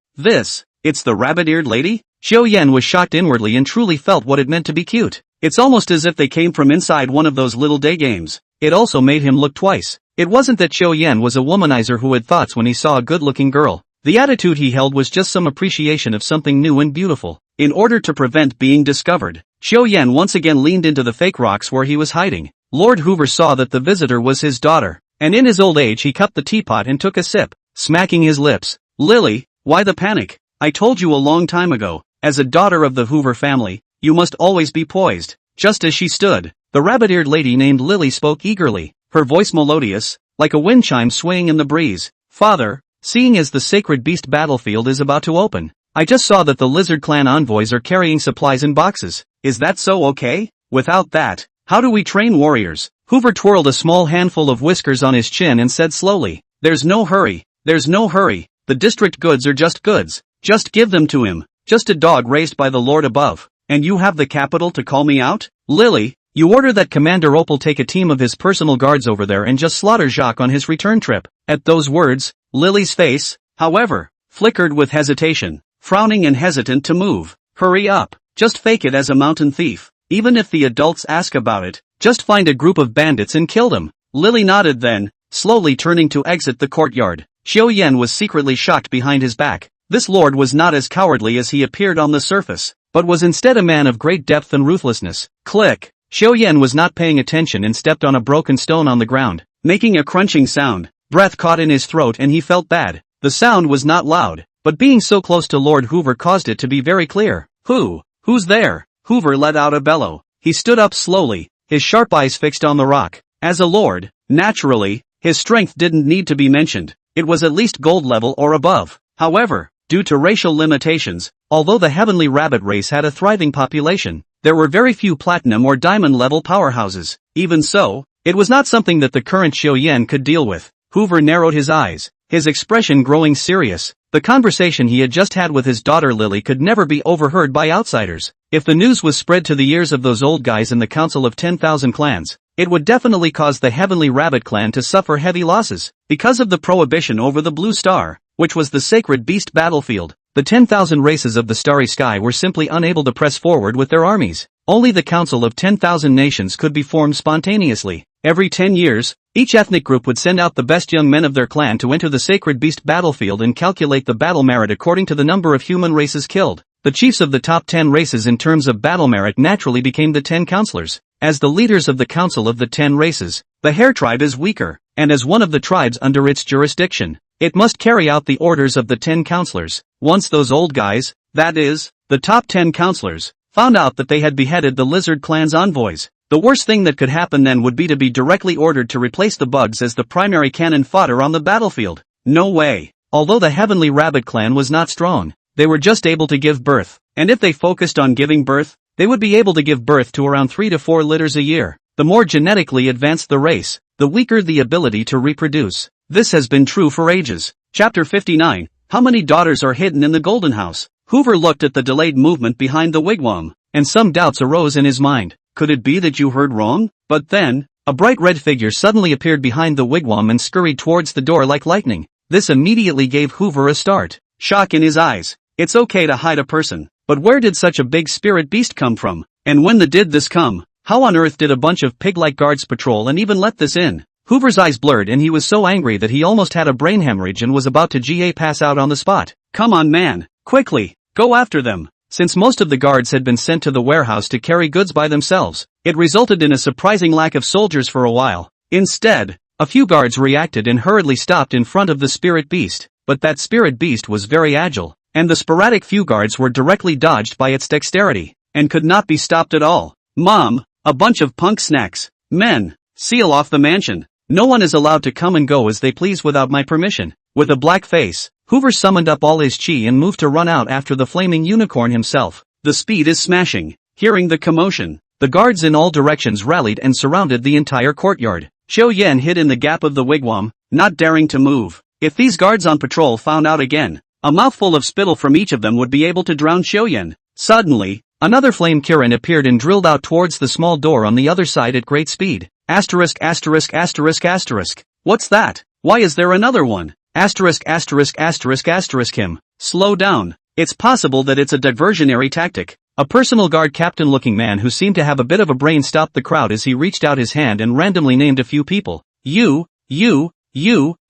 It's the rabbit-eared lady? Qiu Yan was shocked inwardly and truly felt what it meant to be cute. It's almost as if they came from inside one of those little day games. It also made him look twice. It wasn't that Qiu Yan was a womanizer who had thoughts when he saw a good-looking girl. The attitude he held was just some appreciation of something new and beautiful. In order to prevent being discovered, Qiu Yan once again leaned into the fake rocks where he was hiding. Lord Hoover saw that the visitor was his daughter, and in his old age he cupped the teapot and took a sip, smacking his lips. Lily, why the panic? I told you a long time ago, as a daughter of the Hoover family, you must always be poised. Just as she stood, the rabbit-eared lady named Lily spoke eagerly, her voice melodious, like a wind chime swaying in the breeze. Father, seeing as the Sacred Beast battlefield is about to open, I just saw that the Lizard Clan envoys are carrying supplies in boxes. Is that so okay? Without that, how do we train warriors? Hoover twirled a small handful of whiskers on his chin and said slowly, There's no hurry. The district goods are just goods. Just give them to him. Just a dog raised by the Lord above. And you have the capital to call me out? Lily, you order that Commander Opal take a team of his personal guards over there and just slaughter Jacques on his return trip. At those words, Lily's face, however, flickered with hesitation, frowning and hesitant to move. Hurry up. Just fake it as a mountain thief. Even if the adults ask about it, just find a group of bandits and kill them. Lily nodded then, slowly turning to exit the courtyard. Qiu Yan was secretly shocked behind his back. This lord was not as cowardly as he appeared on the surface, but was instead a man of great depth and ruthlessness. Click! Qiu Yan was not paying attention and stepped on a broken stone on the ground, making a crunching sound. Breath caught in his throat and he felt bad. The sound was not loud, but being so close to Lord Hoover caused it to be very clear. Who's there? Hoover let out a bellow. He stood up slowly, his sharp eyes fixed on the rock. As a lord, naturally, his strength didn't need to be mentioned. It was at least gold level or above. However, due to racial limitations, although the Heavenly Rabbit race had a thriving population, there were very few platinum or diamond level powerhouses. Even so, it was not something that the current Qiu Yan could deal with. Hoover narrowed his eyes, his expression growing serious. The conversation he had just had with his daughter Lily could never be overheard by outsiders. If the news was spread to the ears of those old guys in the Council of 10,000 Clans, it would definitely cause the Heavenly Rabbit clan to suffer heavy losses. Because of the prohibition over the Blue Star, which was the Sacred Beast battlefield, the 10,000 races of the Starry Sky were simply unable to press forward with their armies. Only the Council of 10,000 Nations could be formed spontaneously. Every 10 years, each ethnic group would send out the best young men of their clan to enter the Sacred Beast battlefield and calculate the battle merit according to the number of human races killed. The chiefs of the top 10 races in terms of battle merit naturally became the 10 counselors. As the leaders of the council of the 10 races, the hare tribe is weaker, and as one of the tribes under its jurisdiction, it must carry out the orders of the 10 counselors. Once those old guys, that is, the top 10 counselors, found out that they had beheaded the lizard clan's envoys, the worst thing that could happen then would be to be directly ordered to replace the bugs as the primary cannon fodder on the battlefield. No way. Although the Heavenly Rabbit clan was not strong, they were just able to give birth, and if they focused on giving birth, they would be able to give birth to around 3 to 4 litters a year. The more genetically advanced the race, the weaker the ability to reproduce. This has been true for ages. Chapter 59. How many daughters are hidden in the Golden House? Hoover looked at the delayed movement behind the wigwam, and some doubts arose in his mind. Could it be that you heard wrong? But then, a bright red figure suddenly appeared behind the wigwam and scurried towards the door like lightning. This immediately gave Hoover a start. Shock in his eyes. It's okay to hide a person, but where did such a big spirit beast come from? And when did this come? How on earth did a bunch of pig-like guards patrol and even let this in? Hoover's eyes blurred and he was so angry that he almost had a brain hemorrhage and was about to pass out on the spot. Come on man, quickly, go after them. Since most of the guards had been sent to the warehouse to carry goods by themselves, it resulted in a surprising lack of soldiers for a while. Instead, a few guards reacted and hurriedly stopped in front of the spirit beast, but that spirit beast was very agile, and the sporadic few guards were directly dodged by its dexterity, and could not be stopped at all. Mom, a bunch of punk snacks. Men, seal off the mansion. No one is allowed to come and go as they please without my permission. With a black face, Hoover summoned up all his chi and moved to run out after the flaming unicorn himself. The speed is smashing. Hearing the commotion, the guards in all directions rallied and surrounded the entire courtyard. Xiao Yan hid in the gap of the wigwam, not daring to move. If these guards on patrol found out again, a mouthful of spittle from each of them would be able to drown Xiao Yan. Suddenly, another flame Kirin appeared and drilled out towards the small door on the other side at great speed. Asterisk asterisk asterisk asterisk. What's that? Why is there another one? Asterisk asterisk asterisk asterisk him. Slow down. It's possible that it's a diversionary tactic. A personal guard captain looking man who seemed to have a bit of a brain stopped the crowd as he reached out his hand and randomly named a few people. You,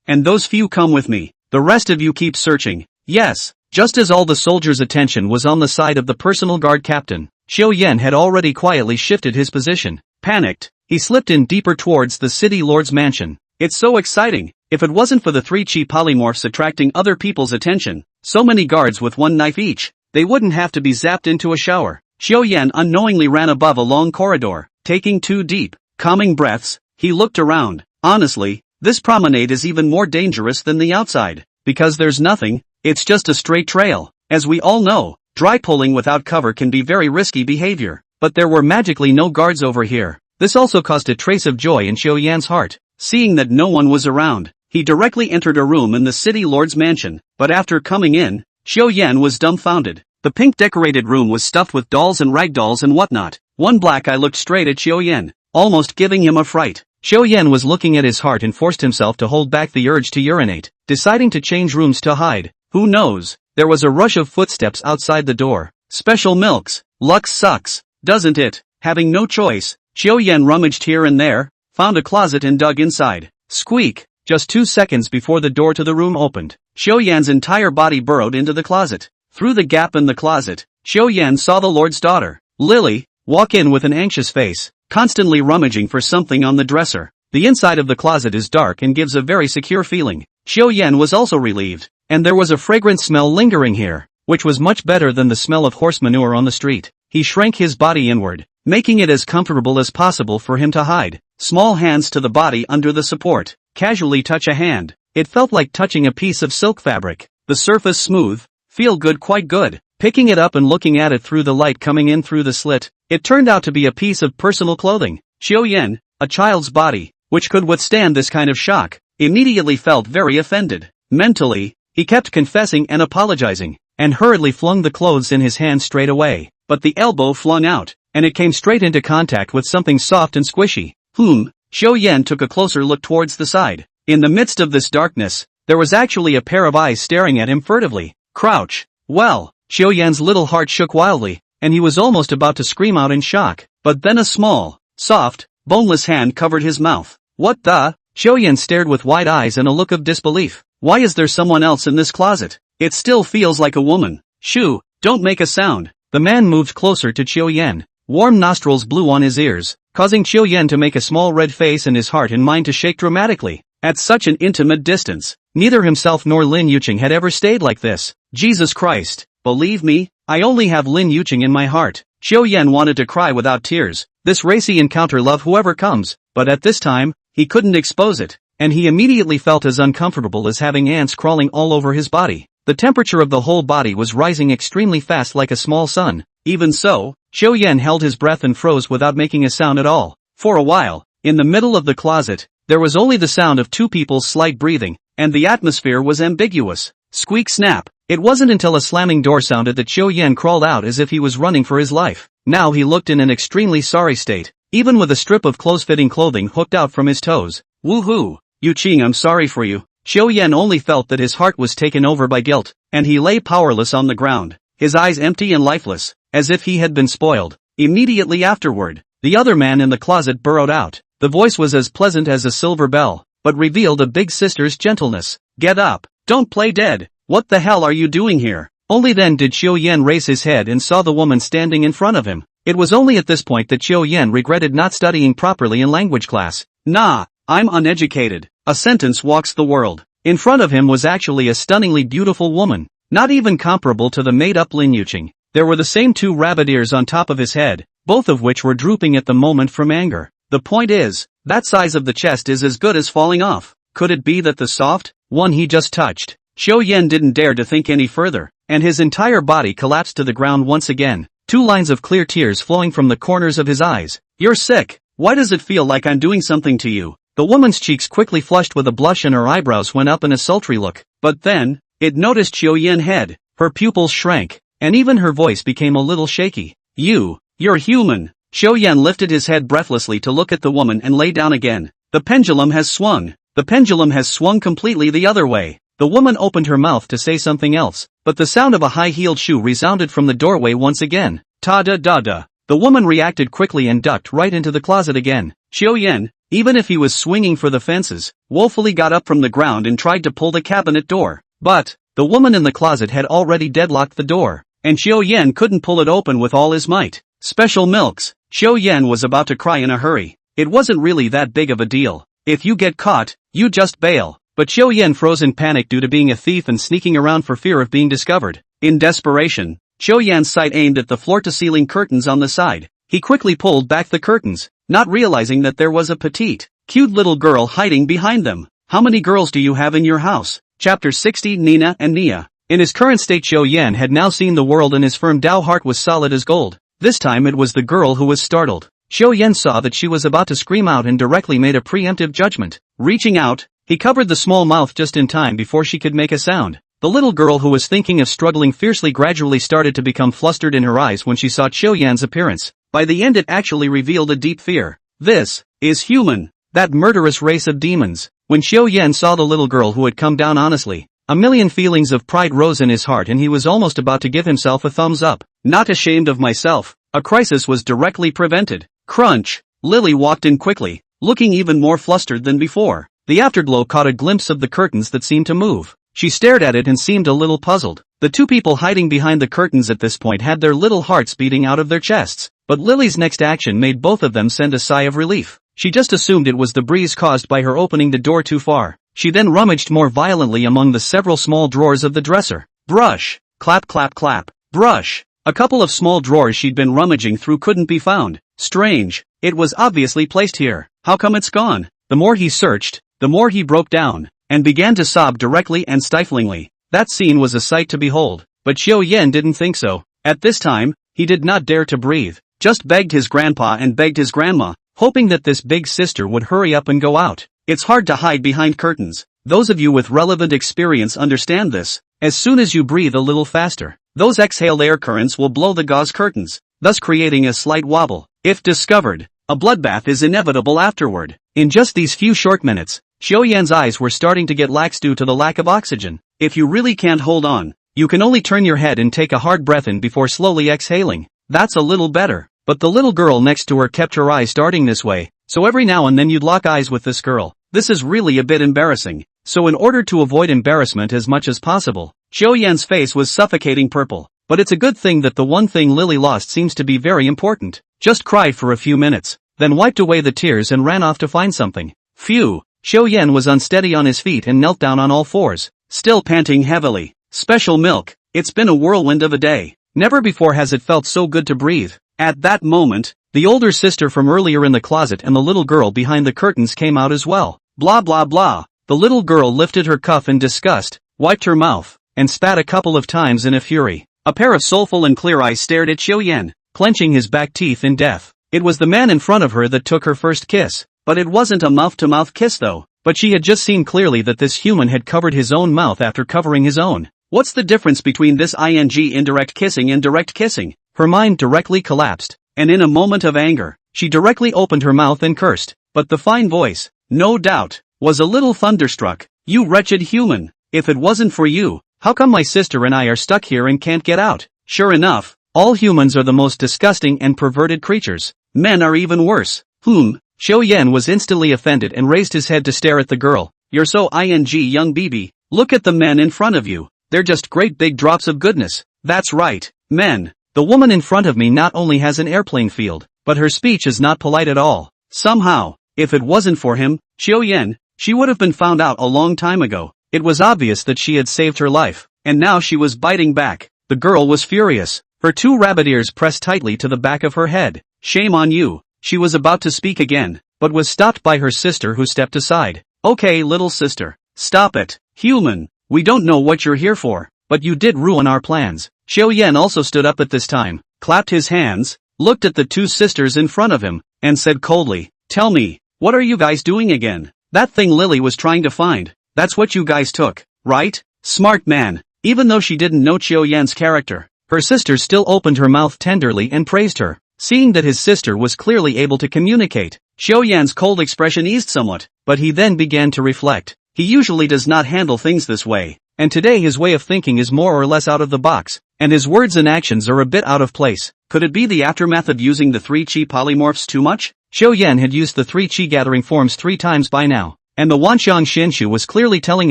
and those few come with me. The rest of you keep searching. Yes. Just as all the soldiers' attention was on the side of the personal guard captain, Xiao Yan had already quietly shifted his position. Panicked, he slipped in deeper towards the city lord's mansion. It's so exciting. If it wasn't for the 3 chi polymorphs attracting other people's attention, so many guards with one knife each, they wouldn't have to be zapped into a shower. Xiao Yan unknowingly ran above a long corridor. Taking 2 deep, calming breaths, he looked around. Honestly, this promenade is even more dangerous than the outside. Because there's nothing, it's just a straight trail. As we all know, dry pulling without cover can be very risky behavior. But there were magically no guards over here. This also caused a trace of joy in Xiao Yan's heart. Seeing that no one was around, he directly entered a room in the city lord's mansion. But after coming in, Xiao Yan was dumbfounded. The pink decorated room was stuffed with dolls and ragdolls and whatnot. One black eye looked straight at Xiao Yan, almost giving him a fright. Xiao Yan was looking at his heart and forced himself to hold back the urge to urinate, deciding to change rooms to hide. Who knows? There was a rush of footsteps outside the door. Special milks. Luck sucks, doesn't it? Having no choice, Xiao Yan rummaged here and there, found a closet and dug inside. Squeak! Just 2 seconds before the door to the room opened, Xiao Yan's entire body burrowed into the closet. Through the gap in the closet, Xiao Yan saw the lord's daughter, Lily, walk in with an anxious face, constantly rummaging for something on the dresser. The inside of the closet is dark and gives a very secure feeling. Xiao Yan was also relieved, and there was a fragrant smell lingering here, which was much better than the smell of horse manure on the street. He shrank his body inward, making it as comfortable as possible for him to hide. Small hands to the body under the support. Casually touch a hand. It felt like touching a piece of silk fabric. The surface smooth. Feel good, quite good. Picking it up and looking at it through the light coming in through the slit, it turned out to be a piece of personal clothing. Xiao Yan, a child's body, which could withstand this kind of shock, immediately felt very offended. Mentally, he kept confessing and apologizing, and hurriedly flung the clothes in his hand straight away. But the elbow flung out, and it came straight into contact with something soft and squishy. Xiao Yan took a closer look towards the side. In the midst of this darkness, there was actually a pair of eyes staring at him furtively. Crouch. Well, Xiao Yan's little heart shook wildly, and he was almost about to scream out in shock. But then a small, soft, boneless hand covered his mouth. What the? Xiao Yan stared with wide eyes and a look of disbelief. Why is there someone else in this closet? It still feels like a woman. Shoo, Don't make a sound. The man moved closer to Chiu Yan. Warm nostrils blew on his ears, causing Chiu Yan to make a small red face and his heart and mind to shake dramatically. At such an intimate distance, neither himself nor Lin Yuqing had ever stayed like this. Jesus Christ, believe me, I only have Lin Yuqing in my heart. Chiu Yan wanted to cry without tears. This racy encounter love whoever comes, but at this time, he couldn't expose it, and he immediately felt as uncomfortable as having ants crawling all over his body. The temperature of the whole body was rising extremely fast like a small sun. Even so, Chiu Yan held his breath and froze without making a sound at all. For a while, in the middle of the closet, there was only the sound of two people's slight breathing, and the atmosphere was ambiguous. Squeak snap. It wasn't until a slamming door sounded that Chiu Yan crawled out as if he was running for his life. Now he looked in an extremely sorry state, even with a strip of close-fitting clothing hooked out from his toes. Woohoo! Yuqing, I'm sorry for you. Chiu Yan only felt that his heart was taken over by guilt, and he lay powerless on the ground, his eyes empty and lifeless, as if he had been spoiled. Immediately afterward, the other man in the closet burrowed out. The voice was as pleasant as a silver bell, but revealed a big sister's gentleness. Get up, don't play dead. What the hell are you doing here? Only then did Chiu Yan raise his head and saw the woman standing in front of him. It was only at this point that Chiu Yan regretted not studying properly in language class. Nah, I'm uneducated. A sentence walks the world. In front of him was actually a stunningly beautiful woman, not even comparable to the made-up Lin Yuqing. There were the same two rabbit ears on top of his head, both of which were drooping at the moment from anger. The point is, that size of the chest is as good as falling off. Could it be that the soft one he just touched? Chiu Yan didn't dare to think any further, and his entire body collapsed to the ground once again, two lines of clear tears flowing from the corners of his eyes. You're sick. Why does it feel like I'm doing something to you? The woman's cheeks quickly flushed with a blush and her eyebrows went up in a sultry look. But then, it noticed Chiu Yan's head. Her pupils shrank, and even her voice became a little shaky. You're human. Chiu Yan lifted his head breathlessly to look at the woman and lay down again. The pendulum has swung. The pendulum has swung completely the other way. The woman opened her mouth to say something else, but the sound of a high-heeled shoe resounded from the doorway once again. Ta-da-da-da. The woman reacted quickly and ducked right into the closet again. Chiu Yan, even if he was swinging for the fences, woefully got up from the ground and tried to pull the cabinet door. But, the woman in the closet had already deadlocked the door, and Chiu Yan couldn't pull it open with all his might. Special milks. Chiu Yan was about to cry in a hurry. It wasn't really that big of a deal. If you get caught, you just bail. But Chiu Yan froze in panic due to being a thief and sneaking around for fear of being discovered. In desperation, Chiu Yan's sight aimed at the floor-to-ceiling curtains on the side. He quickly pulled back the curtains, not realizing that there was a petite, cute little girl hiding behind them. How many girls do you have in your house? Chapter 60 Nina and Nia. In his current state, Chiu Yan had now seen the world and his firm Dao heart was solid as gold. This time it was the girl who was startled. Chiu Yan saw that she was about to scream out and directly made a preemptive judgment. Reaching out, he covered the small mouth just in time before she could make a sound. The little girl who was thinking of struggling fiercely gradually started to become flustered in her eyes when she saw Chiu Yan's appearance. By the end it actually revealed a deep fear. This is human. That murderous race of demons. When Chiu Yan saw the little girl who had come down honestly, a million feelings of pride rose in his heart and he was almost about to give himself a thumbs up. Not ashamed of myself. A crisis was directly prevented. Crunch. Lily walked in quickly, looking even more flustered than before. The afterglow caught a glimpse of the curtains that seemed to move. She stared at it and seemed a little puzzled. The two people hiding behind the curtains at this point had their little hearts beating out of their chests. But Lily's next action made both of them send a sigh of relief. She just assumed it was the breeze caused by her opening the door too far. She then rummaged more violently among the several small drawers of the dresser. Brush. Clap clap clap. Brush. A couple of small drawers she'd been rummaging through couldn't be found. Strange. It was obviously placed here. How come it's gone? The more he searched, the more he broke down, and began to sob directly and stiflingly. That scene was a sight to behold, but Chiu Yan didn't think so. At this time, he did not dare to breathe, just begged his grandpa and begged his grandma, hoping that this big sister would hurry up and go out. It's hard to hide behind curtains. Those of you with relevant experience understand this. As soon as you breathe a little faster, those exhaled air currents will blow the gauze curtains, thus creating a slight wobble. If discovered, a bloodbath is inevitable afterward. In just these few short minutes, Chiu Yan's eyes were starting to get lax due to the lack of oxygen. If you really can't hold on, you can only turn your head and take a hard breath in before slowly exhaling. That's a little better. But the little girl next to her kept her eyes darting this way, so every now and then you'd lock eyes with this girl. This is really a bit embarrassing. So in order to avoid embarrassment as much as possible, Chiu Yan's face was suffocating purple. but it's a good thing that the one thing Lily lost seems to be very important. Just cried for a few minutes, then wiped away the tears and ran off to find something. Phew. Xiao Yan was unsteady on his feet and knelt down on all fours, still panting heavily. Special milk. It's been a whirlwind of a day. Never before has it felt so good to breathe. At that moment, the older sister from earlier in the closet and the little girl behind the curtains came out as well. Blah blah blah. The little girl lifted her cuff in disgust, wiped her mouth, and spat a couple of times in a fury. A pair of soulful and clear eyes stared at Xiao Yan, clenching his back teeth in death. It was the man in front of her that took her first kiss, but it wasn't a mouth-to-mouth kiss though. But she had just seen clearly that this human had covered his own mouth after covering his own. What's the difference between this indirect kissing and direct kissing? Her mind directly collapsed, and in a moment of anger, she directly opened her mouth and cursed. But the fine voice, no doubt, was a little thunderstruck. You wretched human! If it wasn't for you, how come my sister and I are stuck here and can't get out? Sure enough, all humans are the most disgusting and perverted creatures. Men are even worse. Xiao Yan was instantly offended and raised his head to stare at the girl. You're so young baby. Look at the men in front of you. They're just great big drops of goodness. That's right, men. The woman in front of me not only has an airplane field, but her speech is not polite at all. Somehow, if it wasn't for him, Xiao Yan, she would have been found out a long time ago. It was obvious that she had saved her life, and now she was biting back. The girl was furious. Her two rabbit ears pressed tightly to the back of her head. Shame on you. She was about to speak again, but was stopped by her sister who stepped aside. Okay, little sister. Stop it. Human. We don't know what you're here for, but you did ruin our plans. Xiao Yan also stood up at this time, clapped his hands, looked at the two sisters in front of him, and said coldly, tell me, what are you guys doing again? That thing Lily was trying to find, that's what you guys took, right? Smart man. Even though she didn't know Xiao Yan's character, her sister still opened her mouth tenderly and praised her. Seeing that his sister was clearly able to communicate, Xiao Yan's cold expression eased somewhat, but he then began to reflect. He usually does not handle things this way, and today his way of thinking is more or less out of the box, and his words and actions are a bit out of place. Could it be the aftermath of using the 3 chi polymorphs too much? Xiao Yan had used the 3 chi gathering forms 3 times by now, and the Wanxiang Xinshu was clearly telling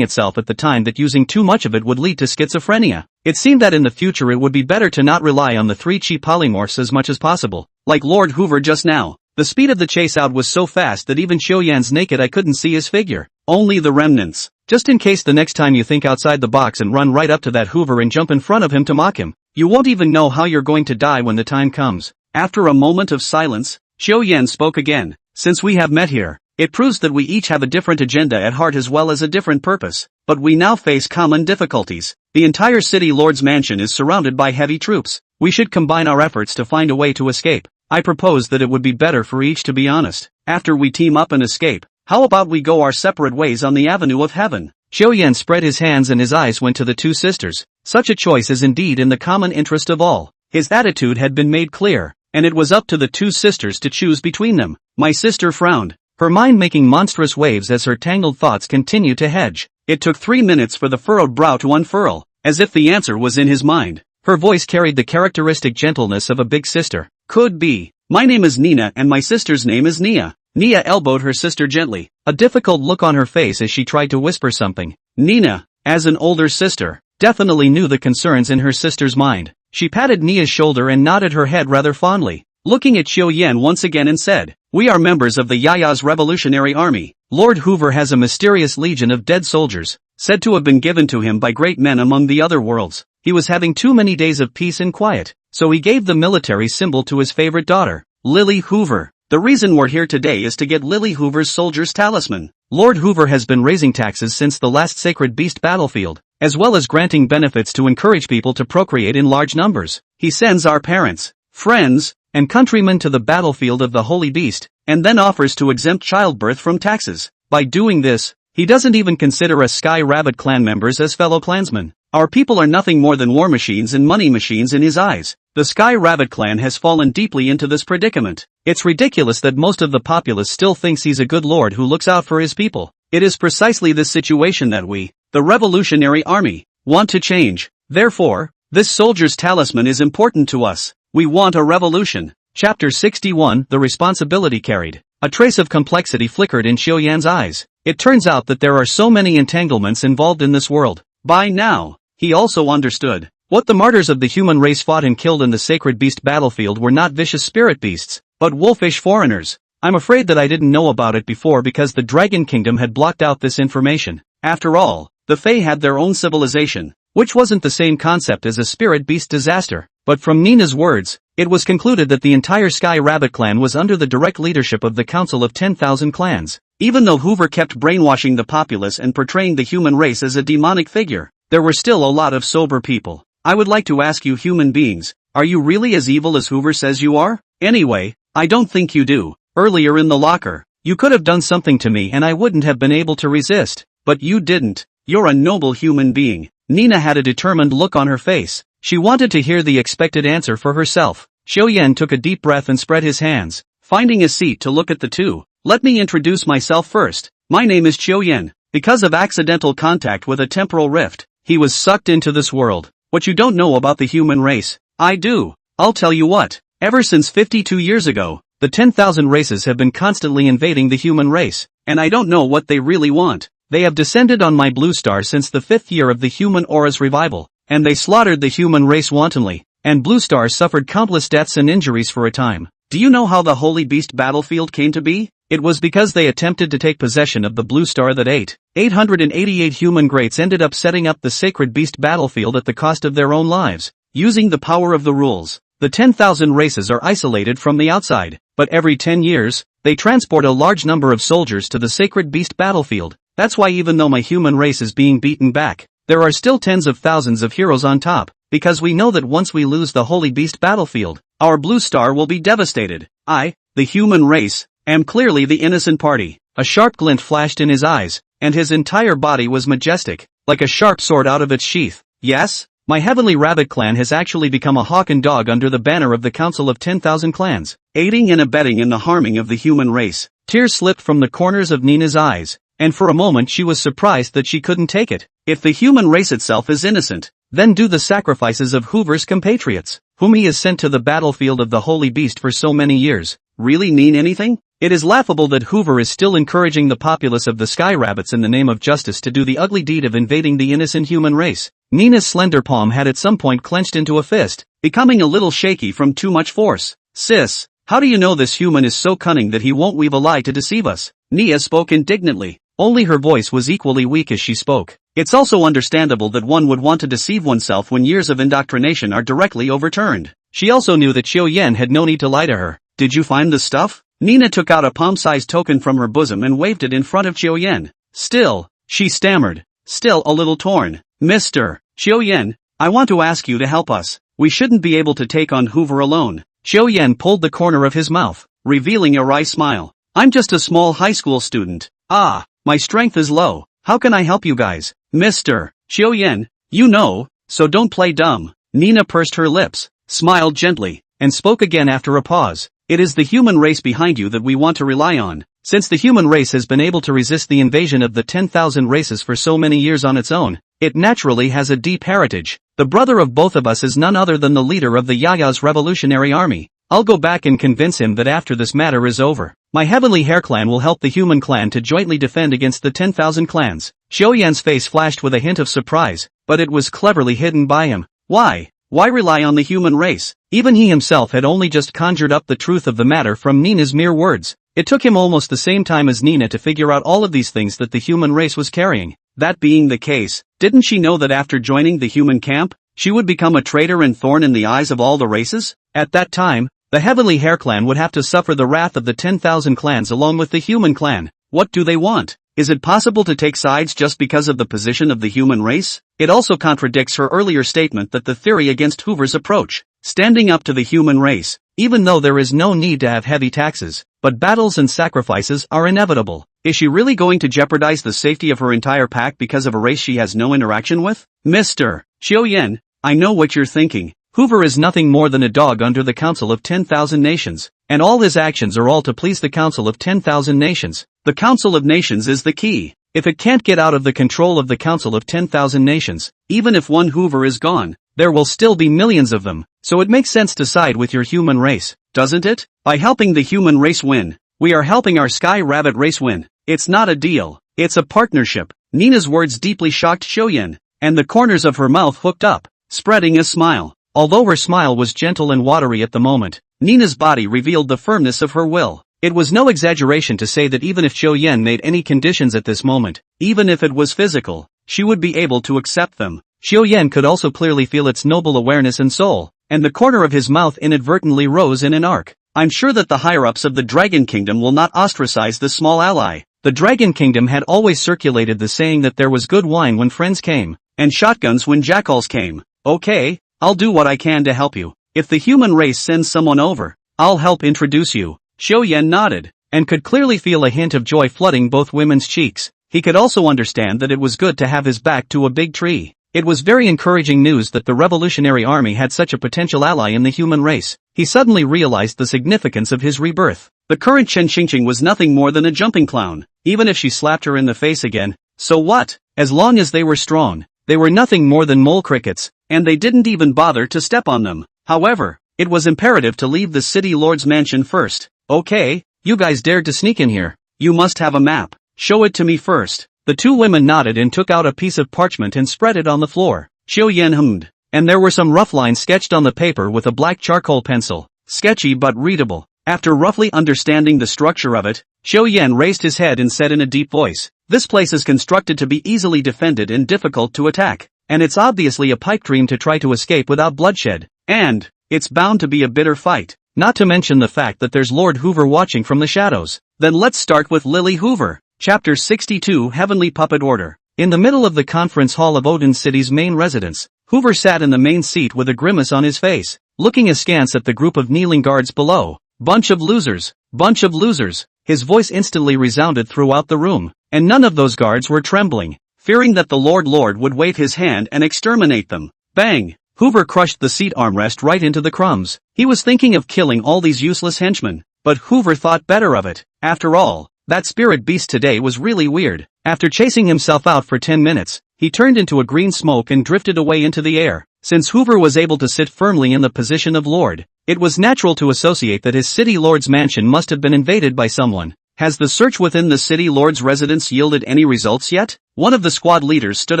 itself at the time that using too much of it would lead to schizophrenia. It seemed that in the future it would be better to not rely on the 3 chi polymorphs as much as possible, like Lord Hoover just now. The speed of the chase out was so fast that even Xiao Yan's naked eye couldn't see his figure. Only the remnants. Just in case the next time you think outside the box and run right up to that Hoover and jump in front of him to mock him, you won't even know how you're going to die when the time comes. After a moment of silence, Xiao Yan spoke again. Since we have met here, it proves that we each have a different agenda at heart as well as a different purpose. But we now face common difficulties. The entire city lord's mansion is surrounded by heavy troops. We should combine our efforts to find a way to escape. I propose that it would be better for each to be honest. After we team up and escape, how about we go our separate ways on the avenue of heaven? Xiao Yan spread his hands and his eyes went to the two sisters. Such a choice is indeed in the common interest of all. His attitude had been made clear, and it was up to the two sisters to choose between them. My sister frowned, her mind making monstrous waves as her tangled thoughts continued to hedge. It took 3 minutes for the furrowed brow to unfurl, as if the answer was in his mind. Her voice carried the characteristic gentleness of a big sister. Could be. My name is Nina and my sister's name is Nia. Nia elbowed her sister gently, a difficult look on her face as she tried to whisper something. Nina, as an older sister, definitely knew the concerns in her sister's mind. She patted Nia's shoulder and nodded her head rather fondly, looking at Xiao Yan once again and said, we are members of the Yaya's Revolutionary Army. Lord Hoover has a mysterious legion of dead soldiers, said to have been given to him by great men among the other worlds. He was having too many days of peace and quiet, so he gave the military symbol to his favorite daughter, Lily Hoover. The reason we're here today is to get Lily Hoover's soldier's talisman. Lord Hoover has been raising taxes since the last Sacred Beast battlefield, as well as granting benefits to encourage people to procreate in large numbers. He sends our parents, friends, and countrymen to the battlefield of the Holy Beast, and then offers to exempt childbirth from taxes. By doing this, he doesn't even consider us Sky Rabbit clan members as fellow clansmen. Our people are nothing more than war machines and money machines in his eyes. The Sky Rabbit clan has fallen deeply into this predicament. It's ridiculous that most of the populace still thinks he's a good lord who looks out for his people. It is precisely this situation that we, the Revolutionary Army, want to change. Therefore, this soldier's talisman is important to us. We want a revolution. Chapter 61, The Responsibility Carried. A trace of complexity flickered in Xiao Yan's eyes. It turns out that there are so many entanglements involved in this world. By now, he also understood. What the martyrs of the human race fought and killed in the sacred beast battlefield were not vicious spirit beasts, but wolfish foreigners. I'm afraid that I didn't know about it before because the Dragon Kingdom had blocked out this information. After all, the Fae had their own civilization, which wasn't the same concept as a spirit beast disaster. But from Nina's words, it was concluded that the entire Sky Rabbit clan was under the direct leadership of the Council of 10,000 Clans. Even though Hoover kept brainwashing the populace and portraying the human race as a demonic figure, there were still a lot of sober people. I would like to ask you human beings, are you really as evil as Hoover says you are? Anyway, I don't think you do. Earlier in the locker, you could have done something to me and I wouldn't have been able to resist. But you didn't. You're a noble human being. Nina had a determined look on her face. She wanted to hear the expected answer for herself. Xiaoyan took a deep breath and spread his hands, finding a seat to look at the two. Let me introduce myself first. My name is Xiaoyan. Because of accidental contact with a temporal rift, he was sucked into this world. What you don't know about the human race, I do. I'll tell you what. Ever since 52 years ago, the 10,000 races have been constantly invading the human race, and I don't know what they really want. They have descended on my blue star since the 5th year of the human aura's revival, and they slaughtered the human race wantonly, and Blue Star suffered countless deaths and injuries for a time. Do you know how the Holy Beast battlefield came to be? It was because they attempted to take possession of the blue star that 888 human greats ended up setting up the sacred beast battlefield at the cost of their own lives. Using the power of the rules, the 10,000 races are isolated from the outside, but every 10 years, they transport a large number of soldiers to the sacred beast battlefield. That's why even though my human race is being beaten back, there are still tens of thousands of heroes on top, because we know that once we lose the Holy Beast battlefield, our blue star will be devastated. I, the human race, am clearly the innocent party. A sharp glint flashed in his eyes, and his entire body was majestic, like a sharp sword out of its sheath. Yes, my heavenly rabbit clan has actually become a hawk and dog under the banner of the Council of 10,000 Clans, aiding and abetting in the harming of the human race. Tears slipped from the corners of Nina's eyes, and for a moment she was surprised that she couldn't take it. If the human race itself is innocent, then do the sacrifices of Hoover's compatriots, whom he has sent to the battlefield of the Holy Beast for so many years, really mean anything? It is laughable that Hoover is still encouraging the populace of the Sky Rabbits in the name of justice to do the ugly deed of invading the innocent human race. Nina's slender palm had at some point clenched into a fist, becoming a little shaky from too much force. Sis, how do you know this human is so cunning that he won't weave a lie to deceive us? Nia spoke indignantly. Only her voice was equally weak as she spoke. It's also understandable that one would want to deceive oneself when years of indoctrination are directly overturned. She also knew that Xiao Yan had no need to lie to her. Did you find the stuff? Nina took out a palm-sized token from her bosom and waved it in front of Xiao Yan. Still, she stammered, still a little torn. Mr. Xiao Yan, I want to ask you to help us. We shouldn't be able to take on Hoover alone. Xiao Yan pulled the corner of his mouth, revealing a wry smile. I'm just a small high school student. My strength is low. How can I help you guys? Mr. Xiao Yan, you know, so don't play dumb. Nina pursed her lips, smiled gently, and spoke again after a pause. It is the human race behind you that we want to rely on. Since the human race has been able to resist the invasion of the 10,000 races for so many years on its own, it naturally has a deep heritage. The brother of both of us is none other than the leader of the Yaya's revolutionary army. I'll go back and convince him that after this matter is over, my heavenly hair clan will help the human clan to jointly defend against the 10,000 clans. Xiaoyan's face flashed with a hint of surprise, but it was cleverly hidden by him. Why? Why rely on the human race? Even he himself had only just conjured up the truth of the matter from Nina's mere words. It took him almost the same time as Nina to figure out all of these things that the human race was carrying. That being the case, didn't she know that after joining the human camp, she would become a traitor and thorn in the eyes of all the races? At that time, the Heavenly Hair Clan would have to suffer the wrath of the 10,000 clans along with the human clan. What do they want? Is it possible to take sides just because of the position of the human race? It also contradicts her earlier statement that the theory against Hoover's approach, standing up to the human race, even though there is no need to have heavy taxes, but battles and sacrifices are inevitable. Is she really going to jeopardize the safety of her entire pack because of a race she has no interaction with? Mr. Xiao Yan, I know what you're thinking. Hoover is nothing more than a dog under the Council of 10,000 Nations, and all his actions are all to please the Council of 10,000 Nations. The Council of Nations is the key. If it can't get out of the control of the Council of 10,000 Nations, even if one Hoover is gone, there will still be millions of them, so it makes sense to side with your human race, doesn't it? By helping the human race win, we are helping our Sky Rabbit race win. It's not a deal, it's a partnership. Nina's words deeply shocked Xiaoyan, and the corners of her mouth hooked up. spreading a smile. Although her smile was gentle and watery at the moment, Nina's body revealed the firmness of her will. It was no exaggeration to say that even if Xiao Yan made any conditions at this moment, even if it was physical, she would be able to accept them. Xiao Yan could also clearly feel its noble awareness and soul, and the corner of his mouth inadvertently rose in an arc. I'm sure that the higher-ups of the Dragon Kingdom will not ostracize this small ally. The Dragon Kingdom had always circulated the saying that there was good wine when friends came, and shotguns when jackals came. Okay, I'll do what I can to help you. If the human race sends someone over, I'll help introduce you. Xiao Yan nodded, and could clearly feel a hint of joy flooding both women's cheeks. He could also understand that it was good to have his back to a big tree. It was very encouraging news that the Revolutionary Army had such a potential ally in the human race. He suddenly realized the significance of his rebirth. The current Chen Qingqing was nothing more than a jumping clown. Even if she slapped her in the face again, so what? As long as they were strong, they were nothing more than mole crickets, and they didn't even bother to step on them. However, it was imperative to leave the city lord's mansion first. Okay, you guys dared to sneak in here. You must have a map. Show it to me first. The two women nodded and took out a piece of parchment and spread it on the floor. Xiao Yan hummed, and there were some rough lines sketched on the paper with a black charcoal pencil. Sketchy but readable. After roughly understanding the structure of it, Xiao Yan raised his head and said in a deep voice, "This place is constructed to be easily defended and difficult to attack, and it's obviously a pipe dream to try to escape without bloodshed. And it's bound to be a bitter fight. Not to mention the fact that there's Lord Hoover watching from the shadows. Then let's start with Lily Hoover." Chapter 62 Heavenly Puppet Order. In the middle of the conference hall of Odin City's main residence, Hoover sat in the main seat with a grimace on his face, looking askance at the group of kneeling guards below. Bunch of losers. Bunch of losers. His voice instantly resounded throughout the room, and none of those guards were trembling, fearing that the Lord would wave his hand and exterminate them. Bang! Hoover crushed the seat armrest right into the crumbs. He was thinking of killing all these useless henchmen, but Hoover thought better of it. After all, that spirit beast today was really weird. After chasing himself out for 10 minutes, he turned into a green smoke and drifted away into the air. Since Hoover was able to sit firmly in the position of Lord, it was natural to associate that his city lord's mansion must have been invaded by someone. Has the search within the city lord's residence yielded any results yet? One of the squad leaders stood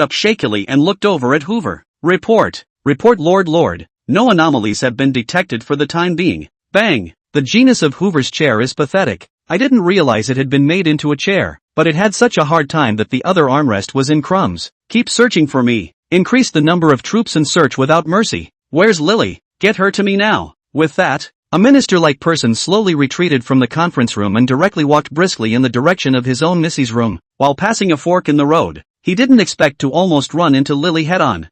up shakily and looked over at Hoover. Report. Report Lord. No anomalies have been detected for the time being. Bang! The genus of Hoover's chair is pathetic. I didn't realize it had been made into a chair, but it had such a hard time that the other armrest was in crumbs. Keep searching for me. Increase the number of troops and search without mercy. Where's Lily? Get her to me now. With that, a minister-like person slowly retreated from the conference room and directly walked briskly in the direction of his own Missy's room. While passing a fork in the road, he didn't expect to almost run into Lily head-on.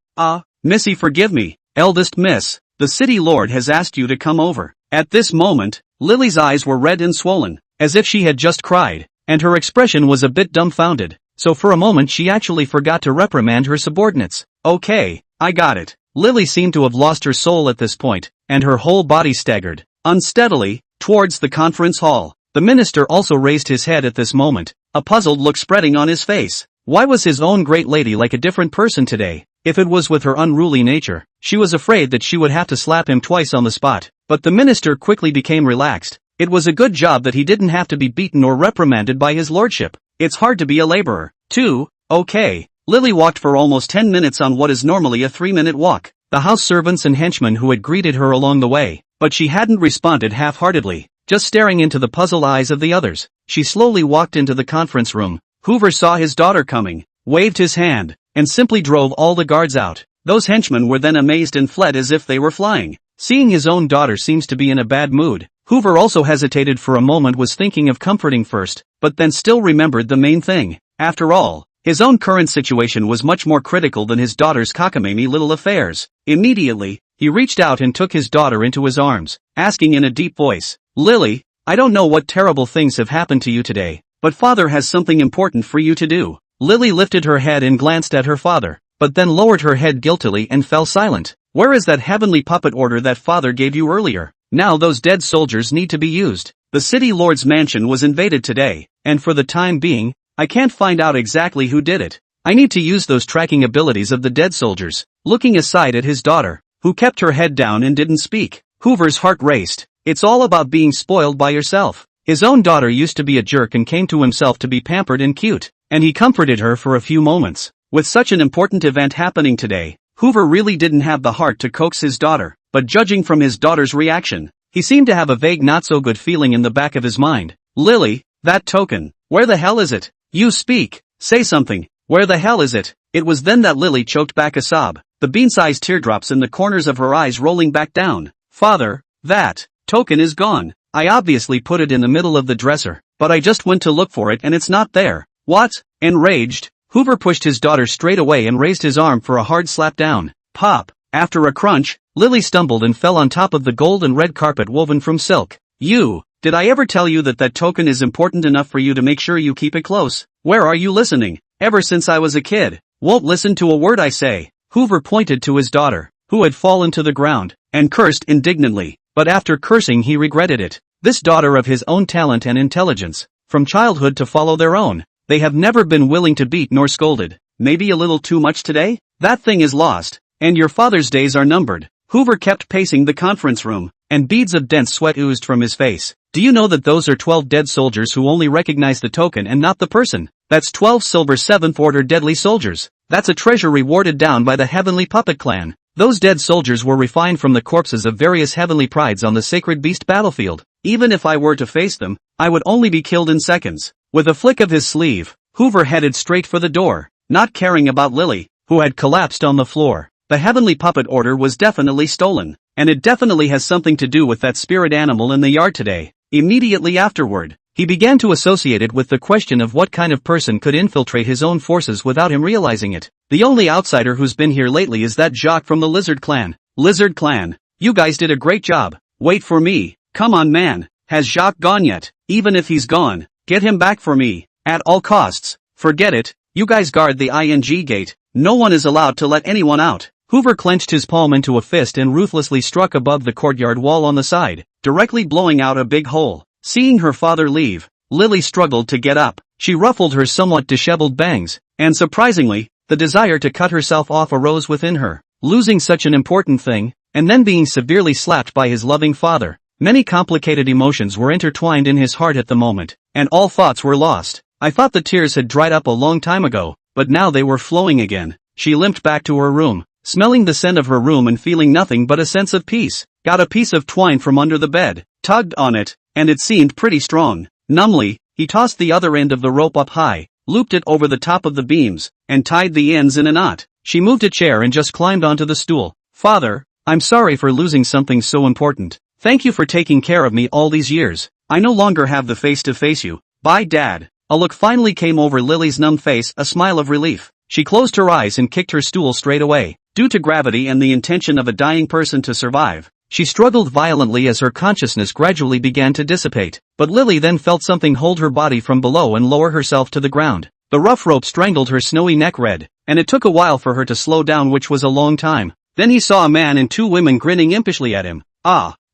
Missy, forgive me, eldest miss. The city lord has asked you to come over. At this moment, Lily's eyes were red and swollen, as if she had just cried, and her expression was a bit dumbfounded, so for a moment she actually forgot to reprimand her subordinates. Okay, I got it. Lily seemed to have lost her soul at this point, and her whole body staggered unsteadily towards the conference hall. The minister also raised his head at this moment, a puzzled look spreading on his face. Why was his own great lady like a different person today? If it was with her unruly nature, she was afraid that she would have to slap him twice on the spot, but the minister quickly became relaxed. It was a good job that he didn't have to be beaten or reprimanded by his lordship. It's hard to be a laborer, too. Okay. Lily walked for almost 10 minutes on what is normally a 3-minute walk. The house servants and henchmen who had greeted her along the way, but she hadn't responded half-heartedly, just staring into the puzzled eyes of the others. She slowly walked into the conference room. Hoover saw his daughter coming, waved his hand, and simply drove all the guards out. Those henchmen were then amazed and fled as if they were flying. Seeing his own daughter seems to be in a bad mood, Hoover also hesitated for a moment, was thinking of comforting first, but then still remembered the main thing. After all, his own current situation was much more critical than his daughter's cockamamie little affairs. Immediately, he reached out and took his daughter into his arms, asking in a deep voice, "Lily, I don't know what terrible things have happened to you today, but father has something important for you to do." Lily lifted her head and glanced at her father, but then lowered her head guiltily and fell silent. "Where is that heavenly puppet order that father gave you earlier? Now those dead soldiers need to be used. The city lord's mansion was invaded today, and for the time being, I can't find out exactly who did it. I need to use those tracking abilities of the dead soldiers." Looking aside at his daughter, who kept her head down and didn't speak, Hoover's heart raced. It's all about being spoiled by yourself. His own daughter used to be a jerk and came to himself to be pampered and cute, and he comforted her for a few moments. With such an important event happening today, Hoover really didn't have the heart to coax his daughter, but judging from his daughter's reaction, he seemed to have a vague not-so-good feeling in the back of his mind. Lily, that token, where the hell is it? You speak, say something, where the hell is it? It was then that Lily choked back a sob, the bean-sized teardrops in the corners of her eyes rolling back down. Father, that token is gone. I obviously put it in the middle of the dresser, but I just went to look for it and it's not there. What? Enraged, Hoover pushed his daughter straight away and raised his arm for a hard slap down. Pop! After a crunch, Lily stumbled and fell on top of the gold and red carpet woven from silk. Did I ever tell you that token is important enough for you to make sure you keep it close? Where are you listening? Ever since I was a kid. Won't listen to a word I say. Hoover pointed to his daughter, who had fallen to the ground, and cursed indignantly, but after cursing he regretted it. This daughter of his own talent and intelligence, from childhood to follow their own, they have never been willing to beat nor scolded. Maybe a little too much today? That thing is lost, and your father's days are numbered. Hoover kept pacing the conference room, and beads of dense sweat oozed from his face. Do you know that those are 12 dead soldiers who only recognize the token and not the person? That's 12 silver 7th Order deadly soldiers. That's a treasure rewarded down by the Heavenly Puppet Clan. Those dead soldiers were refined from the corpses of various heavenly prides on the Sacred Beast battlefield. Even if I were to face them, I would only be killed in seconds. With a flick of his sleeve, Hoover headed straight for the door, not caring about Lily, who had collapsed on the floor. The Heavenly Puppet Order was definitely stolen, and it definitely has something to do with that spirit animal in the yard today. Immediately afterward, he began to associate it with the question of what kind of person could infiltrate his own forces without him realizing it. The only outsider who's been here lately is that Jacques from the Lizard Clan. Lizard Clan, you guys did a great job. Wait for me. Come on man, has Jacques gone yet? Even if he's gone, get him back for me, at all costs. Forget it, you guys guard the ING gate. No one is allowed to let anyone out. Hoover clenched his palm into a fist and ruthlessly struck above the courtyard wall on the side, directly blowing out a big hole. Seeing her father leave, Lily struggled to get up. She ruffled her somewhat disheveled bangs, and surprisingly, the desire to cut herself off arose within her. Losing such an important thing, and then being severely slapped by his loving father. Many complicated emotions were intertwined in his heart at the moment, and all thoughts were lost. I thought the tears had dried up a long time ago, but now they were flowing again. She limped back to her room, smelling the scent of her room and feeling nothing but a sense of peace. Got a piece of twine from under the bed, tugged on it, and it seemed pretty strong. Numbly, he tossed the other end of the rope up high, looped it over the top of the beams, and tied the ends in a knot. She moved a chair and just climbed onto the stool. Father, I'm sorry for losing something so important. Thank you for taking care of me all these years. I no longer have the face to face you. Bye Dad. A look finally came over Lily's numb face, a smile of relief. She closed her eyes and kicked her stool straight away. Due to gravity and the intention of a dying person to survive, she struggled violently as her consciousness gradually began to dissipate. But Lily then felt something hold her body from below and lower herself to the ground. The rough rope strangled her snowy neck red, and it took a while for her to slow down, which was a long time. Then he saw a man and two women grinning impishly at him.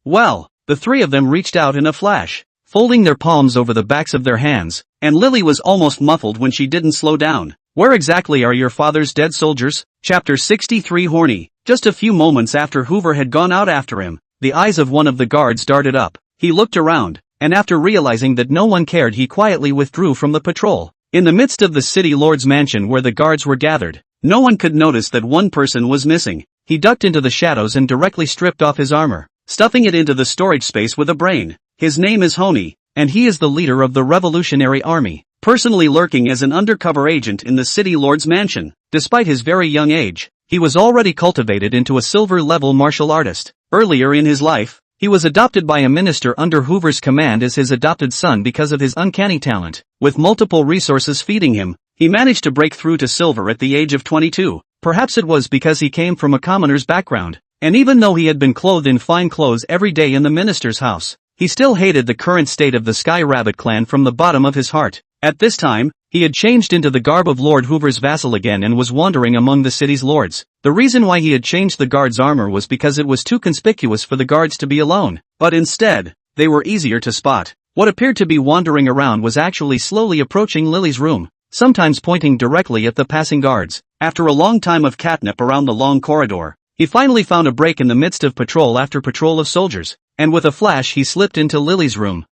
Well, the three of them reached out in a flash, folding their palms over the backs of their hands, and Lily was almost muffled when she didn't slow down. Where exactly are your father's dead soldiers? Chapter 63 Horny. Just a few moments after Hoover had gone out after him, the eyes of one of the guards darted up. He looked around, and after realizing that no one cared, he quietly withdrew from the patrol. In the midst of the city lord's mansion where the guards were gathered, no one could notice that one person was missing. He ducked into the shadows and directly stripped off his armor, stuffing it into the storage space with a brain. His name is Honey, and he is the leader of the Revolutionary Army, personally lurking as an undercover agent in the city lord's mansion. Despite his very young age, he was already cultivated into a silver-level martial artist. Earlier in his life, he was adopted by a minister under Hoover's command as his adopted son because of his uncanny talent. With multiple resources feeding him, he managed to break through to silver at the age of 22. Perhaps it was because he came from a commoner's background, and even though he had been clothed in fine clothes every day in the minister's house, he still hated the current state of the Sky Rabbit clan from the bottom of his heart. At this time, he had changed into the garb of Lord Hoover's vassal again and was wandering among the city's lords. The reason why he had changed the guard's armor was because it was too conspicuous for the guards to be alone, but instead, they were easier to spot. What appeared to be wandering around was actually slowly approaching Lily's room, sometimes pointing directly at the passing guards. After a long time of catnip around the long corridor, he finally found a break in the midst of patrol after patrol of soldiers, and with a flash he slipped into Lily's room.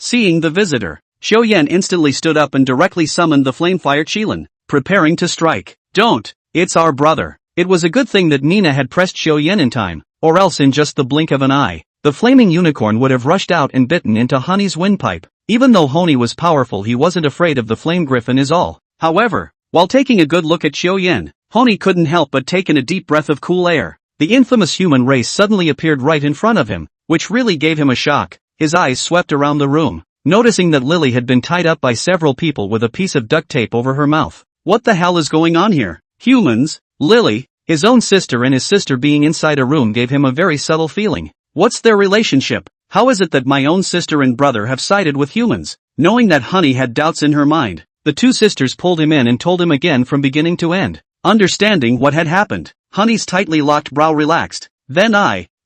Seeing the visitor, Xiao-Yan instantly stood up and directly summoned the Flamefire Qilin, preparing to strike. Don't! It's our brother. It was a good thing that Nina had pressed Xiao in time, or else in just the blink of an eye, the flaming unicorn would have rushed out and bitten into Honey's windpipe. Even though Honey was powerful, he wasn't afraid of the flame griffin is all. However, while taking a good look at Xiao, Honey couldn't help but take in a deep breath of cool air. The infamous human race suddenly appeared right in front of him, which really gave him a shock. His eyes swept around the room, noticing that Lily had been tied up by several people with a piece of duct tape over her mouth. What the hell is going on here? Humans? Lily, his own sister, and his sister being inside a room gave him a very subtle feeling. What's their relationship? How is it that my own sister and brother have sided with humans? Knowing that Honey had doubts in her mind, the two sisters pulled him in and told him again from beginning to end. Understanding what had happened, Honey's tightly locked brow relaxed. Then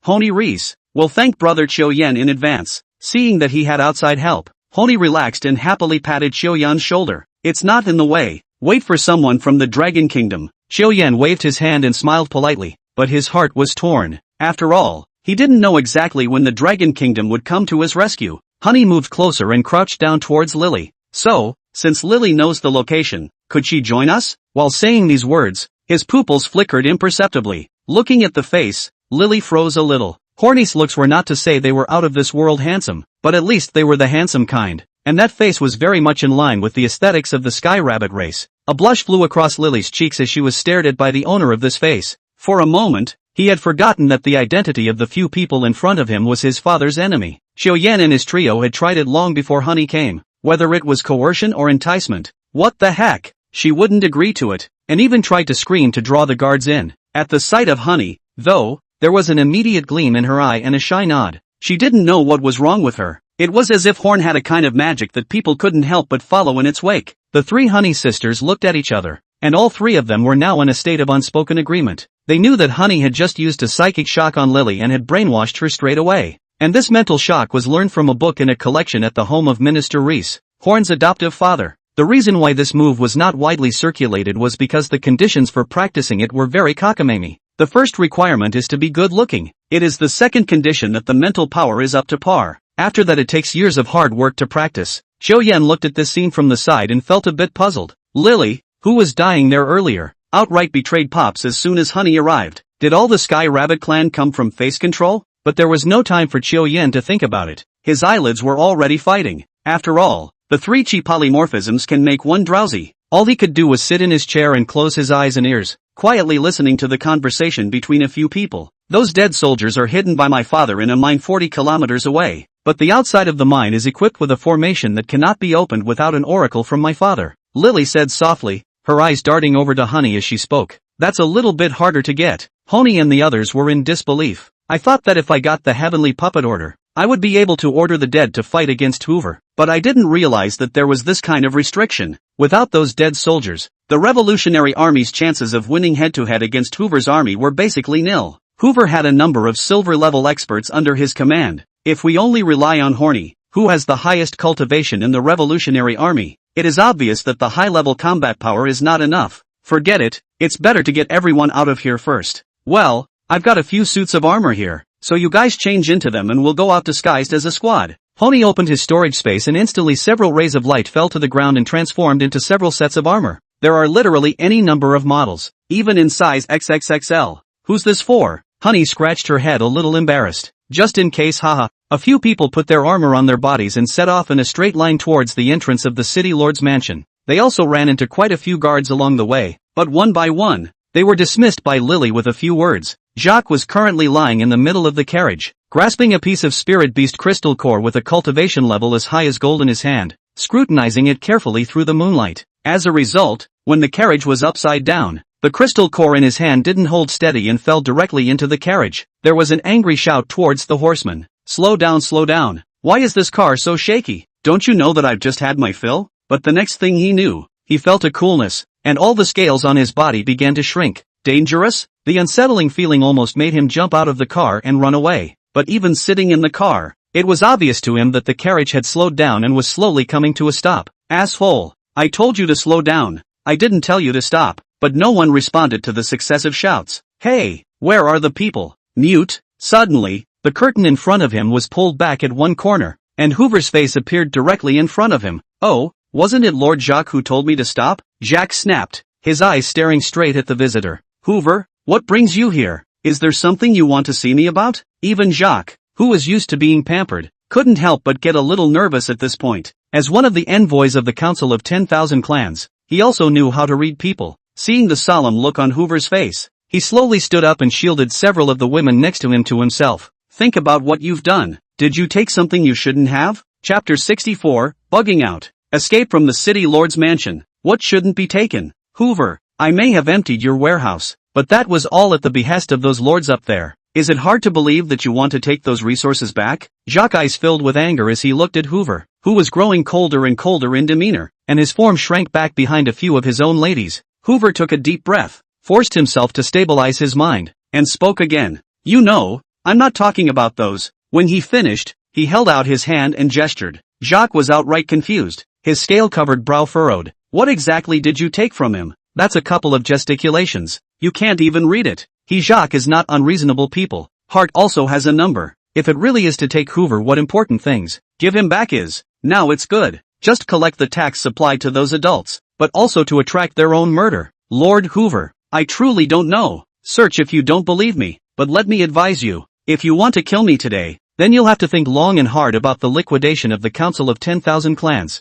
Honey Reese, will thank brother Xiao in advance. Seeing that he had outside help, Honey relaxed and happily patted Xiao shoulder. It's not in the way. Wait for someone from the Dragon Kingdom. Xiao waved his hand and smiled politely, but his heart was torn. After all, he didn't know exactly when the Dragon Kingdom would come to his rescue. Honey moved closer and crouched down towards Lily. So, since Lily knows the location, could she join us? While saying these words, his pupils flickered imperceptibly. Looking at the face, Lily froze a little. Horny's looks were not to say they were out of this world handsome, but at least they were the handsome kind, and that face was very much in line with the aesthetics of the Sky Rabbit race. A blush flew across Lily's cheeks as she was stared at by the owner of this face. For a moment, he had forgotten that the identity of the few people in front of him was his father's enemy. Xiao and his trio had tried it long before Honey came, whether it was coercion or enticement. What the heck? She wouldn't agree to it, and even tried to scream to draw the guards in. At the sight of Honey, though, there was an immediate gleam in her eye and a shy nod. She didn't know what was wrong with her. It was as if Horn had a kind of magic that people couldn't help but follow in its wake. The three Honey sisters looked at each other, and all three of them were now in a state of unspoken agreement. They knew that Honey had just used a psychic shock on Lily and had brainwashed her straight away. And this mental shock was learned from a book in a collection at the home of Minister Reese, Horn's adoptive father. The reason why this move was not widely circulated was because the conditions for practicing it were very cockamamie. The first requirement is to be good looking. It is the second condition that the mental power is up to par. After that it takes years of hard work to practice. Xiao looked at this scene from the side and felt a bit puzzled. Lily, who was dying there earlier, outright betrayed Pops as soon as Honey arrived. Did all the Sky Rabbit clan come from face control? But there was no time for Xiao to think about it. His eyelids were already fighting. After all, the three chi polymorphisms can make one drowsy. All he could do was sit in his chair and close his eyes and ears, quietly listening to the conversation between a few people. Those dead soldiers are hidden by my father in a mine 40 kilometers away, but the outside of the mine is equipped with a formation that cannot be opened without an oracle from my father, Lily said softly, her eyes darting over to Honey as she spoke. That's a little bit harder to get. Honey and the others were in disbelief. I thought that if I got the heavenly puppet order, I would be able to order the dead to fight against Hoover, but I didn't realize that there was this kind of restriction. Without those dead soldiers, the Revolutionary Army's chances of winning head-to-head against Hoover's army were basically nil. Hoover had a number of silver-level experts under his command. If we only rely on Horny, who has the highest cultivation in the Revolutionary Army, it is obvious that the high-level combat power is not enough. Forget it, it's better to get everyone out of here first. Well, I've got a few suits of armor here, so you guys change into them and we'll go out disguised as a squad. Honey opened his storage space and instantly several rays of light fell to the ground and transformed into several sets of armor. There are literally any number of models, even in size XXXL. Who's this for? Honey scratched her head a little embarrassed. Just in case, haha. A few people put their armor on their bodies and set off in a straight line towards the entrance of the city lord's mansion. They also ran into quite a few guards along the way, but one by one, they were dismissed by Lily with a few words. Jacques was currently lying in the middle of the carriage, grasping a piece of spirit beast crystal core with a cultivation level as high as gold in his hand, scrutinizing it carefully through the moonlight. As a result, when the carriage was upside down, the crystal core in his hand didn't hold steady and fell directly into the carriage. There was an angry shout towards the horseman. Slow down, slow down. Why is this car so shaky? Don't you know that I've just had my fill? But the next thing he knew, he felt a coolness, and all the scales on his body began to shrink. Dangerous? The unsettling feeling almost made him jump out of the car and run away. But even sitting in the car, it was obvious to him that the carriage had slowed down and was slowly coming to a stop. Asshole! I told you to slow down. I didn't tell you to stop. But no one responded to the successive shouts. Hey, where are the people? Mute. Suddenly, the curtain in front of him was pulled back at one corner, and Hoover's face appeared directly in front of him. Oh, wasn't it Lord Jacques who told me to stop? Jacques snapped, his eyes staring straight at the visitor. Hoover, What brings you here? Is there something you want to see me about? Even Jacques, who was used to being pampered, couldn't help but get a little nervous at this point. As one of the envoys of the Council of 10,000 Clans, he also knew how to read people. Seeing the solemn look on Hoover's face, he slowly stood up and shielded several of the women next to him to himself. Think about what you've done. Did you take something you shouldn't have? Chapter 64, Bugging Out. Escape from the City Lord's mansion. What shouldn't be taken? Hoover, I may have emptied your warehouse, but that was all at the behest of those lords up there. Is it hard to believe that you want to take those resources back? Jacques' eyes filled with anger as he looked at Hoover, who was growing colder and colder in demeanor, and his form shrank back behind a few of his own ladies. Hoover took a deep breath, forced himself to stabilize his mind, and spoke again. You know, I'm not talking about those. When he finished, he held out his hand and gestured. Jacques was outright confused, his scale-covered brow furrowed. What exactly did you take from him? That's a couple of gesticulations. You can't even read it. Jacques is not unreasonable people. Heart also has a number. If it really is to take Hoover what important things give him back is, now it's good. Just collect the tax supplied to those adults, but also to attract their own murder. Lord Hoover, I truly don't know. Search if you don't believe me, but let me advise you. If you want to kill me today, then you'll have to think long and hard about the liquidation of the Council of 10,000 Clans.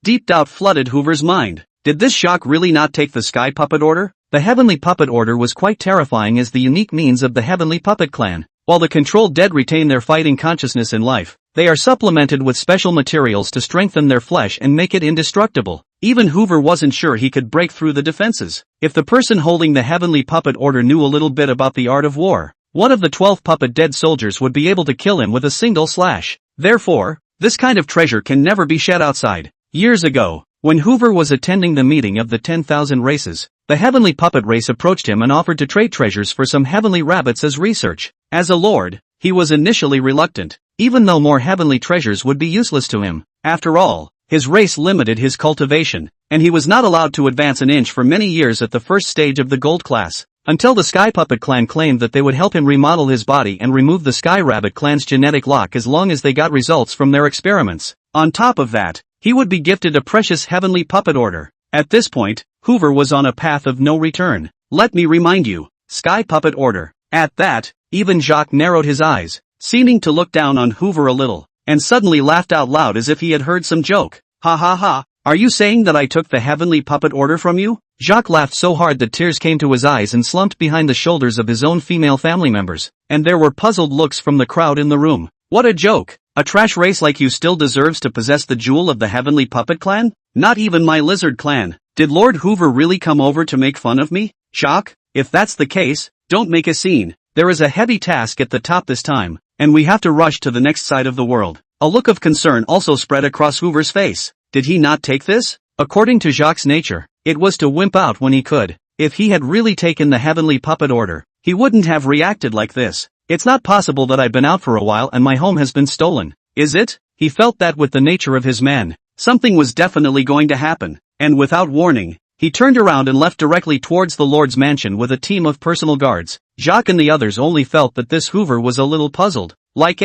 Deep doubt flooded Hoover's mind. Did this Jacques really not take the Sky Puppet Order? The Heavenly Puppet Order was quite terrifying as the unique means of the Heavenly Puppet Clan. While the controlled dead retain their fighting consciousness in life, they are supplemented with special materials to strengthen their flesh and make it indestructible. Even Hoover wasn't sure he could break through the defenses. If the person holding the Heavenly Puppet Order knew a little bit about the art of war, one of the 12 puppet dead soldiers would be able to kill him with a single slash. Therefore, this kind of treasure can never be shed outside. Years ago, when Hoover was attending the meeting of the 10,000 races, the Heavenly Puppet race approached him and offered to trade treasures for some heavenly rabbits as research. As a lord, he was initially reluctant, even though more heavenly treasures would be useless to him. After all, his race limited his cultivation, and he was not allowed to advance an inch for many years at the first stage of the gold class, until the Sky Puppet Clan claimed that they would help him remodel his body and remove the Sky Rabbit Clan's genetic lock as long as they got results from their experiments. On top of that, he would be gifted a precious Heavenly Puppet Order. At this point, Hoover was on a path of no return. Let me remind you, Sky Puppet Order. At that, even Jacques narrowed his eyes, seeming to look down on Hoover a little, and suddenly laughed out loud as if he had heard some joke. Ha ha ha, are you saying that I took the Heavenly Puppet Order from you? Jacques laughed so hard that tears came to his eyes and slumped behind the shoulders of his own female family members, and there were puzzled looks from the crowd in the room. What a joke! A trash race like you still deserves to possess the jewel of the Heavenly Puppet Clan? Not even my Lizard Clan. Did Lord Hoover really come over to make fun of me? Jacques, if that's the case, don't make a scene. There is a heavy task at the top this time, and we have to rush to the next side of the world. A look of concern also spread across Hoover's face. Did he not take this? According to Jacques' nature, it was to wimp out when he could. If he had really taken the Heavenly Puppet Order, he wouldn't have reacted like this. It's not possible that I've been out for a while and my home has been stolen, is it? He felt that with the nature of his man, something was definitely going to happen, and without warning, he turned around and left directly towards the Lord's mansion with a team of personal guards. Jacques and the others only felt that this Hoover was a little puzzled. Like,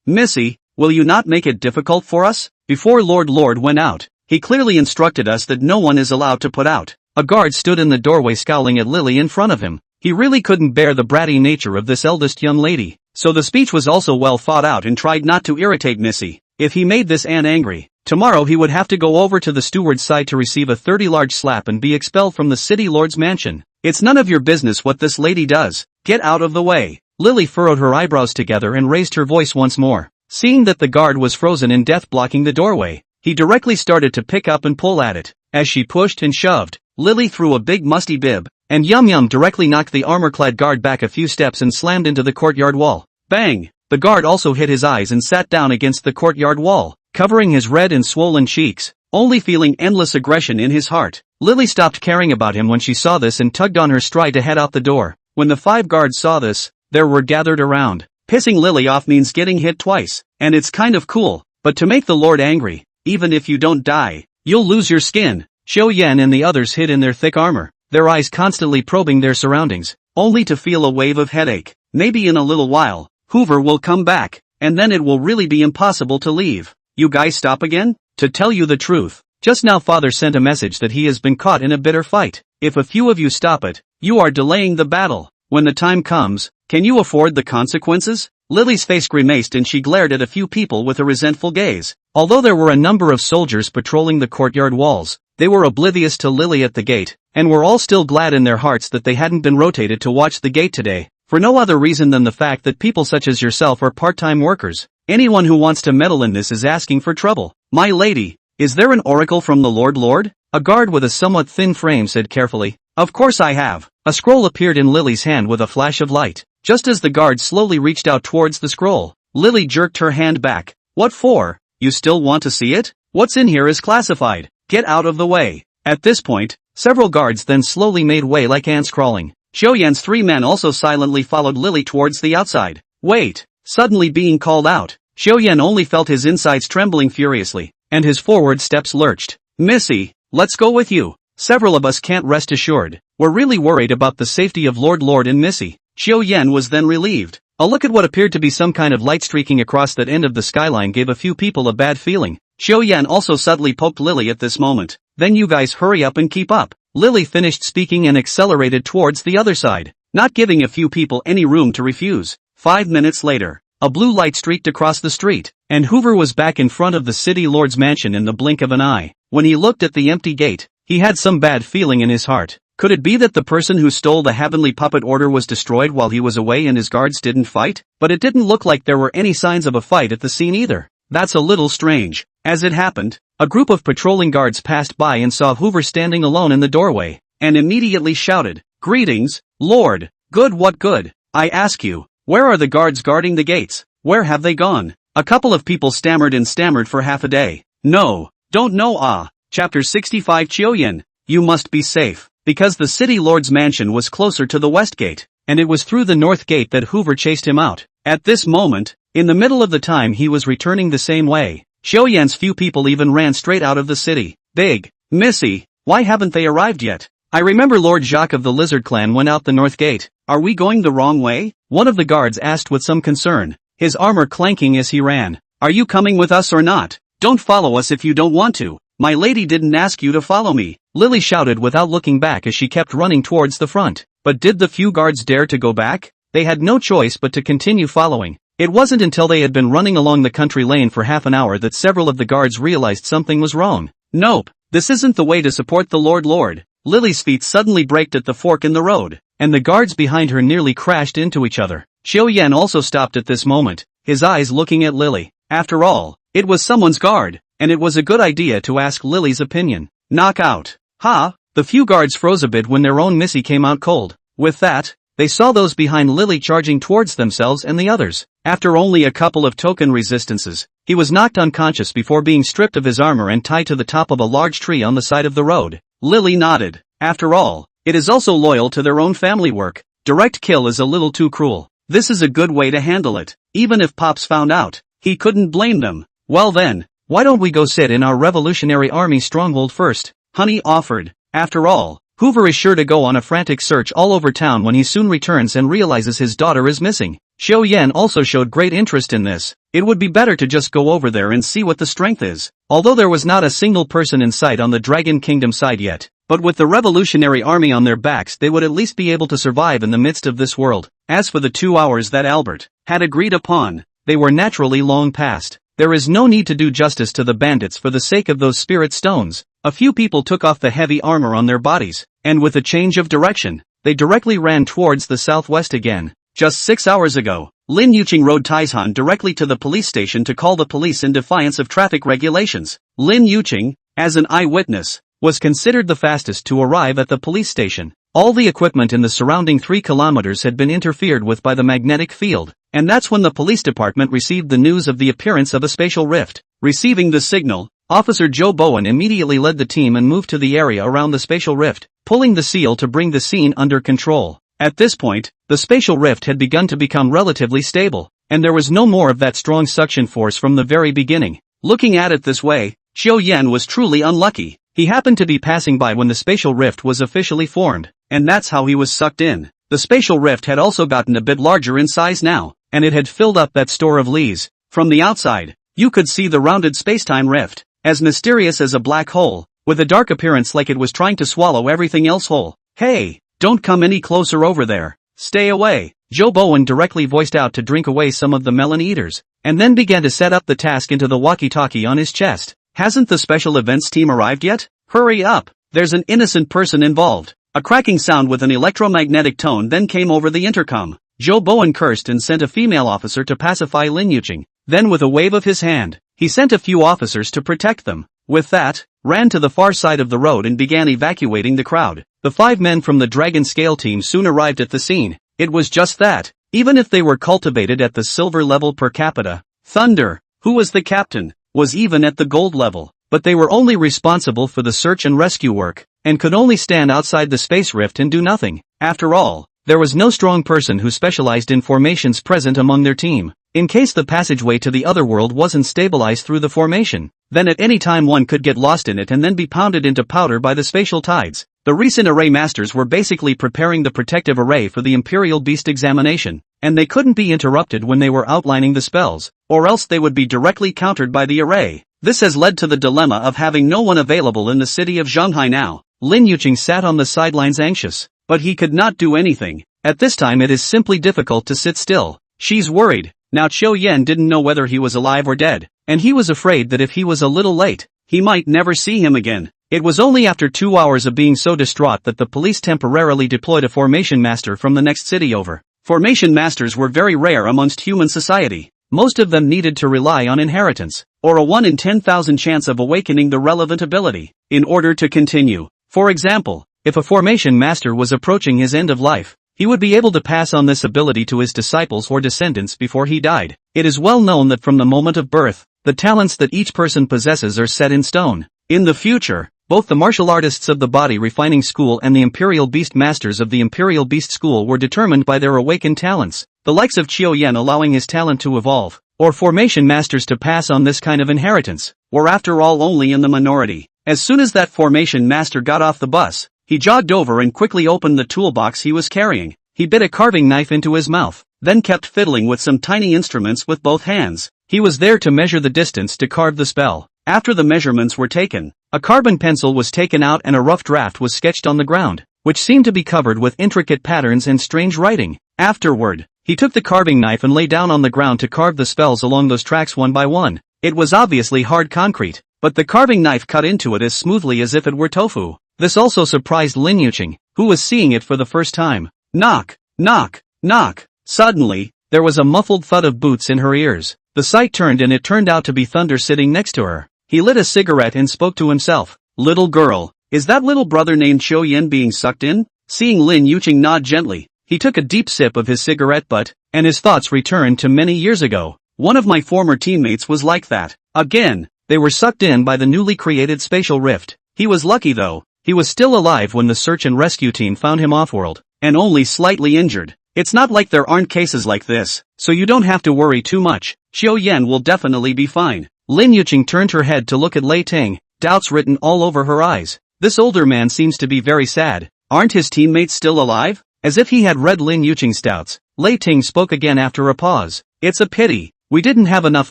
Missy, will you not make it difficult for us? Before Lord went out, he clearly instructed us that no one is allowed to put out. A guard stood in the doorway scowling at Lily in front of him. He really couldn't bear the bratty nature of this eldest young lady, so the speech was also well thought out and tried not to irritate Missy. If he made this Anne angry, tomorrow he would have to go over to the steward's side to receive a 30 large slap and be expelled from the city lord's mansion. It's none of your business what this lady does. Get out of the way. Lily furrowed her eyebrows together and raised her voice once more. Seeing that the guard was frozen in death blocking the doorway, he directly started to pick up and pull at it. As she pushed and shoved, Lily threw a big musty bib, and Yum Yum directly knocked the armor-clad guard back a few steps and slammed into the courtyard wall. Bang! The guard also hit his eyes and sat down against the courtyard wall, covering his red and swollen cheeks, only feeling endless aggression in his heart. Lily stopped caring about him when she saw this and tugged on her stride to head out the door. When the 5 guards saw this, they were gathered around. Pissing Lily off means getting hit twice, and it's kind of cool, but to make the Lord angry, even if you don't die, you'll lose your skin. Xiao Yan and the others hid in their thick armor, their eyes constantly probing their surroundings, only to feel a wave of headache. Maybe in a little while, Hoover will come back, and then it will really be impossible to leave. You guys stop again? To tell you the truth, just now Father sent a message that he has been caught in a bitter fight. If a few of you stop it, You are delaying the battle. When the time comes, can you afford the consequences? Lily's face grimaced and she glared at a few people with a resentful gaze. Although there were a number of soldiers patrolling the courtyard walls, they were oblivious to Lily at the gate, and were all still glad in their hearts that they hadn't been rotated to watch the gate today, for no other reason than the fact that people such as yourself are part-time workers. Anyone who wants to meddle in this is asking for trouble. My lady, is there an oracle from the Lord? A guard with a somewhat thin frame said carefully. Of course I have. A scroll appeared in Lily's hand with a flash of light. Just as the guard slowly reached out towards the scroll, Lily jerked her hand back. What for? You still want to see it? What's in here is classified. Get out of the way. At this point, several guards then slowly made way like ants crawling. Xiaoyan's 3 men also silently followed Lily towards the outside. Wait! Suddenly being called out, Xiaoyan only felt his insides trembling furiously, and his forward steps lurched. Missy, let's go with you. Several of us can't rest assured. We're really worried about the safety of Lord and Missy. Xiaoyan was then relieved. A look at what appeared to be some kind of light streaking across that end of the skyline gave a few people a bad feeling. Xiaoyan also subtly poked Lily at this moment. Then you guys hurry up and keep up. Lily finished speaking and accelerated towards the other side, not giving a few people any room to refuse. 5 minutes later, a blue light streaked across the street, and Hoover was back in front of the city lord's mansion in the blink of an eye. When he looked at the empty gate, he had some bad feeling in his heart. Could it be that the person who stole the heavenly puppet order was destroyed while he was away and his guards didn't fight? But it didn't look like there were any signs of a fight at the scene either. That's a little strange. As it happened, a group of patrolling guards passed by and saw Hoover standing alone in the doorway, and immediately shouted, Greetings, Lord. Good, what good? I ask you, where are the guards guarding the gates? Where have they gone? A couple of people stammered for half a day. No, don't know. Chapter 65 Xiaoyan, you must be safe. Because the city lord's mansion was closer to the west gate, and it was through the north gate that Hoover chased him out. At this moment, in the middle of the time he was returning the same way, Xiaoyan's few people even ran straight out of the city. Big, Missy, why haven't they arrived yet? I remember Lord Jacques of the Lizard Clan went out the north gate. Are we going the wrong way? One of the guards asked with some concern, his armor clanking as he ran. Are you coming with us or not? Don't follow us if you don't want to. My lady didn't ask you to follow me, Lily shouted without looking back as she kept running towards the front. But did the few guards dare to go back? They had no choice but to continue following. It wasn't until they had been running along the country lane for half an hour that several of the guards realized something was wrong. Nope, this isn't the way to support the Lord. Lily's feet suddenly braked at the fork in the road, and the guards behind her nearly crashed into each other. Xiaoyan also stopped at this moment, his eyes looking at Lily. After all, it was someone's guard, and it was a good idea to ask Lily's opinion. Knock out. The few guards froze a bit when their own Missy came out cold. With that, they saw those behind Lily charging towards themselves and the others. After only a couple of token resistances, he was knocked unconscious before being stripped of his armor and tied to the top of a large tree on the side of the road. Lily nodded. After all, it is also loyal to their own family work. Direct kill is a little too cruel. This is a good way to handle it. Even if Pops found out, he couldn't blame them. Well then, why don't we go sit in our Revolutionary Army stronghold first? Honey offered. After all, Hoover is sure to go on a frantic search all over town when he soon returns and realizes his daughter is missing. Xiaoyan also showed great interest in this. It would be better to just go over there and see what the strength is. Although there was not a single person in sight on the Dragon Kingdom side yet, but with the Revolutionary Army on their backs they would at least be able to survive in the midst of this world. As for the 2 hours that Albert had agreed upon, they were naturally long past. There is no need to do justice to the bandits for the sake of those spirit stones. A few people took off the heavy armor on their bodies, and with a change of direction, they directly ran towards the southwest again. Just 6 hours ago, Lin Yuqing rode Taizhan directly to the police station to call the police in defiance of traffic regulations. Lin Yuqing, as an eyewitness, was considered the fastest to arrive at the police station. All the equipment in the surrounding 3 kilometers had been interfered with by the magnetic field, and that's when the police department received the news of the appearance of a spatial rift. Receiving the signal, Officer Joe Bowen immediately led the team and moved to the area around the spatial rift, pulling the seal to bring the scene under control. At this point, the spatial rift had begun to become relatively stable, and there was no more of that strong suction force from the very beginning. Looking at it this way, Xiaoyan was truly unlucky. He happened to be passing by when the spatial rift was officially formed, and that's how he was sucked in. The spatial rift had also gotten a bit larger in size now, and it had filled up that store of lees. From the outside, you could see the rounded spacetime rift, as mysterious as a black hole, with a dark appearance like it was trying to swallow everything else whole. Hey, Don't come any closer over there. Stay away. Joe Bowen directly voiced out to drink away some of the melon eaters, and then began to set up the task into the walkie-talkie on his chest. Hasn't the special events team arrived yet? Hurry up. There's an innocent person involved. A cracking sound with an electromagnetic tone then came over the intercom. Joe Bowen cursed and sent a female officer to pacify Lin Yuqing. Then with a wave of his hand, he sent a few officers to protect them. With that, ran to the far side of the road and began evacuating the crowd. The 5 men from the Dragon Scale team soon arrived at the scene. It was just that, even if they were cultivated at the silver level per capita, Thunder, who was the captain, was even at the gold level, but they were only responsible for the search and rescue work, and could only stand outside the space rift and do nothing. After all, there was no strong person who specialized in formations present among their team. In case the passageway to the other world wasn't stabilized through the formation, then at any time one could get lost in it and then be pounded into powder by the spatial tides. The recent array masters were basically preparing the protective array for the Imperial Beast examination, and they couldn't be interrupted when they were outlining the spells, or else they would be directly countered by the array. This has led to the dilemma of having no one available in the city of Shanghai now. Lin Yuqing sat on the sidelines anxious, but he could not do anything. At this time it is simply difficult to sit still. She's worried. Now Qiu Yan didn't know whether he was alive or dead, and he was afraid that if he was a little late, he might never see him again. It was only after 2 hours of being so distraught that the police temporarily deployed a formation master from the next city over. Formation masters were very rare amongst human society. Most of them needed to rely on inheritance, or a 1 in 10,000 chance of awakening the relevant ability, in order to continue. For example, if a formation master was approaching his end of life, he would be able to pass on this ability to his disciples or descendants before he died. It is well known that from the moment of birth, the talents that each person possesses are set in stone. In the future, both the martial artists of the Body Refining School and the Imperial Beast Masters of the Imperial Beast School were determined by their awakened talents, the likes of Qiu Yan allowing his talent to evolve, or formation masters to pass on this kind of inheritance, were after all only in the minority. As soon as that formation master got off the bus, he jogged over and quickly opened the toolbox he was carrying. He bit a carving knife into his mouth, then kept fiddling with some tiny instruments with both hands. He was there to measure the distance to carve the spell. After the measurements were taken, a carbon pencil was taken out and a rough draft was sketched on the ground, which seemed to be covered with intricate patterns and strange writing. Afterward, he took the carving knife and lay down on the ground to carve the spells along those tracks one by one. It was obviously hard concrete, but the carving knife cut into it as smoothly as if it were tofu. This also surprised Lin Yuqing, who was seeing it for the first time. Knock, knock, knock. Suddenly, there was a muffled thud of boots in her ears. The sight turned and it turned out to be Thunder sitting next to her. He lit a cigarette and spoke to himself. Little girl, is that little brother named Qiu Yan being sucked in? Seeing Lin Yuqing nod gently, he took a deep sip of his cigarette butt, and his thoughts returned to many years ago. One of my former teammates was like that. Again, they were sucked in by the newly created spatial rift. He was lucky though. He was still alive when the search and rescue team found him off-world, and only slightly injured. It's not like there aren't cases like this, so you don't have to worry too much. Qiu Yan will definitely be fine. Lin Yuqing turned her head to look at Lei Ting, doubts written all over her eyes. This older man seems to be very sad. Aren't his teammates still alive? As if he had read Lin Yuqing's doubts, Lei Ting spoke again after a pause. It's a pity. We didn't have enough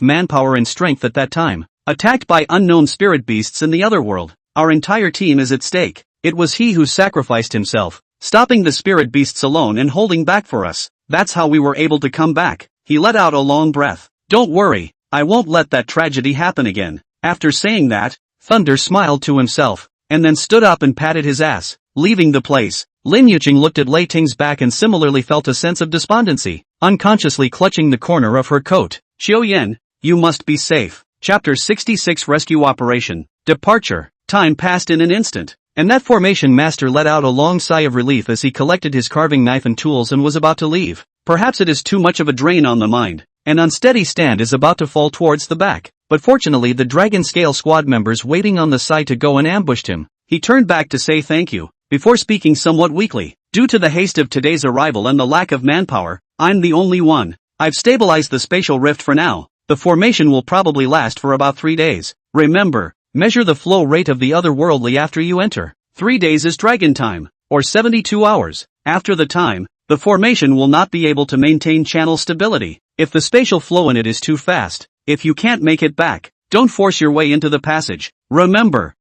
manpower and strength at that time. Attacked by unknown spirit beasts in the other world. Our entire team is at stake. It was he who sacrificed himself, stopping the spirit beasts alone and holding back for us. That's how we were able to come back. He let out a long breath. Don't worry, I won't let that tragedy happen again. After saying that, Thunder smiled to himself, and then stood up and patted his ass, leaving the place. Lin Yuqing looked at Lei Ting's back and similarly felt a sense of despondency, unconsciously clutching the corner of her coat. Qiu Yan, you must be safe. Chapter 66 Rescue Operation. Departure. Time passed in an instant, and that formation master let out a long sigh of relief as he collected his carving knife and tools and was about to leave. Perhaps it is too much of a drain on the mind. An unsteady stand is about to fall towards the back, but fortunately the Dragon Scale squad members waiting on the side to go and ambushed him. He turned back to say thank you, before speaking somewhat weakly. Due to the haste of today's arrival and the lack of manpower, I'm the only one. I've stabilized the spatial rift for now. The formation will probably last for about 3 days. Remember, measure the flow rate of the otherworldly after you enter. 3 days is dragon time, or 72 hours. After the time, the formation will not be able to maintain channel stability. If the spatial flow in it is too fast, if you can't make it back, don't force your way into the passage. Remember.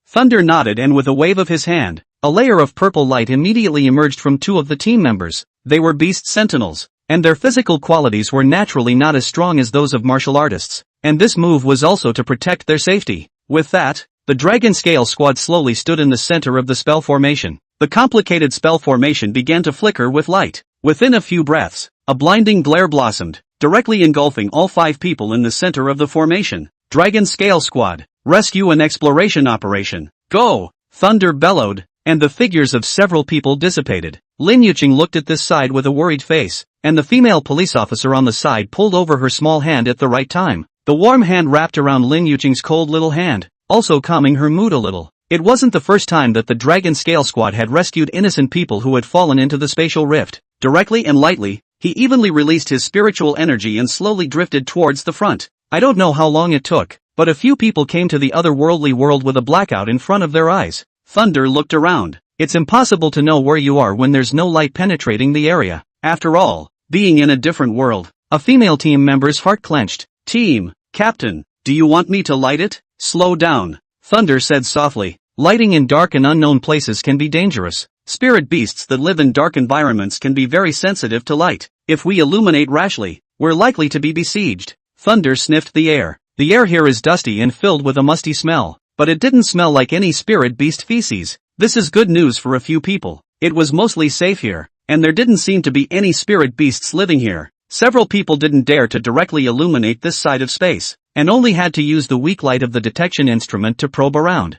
Thunder nodded and with a wave of his hand, A layer of purple light immediately emerged from two of the team members. They were beast sentinels, and their physical qualities were naturally not as strong as those of martial artists, and this move was also to protect their safety. With that, the dragon scale squad slowly stood in the center of the spell formation. The complicated spell formation began to flicker with light. Within a few breaths, a blinding glare blossomed, directly engulfing all 5 people in the center of the formation. Dragon Scale Squad, rescue and exploration operation. Go! Thunder bellowed, and the figures of several people dissipated. Lin Yuqing looked at this side with a worried face, and the female police officer on the side pulled over her small hand at the right time. The warm hand wrapped around Lin Yuqing's cold little hand, also calming her mood a little. It wasn't the first time that the Dragon Scale Squad had rescued innocent people who had fallen into the spatial rift. Directly and lightly, he evenly released his spiritual energy and slowly drifted towards the front. I don't know how long it took, but a few people came to the otherworldly world with a blackout in front of their eyes. Thunder looked around. It's impossible to know where you are when there's no light penetrating the area. After all, being in a different world. A female team member's heart clenched. Team Captain, do you want me to light it? Slow down, Thunder said softly. Lighting in dark and unknown places can be dangerous. Spirit beasts that live in dark environments can be very sensitive to light. If we illuminate rashly, we're likely to be besieged. Thunder sniffed the air. The air here is dusty and filled with a musty smell, but it didn't smell like any spirit beast feces. This is good news for a few people. It was mostly safe here, and there didn't seem to be any spirit beasts living here. Several people didn't dare to directly illuminate this side of space, and only had to use the weak light of the detection instrument to probe around.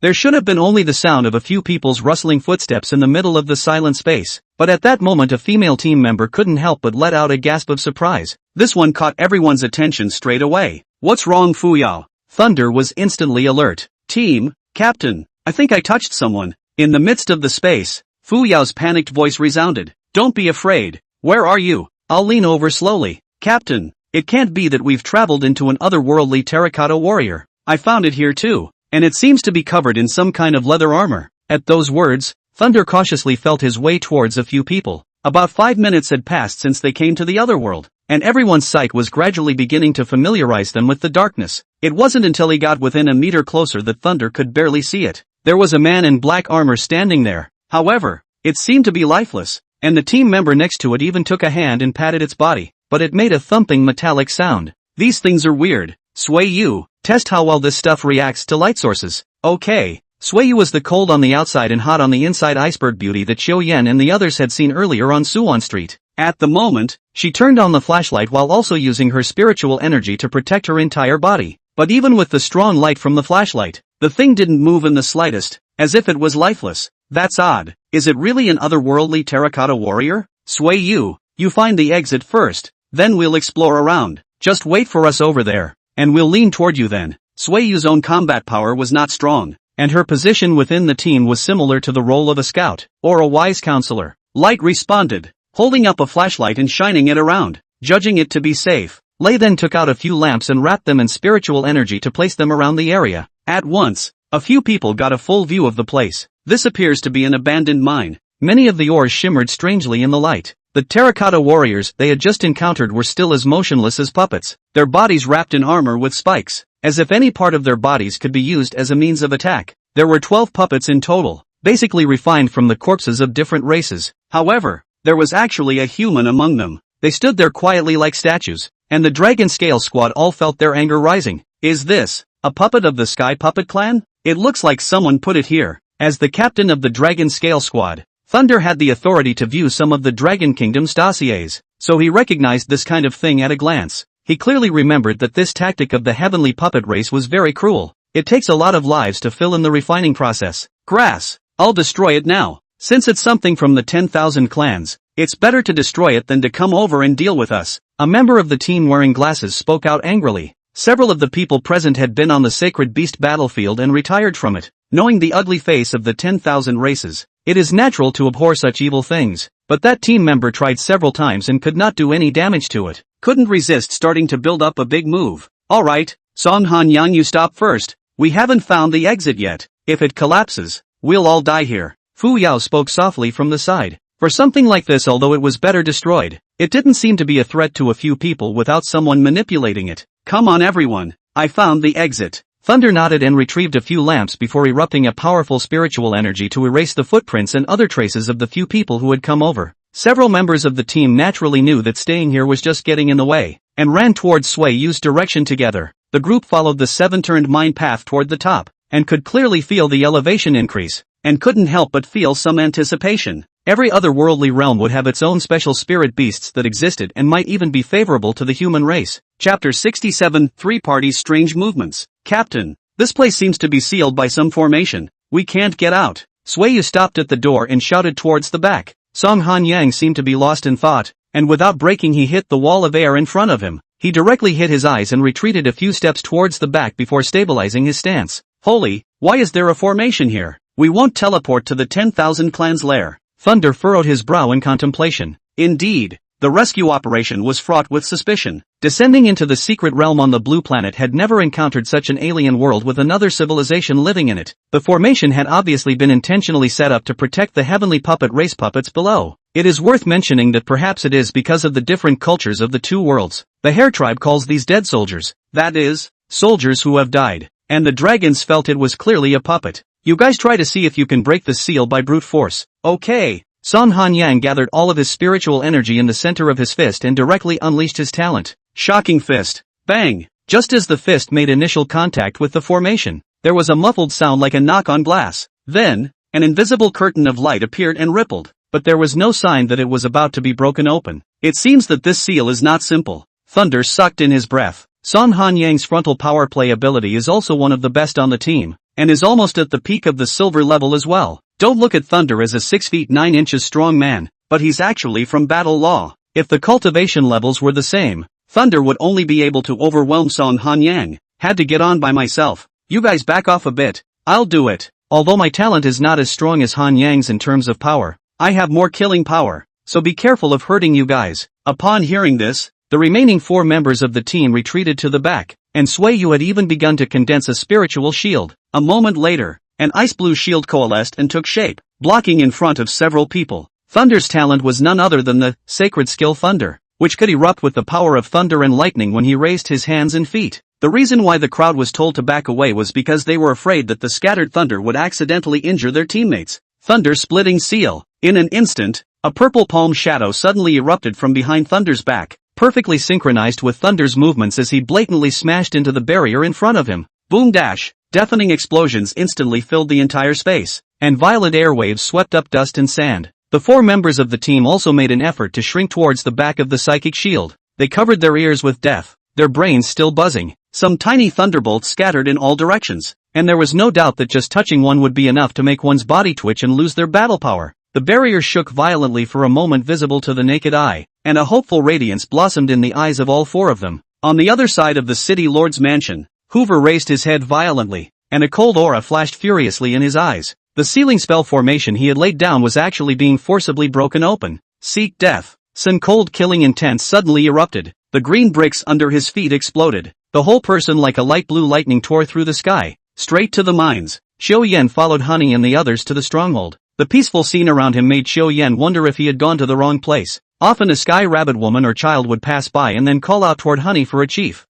There should have been only the sound of a few people's rustling footsteps in the middle of the silent space, but at that moment a female team member couldn't help but let out a gasp of surprise. This one caught everyone's attention straight away. What's wrong, Fu Yao? Thunder was instantly alert. Team Captain, I think I touched someone. In the midst of the space, Fu Yao's panicked voice resounded. Don't be afraid. Where are you? I'll lean over slowly. Captain, it can't be that we've traveled into an otherworldly terracotta warrior. I found it here too, and it seems to be covered in some kind of leather armor. At those words, Thunder cautiously felt his way towards a few people. About 5 minutes had passed since they came to the other world, and everyone's sight was gradually beginning to familiarize them with the darkness. It wasn't until he got within a meter closer that Thunder could barely see it. There was a man in black armor standing there. However, it seemed to be lifeless, and the team member next to it even took a hand and patted its body, but it made a thumping metallic sound. These things are weird. Sui Yu, test how well this stuff reacts to light sources. Okay. Sui Yu was the cold on the outside and hot on the inside iceberg beauty that Xiao Yan and the others had seen earlier on Suwon Street. At the moment, she turned on the flashlight while also using her spiritual energy to protect her entire body. But even with the strong light from the flashlight, the thing didn't move in the slightest, as if it was lifeless. That's odd. Is it really an otherworldly terracotta warrior? Sui Yu, you find the exit first, then we'll explore around. Just wait for us over there, and we'll lean toward you then. Sui Yu's own combat power was not strong, and her position within the team was similar to the role of a scout, or a wise counselor. Light responded, holding up a flashlight and shining it around, judging it to be safe. Lei then took out a few lamps and wrapped them in spiritual energy to place them around the area. At once, a few people got a full view of the place. This appears to be an abandoned mine. Many of the ores shimmered strangely in the light. The terracotta warriors they had just encountered were still as motionless as puppets, their bodies wrapped in armor with spikes, as if any part of their bodies could be used as a means of attack. There were 12 puppets in total, basically refined from the corpses of different races. However, there was actually a human among them. They stood there quietly like statues, and the Dragon Scale Squad all felt their anger rising. Is this a puppet of the Sky Puppet Clan? It looks like someone put it here. As the captain of the Dragon Scale Squad, Thunder had the authority to view some of the Dragon Kingdom's dossiers, so he recognized this kind of thing at a glance. He clearly remembered that this tactic of the heavenly puppet race was very cruel. It takes a lot of lives to fill in the refining process. Grass, I'll destroy it now. Since it's something from the 10,000 clans, it's better to destroy it than to come over and deal with us. A member of the team wearing glasses spoke out angrily. Several of the people present had been on the Sacred Beast battlefield and retired from it. Knowing the ugly face of the 10,000 races, it is natural to abhor such evil things, but that team member tried several times and could not do any damage to it. Couldn't resist starting to build up a big move. Alright, Song Han Yang, you stop first. We haven't found the exit yet. If it collapses, we'll all die here. Fu Yao spoke softly from the side. For something like this, although it was better destroyed, it didn't seem to be a threat to a few people without someone manipulating it. Come on everyone, I found the exit. Thunder nodded and retrieved a few lamps before erupting a powerful spiritual energy to erase the footprints and other traces of the few people who had come over. Several members of the team naturally knew that staying here was just getting in the way, and ran towards Sway Yu's direction together. The group followed the seven-turned mine path toward the top, and could clearly feel the elevation increase, and couldn't help but feel some anticipation. Every otherworldly realm would have its own special spirit beasts that existed and might even be favorable to the human race. Chapter 67, Three Parties' Strange Movements. Captain, this place seems to be sealed by some formation. We can't get out. Sway Yu stopped at the door and shouted towards the back. Song Han Yang seemed to be lost in thought, and without breaking he hit the wall of air in front of him. He directly hit his eyes and retreated a few steps towards the back before stabilizing his stance. Holy, why is there a formation here? We won't teleport to the 10,000 clans lair. Thunder furrowed his brow in contemplation. Indeed, the rescue operation was fraught with suspicion. Descending into the secret realm on the blue planet had never encountered such an alien world with another civilization living in it. The formation had obviously been intentionally set up to protect the heavenly puppet race puppets below. It is worth mentioning that perhaps it is because of the different cultures of the two worlds. The Hare tribe calls these dead soldiers. That is, soldiers who have died. And the dragons felt it was clearly a puppet. You guys try to see if you can break the seal by brute force. Okay. Song Han Yang gathered all of his spiritual energy in the center of his fist and directly unleashed his talent. Shocking fist. Bang! Just as the fist made initial contact with the formation, there was a muffled sound like a knock on glass. Then, an invisible curtain of light appeared and rippled, but there was no sign that it was about to be broken open. It seems that this seal is not simple. Thunder sucked in his breath. Song Han Yang's frontal power play ability is also one of the best on the team, and is almost at the peak of the silver level as well. Don't look at Thunder as a 6 feet 9 inches strong man, but he's actually from Battle Law. If the cultivation levels were the same, Thunder would only be able to overwhelm Song Han Yang. Had to get on by myself. You guys back off a bit. I'll do it. Although my talent is not as strong as Han Yang's in terms of power, I have more killing power, so be careful of hurting you guys. Upon hearing this, the remaining 4 members of the team retreated to the back, and Sway Yu had even begun to condense a spiritual shield. A moment later, an ice blue shield coalesced and took shape, blocking in front of several people. Thunder's talent was none other than the sacred skill Thunder, which could erupt with the power of thunder and lightning when he raised his hands and feet. The reason why the crowd was told to back away was because they were afraid that the scattered thunder would accidentally injure their teammates. Thunder splitting seal. In an instant, a purple palm shadow suddenly erupted from behind Thunder's back, perfectly synchronized with Thunder's movements as he blatantly smashed into the barrier in front of him. Boom dash! Deafening explosions instantly filled the entire space, and violent airwaves swept up dust and sand. The 4 members of the team also made an effort to shrink towards the back of the psychic shield. They covered their ears with death, their brains still buzzing. Some tiny thunderbolts scattered in all directions, and there was no doubt that just touching one would be enough to make one's body twitch and lose their battle power. The barrier shook violently for a moment, visible to the naked eye, and a hopeful radiance blossomed in the eyes of all 4 of them. On the other side of the city lord's mansion, Hoover raised his head violently, and a cold aura flashed furiously in his eyes. The sealing spell formation he had laid down was actually being forcibly broken open. Seek death. Some cold killing intent suddenly erupted. The green bricks under his feet exploded. The whole person like a light blue lightning tore through the sky, straight to the mines. Xiao Yan followed Honey and the others to the stronghold. The peaceful scene around him made Xiao Yan wonder if he had gone to the wrong place. Often a sky rabbit woman or child would pass by and then call out toward Honey for a chief.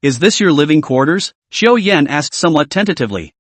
Is this your living quarters? Xiao Yan asked somewhat tentatively.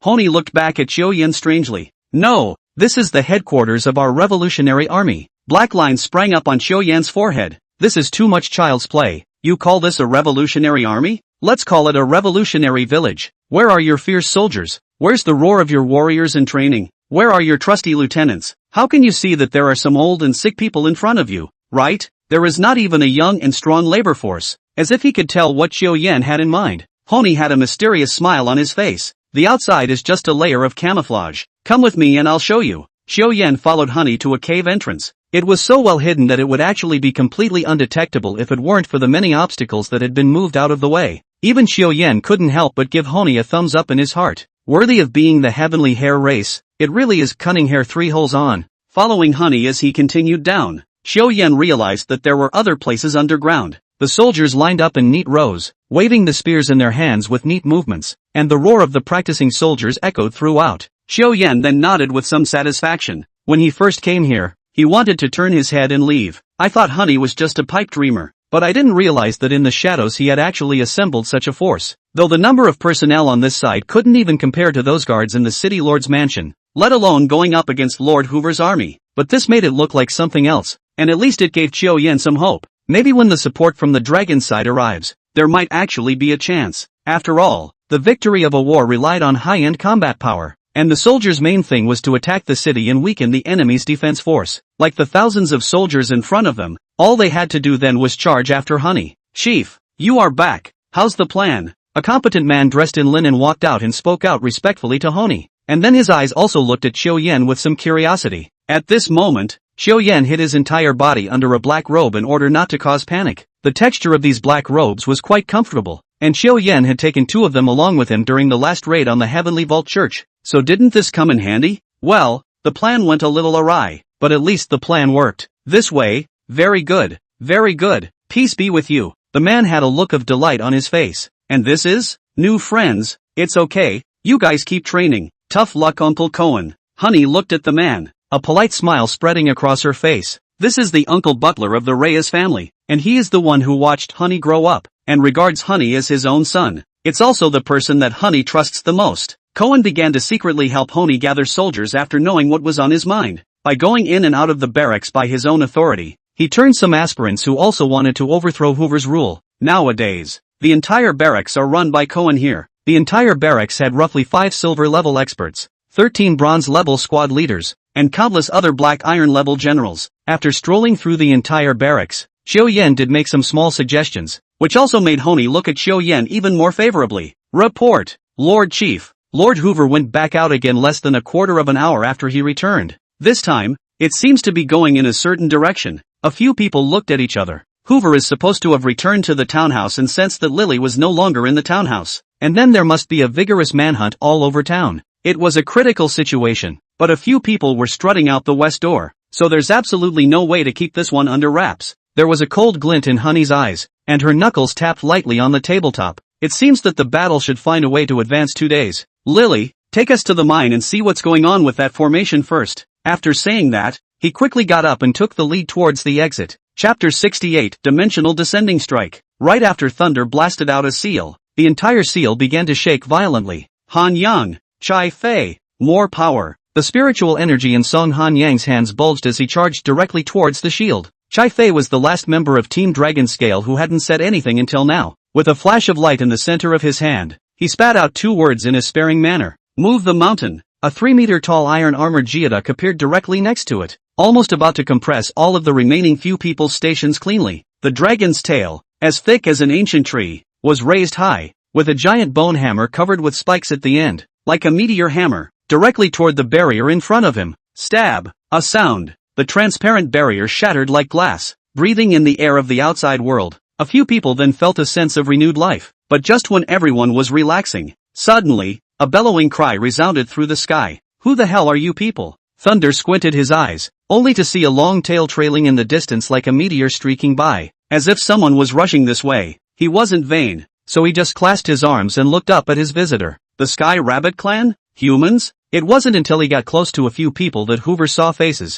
Honey looked back at Xiao Yan strangely. No, this is the headquarters of our revolutionary army. Black lines sprang up on Xiao Yan's forehead. This is too much child's play. You call this a revolutionary army? Let's call it a revolutionary village. Where are your fierce soldiers? Where's the roar of your warriors in training? Where are your trusty lieutenants? How can you see that there are some old and sick people in front of you, right? There is not even a young and strong labor force. As if he could tell what Xiao Yan had in mind, Honey had a mysterious smile on his face. The outside is just a layer of camouflage. Come with me and I'll show you. Xiao Yan followed Honey to a cave entrance. It was so well hidden that it would actually be completely undetectable if it weren't for the many obstacles that had been moved out of the way. Even Xiao Yan couldn't help but give Honey a thumbs up in his heart. Worthy of being the heavenly hair race, it really is cunning hair 3 holes on. Following Honey as he continued down, Xiao Yan realized that there were other places underground. The soldiers lined up in neat rows, waving the spears in their hands with neat movements, and the roar of the practicing soldiers echoed throughout. Xiao Yan then nodded with some satisfaction. When he first came here, he wanted to turn his head and leave. I thought Honey was just a pipe dreamer. but I didn't realize that in the shadows he had actually assembled such a force. Though the number of personnel on this side couldn't even compare to those guards in the city lord's mansion, let alone going up against Lord Hoover's army. But this made it look like something else, and at least it gave Chiu Yen some hope. Maybe when the support from the dragon side arrives, there might actually be a chance. After all, the victory of a war relied on high-end combat power, and the soldiers' main thing was to attack the city and weaken the enemy's defense force. Like the thousands of soldiers in front of them, all they had to do then was charge after Honey. Chief, you are back. How's the plan? A competent man dressed in linen walked out and spoke out respectfully to Honey, and then his eyes also looked at Chiu Yen with some curiosity. At this moment, Chiu Yen hid his entire body under a black robe in order not to cause panic. The texture of these black robes was quite comfortable, and Chiu Yen had taken 2 of them along with him during the last raid on the Heavenly Vault Church. So didn't this come in handy? Well, the plan went a little awry, but at least the plan worked. This way, very good, very good. Peace be with you. The man had a look of delight on his face. And this is? New friends, it's okay, you guys keep training. Tough luck, Uncle Cohen. Honey looked at the man, a polite smile spreading across her face. This is the Uncle Butler of the Reyes family, and he is the one who watched Honey grow up, and regards Honey as his own son. It's also the person that Honey trusts the most. Cohen began to secretly help Honey gather soldiers after knowing what was on his mind. By going in and out of the barracks by his own authority, he turned some aspirants who also wanted to overthrow Hoover's rule. Nowadays, the entire barracks are run by Cohen here. The entire barracks had roughly 5 silver-level experts, 13 bronze-level squad leaders, and countless other black iron-level generals. After strolling through the entire barracks, Chiu Yen did make some small suggestions, which also made Honey look at Chiu Yen even more favorably. Report, Lord Chief. Lord Hoover went back out again less than a quarter of an hour after he returned. This time, it seems to be going in a certain direction. A few people looked at each other. Hoover is supposed to have returned to the townhouse and sensed that Lily was no longer in the townhouse. And then there must be a vigorous manhunt all over town. It was a critical situation, but a few people were strutting out the west door, so there's absolutely no way to keep this one under wraps. There was a cold glint in Honey's eyes, and her knuckles tapped lightly on the tabletop. It seems that the battle should find a way to advance 2 days. Lily, take us to the mine and see what's going on with that formation first. After saying that, he quickly got up and took the lead towards the exit. Chapter 68, Dimensional Descending Strike. Right after thunder blasted out a seal, the entire seal began to shake violently. Han Yang, Chai Fei, more power. The spiritual energy in Song Han Yang's hands bulged as he charged directly towards the shield. Chai Fei was the last member of Team Dragon Scale who hadn't said anything until now. With a flash of light in the center of his hand, he spat out 2 words in a sparing manner. Move the mountain. A 3-meter-tall iron-armored geoduck appeared directly next to it, almost about to compress all of the remaining few people's stations cleanly. The dragon's tail, as thick as an ancient tree, was raised high, with a giant bone hammer covered with spikes at the end, like a meteor hammer, directly toward the barrier in front of him. Stab! A sound. The transparent barrier shattered like glass, breathing in the air of the outside world. A few people then felt a sense of renewed life, but just when everyone was relaxing, suddenly, a bellowing cry resounded through the sky. Who the hell are you people? Thunder squinted his eyes, only to see a long tail trailing in the distance like a meteor streaking by, as if someone was rushing this way. He wasn't vain, so he just clasped his arms and looked up at his visitor. The Sky Rabbit Clan? Humans? It wasn't until he got close to a few people that Hoover saw faces.